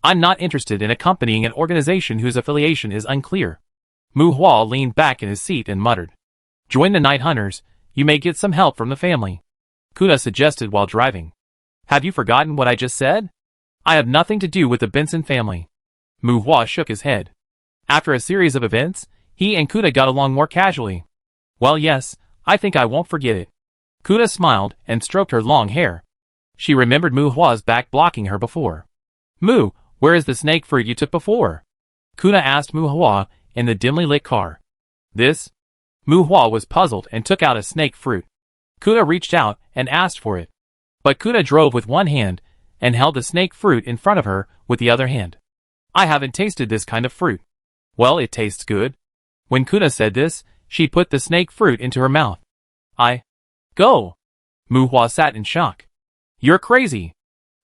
I'm not interested in accompanying an organization whose affiliation is unclear. Mu Hua leaned back in his seat and muttered. Join the Night Hunters, you may get some help from the family. Kuna suggested while driving. Have you forgotten what I just said? I have nothing to do with the Benson family. Mu Hua shook his head. After a series of events, he and Kuna got along more casually. Well, yes, I think I won't forget it. Kuna smiled and stroked her long hair. She remembered Mu Hua's back blocking her before. Mu, where is the snake fruit you took before? Kuna asked Mu Hua in the dimly lit car. This? Mu Hua was puzzled and took out a snake fruit. Kuna reached out and asked for it. But Kuna drove with one hand and held the snake fruit in front of her with the other hand. I haven't tasted this kind of fruit. Well, it tastes good. When Kuna said this, she put the snake fruit into her mouth. Go! Mu Hua sat in shock. You're crazy.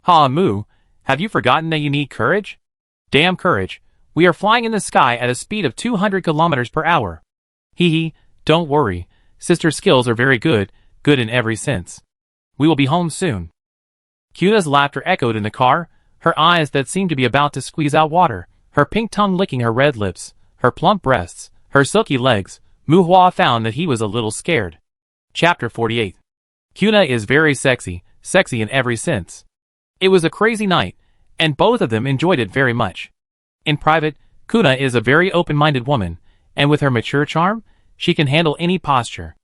Ha Mu, have you forgotten that you need courage? Damn courage. We are flying in the sky at a speed of 200 kilometers per hour. Hee, don't worry. Sister's skills are very good in every sense. We will be home soon. Kuna's laughter echoed in the car, her eyes that seemed to be about to squeeze out water, her pink tongue licking her red lips, her plump breasts, her silky legs. Mu Hua found that he was a little scared. Chapter 48. Kuna is very sexy in every sense. It was a crazy night, and both of them enjoyed it very much. In private, Kuna is a very open-minded woman, and with her mature charm, she can handle any posture.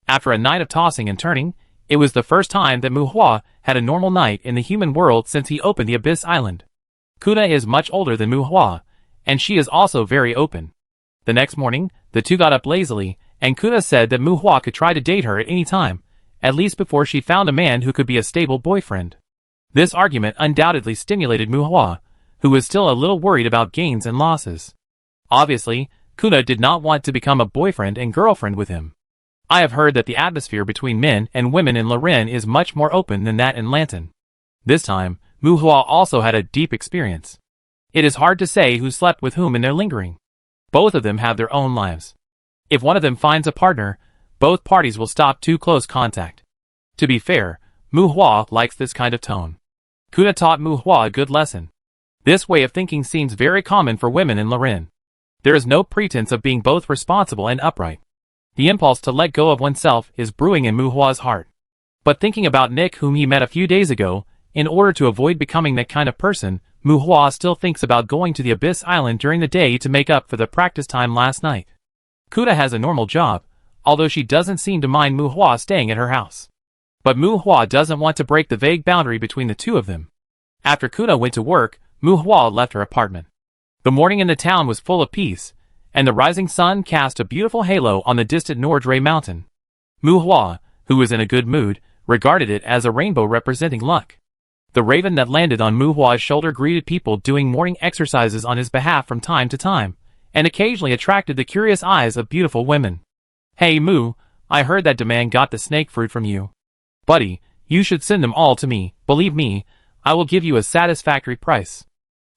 After a night of tossing and turning, it was the first time that Mu Hua had a normal night in the human world since he opened the Abyss Island. Kuna is much older than Mu Hua, and she is also very open. The next morning, the two got up lazily, and Kuna said that Mu Hua could try to date her at any time, at least before she found a man who could be a stable boyfriend. This argument undoubtedly stimulated Mu Hua, who was still a little worried about gains and losses. Obviously, Kuna did not want to become a boyfriend and girlfriend with him. I have heard that the atmosphere between men and women in Luren is much more open than that in Lantan. This time, Mu Hua also had a deep experience. It is hard to say who slept with whom in their lingering. Both of them have their own lives. If one of them finds a partner, both parties will stop too close contact. To be fair, Mu Hua likes this kind of tone. Kuna taught Mu Hua a good lesson. This way of thinking seems very common for women in Luren. There is no pretense of being both responsible and upright. The impulse to let go of oneself is brewing in Mu Hua's heart. But thinking about Nick, whom he met a few days ago, in order to avoid becoming that kind of person, Mu Hua still thinks about going to the Abyss Island during the day to make up for the practice time last night. Kuna has a normal job, although she doesn't seem to mind Mu Hua staying at her house. But Mu Hua doesn't want to break the vague boundary between the two of them. After Kuna went to work, Mu Hua left her apartment. The morning in the town was full of peace, and the rising sun cast a beautiful halo on the distant Nordre mountain. Mu Hua, who was in a good mood, regarded it as a rainbow representing luck. The raven that landed on Mu Hua's shoulder greeted people doing morning exercises on his behalf from time to time, and occasionally attracted the curious eyes of beautiful women. Hey Mu, I heard that demand got the snake fruit from you. Buddy, you should send them all to me. Believe me, I will give you a satisfactory price.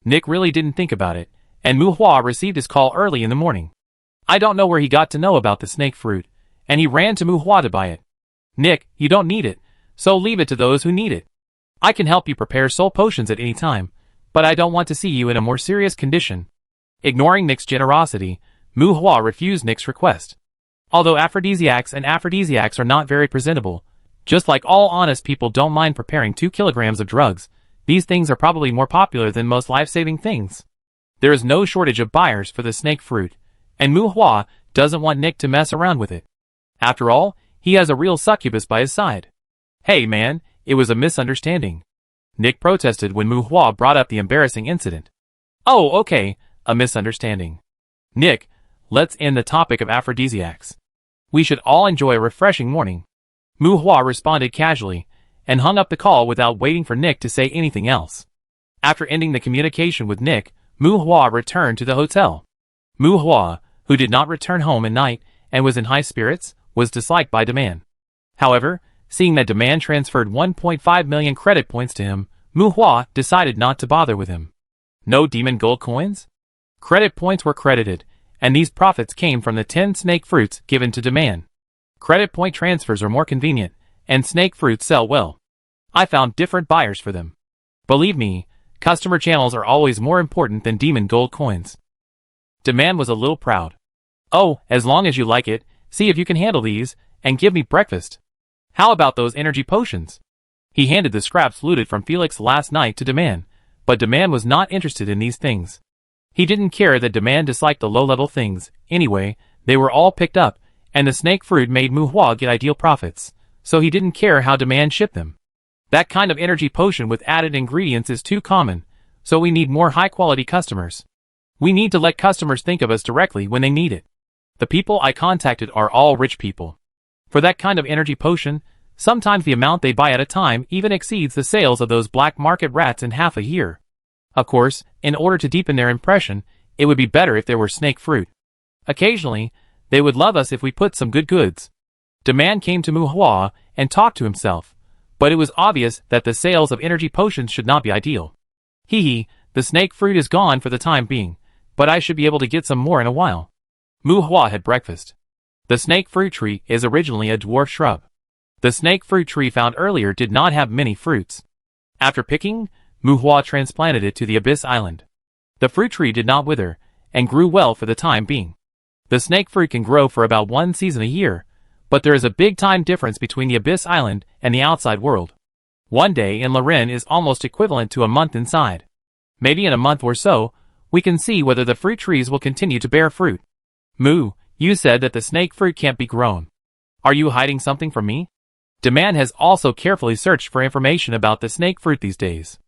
Nick really didn't think about it, and Mu Hua received his call early in the morning. I don't know where he got to know about the snake fruit, and he ran to Mu Hua to buy it. Nick, you don't need it, so leave it to those who need it. I can help you prepare soul potions at any time, but I don't want to see you in a more serious condition. Ignoring Nick's generosity, Mu Hua refused Nick's request. Although aphrodisiacs are not very presentable, just like all honest people don't mind preparing 2 kilograms of drugs, these things are probably more popular than most life-saving things. There is no shortage of buyers for the snake fruit, and Mu Hua doesn't want Nick to mess around with it. After all, he has a real succubus by his side. Hey man, it was a misunderstanding. Nick protested when Mu Hua brought up the embarrassing incident. Oh, okay, a misunderstanding. Nick, let's end the topic of aphrodisiacs. We should all enjoy a refreshing morning. Mu Hua responded casually, and hung up the call without waiting for Nick to say anything else. After ending the communication with Nick, Mu Hua returned to the hotel. Mu Hua, who did not return home at night and was in high spirits, was disliked by Demand. However, seeing that Demand transferred 1.5 million credit points to him, Mu Hua decided not to bother with him. No demon gold coins? Credit points were credited, and these profits came from the 10 snake fruits given to Demand. Credit point transfers are more convenient, and snake fruits sell well. I found different buyers for them. Believe me, customer channels are always more important than demon gold coins. Demand was a little proud. Oh, as long as you like it, see if you can handle these, and give me breakfast. How about those energy potions? He handed the scraps looted from Felix last night to Demand, but Demand was not interested in these things. He didn't care that Demand disliked the low-level things, anyway, they were all picked up, and the snake fruit made Muhua get ideal profits, so he didn't care how Demand shipped them. That kind of energy potion with added ingredients is too common, so we need more high-quality customers. We need to let customers think of us directly when they need it. The people I contacted are all rich people. For that kind of energy potion, sometimes the amount they buy at a time even exceeds the sales of those black market rats in half a year. Of course, in order to deepen their impression, it would be better if there were snake fruit. Occasionally, they would love us if we put some good goods. Demand came to Muhua and talked to himself, but it was obvious that the sales of energy potions should not be ideal. Hee, the snake fruit is gone for the time being, but I should be able to get some more in a while. Muhua had breakfast. The snake fruit tree is originally a dwarf shrub. The snake fruit tree found earlier did not have many fruits. After picking, Muhua transplanted it to the Abyss Island. The fruit tree did not wither, and grew well for the time being. The snake fruit can grow for about one season a year, but there is a big time difference between the Abyss Island and the outside world. One day in Luren is almost equivalent to a month inside. Maybe in a month or so, we can see whether the fruit trees will continue to bear fruit. Moo, you said that the snake fruit can't be grown. Are you hiding something from me? Demand has also carefully searched for information about the snake fruit these days.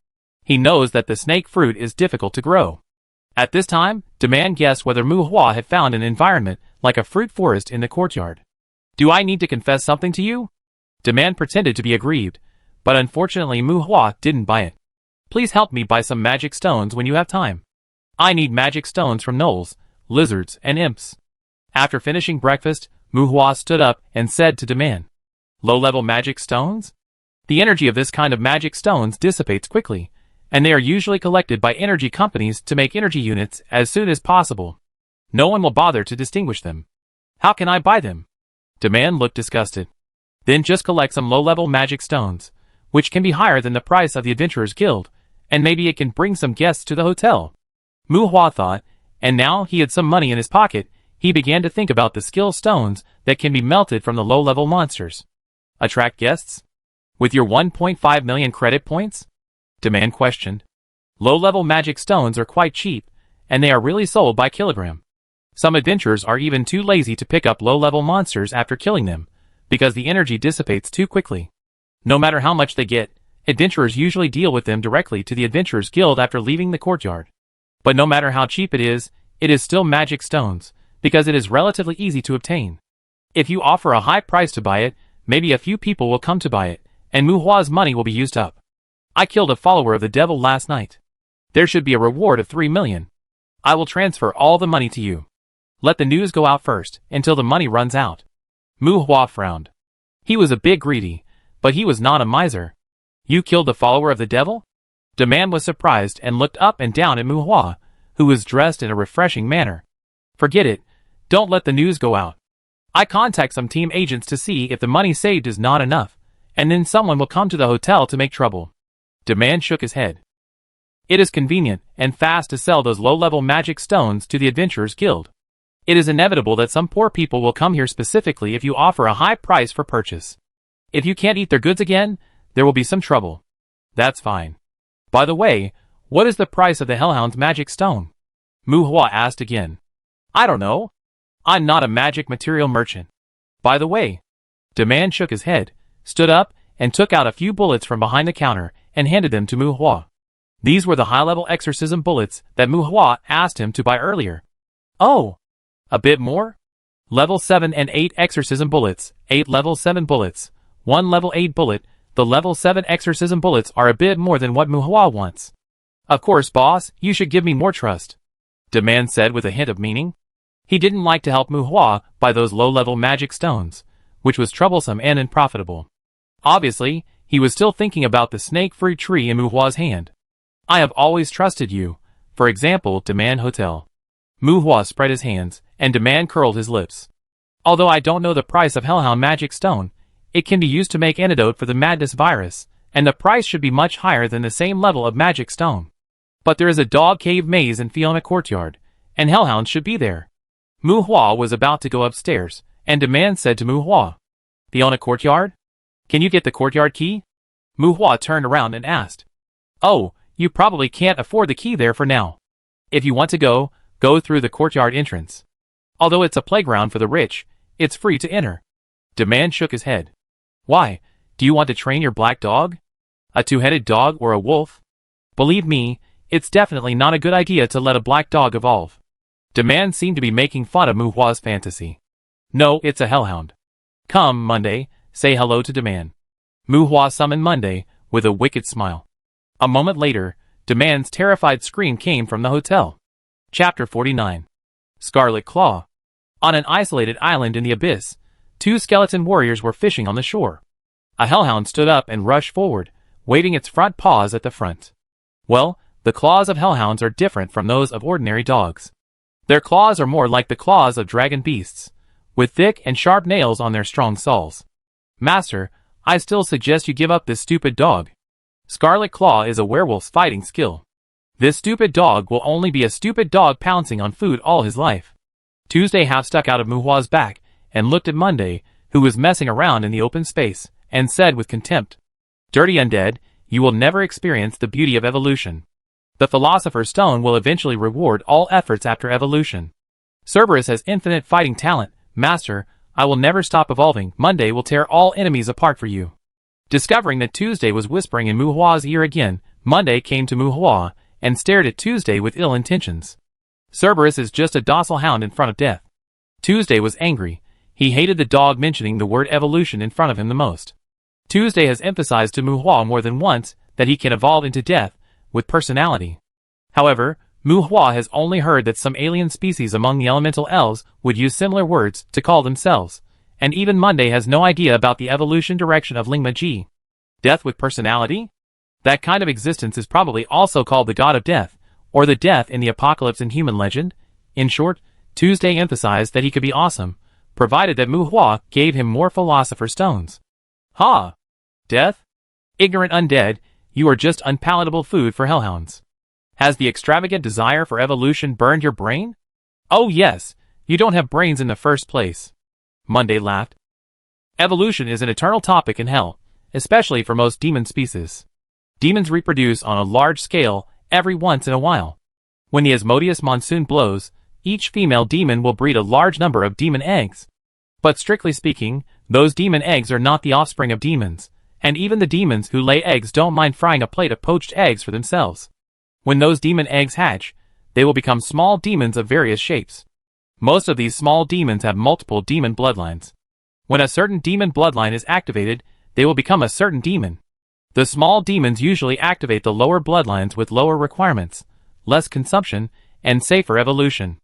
He knows that the snake fruit is difficult to grow. At this time, Demand guessed whether Muhua had found an environment like a fruit forest in the courtyard. Do I need to confess something to you? Demand pretended to be aggrieved, but unfortunately Muhua didn't buy it. Please help me buy some magic stones when you have time. I need magic stones from gnolls, lizards, and imps. After finishing breakfast, Muhua stood up and said to Demand, "Low-level magic stones? The energy of this kind of magic stones dissipates quickly, and they are usually collected by energy companies to make energy units as soon as possible. No one will bother to distinguish them. How can I buy them?" Demand looked disgusted. Then just collect some low-level magic stones, which can be higher than the price of the Adventurers Guild, and maybe it can bring some guests to the hotel. Muhua thought, and now he had some money in his pocket, he began to think about the skill stones that can be melted from the low-level monsters. Attract guests? With your 1.5 million credit points? Demand questioned. Low-level magic stones are quite cheap, and they are really sold by kilogram. Some adventurers are even too lazy to pick up low-level monsters after killing them, because the energy dissipates too quickly. No matter how much they get, adventurers usually deal with them directly to the Adventurers Guild after leaving the courtyard. But no matter how cheap it is still magic stones, because it is relatively easy to obtain. If you offer a high price to buy it, maybe a few people will come to buy it, and Muhua's money will be used up. I killed a follower of the devil last night. There should be a reward of 3 million. I will transfer all the money to you. Let the news go out first, until the money runs out. Muhua frowned. He was a bit greedy, but he was not a miser. You killed a follower of the devil? Demand was surprised and looked up and down at Muhua, who was dressed in a refreshing manner. Forget it. Don't let the news go out. I contact some team agents to see if the money saved is not enough, and then someone will come to the hotel to make trouble. Demand shook his head. It is convenient and fast to sell those low-level magic stones to the Adventurers Guild. It is inevitable that some poor people will come here specifically if you offer a high price for purchase. If you can't eat their goods again, there will be some trouble. That's fine. By the way, what is the price of the Hellhound's magic stone? Muhua asked again. I don't know. I'm not a magic material merchant. By the way, Demand shook his head, stood up, and took out a few bullets from behind the counter and handed them to Muhua. These were the high-level exorcism bullets that Muhua asked him to buy earlier. Oh! A bit more? Level 7 and 8 exorcism bullets, 8 level 7 bullets, 1 level 8 bullet. The level 7 exorcism bullets are a bit more than what Muhua wants. Of course, boss, you should give me more trust. Demand said with a hint of meaning. He didn't like to help Muhua buy those low-level magic stones, which was troublesome and unprofitable. Obviously, he was still thinking about the snake fruit tree in Muhua's hand. I have always trusted you. For example, Demand Hotel. Muhua spread his hands, and Demand curled his lips. Although I don't know the price of Hellhound magic stone, it can be used to make antidote for the madness virus, and the price should be much higher than the same level of magic stone. But there is a dog cave maze in Fiona courtyard, and Hellhound should be there. Muhua was about to go upstairs, and Demand said to Muhua, Fiona courtyard? Can you get the courtyard key? Muhua turned around and asked. Oh, you probably can't afford the key there for now. If you want to go through the courtyard entrance. Although it's a playground for the rich, It's free to enter. Demand shook his head. Why, do you want to train your black dog? A two-headed dog or a wolf? Believe me, it's definitely not a good idea to let a black dog evolve. Demand seemed to be making fun of Mu Hua's fantasy. No, it's a hellhound. Come, Monday, say hello to Demand. Mu Hua summoned Monday, with a wicked smile. A moment later, Demand's terrified scream came from the hotel. Chapter 49. Scarlet Claw. On an isolated island in the abyss, two skeleton warriors were fishing on the shore. A hellhound stood up and rushed forward, waving its front paws at the front. Well, the claws of hellhounds are different from those of ordinary dogs. Their claws are more like the claws of dragon beasts, with thick and sharp nails on their strong sawls. Master, I still suggest you give up this stupid dog. Scarlet Claw is a werewolf's fighting skill. This stupid dog will only be a stupid dog pouncing on food all his life. Tuesday half stuck out of Mu Hua's back and looked at Monday, who was messing around in the open space, and said with contempt, "Dirty undead, you will never experience the beauty of evolution. The Philosopher's Stone will eventually reward all efforts after evolution. Cerberus has infinite fighting talent. Master, I will never stop evolving. Monday will tear all enemies apart for you." Discovering that Tuesday was whispering in Mu Hua's ear again, Monday came to Mu Hua and stared at Tuesday with ill intentions. Cerberus is just a docile hound in front of death. Tuesday was angry. He hated the dog mentioning the word evolution in front of him the most. Tuesday has emphasized to Mu Hua more than once that he can evolve into death with personality. However, Mu Hua has only heard that some alien species among the elemental elves would use similar words to call themselves, and even Monday has no idea about the evolution direction of Lingma Ji. Death with personality? That kind of existence is probably also called the god of death, or the death in the apocalypse in human legend. In short, Tuesday emphasized that he could be awesome, provided that Mu Hua gave him more philosopher's stones. Ha! Death? Ignorant undead, you are just unpalatable food for hellhounds. Has the extravagant desire for evolution burned your brain? Oh yes, you don't have brains in the first place. Monday laughed. Evolution is an eternal topic in hell, especially for most demon species. Demons reproduce on a large scale every once in a while. When the Asmodeus monsoon blows, each female demon will breed a large number of demon eggs. But strictly speaking, those demon eggs are not the offspring of demons, and even the demons who lay eggs don't mind frying a plate of poached eggs for themselves. When those demon eggs hatch, they will become small demons of various shapes. Most of these small demons have multiple demon bloodlines. When a certain demon bloodline is activated, they will become a certain demon. The small demons usually activate the lower bloodlines with lower requirements, less consumption, and safer evolution.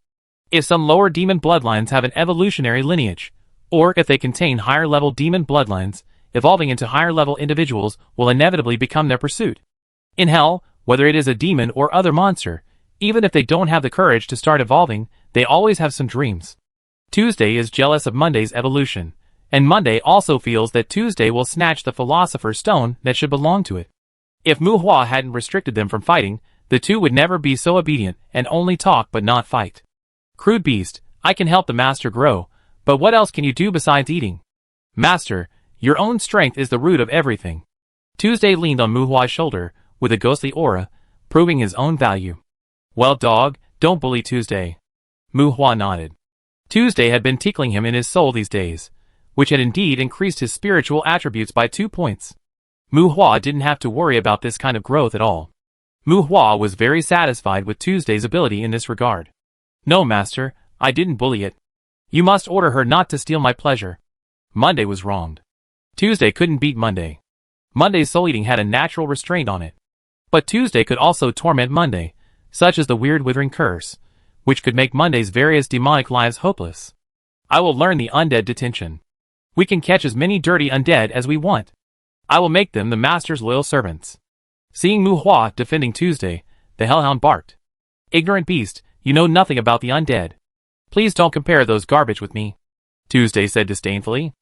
If some lower demon bloodlines have an evolutionary lineage, or if they contain higher-level demon bloodlines, evolving into higher-level individuals will inevitably become their pursuit. In hell, whether it is a demon or other monster, even if they don't have the courage to start evolving, they always have some dreams. Tuesday is jealous of Monday's evolution, and Monday also feels that Tuesday will snatch the Philosopher's Stone that should belong to it. If Mu Hua hadn't restricted them from fighting, the two would never be so obedient and only talk but not fight. Crude beast, I can help the master grow, but what else can you do besides eating? Master, your own strength is the root of everything. Tuesday leaned on Mu Hua's shoulder, with a ghostly aura, proving his own value. Well dog, don't bully Tuesday. Mu Hua nodded. Tuesday had been tickling him in his soul these days, which had indeed increased his spiritual attributes by 2 points. Mu Hua didn't have to worry about this kind of growth at all. Mu Hua was very satisfied with Tuesday's ability in this regard. No master, I didn't bully it. You must order her not to steal my pleasure. Monday was wronged. Tuesday couldn't beat Monday. Monday's soul eating had a natural restraint on it. But Tuesday could also torment Monday, such as the weird withering curse, which could make Monday's various demonic lives hopeless. I will learn the undead detention. We can catch as many dirty undead as we want. I will make them the master's loyal servants. Seeing Mu Hua defending Tuesday, the hellhound barked. Ignorant beast, you know nothing about the undead. Please don't compare those garbage with me. Tuesday said disdainfully.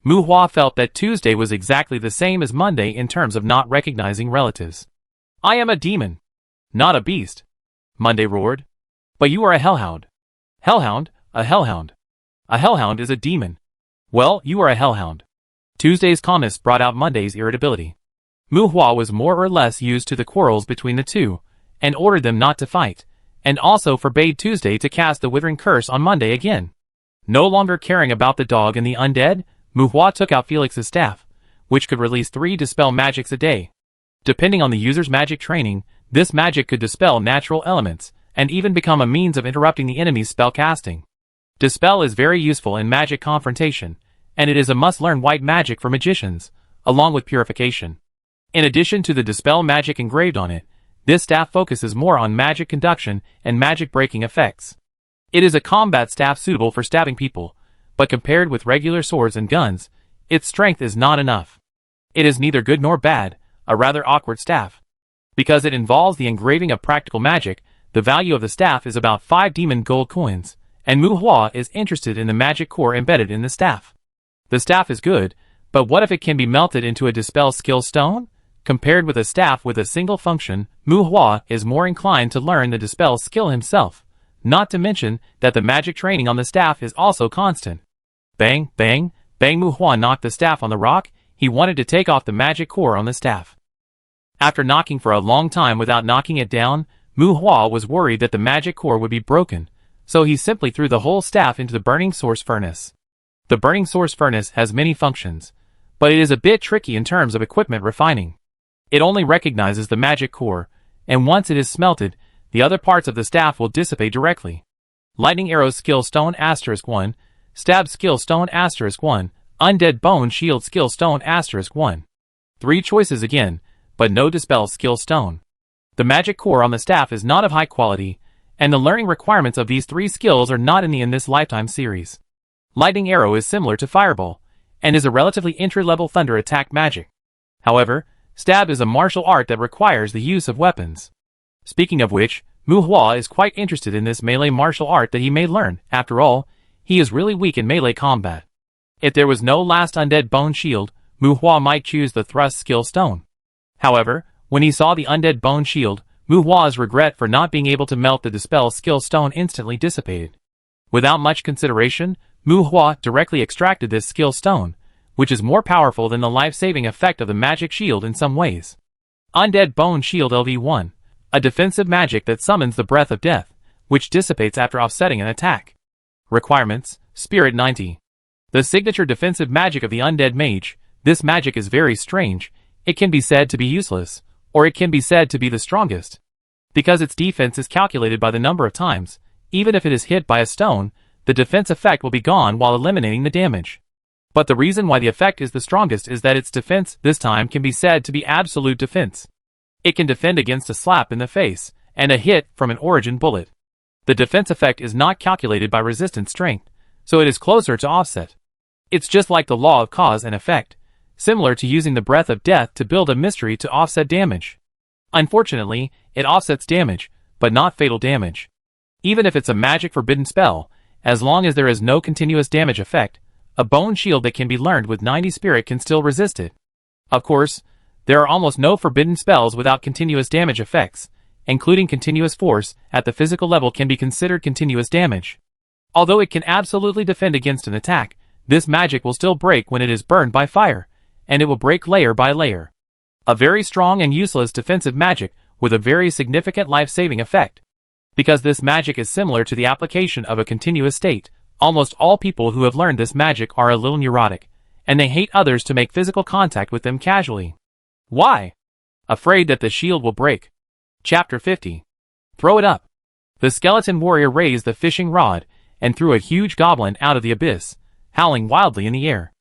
Mu Hua felt that Tuesday was exactly the same as Monday in terms of not recognizing relatives. I am a demon, not a beast. Monday roared. But you are a hellhound. Hellhound, a hellhound. A hellhound is a demon. Well, you are a hellhound. Tuesday's calmness brought out Monday's irritability. Mu Hua was more or less used to the quarrels between the two, and ordered them not to fight, and also forbade Tuesday to cast the withering curse on Monday again. No longer caring about the dog and the undead, Mu Hua took out Felix's staff, which could release 3 dispel magics a day. Depending on the user's magic training, this magic could dispel natural elements, and even become a means of interrupting the enemy's spell casting. Dispel is very useful in magic confrontation, and it is a must-learn white magic for magicians, along with purification. In addition to the dispel magic engraved on it, this staff focuses more on magic conduction and magic breaking effects. It is a combat staff suitable for stabbing people, but compared with regular swords and guns, its strength is not enough. It is neither good nor bad, a rather awkward staff. Because it involves the engraving of practical magic, the value of the staff is about 5 demon gold coins, and Mu Hua is interested in the magic core embedded in the staff. The staff is good, but what if it can be melted into a dispel skill stone? Compared with a staff with a single function, Mu Hua is more inclined to learn the dispel skill himself, not to mention that the magic training on the staff is also constant. Bang, bang, bang. Mu Hua knocked the staff on the rock. He wanted to take off the magic core on the staff. After knocking for a long time without knocking it down, Mu Hua was worried that the magic core would be broken, so he simply threw the whole staff into the burning source furnace. The burning source furnace has many functions, but it is a bit tricky in terms of equipment refining. It only recognizes the magic core, and once it is smelted, the other parts of the staff will dissipate directly. Lightning Arrow Skill Stone *1, Stab Skill Stone *1, Undead Bone Shield Skill Stone *1. 3 choices again, but no Dispel Skill Stone. The magic core on the staff is not of high quality, and the learning requirements of these 3 skills are not in this Lifetime series. Lightning Arrow is similar to Fireball, and is a relatively entry-level thunder attack magic. However, Stab is a martial art that requires the use of weapons. Speaking of which, Mu Hua is quite interested in this melee martial art that he may learn. After all, he is really weak in melee combat. If there was no last Undead Bone Shield, Mu Hua might choose the Thrust Skill Stone. However, when he saw the Undead Bone Shield, Mu Hua's regret for not being able to melt the Dispel Skill Stone instantly dissipated. Without much consideration, Mu Hua directly extracted this Skill Stone, which is more powerful than the life-saving effect of the magic shield in some ways. Undead Bone Shield LV1, a defensive magic that summons the Breath of Death, which dissipates after offsetting an attack. Requirements: Spirit 90. The signature defensive magic of the Undead Mage. This magic is very strange. It can be said to be useless, or it can be said to be the strongest. Because its defense is calculated by the number of times, even if it is hit by a stone, the defense effect will be gone while eliminating the damage. But the reason why the effect is the strongest is that its defense this time can be said to be absolute defense. It can defend against a slap in the face, and a hit from an origin bullet. The defense effect is not calculated by resistance strength, so it is closer to offset. It's just like the law of cause and effect, similar to using the Breath of Death to build a mystery to offset damage. Unfortunately, it offsets damage, but not fatal damage. Even if it's a magic forbidden spell, as long as there is no continuous damage effect, a bone shield that can be learned with 90 spirit can still resist it. Of course, there are almost no forbidden spells without continuous damage effects, including continuous force at the physical level can be considered continuous damage. Although it can absolutely defend against an attack, this magic will still break when it is burned by fire, and it will break layer by layer. A very strong and useless defensive magic with a very significant life-saving effect. Because this magic is similar to the application of a continuous state, almost all people who have learned this magic are a little neurotic, and they hate others to make physical contact with them casually. Why? Afraid that the shield will break. Chapter 50. Throw it up. The skeleton warrior raised the fishing rod and threw a huge goblin out of the abyss, howling wildly in the air.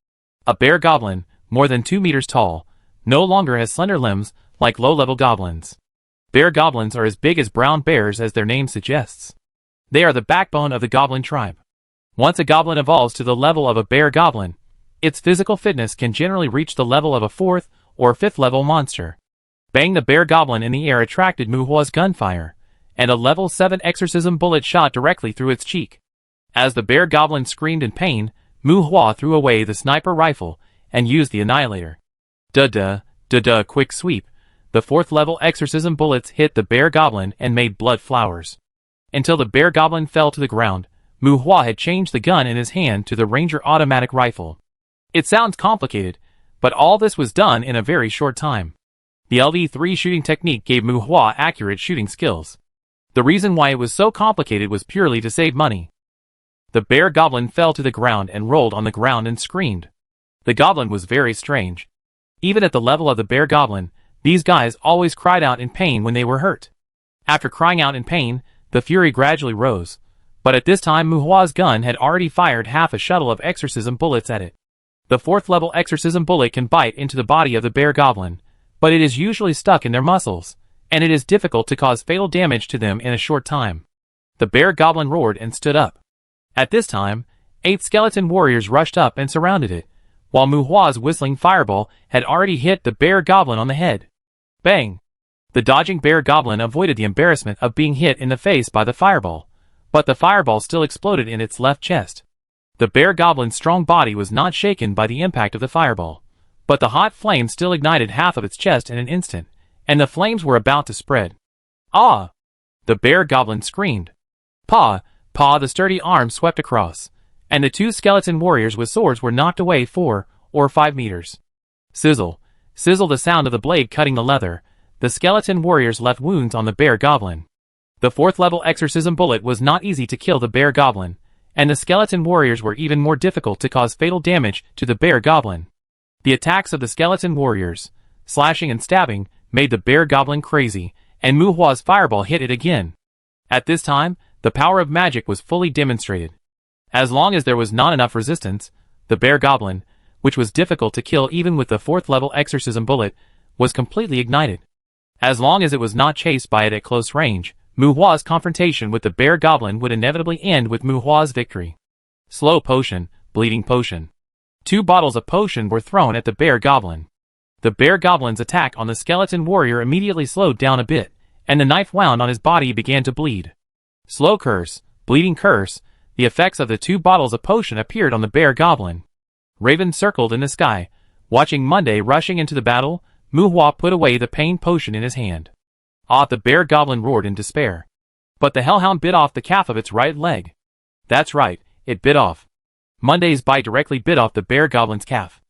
A bear goblin, more than 2 meters tall, no longer has slender limbs like low-level goblins. Bear goblins are as big as brown bears as their name suggests. They are the backbone of the goblin tribe. Once a goblin evolves to the level of a bear goblin, its physical fitness can generally reach the level of a 4th or 5th level monster. Bang! The bear goblin in the air attracted Mu Hua's gunfire, and a level 7 exorcism bullet shot directly through its cheek. As the bear goblin screamed in pain, Mu Hua threw away the sniper rifle and used the annihilator. Duh, quick sweep. The 4th level exorcism bullets hit the bear goblin and made blood flowers. Until the bear goblin fell to the ground, Mu Hua had changed the gun in his hand to the Ranger automatic rifle. It sounds complicated, but all this was done in a very short time. The LV3 shooting technique gave Mu Hua accurate shooting skills. The reason why it was so complicated was purely to save money. The bear goblin fell to the ground and rolled on the ground and screamed. The goblin was very strange. Even at the level of the bear goblin, these guys always cried out in pain when they were hurt. After crying out in pain, the fury gradually rose, but at this time Muhua's gun had already fired half a shuttle of exorcism bullets at it. The 4th level exorcism bullet can bite into the body of the bear goblin, but it is usually stuck in their muscles, and it is difficult to cause fatal damage to them in a short time. The bear goblin roared and stood up. At this time, 8 skeleton warriors rushed up and surrounded it, while Muhua's whistling fireball had already hit the bear goblin on the head. Bang! The dodging bear goblin avoided the embarrassment of being hit in the face by the fireball, but the fireball still exploded in its left chest. The bear goblin's strong body was not shaken by the impact of the fireball, but the hot flame still ignited half of its chest in an instant, and the flames were about to spread. Ah! The bear goblin screamed. Paw! Paw! The sturdy arm swept across, and the 2 skeleton warriors with swords were knocked away 4 or 5 meters. Sizzle! Sizzle! The sound of the blade cutting the leather. The skeleton warriors left wounds on the bear goblin. The 4th level exorcism bullet was not easy to kill the bear goblin, and the skeleton warriors were even more difficult to cause fatal damage to the bear goblin. The attacks of the skeleton warriors, slashing and stabbing, made the bear goblin crazy, and Muhua's fireball hit it again. At this time, the power of magic was fully demonstrated. As long as there was not enough resistance, the bear goblin, which was difficult to kill even with the 4th level exorcism bullet, was completely ignited. As long as it was not chased by it at close range, Muhua's confrontation with the bear goblin would inevitably end with Muhua's victory. Slow potion, bleeding potion. 2 bottles of potion were thrown at the bear goblin. The bear goblin's attack on the skeleton warrior immediately slowed down a bit, and the knife wound on his body began to bleed. Slow curse, bleeding curse. The effects of the 2 bottles of potion appeared on the bear goblin. Raven circled in the sky. Watching Monday rushing into the battle, Muhua put away the pain potion in his hand. Ah! The bear goblin roared in despair. But the hellhound bit off the calf of its right leg. That's right, it bit off. Monday's bite directly bit off the bear goblin's calf.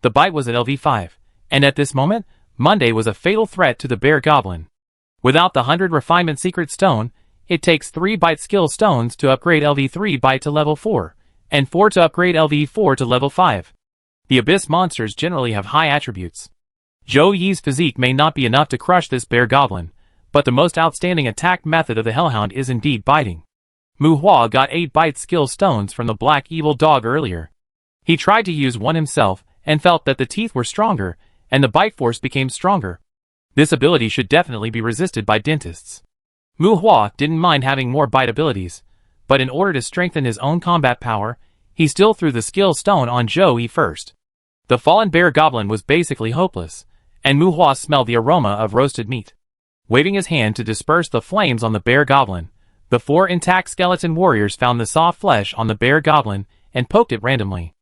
The bite was at LV5, and at this moment, Monday was a fatal threat to the bear goblin. Without the 100 refinement secret stone, it takes 3 bite skill stones to upgrade LV3 bite to level 4, and 4 to upgrade LV4 to level 5. The abyss monsters generally have high attributes. Zhou Yi's physique may not be enough to crush this bear goblin, but the most outstanding attack method of the hellhound is indeed biting. Muhua got 8 bite skill stones from the black evil dog earlier. He tried to use one himself, and felt that the teeth were stronger, and the bite force became stronger. This ability should definitely be resisted by dentists. Muhua didn't mind having more bite abilities, but in order to strengthen his own combat power, he still threw the skill stone on Zhou Yi first. The fallen bear goblin was basically hopeless, and Muhua smelled the aroma of roasted meat. Waving his hand to disperse the flames on the bear goblin, the 4 intact skeleton warriors found the soft flesh on the bear goblin and poked it randomly.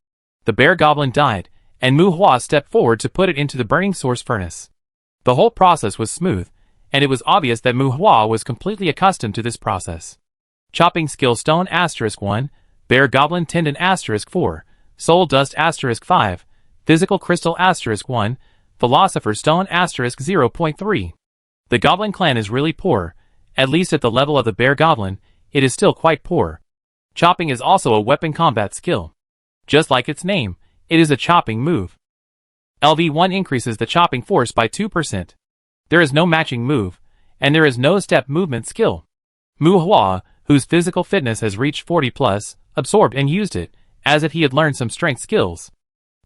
The bear goblin died, and Muhua stepped forward to put it into the burning source furnace. The whole process was smooth, and it was obvious that Muhua was completely accustomed to this process. Chopping skill stone *1, bear goblin tendon *4, soul dust *5, physical crystal *1, philosopher stone *0.3. The goblin clan is really poor. At least at the level of the bear goblin, it is still quite poor. Chopping is also a weapon combat skill. Just like its name, it is a chopping move. LV1 increases the chopping force by 2%. There is no matching move, and there is no step movement skill. Muhua, whose physical fitness has reached 40+, absorbed and used it, as if he had learned some strength skills.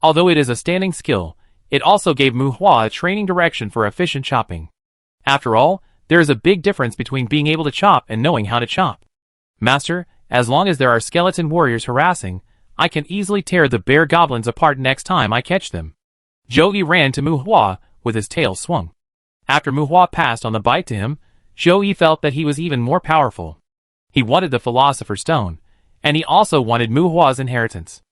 Although it is a standing skill, it also gave Muhua a training direction for efficient chopping. After all, there is a big difference between being able to chop and knowing how to chop. Master, as long as there are skeleton warriors harassing, I can easily tear the bear goblins apart next time I catch them. Zhou Yi ran to Muhua, with his tail swung. After Muhua passed on the bite to him, Zhou Yi felt that he was even more powerful. He wanted the Philosopher's Stone, and he also wanted Muhua's inheritance.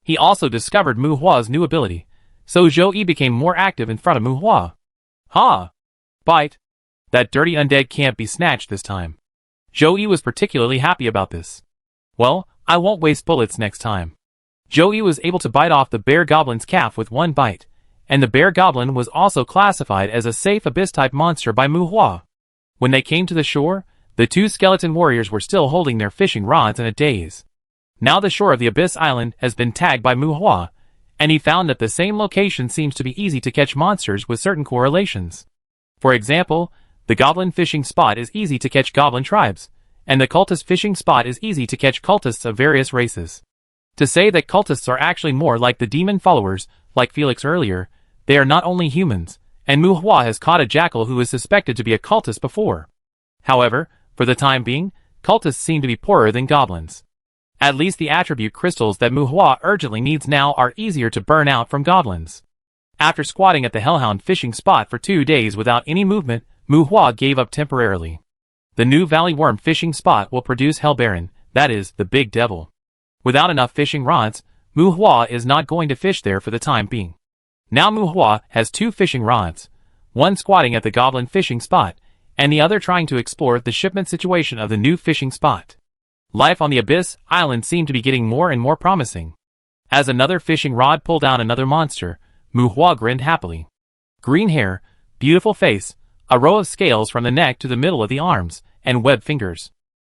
He also discovered Muhua's new ability, so Zhou Yi became more active in front of Muhua. Ha! Bite! That dirty undead can't be snatched this time. Zhou Yi was particularly happy about this. Well, I won't waste bullets next time. Zhou Yi was able to bite off the bear goblin's calf with 1 bite, and the bear goblin was also classified as a safe abyss-type monster by Muhua. When they came to the shore, the 2 skeleton warriors were still holding their fishing rods in a daze. Now the shore of the Abyss Island has been tagged by Mu Hua, and he found that the same location seems to be easy to catch monsters with certain correlations. For example, the goblin fishing spot is easy to catch goblin tribes, and the cultist fishing spot is easy to catch cultists of various races. To say that cultists are actually more like the demon followers, like Felix earlier, they are not only humans, and Mu Hua has caught a jackal who is suspected to be a cultist before. However, for the time being, cultists seem to be poorer than goblins. At least the attribute crystals that Mu Hua urgently needs now are easier to burn out from goblins. After squatting at the hellhound fishing spot for 2 days without any movement, Mu Hua gave up temporarily. The new valley worm fishing spot will produce Hellbaron, that is, the big devil. Without enough fishing rods, Mu Hua is not going to fish there for the time being. Now Mu Hua has 2 fishing rods, one squatting at the goblin fishing spot, and the other trying to explore the shipment situation of the new fishing spot. Life on the Abyss Island seemed to be getting more and more promising. As another fishing rod pulled down another monster, Mu Hua grinned happily. Green hair, beautiful face, a row of scales from the neck to the middle of the arms, and webbed fingers.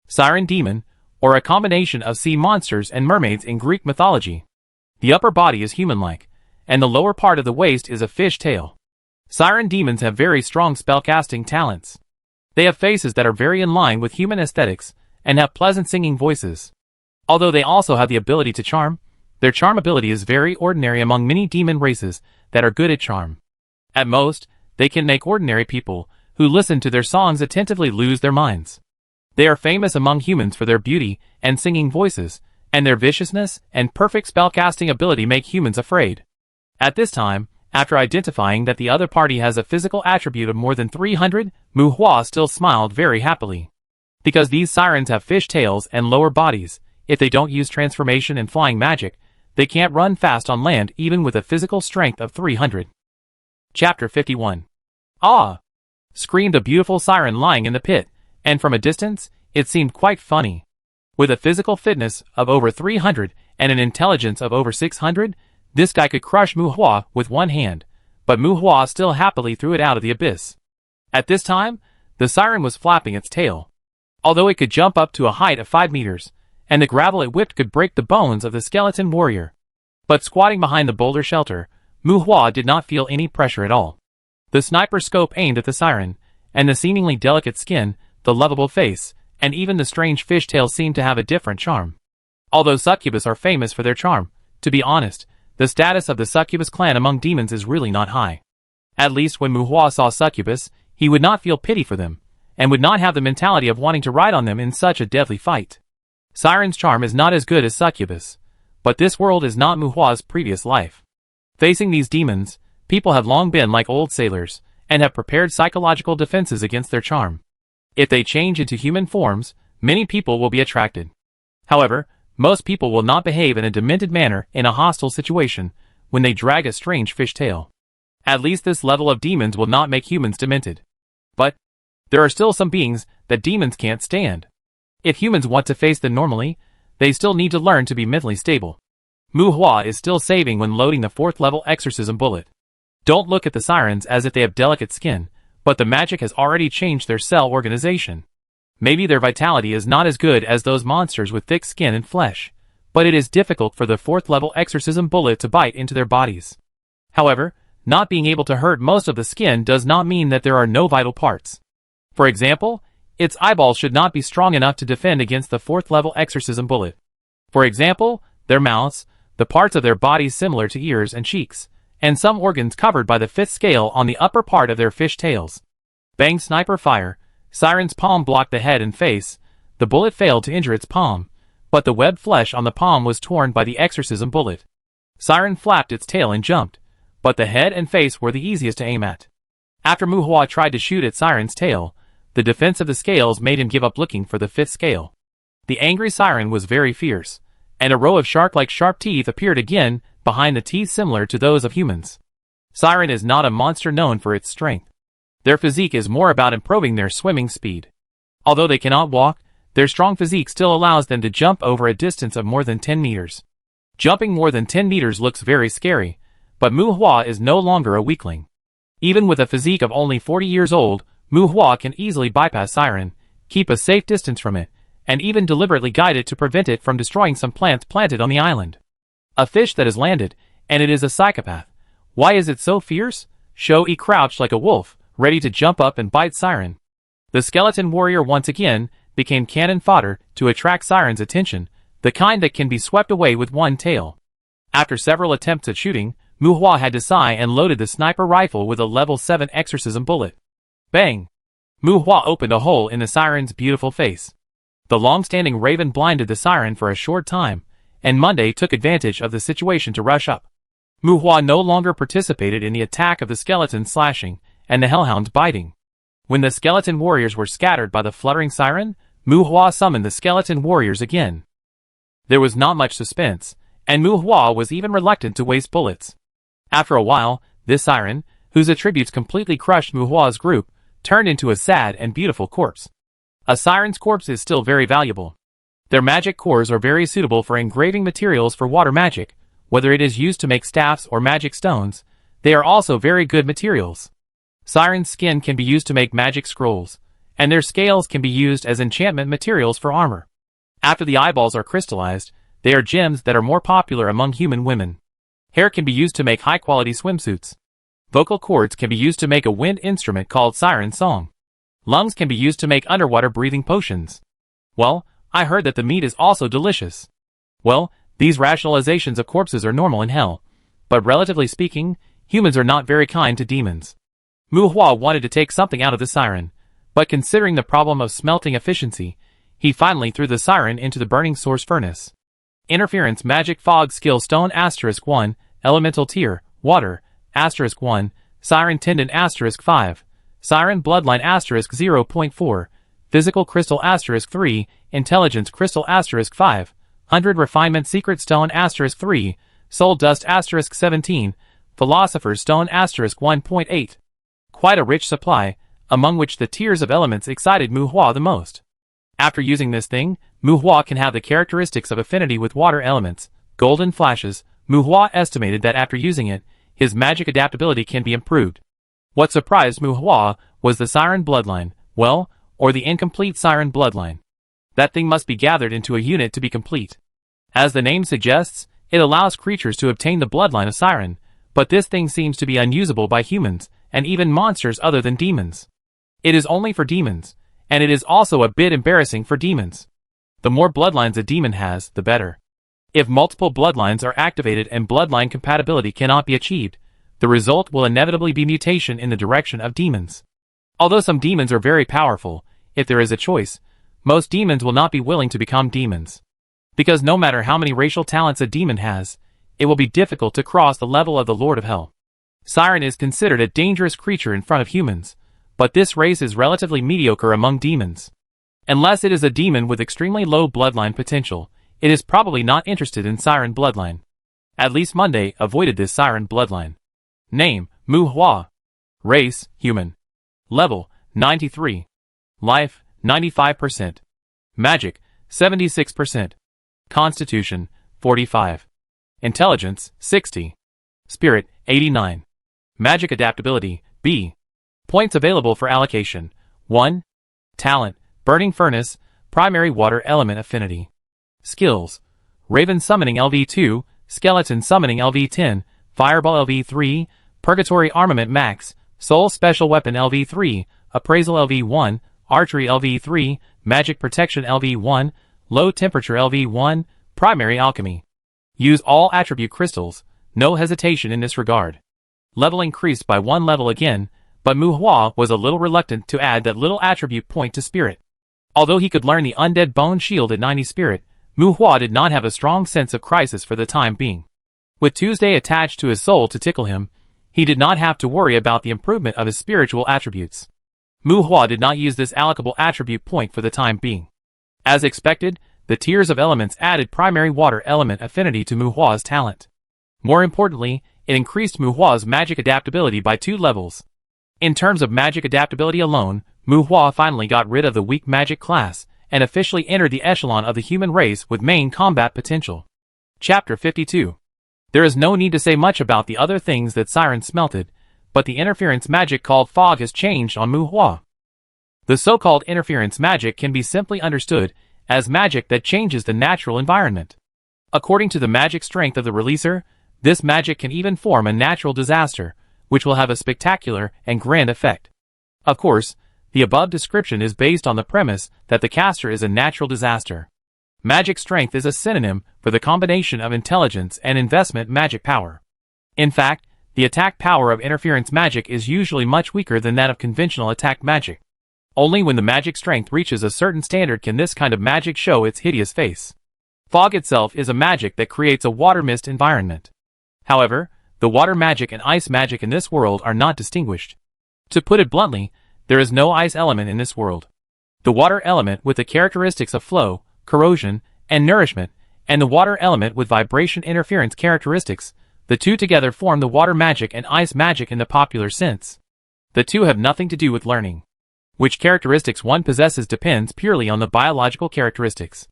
Siren demon, or a combination of sea monsters and mermaids in Greek mythology. The upper body is human-like, and the lower part of the waist is a fish tail. Siren demons have very strong spellcasting talents. They have faces that are very in line with human aesthetics, and have pleasant singing voices. Although they also have the ability to charm, their charm ability is very ordinary among many demon races that are good at charm. At most, they can make ordinary people, who listen to their songs attentively, lose their minds. They are famous among humans for their beauty and singing voices, and their viciousness and perfect spellcasting ability make humans afraid. At this time, after identifying that the other party has a physical attribute of more than 300, Mu Hua still smiled very happily. Because these sirens have fish tails and lower bodies, if they don't use transformation and flying magic, they can't run fast on land even with a physical strength of 300. Chapter 51. Ah! Screamed a beautiful siren lying in the pit, and from a distance, it seemed quite funny. With a physical fitness of over 300 and an intelligence of over 600, this guy could crush Mu Hua with one hand, but Mu Hua still happily threw it out of the abyss. At this time, the siren was flapping its tail. Although it could jump up to a height of 5 meters, and the gravel it whipped could break the bones of the skeleton warrior. But squatting behind the boulder shelter, Mu Hua did not feel any pressure at all. The sniper scope aimed at the siren, and the seemingly delicate skin, the lovable face, and even the strange fishtail seemed to have a different charm. Although succubus are famous for their charm, to be honest, the status of the succubus clan among demons is really not high. At least when Mu Hua saw succubus, he would not feel pity for them, and would not have the mentality of wanting to ride on them in such a deadly fight. Siren's charm is not as good as succubus, but this world is not Mu Hua's previous life. Facing these demons, people have long been like old sailors, and have prepared psychological defenses against their charm. If they change into human forms, many people will be attracted. However, most people will not behave in a demented manner in a hostile situation when they drag a strange fish tail. At least this level of demons will not make humans demented. But there are still some beings that demons can't stand. If humans want to face them normally, they still need to learn to be mentally stable. Mu Hua is still saving when loading the 4th level exorcism bullet. Don't look at the sirens as if they have delicate skin, but the magic has already changed their cell organization. Maybe their vitality is not as good as those monsters with thick skin and flesh, but it is difficult for the 4th level exorcism bullet to bite into their bodies. However, not being able to hurt most of the skin does not mean that there are no vital parts. For example, its eyeballs should not be strong enough to defend against the 4th level exorcism bullet. For example, their mouths, the parts of their bodies similar to ears and cheeks, and some organs covered by the 5th scale on the upper part of their fish tails. Bang sniper fire, siren's palm blocked the head and face, the bullet failed to injure its palm, but the webbed flesh on the palm was torn by the exorcism bullet. Siren flapped its tail and jumped, but the head and face were the easiest to aim at. After Mu Hua tried to shoot at Siren's tail, the defense of the scales made him give up looking for the 5th scale. The angry siren was very fierce, and a row of shark-like sharp teeth appeared again behind the teeth similar to those of humans. Siren is not a monster known for its strength. Their physique is more about improving their swimming speed. Although they cannot walk, their strong physique still allows them to jump over a distance of more than 10 meters. Jumping more than 10 meters looks very scary, but Mu Hua is no longer a weakling. Even with a physique of only 40 years old, Mu Hua can easily bypass Siren, keep a safe distance from it, and even deliberately guided to prevent it from destroying some plants planted on the island. A fish that has landed, and it is a psychopath. Why is it so fierce? Shoei crouched like a wolf, ready to jump up and bite Siren. The skeleton warrior once again became cannon fodder to attract Siren's attention, the kind that can be swept away with one tail. After several attempts at shooting, Muhua had to sigh and loaded the sniper rifle with a level 7 exorcism bullet. Bang! Muhua opened a hole in the Siren's beautiful face. The long-standing raven blinded the Siren for a short time, and Monday took advantage of the situation to rush up. Muhua no longer participated in the attack of the skeleton slashing and the hellhound biting. When the skeleton warriors were scattered by the fluttering Siren, Muhua summoned the skeleton warriors again. There was not much suspense, and Muhua was even reluctant to waste bullets. After a while, this Siren, whose attributes completely crushed Muhua's group, turned into a sad and beautiful corpse. A Siren's corpse is still very valuable. Their magic cores are very suitable for engraving materials for water magic, whether it is used to make staffs or magic stones. They are also very good materials. Siren's skin can be used to make magic scrolls, and their scales can be used as enchantment materials for armor. After the eyeballs are crystallized, they are gems that are more popular among human women. Hair can be used to make high-quality swimsuits. Vocal cords can be used to make a wind instrument called siren song. Lungs can be used to make underwater breathing potions. Well, I heard that the meat is also delicious. Well, these rationalizations of corpses are normal in hell, but relatively speaking, humans are not very kind to demons. Muhua wanted to take something out of the siren, but considering the problem of smelting efficiency, he finally threw the siren into the burning source furnace. Interference Magic Fog Skill Stone *1, Elemental Tier, Water, *1, Siren Tendon *5, Siren Bloodline *0.4, Physical Crystal *3, Intelligence Crystal *5, 100 Refinement Secret Stone *3, Soul Dust *17, Philosopher's Stone *1.8. Quite a rich supply, among which the tiers of elements excited Muhua the most. After using this thing, Muhua can have the characteristics of affinity with water elements, golden flashes. Muhua estimated that after using it, his magic adaptability can be improved. What surprised Muhua was the Siren Bloodline, well, or the incomplete Siren Bloodline. That thing must be gathered into a unit to be complete. As the name suggests, it allows creatures to obtain the bloodline of Siren, but this thing seems to be unusable by humans, and even monsters other than demons. It is only for demons, and it is also a bit embarrassing for demons. The more bloodlines a demon has, the better. If multiple bloodlines are activated and bloodline compatibility cannot be achieved, the result will inevitably be mutation in the direction of demons. Although some demons are very powerful, if there is a choice, most demons will not be willing to become demons. Because no matter how many racial talents a demon has, it will be difficult to cross the level of the Lord of Hell. Siren is considered a dangerous creature in front of humans, but this race is relatively mediocre among demons. Unless it is a demon with extremely low bloodline potential, it is probably not interested in Siren bloodline. At least Monday avoided this Siren bloodline. Name, Muhua. Race, human. Level, 93. Life, 95%. Magic, 76%. Constitution, 45. Intelligence, 60. Spirit, 89. Magic adaptability, B. Points available for allocation. 1. Talent, Burning Furnace, Primary Water Element Affinity. Skills, Raven Summoning LV2, Skeleton Summoning LV10, Fireball LV3, Purgatory Armament Max, Soul Special Weapon LV3, Appraisal LV1, Archery LV3, Magic Protection LV1, Low Temperature LV1, Primary Alchemy. Use all attribute crystals, no hesitation in this regard. Level increased by 1 level again, but Muhua was a little reluctant to add that little attribute point to spirit. Although he could learn the Undead Bone Shield at 90 spirit, Muhua did not have a strong sense of crisis for the time being. With Tuesday attached to his soul to tickle him, he did not have to worry about the improvement of his spiritual attributes. Muhua did not use this allocable attribute point for the time being. As expected, the tiers of elements added primary water element affinity to Muhua's talent. More importantly, it increased Muhua's magic adaptability by 2 levels. In terms of magic adaptability alone, Muhua finally got rid of the weak magic class, and officially entered the echelon of the human race with main combat potential. Chapter 52. There is no need to say much about the other things that Siren smelted, but the interference magic called fog has changed on Muhua. The so-called interference magic can be simply understood as magic that changes the natural environment. According to the magic strength of the releaser, this magic can even form a natural disaster, which will have a spectacular and grand effect. Of course, the above description is based on the premise that the caster is a natural disaster. Magic strength is a synonym for the combination of intelligence and investment magic power. In fact, the attack power of interference magic is usually much weaker than that of conventional attack magic. Only when the magic strength reaches a certain standard can this kind of magic show its hideous face. Fog itself is a magic that creates a water mist environment. However, the water magic and ice magic in this world are not distinguished. To put it bluntly, there is no ice element in this world. The water element with the characteristics of flow, corrosion, and nourishment, and the water element with vibration interference characteristics, the two together form the water magic and ice magic in the popular sense. The two have nothing to do with learning. Which characteristics one possesses depends purely on the biological characteristics.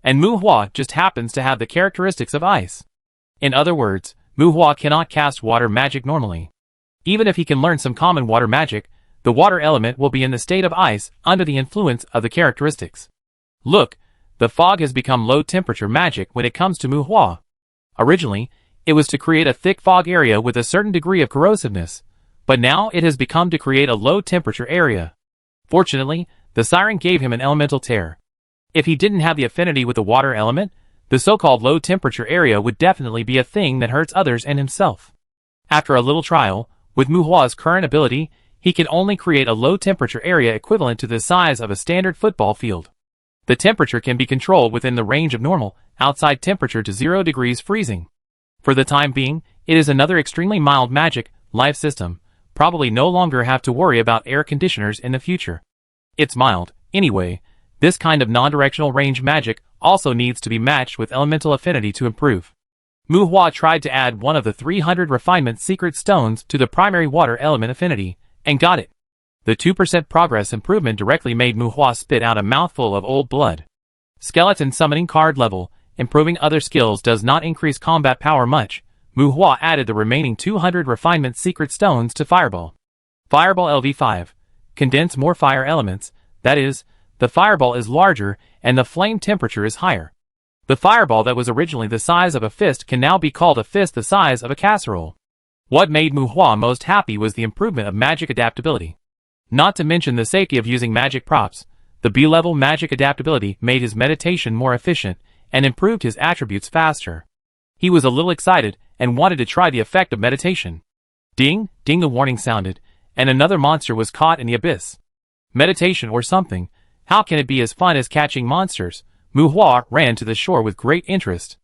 And Mu Hua just happens to have the characteristics of ice. In other words, Mu Hua cannot cast water magic normally. Even if he can learn some common water magic, the water element will be in the state of ice under the influence of the characteristics. Look, the fog has become low-temperature magic when it comes to Mu Hua. Originally, it was to create a thick fog area with a certain degree of corrosiveness, but now it has become to create a low-temperature area. Fortunately, the siren gave him an elemental tear. If he didn't have the affinity with the water element, the so-called low-temperature area would definitely be a thing that hurts others and himself. After a little trial, with Mu Hua's current ability, he can only create a low-temperature area equivalent to the size of a standard football field. The temperature can be controlled within the range of normal, outside temperature to 0 degrees freezing. For the time being, it is another extremely mild magic life system, probably no longer have to worry about air conditioners in the future. It's mild, anyway. This kind of non-directional range magic also needs to be matched with elemental affinity to improve. Mu Hua tried to add one of the 300 refinement secret stones to the primary water element affinity, and got it. The 2% progress improvement directly made Mu Hua spit out a mouthful of old blood. Skeleton summoning card level. Improving other skills does not increase combat power much. Mu Hua added the remaining 200 refinement secret stones to Fireball. Fireball LV5. Condense more fire elements, that is, the fireball is larger and the flame temperature is higher. The fireball that was originally the size of a fist can now be called a fist the size of a casserole. What made Mu Hua most happy was the improvement of magic adaptability. Not to mention the safety of using magic props, the B-level magic adaptability made his meditation more efficient and improved his attributes faster. He was a little excited and wanted to try the effect of meditation. Ding, ding, the warning sounded, and another monster was caught in the abyss. Meditation or something, how can it be as fun as catching monsters? Mu Hua ran to the shore with great interest.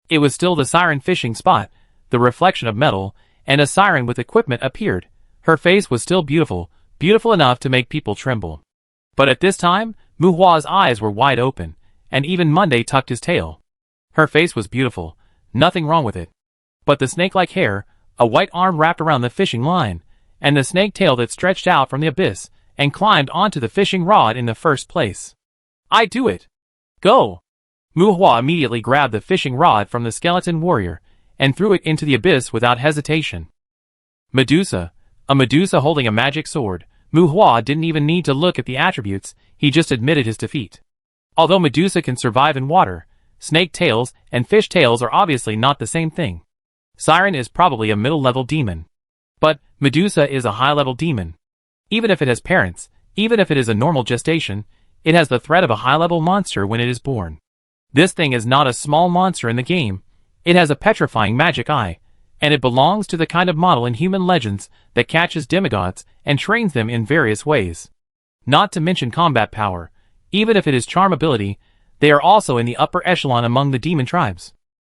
It was still the siren fishing spot, the reflection of metal, and a siren with equipment appeared. Her face was still beautiful, beautiful enough to make people tremble. But at this time, Mu Hua's eyes were wide open, and even Monday tucked his tail. Her face was beautiful, nothing wrong with it. But the snake-like hair, a white arm wrapped around the fishing line, and the snake tail that stretched out from the abyss and climbed onto the fishing rod in the first place. I do it! Go! Mu Hua immediately grabbed the fishing rod from the skeleton warrior and threw it into the abyss without hesitation. Medusa, a Medusa holding a magic sword. Mu Hua didn't even need to look at the attributes, he just admitted his defeat. Although Medusa can survive in water, snake tails and fish tails are obviously not the same thing. Siren is probably a middle-level demon. But Medusa is a high-level demon. Even if it has parents, even if it is a normal gestation, it has the threat of a high-level monster when it is born. This thing is not a small monster in the game. It has a petrifying magic eye, and it belongs to the kind of model in human legends that catches demigods and trains them in various ways. Not to mention combat power. Even if it is charm ability, they are also in the upper echelon among the demon tribes.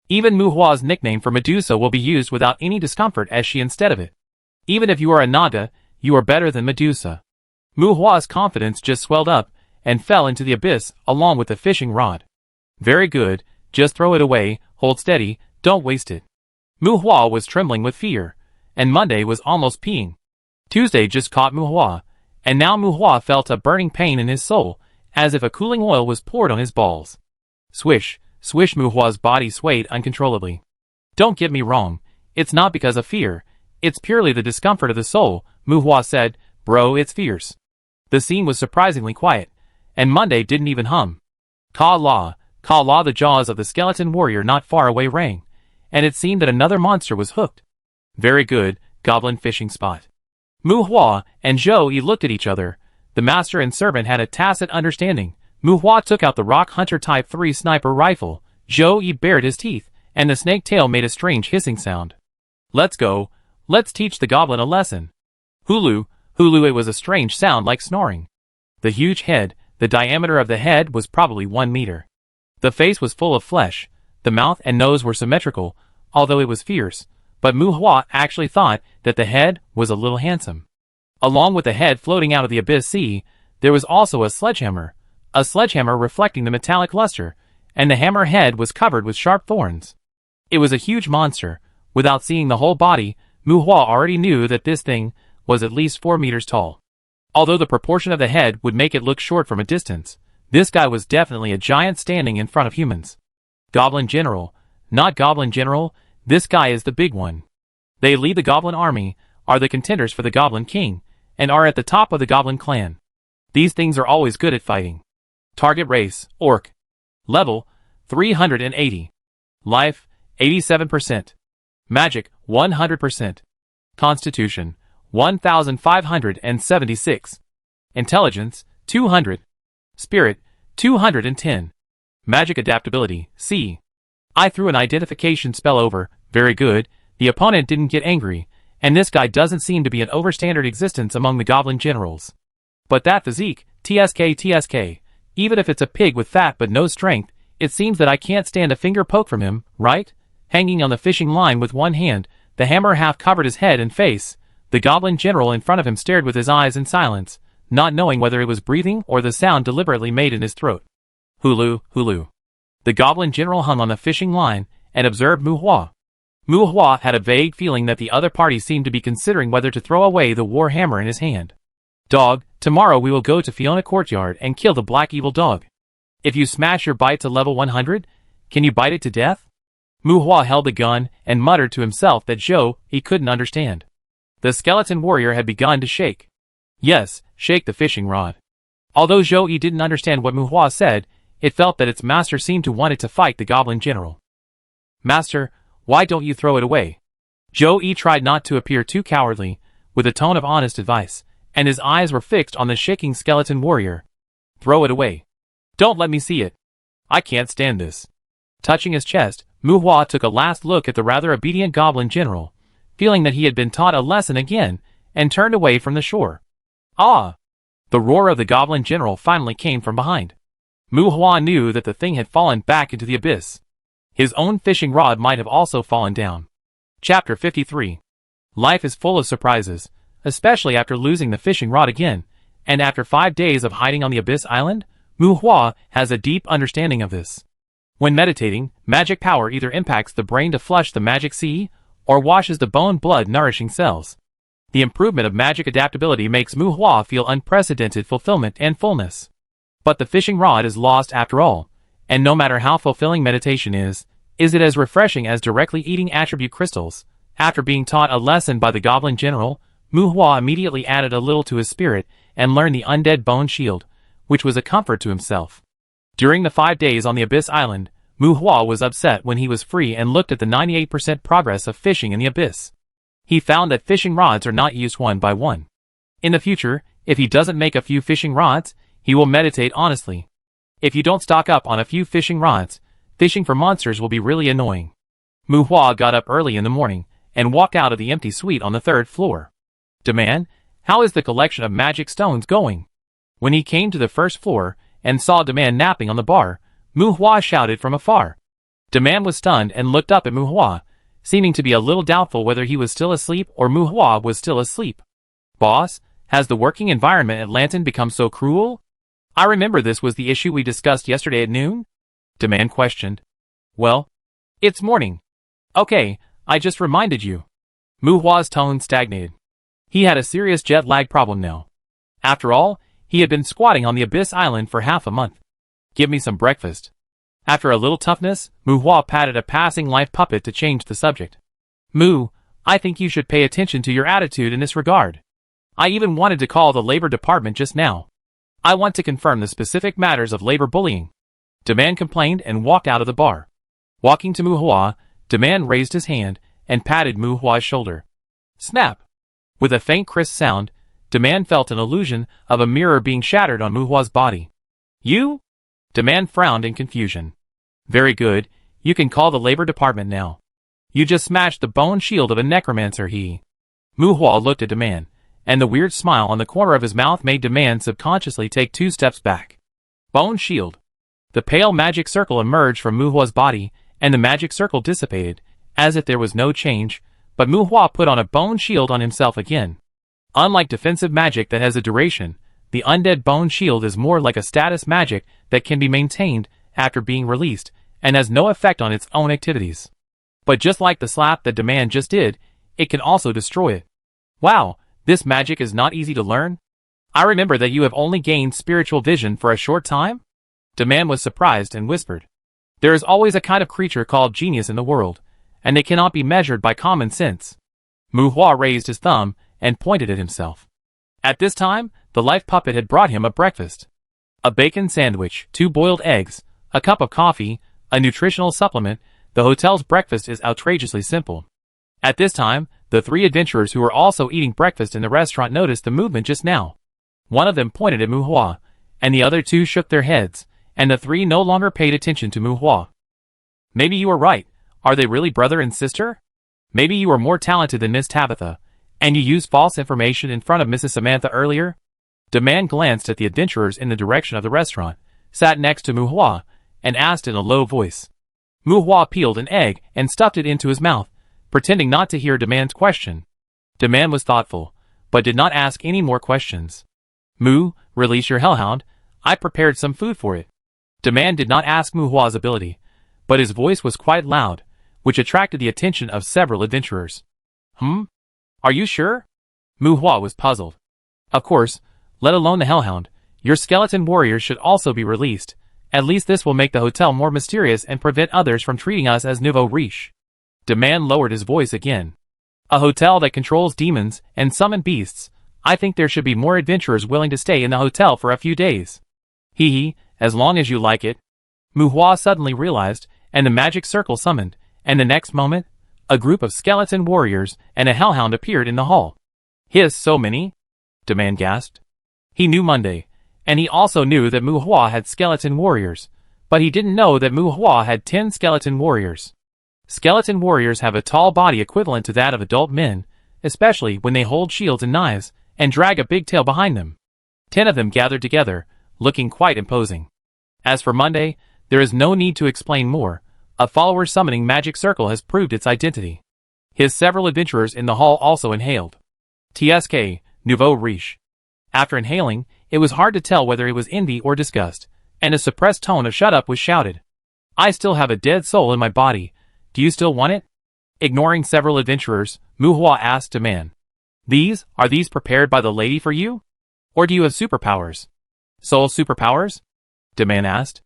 Even Mu Hua's nickname for Medusa will be used without any discomfort as she instead of it. Even if you are a Naga, you are better than Medusa. Mu Hua's confidence just swelled up and fell into the abyss along with the fishing rod. Very good, just throw it away, hold steady, don't waste it. Mu Hua was trembling with fear, and Monday was almost peeing. Tuesday just caught Mu Hua, and now Mu Hua felt a burning pain in his soul, as if a cooling oil was poured on his balls. Swish, swish, Mu Hua's body swayed uncontrollably. Don't get me wrong, it's not because of fear, it's purely the discomfort of the soul, Mu Hua said, bro, it's fierce. The scene was surprisingly quiet, and Monday didn't even hum. Ka la, the jaws of the skeleton warrior not far away rang, and it seemed that another monster was hooked. Very good, goblin fishing spot. Mu Hua and Zhou Yi looked at each other. The master and servant had a tacit understanding. Mu Hua took out the Rock Hunter Type 3 sniper rifle. Zhou Yi bared his teeth, and the snake tail made a strange hissing sound. Let's go. Let's teach the goblin a lesson. Hulu, it was a strange sound like snoring. The huge head, the diameter of the head was probably 1 meter. The face was full of flesh. The mouth and nose were symmetrical, although it was fierce. But Mu Hua actually thought that the head was a little handsome. Along with the head floating out of the abyss sea, there was also a sledgehammer reflecting the metallic luster, and the hammer head was covered with sharp thorns. It was a huge monster. Without seeing the whole body, Mu Hua already knew that this thing was at least 4 meters tall. Although the proportion of the head would make it look short from a distance, this guy was definitely a giant standing in front of humans. Goblin General, not Goblin General, this guy is the big one. They lead the Goblin army, are the contenders for the Goblin King, and are at the top of the Goblin clan. These things are always good at fighting. Target race, Orc. Level, 380. Life, 87%. Magic, 100%. Constitution, 1576. Intelligence, 200. Spirit, 210. Magic adaptability, C. I threw an identification spell over. Very good. The opponent didn't get angry, and this guy doesn't seem to be an overstandard existence among the Goblin generals. But that physique, TSK. Even if it's a pig with fat but no strength, it seems that I can't stand a finger poke from him, right? Hanging on the fishing line with one hand, the hammer half covered his head and face. The Goblin general in front of him stared with his eyes in silence, not knowing whether it was breathing or the sound deliberately made in his throat. Hulu. The Goblin general hung on the fishing line and observed Mu Hua. Mu Hua had a vague feeling that the other party seemed to be considering whether to throw away the war hammer in his hand. Dog, tomorrow we will go to Fiona courtyard and kill the black evil dog. If you smash your bite to level 100, can you bite it to death? Mu Hua held the gun and muttered to himself that Zhou he couldn't understand. The skeleton warrior had begun to shake. Yes, shake the fishing rod. Although Zhou Yi didn't understand what Mu Hua said, it felt that its master seemed to want it to fight the Goblin general. Master, why don't you throw it away? Zhou Yi tried not to appear too cowardly, with a tone of honest advice, and his eyes were fixed on the shaking skeleton warrior. Throw it away. Don't let me see it. I can't stand this. Touching his chest, Mu Hua took a last look at the rather obedient Goblin general, feeling that he had been taught a lesson again, and turned away from the shore. Ah! The roar of the Goblin general finally came from behind. Mu Hua knew that the thing had fallen back into the abyss. His own fishing rod might have also fallen down. Chapter 53. Life is full of surprises, especially after losing the fishing rod again, and after 5 days of hiding on the Abyss Island, Mu Hua has a deep understanding of this. When meditating, magic power either impacts the brain to flush the magic sea, or washes the bone blood nourishing cells. The improvement of magic adaptability makes Mu Hua feel unprecedented fulfillment and fullness. But the fishing rod is lost after all, and no matter how fulfilling meditation is it as refreshing as directly eating attribute crystals? After being taught a lesson by the Goblin general, Mu Hua immediately added a little to his spirit and learned the undead bone shield, which was a comfort to himself. During the 5 days on the Abyss Island, Mu Hua was upset when he was free and looked at the 98% progress of fishing in the abyss. He found that fishing rods are not used one by one. In the future, if he doesn't make a few fishing rods, he will meditate honestly. If you don't stock up on a few fishing rods, fishing for monsters will be really annoying. Mu Hua got up early in the morning and walked out of the empty suite on the 3rd floor. Demand, how is the collection of magic stones going? When he came to the 1st floor and saw Demand napping on the bar, Mu Hua shouted from afar. Demand was stunned and looked up at Mu Hua, seeming to be a little doubtful whether he was still asleep or Mu Hua was still asleep. Boss, has the working environment at Lanton become so cruel? I remember this was the issue we discussed yesterday at noon? Demand questioned. Well, it's morning. Okay, I just reminded you. Mu Hua's tone stagnated. He had a serious jet lag problem now. After all, he had been squatting on the Abyss Island for half a month. Give me some breakfast. After a little toughness, Mu Hua patted a passing life puppet to change the subject. Mu, I think you should pay attention to your attitude in this regard. I even wanted to call the labor department just now. I want to confirm the specific matters of labor bullying. Demand complained and walked out of the bar. Walking to Muhua, Demand raised his hand and patted Muhua's shoulder. Snap! With a faint crisp sound, Demand felt an illusion of a mirror being shattered on Muhua's body. You? Demand frowned in confusion. Very good, you can call the labor department now. You just smashed the bone shield of a necromancer, Muhua looked at Demand, and the weird smile on the corner of his mouth made Demand subconsciously take 2 steps back. Bone shield. The pale magic circle emerged from Muhua's body, and the magic circle dissipated, as if there was no change, but Muhua put on a bone shield on himself again. Unlike defensive magic that has a duration, the undead bone shield is more like a status magic that can be maintained after being released, and has no effect on its own activities. But just like the slap that Demand just did, it can also destroy it. Wow, this magic is not easy to learn? I remember that you have only gained spiritual vision for a short time? Demand was surprised and whispered. There is always a kind of creature called genius in the world, and they cannot be measured by common sense. Muhua raised his thumb and pointed at himself. At this time, the life puppet had brought him a breakfast. A bacon sandwich, 2 boiled eggs, a cup of coffee, a nutritional supplement. The hotel's breakfast is outrageously simple. At this time, the 3 adventurers who were also eating breakfast in the restaurant noticed the movement just now. One of them pointed at Muhua, and the other 2 shook their heads, and the 3 no longer paid attention to Muhua. Maybe you were right. Are they really brother and sister? Maybe you are more talented than Miss Tabitha, and you used false information in front of Mrs. Samantha earlier? Demand glanced at the adventurers in the direction of the restaurant, sat next to Muhua, and asked in a low voice. Muhua peeled an egg and stuffed it into his mouth, pretending not to hear Demand's question. Demand was thoughtful, but did not ask any more questions. Mu, release your hellhound. I prepared some food for it. Demand did not ask Muhua's ability, but his voice was quite loud, which attracted the attention of several adventurers. Are you sure? Muhua was puzzled. Of course, let alone the hellhound. Your skeleton warriors should also be released. At least this will make the hotel more mysterious and prevent others from treating us as nouveau riche. Demand lowered his voice again. A hotel that controls demons and summon beasts. I think there should be more adventurers willing to stay in the hotel for a few days. As long as you like it. Muhua suddenly realized, and the magic circle summoned, and the next moment, a group of skeleton warriors and a hellhound appeared in the hall. So many? Demand gasped. He knew Monday, and he also knew that Muhua had skeleton warriors, but he didn't know that Muhua had 10 skeleton warriors. Skeleton warriors have a tall body equivalent to that of adult men, especially when they hold shields and knives, and drag a big tail behind them. 10 of them gathered together, looking quite imposing. As for Monday, there is no need to explain more. A follower summoning magic circle has proved its identity. Several adventurers in the hall also inhaled. TSK, nouveau riche. After inhaling, it was hard to tell whether it was envy or disgust, and a suppressed tone of shut up was shouted. I still have a dead soul in my body. Do you still want it? Ignoring several adventurers, Muhua asked Demand. Are these prepared by the lady for you? Or do you have superpowers? Soul superpowers? Demand asked.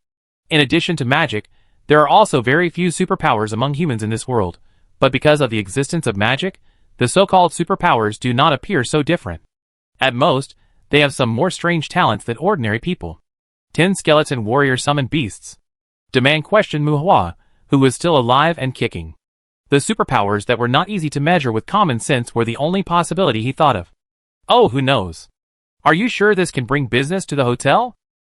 In addition to magic, there are also very few superpowers among humans in this world, but because of the existence of magic, the so-called superpowers do not appear so different. At most, they have some more strange talents than ordinary people. 10 skeleton warriors summon beasts. Demand questioned Muhua, who was still alive and kicking. The superpowers that were not easy to measure with common sense were the only possibility he thought of. Oh, who knows? Are you sure this can bring business to the hotel?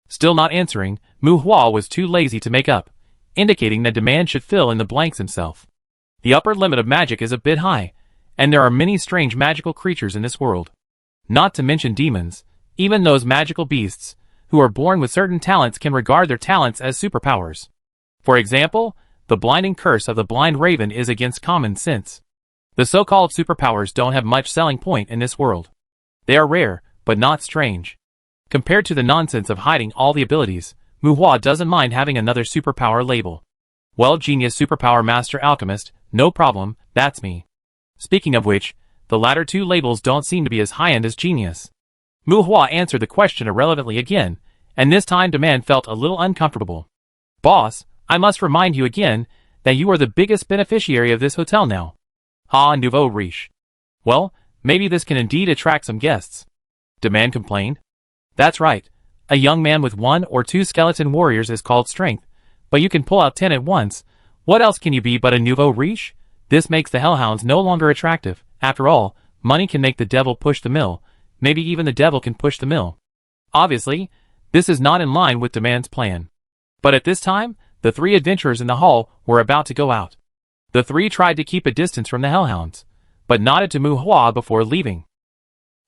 Still not answering, Muhua was too lazy to make up, indicating that Demand should fill in the blanks himself. The upper limit of magic is a bit high, and there are many strange magical creatures in this world. Not to mention demons, even those magical beasts, who are born with certain talents can regard their talents as superpowers. For example, the blinding curse of the blind raven is against common sense. The so-called superpowers don't have much selling point in this world. They are rare, but not strange. Compared to the nonsense of hiding all the abilities, Muhua doesn't mind having another superpower label. Well, genius superpower master alchemist, no problem, that's me. Speaking of which, the latter 2 labels don't seem to be as high-end as genius. Muhua answered the question irrelevantly again, and this time Demand felt a little uncomfortable. Boss, I must remind you again that you are the biggest beneficiary of this hotel now. Nouveau riche. Well, maybe this can indeed attract some guests. Demand complained. That's right. A young man with 1 or 2 skeleton warriors is called strength, but you can pull out 10 at once. What else can you be but a nouveau riche? This makes the hellhounds no longer attractive. After all, money can make the devil push the mill. Maybe even the devil can push the mill. Obviously, this is not in line with Demand's plan. But at this time, the 3 adventurers in the hall were about to go out. The 3 tried to keep a distance from the hellhounds, but nodded to Mu Hua before leaving.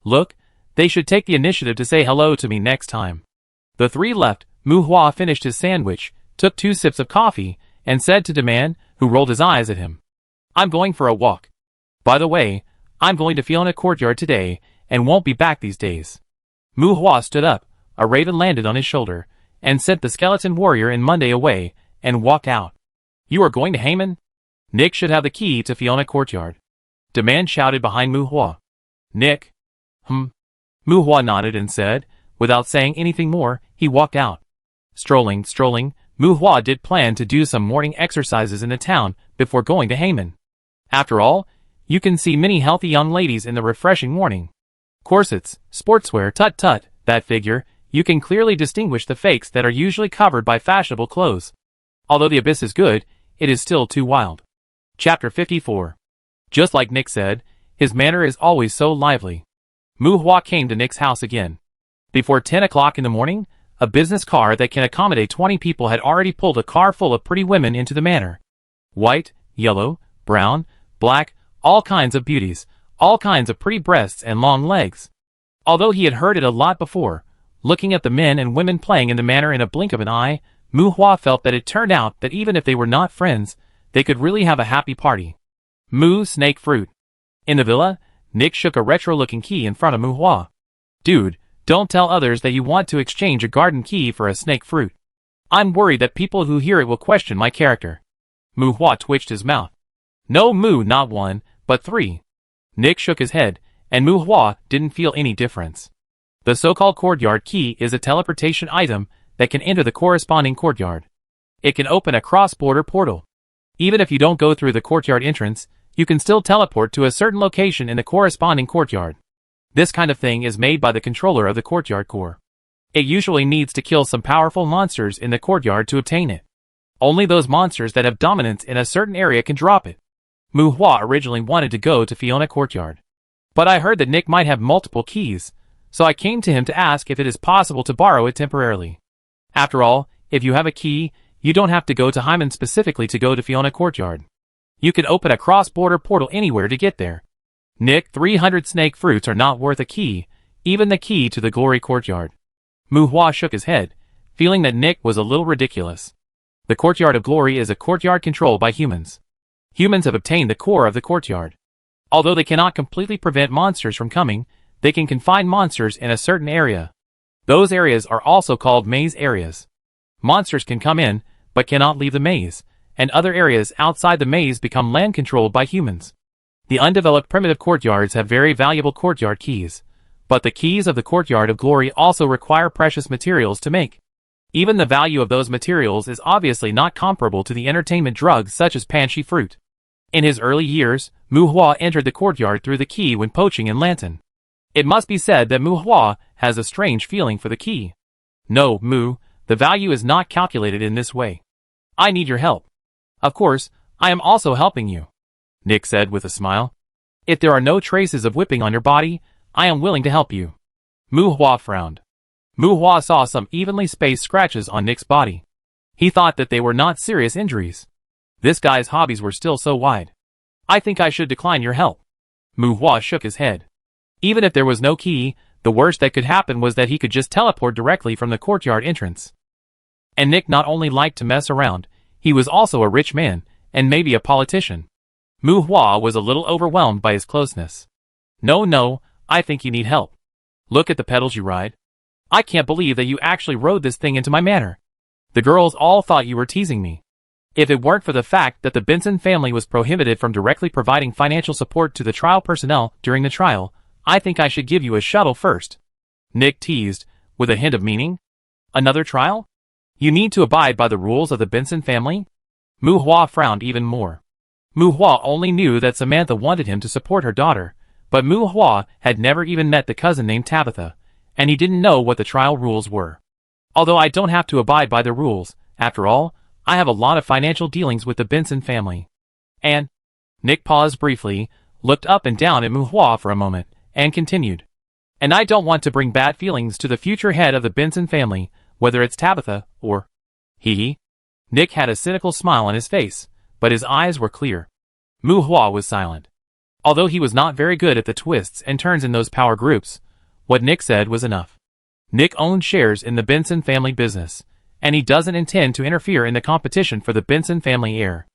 Look, they should take the initiative to say hello to me next time. The 3 left. Mu Hua finished his sandwich, took 2 sips of coffee, and said to Demand, who rolled his eyes at him, "I'm going for a walk. By the way, I'm going to Fiona courtyard today, and won't be back these days." Mu Hua stood up, a raven landed on his shoulder, and sent the skeleton warrior and Monday away, and walked out. "You are going to Haman? Nick should have the key to Fiona courtyard." Demand shouted behind Mu Hua. "Nick?" Mu Hua nodded and said, without saying anything more, he walked out. Strolling, Mu Hua did plan to do some morning exercises in the town before going to Haman. After all, you can see many healthy young ladies in the refreshing morning. Corsets, sportswear, tut, that figure, you can clearly distinguish the fakes that are usually covered by fashionable clothes. Although the abyss is good, it is still too wild. Chapter 54. Just like Nick said, his manner is always so lively. Mu Hua came to Nick's house again. Before 10 o'clock in the morning, a business car that can accommodate 20 people had already pulled a car full of pretty women into the manor. White, yellow, brown, black, all kinds of beauties, all kinds of pretty breasts and long legs. Although he had heard it a lot before, looking at the men and women playing in the manor in a blink of an eye, Mu Hua felt that it turned out that even if they were not friends, they could really have a happy party. Mu snake fruit. In the villa, Nick shook a retro-looking key in front of Mu Hua. "Dude, don't tell others that you want to exchange a garden key for a snake fruit. I'm worried that people who hear it will question my character." Mu Hua twitched his mouth. "No Mu, not 1, but 3. Nick shook his head, and Mu Hua didn't feel any difference. The so-called courtyard key is a teleportation item that can enter the corresponding courtyard. It can open a cross-border portal. Even if you don't go through the courtyard entrance, you can still teleport to a certain location in the corresponding courtyard. This kind of thing is made by the controller of the courtyard core. It usually needs to kill some powerful monsters in the courtyard to obtain it. Only those monsters that have dominance in a certain area can drop it." Mu Hua originally wanted to go to Fiona courtyard. "But I heard that Nick might have multiple keys, so I came to him to ask if it is possible to borrow it temporarily. After all, if you have a key, you don't have to go to Hyman specifically to go to Fiona courtyard. You can open a cross-border portal anywhere to get there. Nick, 300 snake fruits are not worth a key, even the key to the glory courtyard." Mu Hua shook his head, feeling that Nick was a little ridiculous. The courtyard of glory is a courtyard controlled by humans. Humans have obtained the core of the courtyard. Although they cannot completely prevent monsters from coming, they can confine monsters in a certain area. Those areas are also called maze areas. Monsters can come in, but cannot leave the maze, and other areas outside the maze become land controlled by humans. The undeveloped primitive courtyards have very valuable courtyard keys, but the keys of the courtyard of glory also require precious materials to make. Even the value of those materials is obviously not comparable to the entertainment drugs such as panshi fruit. In his early years, Mu Hua entered the courtyard through the key when poaching in Lantan. It must be said that Mu Hua has a strange feeling for the key. "No, Mu, the value is not calculated in this way. I need your help." "Of course, I am also helping you," Nick said with a smile. "If there are no traces of whipping on your body, I am willing to help you." Mu Hua frowned. Mu Hua saw some evenly spaced scratches on Nick's body. He thought that they were not serious injuries. This guy's hobbies were still so wide. "I think I should decline your help." Mu Hua shook his head. Even if there was no key, the worst that could happen was that he could just teleport directly from the courtyard entrance. And Nick not only liked to mess around, he was also a rich man, and maybe a politician. Mu Hua was a little overwhelmed by his closeness. No, I think you need help. Look at the pedals you ride. I can't believe that you actually rode this thing into my manor. The girls all thought you were teasing me. If it weren't for the fact that the Benson family was prohibited from directly providing financial support to the trial personnel during the trial, I think I should give you a shuttle first." Nick teased, with a hint of meaning. "Another trial? You need to abide by the rules of the Benson family?" Mu Hua frowned even more. Mu Hua only knew that Samantha wanted him to support her daughter, but Mu Hua had never even met the cousin named Tabitha, and he didn't know what the trial rules were. Although I don't have to abide by the rules, after all, I have a lot of financial dealings with the Benson family. And Nick paused briefly, looked up and down at Muhua for a moment, and continued. And I don't want to bring bad feelings to the future head of the Benson family, whether it's Tabitha or... Hee. Nick had a cynical smile on his face, but his eyes were clear. Muhua was silent. Although he was not very good at the twists and turns in those power groups, what Nick said was enough. Nick owned shares in the Benson family business, and he doesn't intend to interfere in the competition for the Benson family heir.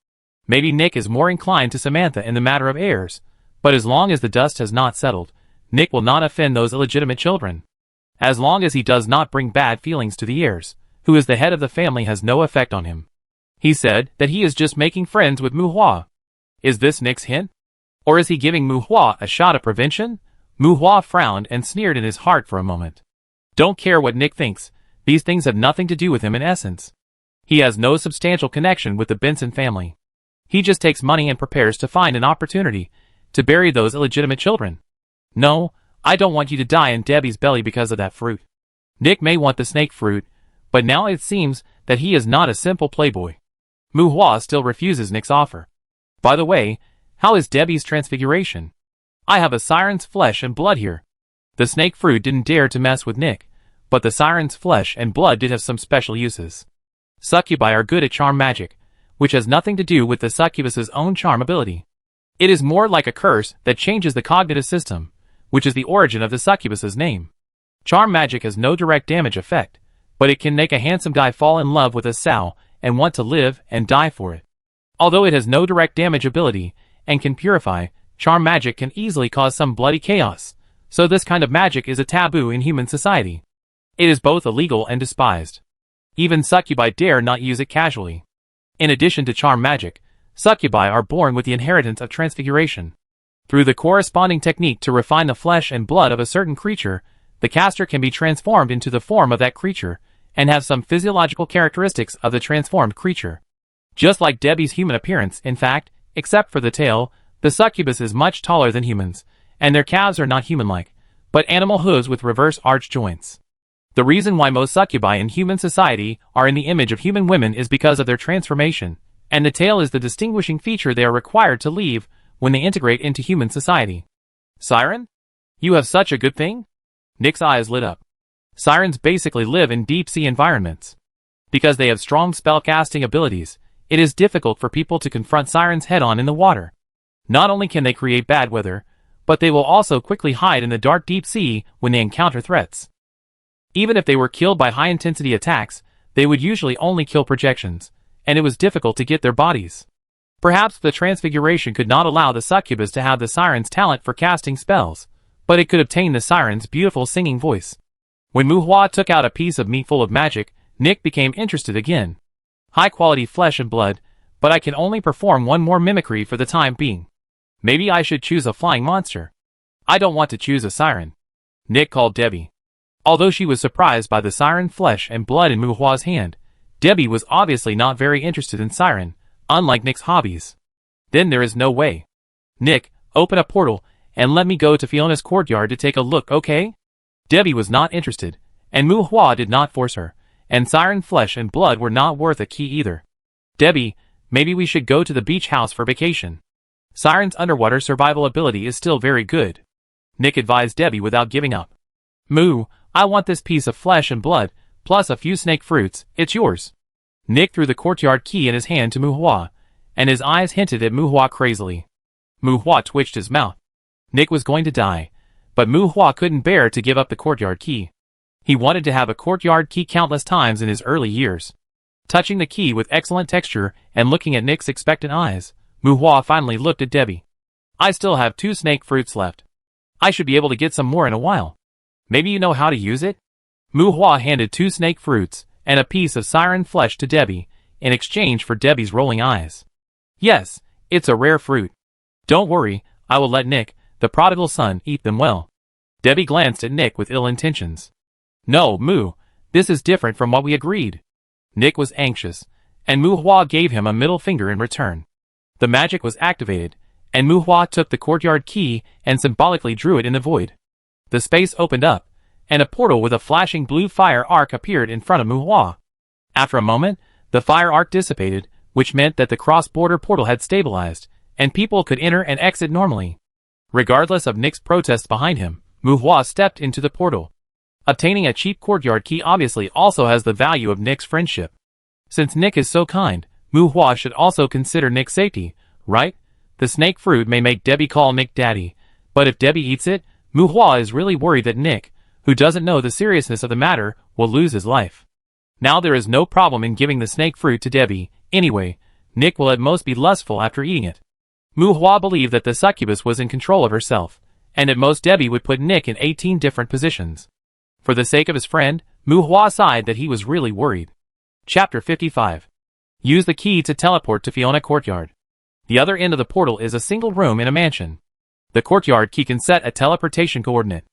Maybe Nick is more inclined to Samantha in the matter of heirs, but as long as the dust has not settled, Nick will not offend those illegitimate children. As long as he does not bring bad feelings to the heirs, who is the head of the family has no effect on him. He said that he is just making friends with Muhua. Is this Nick's hint? Or is he giving Muhua a shot at prevention? Muhua frowned and sneered in his heart for a moment. Don't care what Nick thinks, these things have nothing to do with him in essence. He has no substantial connection with the Benson family. He just takes money and prepares to find an opportunity to bury those illegitimate children. No, I don't want you to die in Debbie's belly because of that fruit. Nick may want the snake fruit, but now it seems that he is not a simple playboy. Muhua still refuses Nick's offer. By the way, how is Debbie's transfiguration? I have a siren's flesh and blood here. The snake fruit didn't dare to mess with Nick, but the siren's flesh and blood did have some special uses. Succubi are good at charm magic, which has nothing to do with the succubus's own charm ability. It is more like a curse that changes the cognitive system, which is the origin of the succubus's name. Charm magic has no direct damage effect, but it can make a handsome guy fall in love with a sow and want to live and die for it. Although it has no direct damage ability and can purify, charm magic can easily cause some bloody chaos, so this kind of magic is a taboo in human society. It is both illegal and despised. Even succubi dare not use it casually. In addition to charm magic, succubi are born with the inheritance of transfiguration. Through the corresponding technique to refine the flesh and blood of a certain creature, the caster can be transformed into the form of that creature, and have some physiological characteristics of the transformed creature. Just like Debbie's human appearance, in fact, except for the tail, the succubus is much taller than humans, and their calves are not human-like, but animal hooves with reverse arch joints. The reason why most succubi in human society are in the image of human women is because of their transformation, and the tail is the distinguishing feature they are required to leave when they integrate into human society. Siren? You have such a good thing? Nick's eyes lit up. Sirens basically live in deep-sea environments. Because they have strong spell-casting abilities, it is difficult for people to confront sirens head-on in the water. Not only can they create bad weather, but they will also quickly hide in the dark deep sea when they encounter threats. Even if they were killed by high-intensity attacks, they would usually only kill projections, and it was difficult to get their bodies. Perhaps the transfiguration could not allow the succubus to have the siren's talent for casting spells, but it could obtain the siren's beautiful singing voice. When Muhua took out a piece of meat full of magic, Nick became interested again. High-quality flesh and blood, but I can only perform one more mimicry for the time being. Maybe I should choose a flying monster. I don't want to choose a siren. Nick called Debbie. Although she was surprised by the siren flesh and blood in Muhua's hand, Debbie was obviously not very interested in siren, unlike Nick's hobbies. Then there is no way. Nick, open a portal, and let me go to Fiona's courtyard to take a look, okay? Debbie was not interested, and Muhua did not force her, and siren flesh and blood were not worth a key either. Debbie, maybe we should go to the beach house for vacation. Siren's underwater survival ability is still very good. Nick advised Debbie without giving up. Moo, I want this piece of flesh and blood, plus a few snake fruits, it's yours. Nick threw the courtyard key in his hand to Muhua, and his eyes hinted at Muhua crazily. Muhua twitched his mouth. Nick was going to die, but Muhua couldn't bear to give up the courtyard key. He wanted to have a courtyard key countless times in his early years. Touching the key with excellent texture and looking at Nick's expectant eyes, Muhua finally looked at Debbie. I still have 2 snake fruits left. I should be able to get some more in a while. Maybe you know how to use it? Muhua handed 2 snake fruits and a piece of siren flesh to Debbie in exchange for Debbie's rolling eyes. Yes, it's a rare fruit. Don't worry, I will let Nick, the prodigal son, eat them well. Debbie glanced at Nick with ill intentions. No, Moo, this is different from what we agreed. Nick was anxious, and Muhua gave him a middle finger in return. The magic was activated, and Muhua took the courtyard key and symbolically drew it in the void. The space opened up, and a portal with a flashing blue fire arc appeared in front of Muhua. After a moment, the fire arc dissipated, which meant that the cross-border portal had stabilized, and people could enter and exit normally. Regardless of Nick's protests behind him, Muhua stepped into the portal. Obtaining a cheap courtyard key obviously also has the value of Nick's friendship. Since Nick is so kind, Muhua should also consider Nick's safety, right? The snake fruit may make Debbie call Nick daddy, but if Debbie eats it, Muhua is really worried that Nick, who doesn't know the seriousness of the matter, will lose his life. Now there is no problem in giving the snake fruit to Debbie. Anyway, Nick will at most be lustful after eating it. Muhua believed that the succubus was in control of herself, and at most Debbie would put Nick in 18 different positions. For the sake of his friend, Muhua sighed that he was really worried. Chapter 55. Use the key to teleport to Fiona courtyard. The other end of the portal is a single room in a mansion. The courtyard key can set a teleportation coordinate.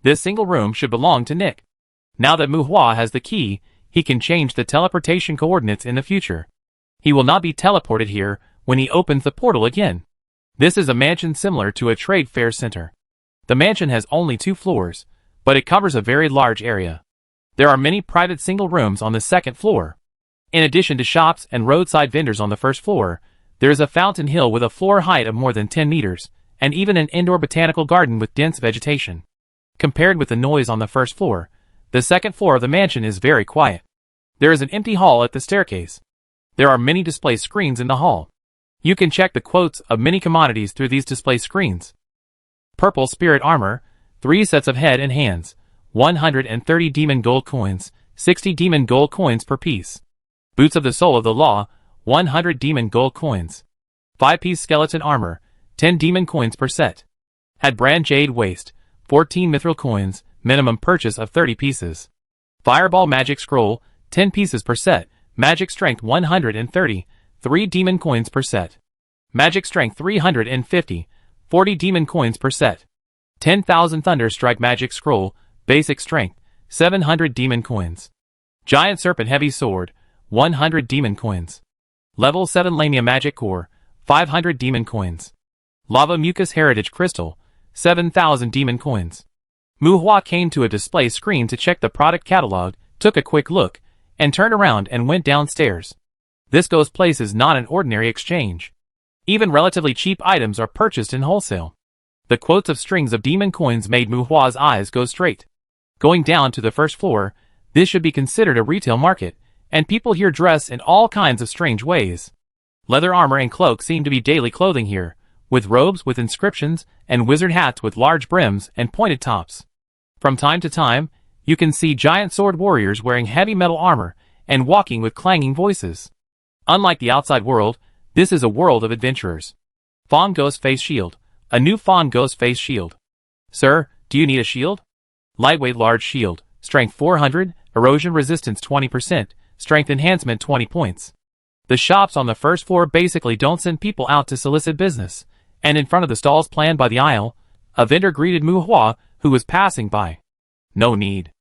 This single room should belong to Nick. Now that Muhua has the key, he can change the teleportation coordinates in the future. He will not be teleported here when he opens the portal again. This is a mansion similar to a trade fair center. The mansion has only 2 floors, but it covers a very large area. There are many private single rooms on the second floor. In addition to shops and roadside vendors on the first floor, there is a fountain hill with a floor height of more than 10 meters, and even an indoor botanical garden with dense vegetation. Compared with the noise on the first floor, the second floor of the mansion is very quiet. There is an empty hall at the staircase. There are many display screens in the hall. You can check the quotes of many commodities through these display screens. Purple spirit armor, 3 sets of head and hands, 130 demon gold coins, 60 demon gold coins per piece. Boots of the soul of the law, 100 demon gold coins. 5-piece skeleton armor, 10 demon coins per set. Had brand jade waist, 14 mithril coins, minimum purchase of 30 pieces. Fireball magic scroll, 10 pieces per set, magic strength 130, 3 demon coins per set. Magic strength 350, 40 demon coins per set. 10,000 thunder strike magic scroll, basic strength, 700 demon coins. Giant serpent heavy sword, 100 demon coins. Level 7 Lamia magic core, 500 demon coins. Lava mucus heritage crystal, 7,000 demon coins. Muhua came to a display screen to check the product catalog, took a quick look, and turned around and went downstairs. This goes place is not an ordinary exchange. Even relatively cheap items are purchased in wholesale. The quotes of strings of demon coins made Muhua's eyes go straight. Going down to the first floor, this should be considered a retail market, and people here dress in all kinds of strange ways. Leather armor and cloak seem to be daily clothing here, with robes with inscriptions and wizard hats with large brims and pointed tops. From time to time, you can see giant sword warriors wearing heavy metal armor and walking with clanging voices. Unlike the outside world, this is a world of adventurers. Fawn Ghost Face Shield. A new Fawn Ghost Face Shield. Sir, do you need a shield? Lightweight large shield. Strength 400, erosion resistance 20%, strength enhancement 20 points. The shops on the first floor basically don't send people out to solicit business, and in front of the stalls planned by the aisle, a vendor greeted Muhua, who was passing by. No need.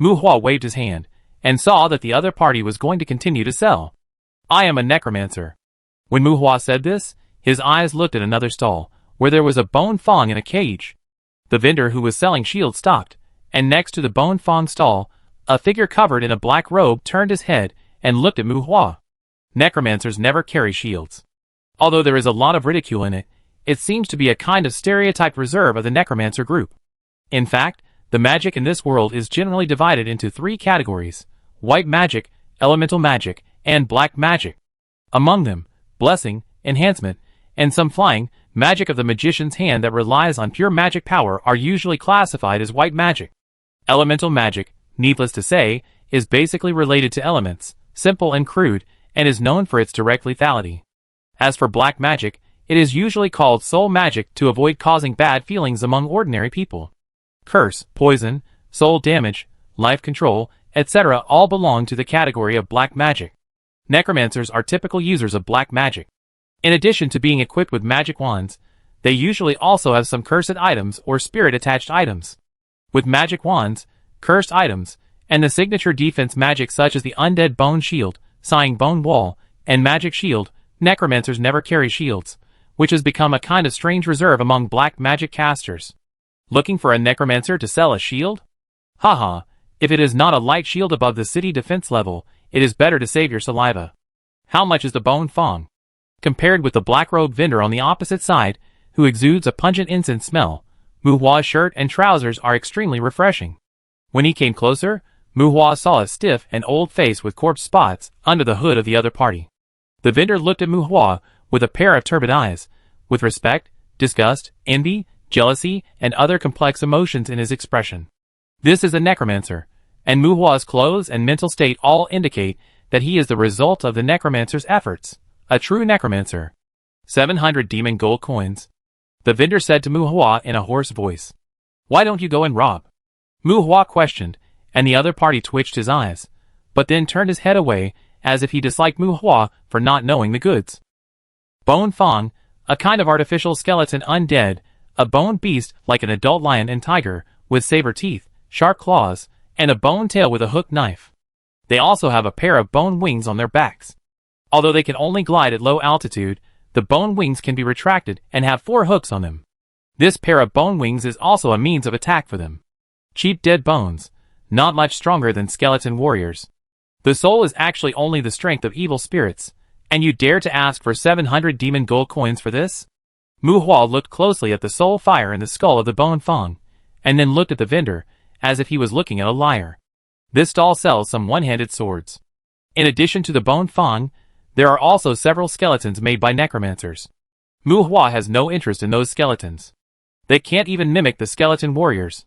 Muhua waved his hand, and saw that the other party was going to continue to sell. I am a necromancer. When Muhua said this, his eyes looked at another stall, where there was a bone fong in a cage. The vendor who was selling shields stopped, and next to the bone fong stall, a figure covered in a black robe turned his head and looked at Muhua. Necromancers never carry shields. Although there is a lot of ridicule in it, it seems to be a kind of stereotyped reserve of the necromancer group. In fact, the magic in this world is generally divided into 3 categories: white magic, elemental magic, and black magic. Among them, blessing, enhancement, and some flying, magic of the magician's hand that relies on pure magic power are usually classified as white magic. Elemental magic, needless to say, is basically related to elements, simple and crude, and is known for its direct lethality. As for black magic, it is usually called soul magic to avoid causing bad feelings among ordinary people. Curse, poison, soul damage, life control, etc. all belong to the category of black magic. Necromancers are typical users of black magic. In addition to being equipped with magic wands, they usually also have some cursed items or spirit-attached items. With magic wands, cursed items, and the signature defense magic such as the undead bone shield, sighing bone wall, and magic shield, necromancers never carry shields, which has become a kind of strange reserve among black magic casters. Looking for a necromancer to sell a shield? Haha, if it is not a light shield above the city defense level, it is better to save your saliva. How much is the bone fong? Compared with the black-robed vendor on the opposite side, who exudes a pungent incense smell, Muhua's shirt and trousers are extremely refreshing. When he came closer, Muhua saw a stiff and old face with corpse spots under the hood of the other party. The vendor looked at Muhua with a pair of turbid eyes, with respect, disgust, envy, jealousy, and other complex emotions in his expression. This is a necromancer, and Muhua's clothes and mental state all indicate that he is the result of the necromancer's efforts. A true necromancer. 700 demon gold coins. The vendor said to Muhua in a hoarse voice. Why don't you go and rob? Muhua questioned, and the other party twitched his eyes, but then turned his head away as if he disliked Muhua for not knowing the goods. Bone fong, a kind of artificial skeleton undead, a bone beast like an adult lion and tiger, with saber teeth, sharp claws, and a bone tail with a hooked knife. They also have a pair of bone wings on their backs. Although they can only glide at low altitude, the bone wings can be retracted and have 4 hooks on them. This pair of bone wings is also a means of attack for them. Cheap dead bones, not much stronger than skeleton warriors. The soul is actually only the strength of evil spirits, and you dare to ask for 700 demon gold coins for this? Muhua looked closely at the soul fire in the skull of the bone fong, and then looked at the vendor, as if he was looking at a liar. This stall sells some one-handed swords. In addition to the bone fong, there are also several skeletons made by necromancers. Muhua has no interest in those skeletons. They can't even mimic the skeleton warriors.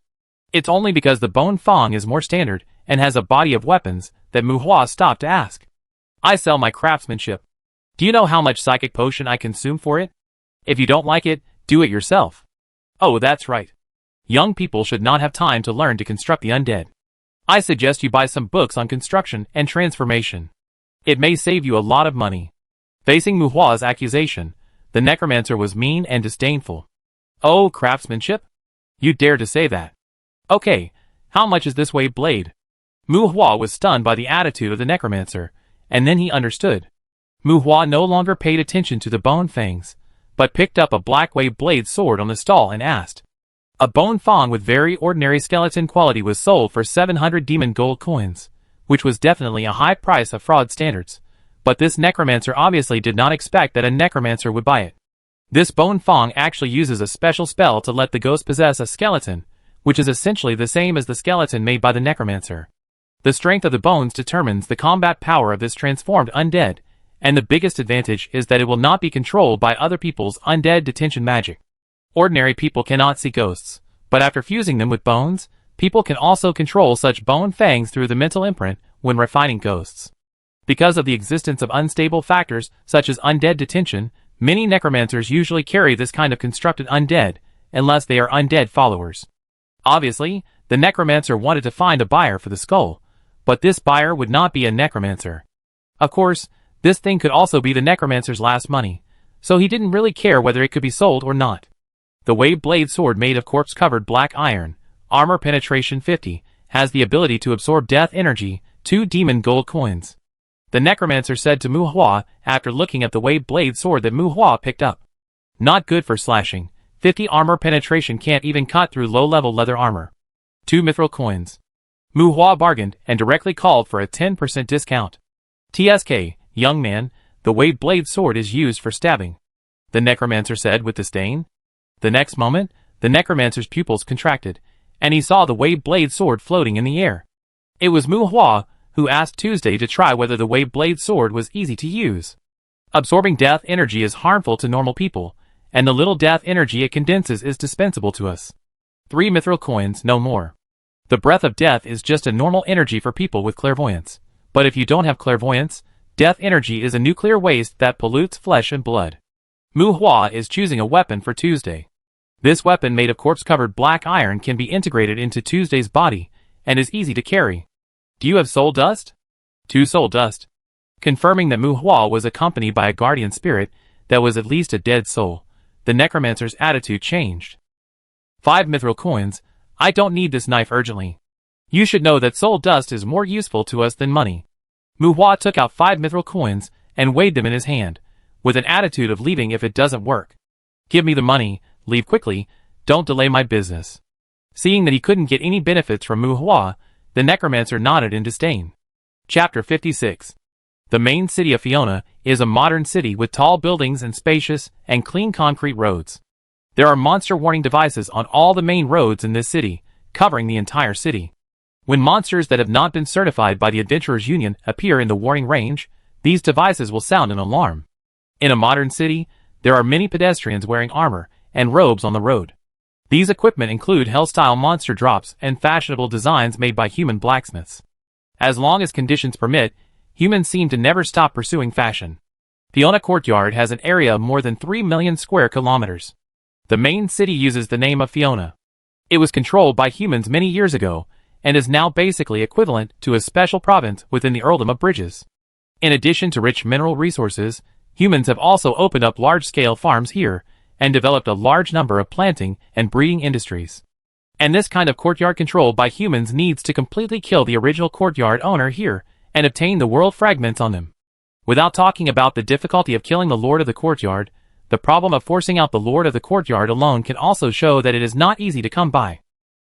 It's only because the bone fong is more standard and has a body of weapons that Muhua stopped to ask. I sell my craftsmanship. Do you know how much psychic potion I consume for it? If you don't like it, do it yourself. Oh, that's right. Young people should not have time to learn to construct the undead. I suggest you buy some books on construction and transformation. It may save you a lot of money. Facing Muhua's accusation, the necromancer was mean and disdainful. Oh, craftsmanship? You dare to say that? Okay, how much is this wave blade? Muhua was stunned by the attitude of the necromancer, and then he understood. Muhua no longer paid attention to the bone fangs, but picked up a black wave blade sword on the stall and asked. A bone fong with very ordinary skeleton quality was sold for 700 demon gold coins, which was definitely a high price of fraud standards, but this necromancer obviously did not expect that a necromancer would buy it. This bone fong actually uses a special spell to let the ghost possess a skeleton, which is essentially the same as the skeleton made by the necromancer. The strength of the bones determines the combat power of this transformed undead, and the biggest advantage is that it will not be controlled by other people's undead detention magic. Ordinary people cannot see ghosts, but after fusing them with bones, people can also control such bone fangs through the mental imprint when refining ghosts. Because of the existence of unstable factors such as undead detention, many necromancers usually carry this kind of constructed undead, unless they are undead followers. Obviously, the necromancer wanted to find a buyer for the skull, but this buyer would not be a necromancer. Of course, this thing could also be the necromancer's last money, so he didn't really care whether it could be sold or not. The wave blade sword made of corpse-covered black iron, armor penetration 50, has the ability to absorb death energy, 2 demon gold coins. The necromancer said to Muhua after looking at the wave blade sword that Muhua picked up. Not good for slashing, 50 armor penetration can't even cut through low-level leather armor. 2 mithril coins. Muhua bargained and directly called for a 10% discount. TSK, young man, the wave blade sword is used for stabbing, the necromancer said with disdain. The next moment, the necromancer's pupils contracted, and he saw the wave blade sword floating in the air. It was Muhua who asked Tuesday to try whether the wave blade sword was easy to use. Absorbing death energy is harmful to normal people, and the little death energy it condenses is dispensable to us. 3 mithril coins, no more. The breath of death is just a normal energy for people with clairvoyance, but if you don't have clairvoyance, death energy is a nuclear waste that pollutes flesh and blood. Muhua is choosing a weapon for Tuesday. This weapon made of corpse-covered black iron can be integrated into Tuesday's body, and is easy to carry. Do you have soul dust? 2 soul dust. Confirming that Muhua was accompanied by a guardian spirit that was at least a dead soul, the necromancer's attitude changed. 5 mithril coins. I don't need this knife urgently. You should know that soul dust is more useful to us than money. Muhua took out 5 mithril coins and weighed them in his hand, with an attitude of leaving if it doesn't work. Give me the money, leave quickly, don't delay my business. Seeing that he couldn't get any benefits from Muhua, the necromancer nodded in disdain. Chapter 56. The main city of Fiona is a modern city with tall buildings and spacious and clean concrete roads. There are monster warning devices on all the main roads in this city, covering the entire city. When monsters that have not been certified by the Adventurers Union appear in the warning range, these devices will sound an alarm. In a modern city, there are many pedestrians wearing armor and robes on the road. These equipment include hell-style monster drops and fashionable designs made by human blacksmiths. As long as conditions permit, humans seem to never stop pursuing fashion. Fiona Courtyard has an area of more than 3 million square kilometers. The main city uses the name of Fiona. It was controlled by humans many years ago, and is now basically equivalent to a special province within the Earldom of Bridges. In addition to rich mineral resources, humans have also opened up large-scale farms here, and developed a large number of planting and breeding industries. And this kind of courtyard control by humans needs to completely kill the original courtyard owner here, and obtain the world fragments on them. Without talking about the difficulty of killing the Lord of the Courtyard, the problem of forcing out the Lord of the Courtyard alone can also show that it is not easy to come by.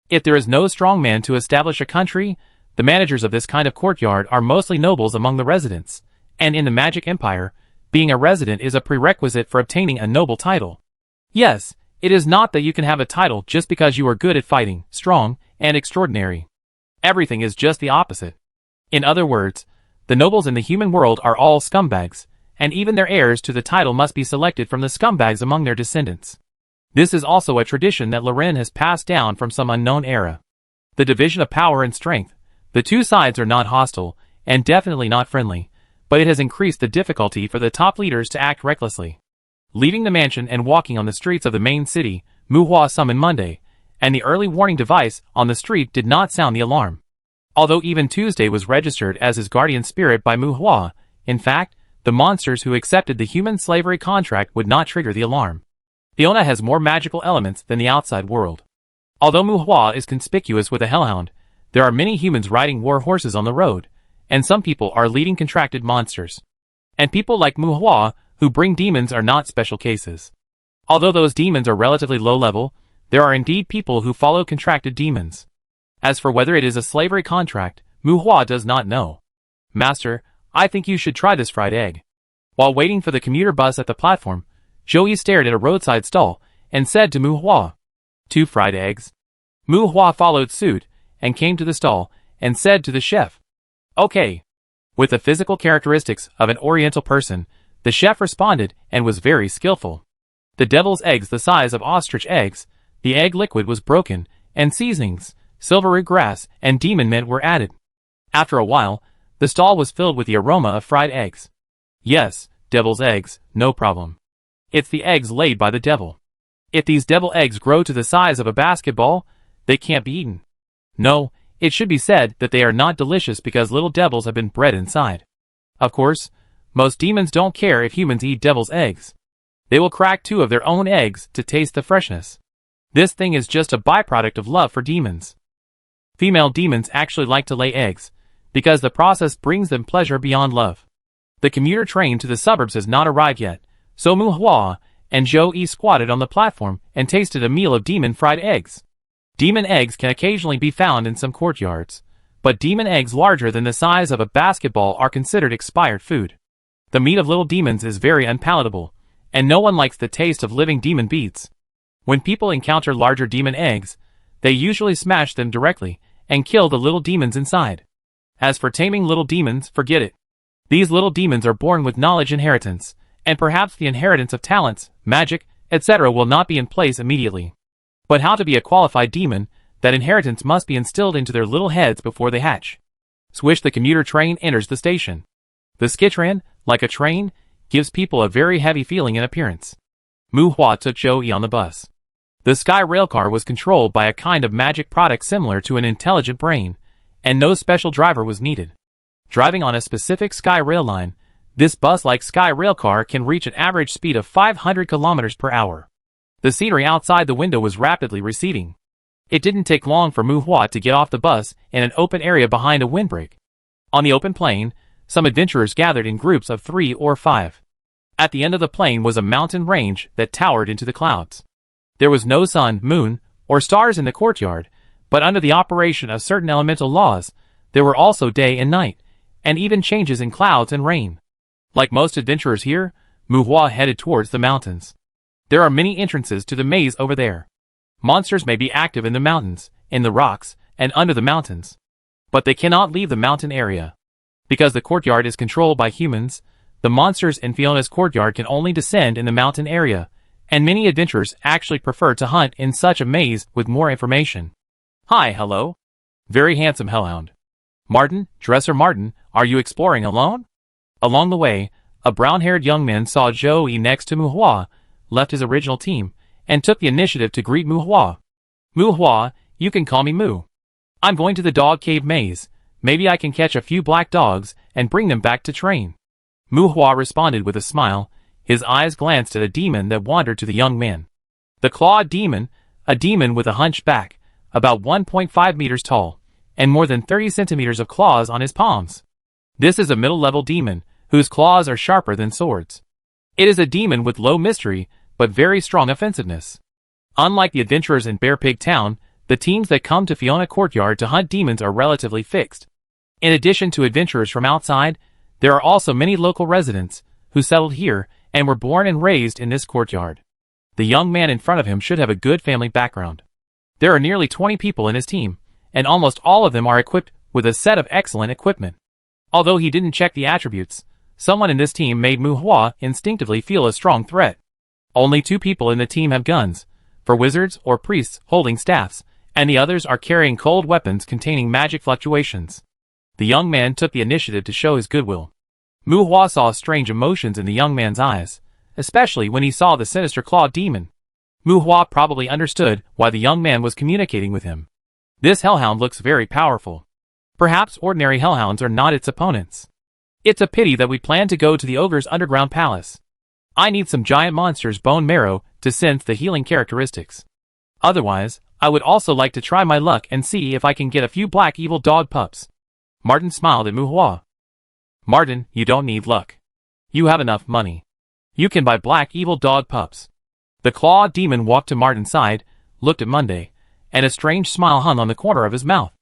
If there is no strong man to establish a country, the managers of this kind of courtyard are mostly nobles among the residents, and in the Magic Empire, being a resident is a prerequisite for obtaining a noble title. Yes, it is not that you can have a title just because you are good at fighting, strong, and extraordinary. Everything is just the opposite. In other words, the nobles in the human world are all scumbags, and even their heirs to the title must be selected from the scumbags among their descendants. This is also a tradition that Luren has passed down from some unknown era. The division of power and strength. The two sides are not hostile, and definitely not friendly, but it has increased the difficulty for the top leaders to act recklessly. Leaving the mansion and walking on the streets of the main city, Muhua summoned Monday, and the early warning device on the street did not sound the alarm. Although even Tuesday was registered as his guardian spirit by Muhua, in fact, the monsters who accepted the human slavery contract would not trigger the alarm. Fiona has more magical elements than the outside world. Although Muhua is conspicuous with a hellhound, there are many humans riding war horses on the road, and some people are leading contracted monsters. And people like Muhua, who bring demons, are not special cases. Although those demons are relatively low level, there are indeed people who follow contracted demons. As for whether it is a slavery contract, Muhua does not know. Master, I think you should try this fried egg. While waiting for the commuter bus at the platform, Joey stared at a roadside stall and said to Muhua, 2 fried eggs. Muhua followed suit and came to the stall and said to the chef, okay. With the physical characteristics of an Oriental person, the chef responded and was very skillful. The devil's eggs the size of ostrich eggs, the egg liquid was broken, and seasonings, silvery grass, and demon mint were added. After a while, the stall was filled with the aroma of fried eggs. Yes, devil's eggs, no problem. It's the eggs laid by the devil. If these devil eggs grow to the size of a basketball, they can't be eaten. No, it should be said that they are not delicious because little devils have been bred inside. Of course, most demons don't care if humans eat devil's eggs. They will crack 2 of their own eggs to taste the freshness. This thing is just a byproduct of love for demons. Female demons actually like to lay eggs, because the process brings them pleasure beyond love. The commuter train to the suburbs has not arrived yet, so Muhua and Joey squatted on the platform and tasted a meal of demon fried eggs. Demon eggs can occasionally be found in some courtyards, but demon eggs larger than the size of a basketball are considered expired food. The meat of little demons is very unpalatable, and no one likes the taste of living demon beads. When people encounter larger demon eggs, they usually smash them directly and kill the little demons inside. As for taming little demons, forget it. These little demons are born with knowledge inheritance, and perhaps the inheritance of talents, magic, etc. will not be in place immediately. But how to be a qualified demon, that inheritance must be instilled into their little heads before they hatch. Swish, the commuter train enters the station. The skitran, like a train, gives people a very heavy feeling in appearance. Muhua took Joey on the bus. The Sky Railcar was controlled by a kind of magic product similar to an intelligent brain, and no special driver was needed. Driving on a specific Sky Rail line, this bus-like Sky Railcar can reach an average speed of 500 kilometers per hour. The scenery outside the window was rapidly receding. It didn't take long for Muhua to get off the bus in an open area behind a windbreak. On the open plain, some adventurers gathered in groups of 3 or 5. At the end of the plain was a mountain range that towered into the clouds. There was no sun, moon, or stars in the courtyard, But under the operation of certain elemental laws, there were also day and night, and even changes in clouds and rain. Like most adventurers here, Muhua headed towards the mountains. There are many entrances to the maze over there. Monsters may be active in the mountains, in the rocks, and under the mountains. But they cannot leave the mountain area. Because the courtyard is controlled by humans, the monsters in Fiona's courtyard can only descend in the mountain area, and many adventurers actually prefer to hunt in such a maze with more information. Hi, hello. Very handsome hellhound. Martin, Dresser Martin, are you exploring alone? Along the way, a brown-haired young man saw Joey next to Muhua, left his original team, and took the initiative to greet Muhua. Muhua, you can call me Moo. I'm going to the dog cave maze. Maybe I can catch a few black dogs and bring them back to train. Muhua responded with a smile. His eyes glanced at a demon that wandered to the young man. The clawed demon, a demon with a hunched back, about 1.5 meters tall, and more than 30 centimeters of claws on his palms. This is a middle-level demon, whose claws are sharper than swords. It is a demon with low mystery, but very strong offensiveness. Unlike the adventurers in Bear Pig Town, the teams that come to Fiona Courtyard to hunt demons are relatively fixed. In addition to adventurers from outside, there are also many local residents, who settled here, and were born and raised in this courtyard. The young man in front of him should have a good family background. There are nearly 20 people in his team, and almost all of them are equipped with a set of excellent equipment. Although he didn't check the attributes, someone in this team made Muhua instinctively feel a strong threat. Only 2 people in the team have guns, for wizards or priests holding staffs, and the others are carrying cold weapons containing magic fluctuations. The young man took the initiative to show his goodwill. Muhua saw strange emotions in the young man's eyes, especially when he saw the sinister clawed demon. Muhua probably understood why the young man was communicating with him. This hellhound looks very powerful. Perhaps ordinary hellhounds are not its opponents. It's a pity that we plan to go to the ogre's underground palace. I need some giant monster's bone marrow to sense the healing characteristics. Otherwise, I would also like to try my luck and see if I can get a few black evil dog pups. Martin smiled at Muhua. Martin, you don't need luck. You have enough money. You can buy black evil dog pups. The clawed demon walked to Martin's side, looked at Monday, and a strange smile hung on the corner of his mouth.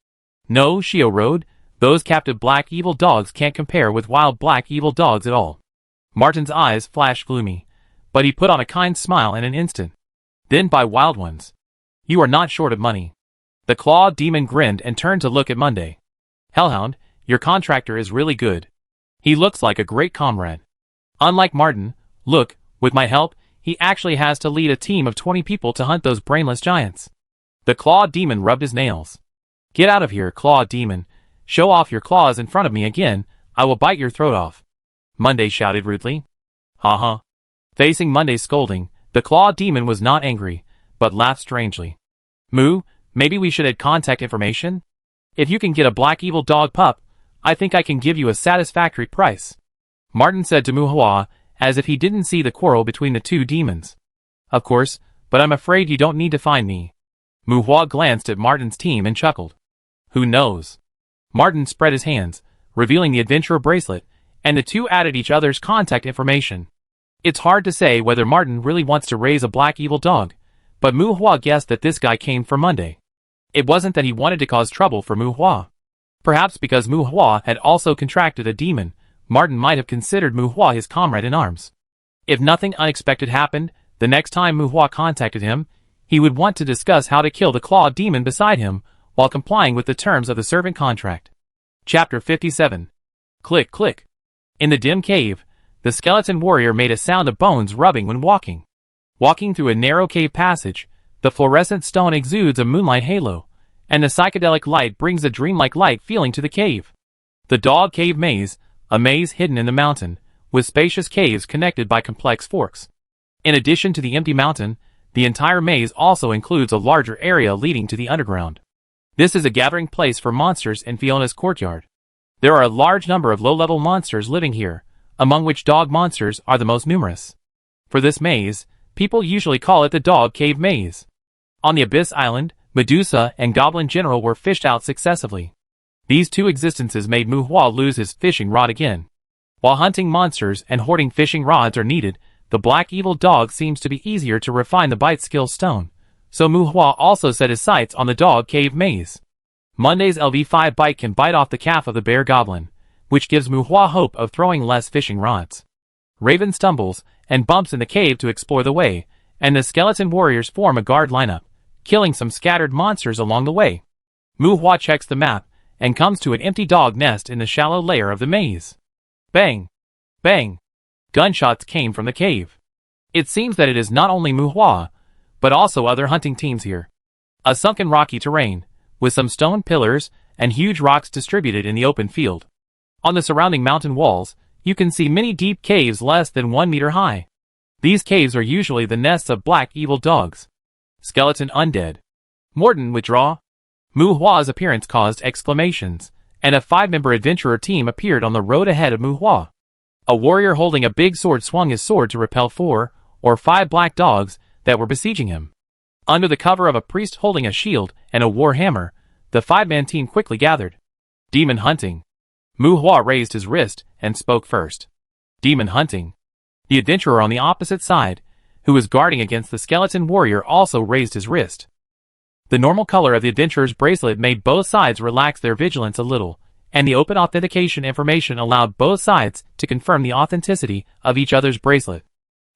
No, Shio Road, those captive black evil dogs can't compare with wild black evil dogs at all. Martin's eyes flashed gloomy, but he put on a kind smile in an instant. Then buy wild ones. You are not short of money. The clawed demon grinned and turned to look at Monday. Hellhound, your contractor is really good. He looks like a great comrade. Unlike Martin, look, with my help, he actually has to lead a team of 20 people to hunt those brainless giants. The clawed demon rubbed his nails. Get out of here, clawed demon. Show off your claws in front of me again, I will bite your throat off. Monday shouted rudely. Ha. Facing Monday's scolding, the clawed demon was not angry, but laughed strangely. Moo, maybe we should add contact information? If you can get a black evil dog pup, I think I can give you a satisfactory price. Martin said to Muhua, as if he didn't see the quarrel between the 2 demons. Of course, but I'm afraid you don't need to find me. Muhua glanced at Martin's team and chuckled. Who knows? Martin spread his hands, revealing the adventurer bracelet, and the 2 added each other's contact information. It's hard to say whether Martin really wants to raise a black evil dog, but Muhua guessed that this guy came for Monday. It wasn't that he wanted to cause trouble for Muhua. Perhaps because Muhua had also contracted a demon, Martin might have considered Muhua his comrade in arms. If nothing unexpected happened, the next time Muhua contacted him, he would want to discuss how to kill the clawed demon beside him, while complying with the terms of the servant contract. Chapter 57. Click, click. In the dim cave, the skeleton warrior made a sound of bones rubbing when walking. Walking through a narrow cave passage, the fluorescent stone exudes a moonlight halo, and the psychedelic light brings a dreamlike light feeling to the cave. The dog cave maze, a maze hidden in the mountain, with spacious caves connected by complex forks. In addition to the empty mountain, the entire maze also includes a larger area leading to the underground. This is a gathering place for monsters in Fiona's courtyard. There are a large number of low-level monsters living here, among which dog monsters are the most numerous. For this maze, people usually call it the dog cave maze. On the Abyss Island, Medusa and Goblin General were fished out successively. These 2 existences made Muhua lose his fishing rod again. While hunting monsters and hoarding fishing rods are needed, the black evil dog seems to be easier to refine the bite skill stone, so Mu Hua also set his sights on the dog cave maze. Monday's LV5 bite can bite off the calf of the bear goblin, which gives Mu Hua hope of throwing less fishing rods. Raven stumbles and bumps in the cave to explore the way, and the skeleton warriors form a guard lineup, killing some scattered monsters along the way. Mu Hua checks the map and comes to an empty dog nest in the shallow layer of the maze. Bang! Bang! Gunshots came from the cave. It seems that it is not only Mu Hua, but also other hunting teams here. A sunken rocky terrain, with some stone pillars and huge rocks distributed in the open field. On the surrounding mountain walls, you can see many deep caves less than 1 meter high. These caves are usually the nests of black evil dogs. Skeleton undead. Morton withdraw. Mu Hua's appearance caused exclamations, and a 5-member adventurer team appeared on the road ahead of Mu Hua. A warrior holding a big sword swung his sword to repel 4 or 5 black dogs that were besieging him. Under the cover of a priest holding a shield and a war hammer, the 5-man team quickly gathered. Demon hunting. Mu Hua raised his wrist and spoke first. Demon hunting. The adventurer on the opposite side, who was guarding against the skeleton warrior, also raised his wrist. The normal color of the adventurer's bracelet made both sides relax their vigilance a little, and the open authentication information allowed both sides to confirm the authenticity of each other's bracelet.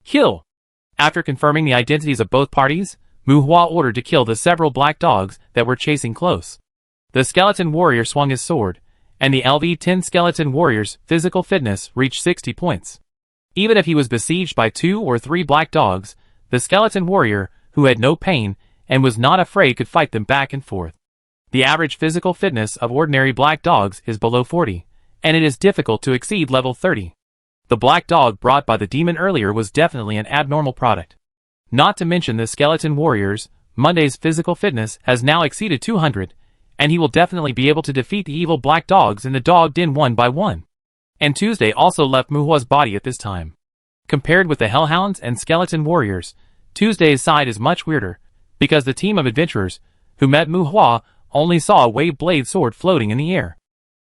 Kill! After confirming the identities of both parties, Mu Hua ordered to kill the several black dogs that were chasing close. The skeleton warrior swung his sword, and the LV-10 skeleton warrior's physical fitness reached 60 points. Even if he was besieged by 2 or 3 black dogs, the skeleton warrior, who had no pain and was not afraid, could fight them back and forth. The average physical fitness of ordinary black dogs is below 40, and it is difficult to exceed level 30. The black dog brought by the demon earlier was definitely an abnormal product. Not to mention the skeleton warrior's Monday's physical fitness has now exceeded 200, and he will definitely be able to defeat the evil black dogs in the dog den one by one. And Tuesday also left Mu Hua's body at this time. Compared with the hellhounds and skeleton warriors, Tuesday's side is much weirder, because the team of adventurers who met Mu Hua only saw a wave blade sword floating in the air.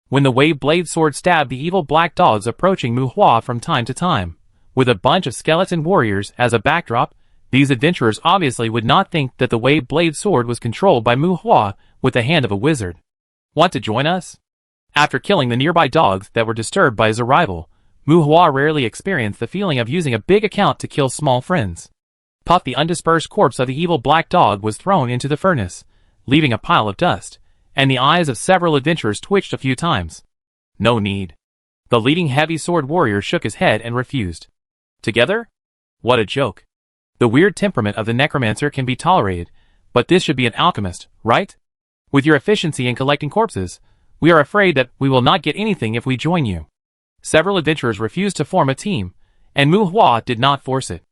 When the wave blade sword stabbed the evil black dogs approaching Mu Hua from time to time, with a bunch of skeleton warriors as a backdrop, these adventurers obviously would not think that the wave blade sword was controlled by Mu Hua with the hand of a wizard. Want to join us? After killing the nearby dogs that were disturbed by his arrival, Mu Hua rarely experienced the feeling of using a big account to kill small friends. Puff, the undispersed corpse of the evil black dog, was thrown into the furnace, leaving a pile of dust, and the eyes of several adventurers twitched a few times. No need. The leading heavy sword warrior shook his head and refused. Together? What a joke. The weird temperament of the necromancer can be tolerated, but this should be an alchemist, right? With your efficiency in collecting corpses, we are afraid that we will not get anything if we join you. Several adventurers refused to form a team, and Mu Hua did not force it.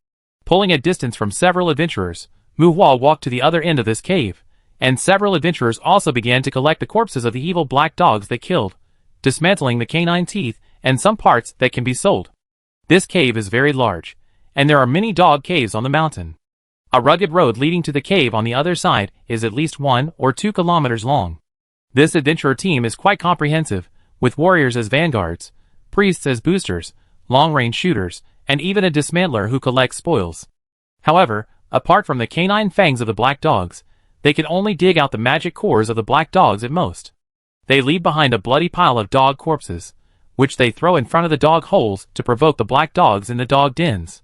Pulling a distance from several adventurers, Mu Hua walked to the other end of this cave, and several adventurers also began to collect the corpses of the evil black dogs they killed, dismantling the canine teeth and some parts that can be sold. This cave is very large, and there are many dog caves on the mountain. A rugged road leading to the cave on the other side is at least 1 or 2 kilometers long. This adventurer team is quite comprehensive, with warriors as vanguards, priests as boosters, long-range shooters, and even a dismantler who collects spoils. However, apart from the canine fangs of the black dogs, they can only dig out the magic cores of the black dogs at most. They leave behind a bloody pile of dog corpses, which they throw in front of the dog holes to provoke the black dogs in the dog dens.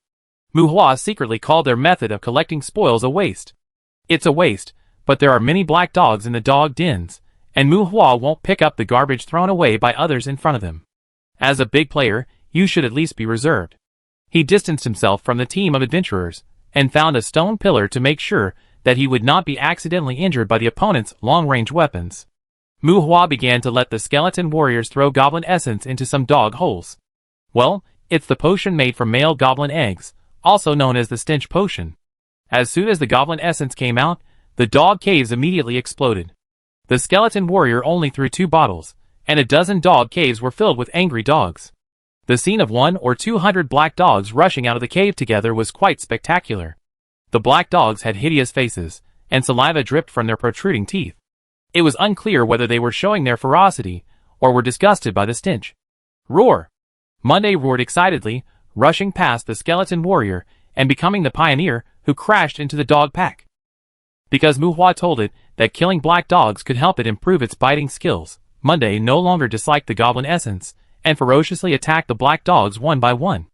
Mu Hua secretly called their method of collecting spoils a waste. It's a waste, but there are many black dogs in the dog dens, and Mu Hua won't pick up the garbage thrown away by others in front of him. As a big player, you should at least be reserved. He distanced himself from the team of adventurers, and found a stone pillar to make sure that he would not be accidentally injured by the opponent's long-range weapons. Mu Hua began to let the skeleton warriors throw goblin essence into some dog holes. Well, it's the potion made from male goblin eggs, also known as the stench potion. As soon as the goblin essence came out, the dog caves immediately exploded. The skeleton warrior only threw 2 bottles, and a dozen dog caves were filled with angry dogs. The scene of 100 or 200 black dogs rushing out of the cave together was quite spectacular. The black dogs had hideous faces, and saliva dripped from their protruding teeth. It was unclear whether they were showing their ferocity, or were disgusted by the stench. Roar! Monday roared excitedly, rushing past the skeleton warrior, and becoming the pioneer who crashed into the dog pack. Because Muhua told it that killing black dogs could help it improve its biting skills, Monday no longer disliked the goblin essence, and ferociously attacked the black dogs one by one.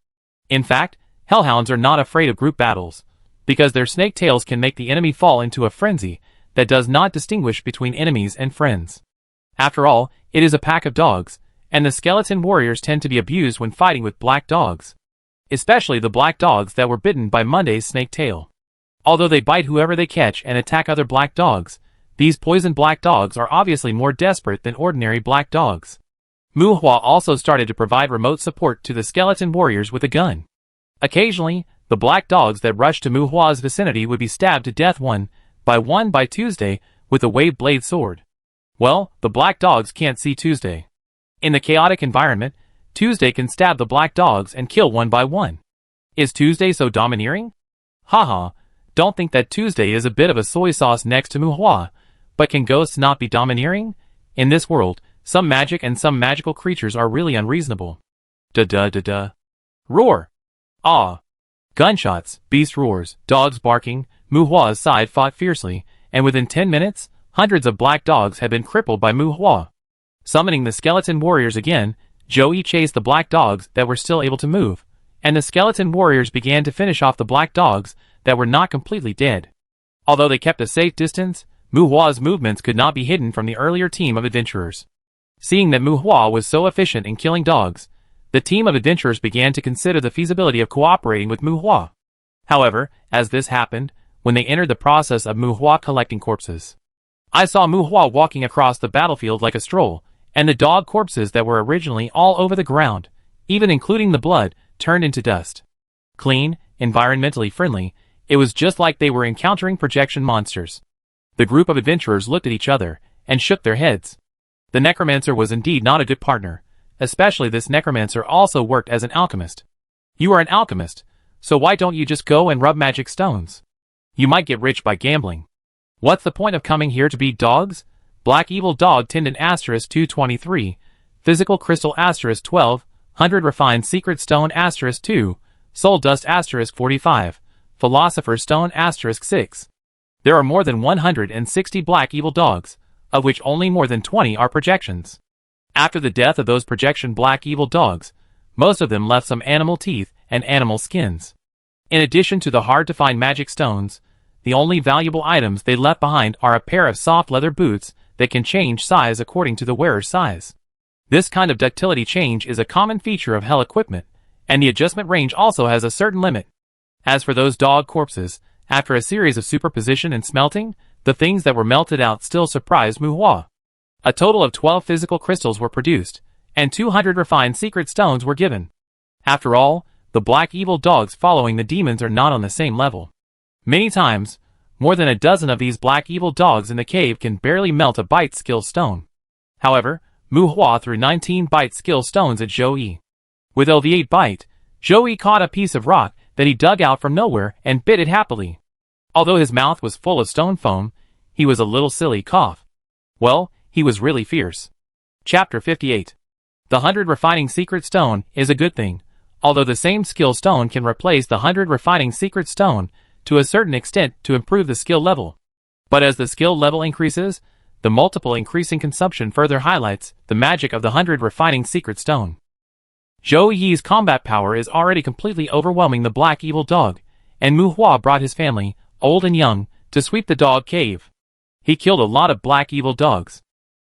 In fact, hellhounds are not afraid of group battles, because their snake tails can make the enemy fall into a frenzy that does not distinguish between enemies and friends. After all, it is a pack of dogs, and the skeleton warriors tend to be abused when fighting with black dogs. Especially the black dogs that were bitten by Monday's snake tail. Although they bite whoever they catch and attack other black dogs, these poisoned black dogs are obviously more desperate than ordinary black dogs. Muhua also started to provide remote support to the skeleton warriors with a gun. Occasionally, the black dogs that rushed to Muhua's vicinity would be stabbed to death one by Tuesday with a wave blade sword. Well, the black dogs can't see Tuesday. In the chaotic environment, Tuesday can stab the black dogs and kill one by one. Is Tuesday so domineering? Haha, don't think that Tuesday is a bit of a soy sauce next to Muhua, but can ghosts not be domineering? In this world, some magic and some magical creatures are really unreasonable. Da-da-da-da. Roar! Ah! Gunshots, beast roars, dogs barking, Muhua's side fought fiercely, and within 10 minutes, hundreds of black dogs had been crippled by Muhua. Summoning the skeleton warriors again, Joey chased the black dogs that were still able to move, and the skeleton warriors began to finish off the black dogs that were not completely dead. Although they kept a safe distance, Muhua's movements could not be hidden from the earlier team of adventurers. Seeing that Muhua was so efficient in killing dogs, the team of adventurers began to consider the feasibility of cooperating with Muhua. However, as this happened, when they entered the process of Muhua collecting corpses, I saw Muhua walking across the battlefield like a stroll, and the dog corpses that were originally all over the ground, even including the blood, turned into dust. Clean, environmentally friendly, it was just like they were encountering projection monsters. The group of adventurers looked at each other and shook their heads. The necromancer was indeed not a good partner, especially this necromancer also worked as an alchemist. You are an alchemist, so why don't you just go and rub magic stones? You might get rich by gambling. What's the point of coming here to beat dogs? Black Evil Dog Tendon * 223, Physical Crystal * 12, 100 Refined Secret Stone * 2, Soul Dust * 45, Philosopher's Stone * 6. There are more than 160 Black Evil Dogs, of which only more than 20 are projections. After the death of those projection Black Evil Dogs, most of them left some animal teeth and animal skins. In addition to the hard-to-find magic stones, the only valuable items they left behind are a pair of soft leather boots that can change size according to the wearer's size. This kind of ductility change is a common feature of hell equipment, and the adjustment range also has a certain limit. As for those dog corpses, after a series of superposition and smelting, the things that were melted out still surprised Muhua. A total of 12 physical crystals were produced, and 200 refined secret stones were given. After all, the Black Evil Dogs following the demons are not on the same level. Many times, more than a dozen of these Black Evil Dogs in the cave can barely melt a bite skill stone. However, Muhua threw 19 bite skill stones at Joey. With the 8 bite, Joey caught a piece of rock that he dug out from nowhere and bit it happily. Although his mouth was full of stone foam, he was a little silly cough. Well, he was really fierce. Chapter 58. The 100 Refining Secret Stone is a good thing, although the same skill stone can replace the 100 Refining Secret Stone to a certain extent to improve the skill level. But as the skill level increases, the multiple increasing consumption further highlights the magic of the 100 Refining Secret Stone. Zhou Yi's combat power is already completely overwhelming the Black Evil Dog, and Muhua brought his family, old and young, to sweep the dog cave. He killed a lot of Black Evil Dogs.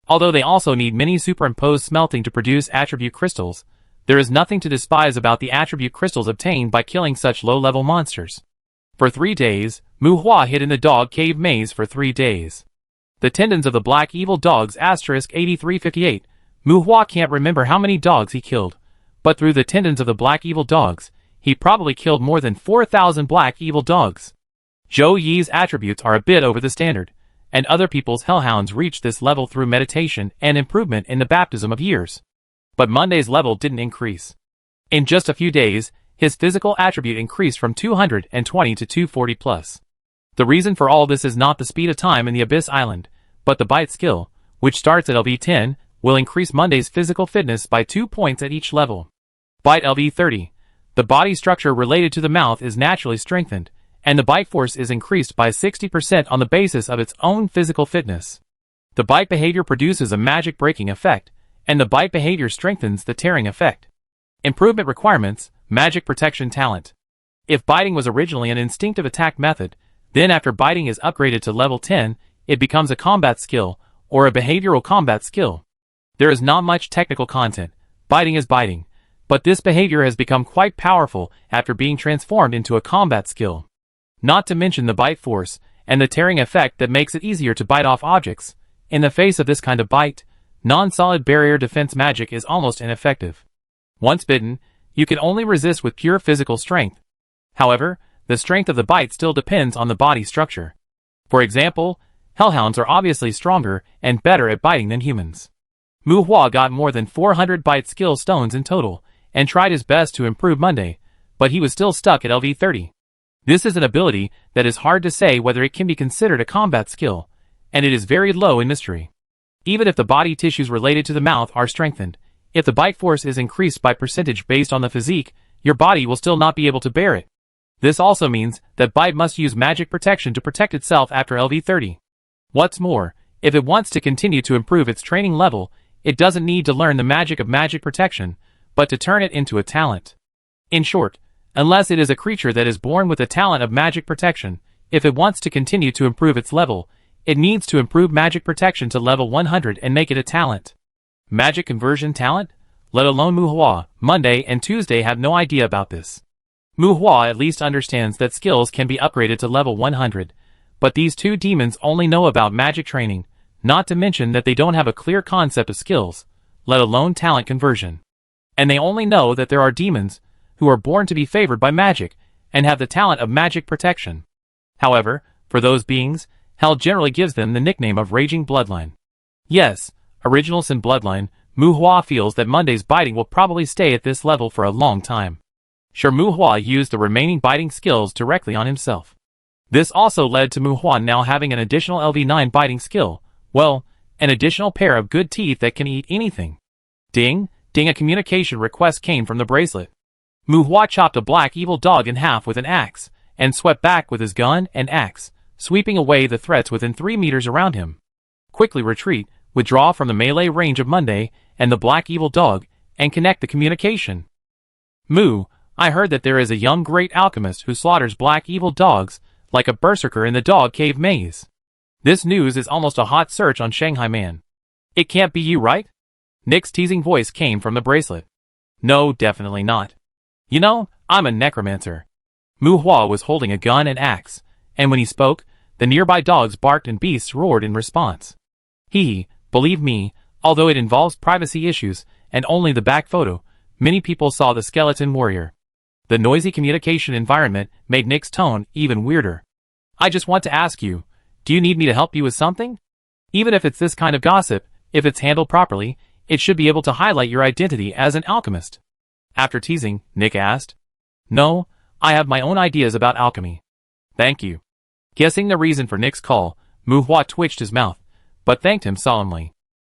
Although they also need many superimposed smelting to produce attribute crystals, there is nothing to despise about the attribute crystals obtained by killing such low-level monsters. For 3 days, Muhua hid in the dog cave maze for 3 days. The tendons of the Black Evil Dogs * 8358, Muhua can't remember how many dogs he killed, but through the tendons of the Black Evil Dogs, he probably killed more than 4,000 Black Evil Dogs. Zhou Yi's attributes are a bit over the standard, and other people's hellhounds reach this level through meditation and improvement in the baptism of years. But Monday's level didn't increase. In just a few days, his physical attribute increased from 220 to 240 plus. The reason for all this is not the speed of time in the Abyss Island, but the bite skill, which starts at LV10, will increase Monday's physical fitness by 2 points at each level. Bite LV30. The body structure related to the mouth is naturally strengthened, and the bite force is increased by 60% on the basis of its own physical fitness. The bite behavior produces a magic breaking effect, and the bite behavior strengthens the tearing effect. Improvement requirements: magic protection talent. If biting was originally an instinctive attack method, then after biting is upgraded to level 10, it becomes a combat skill, or a behavioral combat skill. There is not much technical content. Biting is biting, but this behavior has become quite powerful after being transformed into a combat skill. Not to mention the bite force, and the tearing effect that makes it easier to bite off objects. In the face of this kind of bite, non-solid barrier defense magic is almost ineffective. Once bitten, you can only resist with pure physical strength. However, the strength of the bite still depends on the body structure. For example, hellhounds are obviously stronger and better at biting than humans. Mu Hua got more than 400 bite skill stones in total, and tried his best to improve Monday, but he was still stuck at LV 30. This is an ability that is hard to say whether it can be considered a combat skill, and it is very low in mystery. Even if the body tissues related to the mouth are strengthened, if the bite force is increased by percentage based on the physique, your body will still not be able to bear it. This also means that bite must use magic protection to protect itself after LV 30. What's more, if it wants to continue to improve its training level, it doesn't need to learn the magic of magic protection, but to turn it into a talent. In short, unless it is a creature that is born with a talent of magic protection, if it wants to continue to improve its level, it needs to improve magic protection to level 100 and make it a talent. Magic conversion talent? Let alone Mu Hua, Monday and Tuesday have no idea about this. Mu Hua at least understands that skills can be upgraded to level 100, but these two demons only know about magic training, not to mention that they don't have a clear concept of skills, let alone talent conversion. And they only know that there are demons who are born to be favored by magic and have the talent of magic protection. However, for those beings, Hell generally gives them the nickname of Raging Bloodline. Yes, Original Sin Bloodline, Mu Hua feels that Monday's biting will probably stay at this level for a long time. Sure, Mu Hua used the remaining biting skills directly on himself. This also led to Mu Hua now having an additional LV9 biting skill, well, an additional pair of good teeth that can eat anything. Ding, ding, a communication request came from the bracelet. Mu Hua chopped a black evil dog in half with an axe, and swept back with his gun and axe, sweeping away the threats within 3 meters around him. Quickly retreat, withdraw from the melee range of Monday and the black evil dog, and connect the communication. Mu, I heard that there is a young great alchemist who slaughters black evil dogs, like a berserker in the dog cave maze. This news is almost a hot search on Shanghai Man. It can't be you, right? Nick's teasing voice came from the bracelet. No, definitely not. You know, I'm a necromancer. Mu Hua was holding a gun and axe, and when he spoke, the nearby dogs barked and beasts roared in response. Believe me, although it involves privacy issues, and only the back photo, many people saw the skeleton warrior. The noisy communication environment made Nick's tone even weirder. I just want to ask you, do you need me to help you with something? Even if it's this kind of gossip, if it's handled properly, it should be able to highlight your identity as an alchemist. After teasing, Nick asked. No, I have my own ideas about alchemy. Thank you. Guessing the reason for Nick's call, Mu Hua twitched his mouth, but thanked him solemnly.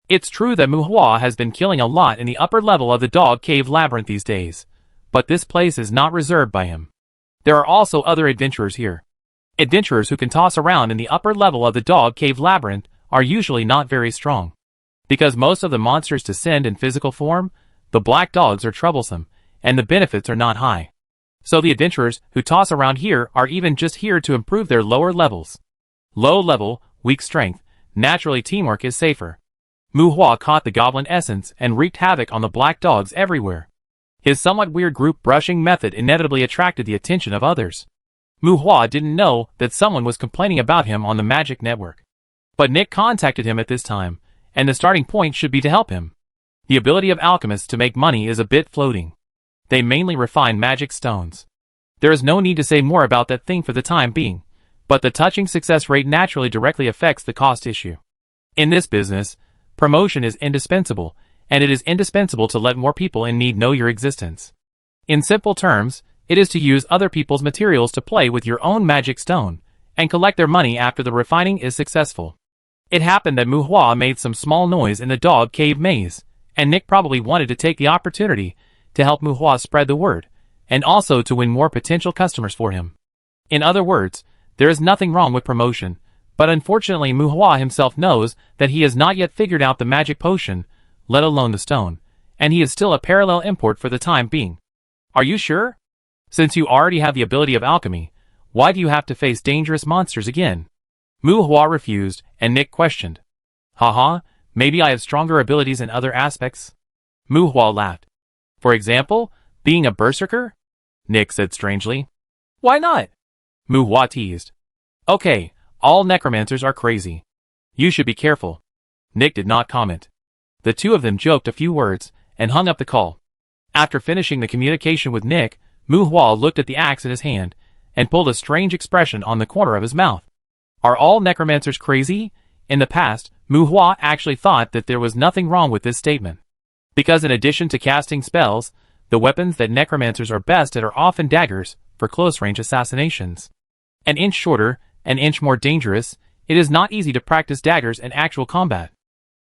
It's true that Mu Hua has been killing a lot in the upper level of the dog cave labyrinth these days, but this place is not reserved by him. There are also other adventurers here. Adventurers who can toss around in the upper level of the dog cave labyrinth are usually not very strong. Because most of the monsters descend in physical form, the black dogs are troublesome, and the benefits are not high. So the adventurers who toss around here are even just here to improve their lower levels. Low level, weak strength, naturally teamwork is safer. Mu Hua caught the goblin essence and wreaked havoc on the black dogs everywhere. His somewhat weird group brushing method inevitably attracted the attention of others. Mu Hua didn't know that someone was complaining about him on the magic network. But Nick contacted him at this time, and the starting point should be to help him. The ability of alchemists to make money is a bit floating. They mainly refine magic stones. There is no need to say more about that thing for the time being, but the touching success rate naturally directly affects the cost issue. In this business, promotion is indispensable, and it is indispensable to let more people in need know your existence. In simple terms, it is to use other people's materials to play with your own magic stone, and collect their money after the refining is successful. It happened that Mu Hua made some small noise in the dog cave maze, and Nick probably wanted to take the opportunity to help Mu Hua spread the word, and also to win more potential customers for him. In other words, there is nothing wrong with promotion, but unfortunately Mu Hua himself knows that he has not yet figured out the magic potion, let alone the stone, and he is still a parallel import for the time being. Are you sure? Since you already have the ability of alchemy, why do you have to face dangerous monsters again? Mu Hua refused, and Nick questioned. Haha, maybe I have stronger abilities in other aspects? Mu Hua laughed. For example, being a berserker? Nick said strangely. Why not? Mu Hua teased. Okay, all necromancers are crazy. You should be careful. Nick did not comment. The two of them joked a few words, and hung up the call. After finishing the communication with Nick, Mu Hua looked at the axe in his hand, and pulled a strange expression on the corner of his mouth. Are all necromancers crazy? In the past, Mu Hua actually thought that there was nothing wrong with this statement. Because in addition to casting spells, the weapons that necromancers are best at are often daggers, for close-range assassinations. An inch shorter, an inch more dangerous, it is not easy to practice daggers in actual combat.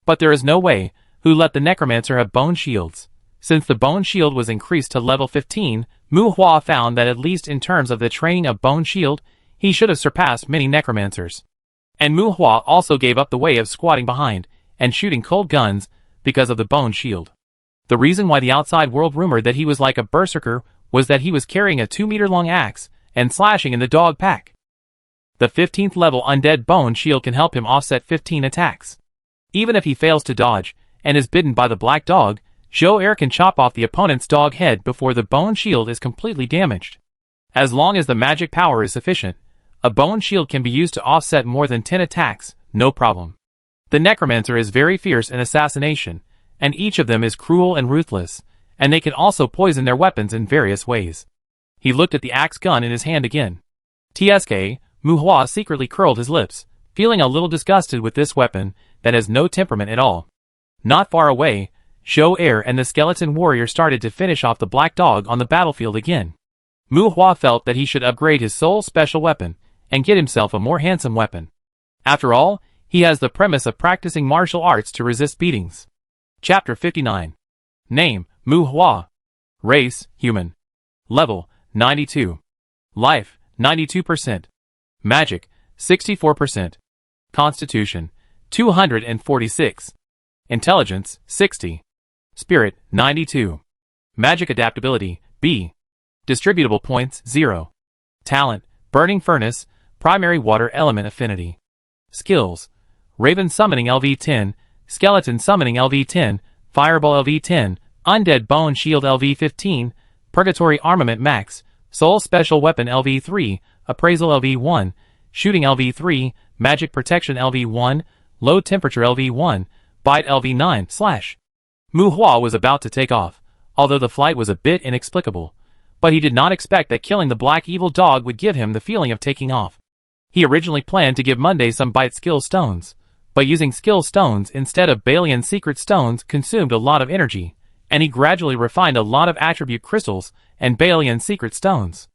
But there is no way, who let the necromancer have bone shields. Since the bone shield was increased to level 15, Mu Hua found that at least in terms of the training of bone shield, he should have surpassed many necromancers. And Mu Hua also gave up the way of squatting behind, and shooting cold guns, because of the bone shield. The reason why the outside world rumored that he was like a berserker was that he was carrying a 2-meter-long axe, and slashing in the dog pack. The 15th level undead bone shield can help him offset 15 attacks. Even if he fails to dodge, and is bitten by the black dog, Zhou Er can chop off the opponent's dog head before the bone shield is completely damaged. As long as the magic power is sufficient, a bone shield can be used to offset more than 10 attacks, no problem. The necromancer is very fierce in assassination, and each of them is cruel and ruthless, and they can also poison their weapons in various ways. He looked at the axe gun in his hand again. TSK, Mu Hua secretly curled his lips, feeling a little disgusted with this weapon that has no temperament at all. Not far away, Zhou Er and the skeleton warrior started to finish off the black dog on the battlefield again. Mu Hua felt that he should upgrade his sole special weapon, and get himself a more handsome weapon. After all, he has the premise of practicing martial arts to resist beatings. Chapter 59. Name, Mu Hua. Race, human. Level, 92. Life, 92%. Magic, 64%. Constitution, 246. Intelligence, 60. Spirit, 92. Magic adaptability, B. Distributable points, 0. Talent, Burning Furnace, Primary Water Element Affinity. Skills, Raven Summoning LV10, Skeleton Summoning LV10, Fireball LV10, Undead Bone Shield LV15, Purgatory Armament Max, Soul Special Weapon LV3, Appraisal LV1, Shooting LV3, Magic Protection LV1, Low Temperature LV1, Bite LV9 / Mu Hua was about to take off, although the flight was a bit inexplicable, but he did not expect that killing the black evil dog would give him the feeling of taking off. He originally planned to give Monday some bite skill stones, but using skill stones instead of Balian secret stones consumed a lot of energy, and he gradually refined a lot of attribute crystals and Balian secret stones.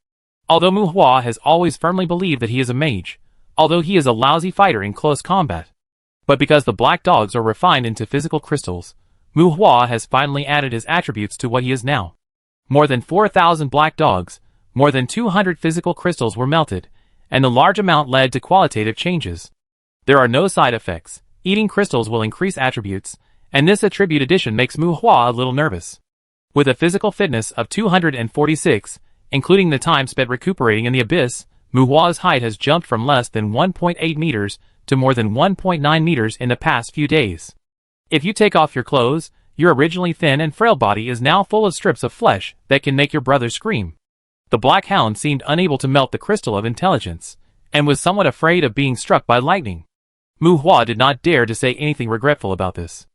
Although Mu Hua has always firmly believed that he is a mage, although he is a lousy fighter in close combat. But because the black dogs are refined into physical crystals, Mu Hua has finally added his attributes to what he is now. More than 4,000 black dogs, more than 200 physical crystals were melted, and the large amount led to qualitative changes. There are no side effects. Eating crystals will increase attributes, and this attribute addition makes Mu Hua a little nervous. With a physical fitness of 246, including the time spent recuperating in the abyss, Mu Hua's height has jumped from less than 1.8 meters to more than 1.9 meters in the past few days. If you take off your clothes, your originally thin and frail body is now full of strips of flesh that can make your brother scream. The black hound seemed unable to melt the crystal of intelligence, and was somewhat afraid of being struck by lightning. Mu Hua did not dare to say anything regretful about this.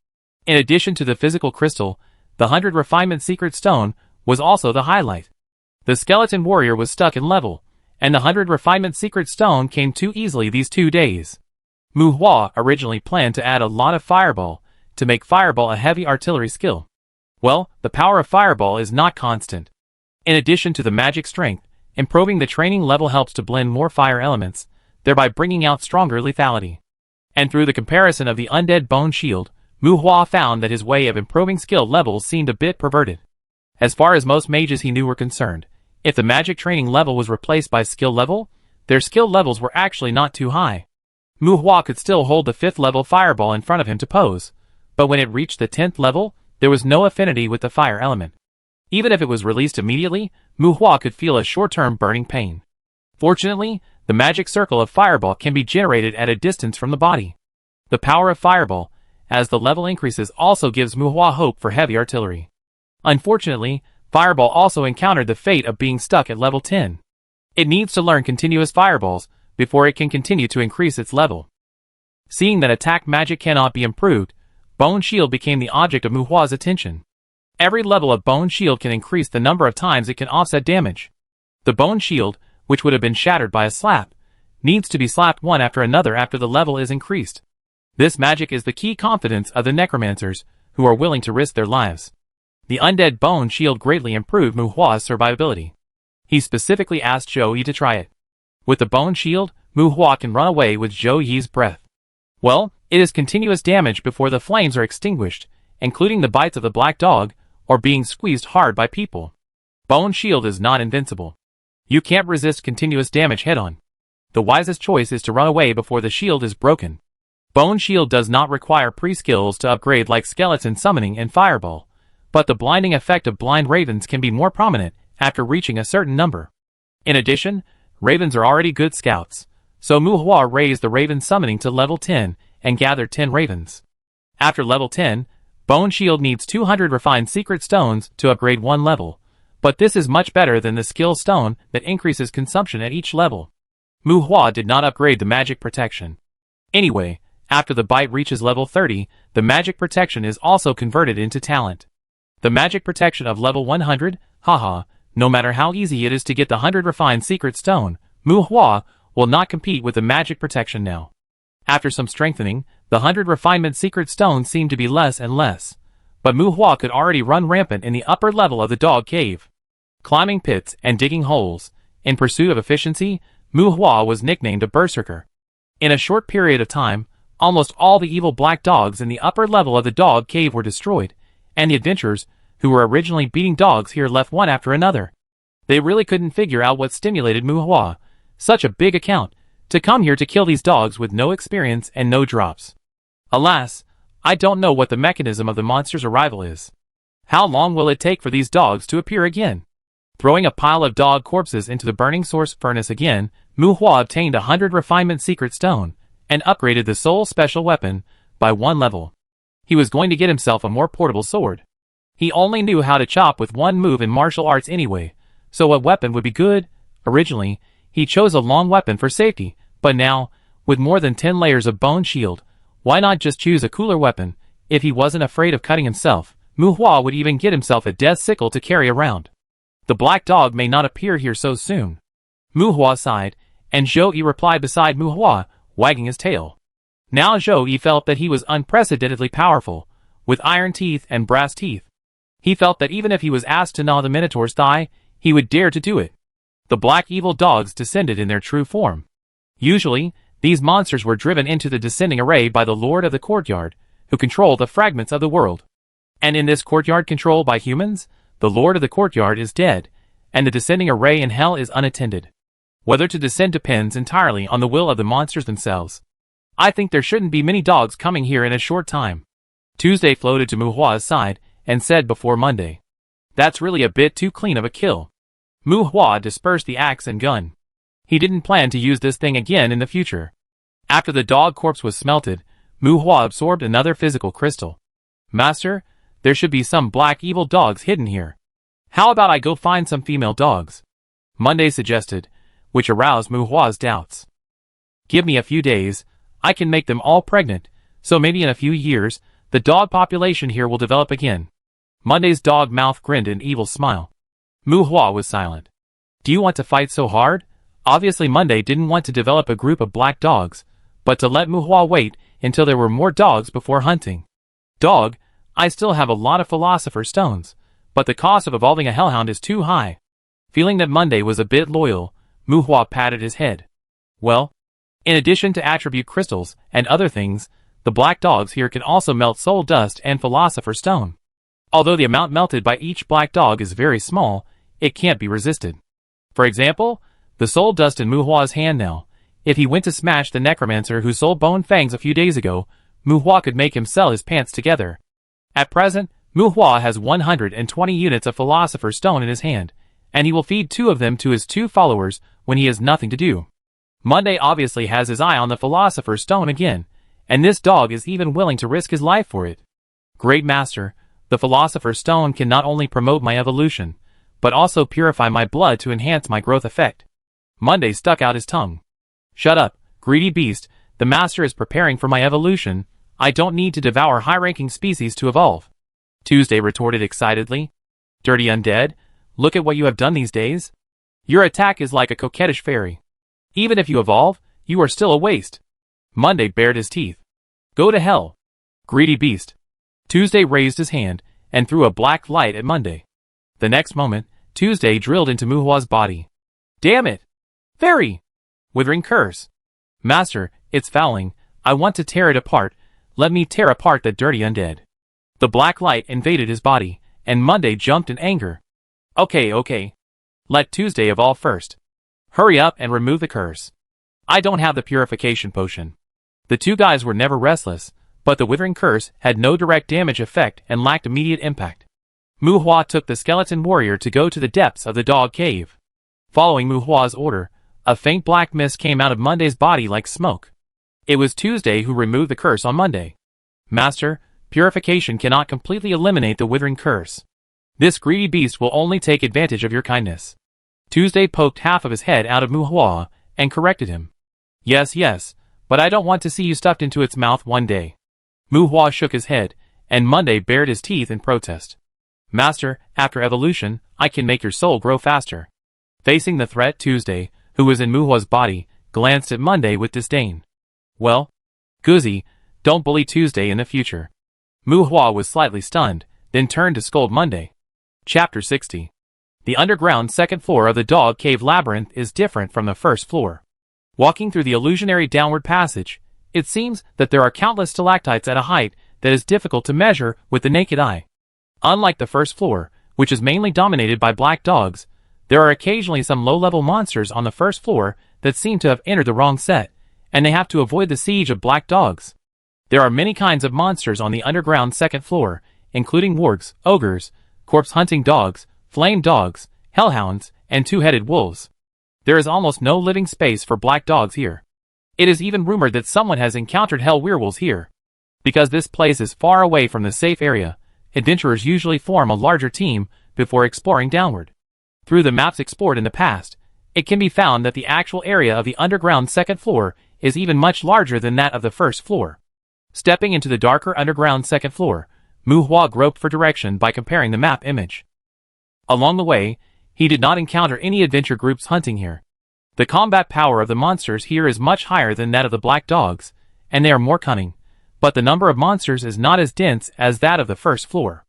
In addition to the physical crystal, the 100 refinement secret stone was also the highlight. The skeleton warrior was stuck in level, and the 100 refinement secret stone came too easily these 2 days. Mu Hua originally planned to add a lot of fireball, to make fireball a heavy artillery skill. Well, the power of fireball is not constant. In addition to the magic strength, improving the training level helps to blend more fire elements, thereby bringing out stronger lethality. And through the comparison of the undead bone shield, Mu Hua found that his way of improving skill levels seemed a bit perverted. As far as most mages he knew were concerned, if the magic training level was replaced by skill level, Their skill levels were actually not too high. Muhua could still hold the 5th level fireball in front of him to pose, but when it reached the 10th level, there was no affinity with the fire element. Even if it was released immediately, Muhua could feel a short-term burning pain. Fortunately, the magic circle of fireball can be generated at a distance from the body. The power of fireball, as the level increases, also gives Muhua hope for heavy artillery. Unfortunately, fireball also encountered the fate of being stuck at level 10. It needs to learn continuous fireballs before it can continue to increase its level. Seeing that attack magic cannot be improved, Bone Shield became the object of Muhua's attention. Every level of Bone Shield can increase the number of times it can offset damage. The Bone Shield, which would have been shattered by a slap, needs to be slapped one after another after the level is increased. This magic is the key confidence of the necromancers, who are willing to risk their lives. The undead Bone Shield greatly improved Muhua's survivability. He specifically asked Zhou Yi to try it. With the Bone Shield, Muhua can run away with Zhou Yi's breath. Well, it is continuous damage before the flames are extinguished, including the bites of the black dog, or being squeezed hard by people. Bone Shield is not invincible. You can't resist continuous damage head-on. The wisest choice is to run away before the shield is broken. Bone Shield does not require pre-skills to upgrade like Skeleton Summoning and Fireball, but the blinding effect of Blind Ravens can be more prominent after reaching a certain number. In addition, Ravens are already good scouts, so Muhua raised the Raven Summoning to level 10 and gathered 10 Ravens. After level 10, Bone Shield needs 200 refined secret stones to upgrade one level, but this is much better than the skill stone that increases consumption at each level. Muhua did not upgrade the magic protection. Anyway, after the bite reaches level 30, the magic protection is also converted into talent. The magic protection of level 100, haha, no matter how easy it is to get the 100 refined secret stone, Muhua will not compete with the magic protection now. After some strengthening, the 100 refinement secret stones seemed to be less and less, but Muhua could already run rampant in the upper level of the dog cave. Climbing pits and digging holes, in pursuit of efficiency, Muhua was nicknamed a berserker. In a short period of time, almost all the evil black dogs in the upper level of the dog cave were destroyed, and the adventurers, who were originally beating dogs here, left one after another. They really couldn't figure out what stimulated Muhua, such a big account, to come here to kill these dogs with no experience and no drops. Alas, I don't know what the mechanism of the monster's arrival is. How long will it take for these dogs to appear again? Throwing a pile of dog corpses into the burning source furnace again, Muhua obtained 100 refinement secret stone, and upgraded the soul special weapon by one level. He was going to get himself a more portable sword. He only knew how to chop with one move in martial arts anyway, so what weapon would be good? Originally, he chose a long weapon for safety, but now, with more than 10 layers of Bone Shield, why not just choose a cooler weapon? If he wasn't afraid of cutting himself, Muhua would even get himself a death sickle to carry around. The black dog may not appear here so soon. Muhua sighed, and Zhou Yi replied beside Muhua, wagging his tail. Now Zhou Yi felt that he was unprecedentedly powerful, with iron teeth and brass teeth. He felt that even if he was asked to gnaw the Minotaur's thigh, he would dare to do it. The black evil dogs descended in their true form. Usually, these monsters were driven into the descending array by the Lord of the Courtyard, who controlled the fragments of the world. And in this courtyard controlled by humans, the Lord of the Courtyard is dead, and the descending array in hell is unattended. Whether to descend depends entirely on the will of the monsters themselves. I think there shouldn't be many dogs coming here in a short time. Tuesday floated to Muhua's side, and said before Monday. That's really a bit too clean of a kill. Muhua dispersed the axe and gun. He didn't plan to use this thing again in the future. After the dog corpse was smelted, Muhua absorbed another physical crystal. Master, there should be some black evil dogs hidden here. How about I go find some female dogs? Monday suggested, which aroused Muhua's doubts. Give me a few days, I can make them all pregnant, so maybe in a few years, the dog population here will develop again. Monday's dog mouth grinned an evil smile. Muhua was silent. Do you want to fight so hard? Obviously Monday didn't want to develop a group of black dogs, but to let Muhua wait until there were more dogs before hunting. Dog, I still have a lot of philosopher's stones, but the cost of evolving a hellhound is too high. Feeling that Monday was a bit loyal, Muhua patted his head. Well, in addition to attribute crystals and other things, the black dogs here can also melt soul dust and philosopher's stone. Although the amount melted by each black dog is very small, it can't be resisted. For example, The soul dust in Muhua's hand now. If he went to smash the necromancer who sold bone fangs a few days ago, Muhua could make him sell his pants together. At present, Muhua has 120 units of Philosopher's Stone in his hand, and he will feed 2 of them to his 2 followers when he has nothing to do. Monday obviously has his eye on the Philosopher's Stone again, and this dog is even willing to risk his life for it. Great Master, the Philosopher's Stone can not only promote my evolution, but also purify my blood to enhance my growth effect. Monday stuck out his tongue. Shut up, greedy beast, the Master is preparing for my evolution. I don't need to devour high-ranking species to evolve. Tuesday retorted excitedly. Dirty undead, look at what you have done these days. Your attack is like a coquettish fairy. Even if you evolve, you are still a waste. Monday bared his teeth. Go to hell. Greedy beast. Tuesday raised his hand and threw a black light at Monday. The next moment, Tuesday drilled into Muhua's body. Damn it! Fairy! Withering curse. Master, it's fouling. I want to tear it apart. Let me tear apart that dirty undead. The black light invaded his body, and Monday jumped in anger. Okay. Let Tuesday evolve first. Hurry up and remove the curse. I don't have the purification potion. The 2 guys were never restless, but the withering curse had no direct damage effect and lacked immediate impact. Muhua took the skeleton warrior to go to the depths of the dog cave. Following Muhua's order, a faint black mist came out of Monday's body like smoke. It was Tuesday who removed the curse on Monday. Master, purification cannot completely eliminate the withering curse. This greedy beast will only take advantage of your kindness. Tuesday poked half of his head out of Muhua and corrected him. Yes, but I don't want to see you stuffed into its mouth one day. Muhua shook his head, and Monday bared his teeth in protest. Master, after evolution, I can make your soul grow faster. Facing the threat, Tuesday, who was in Muhua's body, glanced at Monday with disdain. Well, Guzzi, don't bully Tuesday in the future. Muhua was slightly stunned, then turned to scold Monday. Chapter 60. The underground second floor of the dog cave labyrinth is different from the first floor. Walking through the illusionary downward passage, it seems that there are countless stalactites at a height that is difficult to measure with the naked eye. Unlike the first floor, which is mainly dominated by black dogs, there are occasionally some low-level monsters on the first floor that seem to have entered the wrong set, and they have to avoid the siege of black dogs. There are many kinds of monsters on the underground second floor, including wargs, ogres, corpse-hunting dogs, flame dogs, hellhounds, and 2-headed wolves. There is almost no living space for black dogs here. It is even rumored that someone has encountered hell werewolves here. Because this place is far away from the safe area, adventurers usually form a larger team before exploring downward. Through the maps explored in the past, it can be found that the actual area of the underground second floor is even much larger than that of the first floor. Stepping into the darker underground second floor, Muhua groped for direction by comparing the map image. Along the way, he did not encounter any adventure groups hunting here. The combat power of the monsters here is much higher than that of the black dogs, and they are more cunning, but the number of monsters is not as dense as that of the first floor.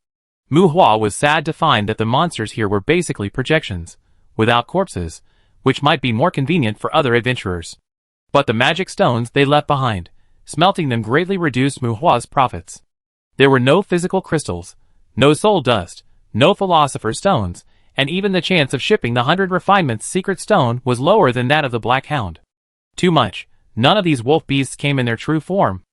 Muhua was sad to find that the monsters here were basically projections, without corpses, which might be more convenient for other adventurers. But the magic stones they left behind, smelting them greatly reduced Muhua's profits. There were no physical crystals, no soul dust, no philosopher's stones, and even the chance of shipping the 100 refinements secret stone was lower than that of the black hound. Too much, none of these wolf beasts came in their true form.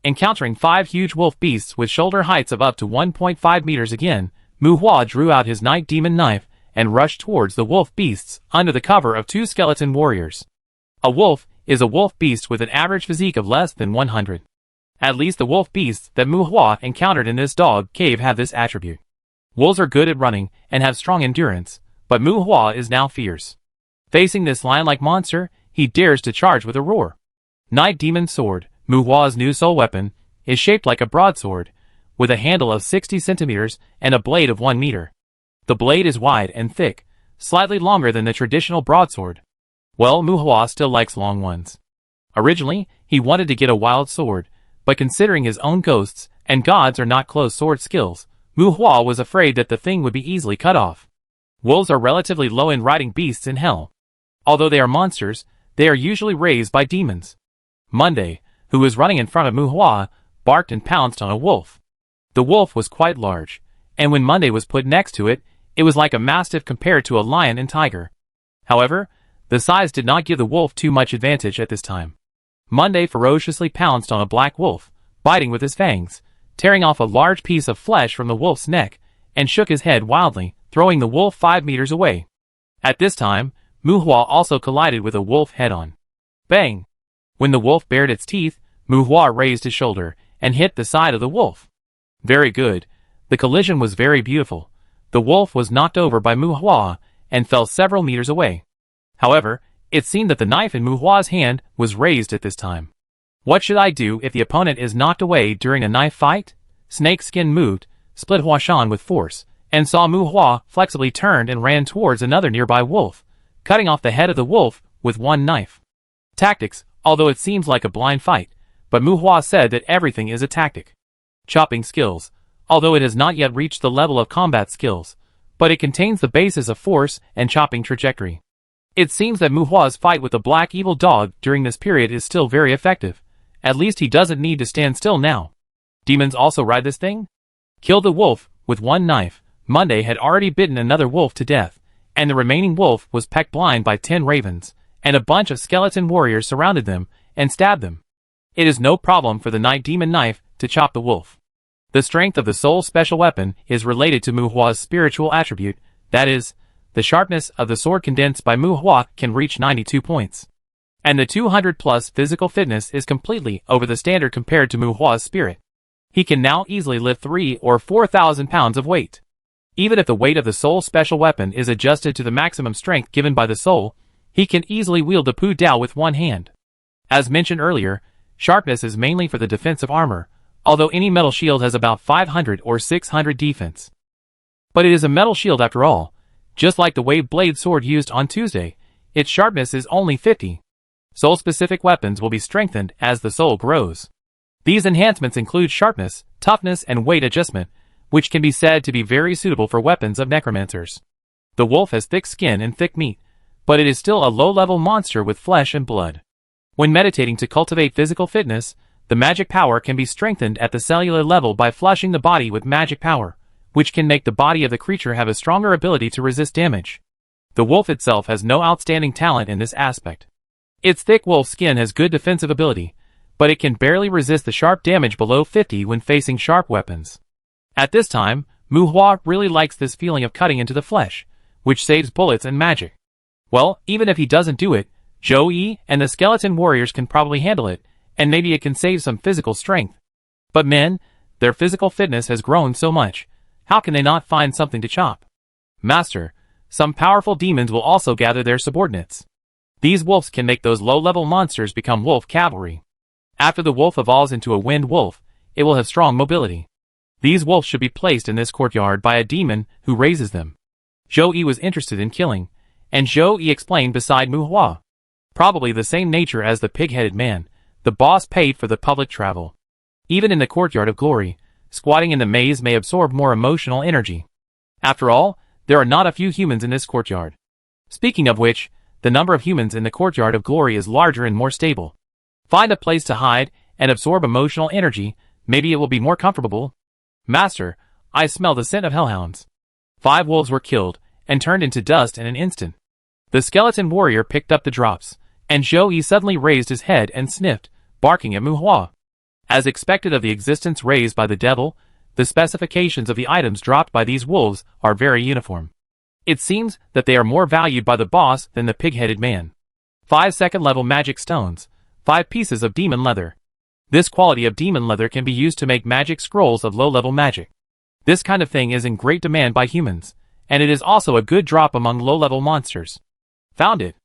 Encountering 5 huge wolf beasts with shoulder heights of up to 1.5 meters again, Muhua drew out his night demon knife and rushed towards the wolf beasts under the cover of 2 skeleton warriors. A wolf is a wolf beast with an average physique of less than 100. At least the wolf beasts that Muhua encountered in this dog cave have this attribute. Wolves are good at running and have strong endurance, but Muhua is now fierce. Facing this lion-like monster, he dares to charge with a roar. Night Demon Sword, Muhua's new soul weapon, is shaped like a broadsword, with a handle of 60 centimeters and a blade of 1 meter. The blade is wide and thick, slightly longer than the traditional broadsword. Well, Muhua still likes long ones. Originally, he wanted to get a wild sword, but considering his own ghosts and gods are not close sword skills, Muhua was afraid that the thing would be easily cut off. Wolves are relatively low in riding beasts in hell. Although they are monsters, they are usually raised by demons. Monday, who was running in front of Muhua, barked and pounced on a wolf. The wolf was quite large, and when Monday was put next to it, it was like a mastiff compared to a lion and tiger. However, The size did not give the wolf too much advantage at this time. Monday ferociously pounced on a black wolf, biting with his fangs, tearing off a large piece of flesh from the wolf's neck, and shook his head wildly, throwing the wolf 5 meters away. At this time, Muhua also collided with a wolf head-on. Bang! When the wolf bared its teeth, Muhua raised his shoulder and hit the side of the wolf. Very good. The collision was very beautiful. The wolf was knocked over by Muhua and fell several meters away. However, it seemed that the knife in Muhua's hand was raised at this time. What should I do if the opponent is knocked away during a knife fight? Snake's skin moved, split Huashan with force, and saw Muhua flexibly turned and ran towards another nearby wolf, cutting off the head of the wolf with one knife. Tactics, although it seems like a blind fight, but Muhua said that everything is a tactic. Chopping skills, although it has not yet reached the level of combat skills, but it contains the basis of force and chopping trajectory. It seems that Muhua's fight with the black evil dog during this period is still very effective. At least he doesn't need to stand still now. Demons also ride this thing? Killed the wolf with one knife. Monday had already bitten another wolf to death, and the remaining wolf was pecked blind by 10 ravens, and a bunch of skeleton warriors surrounded them and stabbed them. It is no problem for the night demon knife to chop the wolf. The strength of the soul special weapon is related to Muhua's spiritual attribute, that is, the sharpness of the sword condensed by Muhua can reach 92 points. And the 200 plus physical fitness is completely over the standard compared to Muhua's spirit. He can now easily lift 3 or 4,000 pounds of weight. Even if the weight of the soul special weapon is adjusted to the maximum strength given by the soul, he can easily wield the Pu Dao with one hand. As mentioned earlier, sharpness is mainly for the defensive armor, although any metal shield has about 500 or 600 defense. But it is a metal shield after all. Just like the wave blade sword used on Tuesday, its sharpness is only 50. Soul-specific weapons will be strengthened as the soul grows. These enhancements include sharpness, toughness, and weight adjustment, which can be said to be very suitable for weapons of necromancers. The wolf has thick skin and thick meat, but it is still a low-level monster with flesh and blood. When meditating to cultivate physical fitness, the magic power can be strengthened at the cellular level by flushing the body with magic power, which can make the body of the creature have a stronger ability to resist damage. The wolf itself has no outstanding talent in this aspect. Its thick wolf skin has good defensive ability, but it can barely resist the sharp damage below 50 when facing sharp weapons. At this time, Muhua really likes this feeling of cutting into the flesh, which saves bullets and magic. Well, even if he doesn't do it, Zhou Yi and the skeleton warriors can probably handle it, and maybe it can save some physical strength. But men, their physical fitness has grown so much. How can they not find something to chop? Master, some powerful demons will also gather their subordinates. These wolves can make those low-level monsters become wolf cavalry. After the wolf evolves into a wind wolf, it will have strong mobility. These wolves should be placed in this courtyard by a demon who raises them. Zhou Yi was interested in killing, and Zhou Yi explained beside Muhua. Probably the same nature as the pig-headed man, the boss paid for the public travel. Even in the courtyard of glory, squatting in the maze may absorb more emotional energy. After all, there are not a few humans in this courtyard. Speaking of which, the number of humans in the courtyard of glory is larger and more stable. Find a place to hide and absorb emotional energy, maybe it will be more comfortable. Master, I smell the scent of hellhounds. 5 wolves were killed and turned into dust in an instant. The skeleton warrior picked up the drops, and Zhou Yi suddenly raised his head and sniffed, barking at Muhua. As expected of the existence raised by the devil, the specifications of the items dropped by these wolves are very uniform. It seems that they are more valued by the boss than the pig-headed man. 5 second-level magic stones, 5 pieces of demon leather. This quality of demon leather can be used to make magic scrolls of low-level magic. This kind of thing is in great demand by humans, and it is also a good drop among low-level monsters. Found it.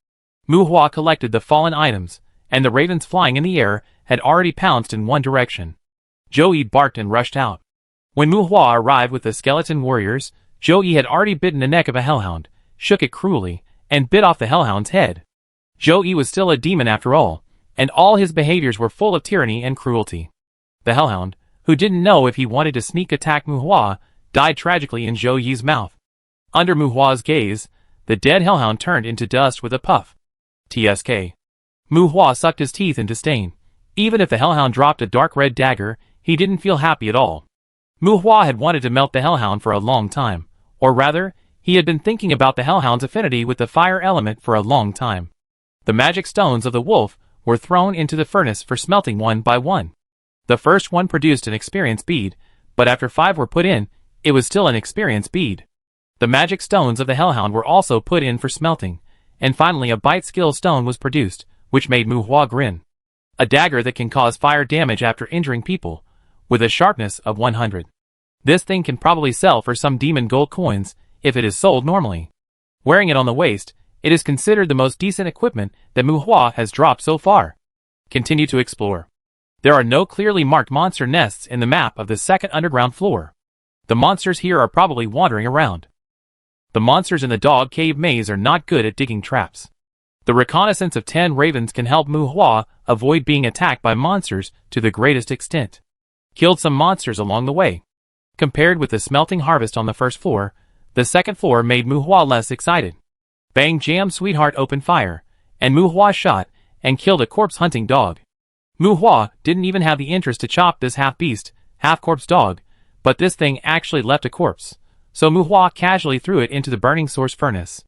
Muhua collected the fallen items, and the ravens flying in the air had already pounced in one direction. Zhou Yi barked and rushed out. When Muhua arrived with the skeleton warriors, Zhou Yi had already bitten the neck of a hellhound, shook it cruelly, and bit off the hellhound's head. Zhou Yi was still a demon after all, and all his behaviors were full of tyranny and cruelty. The hellhound, who didn't know if he wanted to sneak attack Muhua, died tragically in Zhou Yi's mouth. Under Muhua's gaze, the dead hellhound turned into dust with a puff. TSK. Muhua sucked his teeth in disdain. Even if the hellhound dropped a dark red dagger, he didn't feel happy at all. Muhua had wanted to melt the hellhound for a long time, or rather, He had been thinking about the hellhound's affinity with the fire element for a long time. The magic stones of the wolf were thrown into the furnace for smelting one by one. The first one produced an experience bead, but after 5 were put in, it was still an experience bead. The magic stones of the hellhound were also put in for smelting, and finally a bite skill stone was produced, which made Muhua grin. A dagger that can cause fire damage after injuring people, with a sharpness of 100. This thing can probably sell for some demon gold coins, if it is sold normally. Wearing it on the waist, it is considered the most decent equipment that Muhua has dropped so far. Continue to explore. There are no clearly marked monster nests in the map of the second underground floor. The monsters here are probably wandering around. The monsters in the dog cave maze are not good at digging traps. The reconnaissance of 10 ravens can help Muhua avoid being attacked by monsters to the greatest extent. Killed some monsters along the way. Compared with the smelting harvest on the first floor, the second floor made Muhua less excited. Bang Jam Sweetheart opened fire, and Muhua shot and killed a corpse-hunting dog. Muhua didn't even have the interest to chop this half-beast, half-corpse dog, but this thing actually left a corpse, so Muhua casually threw it into the burning source furnace.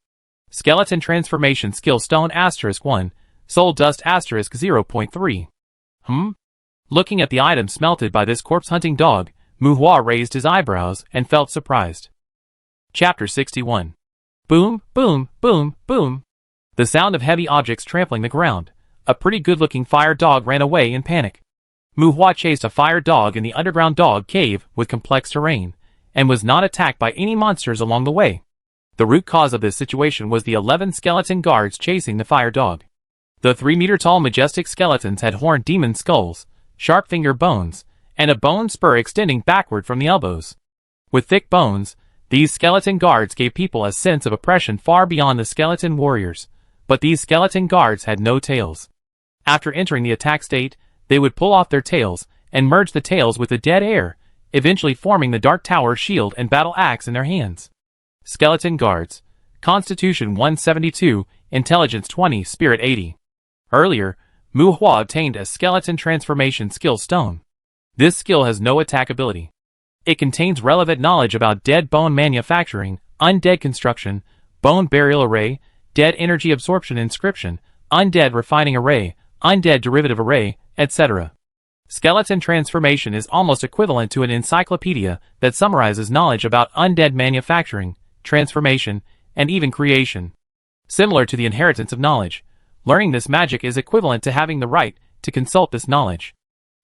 Skeleton Transformation Skill Stone *1, Soul Dust *0.3. Looking at the item smelted by this corpse-hunting dog, Muhua raised his eyebrows and felt surprised. Chapter 61. Boom, boom, boom, boom. The sound of heavy objects trampling the ground. A pretty good-looking fire dog ran away in panic. Muhua chased a fire dog in the underground dog cave with complex terrain, and was not attacked by any monsters along the way. The root cause of this situation was the 11 skeleton guards chasing the fire dog. The 3-meter-tall majestic skeletons had horned demon skulls, sharp finger bones, and a bone spur extending backward from the elbows. With thick bones, these skeleton guards gave people a sense of oppression far beyond the skeleton warriors, but these skeleton guards had no tails. After entering the attack state, they would pull off their tails and merge the tails with the dead air, eventually forming the Dark Tower shield and battle axe in their hands. Skeleton Guards. Constitution 172, Intelligence 20, Spirit 80. Earlier, Muhua obtained a Skeleton Transformation Skill Stone. This skill has no attack ability. It contains relevant knowledge about dead bone manufacturing, undead construction, bone burial array, dead energy absorption inscription, undead refining array, undead derivative array, etc. Skeleton transformation is almost equivalent to an encyclopedia that summarizes knowledge about undead manufacturing, transformation, and even creation. Similar to the inheritance of knowledge, learning this magic is equivalent to having the right to consult this knowledge.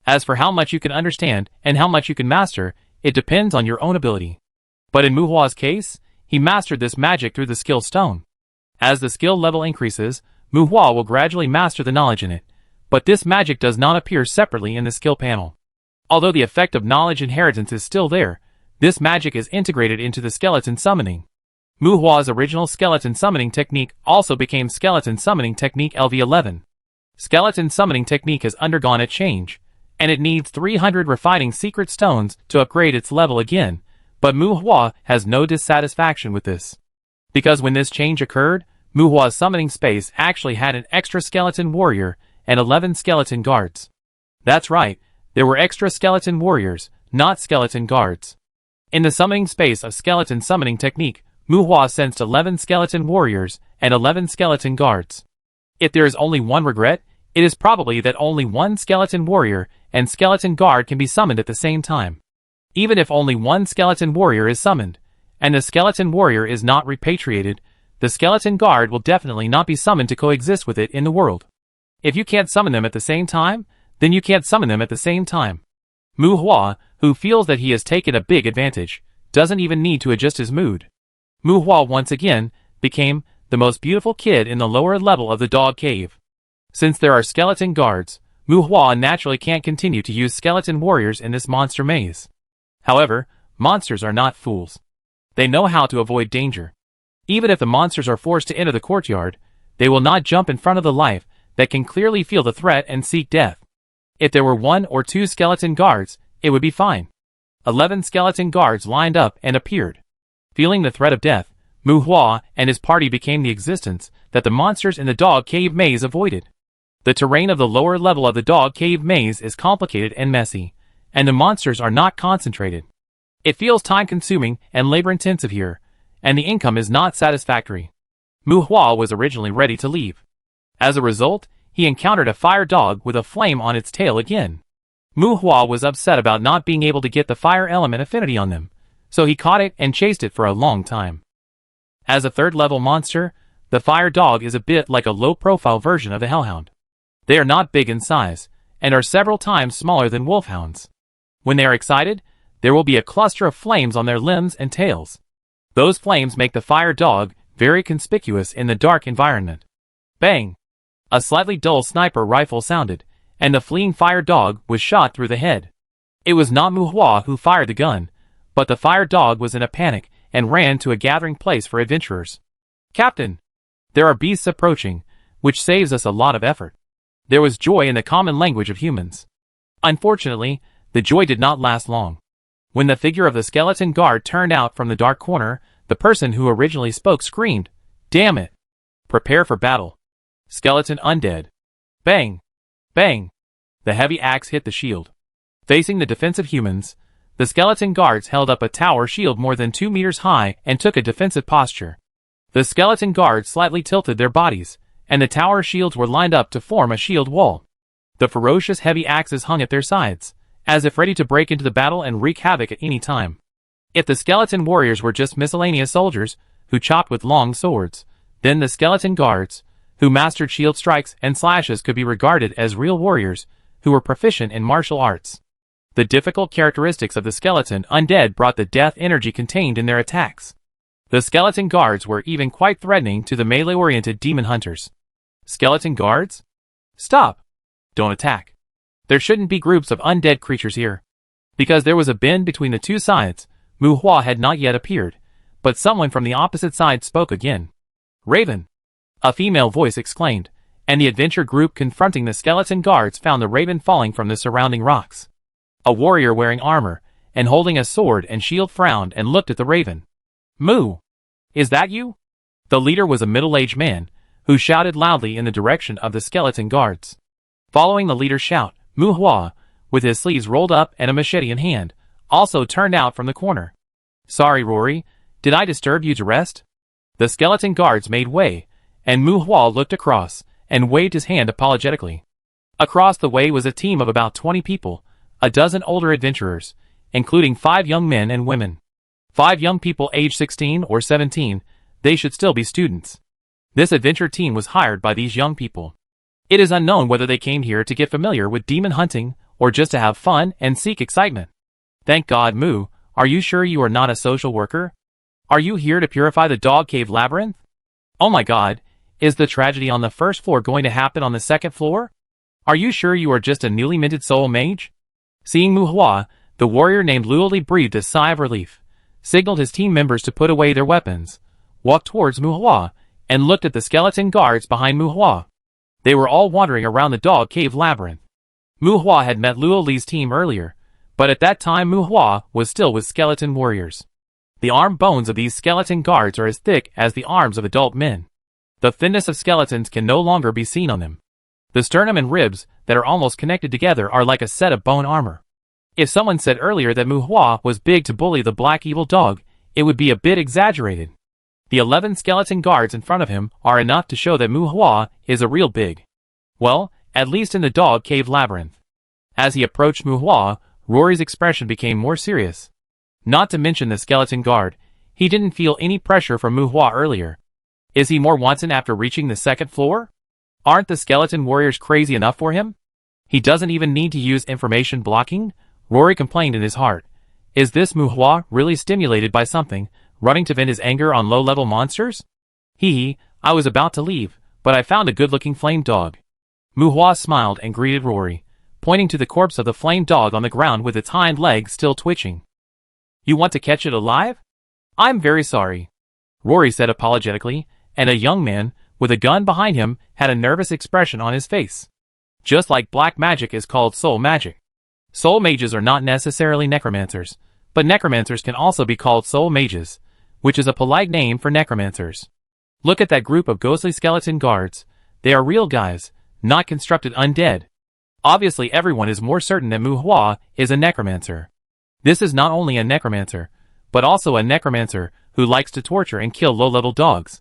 As for how much you can understand and how much you can master, it depends on your own ability. But in Muhua's case, he mastered this magic through the skill stone. As the skill level increases, Muhua will gradually master the knowledge in it, but this magic does not appear separately in the skill panel. Although the effect of knowledge inheritance is still there, this magic is integrated into the skeleton summoning. Muhua's original skeleton summoning technique also became skeleton summoning technique LV11. Skeleton summoning technique has undergone a change, and it needs 300 refining secret stones to upgrade its level again, but Muhua has no dissatisfaction with this. Because when this change occurred, Muhua's summoning space actually had an extra skeleton warrior and 11 skeleton guards. That's right, there were extra skeleton warriors, not skeleton guards. In the summoning space of skeleton summoning technique, Muhua sensed 11 skeleton warriors and 11 skeleton guards. If there is only one regret, it is probably that only one skeleton warrior and skeleton guard can be summoned at the same time. Even if only one skeleton warrior is summoned, and the skeleton warrior is not repatriated, the skeleton guard will definitely not be summoned to coexist with it in the world. If you can't summon them at the same time, then you can't summon them at the same time. Muhua, who feels that he has taken a big advantage, doesn't even need to adjust his mood. Muhua once again became the most beautiful kid in the lower level of the dog cave. Since there are skeleton guards, Muhua naturally can't continue to use skeleton warriors in this monster maze. However, monsters are not fools. They know how to avoid danger. Even if the monsters are forced to enter the courtyard, they will not jump in front of the life that can clearly feel the threat and seek death. If there were 1 or 2 skeleton guards, it would be fine. 11 skeleton guards lined up and appeared. Feeling the threat of death, Muhua and his party became the existence that the monsters in the dog cave maze avoided. The terrain of the lower level of the dog cave maze is complicated and messy, and the monsters are not concentrated. It feels time-consuming and labor-intensive here, and the income is not satisfactory. Mu Hua was originally ready to leave. As a result, he encountered a fire dog with a flame on its tail again. Mu Hua was upset about not being able to get the fire element affinity on them, so he caught it and chased it for a long time. As a third-level monster, the fire dog is a bit like a low-profile version of the hellhound. They are not big in size, and are several times smaller than wolfhounds. When they are excited, there will be a cluster of flames on their limbs and tails. Those flames make the fire dog very conspicuous in the dark environment. Bang! A slightly dull sniper rifle sounded, and the fleeing fire dog was shot through the head. It was not Mu Hua who fired the gun, but the fire dog was in a panic and ran to a gathering place for adventurers. "Captain! There are beasts approaching, which saves us a lot of effort." There was joy in the common language of humans. Unfortunately, the joy did not last long. When the figure of the skeleton guard turned out from the dark corner, the person who originally spoke screamed, "Damn it! Prepare for battle. Skeleton undead." Bang! Bang! The heavy axe hit the shield. Facing the defensive humans, the skeleton guards held up a tower shield more than 2 meters high and took a defensive posture. The skeleton guards slightly tilted their bodies, and the tower shields were lined up to form a shield wall. The ferocious heavy axes hung at their sides, as if ready to break into the battle and wreak havoc at any time. If the skeleton warriors were just miscellaneous soldiers, who chopped with long swords, then the skeleton guards, who mastered shield strikes and slashes, could be regarded as real warriors, who were proficient in martial arts. The difficult characteristics of the skeleton undead brought the death energy contained in their attacks. The skeleton guards were even quite threatening to the melee-oriented demon hunters. Skeleton guards? Stop! Don't attack. There shouldn't be groups of undead creatures here. Because there was a bend between the two sides, Mu Hua had not yet appeared, but someone from the opposite side spoke again. "Raven!" A female voice exclaimed, and the adventure group confronting the skeleton guards found the raven falling from the surrounding rocks. A warrior wearing armor, and holding a sword and shield, frowned and looked at the raven. "Mu! Is that you?" The leader was a middle-aged man, who shouted loudly in the direction of the skeleton guards. Following the leader's shout, Mu Hua, with his sleeves rolled up and a machete in hand, also turned out from the corner. "Sorry, Rory, did I disturb you to rest?" The skeleton guards made way, and Mu Hua looked across, and waved his hand apologetically. Across the way was a team of about 20 people, a dozen older adventurers, including 5 young men and women. 5 young people aged 16 or 17, they should still be students. This adventure team was hired by these young people. It is unknown whether they came here to get familiar with demon hunting, or just to have fun and seek excitement. "Thank God, Mu, are you sure you are not a social worker? Are you here to purify the dog cave labyrinth? Oh my God, is the tragedy on the first floor going to happen on the second floor? Are you sure you are just a newly minted soul mage?" Seeing Mu Hua, the warrior named Luoli breathed a sigh of relief, signaled his team members to put away their weapons, walked towards Mu Hua, and looked at the skeleton guards behind Mu Hua. They were all wandering around the dog cave labyrinth. Mu Hua had met Luoli's team earlier, but at that time Mu Hua was still with skeleton warriors. The arm bones of these skeleton guards are as thick as the arms of adult men. The thinness of skeletons can no longer be seen on them. The sternum and ribs that are almost connected together are like a set of bone armor. If someone said earlier that Mu Hua was big to bully the black evil dog, it would be a bit exaggerated. The 11 skeleton guards in front of him are enough to show that Mu Hua is a real big. Well, at least in the dog cave labyrinth. As he approached Mu Hua, Rory's expression became more serious. Not to mention the skeleton guard, he didn't feel any pressure from Mu Hua earlier. Is he more wanton after reaching the second floor? Aren't the skeleton warriors crazy enough for him? He doesn't even need to use information blocking? Rory complained in his heart. Is this Mu Hua really stimulated by something, running to vent his anger on low-level monsters? I was about to leave, but I found a good-looking flame dog. Mu Hua smiled and greeted Rory, pointing to the corpse of the flame dog on the ground with its hind legs still twitching. "You want to catch it alive?" "I'm very sorry," Rory said apologetically, and a young man, with a gun behind him, had a nervous expression on his face. Just like black magic is called soul magic. Soul mages are not necessarily necromancers, but necromancers can also be called soul mages, which is a polite name for necromancers. Look at that group of ghostly skeleton guards. They are real guys, not constructed undead. Obviously everyone is more certain that Mu Hua is a necromancer. This is not only a necromancer, but also a necromancer who likes to torture and kill low-level dogs.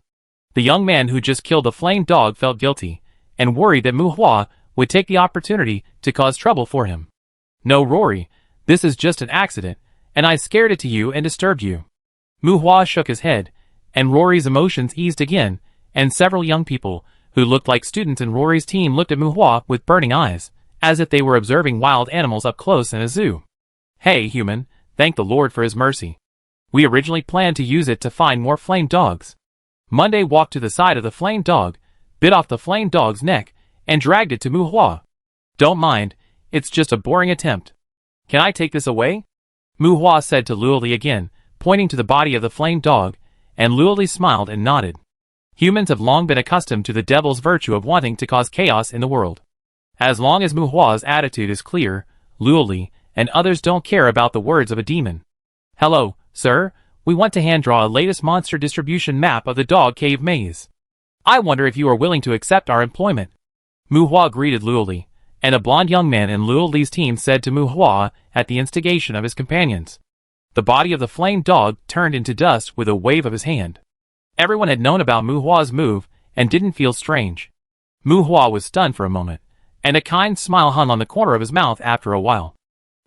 The young man who just killed the flame dog felt guilty, and worried that Mu Hua would take the opportunity to cause trouble for him. "No, Rory, this is just an accident, and I scared it to you and disturbed you." Mu Hua shook his head, and Rory's emotions eased again, and several young people, who looked like students in Rory's team, looked at Mu Hua with burning eyes, as if they were observing wild animals up close in a zoo. "Hey, human, thank the Lord for his mercy. We originally planned to use it to find more flame dogs." Monday walked to the side of the flame dog, bit off the flame dog's neck, and dragged it to Mu Hua. "Don't mind, it's just a boring attempt. Can I take this away?" Mu Hua said to Luoli again, pointing to the body of the flame dog, and Luoli smiled and nodded. Humans have long been accustomed to the devil's virtue of wanting to cause chaos in the world. As long as Mu Hua's attitude is clear, Luoli and others don't care about the words of a demon. "Hello, sir, we want to hand draw a latest monster distribution map of the dog cave maze. I wonder if you are willing to accept our employment." Mu Hua greeted Luoli, and a blond young man in Luoli's team said to Mu Hua at the instigation of his companions. The body of the flame dog turned into dust with a wave of his hand. Everyone had known about Mu Hua's move and didn't feel strange. Mu Hua was stunned for a moment, and a kind smile hung on the corner of his mouth after a while.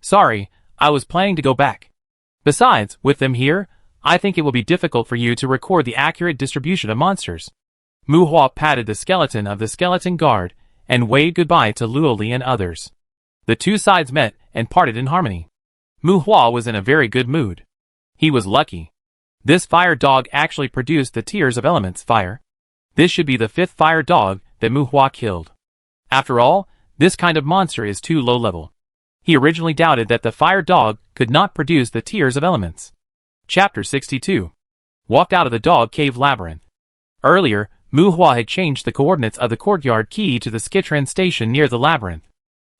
"Sorry, I was planning to go back. Besides, with them here, I think it will be difficult for you to record the accurate distribution of monsters." Mu Hua patted the skeleton of the skeleton guard and waved goodbye to Luoli and others. The two sides met and parted in harmony. Mu Hua was in a very good mood. He was lucky. This fire dog actually produced the Tears of Elements fire. This should be the 5th fire dog that Mu Hua killed. After all, this kind of monster is too low level. He originally doubted that the fire dog could not produce the Tears of Elements. Chapter 62. Walked out of the dog cave labyrinth. Earlier, Mu Hua had changed the coordinates of the courtyard key to the Skitran station near the labyrinth.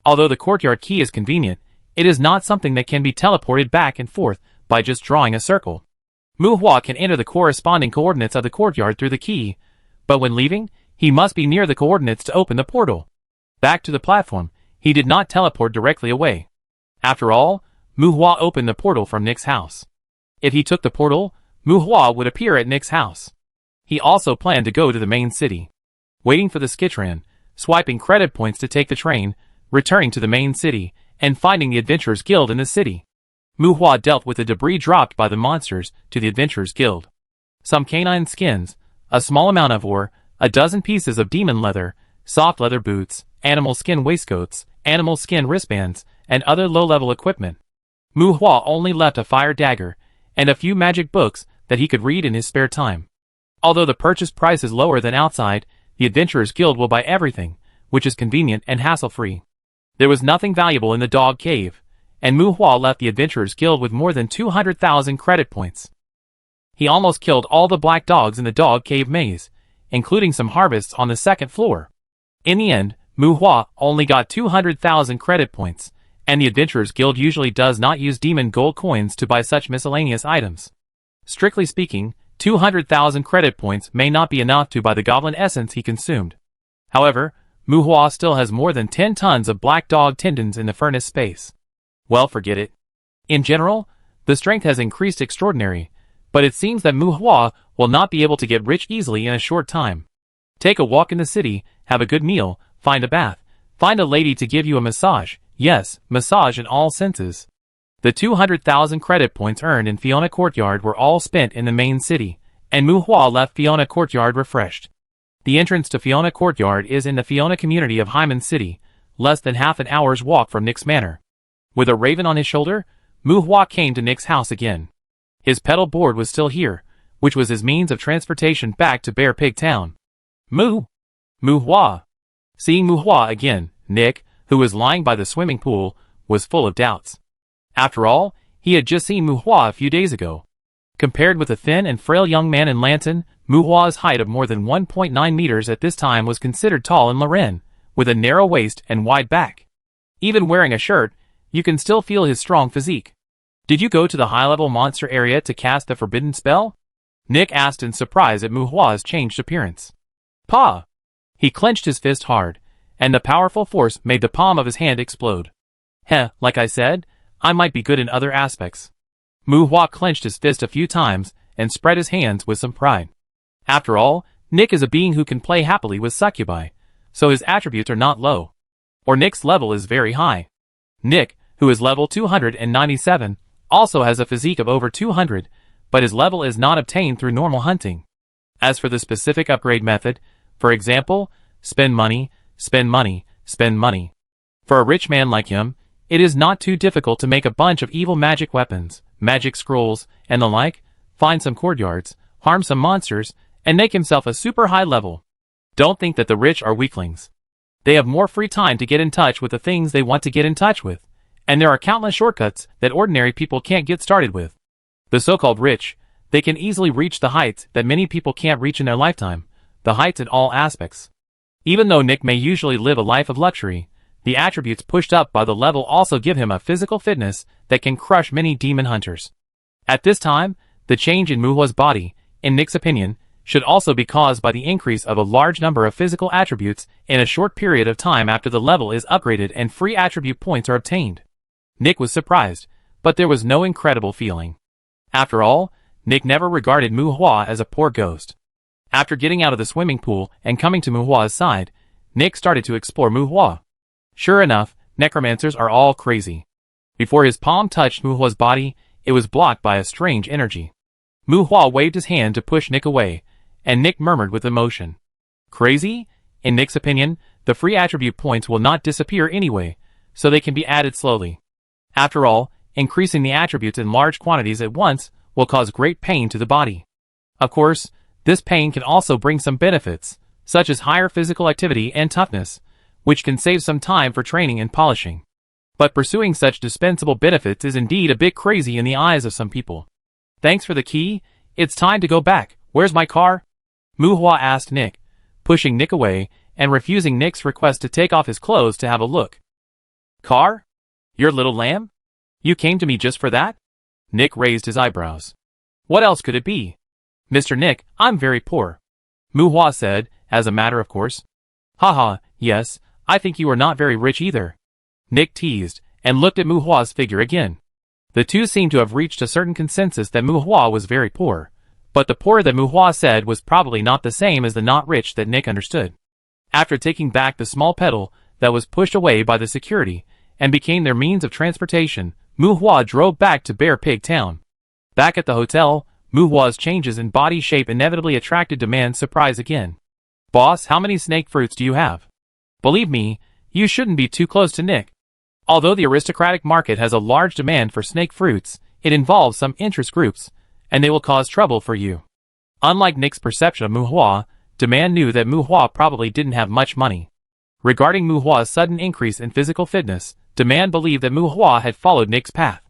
Although the courtyard key is convenient, it is not something that can be teleported back and forth by just drawing a circle. Mu Hua can enter the corresponding coordinates of the courtyard through the key, but when leaving, he must be near the coordinates to open the portal. Back to the platform, he did not teleport directly away. After all, Mu Hua opened the portal from Nick's house. If he took the portal, Mu Hua would appear at Nick's house. He also planned to go to the main city. Waiting for the Skitran, swiping credit points to take the train, returning to the main city, and finding the Adventurers Guild in the city. Mu Hua dealt with the debris dropped by the monsters to the Adventurers Guild. Some canine skins, a small amount of ore, a dozen pieces of demon leather, soft leather boots, animal skin waistcoats, animal skin wristbands, and other low-level equipment. Mu Hua only left a fire dagger, and a few magic books that he could read in his spare time. Although the purchase price is lower than outside, the Adventurers Guild will buy everything, which is convenient and hassle-free. There was nothing valuable in the dog cave, and Mu Hua left the Adventurers Guild with more than 200,000 credit points. He almost killed all the black dogs in the dog cave maze, including some harvests on the 2nd floor. In the end, Mu Hua only got 200,000 credit points, and the Adventurers Guild usually does not use demon gold coins to buy such miscellaneous items. Strictly speaking, 200,000 credit points may not be enough to buy the goblin essence he consumed. However, Mu Hua still has more than 10 tons of black dog tendons in the furnace space. Well, forget it. In general, the strength has increased extraordinary, but it seems that Mu Hua will not be able to get rich easily in a short time. Take a walk in the city, have a good meal, find a bath, find a lady to give you a massage, yes, massage in all senses. The 200,000 credit points earned in Fiona Courtyard were all spent in the main city, and Mu Hua left Fiona Courtyard refreshed. The entrance to Fiona Courtyard is in the Fiona community of Hyman City, less than half an hour's walk from Nick's manor. With a raven on his shoulder, Mu Hua came to Nick's house again. His pedal board was still here, which was his means of transportation back to Bear Pig Town. Mu Hua. Seeing Mu Hua again, Nick, who was lying by the swimming pool, was full of doubts. After all, he had just seen Mu Hua a few days ago. Compared with the thin and frail young man in Lanton, Mu Hua's height of more than 1.9 meters at this time was considered tall in Luren, with a narrow waist and wide back. Even wearing a shirt, you can still feel his strong physique. "Did you go to the high-level monster area to cast the forbidden spell?" Nick asked in surprise at Mu Hua's changed appearance. "Pa!" He clenched his fist hard, and the powerful force made the palm of his hand explode. Like I said, I might be good in other aspects." Mu Hua clenched his fist a few times and spread his hands with some pride. After all, Nick is a being who can play happily with succubi, so his attributes are not low. Or Nick's level is very high. Nick, who is level 297, also has a physique of over 200, but his level is not obtained through normal hunting. As for the specific upgrade method, for example, spend money, spend money, spend money. For a rich man like him, it is not too difficult to make a bunch of evil magic weapons, magic scrolls, and the like, find some courtyards, harm some monsters, and make himself a super high level. Don't think that the rich are weaklings. They have more free time to get in touch with the things they want to get in touch with, and there are countless shortcuts that ordinary people can't get started with. The so-called rich, they can easily reach the heights that many people can't reach in their lifetime, the heights in all aspects. Even though Nick may usually live a life of luxury, the attributes pushed up by the level also give him a physical fitness that can crush many demon hunters. At this time, the change in Muhua's body, in Nick's opinion, should also be caused by the increase of a large number of physical attributes in a short period of time after the level is upgraded and free attribute points are obtained. Nick was surprised, but there was no incredible feeling. After all, Nick never regarded Muhua as a poor ghost. After getting out of the swimming pool and coming to Muhua's side, Nick started to explore Muhua. Sure enough, necromancers are all crazy. Before his palm touched Muhua's body, it was blocked by a strange energy. Muhua waved his hand to push Nick away, and Nick murmured with emotion. Crazy? In Nick's opinion, the free attribute points will not disappear anyway, so they can be added slowly. After all, increasing the attributes in large quantities at once will cause great pain to the body. Of course, this pain can also bring some benefits, such as higher physical activity and toughness, which can save some time for training and polishing. But pursuing such dispensable benefits is indeed a bit crazy in the eyes of some people. Thanks for the key, it's time to go back, where's my car? Muhua asked Nick, pushing Nick away and refusing Nick's request to take off his clothes to have a look. Car? Your little lamb? You came to me just for that? Nick raised his eyebrows. What else could it be? Mr. Nick, I'm very poor. Muhua said, as a matter of course. Haha, yes, I think you are not very rich either. Nick teased, and looked at Muhua's figure again. The two seemed to have reached a certain consensus that Muhua was very poor, but the poor that Muhua said was probably not the same as the not rich that Nick understood. After taking back the small pedal that was pushed away by the security, and became their means of transportation, Muhua drove back to Bear Pig Town. Back at the hotel, Muhua's changes in body shape inevitably attracted Demand's surprise again. Boss, how many snake fruits do you have? Believe me, you shouldn't be too close to Nick. Although the aristocratic market has a large demand for snake fruits, it involves some interest groups, and they will cause trouble for you. Unlike Nick's perception of Muhua, Demand knew that Muhua probably didn't have much money. Regarding Muhua's sudden increase in physical fitness, Demand believed that Muhua had followed Nick's path.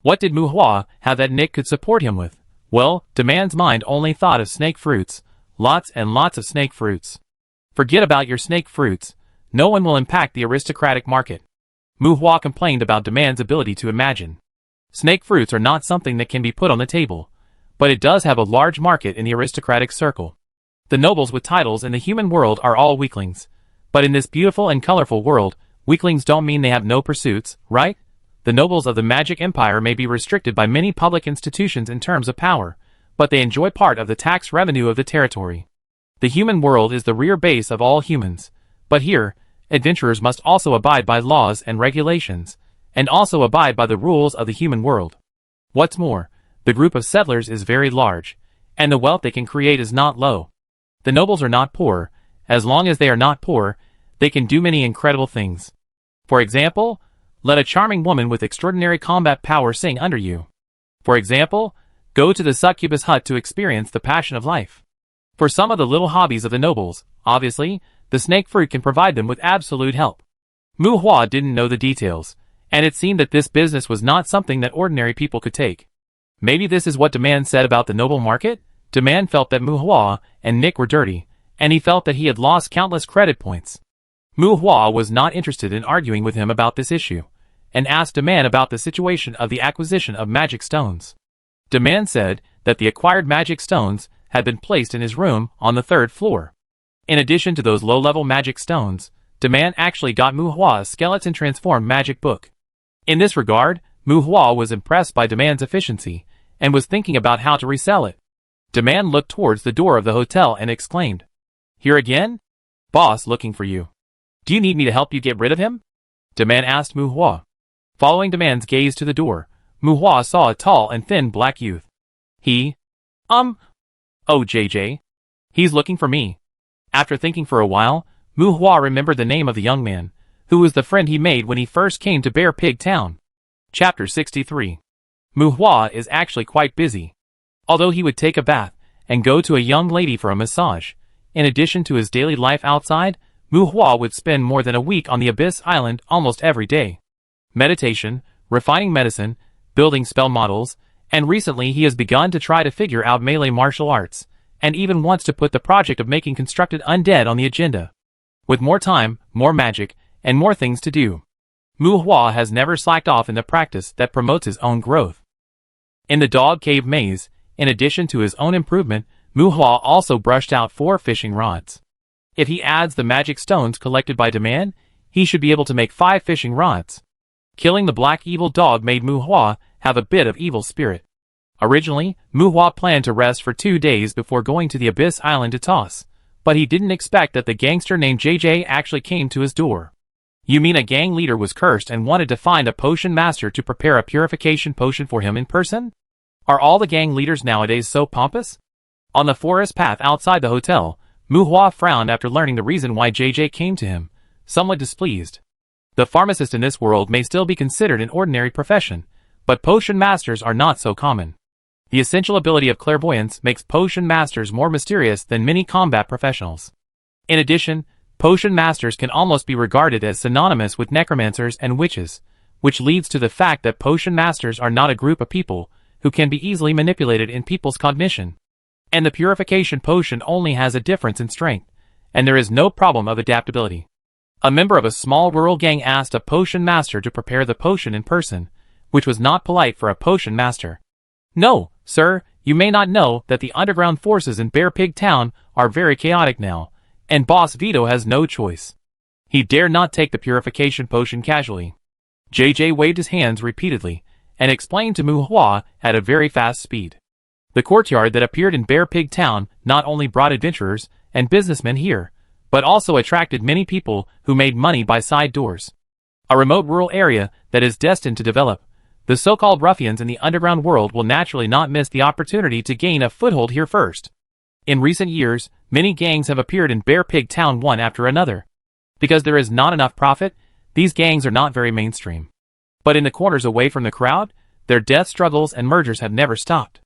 What did Muhua have that Nick could support him with? Well, Demand's mind only thought of snake fruits, lots and lots of snake fruits. Forget about your snake fruits, no one will impact the aristocratic market. Muhua complained about Demand's ability to imagine. Snake fruits are not something that can be put on the table, but it does have a large market in the aristocratic circle. The nobles with titles in the human world are all weaklings, but in this beautiful and colorful world, weaklings don't mean they have no pursuits, right? The nobles of the magic empire may be restricted by many public institutions in terms of power, but they enjoy part of the tax revenue of the territory. The human world is the rear base of all humans, but here, adventurers must also abide by laws and regulations, and also abide by the rules of the human world. What's more, the group of settlers is very large, and the wealth they can create is not low. The nobles are not poor. As long as they are not poor, they can do many incredible things. For example, let a charming woman with extraordinary combat power sing under you. For example, go to the succubus hut to experience the passion of life. For some of the little hobbies of the nobles, obviously, the snake fruit can provide them with absolute help. Muhua didn't know the details, and it seemed that this business was not something that ordinary people could take. Maybe this is what Demand said about the noble market? Demand felt that Muhua and Nick were dirty, and he felt that he had lost countless credit points. Muhua was not interested in arguing with him about this issue, and asked Demand about the situation of the acquisition of magic stones. Demand said that the acquired magic stones had been placed in his room on the 3rd floor. In addition to those low-level magic stones, Demand actually got Muhua's skeleton transformed magic book. In this regard, Muhua was impressed by Demand's efficiency, and was thinking about how to resell it. The man looked towards the door of the hotel and exclaimed, "Here again? Boss looking for you. Do you need me to help you get rid of him?" The man asked Mu Hua. Following the man's gaze to the door, Mu Hua saw a tall and thin black youth. Oh JJ. He's looking for me. After thinking for a while, Mu Hua remembered the name of the young man, who was the friend he made when he first came to Bear Pig Town. Chapter 63. Mu Hua is actually quite busy. Although he would take a bath and go to a young lady for a massage, in addition to his daily life outside, Mu Hua would spend more than a week on the Abyss Island almost every day. Meditation, refining medicine, building spell models, and recently he has begun to try to figure out melee martial arts, and even wants to put the project of making constructed undead on the agenda. With more time, more magic, and more things to do, Mu Hua has never slacked off in the practice that promotes his own growth. In the dog cave maze, in addition to his own improvement, Mu Hua also brushed out 4 fishing rods. If he adds the magic stones collected by demand, he should be able to make 5 fishing rods. Killing the black evil dog made Mu Hua have a bit of evil spirit. Originally, Mu Hua planned to rest for 2 days before going to the Abyss Island to toss, but he didn't expect that the gangster named JJ actually came to his door. You mean a gang leader was cursed and wanted to find a potion master to prepare a purification potion for him in person? Are all the gang leaders nowadays so pompous? On the forest path outside the hotel, Mu Hua frowned after learning the reason why JJ came to him, somewhat displeased. The pharmacist in this world may still be considered an ordinary profession, but potion masters are not so common. The essential ability of clairvoyance makes potion masters more mysterious than many combat professionals. In addition, potion masters can almost be regarded as synonymous with necromancers and witches, which leads to the fact that potion masters are not a group of people who can be easily manipulated in people's cognition. And the purification potion only has a difference in strength, and there is no problem of adaptability. A member of a small rural gang asked a potion master to prepare the potion in person, which was not polite for a potion master. "No, sir, you may not know that the underground forces in Bear Pig Town are very chaotic now, and Boss Vito has no choice. He dare not take the purification potion casually." JJ waved his hands repeatedly, and explained to Mu Hua at a very fast speed. The courtyard that appeared in Bear Pig Town not only brought adventurers and businessmen here, but also attracted many people who made money by side doors. A remote rural area that is destined to develop, the so-called ruffians in the underground world will naturally not miss the opportunity to gain a foothold here first. In recent years, many gangs have appeared in Bear Pig Town one after another. Because there is not enough profit, these gangs are not very mainstream. But in the corners away from the crowd, their death struggles and mergers have never stopped.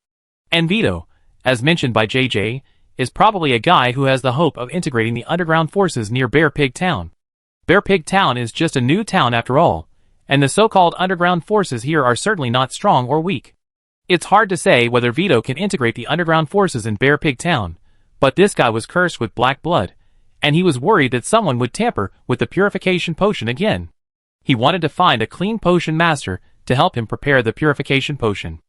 And Vito, as mentioned by JJ, is probably a guy who has the hope of integrating the underground forces near Bear Pig Town. Bear Pig Town is just a new town after all, and the so-called underground forces here are certainly not strong or weak. It's hard to say whether Vito can integrate the underground forces in Bear Pig Town, but this guy was cursed with black blood, and he was worried that someone would tamper with the purification potion again. He wanted to find a clean potion master to help him prepare the purification potion.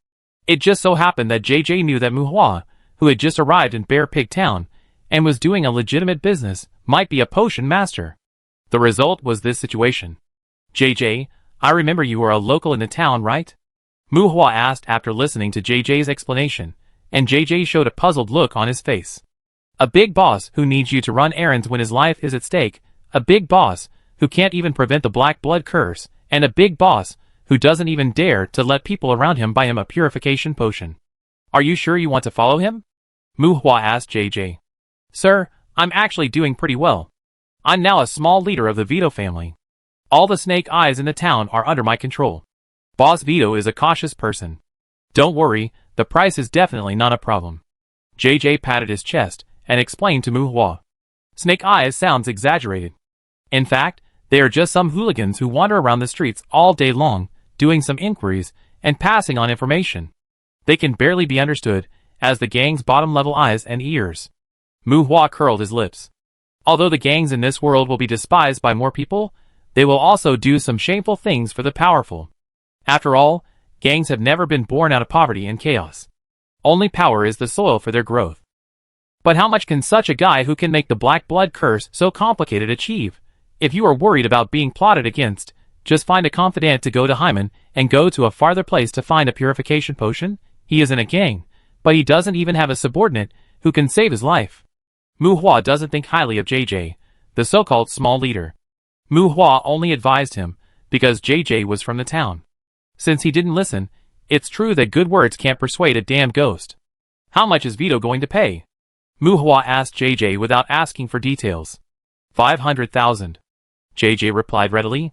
It just so happened that JJ knew that Mu Hua, who had just arrived in Bear Pig Town and was doing a legitimate business, might be a potion master. The result was this situation. "JJ, I remember you are a local in the town, right?" Mu Hua asked after listening to JJ's explanation, and JJ showed a puzzled look on his face. "A big boss who needs you to run errands when his life is at stake, a big boss who can't even prevent the black blood curse, and a big boss who doesn't even dare to let people around him buy him a purification potion. Are you sure you want to follow him?" Mu Hua asked JJ. "Sir, I'm actually doing pretty well. I'm now a small leader of the Vito family. All the snake eyes in the town are under my control. Boss Vito is a cautious person. Don't worry, the price is definitely not a problem." JJ patted his chest and explained to Mu Hua. "Snake eyes sounds exaggerated. In fact, they are just some hooligans who wander around the streets all day long, doing some inquiries and passing on information. They can barely be understood as the gang's bottom-level eyes and ears." Mu Hua curled his lips. Although the gangs in this world will be despised by more people, they will also do some shameful things for the powerful. After all, gangs have never been born out of poverty and chaos. Only power is the soil for their growth. But how much can such a guy who can make the black blood curse so complicated achieve? If you are worried about being plotted against, just find a confidant to go to Hyman and go to a farther place to find a purification potion. He is in a gang, but he doesn't even have a subordinate who can save his life. Mu Hua doesn't think highly of JJ, the so-called small leader. Mu Hua only advised him because JJ was from the town. Since he didn't listen, it's true that good words can't persuade a damn ghost. How much is Vito going to pay? Mu Hua asked JJ without asking for details. 500,000. JJ replied readily.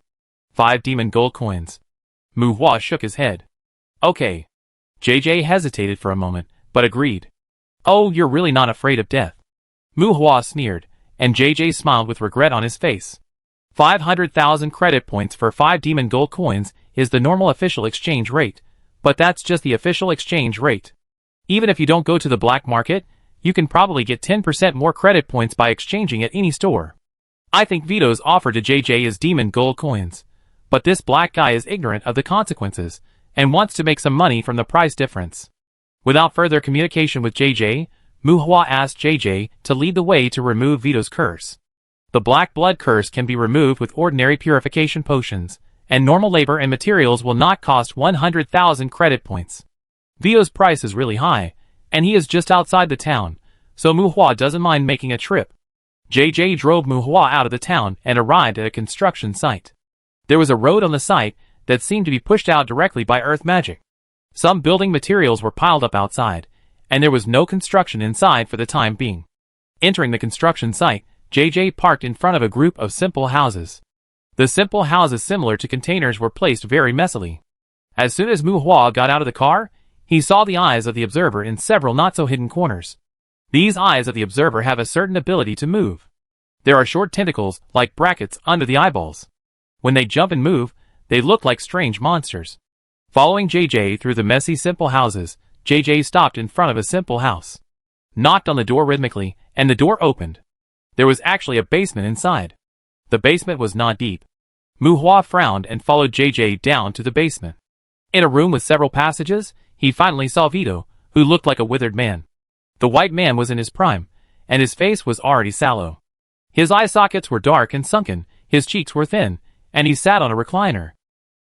5 demon gold coins. Mu Hua shook his head. Okay. JJ hesitated for a moment, but agreed. Oh, you're really not afraid of death. Mu Hua sneered, and JJ smiled with regret on his face. 500,000 credit points for 5 demon gold coins is the normal official exchange rate, but that's just the official exchange rate. Even if you don't go to the black market, you can probably get 10% more credit points by exchanging at any store. I think Vito's offer to JJ is demon gold coins, but this black guy is ignorant of the consequences and wants to make some money from the price difference. Without further communication with JJ, Mu Hua asked JJ to lead the way to remove Vito's curse. The black blood curse can be removed with ordinary purification potions, and normal labor and materials will not cost 100,000 credit points. Vito's price is really high, and he is just outside the town, so Mu Hua doesn't mind making a trip. JJ drove Mu Hua out of the town and arrived at a construction site. There was a road on the site that seemed to be pushed out directly by earth magic. Some building materials were piled up outside, and there was no construction inside for the time being. Entering the construction site, JJ parked in front of a group of simple houses. The simple houses similar to containers were placed very messily. As soon as Mu Hua got out of the car, he saw the eyes of the observer in several not-so-hidden corners. These eyes of the observer have a certain ability to move. There are short tentacles, like brackets, under the eyeballs. When they jump and move, they look like strange monsters. Following JJ through the messy simple houses, JJ stopped in front of a simple house. Knocked on the door rhythmically, and the door opened. There was actually a basement inside. The basement was not deep. Mu Hua frowned and followed JJ down to the basement. In a room with several passages, he finally saw Vito, who looked like a withered man. The white man was in his prime, and his face was already sallow. His eye sockets were dark and sunken, his cheeks were thin, and he sat on a recliner.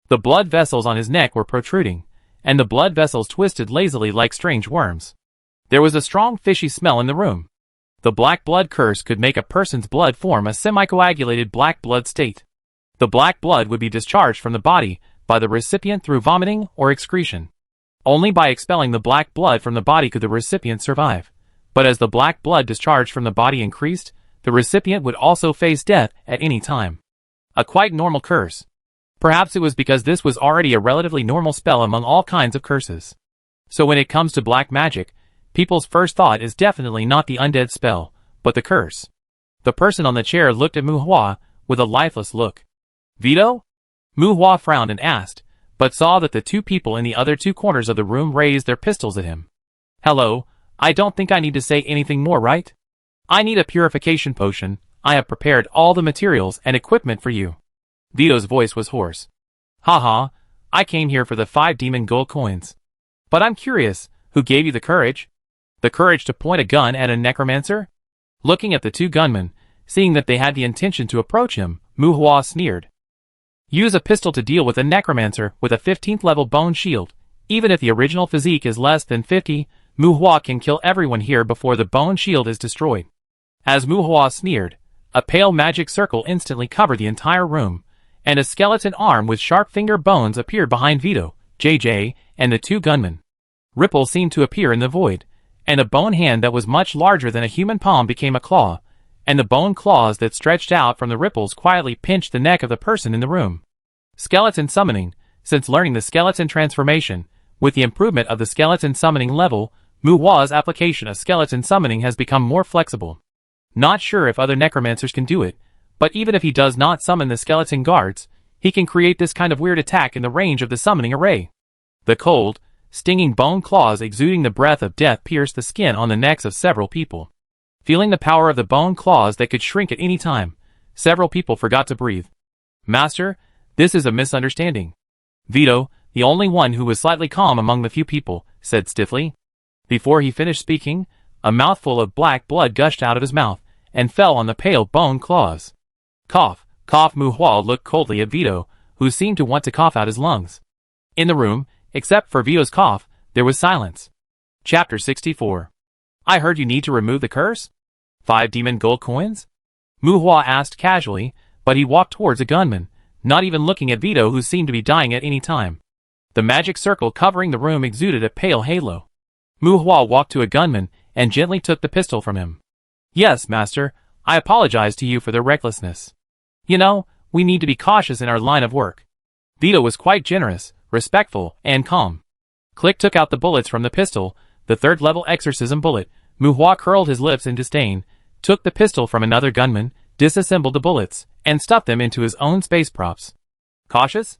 The blood vessels on his neck were protruding, and the blood vessels twisted lazily like strange worms. There was a strong fishy smell in the room. The black blood curse could make a person's blood form a semi-coagulated black blood state. The black blood would be discharged from the body by the recipient through vomiting or excretion. Only by expelling the black blood from the body could the recipient survive. But as the black blood discharged from the body increased, the recipient would also face death at any time. A quite normal curse. Perhaps it was because this was already a relatively normal spell among all kinds of curses. So when it comes to black magic, people's first thought is definitely not the undead spell, but the curse. The person on the chair looked at Mu Hua with a lifeless look. Vito? Mu Hua frowned and asked, but saw that the two people in the other two corners of the room raised their pistols at him. Hello, I don't think I need to say anything more, right? I need a purification potion. I have prepared all the materials and equipment for you. Vito's voice was hoarse. Haha, I came here for the 5 demon gold coins. But I'm curious, who gave you the courage? The courage to point a gun at a necromancer? Looking at the two gunmen, seeing that they had the intention to approach him, Mu Hua sneered. Use a pistol to deal with a necromancer with a 15th level bone shield. Even if the original physique is less than 50, Mu Hua can kill everyone here before the bone shield is destroyed. As Mu Hua sneered, a pale magic circle instantly covered the entire room, and a skeleton arm with sharp finger bones appeared behind Vito, JJ, and the two gunmen. Ripples seemed to appear in the void, and a bone hand that was much larger than a human palm became a claw, and the bone claws that stretched out from the ripples quietly pinched the neck of the person in the room. Skeleton summoning. Since learning the skeleton transformation, with the improvement of the skeleton summoning level, Mu Hua's application of skeleton summoning has become more flexible. Not sure if other necromancers can do it, but even if he does not summon the skeleton guards, he can create this kind of weird attack in the range of the summoning array. The cold, stinging bone claws exuding the breath of death pierced the skin on the necks of several people. Feeling the power of the bone claws that could shrink at any time, several people forgot to breathe. Master, this is a misunderstanding. Vito, the only one who was slightly calm among the few people, said stiffly. Before he finished speaking, a mouthful of black blood gushed out of his mouth and fell on the pale bone claws. Cough, cough. Mu Hua looked coldly at Vito, who seemed to want to cough out his lungs. In the room, except for Vito's cough, there was silence. Chapter 64. I heard you need to remove the curse? 5 demon gold coins? Muhua asked casually, but he walked towards a gunman, not even looking at Vito, who seemed to be dying at any time. The magic circle covering the room exuded a pale halo. Muhua walked to a gunman and gently took the pistol from him. Yes, master, I apologize to you for their recklessness. You know, we need to be cautious in our line of work. Vito was quite generous, respectful, and calm. Click took out the bullets from the pistol, the third-level exorcism bullet. Muhua curled his lips in disdain, took the pistol from another gunman, disassembled the bullets, and stuffed them into his own space props. Cautious?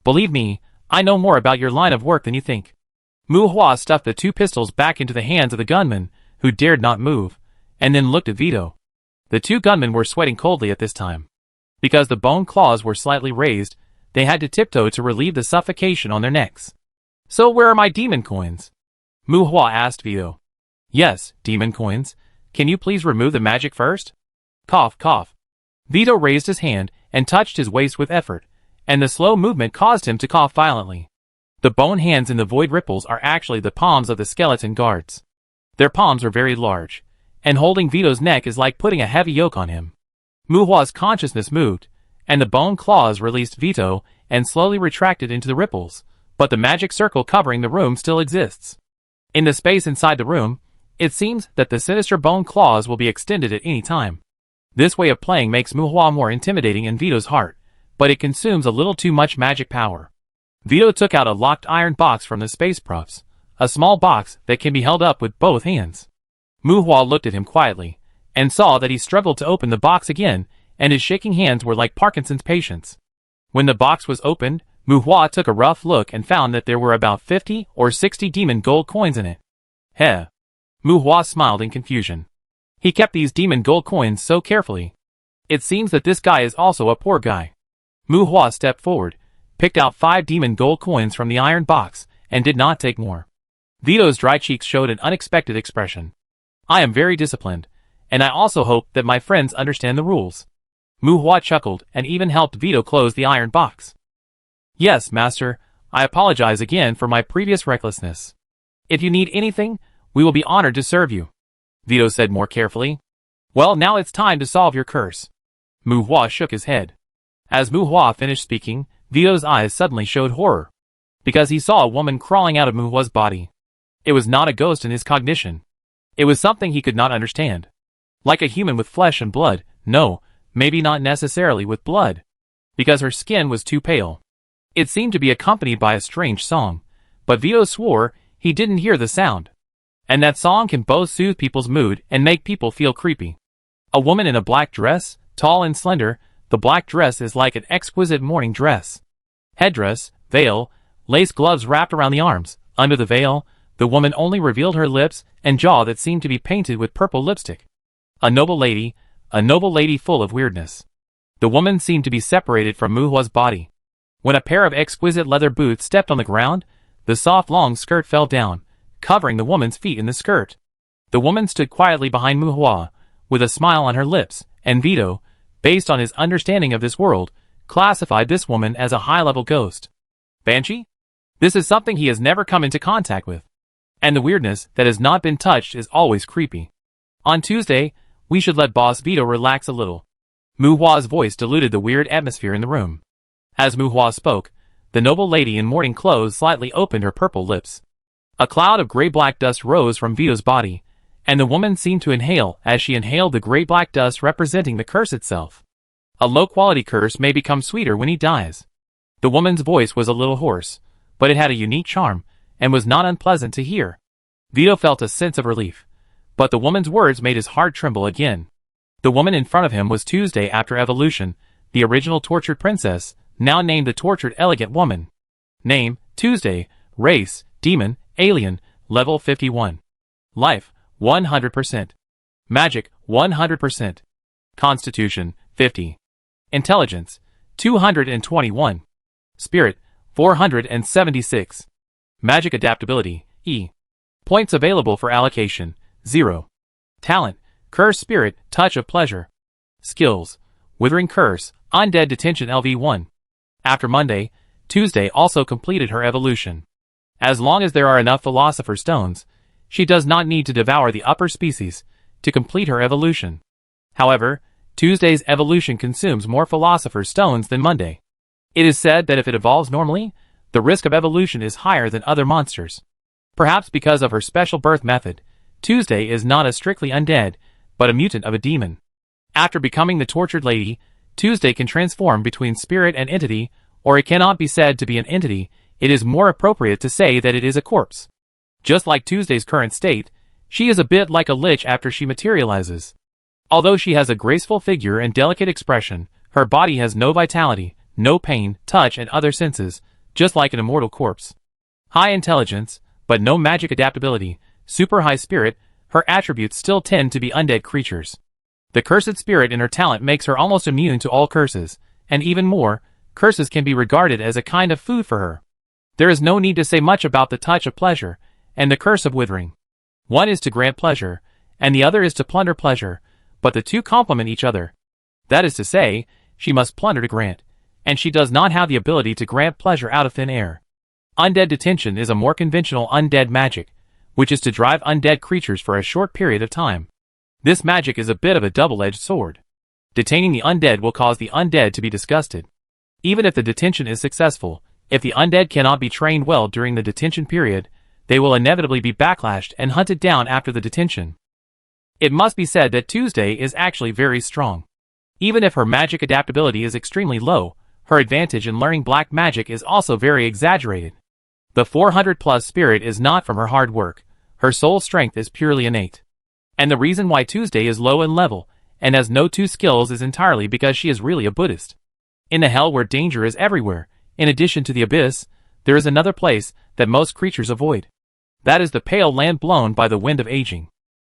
Believe me, I know more about your line of work than you think. Muhua stuffed the 2 pistols back into the hands of the gunman, who dared not move, and then looked at Vito. The 2 gunmen were sweating coldly at this time. Because the bone claws were slightly raised, they had to tiptoe to relieve the suffocation on their necks. So where are my demon coins? Muhua asked Vito. Yes, demon coins. Can you please remove the magic first? Cough, cough. Vito raised his hand and touched his waist with effort, and the slow movement caused him to cough violently. The bone hands in the void ripples are actually the palms of the skeleton guards. Their palms are very large, and holding Vito's neck is like putting a heavy yoke on him. Muhua's consciousness moved, and the bone claws released Vito and slowly retracted into the ripples, but the magic circle covering the room still exists. In the space inside the room, it seems that the sinister bone claws will be extended at any time. This way of playing makes Muhua more intimidating in Vito's heart, but it consumes a little too much magic power. Vito took out a locked iron box from the space props, a small box that can be held up with both hands. Muhua looked at him quietly, and saw that he struggled to open the box again, and his shaking hands were like Parkinson's patients. When the box was opened, Muhua took a rough look and found that there were about 50 or 60 demon gold coins in it. Heh. Muhua smiled in confusion. He kept these demon gold coins so carefully. It seems that this guy is also a poor guy. Muhua stepped forward, picked out 5 demon gold coins from the iron box, and did not take more. Vito's dry cheeks showed an unexpected expression. I am very disciplined, and I also hope that my friends understand the rules. Muhua chuckled and even helped Vito close the iron box. Yes, master, I apologize again for my previous recklessness. If you need anything, we will be honored to serve you, Vito said more carefully. Well, now it's time to solve your curse. Muhua shook his head. As Muhua finished speaking, Vito's eyes suddenly showed horror, because he saw a woman crawling out of Muhua's body. It was not a ghost in his cognition. It was something he could not understand. Like a human with flesh and blood, no, maybe not necessarily with blood, because her skin was too pale. It seemed to be accompanied by a strange song, but Vito swore he didn't hear the sound. And that song can both soothe people's mood and make people feel creepy. A woman in a black dress, tall and slender, the black dress is like an exquisite morning dress. Headdress, veil, lace gloves wrapped around the arms. Under the veil, the woman only revealed her lips and jaw that seemed to be painted with purple lipstick. A noble lady full of weirdness. The woman seemed to be separated from Muhua's body. When a pair of exquisite leather boots stepped on the ground, the soft long skirt fell down, covering the woman's feet in the skirt. The woman stood quietly behind Muhua, with a smile on her lips, and Vito, based on his understanding of this world, classified this woman as a high-level ghost. Banshee? This is something he has never come into contact with. And the weirdness that has not been touched is always creepy. On Tuesday, we should let Boss Vito relax a little. Muhua's voice diluted the weird atmosphere in the room. As Muhua spoke, the noble lady in morning clothes slightly opened her purple lips. A cloud of gray-black dust rose from Vito's body, and the woman seemed to inhale as she inhaled the gray-black dust representing the curse itself. A low-quality curse may become sweeter when he dies. The woman's voice was a little hoarse, but it had a unique charm, and was not unpleasant to hear. Vito felt a sense of relief, but the woman's words made his heart tremble again. The woman in front of him was Tuesday after evolution, the original tortured princess, now named the tortured elegant woman. Name, Tuesday, race, demon, alien, level 51. Life, 100%. Magic, 100%. Constitution, 50. Intelligence, 221. Spirit, 476. Magic adaptability, E. Points available for allocation, 0. Talent, Curse Spirit, Touch of Pleasure. Skills, Withering Curse, Undead Detention LV1. After Monday, Tuesday also completed her evolution. As long as there are enough Philosopher's Stones, she does not need to devour the upper species to complete her evolution. However, Tuesday's evolution consumes more Philosopher's Stones than Monday. It is said that if it evolves normally, the risk of evolution is higher than other monsters. Perhaps because of her special birth method, Tuesday is not a strictly undead, but a mutant of a demon. After becoming the tortured lady, Tuesday can transform between spirit and entity, or it cannot be said to be an entity, it is more appropriate to say that it is a corpse. Just like Tuesday's current state, she is a bit like a lich after she materializes. Although she has a graceful figure and delicate expression, her body has no vitality, no pain, touch and other senses, just like an immortal corpse. High intelligence, but no magic adaptability, super high spirit, her attributes still tend to be undead creatures. The cursed spirit in her talent makes her almost immune to all curses, and even more, curses can be regarded as a kind of food for her. There is no need to say much about the touch of pleasure, and the curse of withering. One is to grant pleasure, and the other is to plunder pleasure, but the two complement each other. That is to say, she must plunder to grant, and she does not have the ability to grant pleasure out of thin air. Undead detention is a more conventional undead magic, which is to drive undead creatures for a short period of time. This magic is a bit of a double-edged sword. Detaining the undead will cause the undead to be disgusted. Even if the detention is successful, if the undead cannot be trained well during the detention period, they will inevitably be backlashed and hunted down after the detention. It must be said that Tuesday is actually very strong. Even if her magic adaptability is extremely low, her advantage in learning black magic is also very exaggerated. The 400-plus spirit is not from her hard work, her soul strength is purely innate. And the reason why Tuesday is low in level, and has no two skills is entirely because she is really a Buddhist. In the hell where danger is everywhere, in addition to the abyss, there is another place that most creatures avoid. That is the pale land blown by the wind of aging.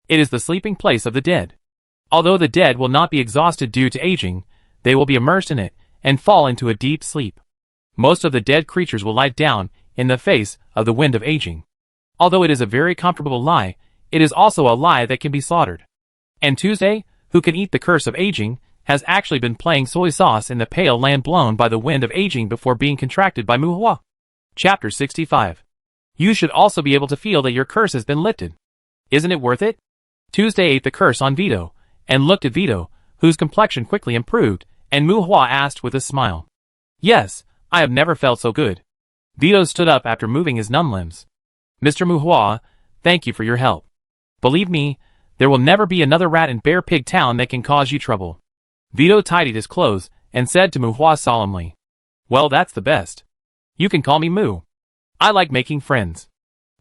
It is the sleeping place of the dead. Although the dead will not be exhausted due to aging, they will be immersed in it, and fall into a deep sleep. Most of the dead creatures will lie down in the face of the wind of aging. Although it is a very comfortable lie, it is also a lie that can be slaughtered. And Tuesday, who can eat the curse of aging, has actually been playing soy sauce in the pale land blown by the wind of aging before being contracted by Muhua. Chapter 65. You should also be able to feel that your curse has been lifted. Isn't it worth it? Tuesday ate the curse on Vito, and looked at Vito, whose complexion quickly improved, and Muhua asked with a smile. Yes, I have never felt so good. Vito stood up after moving his numb limbs. Mr. Muhua, thank you for your help. Believe me, there will never be another rat in Bear Pig Town that can cause you trouble. Vito tidied his clothes, and said to Muhua solemnly. Well, that's the best. You can call me Moo. I like making friends.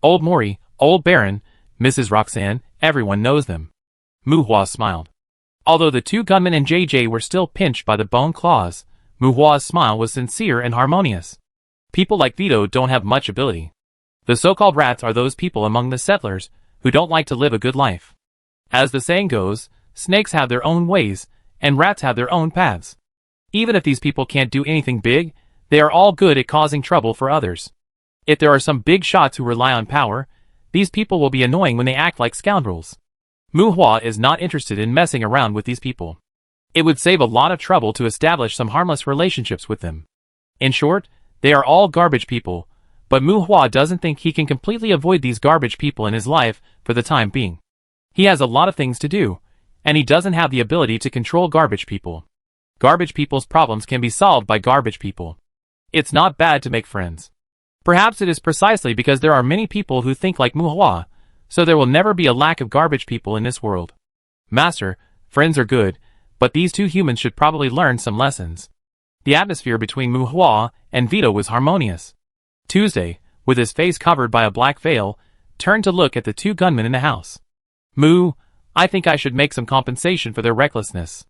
Old Maury, Old Baron, Mrs. Roxanne, everyone knows them. Muhua smiled. Although the two gunmen and JJ were still pinched by the bone claws, Muhua's smile was sincere and harmonious. People like Vito don't have much ability. The so-called rats are those people among the settlers who don't like to live a good life. As the saying goes, snakes have their own ways, and rats have their own paths. Even if these people can't do anything big, they are all good at causing trouble for others. If there are some big shots who rely on power, these people will be annoying when they act like scoundrels. Muhua is not interested in messing around with these people. It would save a lot of trouble to establish some harmless relationships with them. In short, they are all garbage people, but Muhua doesn't think he can completely avoid these garbage people in his life for the time being. He has a lot of things to do, and he doesn't have the ability to control garbage people. Garbage people's problems can be solved by garbage people. It's not bad to make friends. Perhaps it is precisely because there are many people who think like Muhua, so there will never be a lack of garbage people in this world. Master, friends are good, but these two humans should probably learn some lessons. The atmosphere between Muhua and Vito was harmonious. Tuesday, with his face covered by a black veil, turned to look at the two gunmen in the house. Moo, I think I should make some compensation for their recklessness.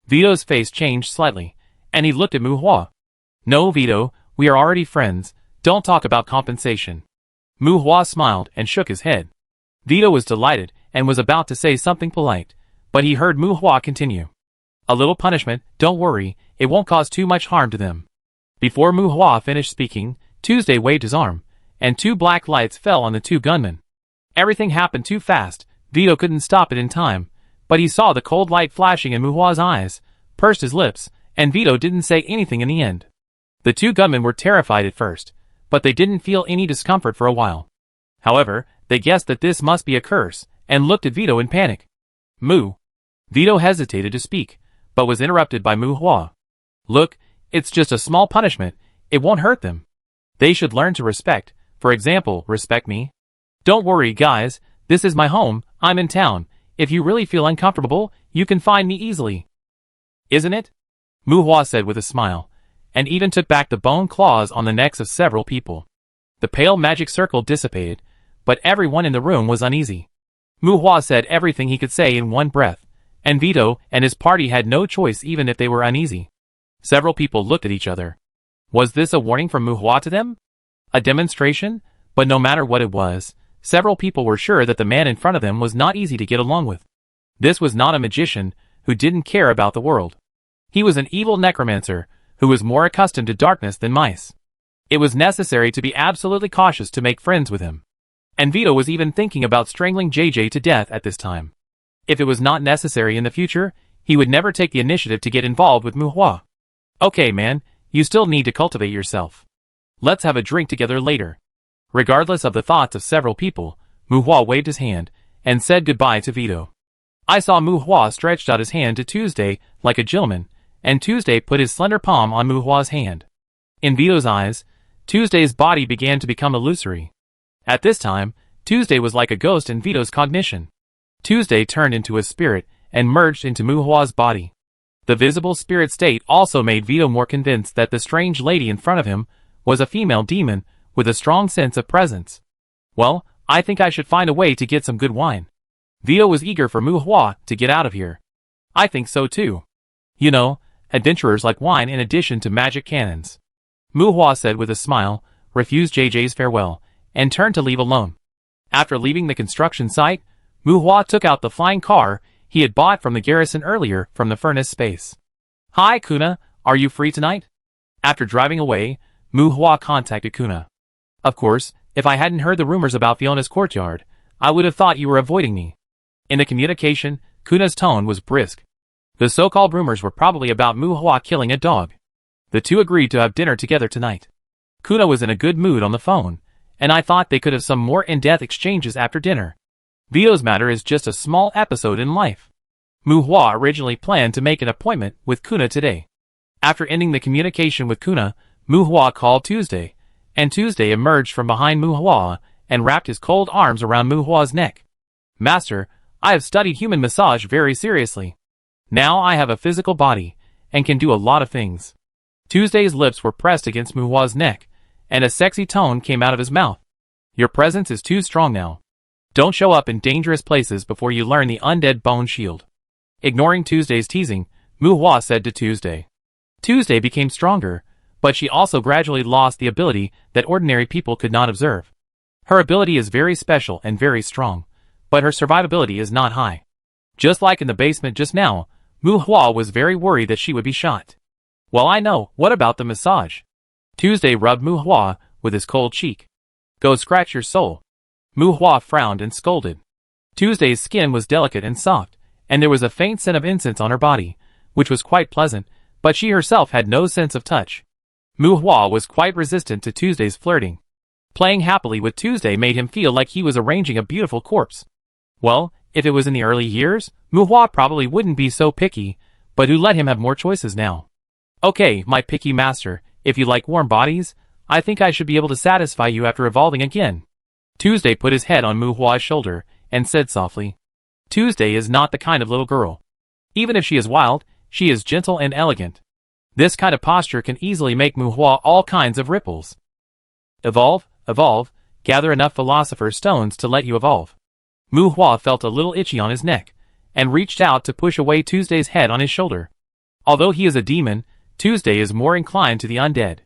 Vito's face changed slightly, and he looked at Muhua. No, Vito, we are already friends, don't talk about compensation. Muhua smiled and shook his head. Vito was delighted and was about to say something polite, but he heard Muhua continue. A little punishment, don't worry, it won't cause too much harm to them. Before Muhua finished speaking, Tuesday waved his arm, and two black lights fell on the two gunmen. Everything happened too fast, Vito couldn't stop it in time, but he saw the cold light flashing in Muhua's eyes, pursed his lips, and Vito didn't say anything in the end. The two gunmen were terrified at first, but they didn't feel any discomfort for a while. However, They guessed that this must be a curse, and looked at Vito in panic. Moo. Vito hesitated to speak, but was interrupted by Mu Hua. Look, it's just a small punishment, it won't hurt them. They should learn to respect, for example, respect me. Don't worry, guys, this is my home, I'm in town. If you really feel uncomfortable, you can find me easily. Isn't it? Mu Hua said with a smile, and even took back the bone claws on the necks of several people. The pale magic circle dissipated, but everyone in the room was uneasy. Mu Hua said everything he could say in one breath, and Vito and his party had no choice even if they were uneasy. Several people looked at each other. Was this a warning from Mu Hua to them? A demonstration? But no matter what it was, several people were sure that the man in front of them was not easy to get along with. This was not a magician who didn't care about the world. He was an evil necromancer who was more accustomed to darkness than mice. It was necessary to be absolutely cautious to make friends with him. And Vito was even thinking about strangling JJ to death at this time. If it was not necessary in the future, he would never take the initiative to get involved with Mu Hua. Okay man, you still need to cultivate yourself. Let's have a drink together later. Regardless of the thoughts of several people, Mu Hua waved his hand and said goodbye to Vito. I saw Mu Hua stretched out his hand to Tuesday like a gentleman, and Tuesday put his slender palm on Mu Hua's hand. In Vito's eyes, Tuesday's body began to become illusory. At this time, Tuesday was like a ghost in Vito's cognition. Tuesday turned into a spirit and merged into Mu Hua's body. The visible spirit state also made Vito more convinced that the strange lady in front of him was a female demon with a strong sense of presence. Well, I think I should find a way to get some good wine. Vito was eager for Mu Hua to get out of here. I think so too. You know, adventurers like wine in addition to magic cannons. Mu Hua said with a smile, refused JJ's farewell, and turned to leave alone. After leaving the construction site, Mu Hua took out the flying car he had bought from the garrison earlier from the furnace space. Hi Kuna, are you free tonight? After driving away, Mu Hua contacted Kuna. Of course, if I hadn't heard the rumors about Fiona's courtyard, I would have thought you were avoiding me. In the communication, Kuna's tone was brisk. The so-called rumors were probably about Mu Hua killing a dog. The two agreed to have dinner together tonight. Kuna was in a good mood on the phone, and I thought they could have some more in-depth exchanges after dinner. Vito's matter is just a small episode in life. Mu Hua originally planned to make an appointment with Kuna today. After ending the communication with Kuna, Mu Hua called Tuesday, and Tuesday emerged from behind Mu Hua and wrapped his cold arms around Mu Hua's neck. Master, I have studied human massage very seriously. Now I have a physical body, and can do a lot of things. Tuesday's lips were pressed against Mu Hua's neck, and a sexy tone came out of his mouth. Your presence is too strong now. Don't show up in dangerous places before you learn the undead bone shield. Ignoring Tuesday's teasing, Mu Hua said to Tuesday. Tuesday became stronger, but she also gradually lost the ability that ordinary people could not observe. Her ability is very special and very strong, but her survivability is not high. Just like in the basement just now, Mu Hua was very worried that she would be shot. Well, I know, what about the massage? Tuesday rubbed Mu Hua with his cold cheek. Go scratch your soul. Mu Hua frowned and scolded. Tuesday's skin was delicate and soft, and there was a faint scent of incense on her body, which was quite pleasant, but she herself had no sense of touch. Mu Hua was quite resistant to Tuesday's flirting. Playing happily with Tuesday made him feel like he was arranging a beautiful corpse. Well, if it was in the early years, Mu Hua probably wouldn't be so picky, but who let him have more choices now? Okay, my picky master, if you like warm bodies, I think I should be able to satisfy you after evolving again. Tuesday put his head on Mu Hua's shoulder and said softly. Tuesday is not the kind of little girl. Even if she is wild, she is gentle and elegant. This kind of posture can easily make Mu Hua all kinds of ripples. Evolve, evolve, gather enough philosopher's stones to let you evolve. Mu Hua felt a little itchy on his neck, and reached out to push away Tuesday's head on his shoulder. Although he is a demon, Tuesday is more inclined to the undead.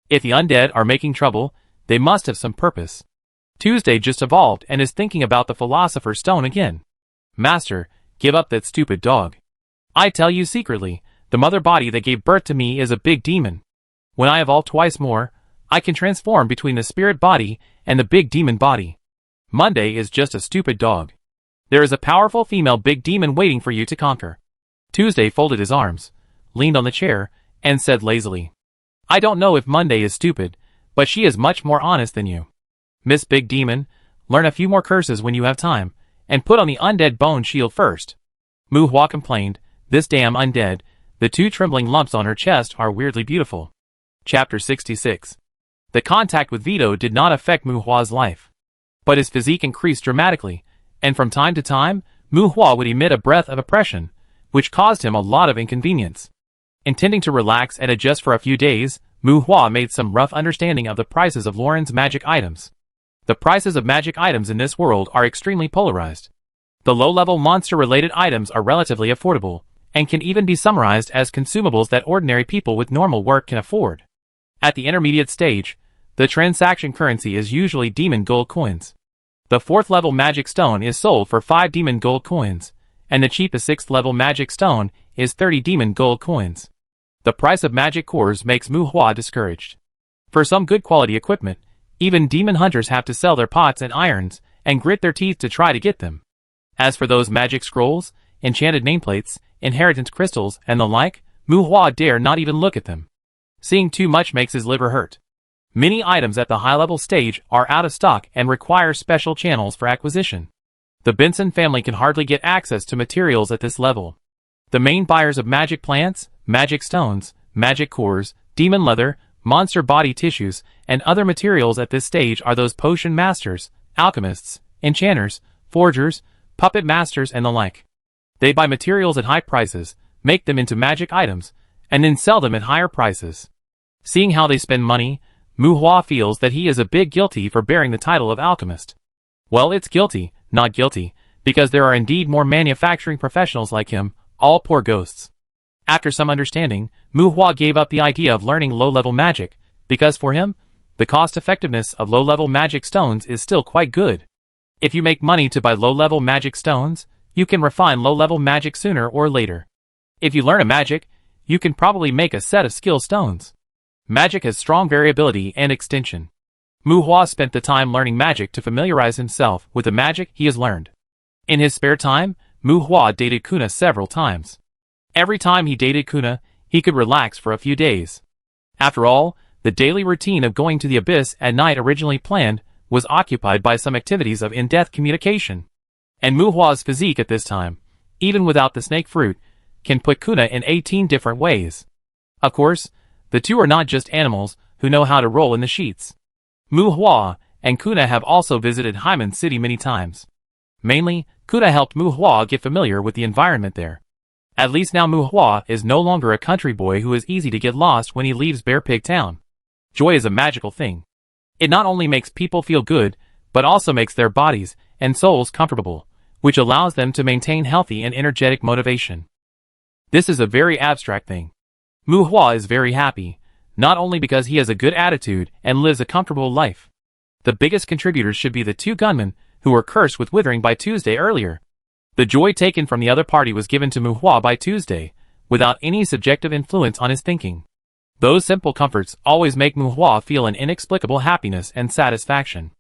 If the undead are making trouble, they must have some purpose. Tuesday just evolved and is thinking about the philosopher's stone again. Master, give up that stupid dog. I tell you secretly, the mother body that gave birth to me is a big demon. When I evolve twice more, I can transform between the spirit body and the big demon body. Monday is just a stupid dog. There is a powerful female big demon waiting for you to conquer. Tuesday folded his arms, leaned on the chair, and said lazily. I don't know if Monday is stupid, but she is much more honest than you. Miss Big Demon, learn a few more curses when you have time, and put on the undead bone shield first. Mu Hua complained, this damn undead, the two trembling lumps on her chest are weirdly beautiful. Chapter 66. The contact with Vito did not affect Mu Hua's life. But his physique increased dramatically, and from time to time, Mu Hua would emit a breath of oppression, which caused him a lot of inconvenience. Intending to relax and adjust for a few days, Mu Hua made some rough understanding of the prices of Luren's magic items. The prices of magic items in this world are extremely polarized. The low-level monster-related items are relatively affordable, and can even be summarized as consumables that ordinary people with normal work can afford. At the intermediate stage, the transaction currency is usually demon gold coins. The 4th level magic stone is sold for 5 demon gold coins, and the cheapest 6th level magic stone is 30 demon gold coins. The price of magic cores makes Mu Hua discouraged. For some good quality equipment, even demon hunters have to sell their pots and irons, and grit their teeth to try to get them. As for those magic scrolls, enchanted nameplates, inheritance crystals, and the like, Mu Hua dare not even look at them. Seeing too much makes his liver hurt. Many items at the high-level stage are out of stock and require special channels for acquisition. The Benson family can hardly get access to materials at this level. The main buyers of magic plants, magic stones, magic cores, demon leather, monster body tissues, and other materials at this stage are those potion masters, alchemists, enchanters, forgers, puppet masters, and the like. They buy materials at high prices, make them into magic items, and then sell them at higher prices. Seeing how they spend money, Mu Hua feels that he is a bit guilty for bearing the title of alchemist. Well, it's guilty, not guilty, because there are indeed more manufacturing professionals like him, all poor ghosts. After some understanding, Mu Hua gave up the idea of learning low-level magic, because for him, the cost-effectiveness of low-level magic stones is still quite good. If you make money to buy low-level magic stones, you can refine low-level magic sooner or later. If you learn a magic, you can probably make a set of skill stones. Magic has strong variability and extension. Mu Hua spent the time learning magic to familiarize himself with the magic he has learned. In his spare time, Mu Hua dated Kuna several times. Every time he dated Kuna, he could relax for a few days. After all, the daily routine of going to the abyss at night originally planned was occupied by some activities of in-depth communication. And Mu Hua's physique at this time, even without the snake fruit, can put Kuna in 18 different ways. Of course, the two are not just animals who know how to roll in the sheets. Mu Hua and Kuna have also visited Haimen City many times. Mainly, Kuna helped Mu Hua get familiar with the environment there. At least now Mu Hua is no longer a country boy who is easy to get lost when he leaves Bear Pig Town. Joy is a magical thing. It not only makes people feel good, but also makes their bodies and souls comfortable, which allows them to maintain healthy and energetic motivation. This is a very abstract thing. Mu Hua is very happy, not only because he has a good attitude and lives a comfortable life. The biggest contributors should be the 2 gunmen who were cursed with withering by Tuesday earlier. The joy taken from the other party was given to Mu Hua by Tuesday, without any subjective influence on his thinking. Those simple comforts always make Mu Hua feel an inexplicable happiness and satisfaction.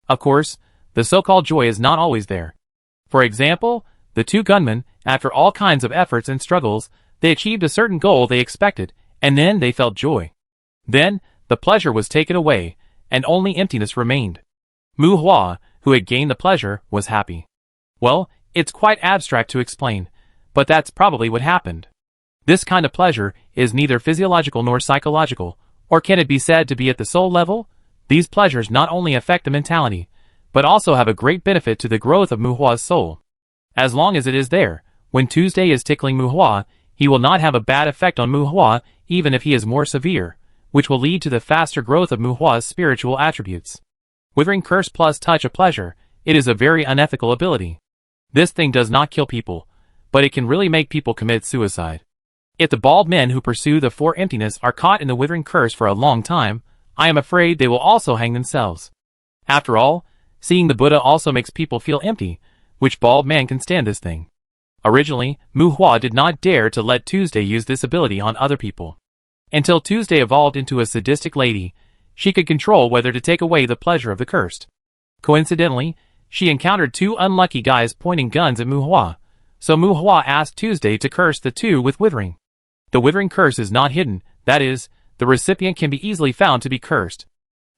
Of course, the so-called joy is not always there. For example, the 2 gunmen, after all kinds of efforts and struggles, they achieved a certain goal they expected, and then they felt joy. Then, the pleasure was taken away, and only emptiness remained. Mu Hua, who had gained the pleasure, was happy. Well, it's quite abstract to explain, but that's probably what happened. This kind of pleasure is neither physiological nor psychological, or can it be said to be at the soul level? These pleasures not only affect the mentality, but also have a great benefit to the growth of Mu Hua's soul. As long as it is there, when Tuesday is tickling Mu Hua, he will not have a bad effect on Mu Hua, even if he is more severe, which will lead to the faster growth of Mu Hua's spiritual attributes. Withering curse plus touch of pleasure, it is a very unethical ability. This thing does not kill people, but it can really make people commit suicide. If the bald men who pursue the 4 emptiness are caught in the withering curse for a long time, I am afraid they will also hang themselves. After all, seeing the Buddha also makes people feel empty, which bald man can stand this thing. Originally, Mu Hua did not dare to let Tuesday use this ability on other people. Until Tuesday evolved into a sadistic lady, she could control whether to take away the pleasure of the cursed. Coincidentally, she encountered 2 unlucky guys pointing guns at Mu Hua, so Mu Hua asked Tuesday to curse the 2 with withering. The withering curse is not hidden, that is, the recipient can be easily found to be cursed.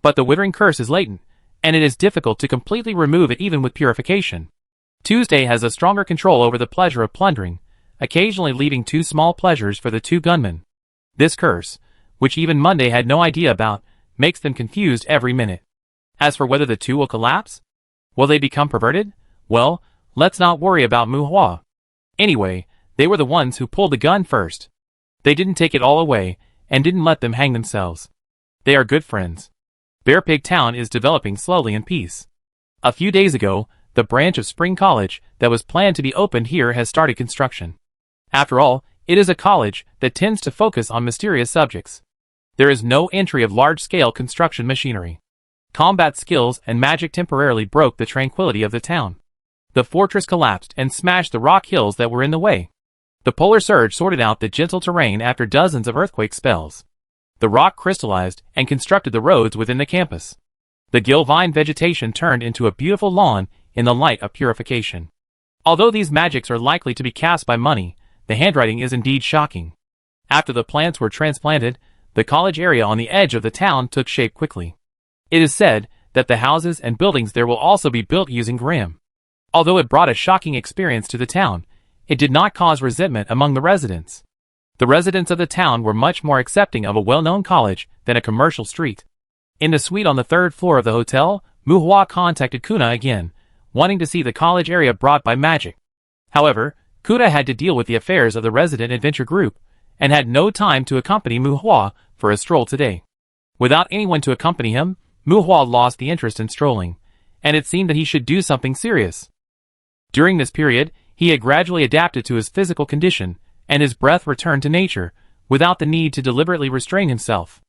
But the withering curse is latent, and it is difficult to completely remove it even with purification. Tuesday has a stronger control over the pleasure of plundering, occasionally leaving 2 small pleasures for the 2 gunmen. This curse, which even Monday had no idea about, makes them confused every minute. As for whether the 2 will collapse, will they become perverted? Well, let's not worry about Muhua. Anyway, they were the ones who pulled the gun first. They didn't take it all away, and didn't let them hang themselves. They are good friends. Bear Pig Town is developing slowly in peace. A few days ago, the branch of Spring College that was planned to be opened here has started construction. After all, it is a college that tends to focus on mysterious subjects. There is no entry of large-scale construction machinery. Combat skills and magic temporarily broke the tranquility of the town. The fortress collapsed and smashed the rock hills that were in the way. The polar surge sorted out the gentle terrain after dozens of earthquake spells. The rock crystallized and constructed the roads within the campus. The gill-vine vegetation turned into a beautiful lawn in the light of purification. Although these magics are likely to be cast by money, the handwriting is indeed shocking. After the plants were transplanted, the college area on the edge of the town took shape quickly. It is said that the houses and buildings there will also be built using Grimm. Although it brought a shocking experience to the town, it did not cause resentment among the residents. The residents of the town were much more accepting of a well-known college than a commercial street. In the suite on the 3rd floor of the hotel, Muhua contacted Kuna again, wanting to see the college area brought by magic. However, Kuna had to deal with the affairs of the resident adventure group, and had no time to accompany Muhua for a stroll today. Without anyone to accompany him, Muhua lost the interest in strolling, and it seemed that he should do something serious. During this period, he had gradually adapted to his physical condition, and his breath returned to nature, without the need to deliberately restrain himself.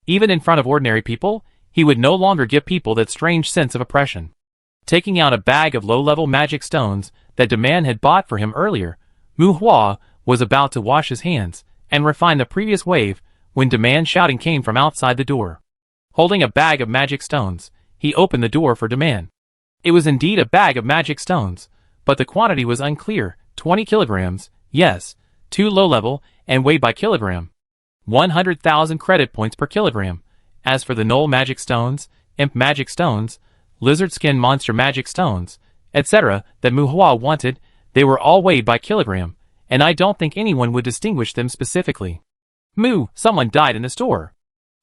Even in front of ordinary people, he would no longer give people that strange sense of oppression. Taking out a bag of low-level magic stones that Daman had bought for him earlier, Muhua was about to wash his hands and refine the previous wave when Daman's shouting came from outside the door. Holding a bag of magic stones, he opened the door for Daman. It was indeed a bag of magic stones, but the quantity was unclear. 20 kilograms, yes, 2 low-level, and weighed by kilogram. 100,000 credit points per kilogram. As for the Knoll magic stones, Imp magic stones, Lizard skin monster magic stones, etc. that Muhua wanted, they were all weighed by kilogram, and I don't think anyone would distinguish them specifically. Someone died in the store.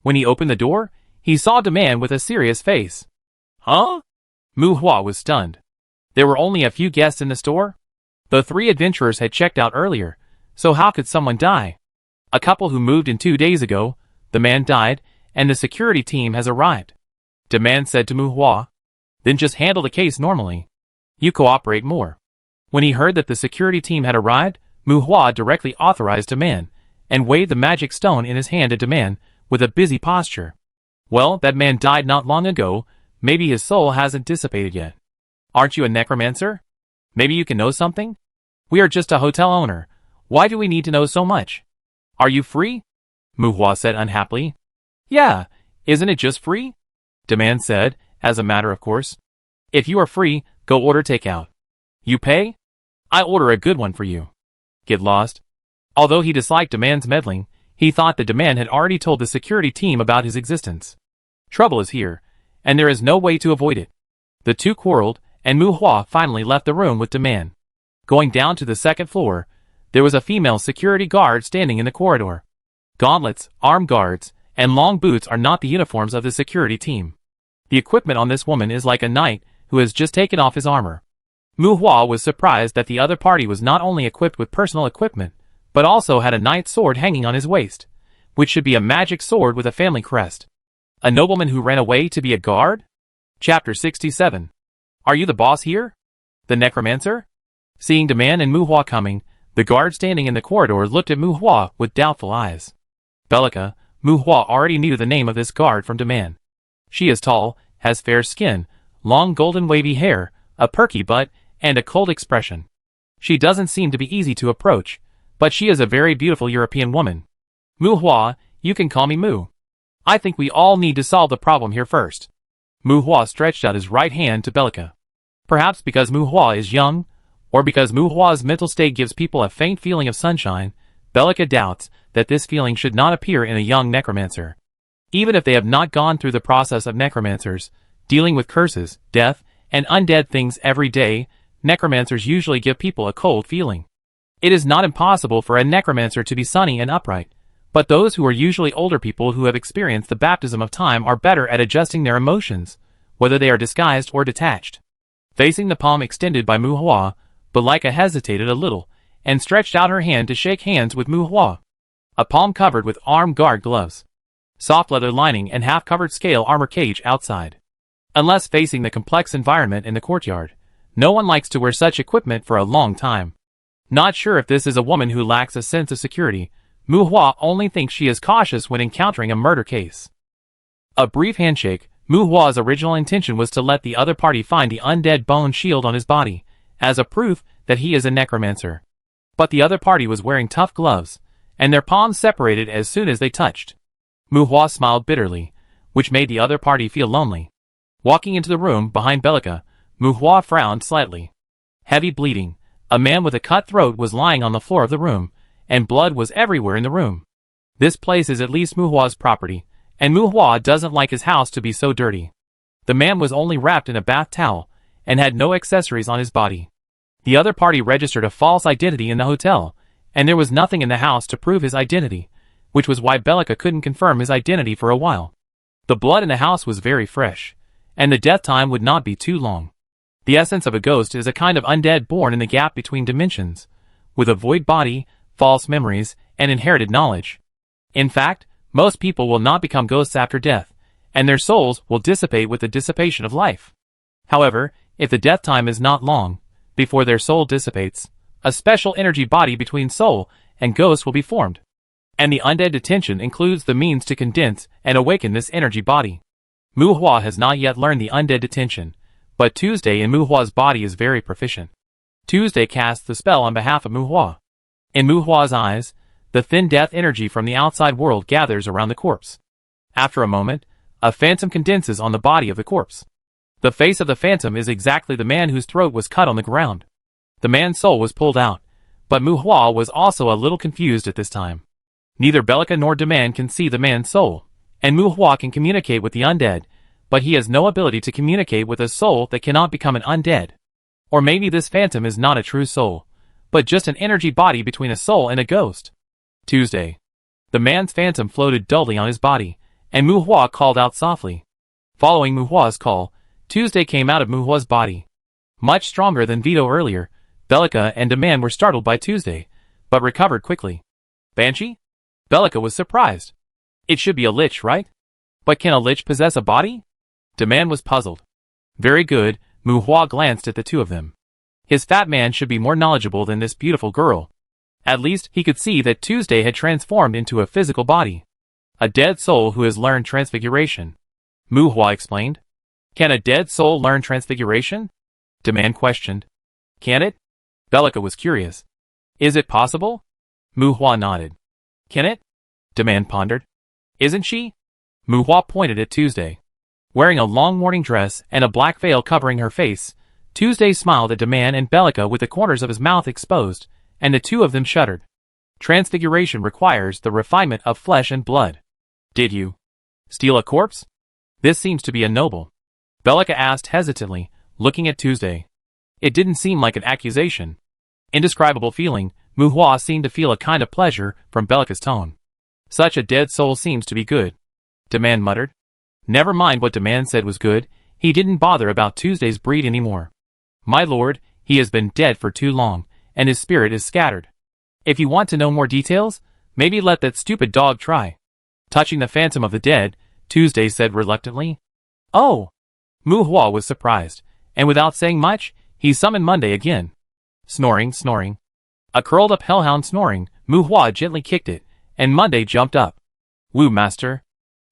When he opened the door, he saw Daman with a serious face. Huh? Muhua was stunned. There were only a few guests in the store? The 3 adventurers had checked out earlier, so how could someone die? A couple who moved in 2 days ago, the man died, and the security team has arrived. Daman said to Muhua. Then just handle the case normally. You cooperate more. When he heard that the security team had arrived, Muhua directly authorized Daman, and waved the magic stone in his hand at Daman, with a busy posture. Well, that man died not long ago, maybe his soul hasn't dissipated yet. Aren't you a necromancer? Maybe you can know something? We are just a hotel owner. Why do we need to know so much? Are you free? Muhua said unhappily. Yeah, isn't it just free? Daman said, as a matter of course. If you are free, go order takeout. You pay? I order a good one for you. Get lost. Although he disliked Daman's meddling, he thought that Daman had already told the security team about his existence. Trouble is here, and there is no way to avoid it. The 2 quarreled, and Muhua finally left the room with Daman. Going down to the 2nd floor, there was a female security guard standing in the corridor. Gauntlets, armed guards, and long boots are not the uniforms of the security team. The equipment on this woman is like a knight who has just taken off his armor. Muhua was surprised that the other party was not only equipped with personal equipment, but also had a knight's sword hanging on his waist, which should be a magic sword with a family crest. A nobleman who ran away to be a guard? Chapter 67. Are you the boss here? The necromancer? Seeing Daman and Muhua coming, the guard standing in the corridor looked at Muhua with doubtful eyes. Bellica, Muhua already knew the name of this guard from Daman. She is tall, has fair skin, long golden wavy hair, a perky butt, and a cold expression. She doesn't seem to be easy to approach, but she is a very beautiful European woman. Muhua, you can call me Mu. I think we all need to solve the problem here first. Muhua stretched out his right hand to Bellica. Perhaps because Muhua is young, or because Muhua's mental state gives people a faint feeling of sunshine, Bellica doubts that this feeling should not appear in a young necromancer. Even if they have not gone through the process of necromancers, dealing with curses, death, and undead things every day, necromancers usually give people a cold feeling. It is not impossible for a necromancer to be sunny and upright, but those who are usually older people who have experienced the baptism of time are better at adjusting their emotions, whether they are disguised or detached. Facing the palm extended by Muhua, Balika hesitated a little, and stretched out her hand to shake hands with Muhua. A palm covered with armed guard gloves, soft leather lining and half-covered scale armor cage outside. Unless facing the complex environment in the courtyard, no one likes to wear such equipment for a long time. Not sure if this is a woman who lacks a sense of security, Muhua only thinks she is cautious when encountering a murder case. A brief handshake. Muhua's original intention was to let the other party find the undead bone shield on his body, as a proof that he is a necromancer. But the other party was wearing tough gloves, and their palms separated as soon as they touched. Muhua smiled bitterly, which made the other party feel lonely. Walking into the room behind Balika, Muhua frowned slightly. Heavy bleeding. A man with a cut throat was lying on the floor of the room, and blood was everywhere in the room. This place is at least Muhua's property, and Muhua doesn't like his house to be so dirty. The man was only wrapped in a bath towel, and had no accessories on his body. The other party registered a false identity in the hotel, and there was nothing in the house to prove his identity, which was why Balika couldn't confirm his identity for a while. The blood in the house was very fresh, and the death time would not be too long. The essence of a ghost is a kind of undead born in the gap between dimensions, with a void body, false memories, and inherited knowledge. In fact, most people will not become ghosts after death, and their souls will dissipate with the dissipation of life. However, if the death time is not long, before their soul dissipates, a special energy body between soul and ghost will be formed. And the undead detention includes the means to condense and awaken this energy body. Muhua has not yet learned the undead detention, but Tuesday in Muhua's body is very proficient. Tuesday casts the spell on behalf of Muhua. In Muhua's eyes, the thin death energy from the outside world gathers around the corpse. After a moment, a phantom condenses on the body of the corpse. The face of the phantom is exactly the man whose throat was cut on the ground. The man's soul was pulled out, but Muhua was also a little confused at this time. Neither Balika nor Demand can see the man's soul, and Muhua can communicate with the undead, but he has no ability to communicate with a soul that cannot become an undead. Or maybe this phantom is not a true soul, but just an energy body between a soul and a ghost. Tuesday. The man's phantom floated dully on his body, and Muhua called out softly. Following Muhua's call, Tuesday came out of Muhua's body. Much stronger than Vito earlier, Balika and Demand were startled by Tuesday, but recovered quickly. Banshee? Balika was surprised. It should be a lich, right? But can a lich possess a body? Demand was puzzled. Very good, Muhua glanced at the two of them. His fat man should be more knowledgeable than this beautiful girl. At least he could see that Tuesday had transformed into a physical body. A dead soul who has learned transfiguration. Muhua explained. Can a dead soul learn transfiguration? Demand questioned. Can it? Balika was curious. Is it possible? Muhua nodded. Can it? Demand pondered. Isn't she? Muhua pointed at Tuesday. Wearing a long morning dress and a black veil covering her face, Tuesday smiled at Demand and Balika with the corners of his mouth exposed, and the two of them shuddered. Transfiguration requires the refinement of flesh and blood. Did you steal a corpse? This seems to be a noble. Balika asked hesitantly, looking at Tuesday. It didn't seem like an accusation. Indescribable feeling, Muhua seemed to feel a kind of pleasure from Balika's tone. Such a dead soul seems to be good. Demand muttered. Never mind what Demand said was good, he didn't bother about Tuesday's breed anymore. My lord, he has been dead for too long, and his spirit is scattered. If you want to know more details, maybe let that stupid dog try. Touching the phantom of the dead, Tuesday said reluctantly. Oh! Muhua was surprised, and without saying much, he summoned Monday again. Snoring, snoring. A curled-up hellhound snoring, Muhua gently kicked it, and Monday jumped up. Woo, master.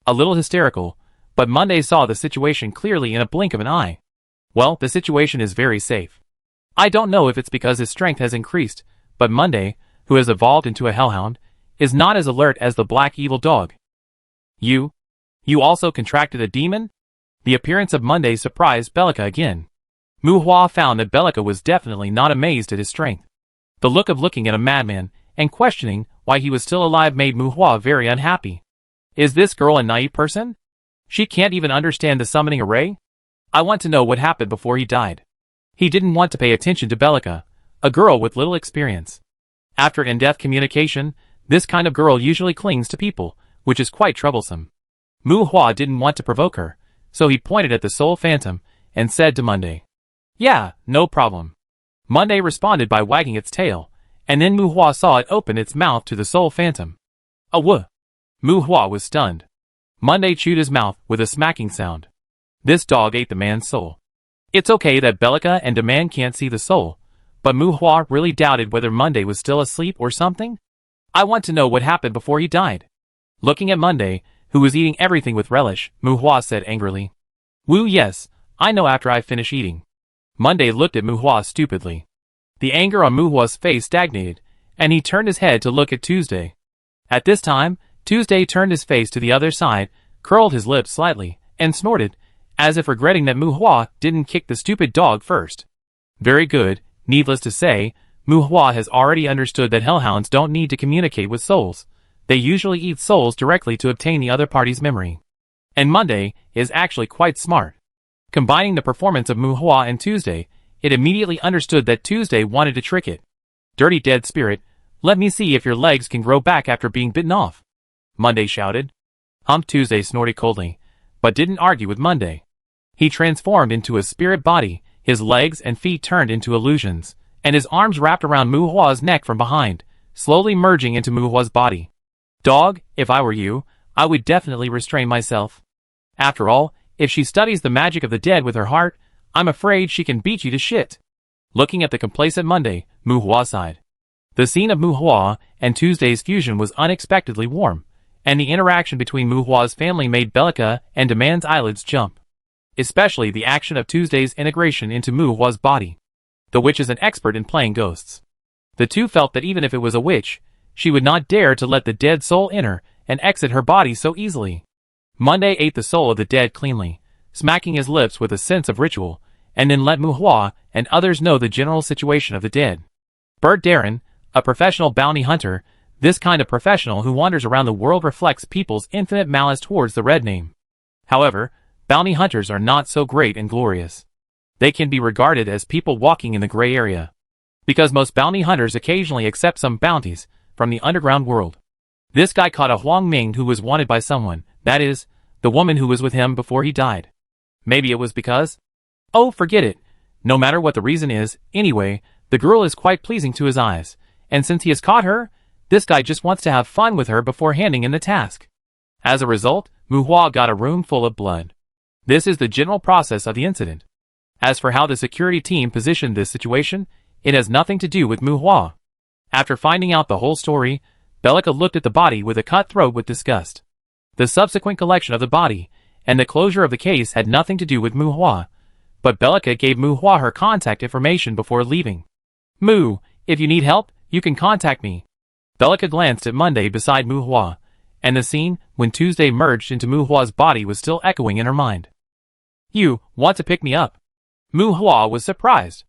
A little hysterical, but Monday saw the situation clearly in a blink of an eye. Well, the situation is very safe. I don't know if it's because his strength has increased, but Monday, who has evolved into a hellhound, is not as alert as the black evil dog. You also contracted a demon? The appearance of Monday surprised Balika again. Muhua found that Balika was definitely not amazed at his strength. The look of looking at a madman and questioning why he was still alive made Muhua very unhappy. Is this girl a naive person? She can't even understand the summoning array? I want to know what happened before he died. He didn't want to pay attention to Bellica, a girl with little experience. After in-depth communication, this kind of girl usually clings to people, which is quite troublesome. Mu Hua didn't want to provoke her, so he pointed at the soul phantom and said to Monday, "Yeah, no problem." Monday responded by wagging its tail, and then Mu Hua saw it open its mouth to the soul phantom. A woof! Mu Hua was stunned. Monday chewed his mouth with a smacking sound. This dog ate the man's soul. It's okay that Bellica and Demand can't see the soul, but Mu Hua really doubted whether Monday was still asleep or something. I want to know what happened before he died. Looking at Monday, who was eating everything with relish, Mu Hua said angrily. Woo, yes, I know after I finish eating. Monday looked at Mu Hua stupidly. The anger on Mu Hua's face stagnated, and he turned his head to look at Tuesday. At this time, Tuesday turned his face to the other side, curled his lips slightly, and snorted, as if regretting that Mu Hua didn't kick the stupid dog first. Very good. Needless to say, Mu Hua has already understood that hellhounds don't need to communicate with souls. They usually eat souls directly to obtain the other party's memory. And Monday is actually quite smart. Combining the performance of Mu Hua and Tuesday, it immediately understood that Tuesday wanted to trick it. Dirty dead spirit, let me see if your legs can grow back after being bitten off. Monday shouted. Tuesday snorted coldly, but didn't argue with Monday. He transformed into a spirit body, his legs and feet turned into illusions, and his arms wrapped around Mu Hua's neck from behind, slowly merging into Mu Hua's body. Dog, if I were you, I would definitely restrain myself. After all, if she studies the magic of the dead with her heart, I'm afraid she can beat you to shit. Looking at the complacent Monday, Mu Hua sighed. The scene of Mu Hua and Tuesday's fusion was unexpectedly warm, and the interaction between Mu Hua's family made Bellica and Demand's eyelids jump. Especially the action of Tuesday's integration into Mu Hua's body. The witch is an expert in playing ghosts. The two felt that even if it was a witch, she would not dare to let the dead soul enter and exit her body so easily. Monday ate the soul of the dead cleanly, smacking his lips with a sense of ritual, and then let Mu Hua and others know the general situation of the dead. Bert Darren, a professional bounty hunter, this kind of professional who wanders around the world reflects people's infinite malice towards the red name. However, bounty hunters are not so great and glorious. They can be regarded as people walking in the gray area. Because most bounty hunters occasionally accept some bounties from the underground world. This guy caught a Huang Ming who was wanted by someone, that is, the woman who was with him before he died. Maybe it was because... Oh, forget it. No matter what the reason is, anyway, the girl is quite pleasing to his eyes, and since he has caught her, this guy just wants to have fun with her before handing in the task. As a result, Mu Hua got a room full of blood. This is the general process of the incident. As for how the security team positioned this situation, it has nothing to do with Mu Hua. After finding out the whole story, Bellica looked at the body with a cut throat with disgust. The subsequent collection of the body and the closure of the case had nothing to do with Mu Hua, but Bellica gave Mu Hua her contact information before leaving. Mu, if you need help, you can contact me. Bellica glanced at Monday beside Mu Hua, and the scene when Tuesday merged into Mu Hua's body was still echoing in her mind. You want to pick me up? Mu Hua was surprised.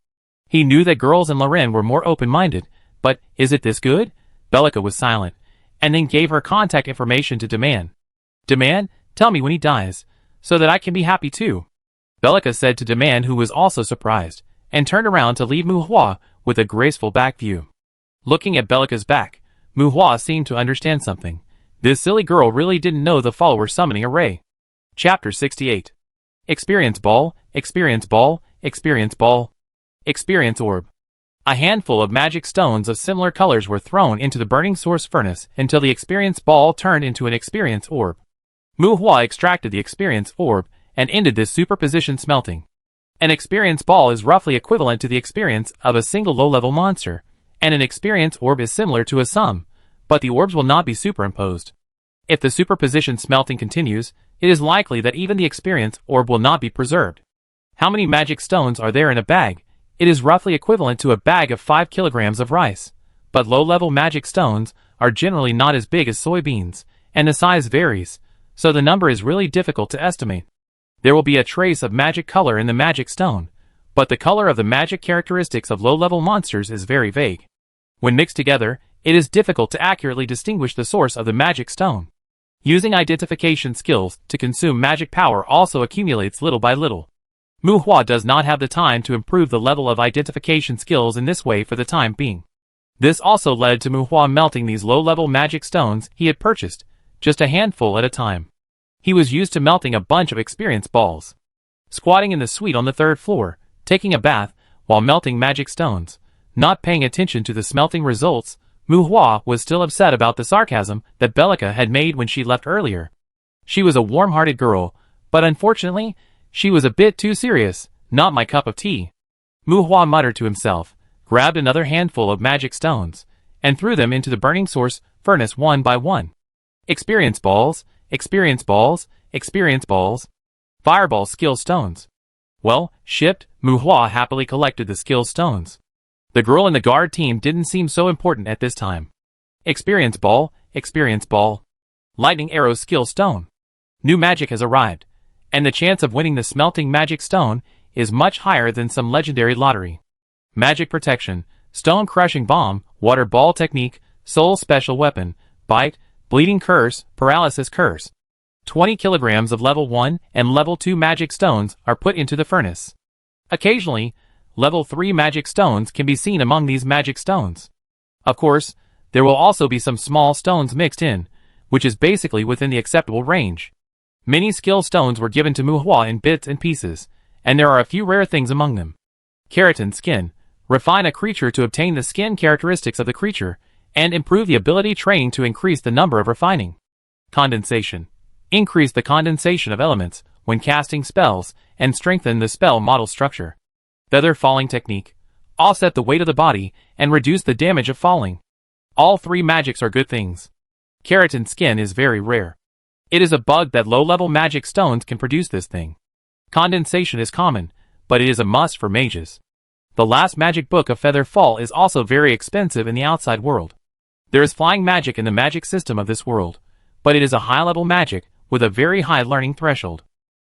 He knew that girls in Luren were more open-minded, but is it this good? Bellica was silent, and then gave her contact information to Demand. Demand, tell me when he dies, so that I can be happy too. Bellica said to Demand, who was also surprised, and turned around to leave Mu Hua with a graceful back view. Looking at Bellica's back, Mu Hua seemed to understand something. This silly girl really didn't know the follower summoning array. Chapter 68. Experience Ball, Experience Ball, Experience Ball. Experience Orb. A handful of magic stones of similar colors were thrown into the burning source furnace until the experience ball turned into an experience orb. Mu Hua extracted the experience orb and ended this superposition smelting. An experience ball is roughly equivalent to the experience of a single low-level monster, and an experience orb is similar to a sum, but the orbs will not be superimposed. If the superposition smelting continues, it is likely that even the experience orb will not be preserved. How many magic stones are there in a bag? It is roughly equivalent to a bag of 5 kilograms of rice, but low-level magic stones are generally not as big as soybeans, and the size varies, so the number is really difficult to estimate. There will be a trace of magic color in the magic stone, but the color of the magic characteristics of low-level monsters is very vague. When mixed together, it is difficult to accurately distinguish the source of the magic stone. Using identification skills to consume magic power also accumulates little by little. Mu Hua does not have the time to improve the level of identification skills in this way for the time being. This also led to Mu Hua melting these low-level magic stones he had purchased, just a handful at a time. He was used to melting a bunch of experience balls. Squatting in the suite on the 3rd floor, taking a bath, while melting magic stones, not paying attention to the smelting results, Mu Hua was still upset about the sarcasm that Bellica had made when she left earlier. She was a warm-hearted girl, but unfortunately, she was a bit too serious, not my cup of tea. Mu Hua muttered to himself, grabbed another handful of magic stones, and threw them into the burning source furnace one by one. Experience balls, experience balls, experience balls. Fireball skill stones. Well, shipped, Mu Hua happily collected the skill stones. The girl in the guard team didn't seem so important at this time. Experience ball, experience ball. Lightning arrow skill stone. New magic has arrived, and the chance of winning the smelting magic stone is much higher than some legendary lottery. Magic protection, stone crushing bomb, water ball technique, soul special weapon, bite, bleeding curse, paralysis curse. 20 kilograms of level 1 and level 2 magic stones are put into the furnace. Occasionally, level 3 magic stones can be seen among these magic stones. Of course, there will also be some small stones mixed in, which is basically within the acceptable range. Many skill stones were given to Mu Hua in bits and pieces, and there are a few rare things among them. Keratin skin. Refine a creature to obtain the skin characteristics of the creature, and improve the ability training to increase the number of refining. Condensation. Increase the condensation of elements when casting spells, and strengthen the spell model structure. Feather falling technique. Offset the weight of the body, and reduce the damage of falling. All 3 magics are good things. Keratin skin is very rare. It is a bug that low-level magic stones can produce this thing. Condensation is common, but it is a must for mages. The last magic book of Feather Fall is also very expensive in the outside world. There is flying magic in the magic system of this world, but it is a high-level magic with a very high learning threshold.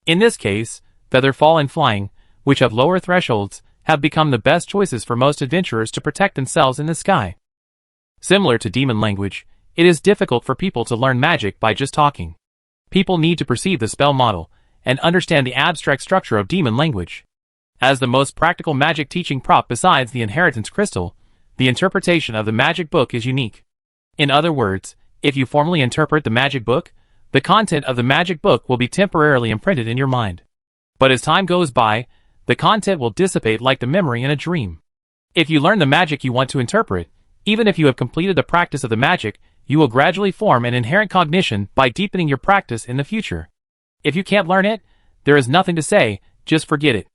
In this case, Feather Fall and flying, which have lower thresholds, have become the best choices for most adventurers to protect themselves in the sky. Similar to demon language, it is difficult for people to learn magic by just talking. People need to perceive the spell model, and understand the abstract structure of demon language. As the most practical magic teaching prop besides the inheritance crystal, the interpretation of the magic book is unique. In other words, if you formally interpret the magic book, the content of the magic book will be temporarily imprinted in your mind. But as time goes by, the content will dissipate like the memory in a dream. If you learn the magic you want to interpret, even if you have completed the practice of the magic, you will gradually form an inherent cognition by deepening your practice in the future. If you can't learn it, there is nothing to say, just forget it.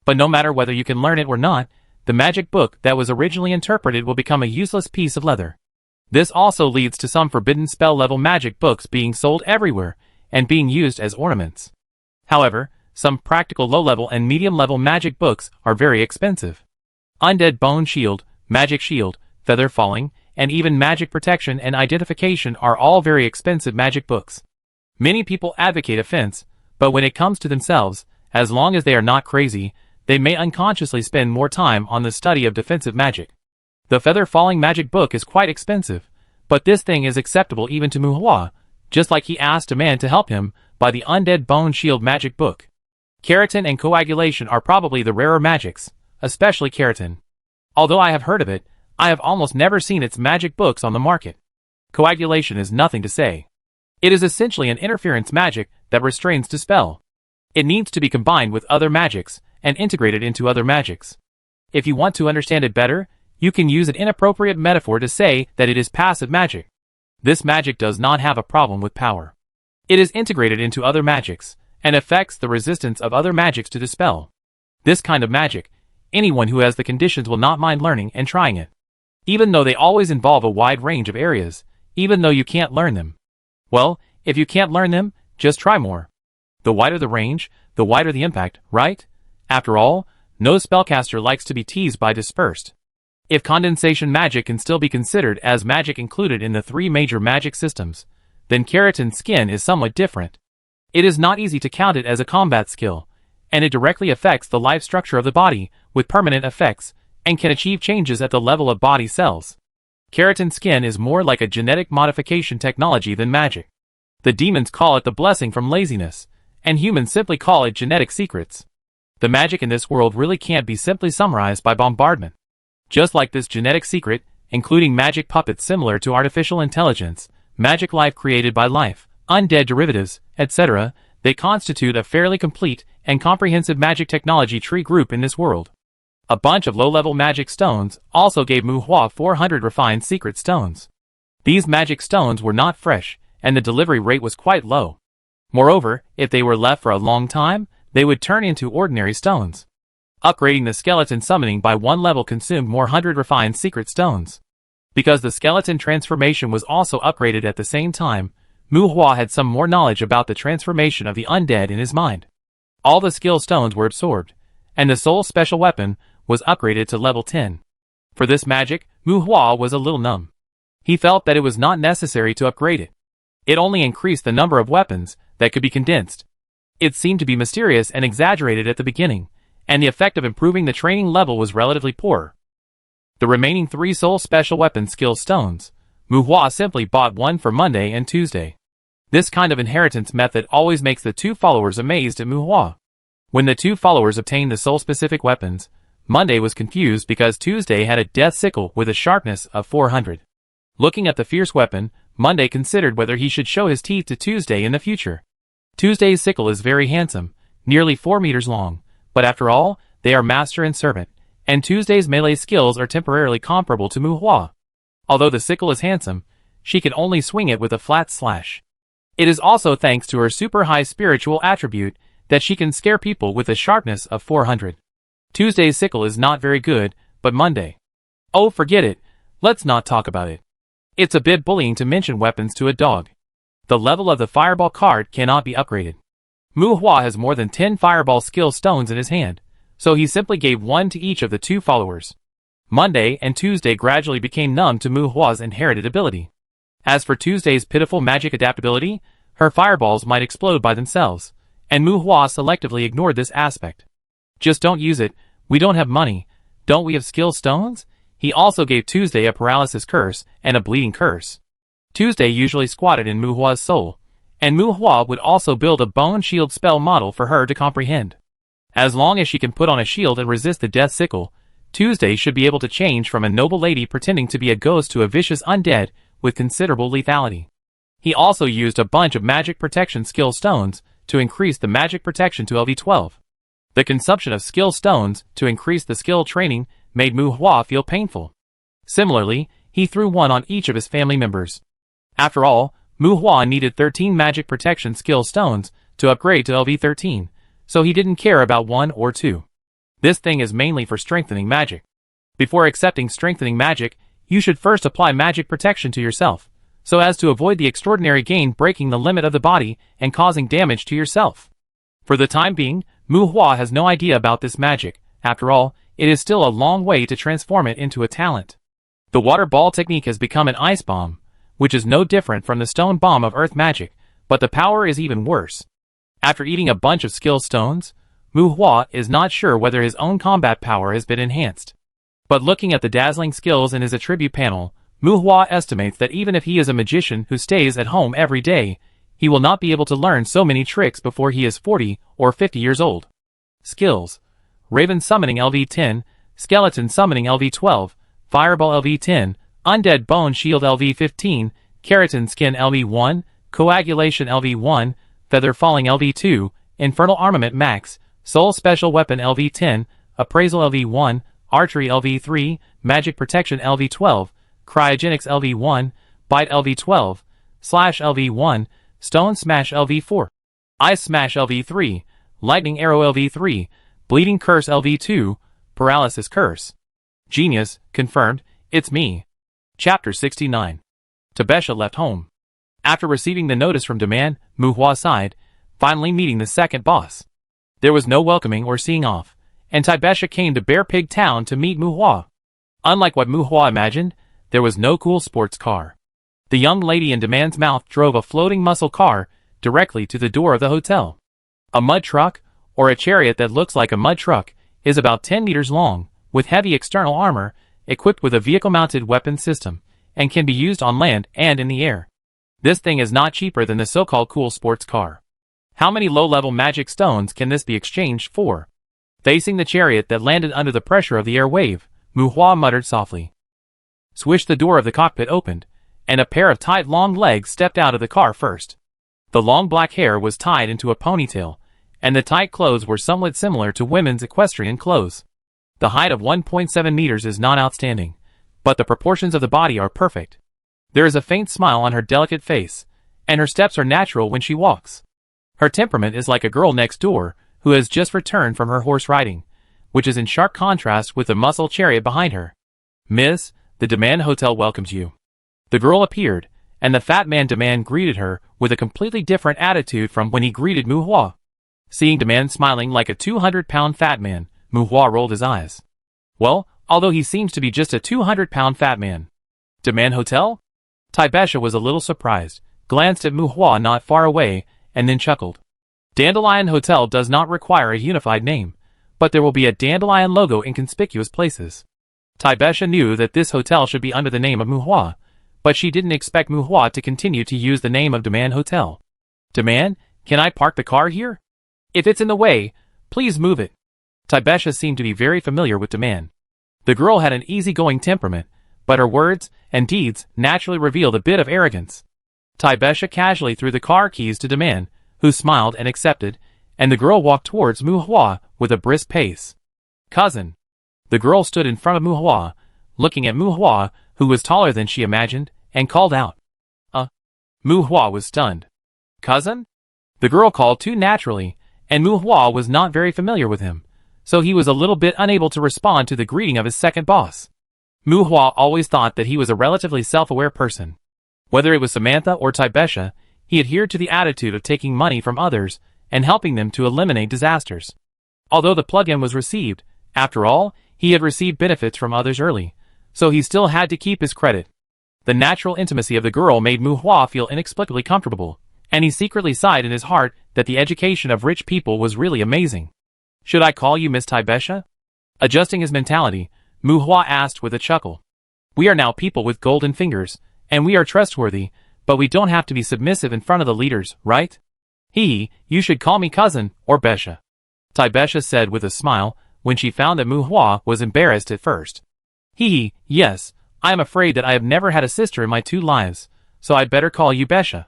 But no matter whether you can learn it or not, the magic book that was originally interpreted will become a useless piece of leather. This also leads to some forbidden spell-level magic books being sold everywhere, and being used as ornaments. However, some practical low-level and medium-level magic books are very expensive. Undead Bone Shield, Magic Shield, Feather Falling, and even Magic Protection and Identification are all very expensive magic books. Many people advocate offense, but when it comes to themselves, as long as they are not crazy, they may unconsciously spend more time on the study of defensive magic. The Feather Falling magic book is quite expensive, but this thing is acceptable even to Mu Hua, just like he asked a man to help him buy the Undead Bone Shield magic book. Keratin and coagulation are probably the rarer magics, especially keratin. Although I have heard of it, I have almost never seen its magic books on the market. Coagulation is nothing to say. It is essentially an interference magic that restrains to spell. It needs to be combined with other magics, and integrated into other magics. If you want to understand it better, you can use an inappropriate metaphor to say that it is passive magic. This magic does not have a problem with power. It is integrated into other magics, and affects the resistance of other magics to the spell. This kind of magic, anyone who has the conditions will not mind learning and trying it. Even though they always involve a wide range of areas, even though you can't learn them. Well, if you can't learn them, just try more. The wider the range, the wider the impact, right? After all, no spellcaster likes to be teased by dispersed. If condensation magic can still be considered as magic included in the 3 major magic systems, then keratin skin is somewhat different. It is not easy to count it as a combat skill, and it directly affects the life structure of the body with permanent effects, and can achieve changes at the level of body cells. Keratin skin is more like a genetic modification technology than magic. The demons call it the blessing from laziness, and humans simply call it genetic secrets. The magic in this world really can't be simply summarized by bombardment. Just like this genetic secret, including magic puppets similar to artificial intelligence, magic life created by life, undead derivatives, etc., they constitute a fairly complete and comprehensive magic technology tree group in this world. A bunch of low-level magic stones also gave Mu Hua 400 refined secret stones. These magic stones were not fresh, and the delivery rate was quite low. Moreover, if they were left for a long time, they would turn into ordinary stones. Upgrading the skeleton summoning by one level consumed more 100 refined secret stones. Because the skeleton transformation was also upgraded at the same time, Mu Hua had some more knowledge about the transformation of the undead in his mind. All the skill stones were absorbed, and the soul special weapon was upgraded to level 10. For this magic, Mu Hua was a little numb. He felt that it was not necessary to upgrade it. It only increased the number of weapons that could be condensed. It seemed to be mysterious and exaggerated at the beginning, and the effect of improving the training level was relatively poor. The remaining 3 soul special weapon skill stones, Mu Hua simply bought one for Monday and Tuesday. This kind of inheritance method always makes the 2 followers amazed at Mu Hua. When the 2 followers obtained the soul-specific weapons, Monday was confused because Tuesday had a death sickle with a sharpness of 400. Looking at the fierce weapon, Monday considered whether he should show his teeth to Tuesday in the future. Tuesday's sickle is very handsome, nearly 4 meters long, but after all, they are master and servant, and Tuesday's melee skills are temporarily comparable to Mu Hua. Although the sickle is handsome, she can only swing it with a flat slash. It is also thanks to her super high spiritual attribute that she can scare people with a sharpness of 400. Tuesday's sickle is not very good, but Monday. Oh, forget it, let's not talk about it. It's a bit bullying to mention weapons to a dog. The level of the fireball card cannot be upgraded. Mu Hua has more than 10 fireball skill stones in his hand, so he simply gave one to each of the 2 followers. Monday and Tuesday gradually became numb to Mu Hua's inherited ability. As for Tuesday's pitiful magic adaptability, her fireballs might explode by themselves, and Mu Hua selectively ignored this aspect. Just don't use it, we don't have money, don't we have skill stones? He also gave Tuesday a paralysis curse and a bleeding curse. Tuesday usually squatted in Mu Hua's soul, and Mu Hua would also build a bone shield spell model for her to comprehend. As long as she can put on a shield and resist the death sickle, Tuesday should be able to change from a noble lady pretending to be a ghost to a vicious undead with considerable lethality. He also used a bunch of magic protection skill stones to increase the magic protection to LV12. The consumption of skill stones to increase the skill training made Mu Hua feel painful. Similarly, he threw one on each of his family members. After all, Mu Hua needed 13 magic protection skill stones to upgrade to LV13, so he didn't care about 1 or 2. This thing is mainly for strengthening magic. Before accepting strengthening magic, you should first apply magic protection to yourself, so as to avoid the extraordinary gain breaking the limit of the body and causing damage to yourself. For the time being, Mu Hua has no idea about this magic. After all, it is still a long way to transform it into a talent. The water ball technique has become an ice bomb, which is no different from the stone bomb of earth magic, but the power is even worse. After eating a bunch of skill stones, Mu Hua is not sure whether his own combat power has been enhanced. But looking at the dazzling skills in his attribute panel, Mu Hua estimates that even if he is a magician who stays at home every day, he will not be able to learn so many tricks before he is 40 or 50 years old. Skills: Raven Summoning LV10, Skeleton Summoning LV12, Fireball LV10, Undead Bone Shield LV15, Keratin Skin LV1, Coagulation LV1, Feather Falling LV2, Infernal Armament Max, Soul Special Weapon LV10, Appraisal LV1, Archery LV3, Magic Protection LV12, Cryogenics LV1, Bite LV12, Slash LV1, Stone Smash LV4, Ice Smash LV3, Lightning Arrow LV3, Bleeding Curse LV2, Paralysis Curse. Genius, confirmed, it's me. Chapter 69. Tabesha left home. After receiving the notice from Demand, Mu Hua sighed, finally meeting the second boss. There was no welcoming or seeing off, and Tabesha came to Bear Pig Town to meet Mu Hua. Unlike what Mu Hua imagined, there was no cool sports car. The young lady in Demand's mouth drove a floating muscle car directly to the door of the hotel. A mud truck, or a chariot that looks like a mud truck, is about 10 meters long, with heavy external armor, equipped with a vehicle-mounted weapon system, and can be used on land and in the air. This thing is not cheaper than the so-called cool sports car. How many low-level magic stones can this be exchanged for? Facing the chariot that landed under the pressure of the air wave, Muhua muttered softly. Swish, the door of the cockpit opened, and a pair of tight long legs stepped out of the car first. The long black hair was tied into a ponytail, and the tight clothes were somewhat similar to women's equestrian clothes. The height of 1.7 meters is not outstanding, but the proportions of the body are perfect. There is a faint smile on her delicate face, and her steps are natural when she walks. Her temperament is like a girl next door who has just returned from her horse riding, which is in sharp contrast with the muscle chariot behind her. Miss, the Demand Hotel welcomes you. The girl appeared, and the fat man Demand greeted her with a completely different attitude from when he greeted Muhua. Seeing Demand smiling like a 200-pound fat man, Muhua rolled his eyes. Well, although he seems to be just a 200-pound fat man. Demand Hotel? Taibesha was a little surprised, glanced at Muhua not far away, and then chuckled. Dandelion Hotel does not require a unified name, but there will be a dandelion logo in conspicuous places. Taibesha knew that this hotel should be under the name of Muhua, but she didn't expect Muhua to continue to use the name of Demand Hotel. Demand, can I park the car here? If it's in the way, please move it. Taibesha seemed to be very familiar with Demand. The girl had an easygoing temperament, but her words and deeds naturally revealed a bit of arrogance. Taibesha casually threw the car keys to Demand, who smiled and accepted, and the girl walked towards Muhua with a brisk pace. Cousin. The girl stood in front of Muhua, looking at Muhua, who was taller than she imagined, and called out. Muhua was stunned. Cousin? The girl called too naturally, and Muhua was not very familiar with him, so he was a little bit unable to respond to the greeting of his second boss. Muhua always thought that he was a relatively self-aware person. Whether it was Samantha or Taibesha, he adhered to the attitude of taking money from others and helping them to eliminate disasters. Although the plug-in was received, after all, he had received benefits from others early, so he still had to keep his credit. The natural intimacy of the girl made Muhua feel inexplicably comfortable, and he secretly sighed in his heart that the education of rich people was really amazing. Should I call you Miss Taibesha? Adjusting his mentality, Muhua asked with a chuckle. We are now people with golden fingers, and we are trustworthy, but we don't have to be submissive in front of the leaders, right? You should call me cousin, or Besha. Taibesha said with a smile, when she found that Muhua was embarrassed at first. Yes, I am afraid that I have never had a sister in my 2 lives, so I'd better call you Besha.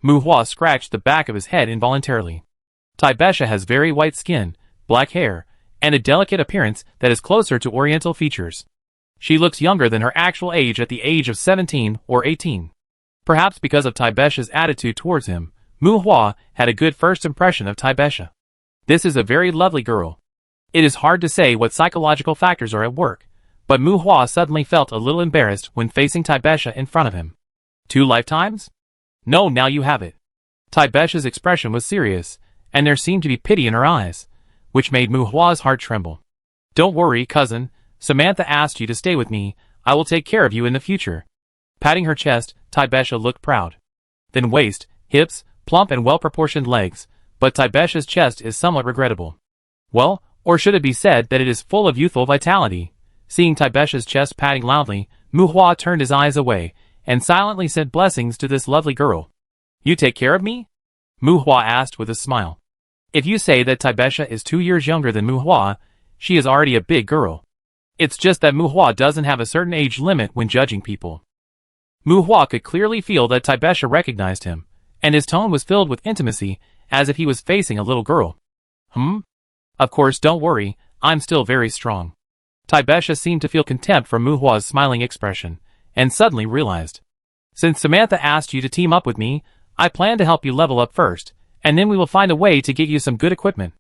Muhua scratched the back of his head involuntarily. Taibesha has very white skin, black hair, and a delicate appearance that is closer to oriental features. She looks younger than her actual age at the age of 17 or 18. Perhaps because of Taibesha's attitude towards him, Muhua had a good first impression of Taibesha. This is a very lovely girl. It is hard to say what psychological factors are at work, but Muhua suddenly felt a little embarrassed when facing Taibesha in front of him. 2 lifetimes? No, now you have it. Taibesha's expression was serious, and there seemed to be pity in her eyes, which made Muhua's heart tremble. Don't worry, cousin. Samantha asked you to stay with me. I will take care of you in the future. Patting her chest, Taibesha looked proud. Then waist, hips, plump and well-proportioned legs, but Taibesha's chest is somewhat regrettable. Well, or should it be said that it is full of youthful vitality? Seeing Taibesha's chest patting loudly, Muhua turned his eyes away, and silently sent blessings to this lovely girl. You take care of me? Muhua asked with a smile. If you say that Taibesha is 2 years younger than Muhua, she is already a big girl. It's just that Muhua doesn't have a certain age limit when judging people. Muhua could clearly feel that Taibesha recognized him, and his tone was filled with intimacy, as if he was facing a little girl. Of course, don't worry, I'm still very strong. Taibesha seemed to feel contempt for Muhua's smiling expression, and suddenly realized. Since Samantha asked you to team up with me, I plan to help you level up first, and then we will find a way to get you some good equipment.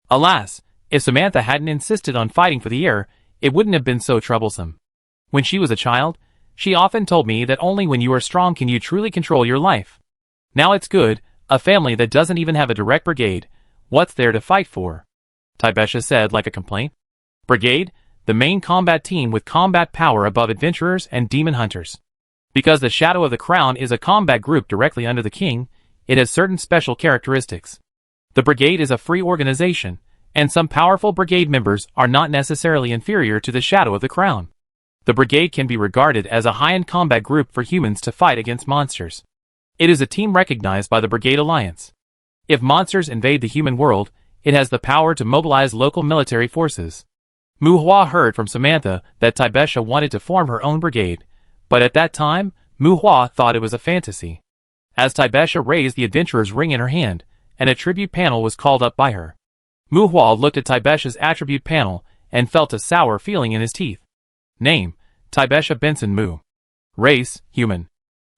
Alas, if Samantha hadn't insisted on fighting for the air, it wouldn't have been so troublesome. When she was a child, she often told me that only when you are strong can you truly control your life. Now it's good, a family that doesn't even have a direct brigade. What's there to fight for? Taibesha said like a complaint. Brigade? The main combat team with combat power above adventurers and demon hunters. Because the Shadow of the Crown is a combat group directly under the king, it has certain special characteristics. The brigade is a free organization, and some powerful brigade members are not necessarily inferior to the Shadow of the Crown. The brigade can be regarded as a high-end combat group for humans to fight against monsters. It is a team recognized by the Brigade Alliance. If monsters invade the human world, it has the power to mobilize local military forces. Muhua heard from Samantha that Taibesha wanted to form her own brigade, but at that time, Muhua thought it was a fantasy. As Taibesha raised the adventurer's ring in her hand, an attribute panel was called up by her. Muhua looked at Taibesha's attribute panel and felt a sour feeling in his teeth. Name: Taibesha Benson Mu. Race: human.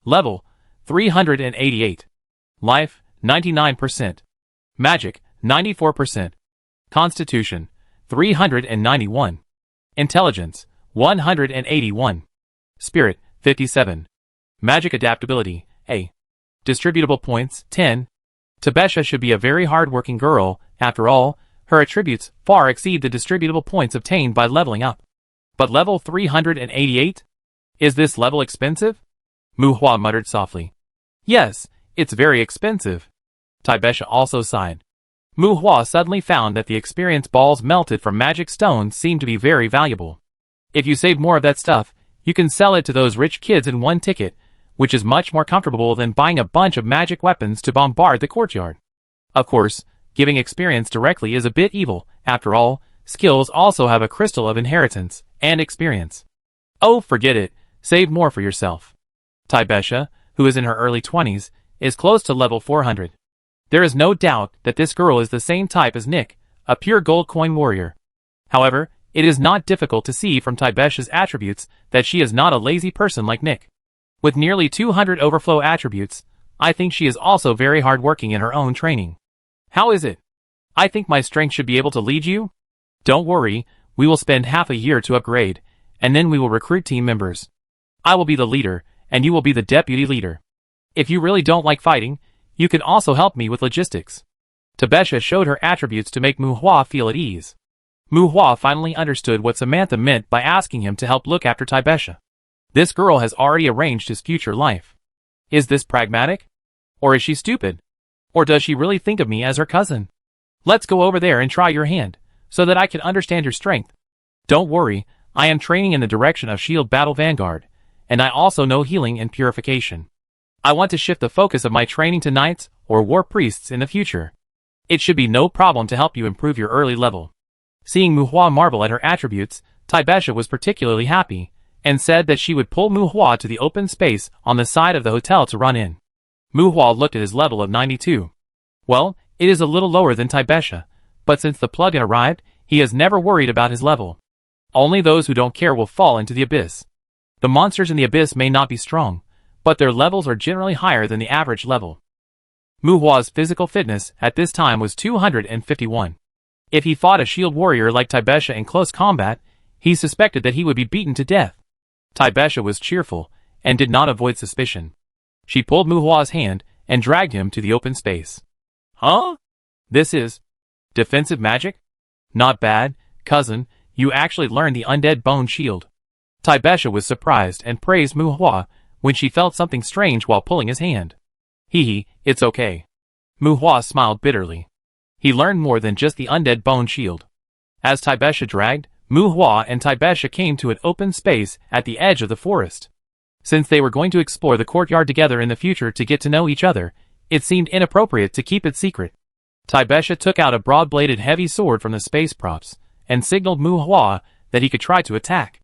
Level: 388. Life: 99%. Magic: 94%. Constitution: 391. Intelligence: 181. Spirit: 57. Magic adaptability: A. Distributable points: 10. Taibesha should be a very hard-working girl. After all, her attributes far exceed the distributable points obtained by leveling up. But level 388? Is this level expensive? Muhua muttered softly. Yes, it's very expensive. Taibesha also sighed. Muhua suddenly found that the experience balls melted from magic stones seemed to be very valuable. If you save more of that stuff, you can sell it to those rich kids in one ticket, which is much more comfortable than buying a bunch of magic weapons to bombard the courtyard. Of course, giving experience directly is a bit evil. After all, skills also have a crystal of inheritance and experience. Oh, forget it. Save more for yourself. Taibesha, who is in her early 20s, is close to level 400. There is no doubt that this girl is the same type as Nick, a pure gold coin warrior. However, it is not difficult to see from Taibesha's attributes that she is not a lazy person like Nick. With nearly 200 overflow attributes, I think she is also very hardworking in her own training. How is it? I think my strength should be able to lead you? Don't worry, we will spend half a year to upgrade, and then we will recruit team members. I will be the leader, and you will be the deputy leader. If you really don't like fighting, you can also help me with logistics. Taibesha showed her attributes to make Muhua feel at ease. Muhua finally understood what Samantha meant by asking him to help look after Taibesha. This girl has already arranged his future life. Is this pragmatic? Or is she stupid? Or does she really think of me as her cousin? Let's go over there and try your hand, so that I can understand your strength. Don't worry, I am training in the direction of Shield Battle Vanguard, and I also know healing and purification. I want to shift the focus of my training to knights or war priests in the future. It should be no problem to help you improve your early level. Seeing Muhua marvel at her attributes, Taibesha was particularly happy, and said that she would pull Muhua to the open space on the side of the hotel to run in. Muhua looked at his level of 92. Well, it is a little lower than Taibesha, but since the plugin arrived, he has never worried about his level. Only those who don't care will fall into the abyss. The monsters in the abyss may not be strong, but their levels are generally higher than the average level. Muhua's physical fitness at this time was 251. If he fought a shield warrior like Taibesha in close combat, he suspected that he would be beaten to death. Taibesha was cheerful, and did not avoid suspicion. She pulled Muhua's hand, and dragged him to the open space. Huh? This is defensive magic? Not bad, cousin, you actually learned the undead bone shield. Taibesha was surprised and praised Muhua when she felt something strange while pulling his hand. Hee, it's okay. Muhua smiled bitterly. He learned more than just the undead bone shield. As Taibesha dragged, Muhua and Taibesha came to an open space at the edge of the forest. Since they were going to explore the courtyard together in the future to get to know each other, it seemed inappropriate to keep it secret. Taibesha took out a broad-bladed heavy sword from the space props, and signaled Muhua that he could try to attack.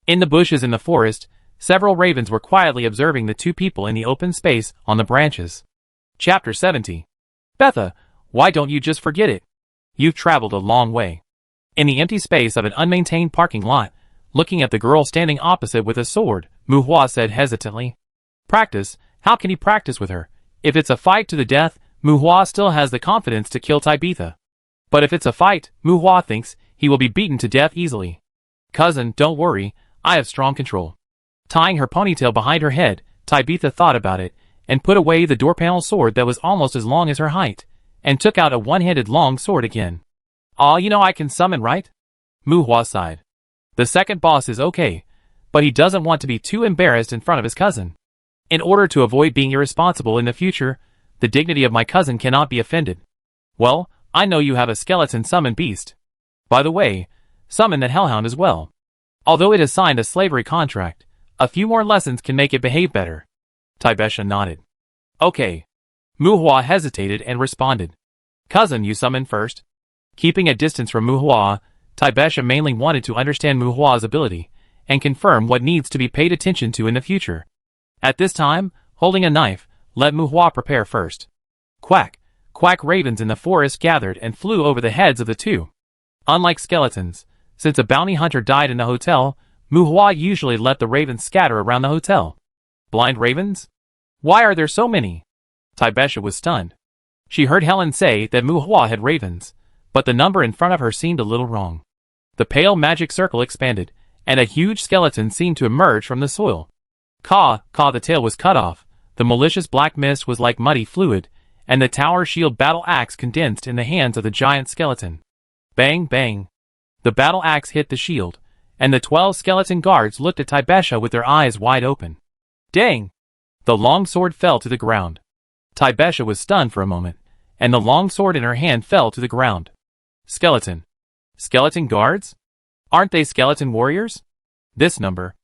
In the bushes in the forest, several ravens were quietly observing the two people in the open space on the branches. Chapter 70. Betha, why don't you just forget it? You've traveled a long way. In the empty space of an unmaintained parking lot, looking at the girl standing opposite with a sword, Muhua said hesitantly. Practice? How can he practice with her? If it's a fight to the death, Muhua still has the confidence to kill Tabitha. But if it's a fight, Muhua thinks he will be beaten to death easily. Cousin, don't worry, I have strong control. Tying her ponytail behind her head, Tabitha thought about it, and put away the door panel sword that was almost as long as her height, and took out a one-handed long sword again. Aw, you know I can summon, right? Muhua sighed. The second boss is okay, but he doesn't want to be too embarrassed in front of his cousin. In order to avoid being irresponsible in the future, the dignity of my cousin cannot be offended. Well, I know you have a skeleton summon beast. By the way, summon that hellhound as well. Although it has signed a slavery contract, a few more lessons can make it behave better. Taibesha nodded. Okay. Muhua hesitated and responded. Cousin, you summon first. Keeping a distance from Muhua, Taibesha mainly wanted to understand Muhua's ability and confirm what needs to be paid attention to in the future. At this time, holding a knife, let Muhua prepare first. Quack, quack, ravens in the forest gathered and flew over the heads of the two. Unlike skeletons, since a bounty hunter died in the hotel, Muhua usually let the ravens scatter around the hotel. Blind ravens? Why are there so many? Taibesha was stunned. She heard Helen say that Muhua had ravens, but the number in front of her seemed a little wrong. The pale magic circle expanded, and a huge skeleton seemed to emerge from the soil. Caw, the tail was cut off, the malicious black mist was like muddy fluid, and the tower shield battle axe condensed in the hands of the giant skeleton. Bang, bang. The battle axe hit the shield, and the 12 skeleton guards looked at Taibesha with their eyes wide open. Dang! The long sword fell to the ground. Taibesha was stunned for a moment, and the long sword in her hand fell to the ground. Skeleton. Skeleton guards? Aren't they skeleton warriors? This number.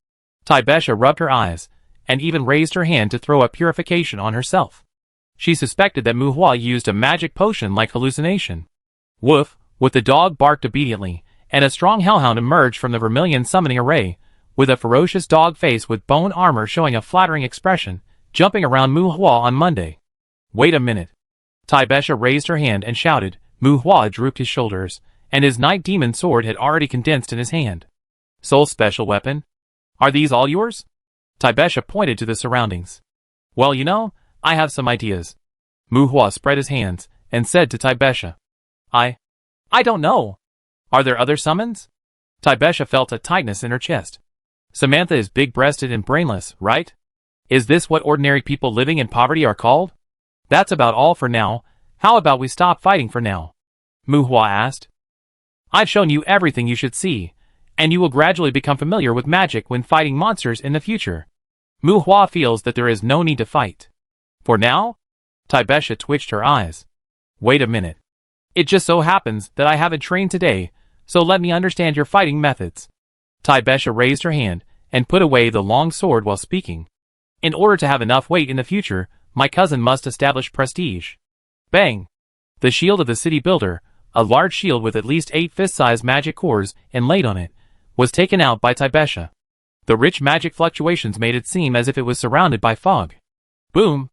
Taibesha rubbed her eyes, and even raised her hand to throw a purification on herself. She suspected that Muhua used a magic potion like hallucination. Woof, with the dog barked obediently, and a strong hellhound emerged from the vermilion summoning array, with a ferocious dog face with bone armor showing a flattering expression, jumping around Muhua on Monday. Wait a minute. Taibesha raised her hand and shouted. Muhua drooped his shoulders, and his night demon sword had already condensed in his hand. Soul special weapon? Are these all yours? Taibesha pointed to the surroundings. Well, you know, I have some ideas. Muhua spread his hands, and said to Taibesha. I don't know. Are there other summons? Taibesha felt a tightness in her chest. Samantha is big-breasted and brainless, right? Is this what ordinary people living in poverty are called? That's about all for now. How about we stop fighting for now? Muhua asked. I've shown you everything you should see, and you will gradually become familiar with magic when fighting monsters in the future. Muhua feels that there is no need to fight. For now? Taibesha twitched her eyes. Wait a minute. It just so happens that I haven't trained today, so let me understand your fighting methods. Taibesha raised her hand and put away the long sword while speaking. In order to have enough weight in the future, my cousin must establish prestige. Bang! The shield of the city builder, a large shield with at least 8 fist-sized magic cores inlaid on it, was taken out by Taibesha. The rich magic fluctuations made it seem as if it was surrounded by fog. Boom!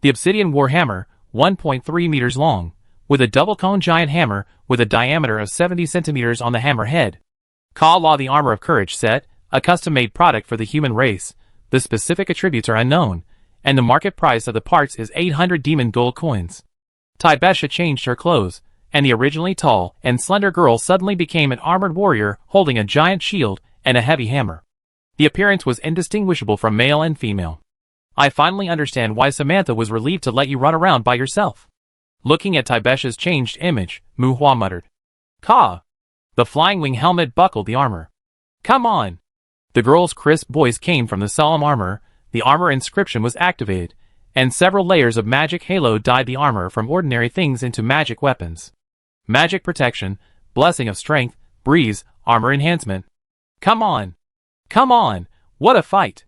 The obsidian warhammer, 1.3 meters long, with a double-cone giant hammer with a diameter of 70 centimeters on the hammer head. Ka-La, the armor of courage set, a custom-made product for the human race. The specific attributes are unknown, and the market price of the parts is 800 demon gold coins. Taibesha changed her clothes, and the originally tall and slender girl suddenly became an armored warrior holding a giant shield and a heavy hammer. The appearance was indistinguishable from male and female. I finally understand why Samantha was relieved to let you run around by yourself. Looking at Taibesha's changed image, Muhua muttered. Ka! The flying wing helmet buckled the armor. Come on! The girl's crisp voice came from the solemn armor. The armor inscription was activated, and several layers of magic halo dyed the armor from ordinary things into magic weapons. Magic protection, blessing of strength, breeze, armor enhancement. Come on! Come on! What a fight!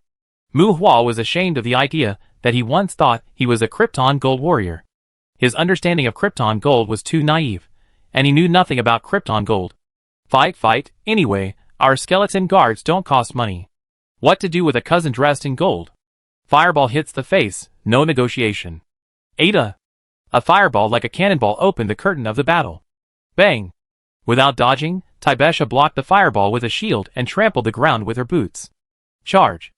Muhua was ashamed of the idea that he once thought he was a Krypton Gold warrior. His understanding of Krypton Gold was too naive, and he knew nothing about Krypton Gold. Fight, anyway, our skeleton guards don't cost money. What to do with a cousin dressed in gold? Fireball hits the face, no negotiation. Ada! A fireball like a cannonball opened the curtain of the battle. Bang! Without dodging, Taibesha blocked the fireball with a shield and trampled the ground with her boots. Charge!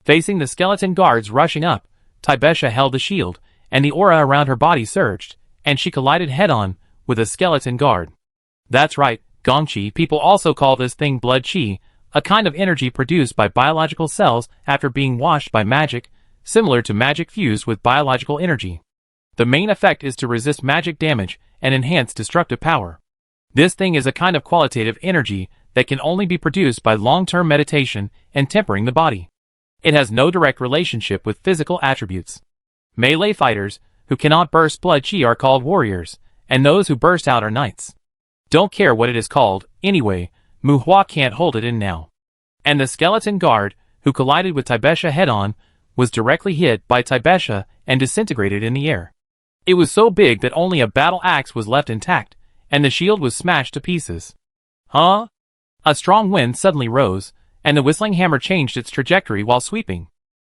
Facing the skeleton guards rushing up, Taibesha held the shield, and the aura around her body surged, and she collided head-on with a skeleton guard. That's right, Gongqi. People also call this thing blood qi, a kind of energy produced by biological cells after being washed by magic, similar to magic fused with biological energy. The main effect is to resist magic damage and enhance destructive power. This thing is a kind of qualitative energy that can only be produced by long-term meditation and tempering the body. It has no direct relationship with physical attributes. Melee fighters who cannot burst blood qi are called warriors, and those who burst out are knights. Don't care what it is called, anyway, Muhua can't hold it in now. And the skeleton guard, who collided with Taibesha head-on, was directly hit by Taibesha and disintegrated in the air. It was so big that only a battle axe was left intact, and the shield was smashed to pieces. Huh? A strong wind suddenly rose, and the whistling hammer changed its trajectory while sweeping.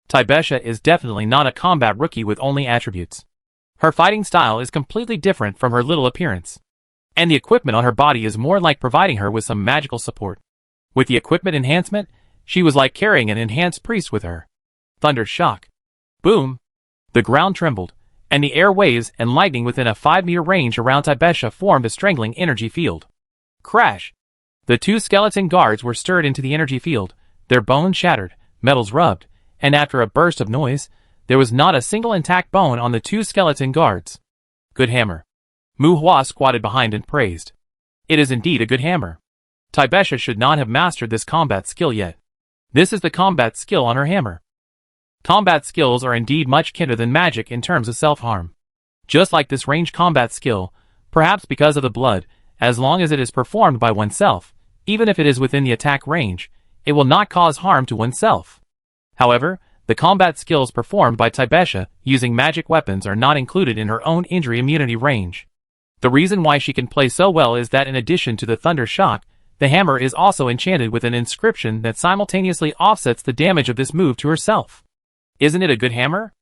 Tibesha is definitely not a combat rookie with only attributes. Her fighting style is completely different from her little appearance. And the equipment on her body is more like providing her with some magical support. With the equipment enhancement, she was like carrying an enhanced priest with her. Thunder shock. Boom! The ground trembled, and the air waves and lightning within a 5-meter range around Tibesha formed a strangling energy field. Crash! The 2 skeleton guards were stirred into the energy field, their bones shattered, metals rubbed, and after a burst of noise, there was not a single intact bone on the 2 skeleton guards. Good hammer. Mu Hua squatted behind and praised. It is indeed a good hammer. Tibesha should not have mastered this combat skill yet. This is the combat skill on her hammer. Combat skills are indeed much kinder than magic in terms of self-harm. Just like this range combat skill, perhaps because of the blood, as long as it is performed by oneself, even if it is within the attack range, it will not cause harm to oneself. However, the combat skills performed by Tibesha using magic weapons are not included in her own injury immunity range. The reason why she can play so well is that in addition to the thunder shock, the hammer is also enchanted with an inscription that simultaneously offsets the damage of this move to herself. Isn't it a good hammer?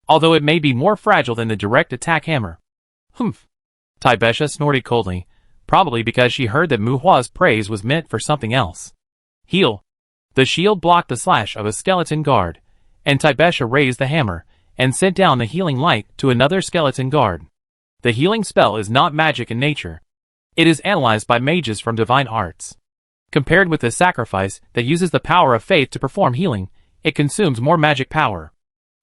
Although it may be more fragile than the direct attack hammer. Humph. Tibesha snorted coldly, probably because she heard that Mu Hua's praise was meant for something else. Heal. The shield blocked the slash of a skeleton guard, and Tibesha raised the hammer and sent down the healing light to another skeleton guard. The healing spell is not magic in nature. It is analyzed by mages from divine arts. Compared with the sacrifice that uses the power of faith to perform healing, it consumes more magic power.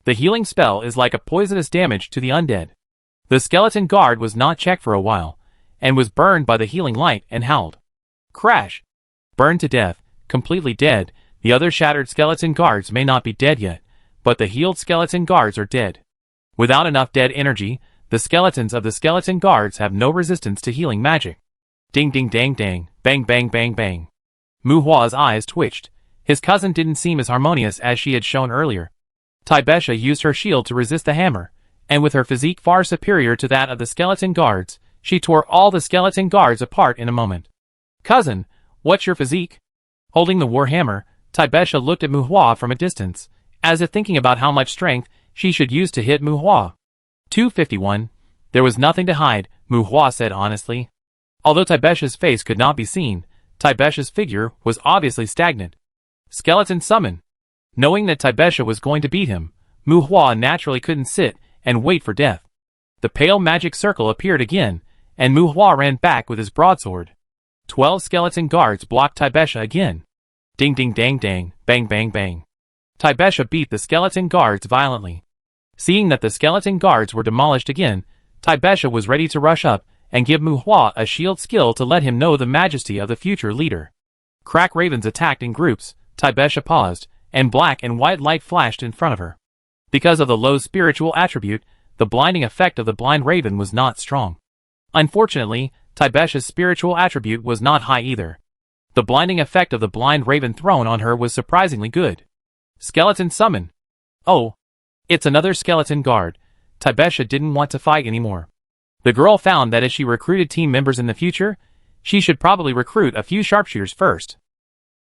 The healing spell is like a poisonous damage to the undead. The skeleton guard was not checked for a while, and was burned by the healing light and howled. Crash! Burned to death, completely dead. The other shattered skeleton guards may not be dead yet, but the healed skeleton guards are dead. Without enough dead energy, the skeletons of the skeleton guards have no resistance to healing magic. Ding ding dang dang, bang bang bang bang. Mu Hua's eyes twitched. His cousin didn't seem as harmonious as she had shown earlier. Tibesha used her shield to resist the hammer, and with her physique far superior to that of the skeleton guards, she tore all the skeleton guards apart in a moment. Cousin, what's your physique? Holding the war hammer, Tibesha looked at Mu Hua from a distance, as if thinking about how much strength she should use to hit Mu Hua. 251. There was nothing to hide, Mu Hua said honestly. Although Tibesha's face could not be seen, Tibesha's figure was obviously stagnant. Skeleton summon. Knowing that Tibesha was going to beat him, Mu Hua naturally couldn't sit and wait for death. The pale magic circle appeared again, and Mu Hua ran back with his broadsword. 12 skeleton guards blocked Tibesha again. Ding ding dang dang, bang bang bang. Tibesha beat the skeleton guards violently. Seeing that the skeleton guards were demolished again, Tibesha was ready to rush up and give Mu Hua a shield skill to let him know the majesty of the future leader. Crack ravens attacked in groups. Tibesha paused, and black and white light flashed in front of her. Because of the low spiritual attribute, the blinding effect of the blind raven was not strong. Unfortunately, Tibesha's spiritual attribute was not high either. The blinding effect of the blind raven thrown on her was surprisingly good. Skeleton summon. Oh. It's another skeleton guard. Tibesha didn't want to fight anymore. The girl found that as she recruited team members in the future, she should probably recruit a few sharpshooters first.